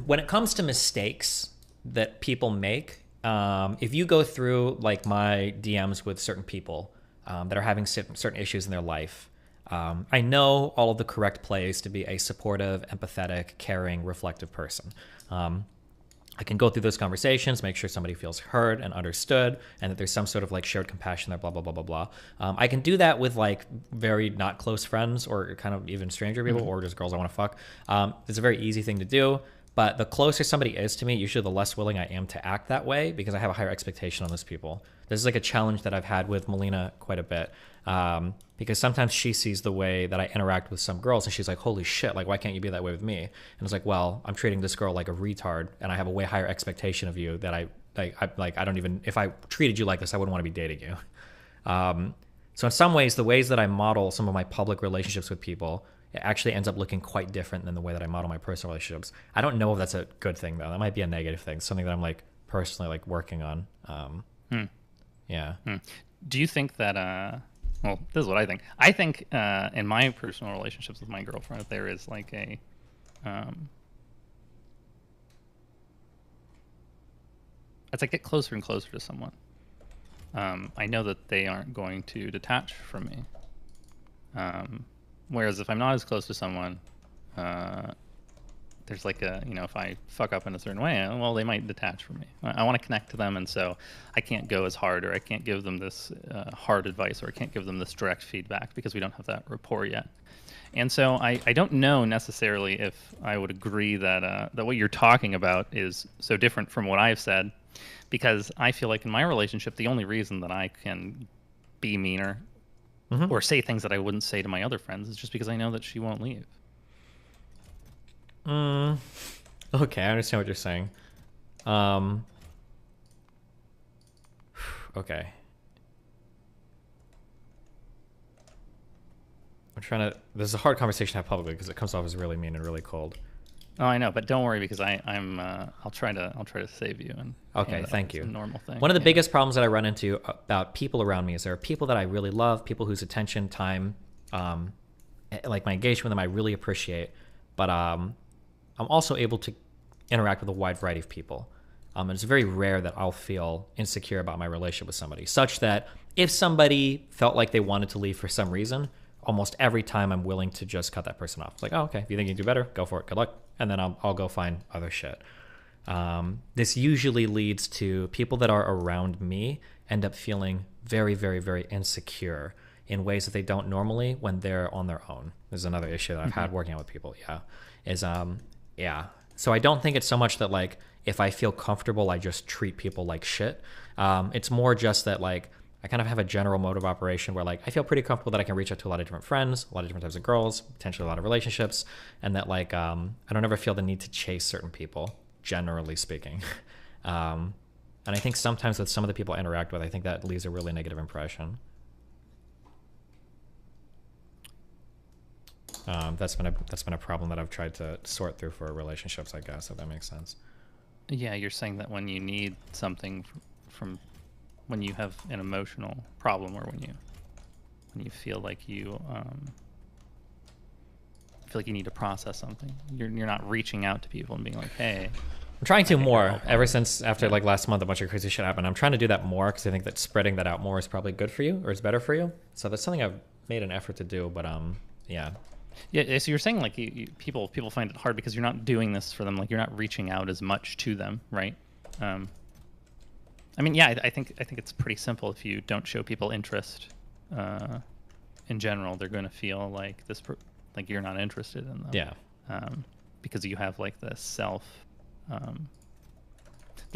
when it comes to mistakes that people make, if you go through like my DMs with certain people that are having certain issues in their life, I know all of the correct plays to be a supportive, empathetic, caring, reflective person. I can go through those conversations, make sure somebody feels heard and understood, and that there's some sort of like shared compassion there, blah, blah, blah, blah, blah. I can do that with like very not close friends or kind of even stranger people or just girls I want to fuck. It's a very easy thing to do. But the closer somebody is to me, usually the less willing I am to act that way because I have a higher expectation on those people. This is like a challenge that I've had with Melina quite a bit. Because sometimes she sees the way that I interact with some girls and she's like, holy shit, like, why can't you be that way with me? And it's like, well, I'm treating this girl like a retard and I have a way higher expectation of you that I don't even, if I treated you like this, I wouldn't want to be dating you. So in some ways, the ways that I model some of my public relationships with people, it actually ends up looking quite different than the way that I model my personal relationships. I don't know if that's a good thing though. That might be a negative thing, something that I'm like personally like working on. Yeah. Do you think that, well, this is what I think. I think in my personal relationships with my girlfriend, there is like a, as I get closer and closer to someone, I know that they aren't going to detach from me. Whereas if I'm not as close to someone, there's like a, you know, if I fuck up in a certain way, well, they might detach from me. I want to connect to them, and so I can't go as hard, or I can't give them this hard advice, or I can't give them this direct feedback because we don't have that rapport yet. And so I don't know necessarily if I would agree that that what you're talking about is so different from what I've said, because I feel like in my relationship, the only reason that I can be meaner or say things that I wouldn't say to my other friends is just because I know that she won't leave. Okay, I understand what you're saying. Okay. I'm trying to. This is a hard conversation to have publicly because it comes off as really mean and really cold. Oh, I know, but don't worry because I'm I'll try to save you. And okay, thank you. A normal thing. One of the biggest problems that I run into about people around me is there are people that I really love, people whose attention, time, like my engagement with them, I really appreciate, but I'm also able to interact with a wide variety of people. And it's very rare that I'll feel insecure about my relationship with somebody, such that if somebody felt like they wanted to leave for some reason, almost every time I'm willing to just cut that person off. It's like, oh, okay, if you think you can do better, go for it, good luck. And then I'll go find other shit. This usually leads to people that are around me end up feeling very, very, very insecure in ways that they don't normally when they're on their own. There's another issue that I've had working out with people, So I don't think it's so much that like, if I feel comfortable, I just treat people like shit. It's more just that like, I kind of have a general mode of operation where like, I feel pretty comfortable that I can reach out to a lot of different friends, a lot of different types of girls, potentially a lot of relationships. And that like, I don't ever feel the need to chase certain people, generally speaking. And I think sometimes with some of the people I interact with, I think that leaves a really negative impression. That's been a problem that I've tried to sort through for relationships, I guess, if that makes sense. Yeah, you're saying that when you need something from when you have an emotional problem, or when you feel like you need to process something, you're not reaching out to people and being like, hey. I'm trying to more ever since after like last month, a bunch of crazy shit happened. I'm trying to do that more because I think that spreading that out more is probably good for you or is better for you. So that's something I've made an effort to do, but yeah. Yeah, so you're saying like people find it hard because you're not doing this for them, like you're not reaching out as much to them, right? I mean, yeah, I think it's pretty simple. If you don't show people interest, in general, they're going to feel like like you're not interested in them. Yeah. Because you have like the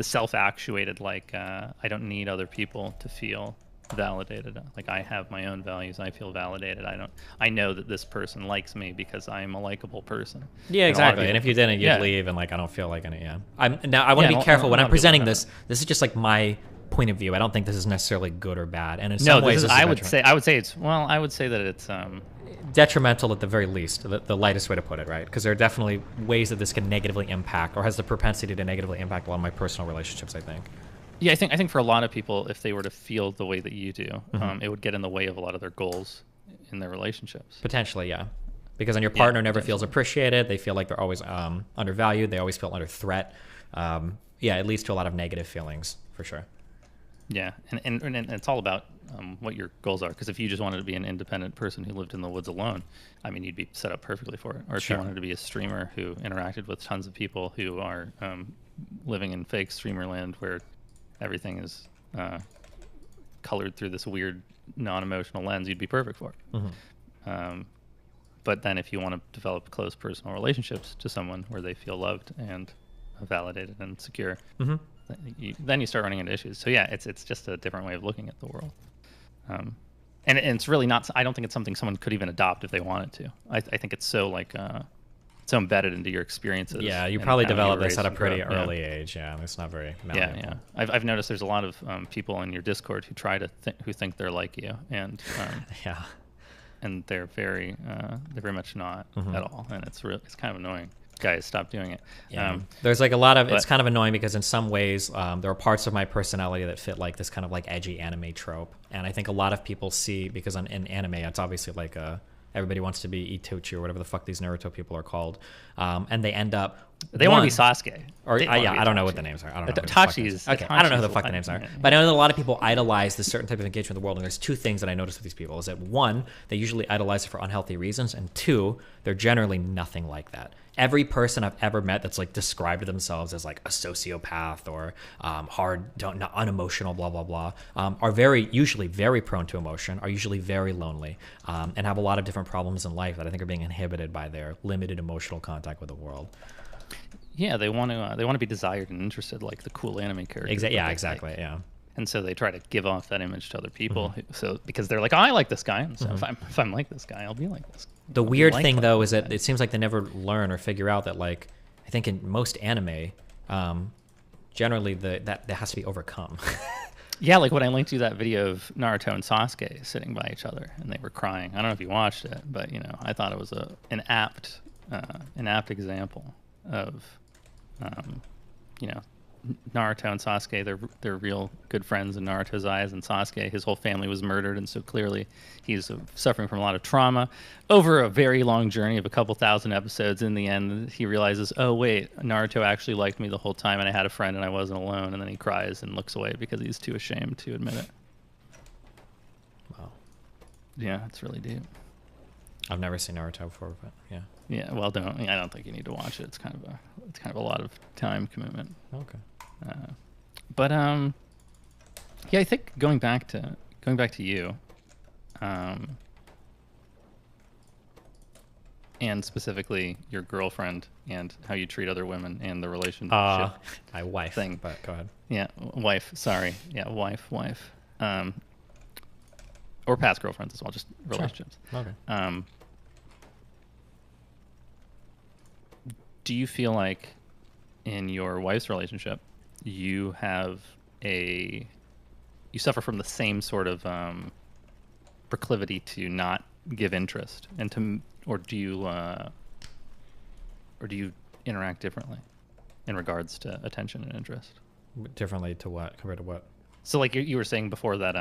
self-actuated, like I don't need other people to feel validated. Like I have my own values. I feel validated. I know that this person likes me because I'm a likable person. Yeah, exactly. And if you didn't, you'd leave, and like I don't feel like any. Yeah. I want to be careful when I'm presenting this. This is just like my point of view. I don't think this is necessarily good or bad. And in some ways, I would say that it's detrimental at the very least. The lightest way to put it, right? Because there are definitely ways that this can negatively impact, or has the propensity to negatively impact a lot of my personal relationships, I think. Yeah, I think for a lot of people, if they were to feel the way that you do, it would get in the way of a lot of their goals in their relationships. Potentially, yeah. Because then your partner never feels appreciated. They feel like they're always undervalued. They always feel under threat. Yeah, it leads to a lot of negative feelings, for sure. Yeah, and it's all about what your goals are. Because if you just wanted to be an independent person who lived in the woods alone, I mean, you'd be set up perfectly for it. Or if you wanted to be a streamer who interacted with tons of people who are living in fake streamer land where everything is colored through this weird non-emotional lens, you'd be perfect for it. But then if you want to develop close personal relationships to someone where they feel loved and validated and secure, then you start running into issues. So yeah, it's just a different way of looking at the world. And it's really not, I don't think it's something someone could even adopt if they wanted to. I think it's so like, so embedded into your experiences. Yeah, you and probably how you develop were this at a raised and pretty grow up. early age. Yeah, it's not very Yeah, malleable. yeah. I've noticed there's a lot of people in your Discord who try to who think they're like you, and yeah, and they're very much not at all, and it's kind of annoying. Guys, stop doing it. Yeah. There's like a lot of, it's but- kind of annoying because in some ways there are parts of my personality that fit like this kind of like edgy anime trope. And I think a lot of people see, because in anime, it's obviously like everybody wants to be Itochi or whatever the fuck these Naruto people are called. And they end up... They want to be Sasuke. Or, They wanna be I don't know what Itachi. the names are. I don't know. who the fuck it is. Itachi's- Okay, I don't know who the Itachi's fuck the a- names are. yeah. But I know that a lot of people idolize this certain type of engagement with the world, and there's two things that I notice with these people. Is that one, they usually idolize it for unhealthy reasons, and two, they're generally nothing like that. Every person I've ever met that's like described themselves as like a sociopath or unemotional, blah, blah, blah, are usually very prone to emotion, are usually very lonely, and have a lot of different problems in life that I think are being inhibited by their limited emotional contact with the world. Yeah, they want to be desired and interested, like the cool anime characters. Yeah, exactly. Yeah. And so they try to give off that image to other people. So because they're like, oh, I like this guy, and so if I'm like this guy, I'll be like this. The weird thing though is that it seems like they never learn or figure out that, like, I think in most anime, generally that has to be overcome. Yeah, like when I linked you that video of Naruto and Sasuke sitting by each other and they were crying. I don't know if you watched it, but I thought it was an apt example of Naruto and Sasuke, they're real good friends in Naruto's eyes, and Sasuke, his whole family was murdered, and so clearly he's suffering from a lot of trauma. Over a very long journey of a couple thousand episodes, in the end, he realizes, oh wait, Naruto actually liked me the whole time, and I had a friend, and I wasn't alone, and then he cries and looks away because he's too ashamed to admit it. Wow. Yeah, it's really deep. I've never seen Naruto before, but yeah. Yeah, well, I don't think you need to watch it. It's kind of a lot of time commitment. Okay. But yeah, I think going back to you, and specifically your girlfriend and how you treat other women and the relationship. My wife thing. But go ahead. Yeah, wife. Sorry. Yeah, wife. Or past girlfriends as well, just relationships. Sure. Okay. Do you feel like in your wife's relationship you suffer from the same sort of proclivity to not give interest, or do you interact differently in regards to attention and interest? Differently to what? Compared to what? So like you were saying before that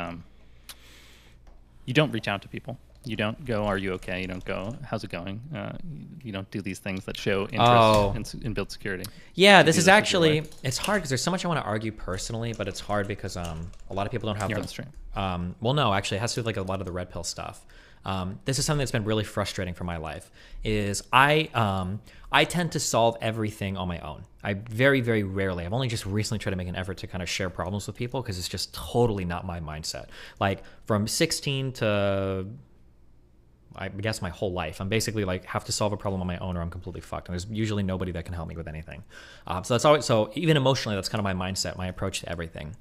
you don't reach out to people. You don't go, are you okay? You don't go, how's it going? You don't do these things that show interest and build security. Yeah, this is actually, it's hard because there's so much I want to argue personally, but it's hard because a lot of people don't have You're on the stream. Well, no, actually, it has to do with like a lot of the red pill stuff. This is something that's been really frustrating for my life, is I tend to solve everything on my own. I very, very rarely, I've only just recently tried to make an effort to kind of share problems with people because it's just totally not my mindset. Like from 16 to... I guess my whole life, I'm basically like have to solve a problem on my own or I'm completely fucked. And there's usually nobody that can help me with anything. So that's always, so even emotionally, that's kind of my mindset, my approach to everything.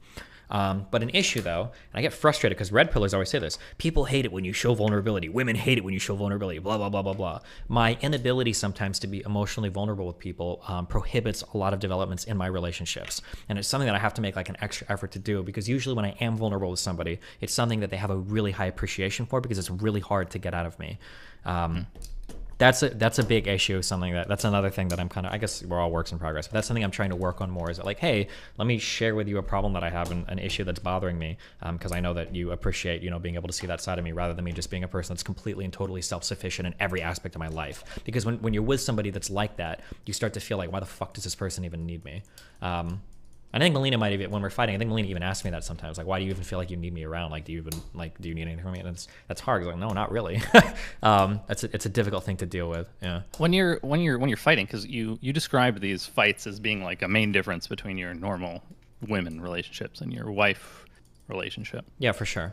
But an issue though, and I get frustrated because red pillars always say this, people hate it when you show vulnerability. Women hate it when you show vulnerability, blah, blah, blah, blah, blah. My inability sometimes to be emotionally vulnerable with people prohibits a lot of developments in my relationships. And it's something that I have to make like an extra effort to do because usually when I am vulnerable with somebody, it's something that they have a really high appreciation for because it's really hard to get out of me. That's a big issue, that's another thing that I'm kind of, I guess we're all works in progress, but that's something I'm trying to work on more, is that like, hey, let me share with you a problem that I have and an issue that's bothering me, because I know that you appreciate, being able to see that side of me rather than me just being a person that's completely and totally self-sufficient in every aspect of my life. Because when you're with somebody that's like that, you start to feel like, why the fuck does this person even need me? I think Melina might even, when we're fighting, I think Melina even asks me that sometimes, like, why do you even feel like you need me around? Like, do you need anything from me? And that's hard. Like, no, not really. It's a difficult thing to deal with. Yeah. When you're fighting, because you describe these fights as being like a main difference between your normal women relationships and your wife relationship. Yeah, for sure.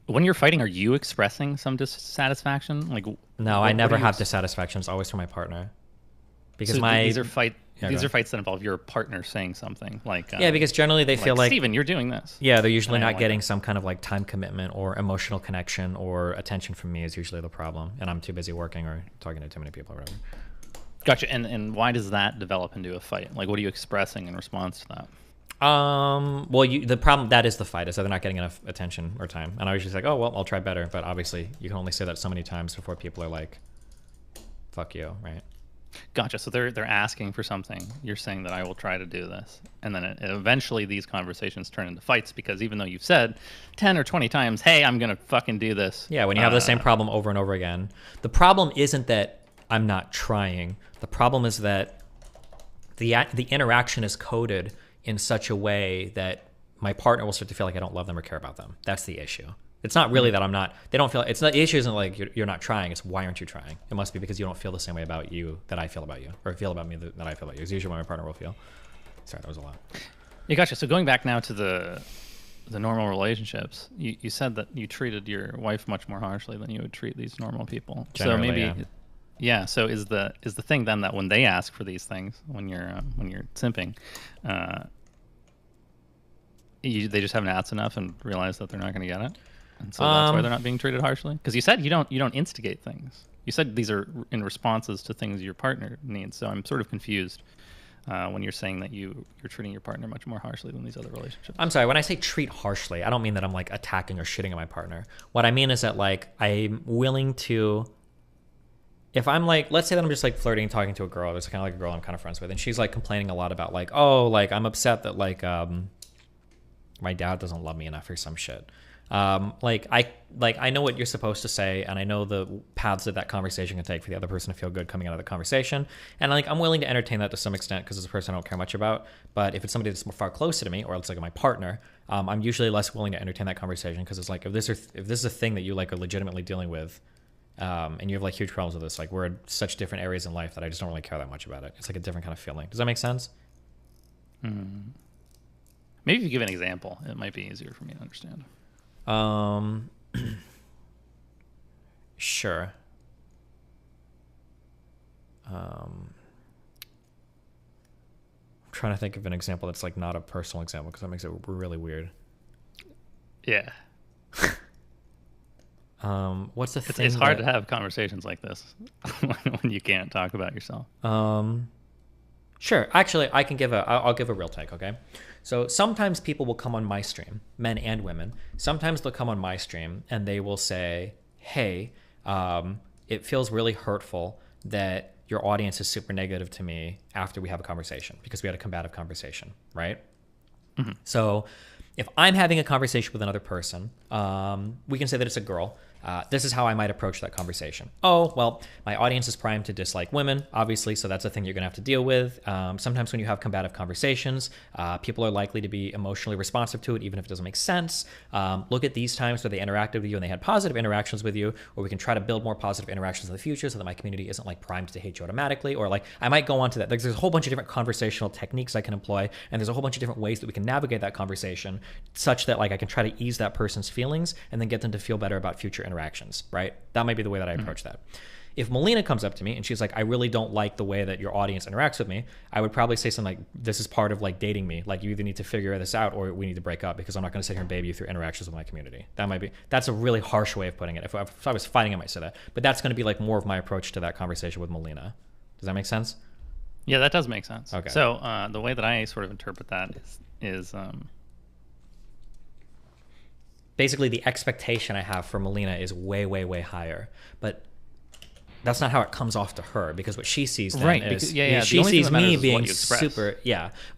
when you're fighting, are you expressing some dissatisfaction? Like, No, I never have dissatisfaction. It's always from my partner. Because so these are Yeah, these go are fights that involve your partner saying something like yeah, because generally they feel like Steven, you're doing this. Yeah, they're usually And I not don't like getting it. some kind of like time commitment or emotional connection or attention from me is usually the problem, and I'm too busy working or talking to too many people or whatever. Gotcha. And why does that develop into a fight? Like, what are you expressing in response to that? Well, the problem that is the fight is that they're not getting enough attention or time, and I was just like, oh well, I'll try better, but obviously you can only say that so many times before people are like, fuck you, right? Gotcha. So they're asking for something. You're saying that I will try to do this, and then eventually these conversations turn into fights because even though you've said 10 or 20 times, "Hey, I'm gonna fucking do this." Yeah, when you have the same problem over and over again, the problem isn't that I'm not trying. The problem is that the interaction is coded in such a way that my partner will start to feel like I don't love them or care about them. That's the issue. It's not really that I'm not. They don't feel. It's not. The issue isn't like you're not trying. It's why aren't you trying? It must be because you don't feel the same way about you that I feel about you, or feel about me that I feel about you. It's usually what my partner will feel. Sorry, that was a lot. Yeah, gotcha. So going back now to the normal relationships, you said that you treated your wife much more harshly than you would treat these normal people. Generally, so maybe, yeah. So is the thing then that when they ask for these things, when you're simping, they just haven't asked enough and realize that they're not going to get it, and so that's why they're not being treated harshly. Because you said you don't instigate things. You said these are in responses to things your partner needs. So I'm sort of confused when you're saying that you're treating your partner much more harshly than these other relationships. I'm sorry, when I say treat harshly, I don't mean that I'm like attacking or shitting at my partner. What I mean is that like I'm willing to, if I'm like, let's say that I'm just like flirting, talking to a girl, there's kind of like a girl I'm kind of friends with, and she's like complaining a lot about like, oh, like I'm upset that like my dad doesn't love me enough or some shit. I know what you're supposed to say, and I know the paths that conversation can take for the other person to feel good coming out of the conversation, and like I'm willing to entertain that to some extent because it's a person I don't care much about. But if it's somebody that's far closer to me, or it's like my partner, I'm usually less willing to entertain that conversation because it's like if this is a thing that you like are legitimately dealing with, and you have like huge problems with this, like we're in such different areas in life that I just don't really care that much about it. It's like a different kind of feeling. Does that make sense? Maybe if you give an example, it might be easier for me to understand. Sure. I'm trying to think of an example that's like not a personal example because that makes it really weird. Yeah. What's the thing? It's hard to have conversations like this when you can't talk about yourself. Sure. Actually, I'll give a real take, okay? So sometimes people will come on my stream, men and women. Sometimes they'll come on my stream and they will say, hey, it feels really hurtful that your audience is super negative to me after we have a conversation because we had a combative conversation, right? Mm-hmm. So if I'm having a conversation with another person, we can say that it's a girl. This is how I might approach that conversation. Oh, well, my audience is primed to dislike women, obviously, so that's a thing you're going to have to deal with. Sometimes when you have combative conversations, people are likely to be emotionally responsive to it, even if it doesn't make sense. Look at these times where they interacted with you and they had positive interactions with you, or we can try to build more positive interactions in the future so that my community isn't like primed to hate you automatically, or like I might go on to that. There's a whole bunch of different conversational techniques I can employ, and there's a whole bunch of different ways that we can navigate that conversation such that like I can try to ease that person's feelings and then get them to feel better about future interactions, right? That might be the way that I approach that. If Melina comes up to me and she's like, I really don't like the way that your audience interacts with me, I would probably say something like, this is part of like dating me. Like you either need to figure this out or we need to break up because I'm not going to sit here and baby you through interactions with my community. That's a really harsh way of putting it. If I was fighting, I might say that. But that's going to be like more of my approach to that conversation with Melina. Does that make sense? Yeah, that does make sense. Okay. So the way that I sort of interpret that is basically the expectation I have for Melina is way, way, way higher. But that's not how it comes off to her because what she sees then is she sees me being super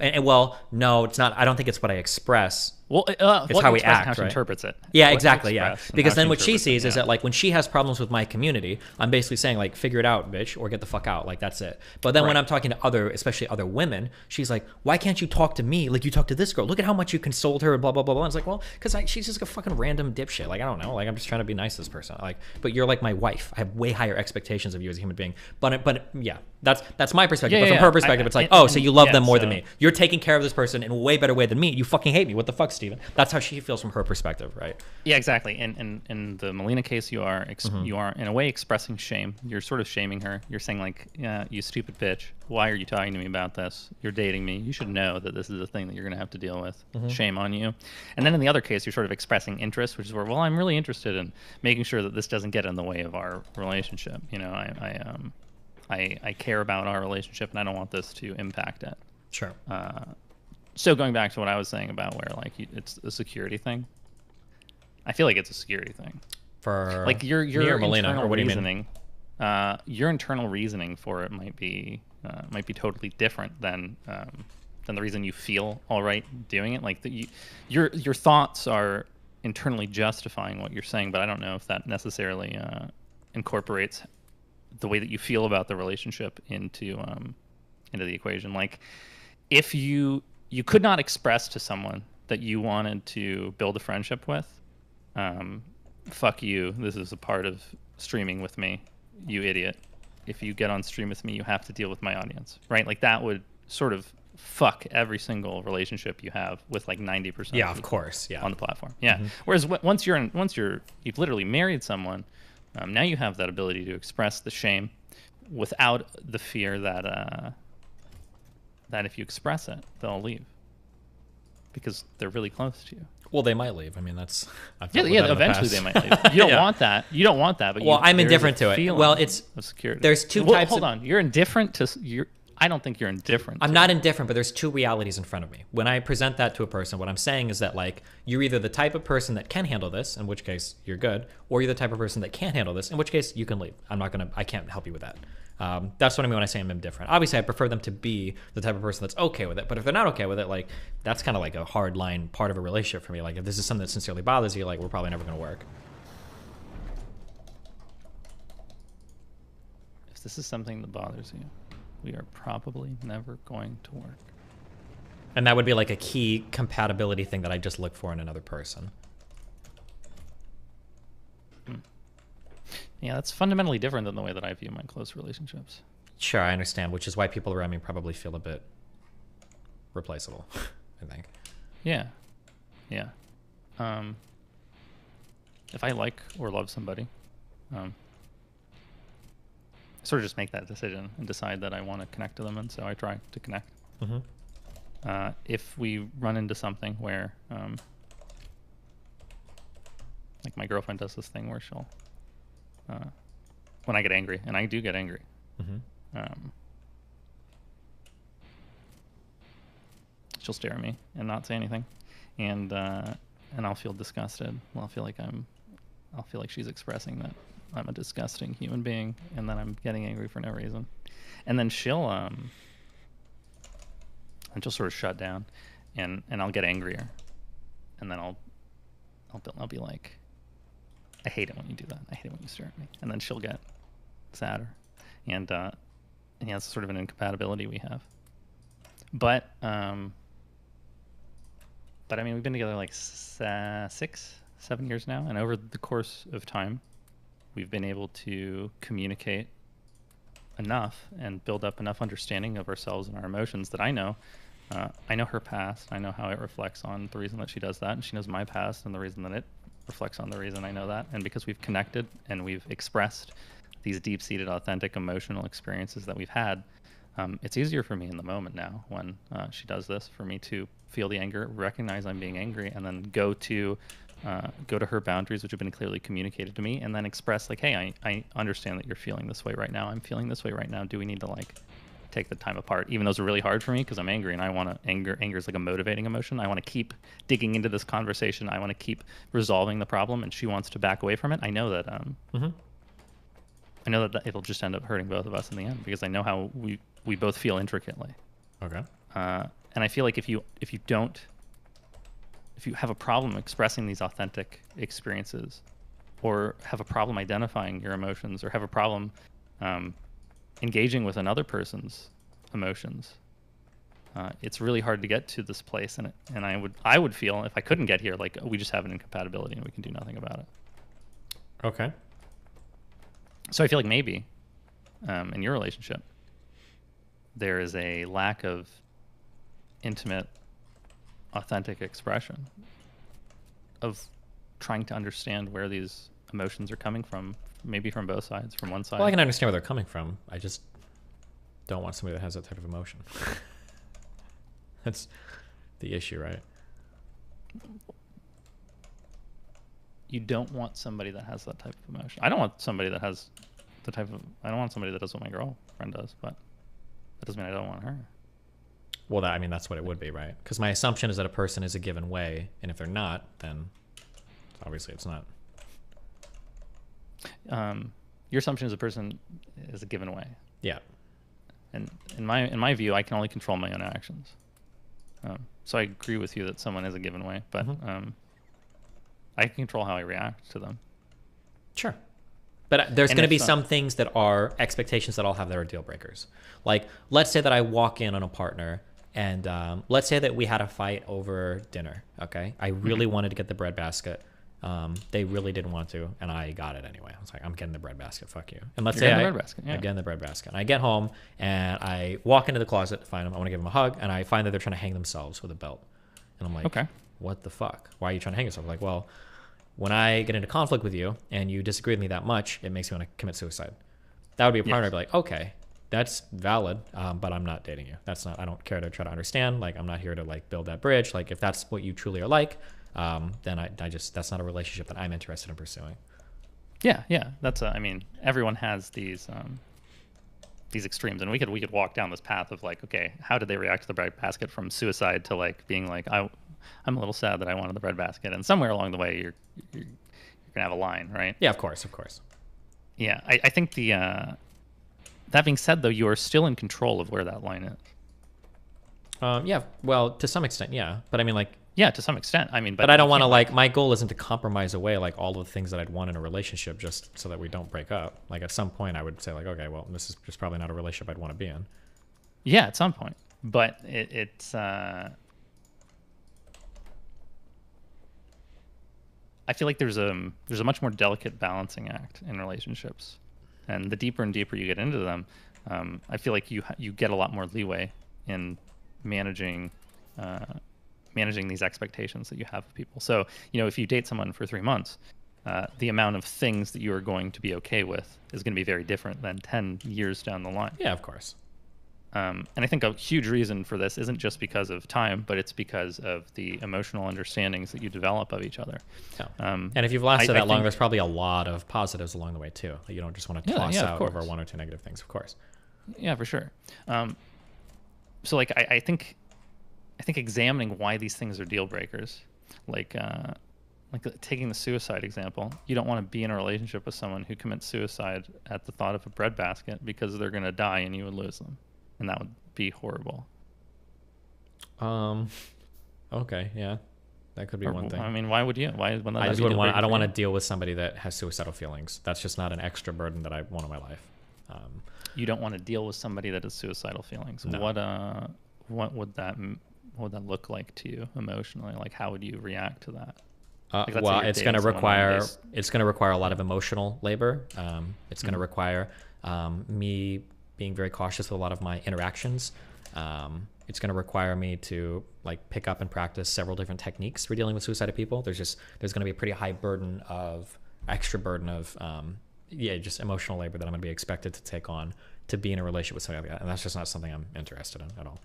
and well, no, it's not. I don't think it's what I express. Well, it's how we act, how she right? interprets it. Yeah, exactly. Yeah, because then what she sees is that like when she has problems with my community, I'm basically saying like figure it out, bitch, or get the fuck out. Like that's it. But then when I'm talking to especially other women, she's like, why can't you talk to me like you talk to this girl? Look at how much you consoled her. Blah blah blah blah. And it's like, well, because she's just a fucking random dipshit. Like I don't know. Like I'm just trying to be nice to this person. Like, but you're like my wife. I have way higher expectations of you as a human being. But yeah, that's my perspective. But from her perspective, it's like, so you love them more than me. You're taking care of this person in a way better way than me. You fucking hate me. What the fuck's Steven. That's how she feels from her perspective, right? Yeah, exactly. And in the Melina case, you are you are in a way expressing shame. You're sort of shaming her. You're saying like, yeah, you stupid bitch. Why are you talking to me about this? You're dating me. You should know that this is a thing that you're going to have to deal with. Shame on you. And then in the other case, you're sort of expressing interest, which is where, well, I'm really interested in making sure that this doesn't get in the way of our relationship. You know, I care about our relationship, and I don't want this to impact it. Sure. So going back to what I was saying about where like it's a security thing, I feel like it's a security thing. For like your Melina, internal or what do you reasoning, your internal reasoning for it might be totally different than the reason you feel all right doing it. Like your thoughts are internally justifying what you're saying, but I don't know if that necessarily incorporates the way that you feel about the relationship into the equation. Like if you could not express to someone that you wanted to build a friendship with, fuck you, this is a part of streaming with me, you idiot. If you get on stream with me, you have to deal with my audience, right? Like that would sort of fuck every single relationship you have with like 90%. Yeah, of course. Yeah. On the platform. Yeah. Whereas once you've literally married someone, now you have that ability to express the shame without the fear that that if you express it, they'll leave because they're really close to you. Well, they might leave. I mean, that's eventually they might leave. You don't want that. You don't want that. But I'm indifferent to it. Well, it's of security. There's two types. Hold on, you're indifferent to I don't think you're indifferent. I'm not indifferent, but there's two realities in front of me. When I present that to a person, what I'm saying is that like you're either the type of person that can handle this, in which case you're good, or you're the type of person that can't handle this, in which case you can leave. I can't help you with that. That's what I mean when I say I'm indifferent. Obviously, I prefer them to be the type of person that's okay with it. But if they're not okay with it, like that's kind of like a hard line part of a relationship for me. Like if this is something that sincerely bothers you, like we're probably never going to work. If this is something that bothers you, we are probably never going to work. And that would be like a key compatibility thing that I just look for in another person. Yeah, that's fundamentally different than the way that I view my close relationships. Sure, I understand, which is why people around me probably feel a bit replaceable, I think. Yeah. Yeah. If I like or love somebody, I sort of just make that decision and decide that I want to connect to them, and so I try to connect. If we run into something where, like my girlfriend does this thing where she'll, when I get angry, and I do get angry, she'll stare at me and not say anything, and I'll feel disgusted. Well, I'll feel like she's expressing that I'm a disgusting human being, and then I'm getting angry for no reason, and then she'll sort of shut down, and I'll get angrier, and then I'll be like, I hate it when you do that. I hate it when you stare at me. And then she'll get sadder. And yeah, it's sort of an incompatibility we have. But I mean, we've been together like 6-7 years now. And over the course of time, we've been able to communicate enough and build up enough understanding of ourselves and our emotions that I know her past. I know how it reflects on the reason that she does that. And she knows my past and the reason that it reflects on the reason I know that. And because we've connected and we've expressed these deep-seated, authentic, emotional experiences that we've had, it's easier for me in the moment now when she does this, for me to feel the anger, recognize I'm being angry, and then go to her boundaries, which have been clearly communicated to me, and then express like, hey, I understand that you're feeling this way right now. I'm feeling this way right now. Do we need to like take the time apart, even though it's really hard for me because I'm angry and I want to anger is like a motivating emotion. I want to keep digging into this conversation. I want to keep resolving the problem, and she wants to back away from it. I know that I know that it'll just end up hurting both of us in the end, because I know how we both feel intricately. Okay. And I feel like if you have a problem expressing these authentic experiences, or have a problem identifying your emotions, or have a problem engaging with another person's emotions, it's really hard to get to this place, and I would feel, if I couldn't get here, like we just have an incompatibility and we can do nothing about it. Okay. So I feel like maybe in your relationship there is a lack of intimate authentic expression of trying to understand where these emotions are coming from, maybe from both sides, from one side. Well, I can understand where they're coming from. I just don't want somebody that has that type of emotion. That's the issue, right? You don't want somebody that has that type of emotion. I don't want somebody that has the type of... I don't want somebody that does what my girlfriend does, but that doesn't mean I don't want her. Well, I mean, that's what it would be, right? Because my assumption is that a person is a given way, and if they're not, then obviously it's not. Your assumption is a person is a given way. Yeah. And in my view, I can only control my own actions. So I agree with you that someone is a given way, but I can control how I react to them. Sure. But there's going to be some things that are expectations that I'll have that are deal breakers. Like, let's say that I walk in on a partner, and let's say that we had a fight over dinner, okay? I really wanted to get the bread basket. They really didn't want to, and I got it anyway. I was like, I'm getting the bread basket, fuck you. And let's say I get in the bread basket. And I get home, and I walk into the closet to find them. I want to give them a hug, and I find that they're trying to hang themselves with a belt. And I'm like, okay, what the fuck? Why are you trying to hang yourself? Like, well, when I get into conflict with you, and you disagree with me that much, it makes me want to commit suicide. That would be a partner. I'd be like, okay, that's valid, but I'm not dating you. That's not, I don't care to try to understand. Like, I'm not here to like build that bridge. Like, if that's what you truly are like, then I just, that's not a relationship that I'm interested in pursuing. Yeah. That's I mean, everyone has these extremes, and we could walk down this path of like, okay, how did they react to the bread basket from suicide to like being like, I'm a little sad that I wanted the bread basket, and somewhere along the way you're gonna have a line, right? Yeah, of course. Yeah, I think that being said, though, you are still in control of where that line is. Yeah, well, to some extent, yeah. But I mean, like... Yeah, to some extent. I mean, but I don't want to, like... My goal isn't to compromise away, like, all the things that I'd want in a relationship just so that we don't break up. Like, at some point, I would say, like, okay, well, this is just probably not a relationship I'd want to be in. Yeah, at some point. But it's... I feel like there's a much more delicate balancing act in relationships. And the deeper and deeper you get into them, I feel like you get a lot more leeway in managing these expectations that you have of people. So, you know, if you date someone for 3 months, the amount of things that you are going to be okay with is going to be very different than 10 years down the line. Yeah, of course. And I think a huge reason for this isn't just because of time, but it's because of the emotional understandings that you develop of each other. Yeah. And if you've lasted that long, there's probably a lot of positives along the way too. You don't just want to toss out over 1 or 2 negative things, of course. Yeah, for sure. So like, I think examining why these things are deal breakers, like taking the suicide example, you don't want to be in a relationship with someone who commits suicide at the thought of a bread basket because they're going to die and you would lose them. And that would be horrible. Okay, yeah, that could be one thing. I mean, why would you? I just wouldn't want. I don't want to deal with somebody that has suicidal feelings. That's just not an extra burden that I want in my life. You don't want to deal with somebody that has suicidal feelings. No. What would that look like to you emotionally? Like, how would you react to that? Like, well, it's going to require a lot of emotional labor. It's going to require me being very cautious with a lot of my interactions. It's going to require me to like pick up and practice several different techniques for dealing with suicidal people. There's going to be a pretty high extra burden of just emotional labor that I'm going to be expected to take on to be in a relationship with somebody like that, and that's just not something I'm interested in at all.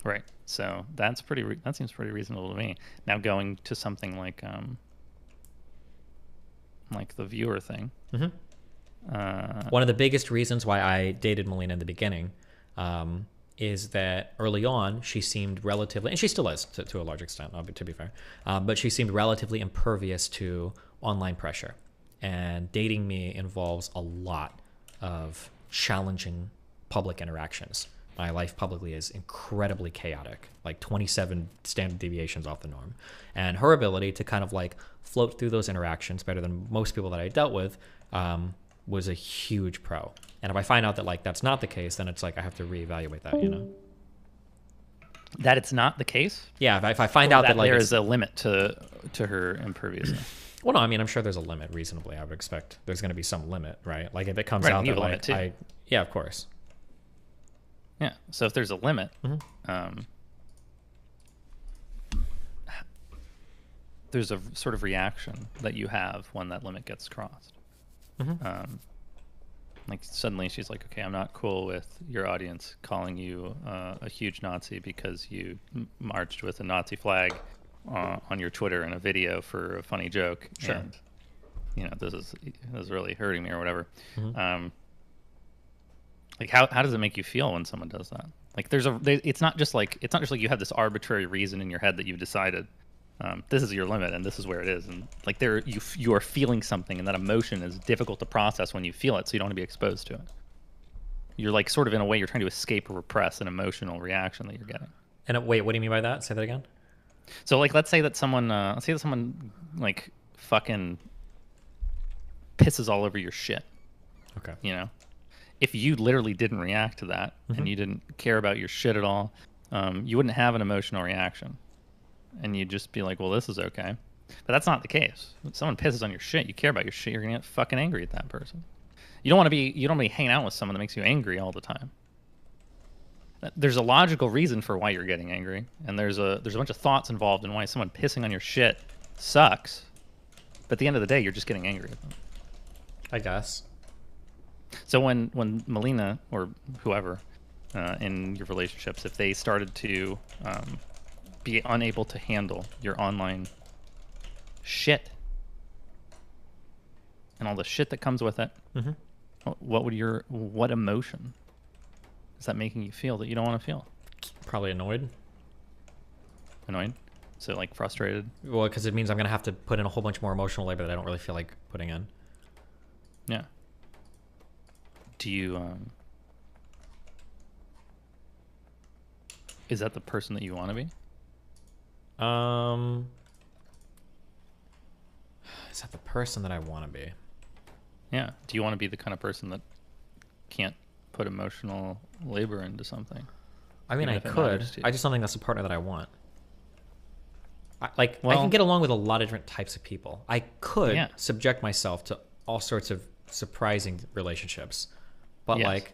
Right. So that seems pretty reasonable to me. Now going to something like the viewer thing. Mm-hmm. One of the biggest reasons why I dated Melina in the beginning is that early on she seemed relatively, and she still is to a large extent, to be fair, but she seemed relatively impervious to online pressure. And dating me involves a lot of challenging public interactions. My life publicly is incredibly chaotic, like 27 standard deviations off the norm. And her ability to kind of like float through those interactions better than most people that I dealt with was a huge pro. And if I find out that like that's not the case, then it's like I have to reevaluate that, you know? That it's not the case? Yeah, if I find out that like there is a limit to her imperviousness. Well, no, I mean, I'm sure there's a limit reasonably. I would expect there's going to be some limit, right? Like if it comes out that like yeah, of course. Yeah. So if there's a limit, there's a sort of reaction that you have when that limit gets crossed. Like suddenly she's like, okay, I'm not cool with your audience calling you a huge Nazi because you marched with a Nazi flag on your Twitter in a video for a funny joke. Sure. And, you know, this is really hurting me or whatever. Like how does it make you feel when someone does that? Like it's not just like you have this arbitrary reason in your head that you've decided this is your limit and this is where it is, and like you are feeling something, and that emotion is difficult to process when you feel it, so you don't want to be exposed to it. You're like sort of in a way you're trying to escape or repress an emotional reaction that you're getting. And wait, what do you mean by that? Say that again. So like let's say that someone like fucking pisses all over your shit. Okay. You know, if you literally didn't react to that and you didn't care about your shit at all, you wouldn't have an emotional reaction. And you'd just be like, well, this is okay. But that's not the case. When someone pisses on your shit, you care about your shit, you're gonna get fucking angry at that person. You don't want to be hanging out with someone that makes you angry all the time. There's a logical reason for why you're getting angry, and there's a bunch of thoughts involved in why someone pissing on your shit sucks. But at the end of the day, you're just getting angry at them. I guess. So when Melina or whoever in your relationships, if they started to be unable to handle your online shit and all the shit that comes with it, what emotion is that making you feel that you don't want to feel? Probably annoyed. Annoyed? So like frustrated? Well, because it means I'm gonna have to put in a whole bunch more emotional labor that I don't really feel like putting in. Yeah. Do you is that the person that you want to be? Is that the person that I want to be? Yeah. Do you want to be the kind of person that can't put emotional labor into something? I mean, even I if it could. matters to you? I just don't think that's the partner that I want. I can get along with a lot of different types of people. I could subject myself to all sorts of surprising relationships. But like,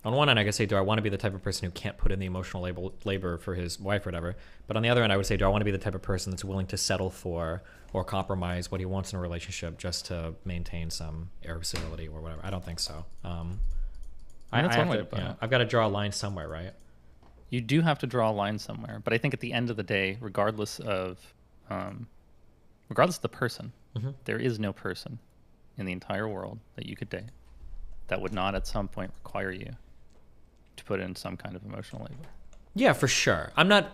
on one end, I could say, do I want to be the type of person who can't put in the emotional labor for his wife or whatever? But on the other end, I would say, do I want to be the type of person that's willing to settle for or compromise what he wants in a relationship just to maintain some air of civility or whatever? I don't think so. That's one way to put it. I've got to draw a line somewhere, right? You do have to draw a line somewhere, but I think at the end of the day, regardless of the person, there is no person in the entire world that you could date that would not at some point require you to put in some kind of emotional labor. Yeah, for sure. I don't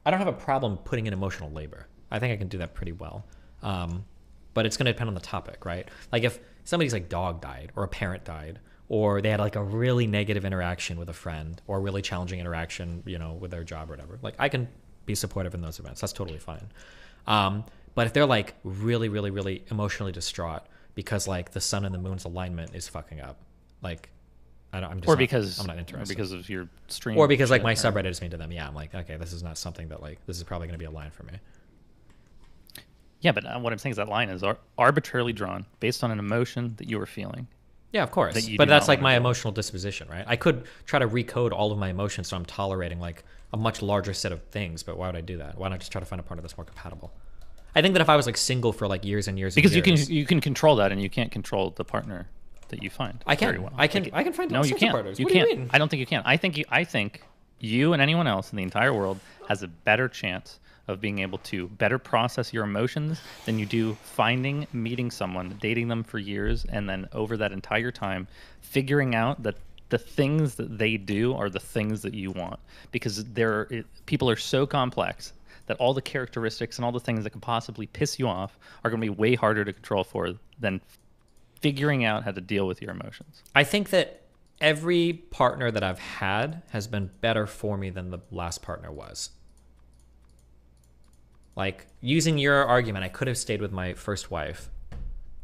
have a problem putting in emotional labor. I think I can do that pretty well. But it's going to depend on the topic, right? Like if somebody's like dog died or a parent died, or they had like a really negative interaction with a friend or a really challenging interaction, you know, with their job or whatever. Like I can be supportive in those events. That's totally fine. But if they're like really, really, really emotionally distraught because like the sun and the moon's alignment is fucking up, like I'm not interested. Or because of your stream. Or because like my subreddit is mean to them. Yeah, I'm like, okay, this is not something that like, this is probably going to be a line for me. Yeah, but what I'm saying is that line is arbitrarily drawn based on an emotion that you are feeling. Yeah, of course. But that's like my emotional disposition, right? I could try to recode all of my emotions so I'm tolerating like a much larger set of things, but why would I do that? Why not just try to find a partner that's more compatible? I think that if I was like single for like years and years because and years, you can control that, and you can't control the partner that you find. I can. Very well. I can find all sorts of partners. You what can't. Do you mean? I don't think you can. I think you and anyone else in the entire world has a better chance of being able to better process your emotions than you do meeting someone, dating them for years, and then over that entire time, figuring out that the things that they do are the things that you want. Because people are so complex that all the characteristics and all the things that could possibly piss you off are going to be way harder to control for than figuring out how to deal with your emotions. I think that every partner that I've had has been better for me than the last partner was. Like, using your argument, I could have stayed with my first wife.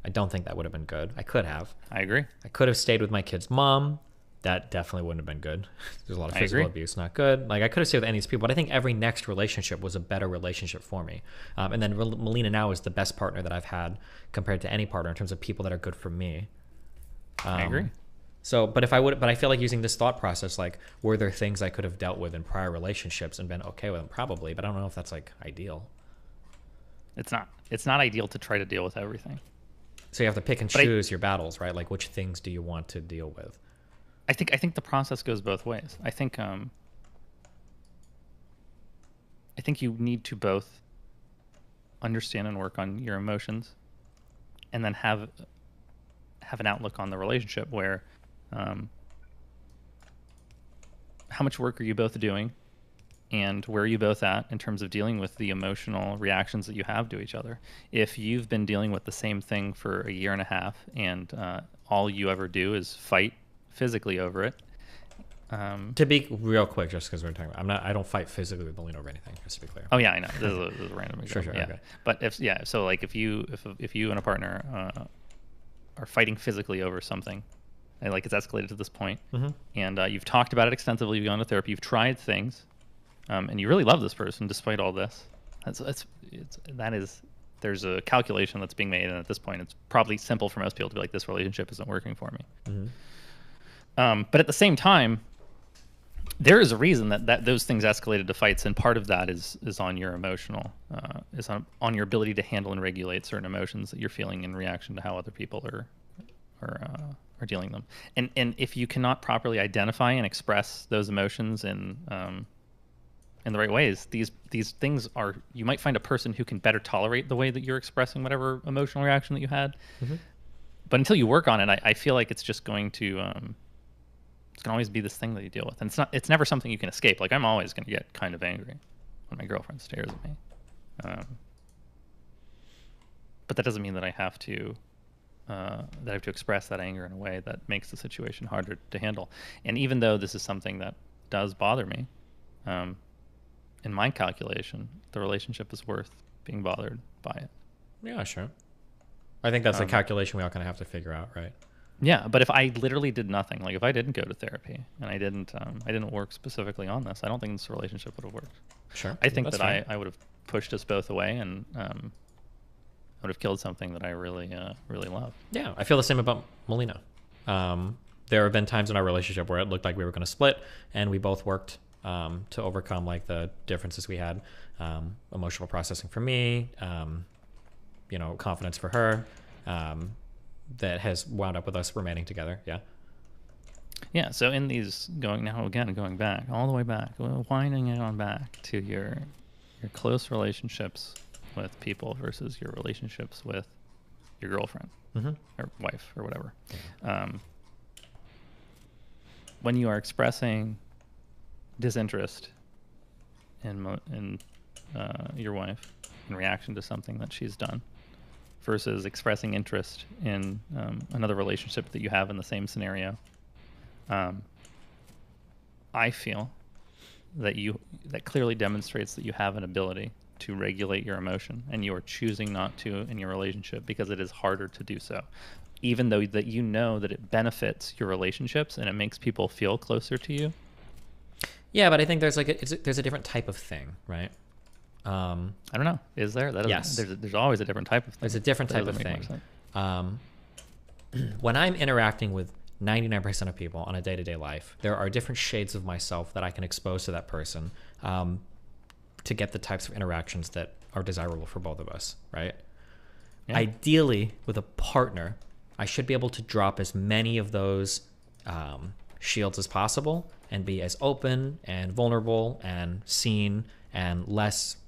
I don't think that would have been good. I could have. I agree. I could have stayed with my kid's mom. That definitely wouldn't have been good. There's a lot of physical abuse, not good. Like, I could have stayed with any of these people, but I think every next relationship was a better relationship for me. And then Melina now is the best partner that I've had compared to any partner in terms of people that are good for me. I agree. So, but I feel like using this thought process, like, were there things I could have dealt with in prior relationships and been okay with them? Probably, but I don't know if that's like ideal. It's not ideal to try to deal with everything. So you have to pick and choose your battles, right? Like, which things do you want to deal with? I think the process goes both ways. I think you need to both understand and work on your emotions, and then have an outlook on the relationship where how much work are you both doing, and where are you both at in terms of dealing with the emotional reactions that you have to each other. If you've been dealing with the same thing for a year and a half, and all you ever do is fight physically over it. To be real quick, just because we're talking about, I don't fight physically with Melina over anything, just to be clear. Oh yeah, I know. This is a random example. Sure, yeah. okay. But so like if you and a partner are fighting physically over something, and like it's escalated to this point, and you've talked about it extensively, you've gone to therapy, you've tried things, and you really love this person despite all this. There's a calculation that's being made, and at this point, it's probably simple for most people to be like, this relationship isn't working for me. But at the same time, there is a reason that those things escalated to fights, and part of that is on your emotional, is on your ability to handle and regulate certain emotions that you're feeling in reaction to how other people are dealing them. And if you cannot properly identify and express those emotions in the right ways, these things are, you might find a person who can better tolerate the way that you're expressing whatever emotional reaction that you had. But until you work on it, I feel like it's just going to it's gonna always be this thing that you deal with, and it's never something you can escape. Like, I'm always gonna get kind of angry when my girlfriend stares at me, but that doesn't mean that I have to express that anger in a way that makes the situation harder to handle. And even though this is something that does bother me, in my calculation, the relationship is worth being bothered by it. Yeah, sure. I think that's a calculation we all kind of have to figure out, right? Yeah, but if I literally did nothing, like if I didn't go to therapy and I didn't work specifically on this, I don't think this relationship would have worked. Sure. I think that I would have pushed us both away, and I would have killed something that I really love. Yeah, I feel the same about Melina. There have been times in our relationship where it looked like we were going to split, and we both worked to overcome like the differences we had. Emotional processing for me, confidence for her. That has wound up with us remaining together. Yeah. So in these going back all the way back, winding it on back to your close relationships with people versus your relationships with your girlfriend or wife or whatever. When you are expressing disinterest in your wife in reaction to something that she's done, versus expressing interest in another relationship that you have in the same scenario, I feel that clearly demonstrates that you have an ability to regulate your emotion, and you are choosing not to in your relationship because it is harder to do so, even though that you know that it benefits your relationships and it makes people feel closer to you. Yeah, but I think there's there's a different type of thing, right? I don't know. Is there? Yes. There's always a different type of thing. There's a different type of thing. When I'm interacting with 99% of people on a day-to-day life, there are different shades of myself that I can expose to that person to get the types of interactions that are desirable for both of us, right? Yeah. Ideally, with a partner, I should be able to drop as many of those shields as possible and be as open and vulnerable and seen and less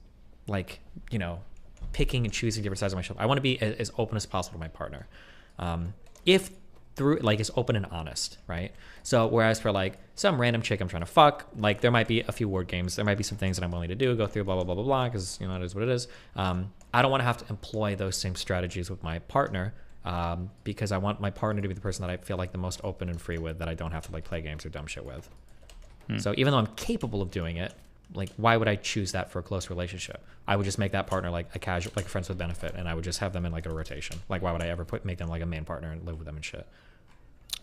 picking and choosing different sides of myself. I want to be as open as possible to my partner. If through as open and honest, right? So whereas for some random chick I'm trying to fuck, there might be a few word games, there might be some things that I'm willing to do, go through blah blah blah blah blah, because it is what it is. I don't want to have to employ those same strategies with my partner, because I want my partner to be the person that I feel the most open and free with, that I don't have to play games or dumb shit with. So even though I'm capable of doing it, why would I choose that for a close relationship? I would just make that partner a casual, friends with benefit, and I would just have them in a rotation. Why would I ever make them a main partner and live with them and shit?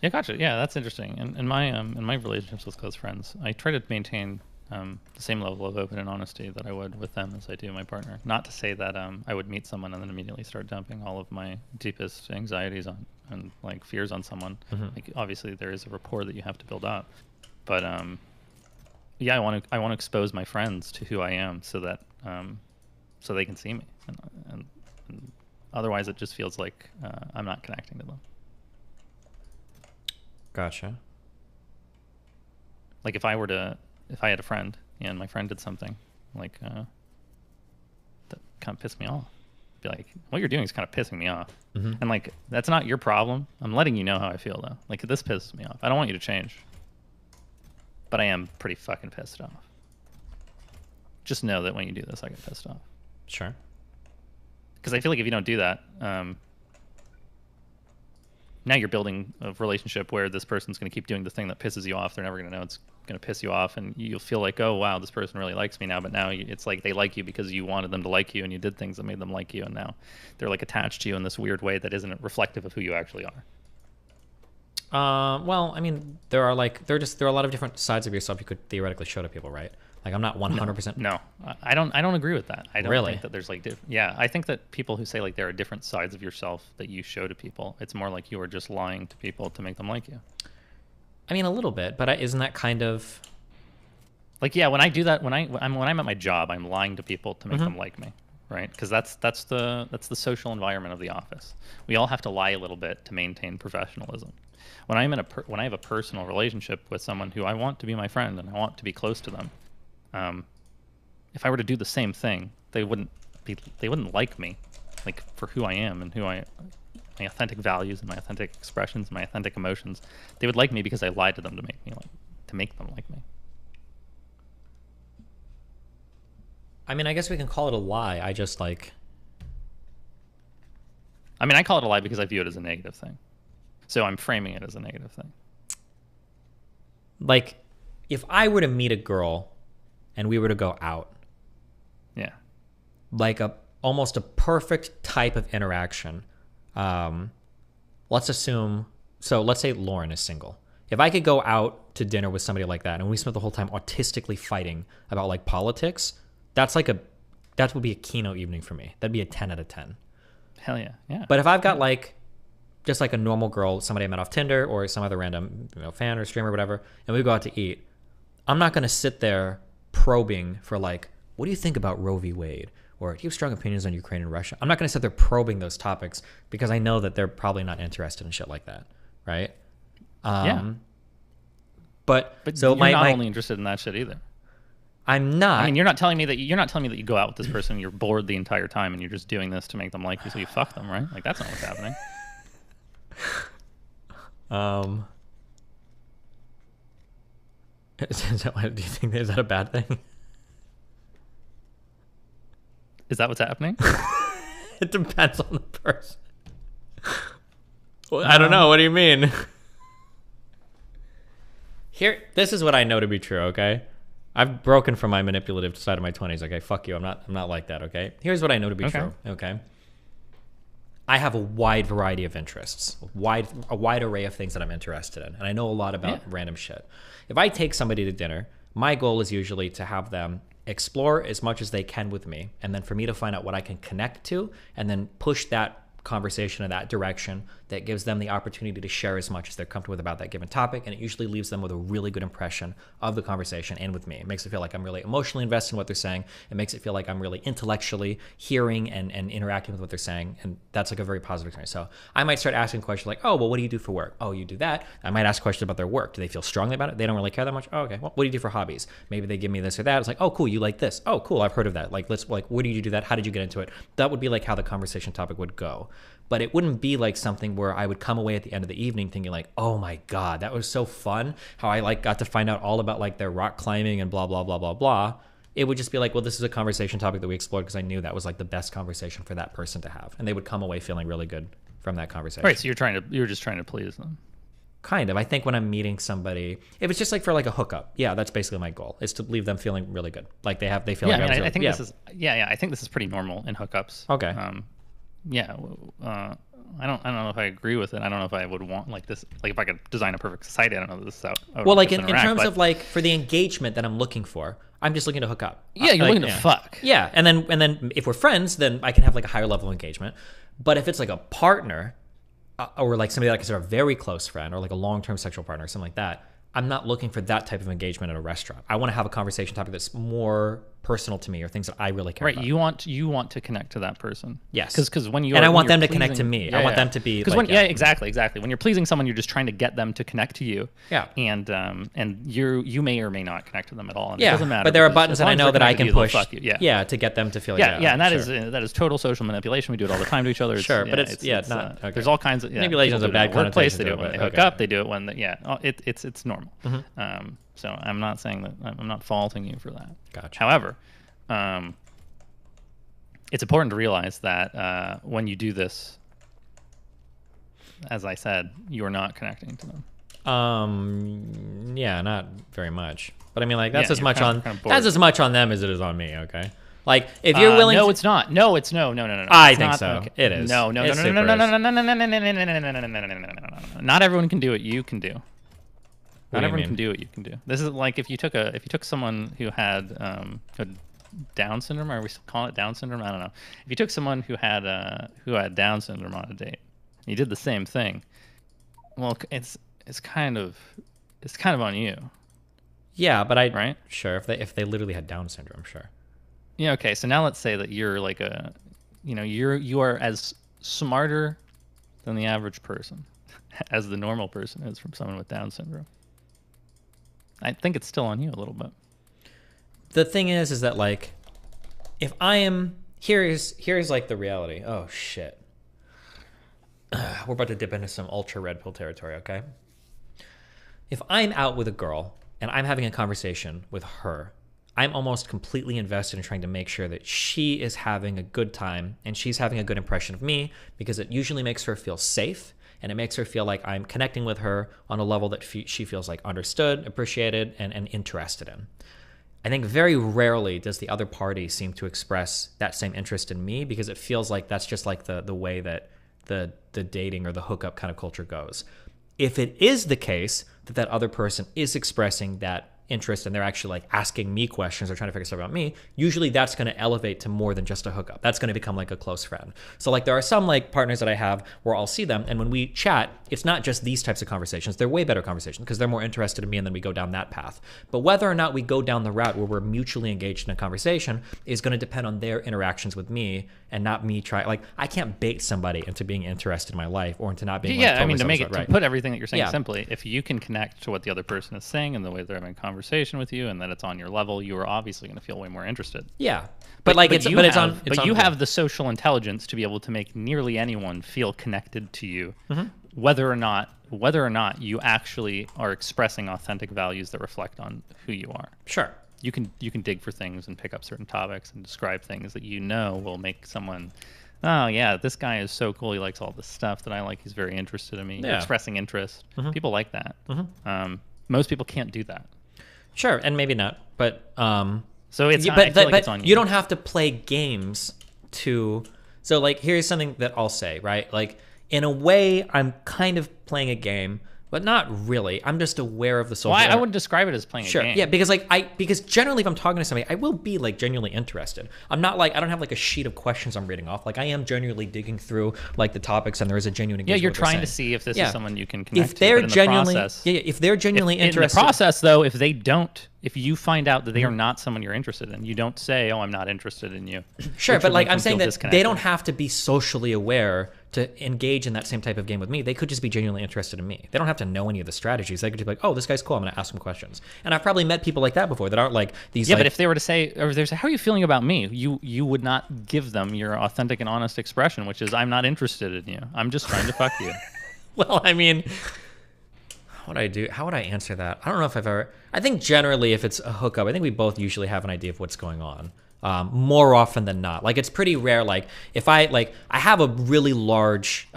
Yeah, gotcha. Yeah, that's interesting. And in my relationships with close friends, I try to maintain the same level of open and honesty that I would with them as I do my partner. Not to say that I would meet someone and then immediately start dumping all of my deepest anxieties and fears on someone. Obviously there is a rapport that you have to build up, but yeah, I want to expose my friends to who I am, so that so they can see me, and otherwise it just feels like I'm not connecting to them. Gotcha. Like if I had a friend and my friend did something like that kind of pissed me off, I'd be like, what you're doing is kind of pissing me off. Mhm. And like, that's not your problem. I'm letting you know how I feel though. Like this pisses me off. I don't want you to change, but I am pretty fucking pissed off. Just know that when you do this, I get pissed off. Sure. Because I feel like if you don't do that, now you're building a relationship where this person's going to keep doing the thing that pisses you off. They're never going to know it's going to piss you off, and you'll feel like, oh wow, this person really likes me now. But now it's like they like you because you wanted them to like you, and you did things that made them like you, and now they're like attached to you in this weird way that isn't reflective of who you actually are. Well, I mean, there are a lot of different sides of yourself you could theoretically show to people, right? Like I'm not 100%. No, I don't agree with that. I don't Really? think that there's like yeah, I think that people who say like there are different sides of yourself that you show to people, it's more like you are just lying to people to make them like you. I mean, a little bit, but isn't that kind of like, yeah, when I do that, when I'm at my job, I'm lying to people to make them like me, right? Because that's the social environment of the office. We all have to lie a little bit to maintain professionalism. When when I have a personal relationship with someone who I want to be my friend and I want to be close to them, if I were to do the same thing, they wouldn't like me, like for who I am and my authentic values and my authentic expressions, my authentic emotions. They would like me because I lied to them to make them like me. I mean, I guess we can call it a lie. I just like. I mean, I call it a lie because I view it as a negative thing. So I'm framing it as a negative thing. Like, if I were to meet a girl and we were to go out. Yeah. Like almost a perfect type of interaction. Let's say Lauren is single. If I could go out to dinner with somebody like that and we spent the whole time autistically fighting about like politics, that would be a keynote evening for me. That'd be a 10 out of 10. Hell yeah. Yeah. But if I've got like just like a normal girl, somebody I met off Tinder or some other random fan or streamer or whatever, and we go out to eat, I'm not going to sit there probing for like, what do you think about Roe v. Wade? Or do you have strong opinions on Ukraine and Russia? I'm not going to sit there probing those topics because I know that they're probably not interested in shit like that, right? Yeah. But so you're not only interested in that shit either. I'm not. I mean, you're not telling me that you go out with this person and you're bored the entire time and you're just doing this to make them like you, so you fuck them, right? Like that's not what's happening. Do you think is that a bad thing? Is that what's happening? It depends on the person. Well, I don't know. What do you mean? This is what I know to be true, okay? I've broken from my manipulative side of my 20s. Okay, fuck you. I'm not like that, okay? Here's what I know to be true, okay? I have a wide variety of interests, a wide array of things that I'm interested in, and I know a lot about random shit. If I take somebody to dinner, my goal is usually to have them explore as much as they can with me, and then for me to find out what I can connect to, and then push that conversation in that direction that gives them the opportunity to share as much as they're comfortable with about that given topic, and it usually leaves them with a really good impression of the conversation and with me. It makes it feel like I'm really emotionally invested in what they're saying. It makes it feel like I'm really intellectually hearing and interacting with what they're saying, and that's like a very positive experience. So I might start asking questions like, oh, well, what do you do for work? Oh, you do that. I might ask questions about their work. Do they feel strongly about it? They don't really care that much. Oh, okay. Well, what do you do for hobbies? Maybe they give me this or that. It's like, oh, cool, you like this. Oh, cool, I've heard of that. Like, where do you do that? How did you get into it? That would be like how the conversation topic would go. But it wouldn't be like something where I would come away at the end of the evening thinking like, oh my God, that was so fun. How I like got to find out all about like their rock climbing and blah, blah, blah, blah, blah. It would just be like, well, this is a conversation topic that we explored because I knew that was like the best conversation for that person to have. And they would come away feeling really good from that conversation. Right, so you're just trying to please them. Kind of. I think when I'm meeting somebody, if it's just like for like a hookup, yeah, that's basically my goal, is to leave them feeling really good. Like they feel like I think this is I think this is pretty normal in hookups. Okay. I don't know if I agree with it. I don't know if I would want like this. Like if I could design a perfect society, I don't know if this is how. Well, like in terms of like for the engagement that I'm looking for, I'm just looking to hook up. Yeah, you're looking to fuck. Yeah, and then if we're friends, then I can have like a higher level of engagement. But if it's like a partner, or like somebody that I consider a very close friend, or like a long-term sexual partner, or something like that, I'm not looking for that type of engagement at a restaurant. I want to have a conversation topic that's more personal to me or things that I really care Right. about. You want to connect to that person. Yes. Because when you and I want them to connect to me. I want them to be because like, exactly. When you're pleasing someone, you're just trying to get them to connect to you. Yeah. And you may or may not connect to them at all. And yeah. it doesn't matter. But there are because buttons as long that I as know they're that I connected can to you, they'll push. fuck you. Yeah. To get them to feel. Yeah. And that sure. is total social manipulation. We do it all the time to each other. It's, Sure, but it's not. Okay. There's all kinds of manipulation is a bad workplace. connotation. They do it when they hook up. They do it when it's normal. So I'm not saying that I'm not faulting you for that. Gotcha. However, it's important to realize that when you do this, as I said, you're not connecting to them. Yeah, not very much. But I mean, like that's Yeah, as much kind on of bored. that's as much on them as it is on me. Okay. Like if you're willing. No, to... it's not. No, it's no. I It's think not, so. okay. It is. No. Not everyone can do what you can do. Not everyone can do what you can do. This is like if you took someone who had Down syndrome, or we call it Down syndrome. I don't know. If you took someone who had Down syndrome on a date, and you did the same thing. Well, it's kind of on you. Yeah, but right? Sure. If they literally had Down syndrome, sure. Yeah. Okay. So now let's say that you're like you are as smarter than the average person, as the normal person is from someone with Down syndrome. I think it's still on you a little bit. The thing is that like, if I am here's like the reality. Oh shit. We're about to dip into some ultra red pill territory. Okay. If I'm out with a girl and I'm having a conversation with her, I'm almost completely invested in trying to make sure that she is having a good time and she's having a good impression of me, because it usually makes her feel safe and it makes her feel like I'm connecting with her on a level that she feels like understood, appreciated, and interested in. I think very rarely does the other party seem to express that same interest in me, because it feels like that's just like the way that the dating or the hookup kind of culture goes. If it is the case that other person is expressing that interest and they're actually like asking me questions or trying to figure stuff out about me, usually that's going to elevate to more than just a hookup. That's going to become like a close friend. So like there are some like partners that I have where I'll see them, and when we chat, it's not just these types of conversations. They're way better conversations because they're more interested in me, and then we go down that path. But whether or not we go down the route where we're mutually engaged in a conversation is going to depend on their interactions with me, and not me trying. Like I can't bait somebody into being interested in my life or into not being. Yeah, like, totally I mean to put everything that you're saying Yeah. simply, if you can connect to what the other person is saying and the way they're having a conversation with you, and that it's on your level, you are obviously going to feel way more interested. Yeah, but you have the social intelligence to be able to make nearly anyone feel connected to you, whether or not you actually are expressing authentic values that reflect on who you are. Sure. You can dig for things and pick up certain topics and describe things that you know will make someone, oh yeah, this guy is so cool. He likes all this stuff that I like. He's very interested in me. Yeah. Expressing interest. People like that. Most people can't do that. Sure, and maybe not, but so it's not, but it's on you don't have to play games to. So like, here's something that I'll say, right? Like in a way, I'm kind of playing a game, but not really. I'm just aware of the social. Well, I wouldn't describe it as playing a game. Yeah, because generally, if I'm talking to somebody, I will be like genuinely interested. I'm not like, I don't have like a sheet of questions I'm reading off. Like I am genuinely digging through like the topics, and there is a genuine engagement. Yeah, you're with what they're trying to saying. see if this is someone you can connect If they're to. genuinely, if they're genuinely interested in the process, though, if you find out that they are not someone you're interested in, you don't say, "Oh, I'm not interested in you." Sure, but like I'm saying that they don't have to be socially aware to engage in that same type of game with me. They could just be genuinely interested in me. They don't have to know any of the strategies. They could just be like, "Oh, this guy's cool. I'm going to ask him questions." And I've probably met people like that before that aren't like these. Yeah, but if they were to say, or they say, "How are you feeling about me?" You would not give them your authentic and honest expression, which is, "I'm not interested in you. I'm just trying to fuck you." Well, I mean, how would I answer that? I don't know if I've ever. I think generally, if it's a hookup, I think we both usually have an idea of what's going on. More often than not, like it's pretty rare. Like if I have a really large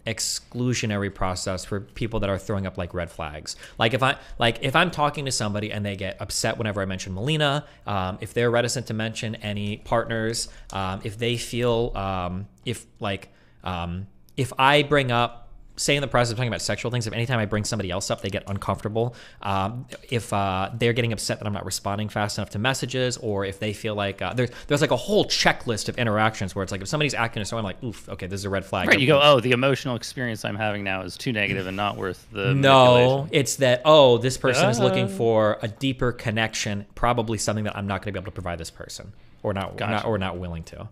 exclusionary process for people that are throwing up like red flags. Like if I'm talking to somebody and they get upset whenever I mention Melina, if they're reticent to mention any partners, if they feel if I bring up say in the process of talking about sexual things, if anytime I bring somebody else up, they get uncomfortable, if they're getting upset that I'm not responding fast enough to messages, or if they feel like there's like a whole checklist of interactions where it's like if somebody's acting a certain way, I'm like, oof, okay, this is a red flag. Right, you go, oh, the emotional experience I'm having now is too negative and not worth the No, manipulation. it's that, oh, this person is looking for a deeper connection, probably something that I'm not going to be able to provide this person, or not willing to.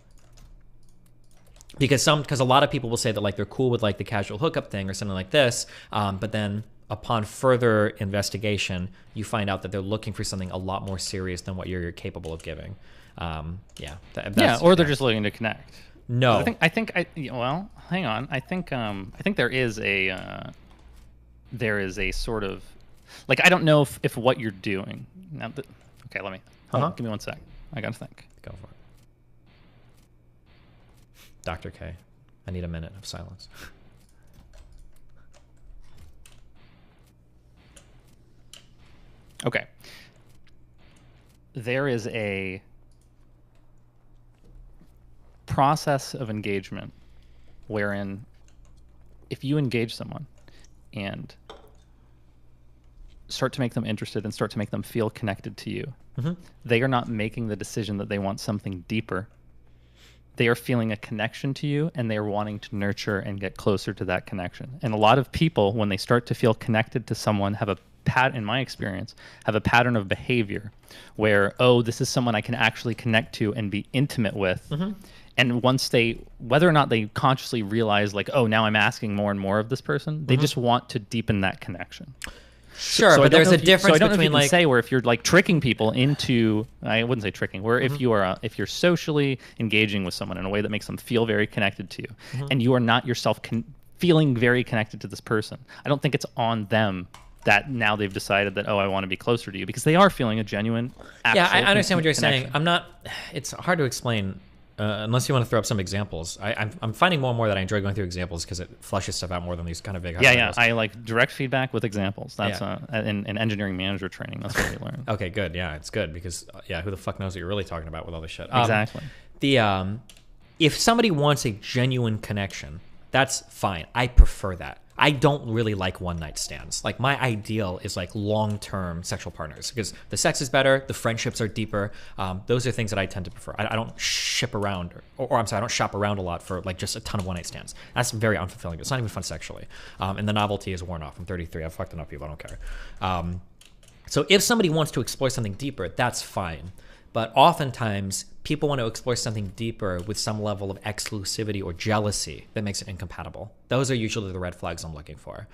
Because a lot of people will say that like they're cool with like the casual hookup thing or something like this, but then upon further investigation, you find out that they're looking for something a lot more serious than what you're capable of giving. Or they're just looking to connect. No, well, hang on. I think there is a sort of, like, I don't know if what you're doing now. Okay, let me. Give me 1 sec. I gotta think. Go for it. Dr. K, I need a minute of silence. Okay. There is a process of engagement wherein if you engage someone and start to make them interested and start to make them feel connected to you, they are not making the decision that they want something deeper. They are feeling a connection to you, and they are wanting to nurture and get closer to that connection. And a lot of people, when they start to feel connected to someone, in my experience, have a pattern of behavior where, oh, this is someone I can actually connect to and be intimate with. And once whether or not they consciously realize, like, oh, now I'm asking more and more of this person, they just want to deepen that connection. Sure, but there's a difference between like, say, where if you're like tricking people into, I wouldn't say tricking, where if you're socially engaging with someone in a way that makes them feel very connected to you, and you are not yourself feeling very connected to this person, I don't think it's on them that now they've decided that, oh, I want to be closer to you, because they are feeling a genuine. Yeah, I understand what you're saying. It's hard to explain. Unless you want to throw up some examples. I'm finding more and more that I enjoy going through examples because it flushes stuff out more than these kind of big hypotheticals. I like direct feedback with examples. That's in engineering manager training. That's what we learn. Okay, good. Yeah, it's good because who the fuck knows what you're really talking about with all this shit? Exactly. If somebody wants a genuine connection, that's fine. I prefer that. I don't really like one-night stands. Like, my ideal is like long-term sexual partners because the sex is better, the friendships are deeper. Those are things that I tend to prefer. I don't ship around, or I'm sorry, I don't shop around a lot for like just a ton of one-night stands. That's very unfulfilling. It's not even fun sexually. And the novelty is worn off. I'm 33. I've fucked enough people. I don't care. So if somebody wants to explore something deeper, that's fine. But oftentimes, people want to explore something deeper with some level of exclusivity or jealousy that makes it incompatible. Those are usually the red flags I'm looking for.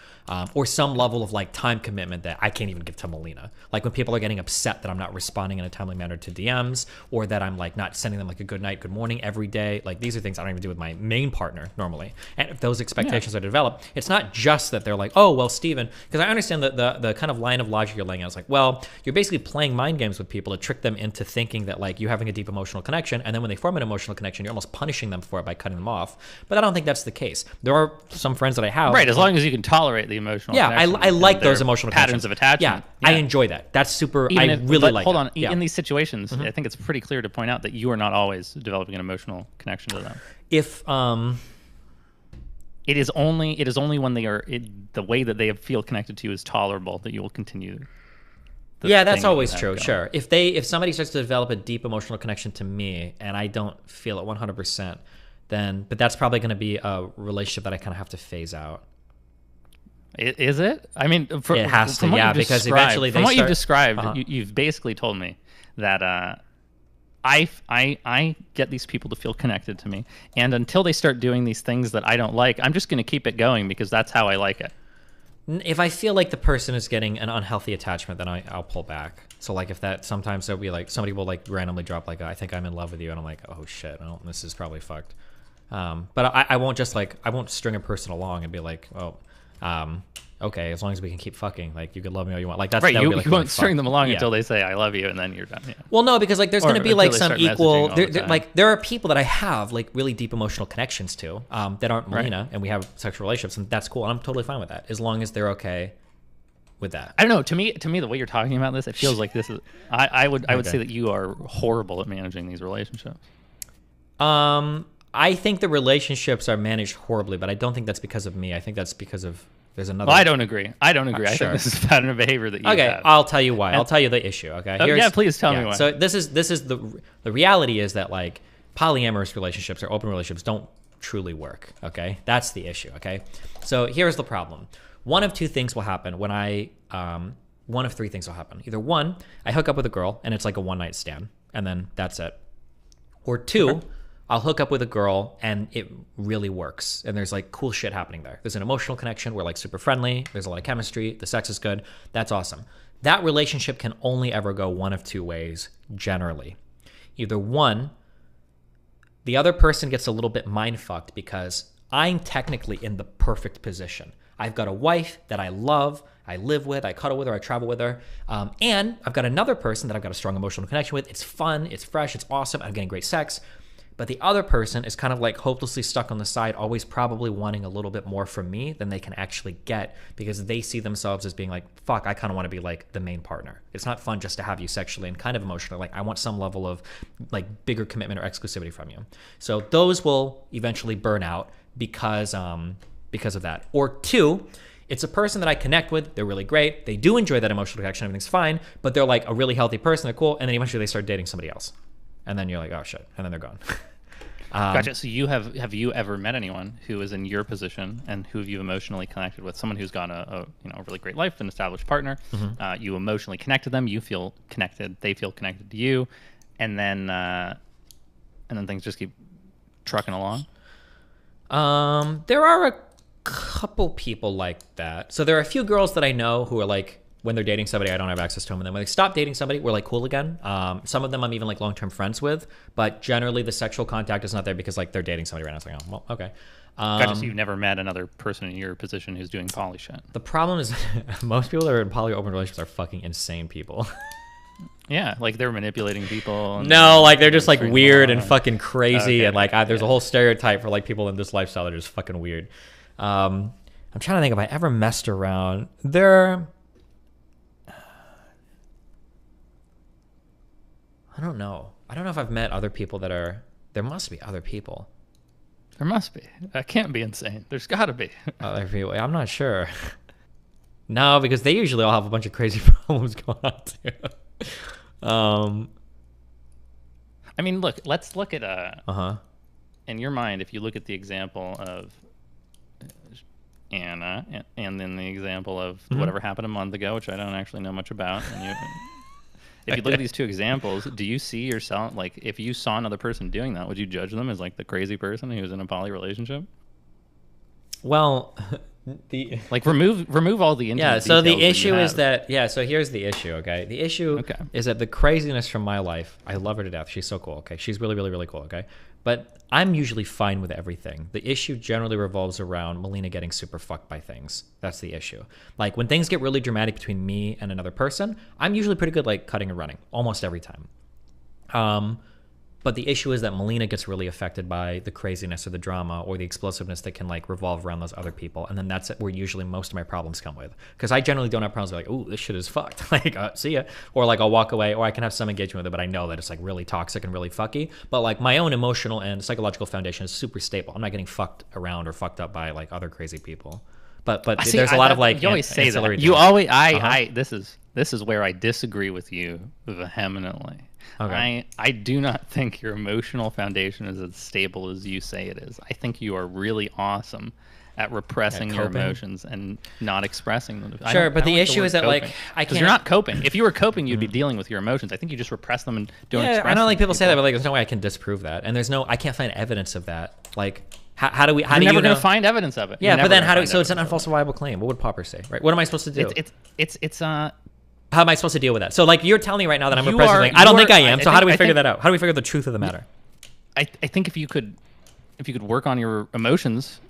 Or some level of like time commitment that I can't even give to Melina. Like when people are getting upset that I'm not responding in a timely manner to DMs, or that I'm like not sending them like a good night, good morning every day. Like these are things I don't even do with my main partner normally. And if those expectations are developed, it's not just that they're like, oh, well, Steven, because I understand that the kind of line of logic you're laying out is like, well, you're basically playing mind games with people to trick them into thinking that like you having a deep emotional connection, and then when they form an emotional connection, you're almost punishing them for it by cutting them off. But I don't think that's the case. There are some friends that I have. Right, as long as you can tolerate the emotional connection. I like those emotional patterns of attachment. Yeah, I enjoy that. That's super. Hold on. In these situations, I think it's pretty clear to point out that you are not always developing an emotional connection to them. If it is only when they are the way that they feel connected to you is tolerable that you will continue. Yeah, that's always true. Sure. If somebody starts to develop a deep emotional connection to me and I don't feel it 100%, but that's probably going to be a relationship that I kind of have to phase out. Is it? I mean, it has to, yeah, because eventually from what you've described, you've basically told me that I get these people to feel connected to me, and until they start doing these things that I don't like, I'm just going to keep it going because that's how I like it. If I feel like the person is getting an unhealthy attachment, then I'll pull back. So like if that, sometimes there'll be like somebody will like randomly drop like, I think I'm in love with you, and I'm like, oh shit, this is probably fucked. But I won't just like, I won't string a person along and be like, oh, okay, as long as we can keep fucking, like you can love me all you want. Like that's right. That You, be, like, you won't string them along until they say I love you, and then you're done. Yeah. Well, no, because like there's going to be like some equal. There are people that I have like really deep emotional connections to that aren't Melina, and we have sexual relationships, and that's cool. And I'm totally fine with that as long as they're okay with that. I don't know. To me, the way you're talking about this, it feels like this is. I would say that you are horrible at managing these relationships. I think the relationships are managed horribly, but I don't think that's because of me. I think that's because of there's another. Well, I don't agree. I don't agree. I Sure. think this is a pattern of behavior that you Okay, have. I'll tell you why. And- I'll tell you the issue. Okay. Oh, yeah, please tell me why. So this is the reality is that like polyamorous relationships or open relationships don't truly work. Okay, that's the issue. Okay, so here's the problem. One of two things will happen when one of three things will happen. Either one, I hook up with a girl and it's like a one night stand, and then that's it. Or two, I'll hook up with a girl and it really works. And there's like cool shit happening there. There's an emotional connection. We're like super friendly. There's a lot of chemistry. The sex is good. That's awesome. That relationship can only ever go one of two ways generally. Either one, the other person gets a little bit mind fucked because I'm technically in the perfect position. I've got a wife that I love, I live with, I cuddle with her, I travel with her, and I've got another person that I've got a strong emotional connection with. It's fun, it's fresh, it's awesome, I'm getting great sex. But the other person is kind of like hopelessly stuck on the side, always probably wanting a little bit more from me than they can actually get because they see themselves as being like, fuck, I kind of want to be like the main partner. It's not fun just to have you sexually and kind of emotionally. Like I want some level of like bigger commitment or exclusivity from you. So those will eventually burn out because of that. Or two, it's a person that I connect with. They're really great. They do enjoy that emotional connection. Everything's fine, but they're like a really healthy person. They're cool. And then eventually they start dating somebody else. And then you're like, oh shit. And then they're gone. Gotcha. So have you ever met anyone who is in your position and who you've emotionally connected with? Someone who's got a really great life, an established partner. Mm-hmm. You emotionally connected them. You feel connected. They feel connected to you, and then things just keep trucking along. There are a couple people like that. So there are a few girls that I know who are like, when they're dating somebody, I don't have access to them. And then when they stop dating somebody, we're like cool again. Some of them I'm even like long-term friends with, but generally the sexual contact is not there because like they're dating somebody right now. It's like, oh, well, okay. Gotcha. So you've never met another person in your position who's doing poly shit. The problem is most people that are in poly open relationships are fucking insane people. Yeah, like they're manipulating people. No, like they're just like weird and fucking crazy. Okay, And like there's a whole stereotype for like people in this lifestyle that are just fucking weird. I'm trying to think if I ever messed around. I don't know. I don't know if I've met other people that are... There must be other people. There must be. That can't be insane. There's got to be. Other people. I'm not sure. No, because they usually all have a bunch of crazy problems going on too. I mean, look. Let's look at in your mind, if you look at the example of Anna, and then the example of whatever happened a month ago, which I don't actually know much about, and you. If you look at these two examples, do you see yourself, like, if you saw another person doing that, would you judge them as, like, the crazy person who's in a poly relationship? Well, like, remove all the intimate so the details issue is that, so here's the issue, okay? The issue is that the craziness from my life, I love her to death. She's so cool, okay? She's really, really, really cool, okay? But I'm usually fine with everything. The issue generally revolves around Melina getting super fucked by things. That's the issue. Like, when things get really dramatic between me and another person, I'm usually pretty good, like, cutting and running. Almost every time. But the issue is that Melina gets really affected by the craziness or the drama or the explosiveness that can, like, revolve around those other people. And then that's where usually most of my problems come with. Because I generally don't have problems like, ooh, this shit is fucked. Like, see ya. Or, like, I'll walk away, or I can have some engagement with it, but I know that it's, like, really toxic and really fucky. But, like, my own emotional and psychological foundation is super stable. I'm not getting fucked around or fucked up by, like, other crazy people. But there's a lot of, like, you always say that. You always, this is where I disagree with you vehemently. Okay. I do not think your emotional foundation is as stable as you say it is. I think you are really awesome at repressing your emotions and not expressing them. Sure, but the issue is that, like, I can't... you're not coping. If you were coping, you'd be dealing with your emotions. I think you just repress them and don't express them. I know, like, people say that, but, like, there's no way I can disprove that. And I can't find evidence of that. Like, how do you You're never going to find evidence of it. Yeah, but then so it's an unfalsifiable claim. What would Popper say, right? What am I supposed to do? How am I supposed to deal with that? So, like, you're telling me right now that I'm repressing something. I don't think I am. So how do we figure that out? How do we figure the truth of the matter? I think if you could work on your emotions.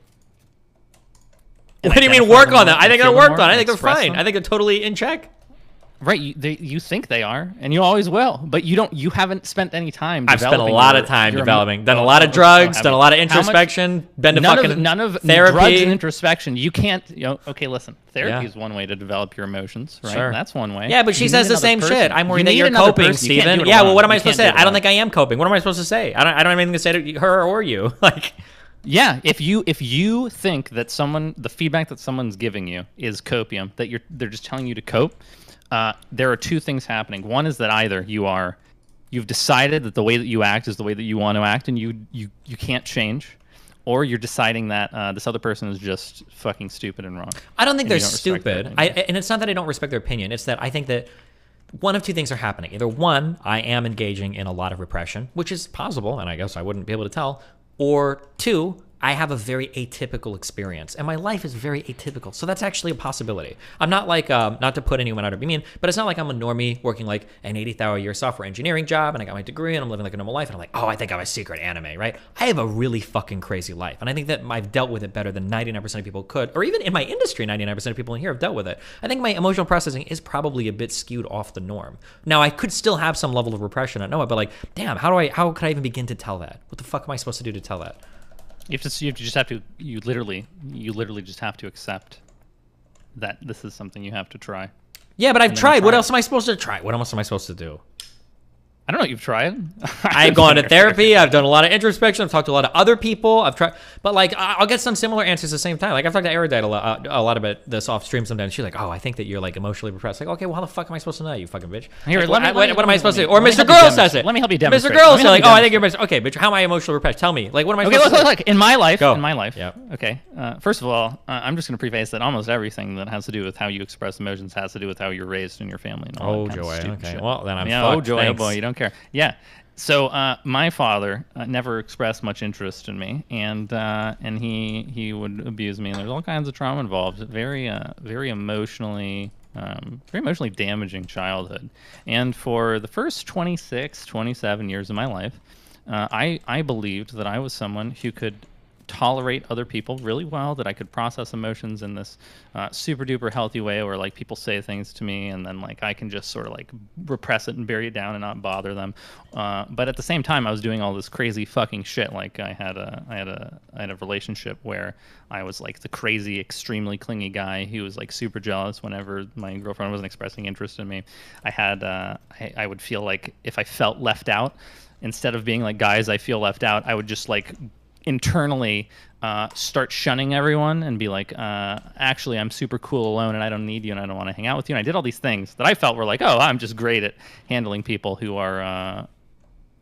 What do you mean work on that? I think they're worked on. I think they're fine. I think they're totally in check. Right, you think they are, and you always will, but you don't. You haven't spent any time. I've spent a lot of time developing. Done a lot of drugs. Done a lot of introspection. Been to fucking none of therapy. Drugs and introspection. You can't. Okay, listen. Therapy is one way to develop your emotions, right? Sure. That's one way. Yeah, but she says the same shit. I'm worried that you're another coping, person. You can't Steven. do it Yeah, alone. well, what am I You supposed to can't say? do it I don't alone. think I am coping. What am I supposed to say? I don't have anything to say to her or you. Like, yeah, if you think that the feedback that someone's giving you is copium, that they're just telling you to cope, there are two things happening. One is that either you've decided that the way that you act is the way that you want to act, and you can't change, or you're deciding that this other person is just fucking stupid and wrong. I don't think they're and you don't respect their stupid. opinion. And it's not that I don't respect their opinion. It's that I think that one of two things are happening. Either one, I am engaging in a lot of repression, which is possible, and I guess I wouldn't be able to tell, or two, I have a very atypical experience, and my life is very atypical. So that's actually a possibility. I'm not like, not to put anyone out or be mean, but it's not like I'm a normie working like an 80,000-a-year software engineering job, and I got my degree, and I'm living like a normal life, and I'm like, oh, I think I'm a secret anime, right? I have a really fucking crazy life, and I think that I've dealt with it better than 99% of people could, or even in my industry, 99% of people in here have dealt with it. I think my emotional processing is probably a bit skewed off the norm. Now, I could still have some level of repression, I know it, but like, damn, how could I even begin to tell that? What the fuck am I supposed to do to tell that? You literally just have to accept that this is something you have to try. Yeah, but I've tried. What else am I supposed to try? What else am I supposed to do? I don't know what you've tried. I've gone to therapy. I've done a lot of introspection. I've talked to a lot of other people. I've tried, but like I'll get some similar answers at the same time. Like I've talked to Erudite a lot about this off stream sometimes. She's like, "Oh, I think that you're like emotionally repressed." Like, okay, well, how the fuck am I supposed to know, you fucking bitch? Here, Like, what am I supposed to do? Or let me Mr. help you Girl demonstrate. says it. Let me help you Mr. demonstrate. Girl Let me says help like, you "Oh, I think you're okay, bitch. How am I emotionally repressed? Tell me. Like, what am I supposed to do?" Look, in my life, Go. Okay. First of all, I'm just going to preface that almost everything that has to do with how you express emotions has to do with how you're raised in your family. And all Oh, that kind of joy. stupid Okay. shit. Well, then I'm yeah, fucked. oh, joy. Thanks. Oh, boy. You don't care. Yeah. So my father never expressed much interest in me, and he would abuse me. And there's all kinds of trauma involved. Very emotionally damaging childhood. And for the first 26, 27 years of my life, I believed that I was someone who could tolerate other people really well, that I could process emotions in this super duper healthy way where like people say things to me and then like I can just sort of like repress it and bury it down and not bother them. But at the same time I was doing all this crazy fucking shit. Like I had a relationship where I was like the crazy, extremely clingy guy who was like super jealous whenever my girlfriend wasn't expressing interest in me. I would feel like if I felt left out, instead of being like, guys, I feel left out, I would just like internally start shunning everyone and be like, actually, I'm super cool alone and I don't need you and I don't want to hang out with you. And I did all these things that I felt were like, oh, I'm just great at handling people who are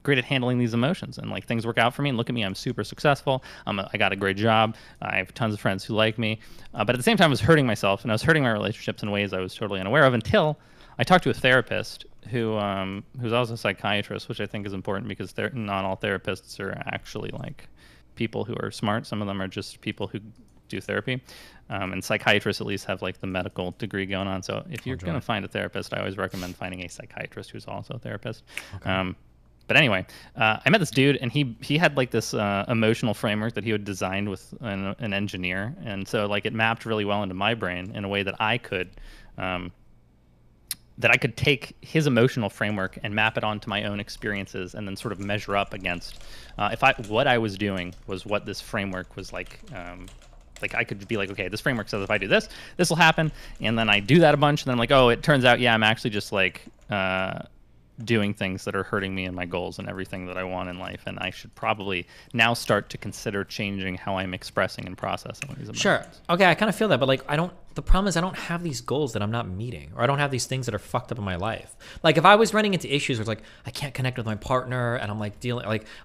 great at handling these emotions. And like things work out for me and look at me, I'm super successful. I got a great job. I have tons of friends who like me. But at the same time, I was hurting myself and I was hurting my relationships in ways I was totally unaware of until I talked to a therapist who's also a psychiatrist, which I think is important because not all therapists are actually like people who are smart. Some of them are just people who do therapy, and psychiatrists at least have like the medical degree going on. So if you're going to find a therapist, I always recommend finding a psychiatrist who's also a therapist. Okay. But anyway, I met this dude, and he had like this emotional framework that he had designed with an engineer, and so like it mapped really well into my brain in a way that I could take his emotional framework and map it onto my own experiences and then sort of measure up against what I was doing was what this framework was like I could be like, okay, this framework says if I do this, this will happen. And then I do that a bunch. And then I'm like, oh, it turns out, yeah, I'm actually just like doing things that are hurting me and my goals and everything that I want in life. And I should probably now start to consider changing how I'm expressing and processing these emotions. Sure. Okay, I kind of feel that, but like the problem is I don't have these goals that I'm not meeting, or I don't have these things that are fucked up in my life. Like if I was running into issues where it's like I can't connect with my partner and I'm like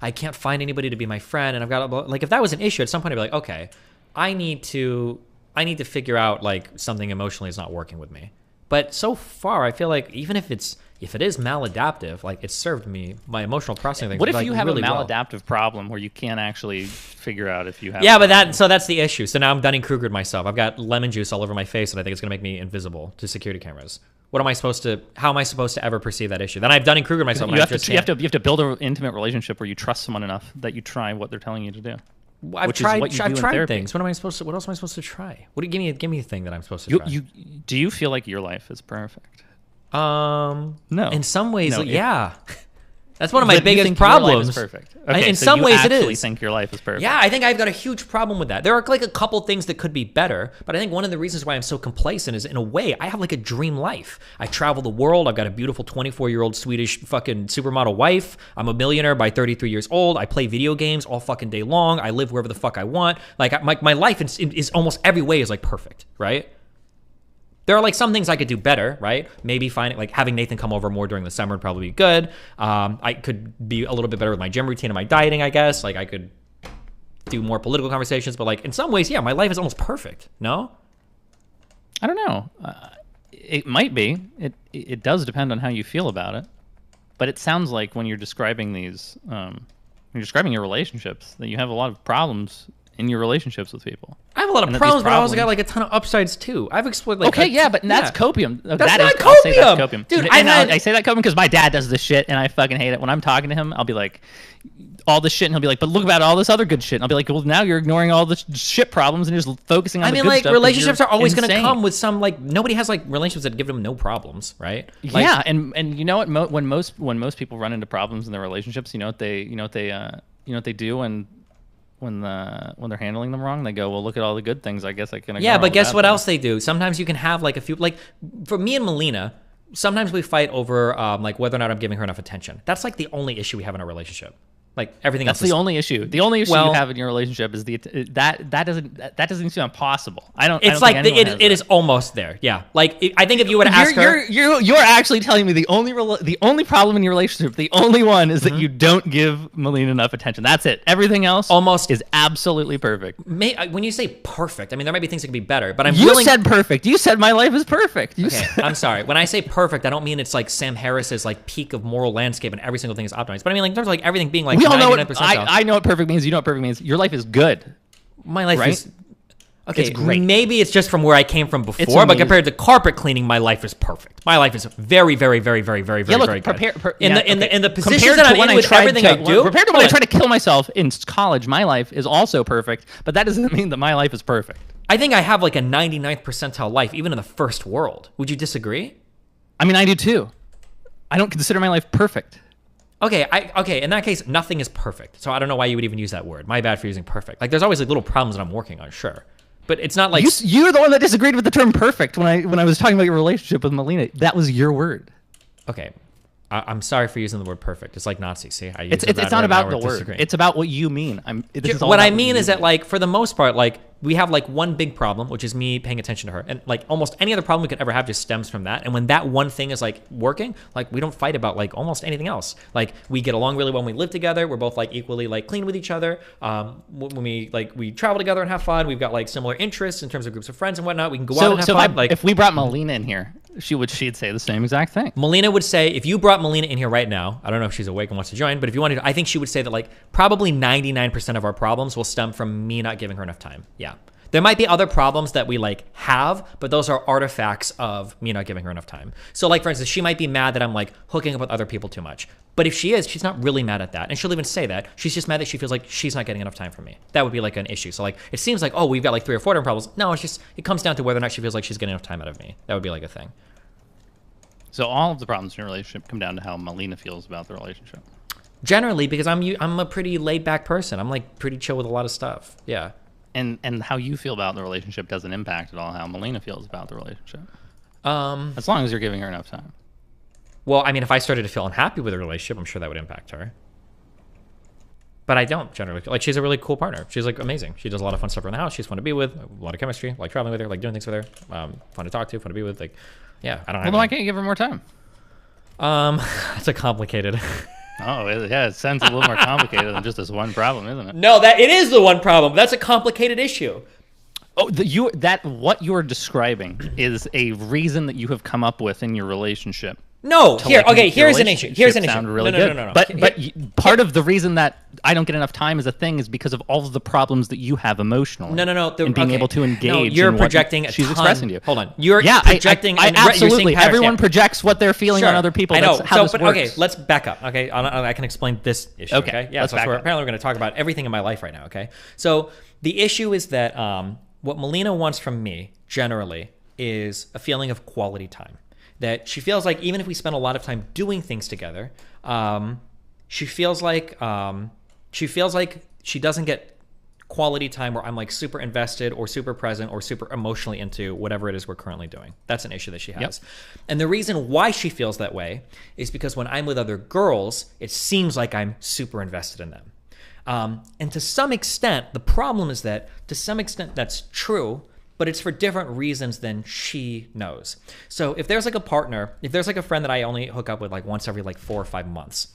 I can't find anybody to be my friend and I've got like if that was an issue at some point I'd be like, okay, I need to figure out like something emotionally is not working with me. But so far I feel like even if it is maladaptive, like it served me, my emotional processing things. What if like, you have really a maladaptive problem where you can't actually figure out if you have? Yeah, but that's the issue. So now I'm Dunning-Krugered myself. I've got lemon juice all over my face, and I think it's going to make me invisible to security cameras. How am I supposed to ever perceive that issue? Then I've Dunning-Krugered myself. You have to build an intimate relationship where you trust someone enough that you try what they're telling you to do. I've tried things. What else am I supposed to try? Give me a thing that I'm supposed to try. Do you feel like your life is perfect? No. In some ways, No, yeah. That's one of my But you biggest think your life problems. is perfect. Okay, In so some you ways, it actually is. think your life is perfect. Yeah, I think I've got a huge problem with that. There are like a couple things that could be better, but I think one of the reasons why I'm so complacent is, in a way, I have like a dream life. I travel the world. I've got a beautiful 24-year-old Swedish fucking supermodel wife. I'm a millionaire by 33 years old. I play video games all fucking day long. I live wherever the fuck I want. Like my life is almost every way is like perfect, right? There are like some things I could do better, right? Maybe like having Nathan come over more during the summer would probably be good. I could be a little bit better with my gym routine and my dieting, I guess. Like I could do more political conversations, but like in some ways, yeah, my life is almost perfect. No? I don't know. It might be. It does depend on how you feel about it. But it sounds like when you're describing these, when you're describing your relationships, that you have a lot of problems in your relationships with people. I have a lot of problems, but I also got like a ton of upsides too. I've explored like that's copium. That's That not is- I'll say that's copium. copium. Dude, I say that copium because my dad does this shit, and I fucking hate it. When I'm talking to him, I'll be like, all this shit, and he'll be like, but look about all this other good shit. And I'll be like, well, now you're ignoring all the shit problems and you're just focusing on the good stuff. Relationships are always going to insane. come with some, like, nobody has like relationships that give them no problems, right? Like, Yeah, and you know what? When most people run into problems in their relationships, you know what they do when they're handling them wrong, they go, well, look at all the good things. I guess I can. ignore Yeah, all but the guess bad what things. else they do? Sometimes you can have like a few, like for me and Melina, sometimes we fight over like whether or not I'm giving her enough attention. That's like the only issue we have in our relationship. Like everything That's else. the only issue. The only issue Well- you have in your relationship is that doesn't seem possible. I don't It's think like anyone has it is almost there. Yeah. Like I think if you would ask her, You're actually telling me the only problem in your relationship, the only one, is that you don't give Melina enough attention. That's it. Everything else almost is absolutely perfect. when you say perfect, I mean there might be things that could be better, but I'm You willing. said perfect. You said my life is perfect. You Okay, I'm sorry. When I say perfect, I don't mean it's like Sam Harris's like peak of moral landscape and every single thing is optimized. But I mean like in terms of like everything being like we all know 99%. I know what perfect means. You know what perfect means. Your life is good. My life right? is okay. It's great. Maybe it's just from where I came from It's before, but amazing. compared to carpet cleaning, my life is perfect. My life is very, very, very, very, very, very, look, very good. in the positions compared that to I'm when in I with tried everything to, I do, compared to when I tried to kill myself in college, my life is also perfect. But that doesn't mean that my life is perfect. I think I have like a 99th percentile life, even in the first world. Would you disagree? I mean, I do too. I don't consider my life perfect. Okay, in that case, nothing is perfect. So I don't know why you would even use that word. My bad for using perfect. Like, there's always like little problems that I'm working on, sure. But it's not like... You're the one that disagreed with the term perfect when I was talking about your relationship with Melina. That was your word. Okay. I'm sorry for using the word perfect. It's like Nazi, see? I use It's a bad not word, about now the we're word. disagreeing. It's about what you mean. What I mean is that, like, for the most part, like, we have, like, one big problem, which is me paying attention to her. And, like, almost any other problem we could ever have just stems from that. And when that one thing is, like, working, like, we don't fight about, like, almost anything else. Like, we get along really well when we live together. We're both, like, equally, like, clean with each other. When we travel together and have fun, we've got, like, similar interests in terms of groups of friends and whatnot. We can go out and have fun. If we brought Melina in here, she'd say the same exact thing. Melina would say, if you brought Melina in here right now, I don't know if she's awake and wants to join, but if you wanted to, I think she would say that like probably 99% of our problems will stem from me not giving her enough time. Yeah. There might be other problems that we like have, but those are artifacts of me not giving her enough time. So like, for instance, she might be mad that I'm like hooking up with other people too much. But if she is, she's not really mad at that. And she'll even say that. She's just mad that she feels like she's not getting enough time from me. That would be like an issue. So like, it seems like, oh, we've got like 3 or 4 different problems. No, it comes down to whether or not she feels like she's getting enough time out of me. That would be like a thing. So all of the problems in your relationship come down to how Melina feels about the relationship. Generally, because I'm a pretty laid back person. I'm like pretty chill with a lot of stuff. Yeah. And how you feel about the relationship doesn't impact at all how Melina feels about the relationship. As long as you're giving her enough time. Well, I mean, if I started to feel unhappy with a relationship, I'm sure that would impact her. But I don't generally feel like she's a really cool partner. She's like amazing. She does a lot of fun stuff around the house. She's fun to be with, a lot of chemistry, like traveling with her, like doing things with her, fun to talk to, fun to be with. Like, yeah, I don't. Well, then why can't you give her more time? It's a complicated. Oh, yeah, it sounds a little more complicated than just this one problem, isn't it? No, that it is the one problem. That's a complicated issue. Oh, what you're describing is a reason that you have come up with in your relationship. No, to, here, like, okay, make your here's an issue. Here's an issue. Sound really No. good. But part of the reason that I don't get enough time as a thing is because of all of the problems that you have emotionally. No. And being able to engage. No, you're in what projecting a she's ton. expressing to you. Hold on. You're projecting. I and you're seeing absolutely. patterns, Everyone yeah. projects what they're feeling Sure. on other people. I know. That's how this works. Okay, let's back up. Okay, I can explain this issue. Okay, yeah. let's So back up. apparently we're going to talk about everything in my life right now. Okay, so the issue is that what Melina wants from me generally is a feeling of quality time. that she feels like even if we spend a lot of time doing things together, she feels like she doesn't get quality time where I'm like super invested or super present or super emotionally into whatever it is we're currently doing. That's an issue that she has. Yep. And the reason why she feels that way is because when I'm with other girls, it seems like I'm super invested in them. And to some extent, the problem is that to some extent that's true, but it's for different reasons than she knows. So if there's like a partner, if there's like a friend that I only hook up with like once every like 4 or 5 months,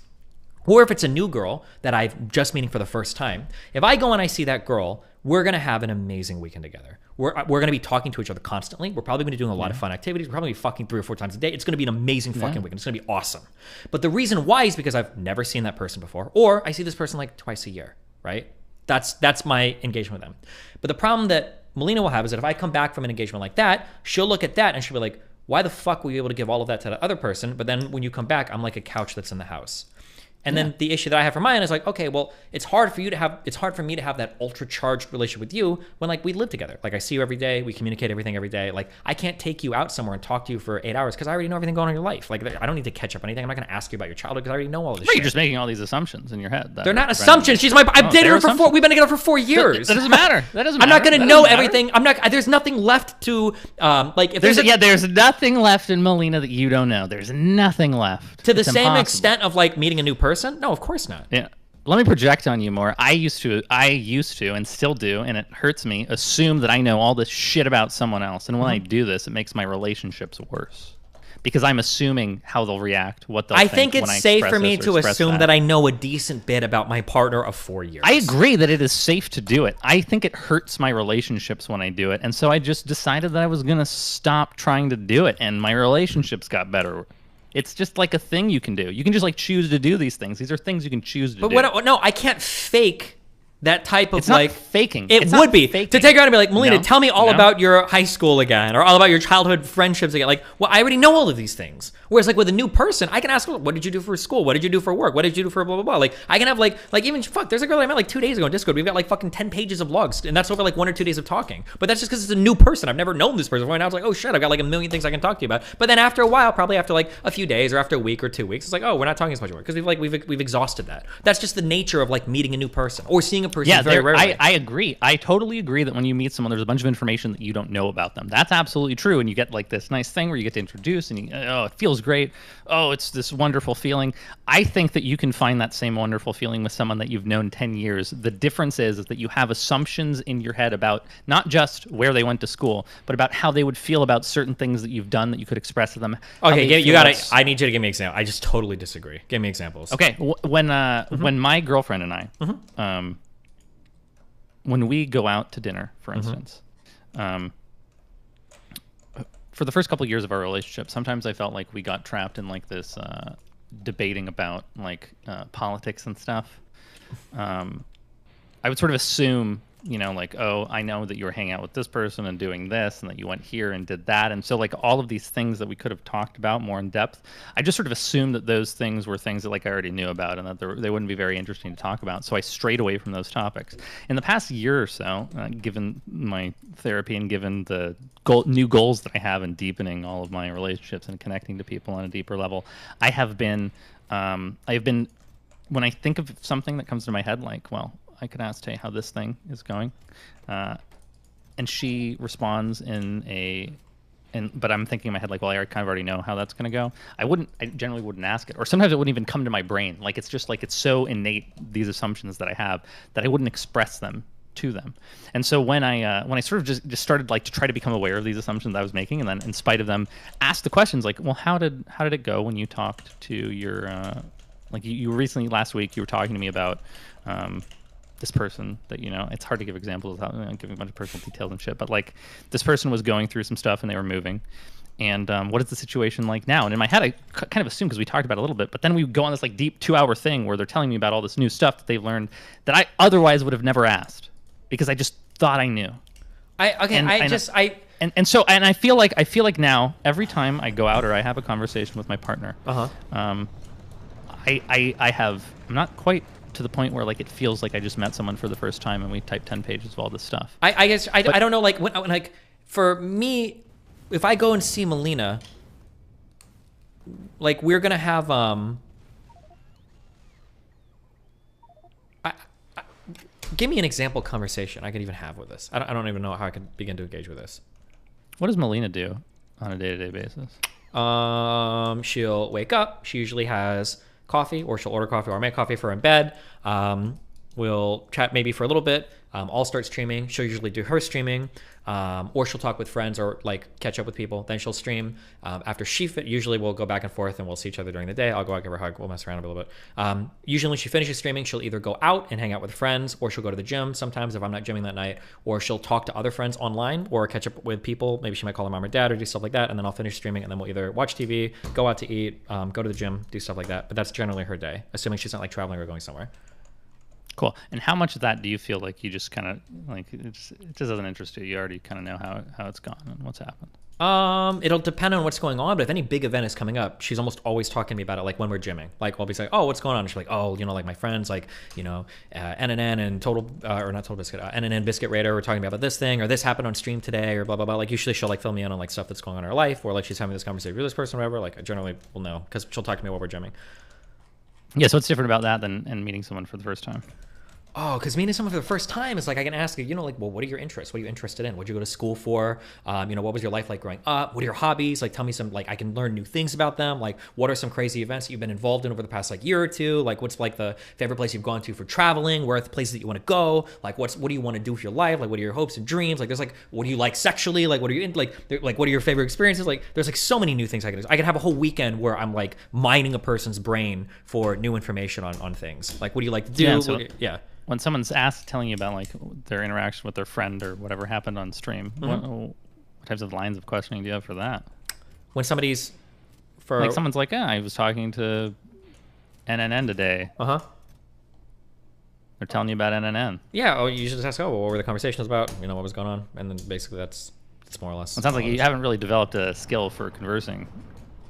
or if it's a new girl that I'm just meeting for the first time, if I go and I see that girl, we're going to have an amazing weekend together. We're going to be talking to each other constantly. We're probably going to be doing a lot of fun activities. We're probably going to be fucking 3 or 4 times a day. It's going to be an amazing fucking weekend. It's going to be awesome. But the reason why is because I've never seen that person before, or I see this person like twice a year, right? That's my engagement with them. But the problem that Melina will have is that if I come back from an engagement like that, she'll look at that and she'll be like, why the fuck were you able to give all of that to the other person? But then when you come back, I'm like a couch that's in the house. And then the issue that I have for mine is like, okay, well, it's hard for me to have that ultra charged relationship with you when like we live together. Like I see you every day, we communicate everything every day. Like I can't take you out somewhere and talk to you for 8 hours because I already know everything going on in your life. Like I don't need to catch up on anything. I'm not going to ask you about your childhood because I already know all this shit. You're just making all these assumptions in your head. They're not assumptions. She's my. I've dated her for 4. We've been together for 4 years. That doesn't matter. That doesn't matter. I'm not going to know everything. I'm not. There's nothing left to like. If there's nothing left in Melina that you don't know. There's nothing left to the same extent of like meeting a new person. No, of course not. Yeah. Let me project on you more. I used to, and still do, and it hurts me, assume that I know all this shit about someone else. And when I do this, it makes my relationships worse. Because I'm assuming how they'll react, what they'll think. I think it's safe for me to assume that I know a decent bit about my partner of 4 years. I agree that it is safe to do it. I think it hurts my relationships when I do it. And so I just decided that I was going to stop trying to do it, and my relationships got better. It's just like a thing you can do. You can just like choose to do these things. These are things you can choose to do. But no, I can't fake that type of it's like not faking. It would be faking. To take her out and be like, Melina, tell me all about your high school again, or all about your childhood friendships again. Like, well, I already know all of these things. Whereas like with a new person, I can ask her, what did you do for school? What did you do for work? What did you do for blah blah blah? Like I can have like even there's a girl I met like 2 days ago on Discord. We've got like fucking 10 pages of logs, and that's over like 1 or 2 days of talking. But that's just because it's a new person. I've never known this person before. And I was like, oh shit, I've got like a million things I can talk to you about. But then after a while, probably after like a few days or after a week or 2 weeks, it's like, oh, we're not talking as much anymore because we've exhausted that. That's just the nature of like meeting a new person or seeing a person very rarely. I agree. I totally agree that when you meet someone, there's a bunch of information that you don't know about them. That's absolutely true. And you get like this nice thing where you get to introduce and it feels great. Oh, it's this wonderful feeling. I think that you can find that same wonderful feeling with someone that you've known 10 years. The difference is that you have assumptions in your head about not just where they went to school, but about how they would feel about certain things that you've done that you could express to them. Okay, I need you to give me an example. I just totally disagree. Give me examples. Okay, when my girlfriend and I, when we go out to dinner, for instance, for the first couple of years of our relationship, sometimes I felt like we got trapped in like this debating about like politics and stuff. I would sort of assume, like, oh, I know that you were hanging out with this person and doing this, and that you went here and did that. And so like all of these things that we could have talked about more in depth, I just sort of assumed that those things were things that like I already knew about and that they wouldn't be very interesting to talk about. So I strayed away from those topics. In the past year or so, given my therapy and given the new goals that I have in deepening all of my relationships and connecting to people on a deeper level, I have been, when I think of something that comes to my head, like, well, I could ask Tay how this thing is going, and she responds but I'm thinking in my head like, well, I kind of already know how that's going to go. I generally wouldn't ask it, or sometimes it wouldn't even come to my brain. Like it's just like it's so innate, these assumptions that I have, that I wouldn't express them to them. And so when I sort of just started like to try to become aware of these assumptions I was making, and then in spite of them, ask the questions like, well, how did it go when you talked to your like you recently last week you were talking to me about this person that, it's hard to give examples without giving a bunch of personal details and shit, but like this person was going through some stuff and they were moving, and what is the situation like now? And in my head I kind of assumed, because we talked about it a little bit, but then we go on this like deep 2-hour thing where they're telling me about all this new stuff that they've learned that I otherwise would have never asked because I just thought I knew. I feel like now every time I go out or I have a conversation with my partner, I'm not quite to the point where like it feels like I just met someone for the first time and we typed 10 pages of all this stuff. I guess I don't know, like when like for me, if I go and see Melina, like we're gonna have give me an example conversation I could even have with this. I don't even know how I could begin to engage with this. What does Melina do on a day-to-day basis? She'll wake up. She usually has coffee, or she'll order coffee or make coffee for her in bed. We'll chat maybe for a little bit. I'll start streaming. She'll usually do her streaming, or she'll talk with friends or like catch up with people. Then she'll stream. After usually we'll go back and forth and we'll see each other during the day. I'll go out, give her a hug. We'll mess around a little bit. Usually when she finishes streaming, she'll either go out and hang out with friends, or she'll go to the gym sometimes if I'm not gymming that night, or she'll talk to other friends online or catch up with people. Maybe she might call her mom or dad or do stuff like that. And then I'll finish streaming and then we'll either watch TV, go out to eat, go to the gym, do stuff like that. But that's generally her day, assuming she's not like traveling or going somewhere. Cool. And how much of that do you feel like you just kind of like it just doesn't interest you? You already kind of know how it's gone and what's happened. It'll depend on what's going on, but if any big event is coming up, she's almost always talking to me about it. Like when we're gymming, like I'll be like, "Oh, what's going on?" And she's like, "Oh, you know, like my friends, like NNN and Total or not Total Biscuit, NNN Biscuit Raider, were talking about this thing or this happened on stream today or blah blah blah." Like usually she'll like fill me in on like stuff that's going on in her life, or like she's having this conversation with this person or whatever. Like I generally will know because she'll talk to me while we're gymming. Yeah. So what's different about that than meeting someone for the first time? Oh, because meeting someone for the first time is like I can ask you, like, well, what are your interests? What are you interested in? What did you go to school for? What was your life like growing up? What are your hobbies? Like, tell me some, like, I can learn new things about them. Like, what are some crazy events that you've been involved in over the past, like, year or two? Like, what's, like, the favorite place you've gone to for traveling? Where are the places that you want to go? Like, what do you want to do with your life? Like, what are your hopes and dreams? Like, there's, like, what do you like sexually? Like, what are you in? Like, what are your favorite experiences? Like, there's, like, so many new things I could do. I could have a whole weekend where I'm, like, mining a person's brain for new information on things. Like, what do you like to do? Yeah. When someone's telling you about like their interaction with their friend or whatever happened on stream, what types of lines of questioning do you have for that? When somebody's like someone's like, I was talking to NNN today. They're telling you about NNN. Yeah, or you should just ask, what were the conversations about? What was going on, and then basically that's more or less. It sounds like you haven't really developed a skill for conversing.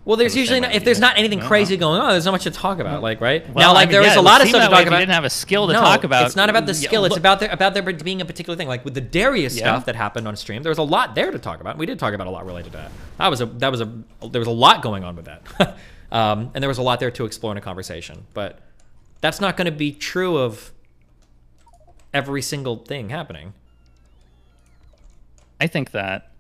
Well, there's usually if there's not anything crazy going on, there's not much to talk about, like, right? Well, now, like, there is a lot of stuff to talk about. If you didn't have a skill to talk about. It's not about the skill. It's about there being a particular thing. Like with the Darius stuff that happened on stream, there was a lot there to talk about. We did talk about a lot related to that. There was a lot going on with that, and there was a lot there to explore in a conversation. But that's not going to be true of every single thing happening. I think that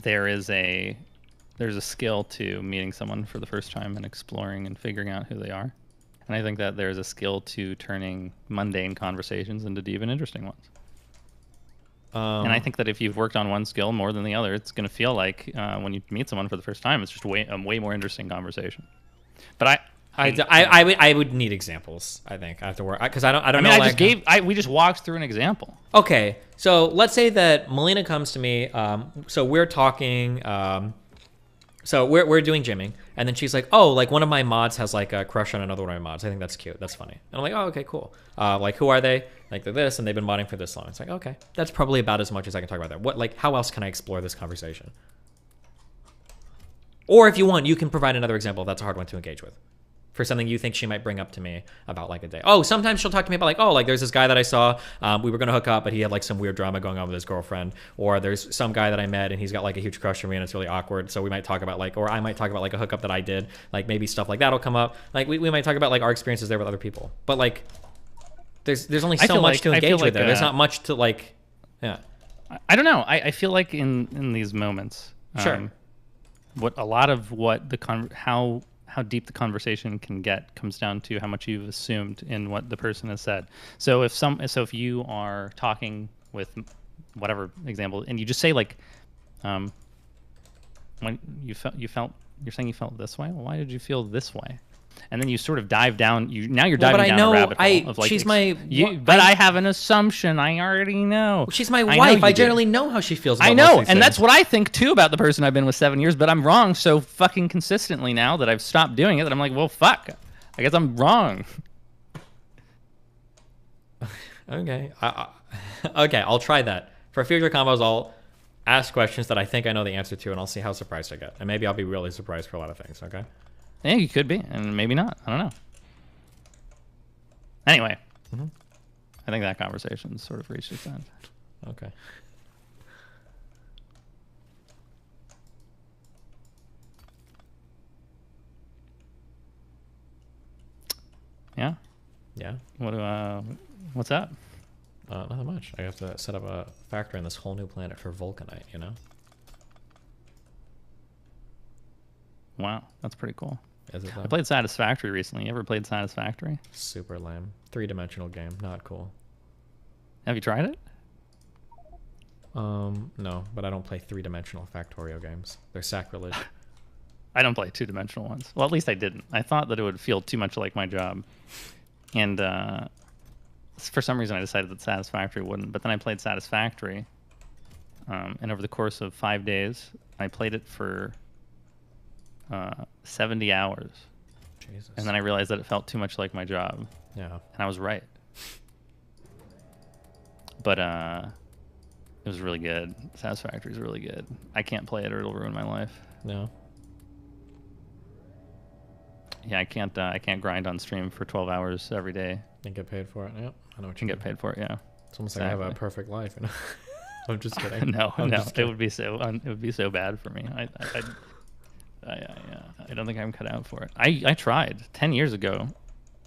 there's a skill to meeting someone for the first time and exploring and figuring out who they are. And I think that there's a skill to turning mundane conversations into deep and interesting ones. And I think that if you've worked on one skill more than the other, it's going to feel like when you meet someone for the first time, it's just a way more interesting conversation. But I would need examples. I think I have to work because I don't know. We just walked through an example. Okay, so let's say that Melina comes to me. So we're talking. So we're doing gymming, and then she's like, "Oh, like one of my mods has like a crush on another one of my mods. I think that's cute. That's funny." And I'm like, "Oh, okay, cool. Like, who are they? Like, they're this, and they've been modding for this long." It's like, okay, that's probably about as much as I can talk about that. How else can I explore this conversation? Or if you want, you can provide another example if that's a hard one to engage with. For something you think she might bring up to me about like a day. Oh, sometimes she'll talk to me about like, oh, like there's this guy that I saw, we were gonna hook up, but he had like some weird drama going on with his girlfriend. Or there's some guy that I met and he's got like a huge crush on me and it's really awkward. So we might talk about like, or I might talk about like a hookup that I did. Like maybe stuff like that'll come up. Like we might talk about like our experiences there with other people. But like, there's only so much to engage with there. There's not much to like, yeah. I don't know. I feel like in these moments, sure. How deep the conversation can get comes down to how much you've assumed in what the person has said. So if you are talking with whatever example, and you just say like, when you're saying you felt this way. Well, why did you feel this way? And then you sort of dive down. You're diving down a rabbit hole of like. She's I have an assumption. I already know. She's my wife. I generally know how she feels. About I know, and things. That's what I think too about the person I've been with 7 years. But I'm wrong so fucking consistently now that I've stopped doing it. That I'm like, well, fuck. I guess I'm wrong. Okay. Okay. I'll try that for future combos. I'll ask questions that I think I know the answer to, and I'll see how surprised I get. And maybe I'll be really surprised for a lot of things. Okay. Yeah, you could be, and maybe not. I don't know. Anyway, I think that conversation sort of reached its end. Okay. Yeah. What's up? Nothing much. I have to set up a factory on this whole new planet for Vulcanite, you know? Wow, that's pretty cool. Is it I though? played Satisfactory recently. You ever played Satisfactory? Super lame. 3-dimensional game. Not cool. Have you tried it? No, but I don't play 3-dimensional Factorio games. They're sacrilege. I don't play 2-dimensional ones. Well, at least I didn't. I thought that it would feel too much like my job. And for some reason I decided that Satisfactory wouldn't. But then I played Satisfactory. And over the course of 5 days, I played it for 70 hours. Jesus. And then I realized that it felt too much like my job. Yeah. And I was right. But it was really good. Satisfactory is really good. I can't play it or it'll ruin my life. No. Yeah, I can't grind on stream for 12 hours every day. And get paid for it. Yep. I know what you And mean. get paid for it, yeah. It's almost like I have a perfect life, you know? I'm just kidding. No, I'm no, just it kidding. would be so bad for me. I don't think I'm cut out for it. I tried 10 years ago.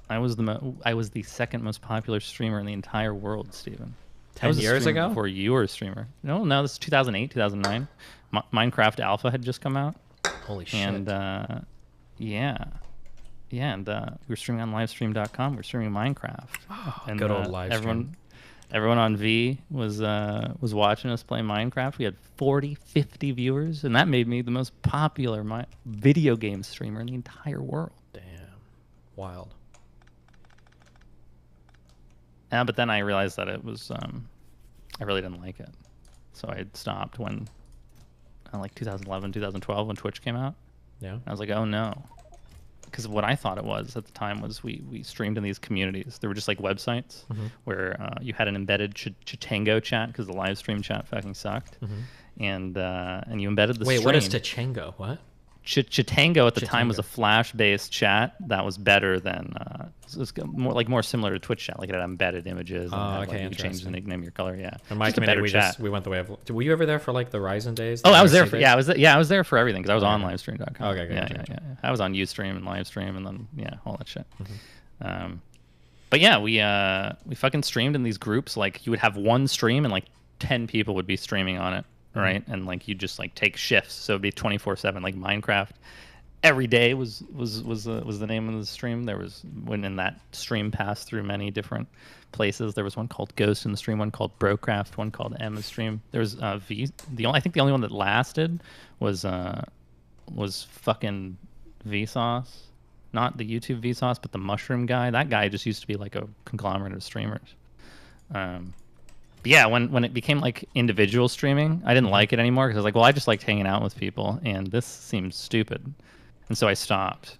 I was the second most popular streamer in the entire world, Steven. 10 years ago? Before you were a streamer. No, this is 2008, 2009. Minecraft Alpha had just come out. Holy shit. And yeah, and we were streaming on livestream.com. We were streaming Minecraft. And good old livestream. Everyone on V was watching us play Minecraft. We had 40, 50 viewers, and that made me the most popular video game streamer in the entire world. Damn. Wild. Yeah, but then I realized that it was, I really didn't like it. So I stopped when, like 2011, 2012, when Twitch came out. Yeah. I was like, oh no. Because what I thought it was at the time was we streamed in these communities. There were just like websites where you had an embedded Chitango chat because the live stream chat fucking sucked. And you embedded the stream. Wait, what is Chitango? What? Chitango at the time was a Flash-based chat that was better than it was more similar to Twitch chat. Like it had embedded images. And okay, you could change the nickname of your color. Yeah. In my Just a community, better chat. we went the way of. Were you ever there for like the Ryzen days? Oh, I was there. I was there for everything because I was on livestream.com. Okay, good. Yeah. I was on Ustream and Livestream and then all that shit. But yeah, we fucking streamed in these groups. Like you would have one stream and like 10 people would be streaming on it, right? And like you just like take shifts, so it'd be 24/7. Like Minecraft, every day was the name of the stream. There was when in that stream passed through many different places. There was one called Ghost in the stream, one called Brocraft, one called Emma's stream. There was V. I think the only one that lasted was fucking Vsauce. Not the YouTube Vsauce, but the Mushroom guy. That guy just used to be like a conglomerate of streamers. But yeah, when it became like individual streaming, I didn't like it anymore because I was like, well, I just liked hanging out with people, and this seems stupid, and so I stopped.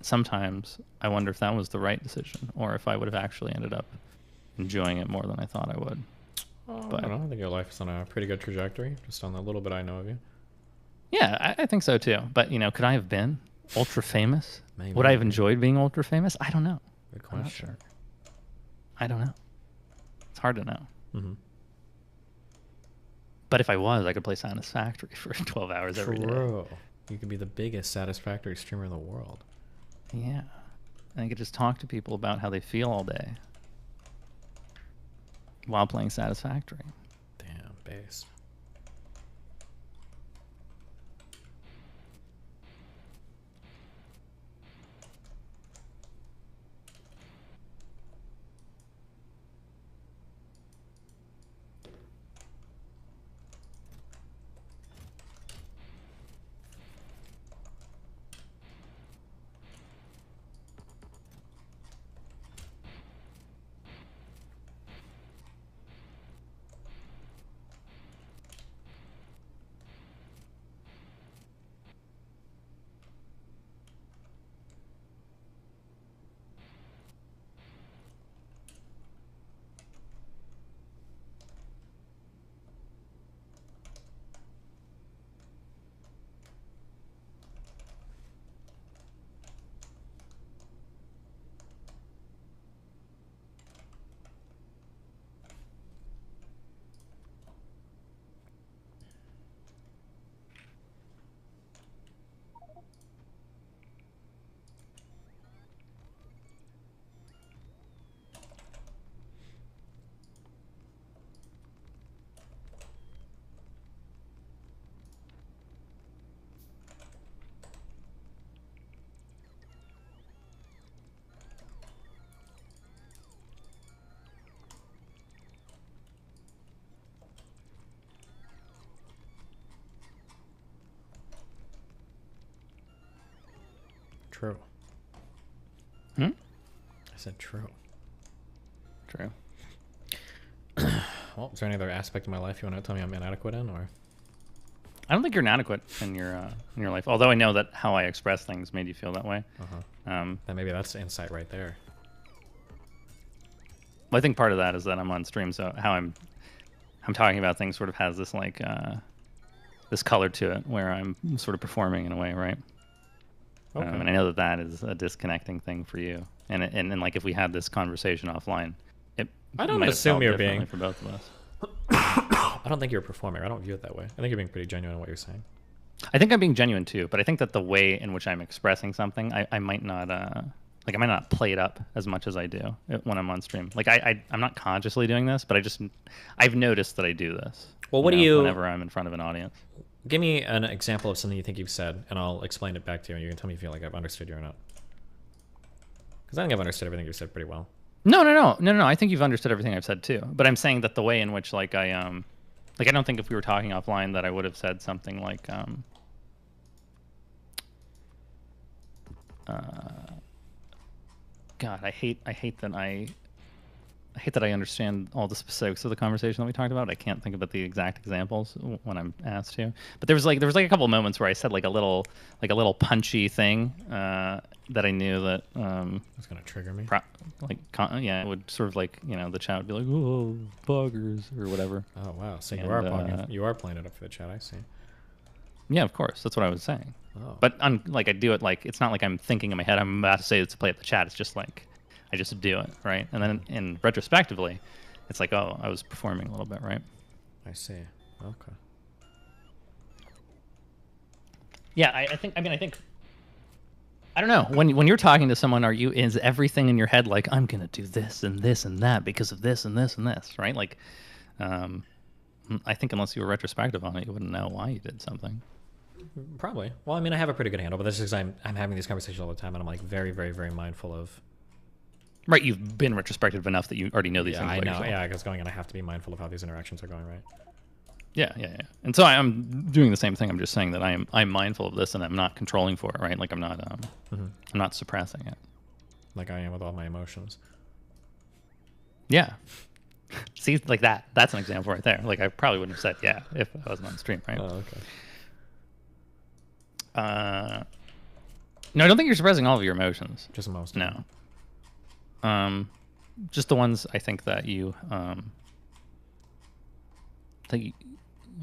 Sometimes I wonder if that was the right decision, or if I would have actually ended up enjoying it more than I thought I would. But I don't know. I think your life is on a pretty good trajectory, just on the little bit I know of you. Yeah, I think so too. But could I have been ultra famous? Maybe. Would I have enjoyed being ultra famous? I don't know. Good I'm not question. sure. I don't know. It's hard to know. But if I was, I could play Satisfactory for 12 hours every day. True. You could be the biggest Satisfactory streamer in the world. Yeah. And I could just talk to people about how they feel all day while playing Satisfactory. Damn, base. True. Hmm? I said true. True. Well, is there any other aspect of my life you want to tell me I'm inadequate in, or? I don't think you're inadequate in your life. Although I know that how I express things made you feel that way. Then maybe that's insight right there. Well, I think part of that is that I'm on stream, so how I'm talking about things sort of has this like this color to it, where I'm sort of performing in a way, right? Okay. And I know that that is a disconnecting thing for you. And like if we had this conversation offline, it I don't might have assume felt you're differently being for both of us. I don't think you're a performer. I don't view it that way. I think you're being pretty genuine in what you're saying. I think I'm being genuine too, but I think that the way in which I'm expressing something, I might not like I might not play it up as much as I do when I'm on stream. Like I'm not consciously doing this, but I've noticed that I do this. Well, what do you whenever I'm in front of an audience? Give me an example of something you think you've said, and I'll explain it back to you, and you can tell me if you feel like I've understood you or not. Because I think I've understood everything you've said pretty well. No. I think you've understood everything I've said too. But I'm saying that the way in which like I don't think if we were talking offline that I would have said something like God, I hate that I understand all the specifics of the conversation that we talked about. I can't think about the exact examples when I'm asked to. But there was like a couple of moments where I said like a little punchy thing that I knew that it's gonna trigger me. It would sort of like the chat would be like, oh, buggers or whatever. Oh wow, so And, you are playing it up for the chat. I see. Yeah, of course. That's what I was saying. Oh. But like I do it like it's not like I'm thinking in my head I'm about to say it to play up the chat. It's just like I just do it, right? And then in retrospectively, it's like, oh, I was performing a little bit, right? I see. Okay. Yeah, I think I don't know. When you're talking to someone, is everything in your head like I'm gonna do this and this and that because of this and this and this, right? Like, I think unless you were retrospective on it, you wouldn't know why you did something. Probably. Well, I mean, I have a pretty good handle, but this is I'm having these conversations all the time, and I'm like very, very, very mindful of. Right, you've been retrospective enough that you already know these things. I know. Yourself. Yeah, I guess and I have to be mindful of how these interactions are going, right? Yeah. And so I'm doing the same thing. I'm just saying that I'm mindful of this, and I'm not controlling for it, right? Like I'm not suppressing it. Like I am with all my emotions. Yeah. See, like that's an example right there. Like I probably wouldn't have said yeah if I wasn't on stream, right? Oh, okay. No, I don't think you're suppressing all of your emotions. Just most. No. Just the ones I think that you I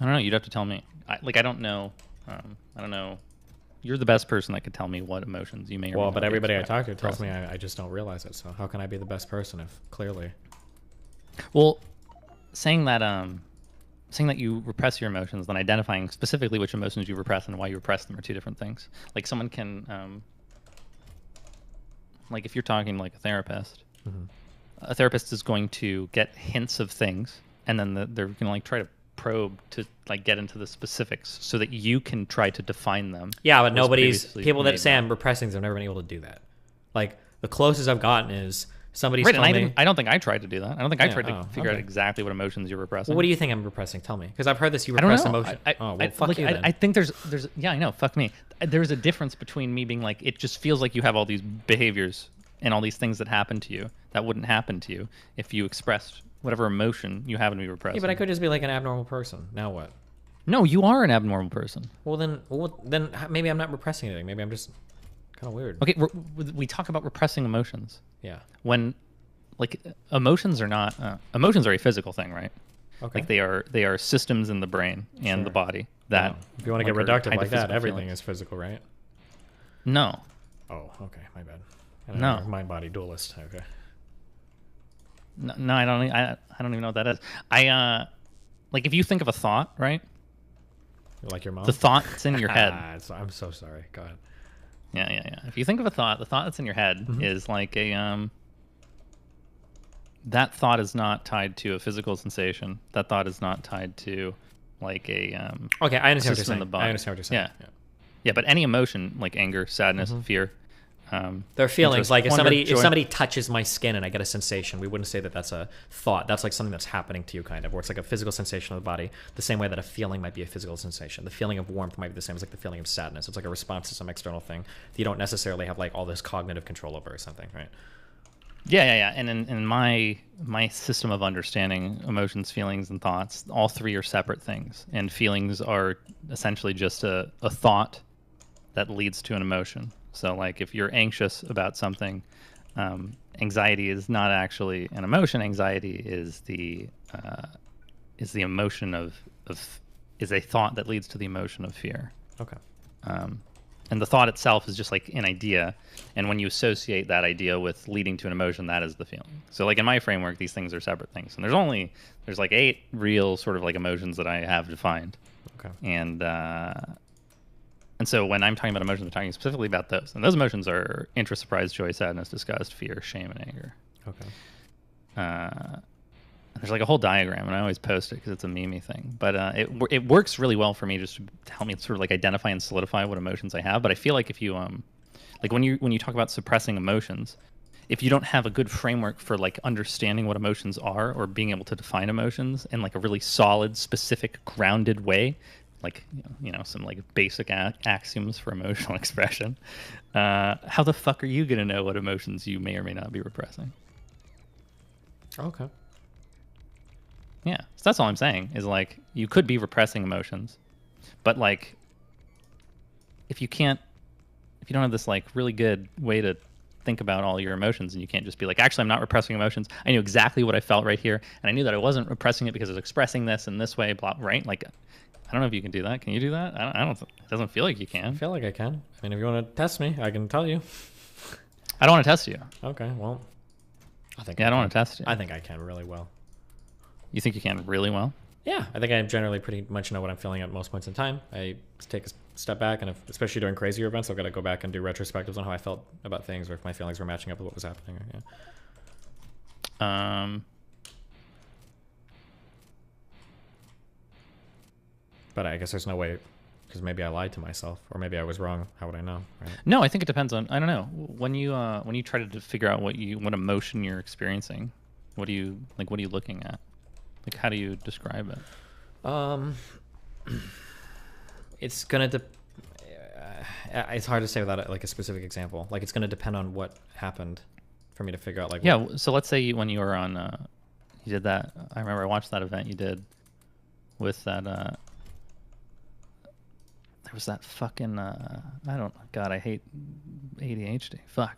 don't know. You'd have to tell me. I don't know. I don't know. You're the best person that could tell me what emotions you may or may Well, not but be everybody I talk to tells expressing. me I just don't realize it. So how can I be the best person if clearly? Well, saying that you repress your emotions, then identifying specifically which emotions you repress and why you repress them are two different things. Like someone can, like if you're talking like a therapist, a therapist is going to get hints of things, and then they're going to like try to probe to like get into the specifics so that you can try to define them. Yeah, but people that say I'm repressing have never been able to do that. Like the closest I've gotten is somebody's right, told me. I don't think I tried to do that. I don't think I tried to figure out exactly what emotions you're repressing. Well, what do you think I'm repressing? Tell me, because I've heard this. You repress emotion. Fuck you then. I think there's yeah, I know. Fuck me. There's a difference between me being like it just feels like you have all these behaviors and all these things that happen to you that wouldn't happen to you if you expressed whatever emotion you happen to be repressing. Yeah, but I could just be like an abnormal person. Now what? No, you are an abnormal person. Well, then maybe I'm not repressing anything. Maybe I'm just kind of weird. Okay, we talk about repressing emotions. Yeah. When, like, emotions are not emotions are a physical thing, right? Okay. Like they are systems in the brain and the body that. If you want to get reductive like that, everything is physical, right? No. Oh, okay, my bad. No. Mind body dualist. Okay. No, I don't even know what that is. Like if you think of a thought, right? Like your mom? The thought that's in your head. I'm so sorry. Go ahead. Yeah. If you think of a thought, the thought that's in your head is like a that thought is not tied to a physical sensation. That thought is not tied to like a okay, I understand what you're saying. In the body. I understand what you're saying. Yeah, but any emotion like anger, sadness, fear, Their feelings, interest, like if wonder, somebody joy. if somebody touches my skin and I get a sensation, we wouldn't say that that's a thought. That's like something that's happening to you, kind of, or it's like a physical sensation of the body, the same way that a feeling might be a physical sensation. The feeling of warmth might be the same as like the feeling of sadness. It's like a response to some external thing that you don't necessarily have like all this cognitive control over or something, right? Yeah. And in my system of understanding emotions, feelings, and thoughts, all three are separate things, and feelings are essentially just a thought that leads to an emotion. So like if you're anxious about something, anxiety is not actually an emotion. Anxiety is the emotion is a thought that leads to the emotion of fear. Okay. And the thought itself is just like an idea, and when you associate that idea with leading to an emotion, that is the feeling. So like in my framework, these things are separate things, and there's like 8 real sort of like emotions that I have defined. Okay. And so when I'm talking about emotions, I'm talking specifically about those. And those emotions are interest, surprise, joy, sadness, disgust, fear, shame, and anger. Okay. There's like a whole diagram, and I always post it because it's a meme thing. But it works really well for me just to help me sort of like identify and solidify what emotions I have. But I feel like if you like when you talk about suppressing emotions, if you don't have a good framework for like understanding what emotions are or being able to define emotions in like a really solid, specific, grounded way, like some like basic axioms for emotional expression, how the fuck are you gonna know what emotions you may or may not be repressing? Okay. Yeah, so that's all I'm saying is like you could be repressing emotions, but like if you don't have this like really good way to think about all your emotions, and you can't just be like, actually I'm not repressing emotions, I knew exactly what I felt right here, and I knew that I wasn't repressing it because I was expressing this in this way, blah, right? Like I don't know if you can do that. Can you do that? I don't it doesn't feel like you can. I feel like I can. I mean, if you want to test me, I can tell you. I don't want to test you. Okay, well, I think I don't want to test you. I think I can really well. You think you can really well? Yeah, I think I generally pretty much know what I'm feeling at most points in time. I take a step back, and especially during crazier events, I've got to go back and do retrospectives on how I felt about things, or if my feelings were matching up with what was happening. Yeah. But I guess there's no way, because maybe I lied to myself, or maybe I was wrong. How would I know? Right? No, I think it depends on. I don't know. When you try to figure out what emotion you're experiencing, what are you looking at? Like, how do you describe it? It's gonna. It's hard to say without like a specific example. Like, it's gonna depend on what happened for me to figure out. Like, yeah. So let's say when you were on, you did that. I remember I watched that event you did with that. There was that fucking God, I hate ADHD. Fuck.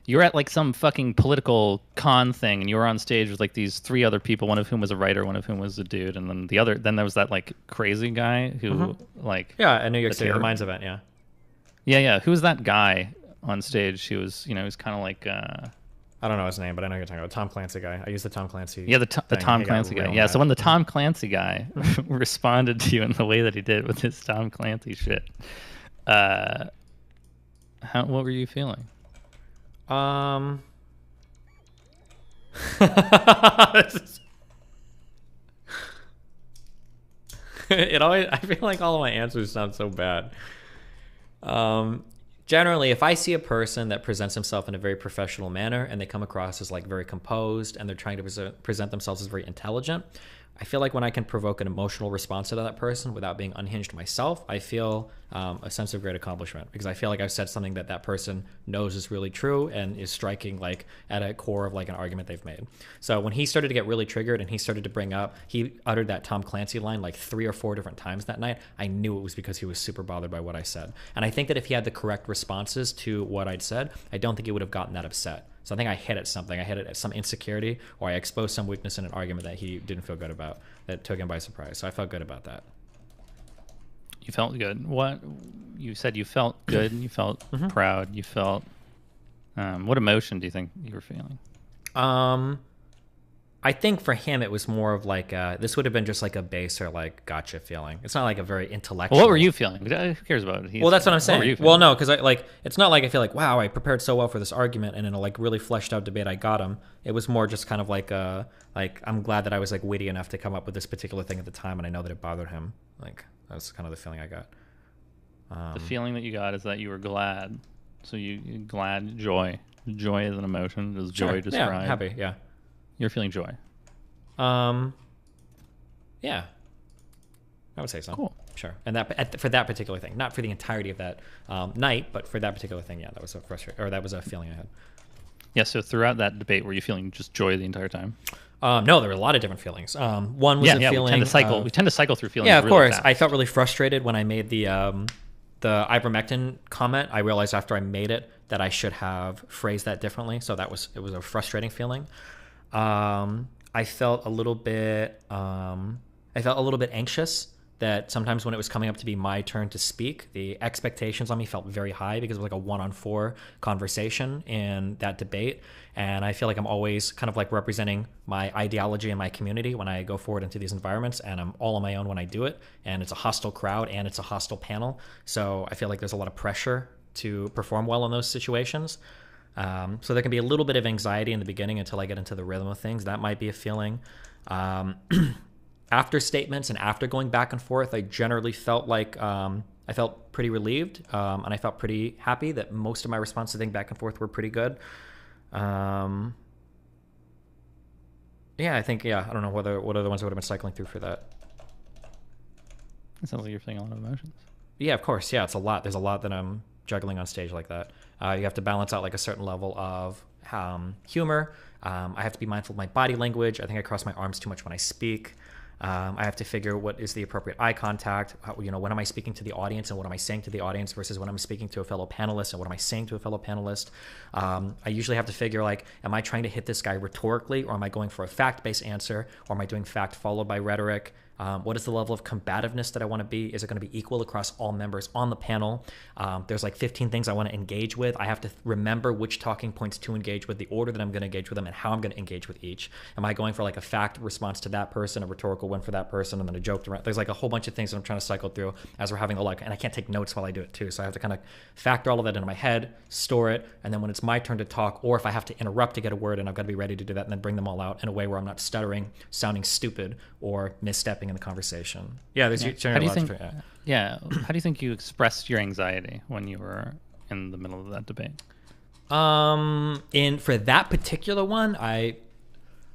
You were at like some fucking political con thing, and you were on stage with like these 3 other people, one of whom was a writer, one of whom was a dude, and then there was that like crazy guy who like at New York City, the Minds event, yeah. Yeah. Who was that guy on stage? He was, he was kind of like I don't know his name, but I know you're talking about Tom Clancy guy. I use the Tom Clancy. Yeah, the Tom Clancy guy. Yeah, so when the Tom Clancy guy responded to you in the way that he did with his Tom Clancy shit, what were you feeling? I feel like all of my answers sound so bad. Generally, if I see a person that presents himself in a very professional manner and they come across as like very composed and they're trying to present themselves as very intelligent, I feel like when I can provoke an emotional response to that person without being unhinged myself, I feel a sense of great accomplishment, because I feel like I've said something that that person knows is really true and is striking like at a core of like an argument they've made. So when he started to get really triggered and he started to bring up, he uttered that Tom Clancy line like 3 or 4 different times that night, I knew it was because he was super bothered by what I said. And I think that if he had the correct responses to what I'd said, I don't think he would have gotten that upset. So I think I hit at something. I hit at some insecurity, or I exposed some weakness in an argument that he didn't feel good about, that took him by surprise. So I felt good about that. You felt good. What you said? You felt good. You felt proud. You felt. What emotion do you think you were feeling? I think for him it was more of like this would have been just like a baser like gotcha feeling. It's not like a very intellectual. Well, what were you feeling? Who cares about it? Well, that's what I'm saying. Well, no, because it's not like I feel like, wow, I prepared so well for this argument, and in a like really fleshed out debate I got him. It was more just kind of like I'm glad that I was like witty enough to come up with this particular thing at the time, and I know that it bothered him. Like, that's kind of the feeling I got. The feeling that you got is that you were glad So you glad, joy. Joy is an emotion. Does joy Sure. describe? Yeah, happy, yeah. You're feeling joy. Yeah. I would say so. Cool. Sure. And that for that particular thing, not for the entirety of that night, but for that particular thing, yeah, that was a that was a feeling I had. Yeah. So throughout that debate, were you feeling just joy the entire time? No, there were a lot of different feelings. One was a feeling. We tend to cycle through feelings. Yeah, of really course. fast. I felt really frustrated when I made the ivermectin comment. I realized after I made it that I should have phrased that differently. So it was a frustrating feeling. I felt a little bit anxious that sometimes when it was coming up to be my turn to speak, the expectations on me felt very high because it was like a 1-on-4 conversation in that debate. And I feel like I'm always kind of like representing my ideology and my community when I go forward into these environments, and I'm all on my own when I do it. And it's a hostile crowd and it's a hostile panel. So I feel like there's a lot of pressure to perform well in those situations. So there can be a little bit of anxiety in the beginning until I get into the rhythm of things. That might be a feeling. After statements and after going back and forth, I generally felt like I felt pretty relieved, and I felt pretty happy that most of my responses to back and forth were pretty good. Yeah, I think, I don't know what other ones I would have been cycling through for that. It sounds like you're feeling a lot of emotions. Yeah, of course. Yeah, it's a lot. There's a lot that I'm juggling on stage like that. You have to balance out like a certain level of humor. I have to be mindful of my body language. I think I cross my arms too much when I speak. I have to figure what is the appropriate eye contact. When am I speaking to the audience and what am I saying to the audience versus when I'm speaking to a fellow panelist and what am I saying to a fellow panelist. I usually have to figure like, am I trying to hit this guy rhetorically, or am I going for a fact-based answer, or am I doing fact followed by rhetoric? What is the level of combativeness that I want to be? Is it going to be equal across all members on the panel? There's like 15 things I want to engage with. I have to remember which talking points to engage with, the order that I'm going to engage with them, and how I'm going to engage with each. Am I going for like a fact response to that person, a rhetorical one for that person, and then a joke? There's like a whole bunch of things that I'm trying to cycle through as we're having and I can't take notes while I do it too. So I have to kind of factor all of that into my head, store it, and then when it's my turn to talk, or if I have to interrupt to get a word, and I've got to be ready to do that, and then bring them all out in a way where I'm not stuttering, sounding stupid, or misstepping in the conversation. Yeah, there's How do you think? How do you think you expressed your anxiety when you were in the middle of that debate? For that particular one, I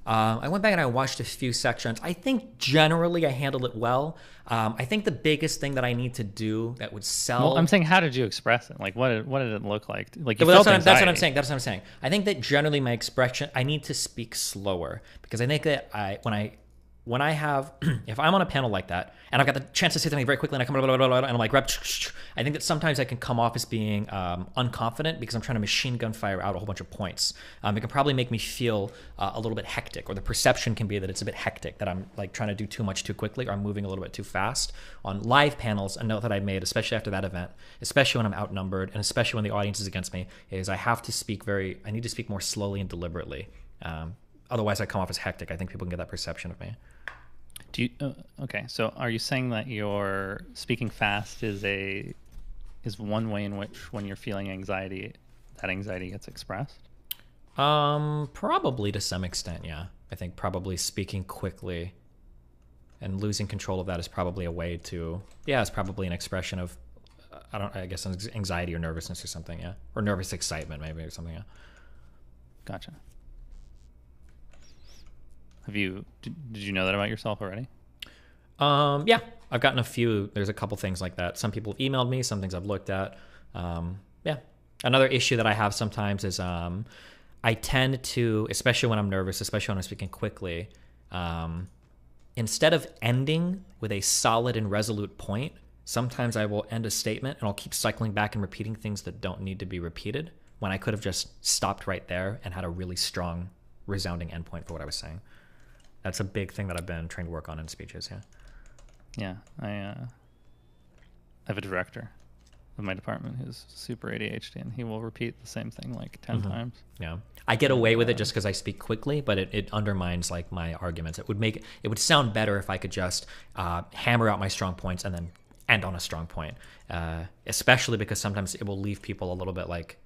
went back and I watched a few sections. I think generally I handled it well. I think the biggest thing that I need to do that would sell. Well, I'm saying, how did you express it? Like, what did it look like? Like, you that's felt what I'm saying. That's what I'm saying. I think that generally my expression, I need to speak slower, because I think that when I have, if I'm on a panel like that, and I've got the chance to say something very quickly, and I come blah, blah, blah, blah, and I'm like, I think that sometimes I can come off as being unconfident because I'm trying to machine gun fire out a whole bunch of points. It can probably make me feel a little bit hectic, or the perception can be that it's a bit hectic, that I'm like trying to do too much too quickly, or I'm moving a little bit too fast. On live panels, a note that I made, especially after that event, especially when I'm outnumbered, and especially when the audience is against me, is I need to speak more slowly and deliberately. Otherwise I come off as hectic. I think people can get that perception of me. Do you okay? So are you saying that your speaking fast is one way in which, when you're feeling anxiety, that anxiety gets expressed? Probably to some extent, yeah. I think probably speaking quickly and losing control of that is probably a way to, it's probably an expression of, I guess anxiety or nervousness or something, yeah, or nervous excitement maybe or something, yeah. Gotcha. Did you know that about yourself already? Yeah, I've gotten a few. There's a couple things like that. Some people have emailed me, some things I've looked at. Yeah. Another issue that I have sometimes is I tend to, especially when I'm nervous, especially when I'm speaking quickly, instead of ending with a solid and resolute point, sometimes I will end a statement and I'll keep cycling back and repeating things that don't need to be repeated, when I could have just stopped right there and had a really strong, resounding endpoint for what I was saying. That's a big thing that I've been trying to work on in speeches, yeah. Yeah, I have a director of my department who's super ADHD, and he will repeat the same thing like 10 times. Yeah, I get away with it just because I speak quickly, but it undermines like my arguments. It would sound better if I could just hammer out my strong points and then end on a strong point, especially because sometimes it will leave people a little bit like,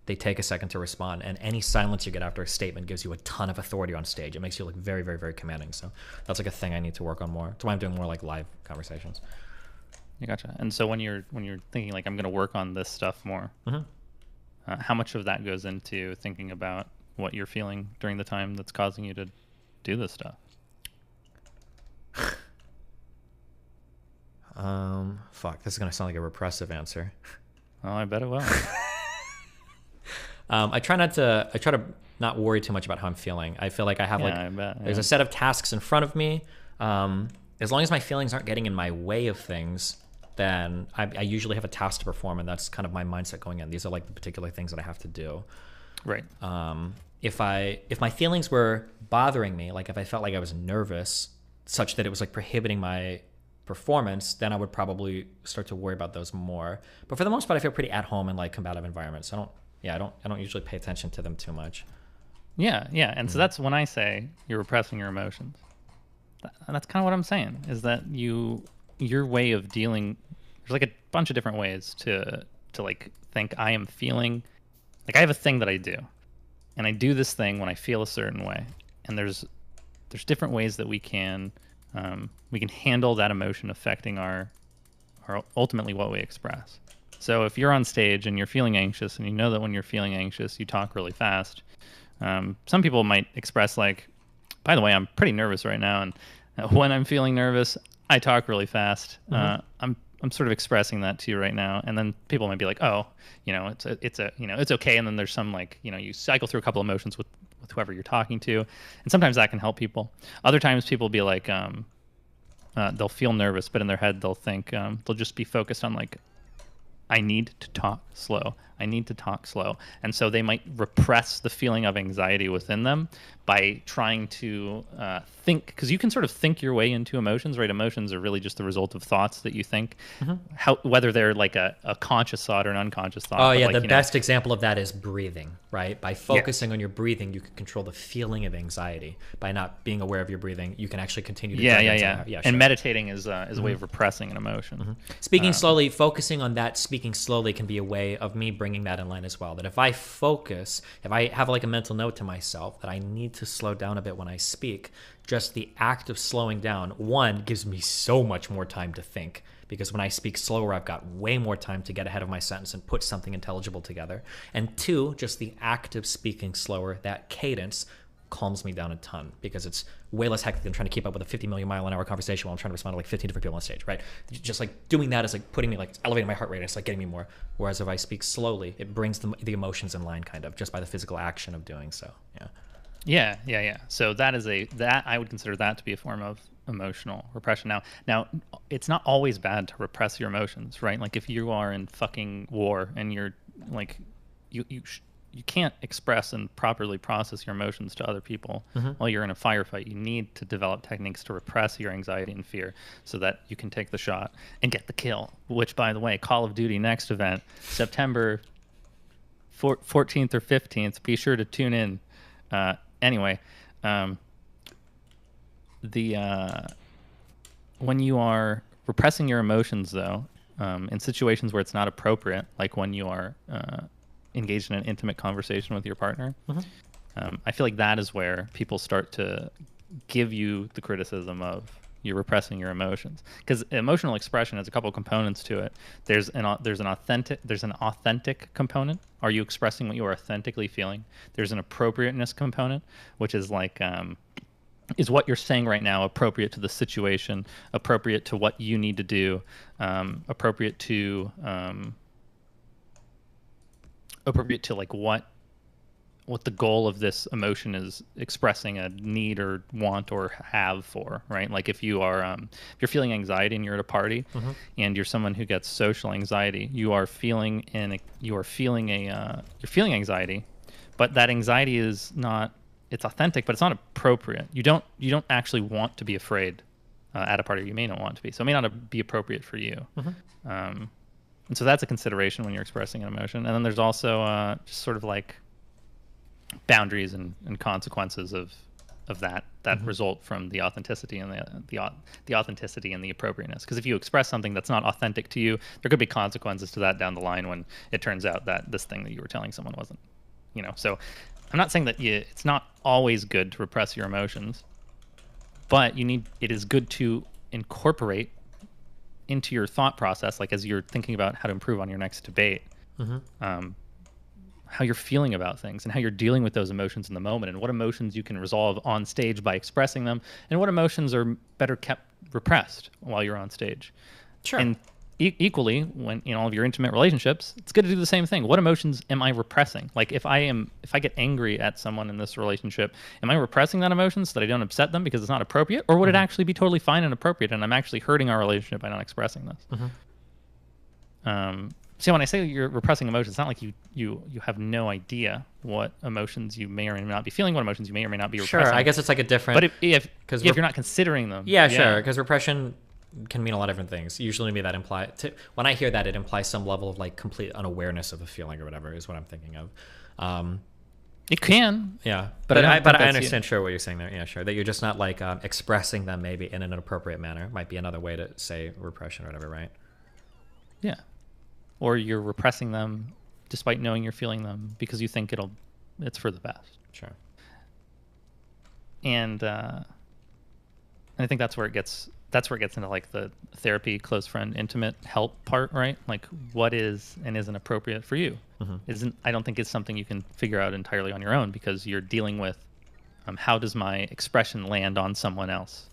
they take a second to respond, and any silence you get after a statement gives you a ton of authority on stage. It makes you look very, very, very commanding. So that's like a thing I need to work on more. That's why I'm doing more like live conversations. You gotcha. And so when you're thinking like, I'm going to work on this stuff more, How much of that goes into thinking about what you're feeling during the time that's causing you to do this stuff? Fuck, this is gonna sound like a repressive answer. Oh, I bet it will. I try to not worry too much about how I'm feeling. I feel like I have there's a set of tasks in front of me. As long as my feelings aren't getting in my way of things, then I usually have a task to perform, and that's kind of my mindset going in. These are like the particular things that I have to do. Right. If my feelings were bothering me, like if I felt like I was nervous, such that it was like prohibiting my performance, then I would probably start to worry about those more. But for the most part, I feel pretty at home in like combative environments. I don't usually pay attention to them too much. Yeah. And so that's when I say you're repressing your emotions. That's kind of what I'm saying, is that your way of dealing, there's like a bunch of different ways to like think I am feeling, like I have a thing that I do, and I do this thing when I feel a certain way, and there's different ways that we can handle that emotion affecting our ultimately what we express. So if you're on stage and you're feeling anxious, and you know that when you're feeling anxious you talk really fast, some people might express like, by the way, I'm pretty nervous right now, and when I'm feeling nervous I talk really fast. I'm sort of expressing that to you right now, and then people might be like, oh, it's okay, and then there's some like, you cycle through a couple emotions with whoever you're talking to, and sometimes that can help people. Other times people be like, they'll feel nervous, but in their head they'll think, they'll just be focused on like, I need to talk slow. I need to talk slow. And so they might repress the feeling of anxiety within them by trying to think, because you can sort of think your way into emotions, right? Emotions are really just the result of thoughts that you think, whether they're like a conscious thought or an unconscious thought. Oh, yeah, like, the best example of that is breathing, right? By focusing on your breathing, you can control the feeling of anxiety. By not being aware of your breathing, you can actually continue to Yeah, sure. And meditating is a way of repressing an emotion. Speaking slowly, focusing on that, speaking slowly can be a way of me bringing that in line as well. That if I focus, if I have like a mental note to myself that I need to slow down a bit when I speak, just the act of slowing down, one, gives me so much more time to think. Because when I speak slower, I've got way more time to get ahead of my sentence and put something intelligible together. And two, just the act of speaking slower, that cadence, calms me down a ton, because it's way less hectic than trying to keep up with a 50 million mile an hour conversation while I'm trying to respond to like 15 different people on stage, right? Just like doing that is like putting me, like elevating my heart rate, and it's like getting me more. Whereas if I speak slowly, it brings the emotions in line, kind of, just by the physical action of doing so. Yeah. So that I would consider that to be a form of emotional repression. Now it's not always bad to repress your emotions, right? Like if you are in fucking war and you're like, you can't express and properly process your emotions to other people while you're in a firefight. You need to develop techniques to repress your anxiety and fear so that you can take the shot and get the kill, which, by the way, Call of Duty next event, September 14th or 15th. Be sure to tune in. Anyway, when you are repressing your emotions, though, in situations where it's not appropriate, like when you are engaged in an intimate conversation with your partner, I feel like that is where people start to give you the criticism of you're repressing your emotions, because emotional expression has a couple components to it. There's an authentic component. Are you expressing what you are authentically feeling? There's an appropriateness component, which is like is what you're saying right now appropriate to the situation, appropriate to what you need to do, appropriate to like what the goal of this emotion is expressing a need or want or have for, right? Like if you are if you're feeling anxiety and you're at a party and you're someone who gets social anxiety, you're feeling anxiety, but that anxiety is not, it's authentic, but it's not appropriate. You don't actually want to be afraid at a party. You may not want to be, so it may not be appropriate for you. And so that's a consideration when you're expressing an emotion. And then there's also just sort of like boundaries and consequences of that result from the authenticity and the authenticity and the appropriateness. Because if you express something that's not authentic to you, there could be consequences to that down the line when it turns out that this thing that you were telling someone wasn't, So I'm not saying that it's not always good to repress your emotions, but it is good to incorporate into your thought process, like as you're thinking about how to improve on your next debate, how you're feeling about things and how you're dealing with those emotions in the moment, and what emotions you can resolve on stage by expressing them, and what emotions are better kept repressed while you're on stage. Sure. And equally, when in all of your intimate relationships, it's good to do the same thing. What emotions am I repressing? Like if I get angry at someone in this relationship, am I repressing that emotion so that I don't upset them because it's not appropriate, or would it actually be totally fine and appropriate, and I'm actually hurting our relationship by not expressing this? So when I say you're repressing emotions, it's not like you have no idea what emotions you may or may not be feeling, what emotions you may or may not be repressing. Sure, I guess it's like a different. But if you're not considering them, yeah, sure, because repression can mean a lot of different things. Usually, to me, that when I hear that, it implies some level of like complete unawareness of a feeling or whatever is what I'm thinking of. It can, yeah, but I understand sure what you're saying there. Yeah, sure, that you're just not like expressing them maybe in an appropriate manner. Might be another way to say repression or whatever, right? Yeah. Or you're repressing them despite knowing you're feeling them because you think it's for the best. Sure. And I think that's where it gets into like the therapy, close friend, intimate help part, right? Like what is and isn't appropriate for you. I don't think it's something you can figure out entirely on your own, because you're dealing with how does my expression land on someone else?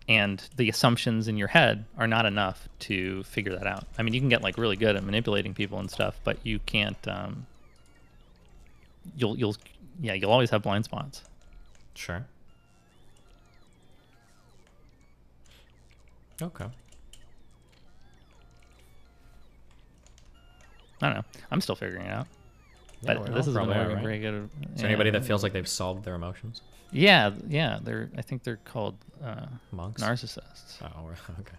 And the assumptions in your head are not enough to figure that out. I mean, you can get like really good at manipulating people and stuff, but you can't. You'll always have blind spots. Sure. Okay. I don't know. I'm still figuring it out. Yeah, but this is very good. Is there anybody that feels like they've solved their emotions? Yeah. I think they're called monks, narcissists. Oh, okay.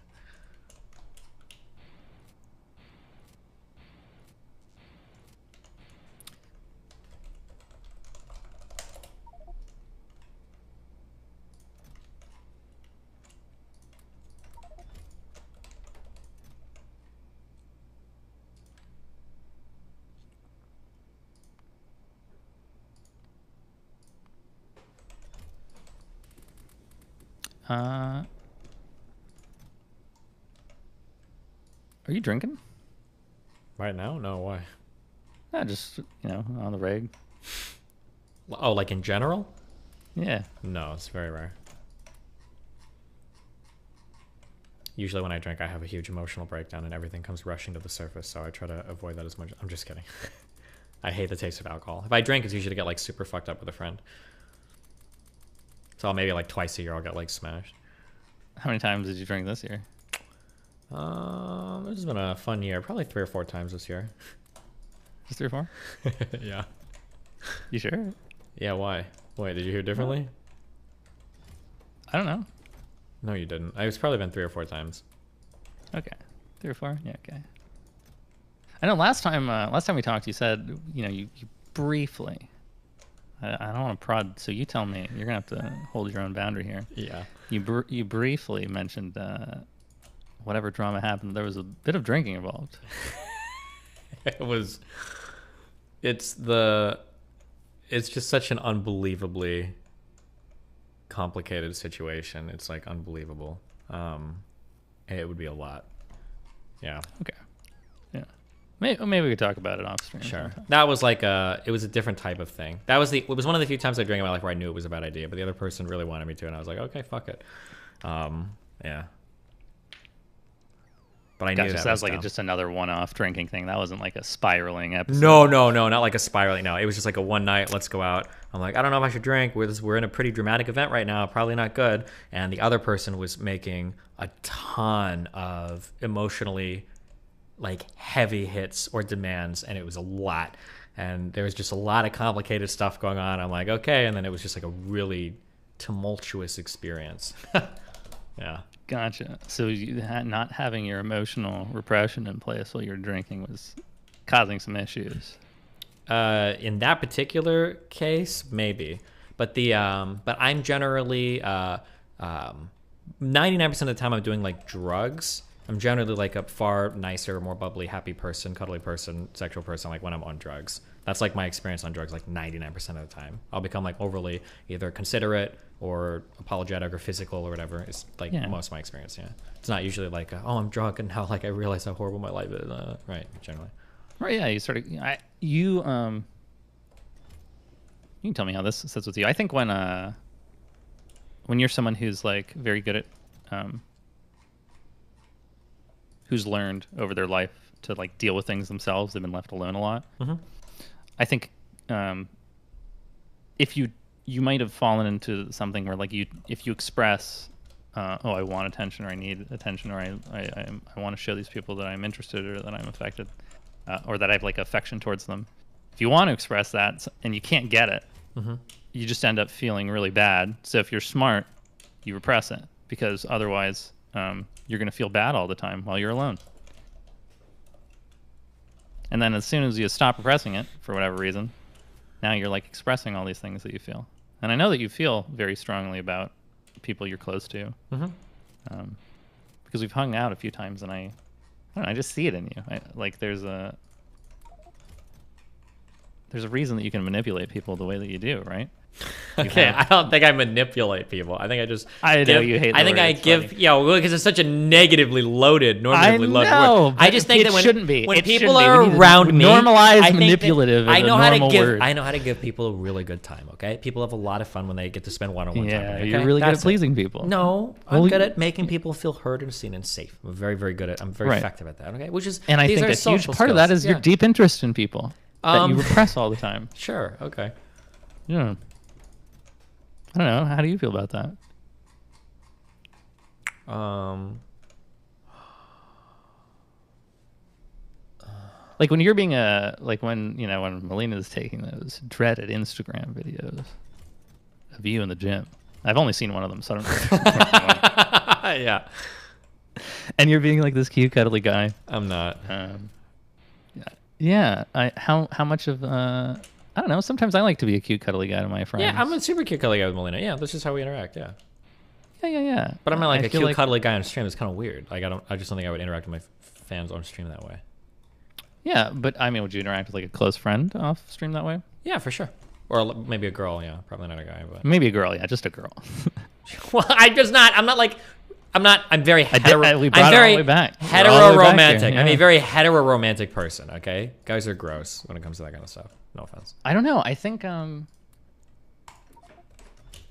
Are you drinking? Right now? No, why? Just, on the reg. Oh, like in general? Yeah. No, it's very rare. Usually when I drink, I have a huge emotional breakdown and everything comes rushing to the surface, so I try to avoid that as much. I'm just kidding. I hate the taste of alcohol. If I drink, it's usually to get like super fucked up with a friend. So maybe like twice a year I'll get like smashed. How many times did you drink this year? This has been a fun year. Probably 3 or 4 times this year. Just 3 or 4? Yeah. You sure? Yeah, why? Wait, did you hear differently? I don't know. No, you didn't. It's probably been 3 or 4 times. Okay. 3 or 4? Yeah, okay. I know last time we talked, you said, you briefly, I don't want to prod, so you tell me. You're going to have to hold your own boundary here. Yeah. You briefly mentioned whatever drama happened, there was a bit of drinking involved. It's just such an unbelievably complicated situation. It's like unbelievable. It would be a lot. Yeah. Okay. Yeah. Maybe we could talk about it off stream. Sure. Sometime. That was like it was a different type of thing. It was one of the few times I drank in my life where I knew it was a bad idea, but the other person really wanted me to, and I was like, okay, fuck it. Yeah. But I knew that was like just another one-off drinking thing. That wasn't like a spiraling episode. No, not like a spiraling. No, it was just like a one night. Let's go out. I'm like, I don't know if I should drink. We're in a pretty dramatic event right now. Probably not good. And the other person was making a ton of emotionally like heavy hits or demands, and it was a lot. And there was just a lot of complicated stuff going on. I'm like, okay. And then it was just like a really tumultuous experience. Yeah. Gotcha. So not having your emotional repression in place while you're drinking was causing some issues. In that particular case, maybe. But I'm generally 99% of the time I'm doing like drugs. I'm generally like a far nicer, more bubbly, happy person, cuddly person, sexual person, like when I'm on drugs. That's like my experience on drugs, like 99% of the time. I'll become like overly either considerate or apologetic or physical or whatever. It's like most of my experience, yeah. It's not usually like, oh, I'm drunk and now like I realize how horrible my life is. Right, generally. Right, yeah, you sort of, You can tell me how this sits with you. I think when you're someone who's like very good at, who's learned over their life to like deal with things themselves, they've been left alone a lot. Mhm. I think if you might have fallen into something where like if you express, oh, I want attention, or I need attention, or I want to show these people that I'm interested, or that I'm affected, or that I have like affection towards them. If you want to express that and you can't get it, Mhm. you just end up feeling really bad. So if you're smart, you repress it, because otherwise you're going to feel bad all the time while you're alone. And then as soon as you stop repressing it for whatever reason, now you're like expressing all these things that you feel. And I know that you feel very strongly about people you're close to, because we've hung out a few times, and I don't know, I just see it in you. Like there's a reason that you can manipulate people the way that you do, right? Okay, I don't think I manipulate people. I think I just. I know you hate. I think I give. Yeah, well, because it's such a negatively loaded, normatively loaded word. I just think that when people are around me, normalize manipulative. I know how to give. Word. I know how to give people a really good time. Okay, people have a lot of fun when they get to spend one-on-one time. Yeah, with me, you're okay? really good That's at pleasing people. No, I'm good at making people feel heard and seen and safe. I'm very, very good at. I'm very effective at that. Okay, which is. And I think a huge part of that is your deep interest in people that you repress all the time. Sure. Okay. Yeah. I don't know. How do you feel about that? Like when you're being when Melina's taking those dreaded Instagram videos of you in the gym. I've only seen one of them, so I don't know. Yeah. And you're being like this cute, cuddly guy. I'm not. Yeah. How much of I don't know. Sometimes I like to be a cute, cuddly guy to my friends. Yeah, I'm a super cute, cuddly guy with Melina. Yeah, that's just how we interact. Yeah. Yeah. But I'm not like a cute, cuddly guy on stream. It's kind of weird. Like I just don't think I would interact with my fans on stream that way. Yeah, but I mean, would you interact with like a close friend off stream that way? Yeah, for sure. Or maybe a girl. Yeah, probably not a guy, but maybe a girl. Yeah, just a girl. Well, I'm very hetero. We brought it all the way back. Hetero-romantic. Yeah. I'm a very hetero-romantic person. Okay, guys are gross when it comes to that kind of stuff. No offense. I don't know. I think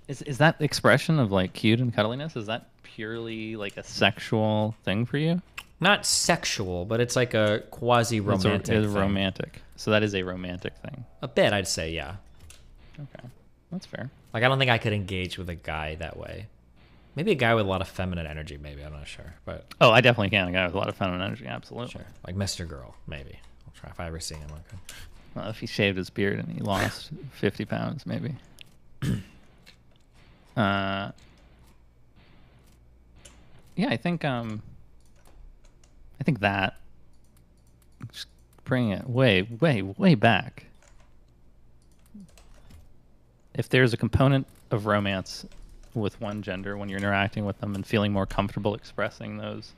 is that expression of like cute and cuddliness? Is that purely like a sexual thing for you? Not sexual, but it's like a quasi-romantic. It's romantic. So that is a romantic thing. A bit, I'd say, yeah. Okay, that's fair. Like I don't think I could engage with a guy that way. Maybe a guy with a lot of feminine energy. Maybe I'm not sure, but I definitely can. A guy with a lot of feminine energy, absolutely. Sure, like Mr. Girl, maybe. I'll try if I ever see him. Okay. Well, if he shaved his beard and he lost 50 pounds, maybe. Yeah, I think that just bring it way back. If there's a component of romance with one gender when you're interacting with them and feeling more comfortable expressing those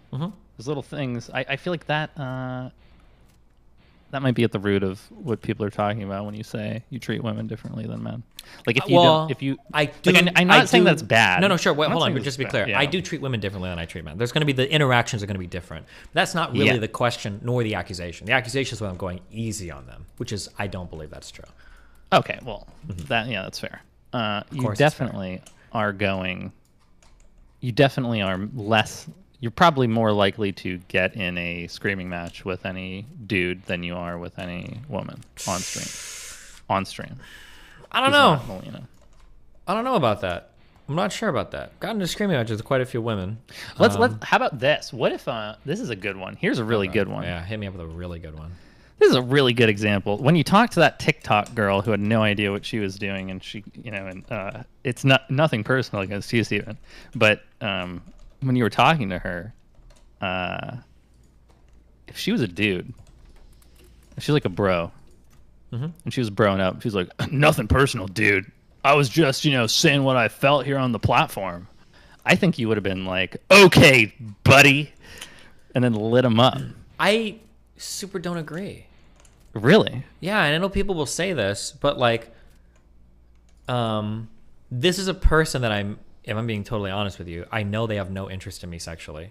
little things, I feel like that might be at the root of what people are talking about when you say you treat women differently than men. Like if you I'm not saying that's bad. No, sure. Wait, hold on. But just to be clear, I do treat women differently than I treat men. There's going to be the interactions are going to be different. But that's not really the question nor the accusation. The accusation is when I'm going easy on them, which is I don't believe that's true. Okay, well, that's fair. You definitely are going. You definitely are less. You're probably more likely to get in a screaming match with any dude than you are with any woman on stream. I don't know. I don't know about that. I'm not sure about that. Got into screaming matches with quite a few women. Let's. How about this? What if this is a good one? Here's a really good one. Yeah, hit me up with a really good one. This is a really good example. When you talk to that TikTok girl who had no idea what she was doing, and she, it's nothing personal against you, Steven, but when you were talking to her, if she was a dude, if she's like a bro, and she was broing up, she's like, nothing personal, dude. I was just, saying what I felt here on the platform. I think you would have been like, okay, buddy, and then lit him up. I super don't agree. Really? Yeah, and I know people will say this, but like, this is a person that if I'm being totally honest with you, I know they have no interest in me sexually,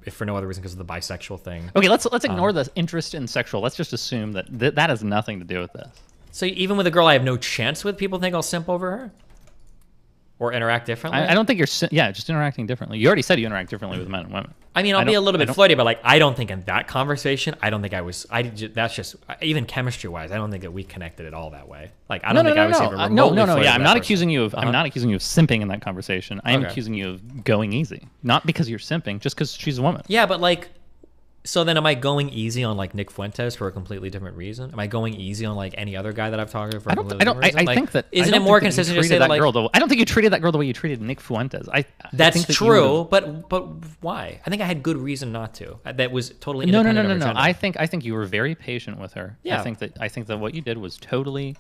if for no other reason because of the bisexual thing. Okay, let's ignore the interest in sexual. Let's just assume that has nothing to do with this. So even with a girl I have no chance with, people think I'll simp over her? Or interact differently? I don't think you're... just interacting differently. You already said you interact differently with men and women. I mean, I'll be a little bit flirty, but like, I don't think in that conversation, I don't think I was... that's just... Even chemistry-wise, I don't think that we connected at all that way. Like, I don't think I was even remotely flirty Yeah, with I'm that not person. accusing you of... I'm not accusing you of simping in that conversation. I am Okay. accusing you of going easy. Not because you're simping, just because she's a woman. Yeah, but like... So then am I going easy on like Nick Fuentes for a completely different reason? Am I going easy on like any other guy that I've talked to for a completely different reason? I think that... Isn't it more consistent to say that like... I don't think you treated that girl the way you treated Nick Fuentes. That's true, but why? I think I had good reason not to. That was totally No. independent of her gender. I think you were very patient with her. Yeah. I think that what you did was totally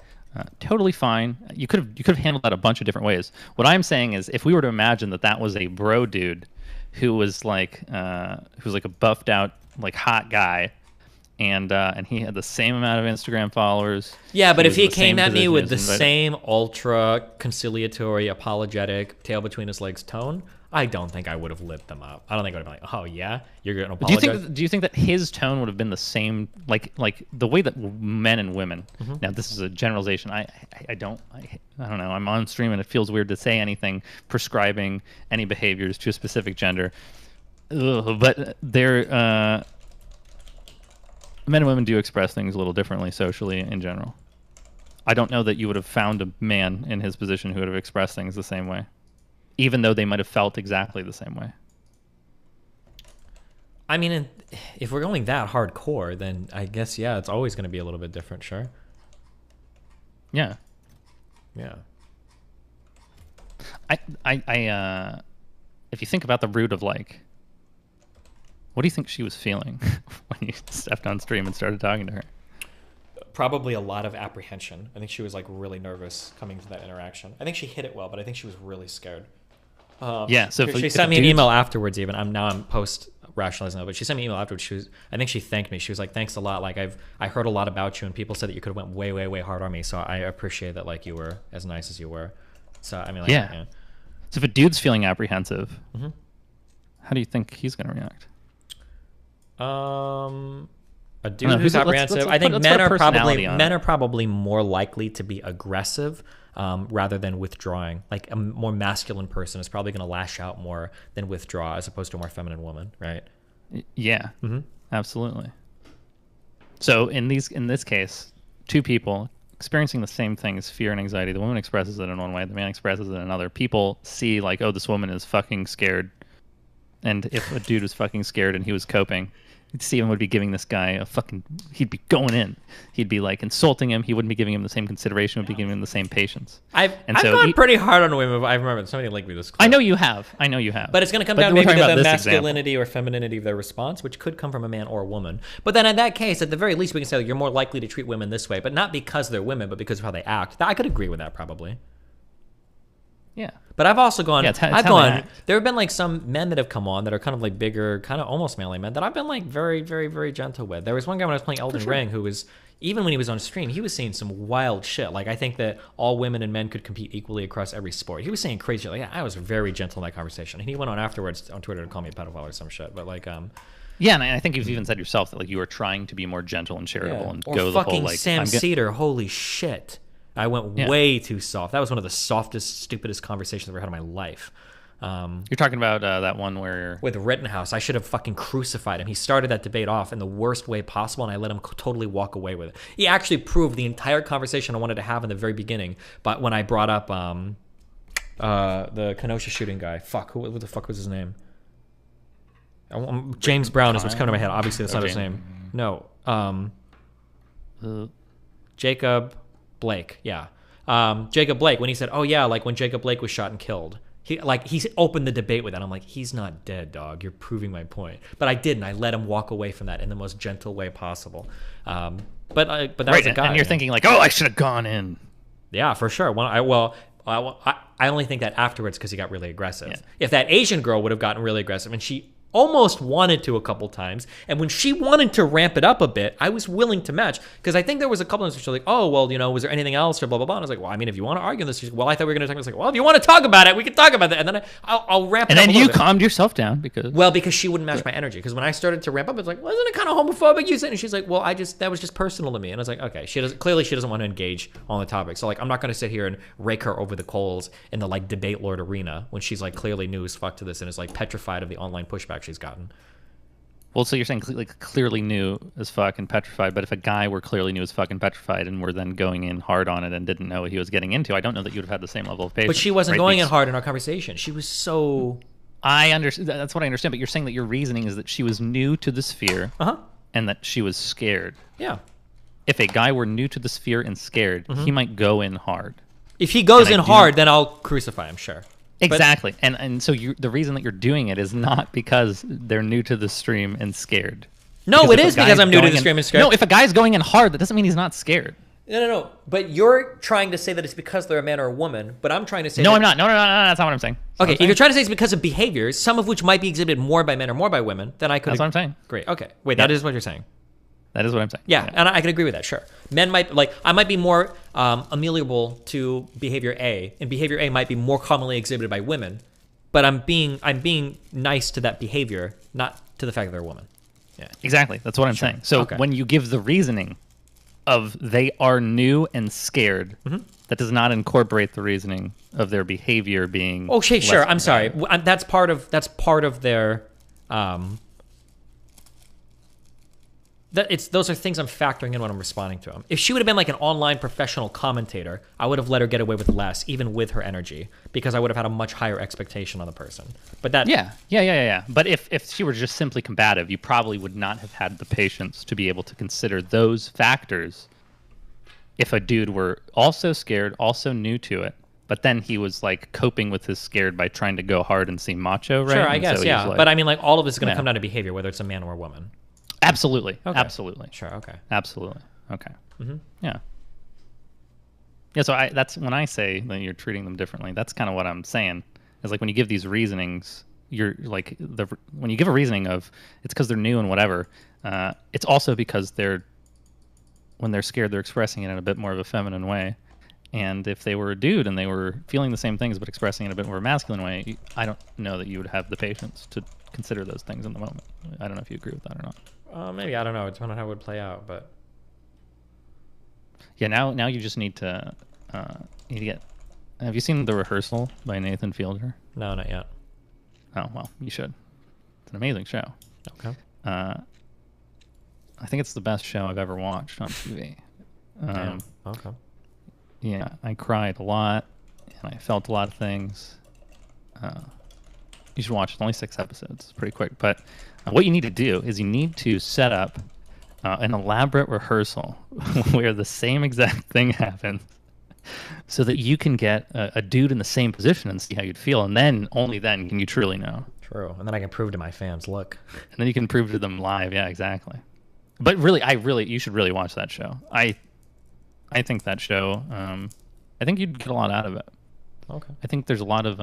fine. You could have handled that a bunch of different ways. What I'm saying is, if we were to imagine that was a bro dude who was like a buffed out like hot guy, and he had the same amount of Instagram followers. Yeah, but if was he in the came same at me position with as the invited- same ultra conciliatory, apologetic, tail between his legs tone, I don't think I would have lit them up. I don't think I would have been like, oh yeah, you're going to apologize. Do you think that his tone would have been the same, like the way that men and women? Mm-hmm. Now this is a generalization. I don't know. I'm on stream and it feels weird to say anything prescribing any behaviors to a specific gender. Ugh, but they're men and women do express things a little differently socially in general. I don't know that you would have found a man in his position who would have expressed things the same way, even though they might have felt exactly the same way. I mean, if we're going that hardcore, then I guess, yeah, it's always going to be a little bit different, sure. Yeah. Yeah. If you think about the root of like, what do you think she was feeling when you stepped on stream and started talking to her? Probably a lot of apprehension. I think she was like really nervous coming to that interaction. I think she hit it well, but I think she was really scared. Yeah, so she sent me an email afterwards. Even I'm post rationalizing that, but she sent me an email afterwards. I think she thanked me. She was like, "Thanks a lot. Like I heard a lot about you, and people said that you could have went way, way, way hard on me. So I appreciate that. Like you were as nice as you were. So I mean, like, yeah. So if a dude's feeling apprehensive, Mm-hmm. how do you think he's going to react? A dude who's apprehensive. I think men are probably more likely to be aggressive rather than withdrawing. Like a more masculine person is probably going to lash out more than withdraw, as opposed to a more feminine woman, right? Yeah, Mm-hmm. absolutely. So in this case, two people experiencing the same things, fear and anxiety. The woman expresses it in one way, the man expresses it in another. People see like, oh, this woman is fucking scared. And if a dude was fucking scared and he was coping, Steven would be giving this guy he'd be going in. He'd be like insulting him. He wouldn't be giving him the same consideration, would be giving him the same patience. I've gone pretty hard on women. I remember somebody linked me this clip. I know you have. But it's going to come down maybe to the masculinity or femininity of their response, which could come from a man or a woman. But then in that case, at the very least, we can say like, you're more likely to treat women this way, but not because they're women, but because of how they act. I could agree with that probably. Yeah. But I've also gone, there have been like some men that have come on that are kind of like bigger, kind of almost manly men that I've been like very, very, very gentle with. There was one guy when I was playing Elden Ring who was, even when he was on stream, he was saying some wild shit. Like, I think that all women and men could compete equally across every sport. He was saying crazy shit. Like, yeah, I was very gentle in that conversation. And he went on afterwards on Twitter to call me a pedophile or some shit. But like, yeah, and I think you've even said yourself that like you were trying to be more gentle and charitable and or go the fucking whole like Sam Cedar, holy shit. I went way too soft. That was one of the softest, stupidest conversations I've ever had in my life. You're talking about that one where... With Rittenhouse. I should have fucking crucified him. He started that debate off in the worst way possible, and I let him totally walk away with it. He actually proved the entire conversation I wanted to have in the very beginning, but when I brought up the Kenosha shooting guy. Fuck, who the fuck was his name? James Brown is what's coming to my head. Obviously, that's not his name. No. Jacob Blake, yeah. Jacob Blake, when he said, oh yeah, like when Jacob Blake was shot and killed, he opened the debate with that. I'm like, he's not dead, dog. You're proving my point. But I didn't. I let him walk away from that in the most gentle way possible. But that was a guy. And you're thinking like, oh, I should have gone in. Yeah, for sure. I only think that afterwards because he got really aggressive. Yeah. If that Asian girl would have gotten really aggressive, and she almost wanted to a couple times. And when she wanted to ramp it up a bit, I was willing to match. Because I think there was a couple of times where she was like, oh, well, you know, was there anything else or blah, blah, blah. And I was like, well, I mean, if you want to argue this, she's like, well, I thought we were going to talk about this. Like, well, if you want to talk about it, we can talk about that. And then I'll ramp it and up. then a you bit. calmed yourself down because... Well, because she wouldn't match my energy. Because when I started to ramp up, it's like, wasn't it kind of homophobic you said? And she's like, well, that was just personal to me. And I was like, okay, clearly she doesn't want to engage on the topic. So like, I'm not going to sit here and rake her over the coals in the like debate lord arena when she's like clearly new as fuck to this and is like petrified of the online pushback she's gotten. Well, so you're saying like clearly new as fuck and petrified, but if a guy were clearly new as fuck and petrified and were then going in hard on it and didn't know what he was getting into, I don't know that you would have had the same level of patience. But she wasn't right? going in hard in our conversation. She was so... I understand. That's what I understand, but you're saying that your reasoning is that she was new to the sphere and that she was scared. Yeah. If a guy were new to the sphere and scared, he might go in hard. If he goes in hard, then I'll crucify him, sure. Exactly. And so the reason that you're doing it is not because they're new to the stream and scared. No, it is because I'm new to the stream and scared. No, if a guy's going in hard, that doesn't mean he's not scared. No. But you're trying to say that it's because they're a man or a woman, but I'm trying to say... No, I'm not. No, that's not what I'm saying. Okay, if you're trying to say it's because of behaviors, some of which might be exhibited more by men or more by women, then I could... That's what I'm saying. Great, okay. Wait, that is what you're saying? That is what I'm saying. Yeah, and I can agree with that, sure. Men might, like, I might be more amenable to behavior A, and behavior A might be more commonly exhibited by women, but I'm being nice to that behavior, not to the fact that they're a woman. Yeah. Exactly. That's what I'm saying. So when you give the reasoning of they are new and scared, that does not incorporate the reasoning of their behavior being... Oh, sure. I'm sorry. That's part of their... those are things I'm factoring in when I'm responding to them. If she would have been like an online professional commentator, I would have let her get away with less, even with her energy, because I would have had a much higher expectation on the person. But that... Yeah. But if she were just simply combative, you probably would not have had the patience to be able to consider those factors if a dude were also scared, also new to it, but then he was like coping with his scared by trying to go hard and seem macho, right? Sure, I guess, yeah. Like, but I mean, like, all of this is going to come down to behavior, whether it's a man or a woman. Absolutely. Okay. Absolutely. Sure. Okay. Absolutely. Okay. Yeah. Yeah. So that's when I say that you're treating them differently. That's kind of what I'm saying. Is like when you give these reasonings, you're like when you give a reasoning of it's because they're new and whatever. It's also because when they're scared, they're expressing it in a bit more of a feminine way. And if they were a dude and they were feeling the same things but expressing it in a bit more masculine way, I don't know that you would have the patience to consider those things in the moment. I don't know if you agree with that or not. Maybe, I don't know. It depends on how it would play out, but... Yeah, now you just need to get... Have you seen The Rehearsal by Nathan Fielder? No, not yet. Oh, well, you should. It's an amazing show. Okay. I think it's the best show I've ever watched on TV. Okay. Yeah, I cried a lot, and I felt a lot of things. You should watch it. It's only 6 episodes. It's pretty quick. But what you need to do is you need to set up an elaborate rehearsal where the same exact thing happens so that you can get a dude in the same position and see how you'd feel. And then, only then, can you truly know. True. And then I can prove to my fans, look. And then you can prove to them live. Yeah, exactly. But really, you should really watch that show. I think that show, I think you'd get a lot out of it. Okay. I think there's a lot of...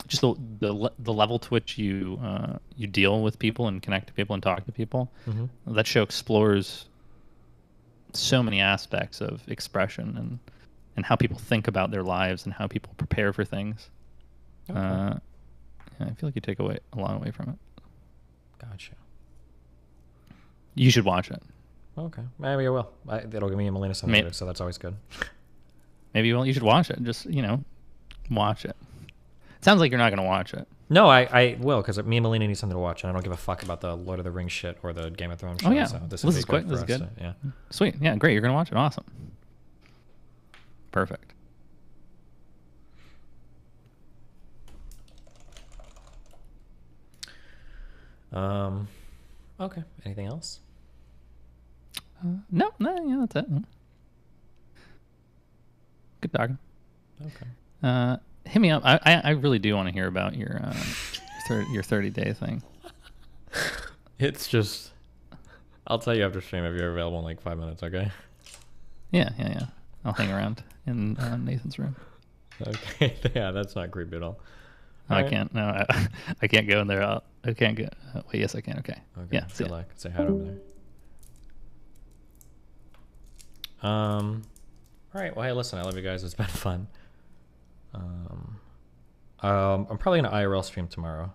just the level to which you deal with people and connect to people and talk to people. That show explores so many aspects of expression and how people think about their lives and how people prepare for things. Okay. I feel like you take a lot away from it. Gotcha. You should watch it. Okay, maybe I will. It'll give me a Melina something, so that's always good. Maybe you should watch it. Just watch it. It sounds like you're not going to watch it. No, I will, because me and Melina need something to watch, and I don't give a fuck about the Lord of the Rings shit or the Game of Thrones shit. Oh, yeah. So this is quick. This is good. Yeah. Sweet. Yeah, great. You're going to watch it. Awesome. Perfect. Okay. Anything else? No, yeah, that's it. Good talking. Okay. Hit me up. I really do want to hear about your 30-day thing. It's just, I'll tell you after stream if you're available in like 5 minutes, okay? Yeah. I'll hang around in Nathan's room. Okay, yeah, that's not creepy at all. No, I Alright. can't. No, I can't go in there. I can't go. Wait, yes, I can. Okay. Okay. Yeah. see Good ya. luck. Say hi over there. All right. Well, hey, listen. I love you guys. It's been fun. I'm probably gonna IRL stream tomorrow,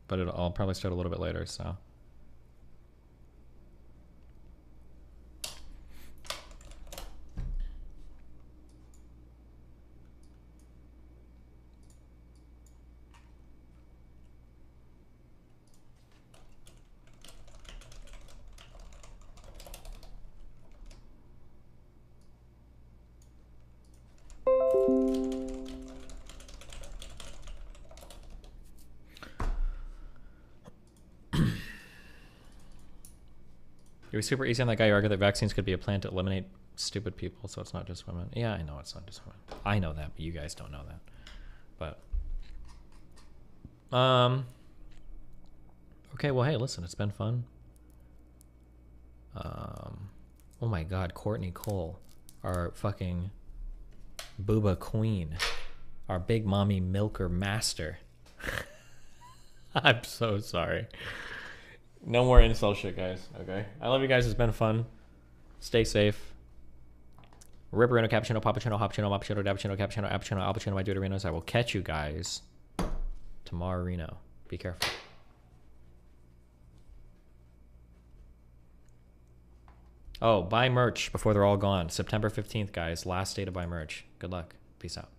but I'll probably start a little bit later. So. It was super easy on that guy who argued that vaccines could be a plan to eliminate stupid people, so it's not just women. Yeah, I know it's not just women. I know that, but you guys don't know that. But okay, well, hey, listen, it's been fun. Oh my God, Courtney Cole, our fucking booba queen, our big mommy milker master. I'm so sorry. No more insult shit, guys. Okay. I love you guys. It's been fun. Stay safe. Ripperino, cappuccino, pappuccino, hoppuccino, moppuccino, dabpuccino, cappuccino, appuccino, alpuccino, my deuterinos. I will catch you guys tomorrow. Be careful. Oh, buy merch before they're all gone. September 15th, guys. Last day to buy merch. Good luck. Peace out.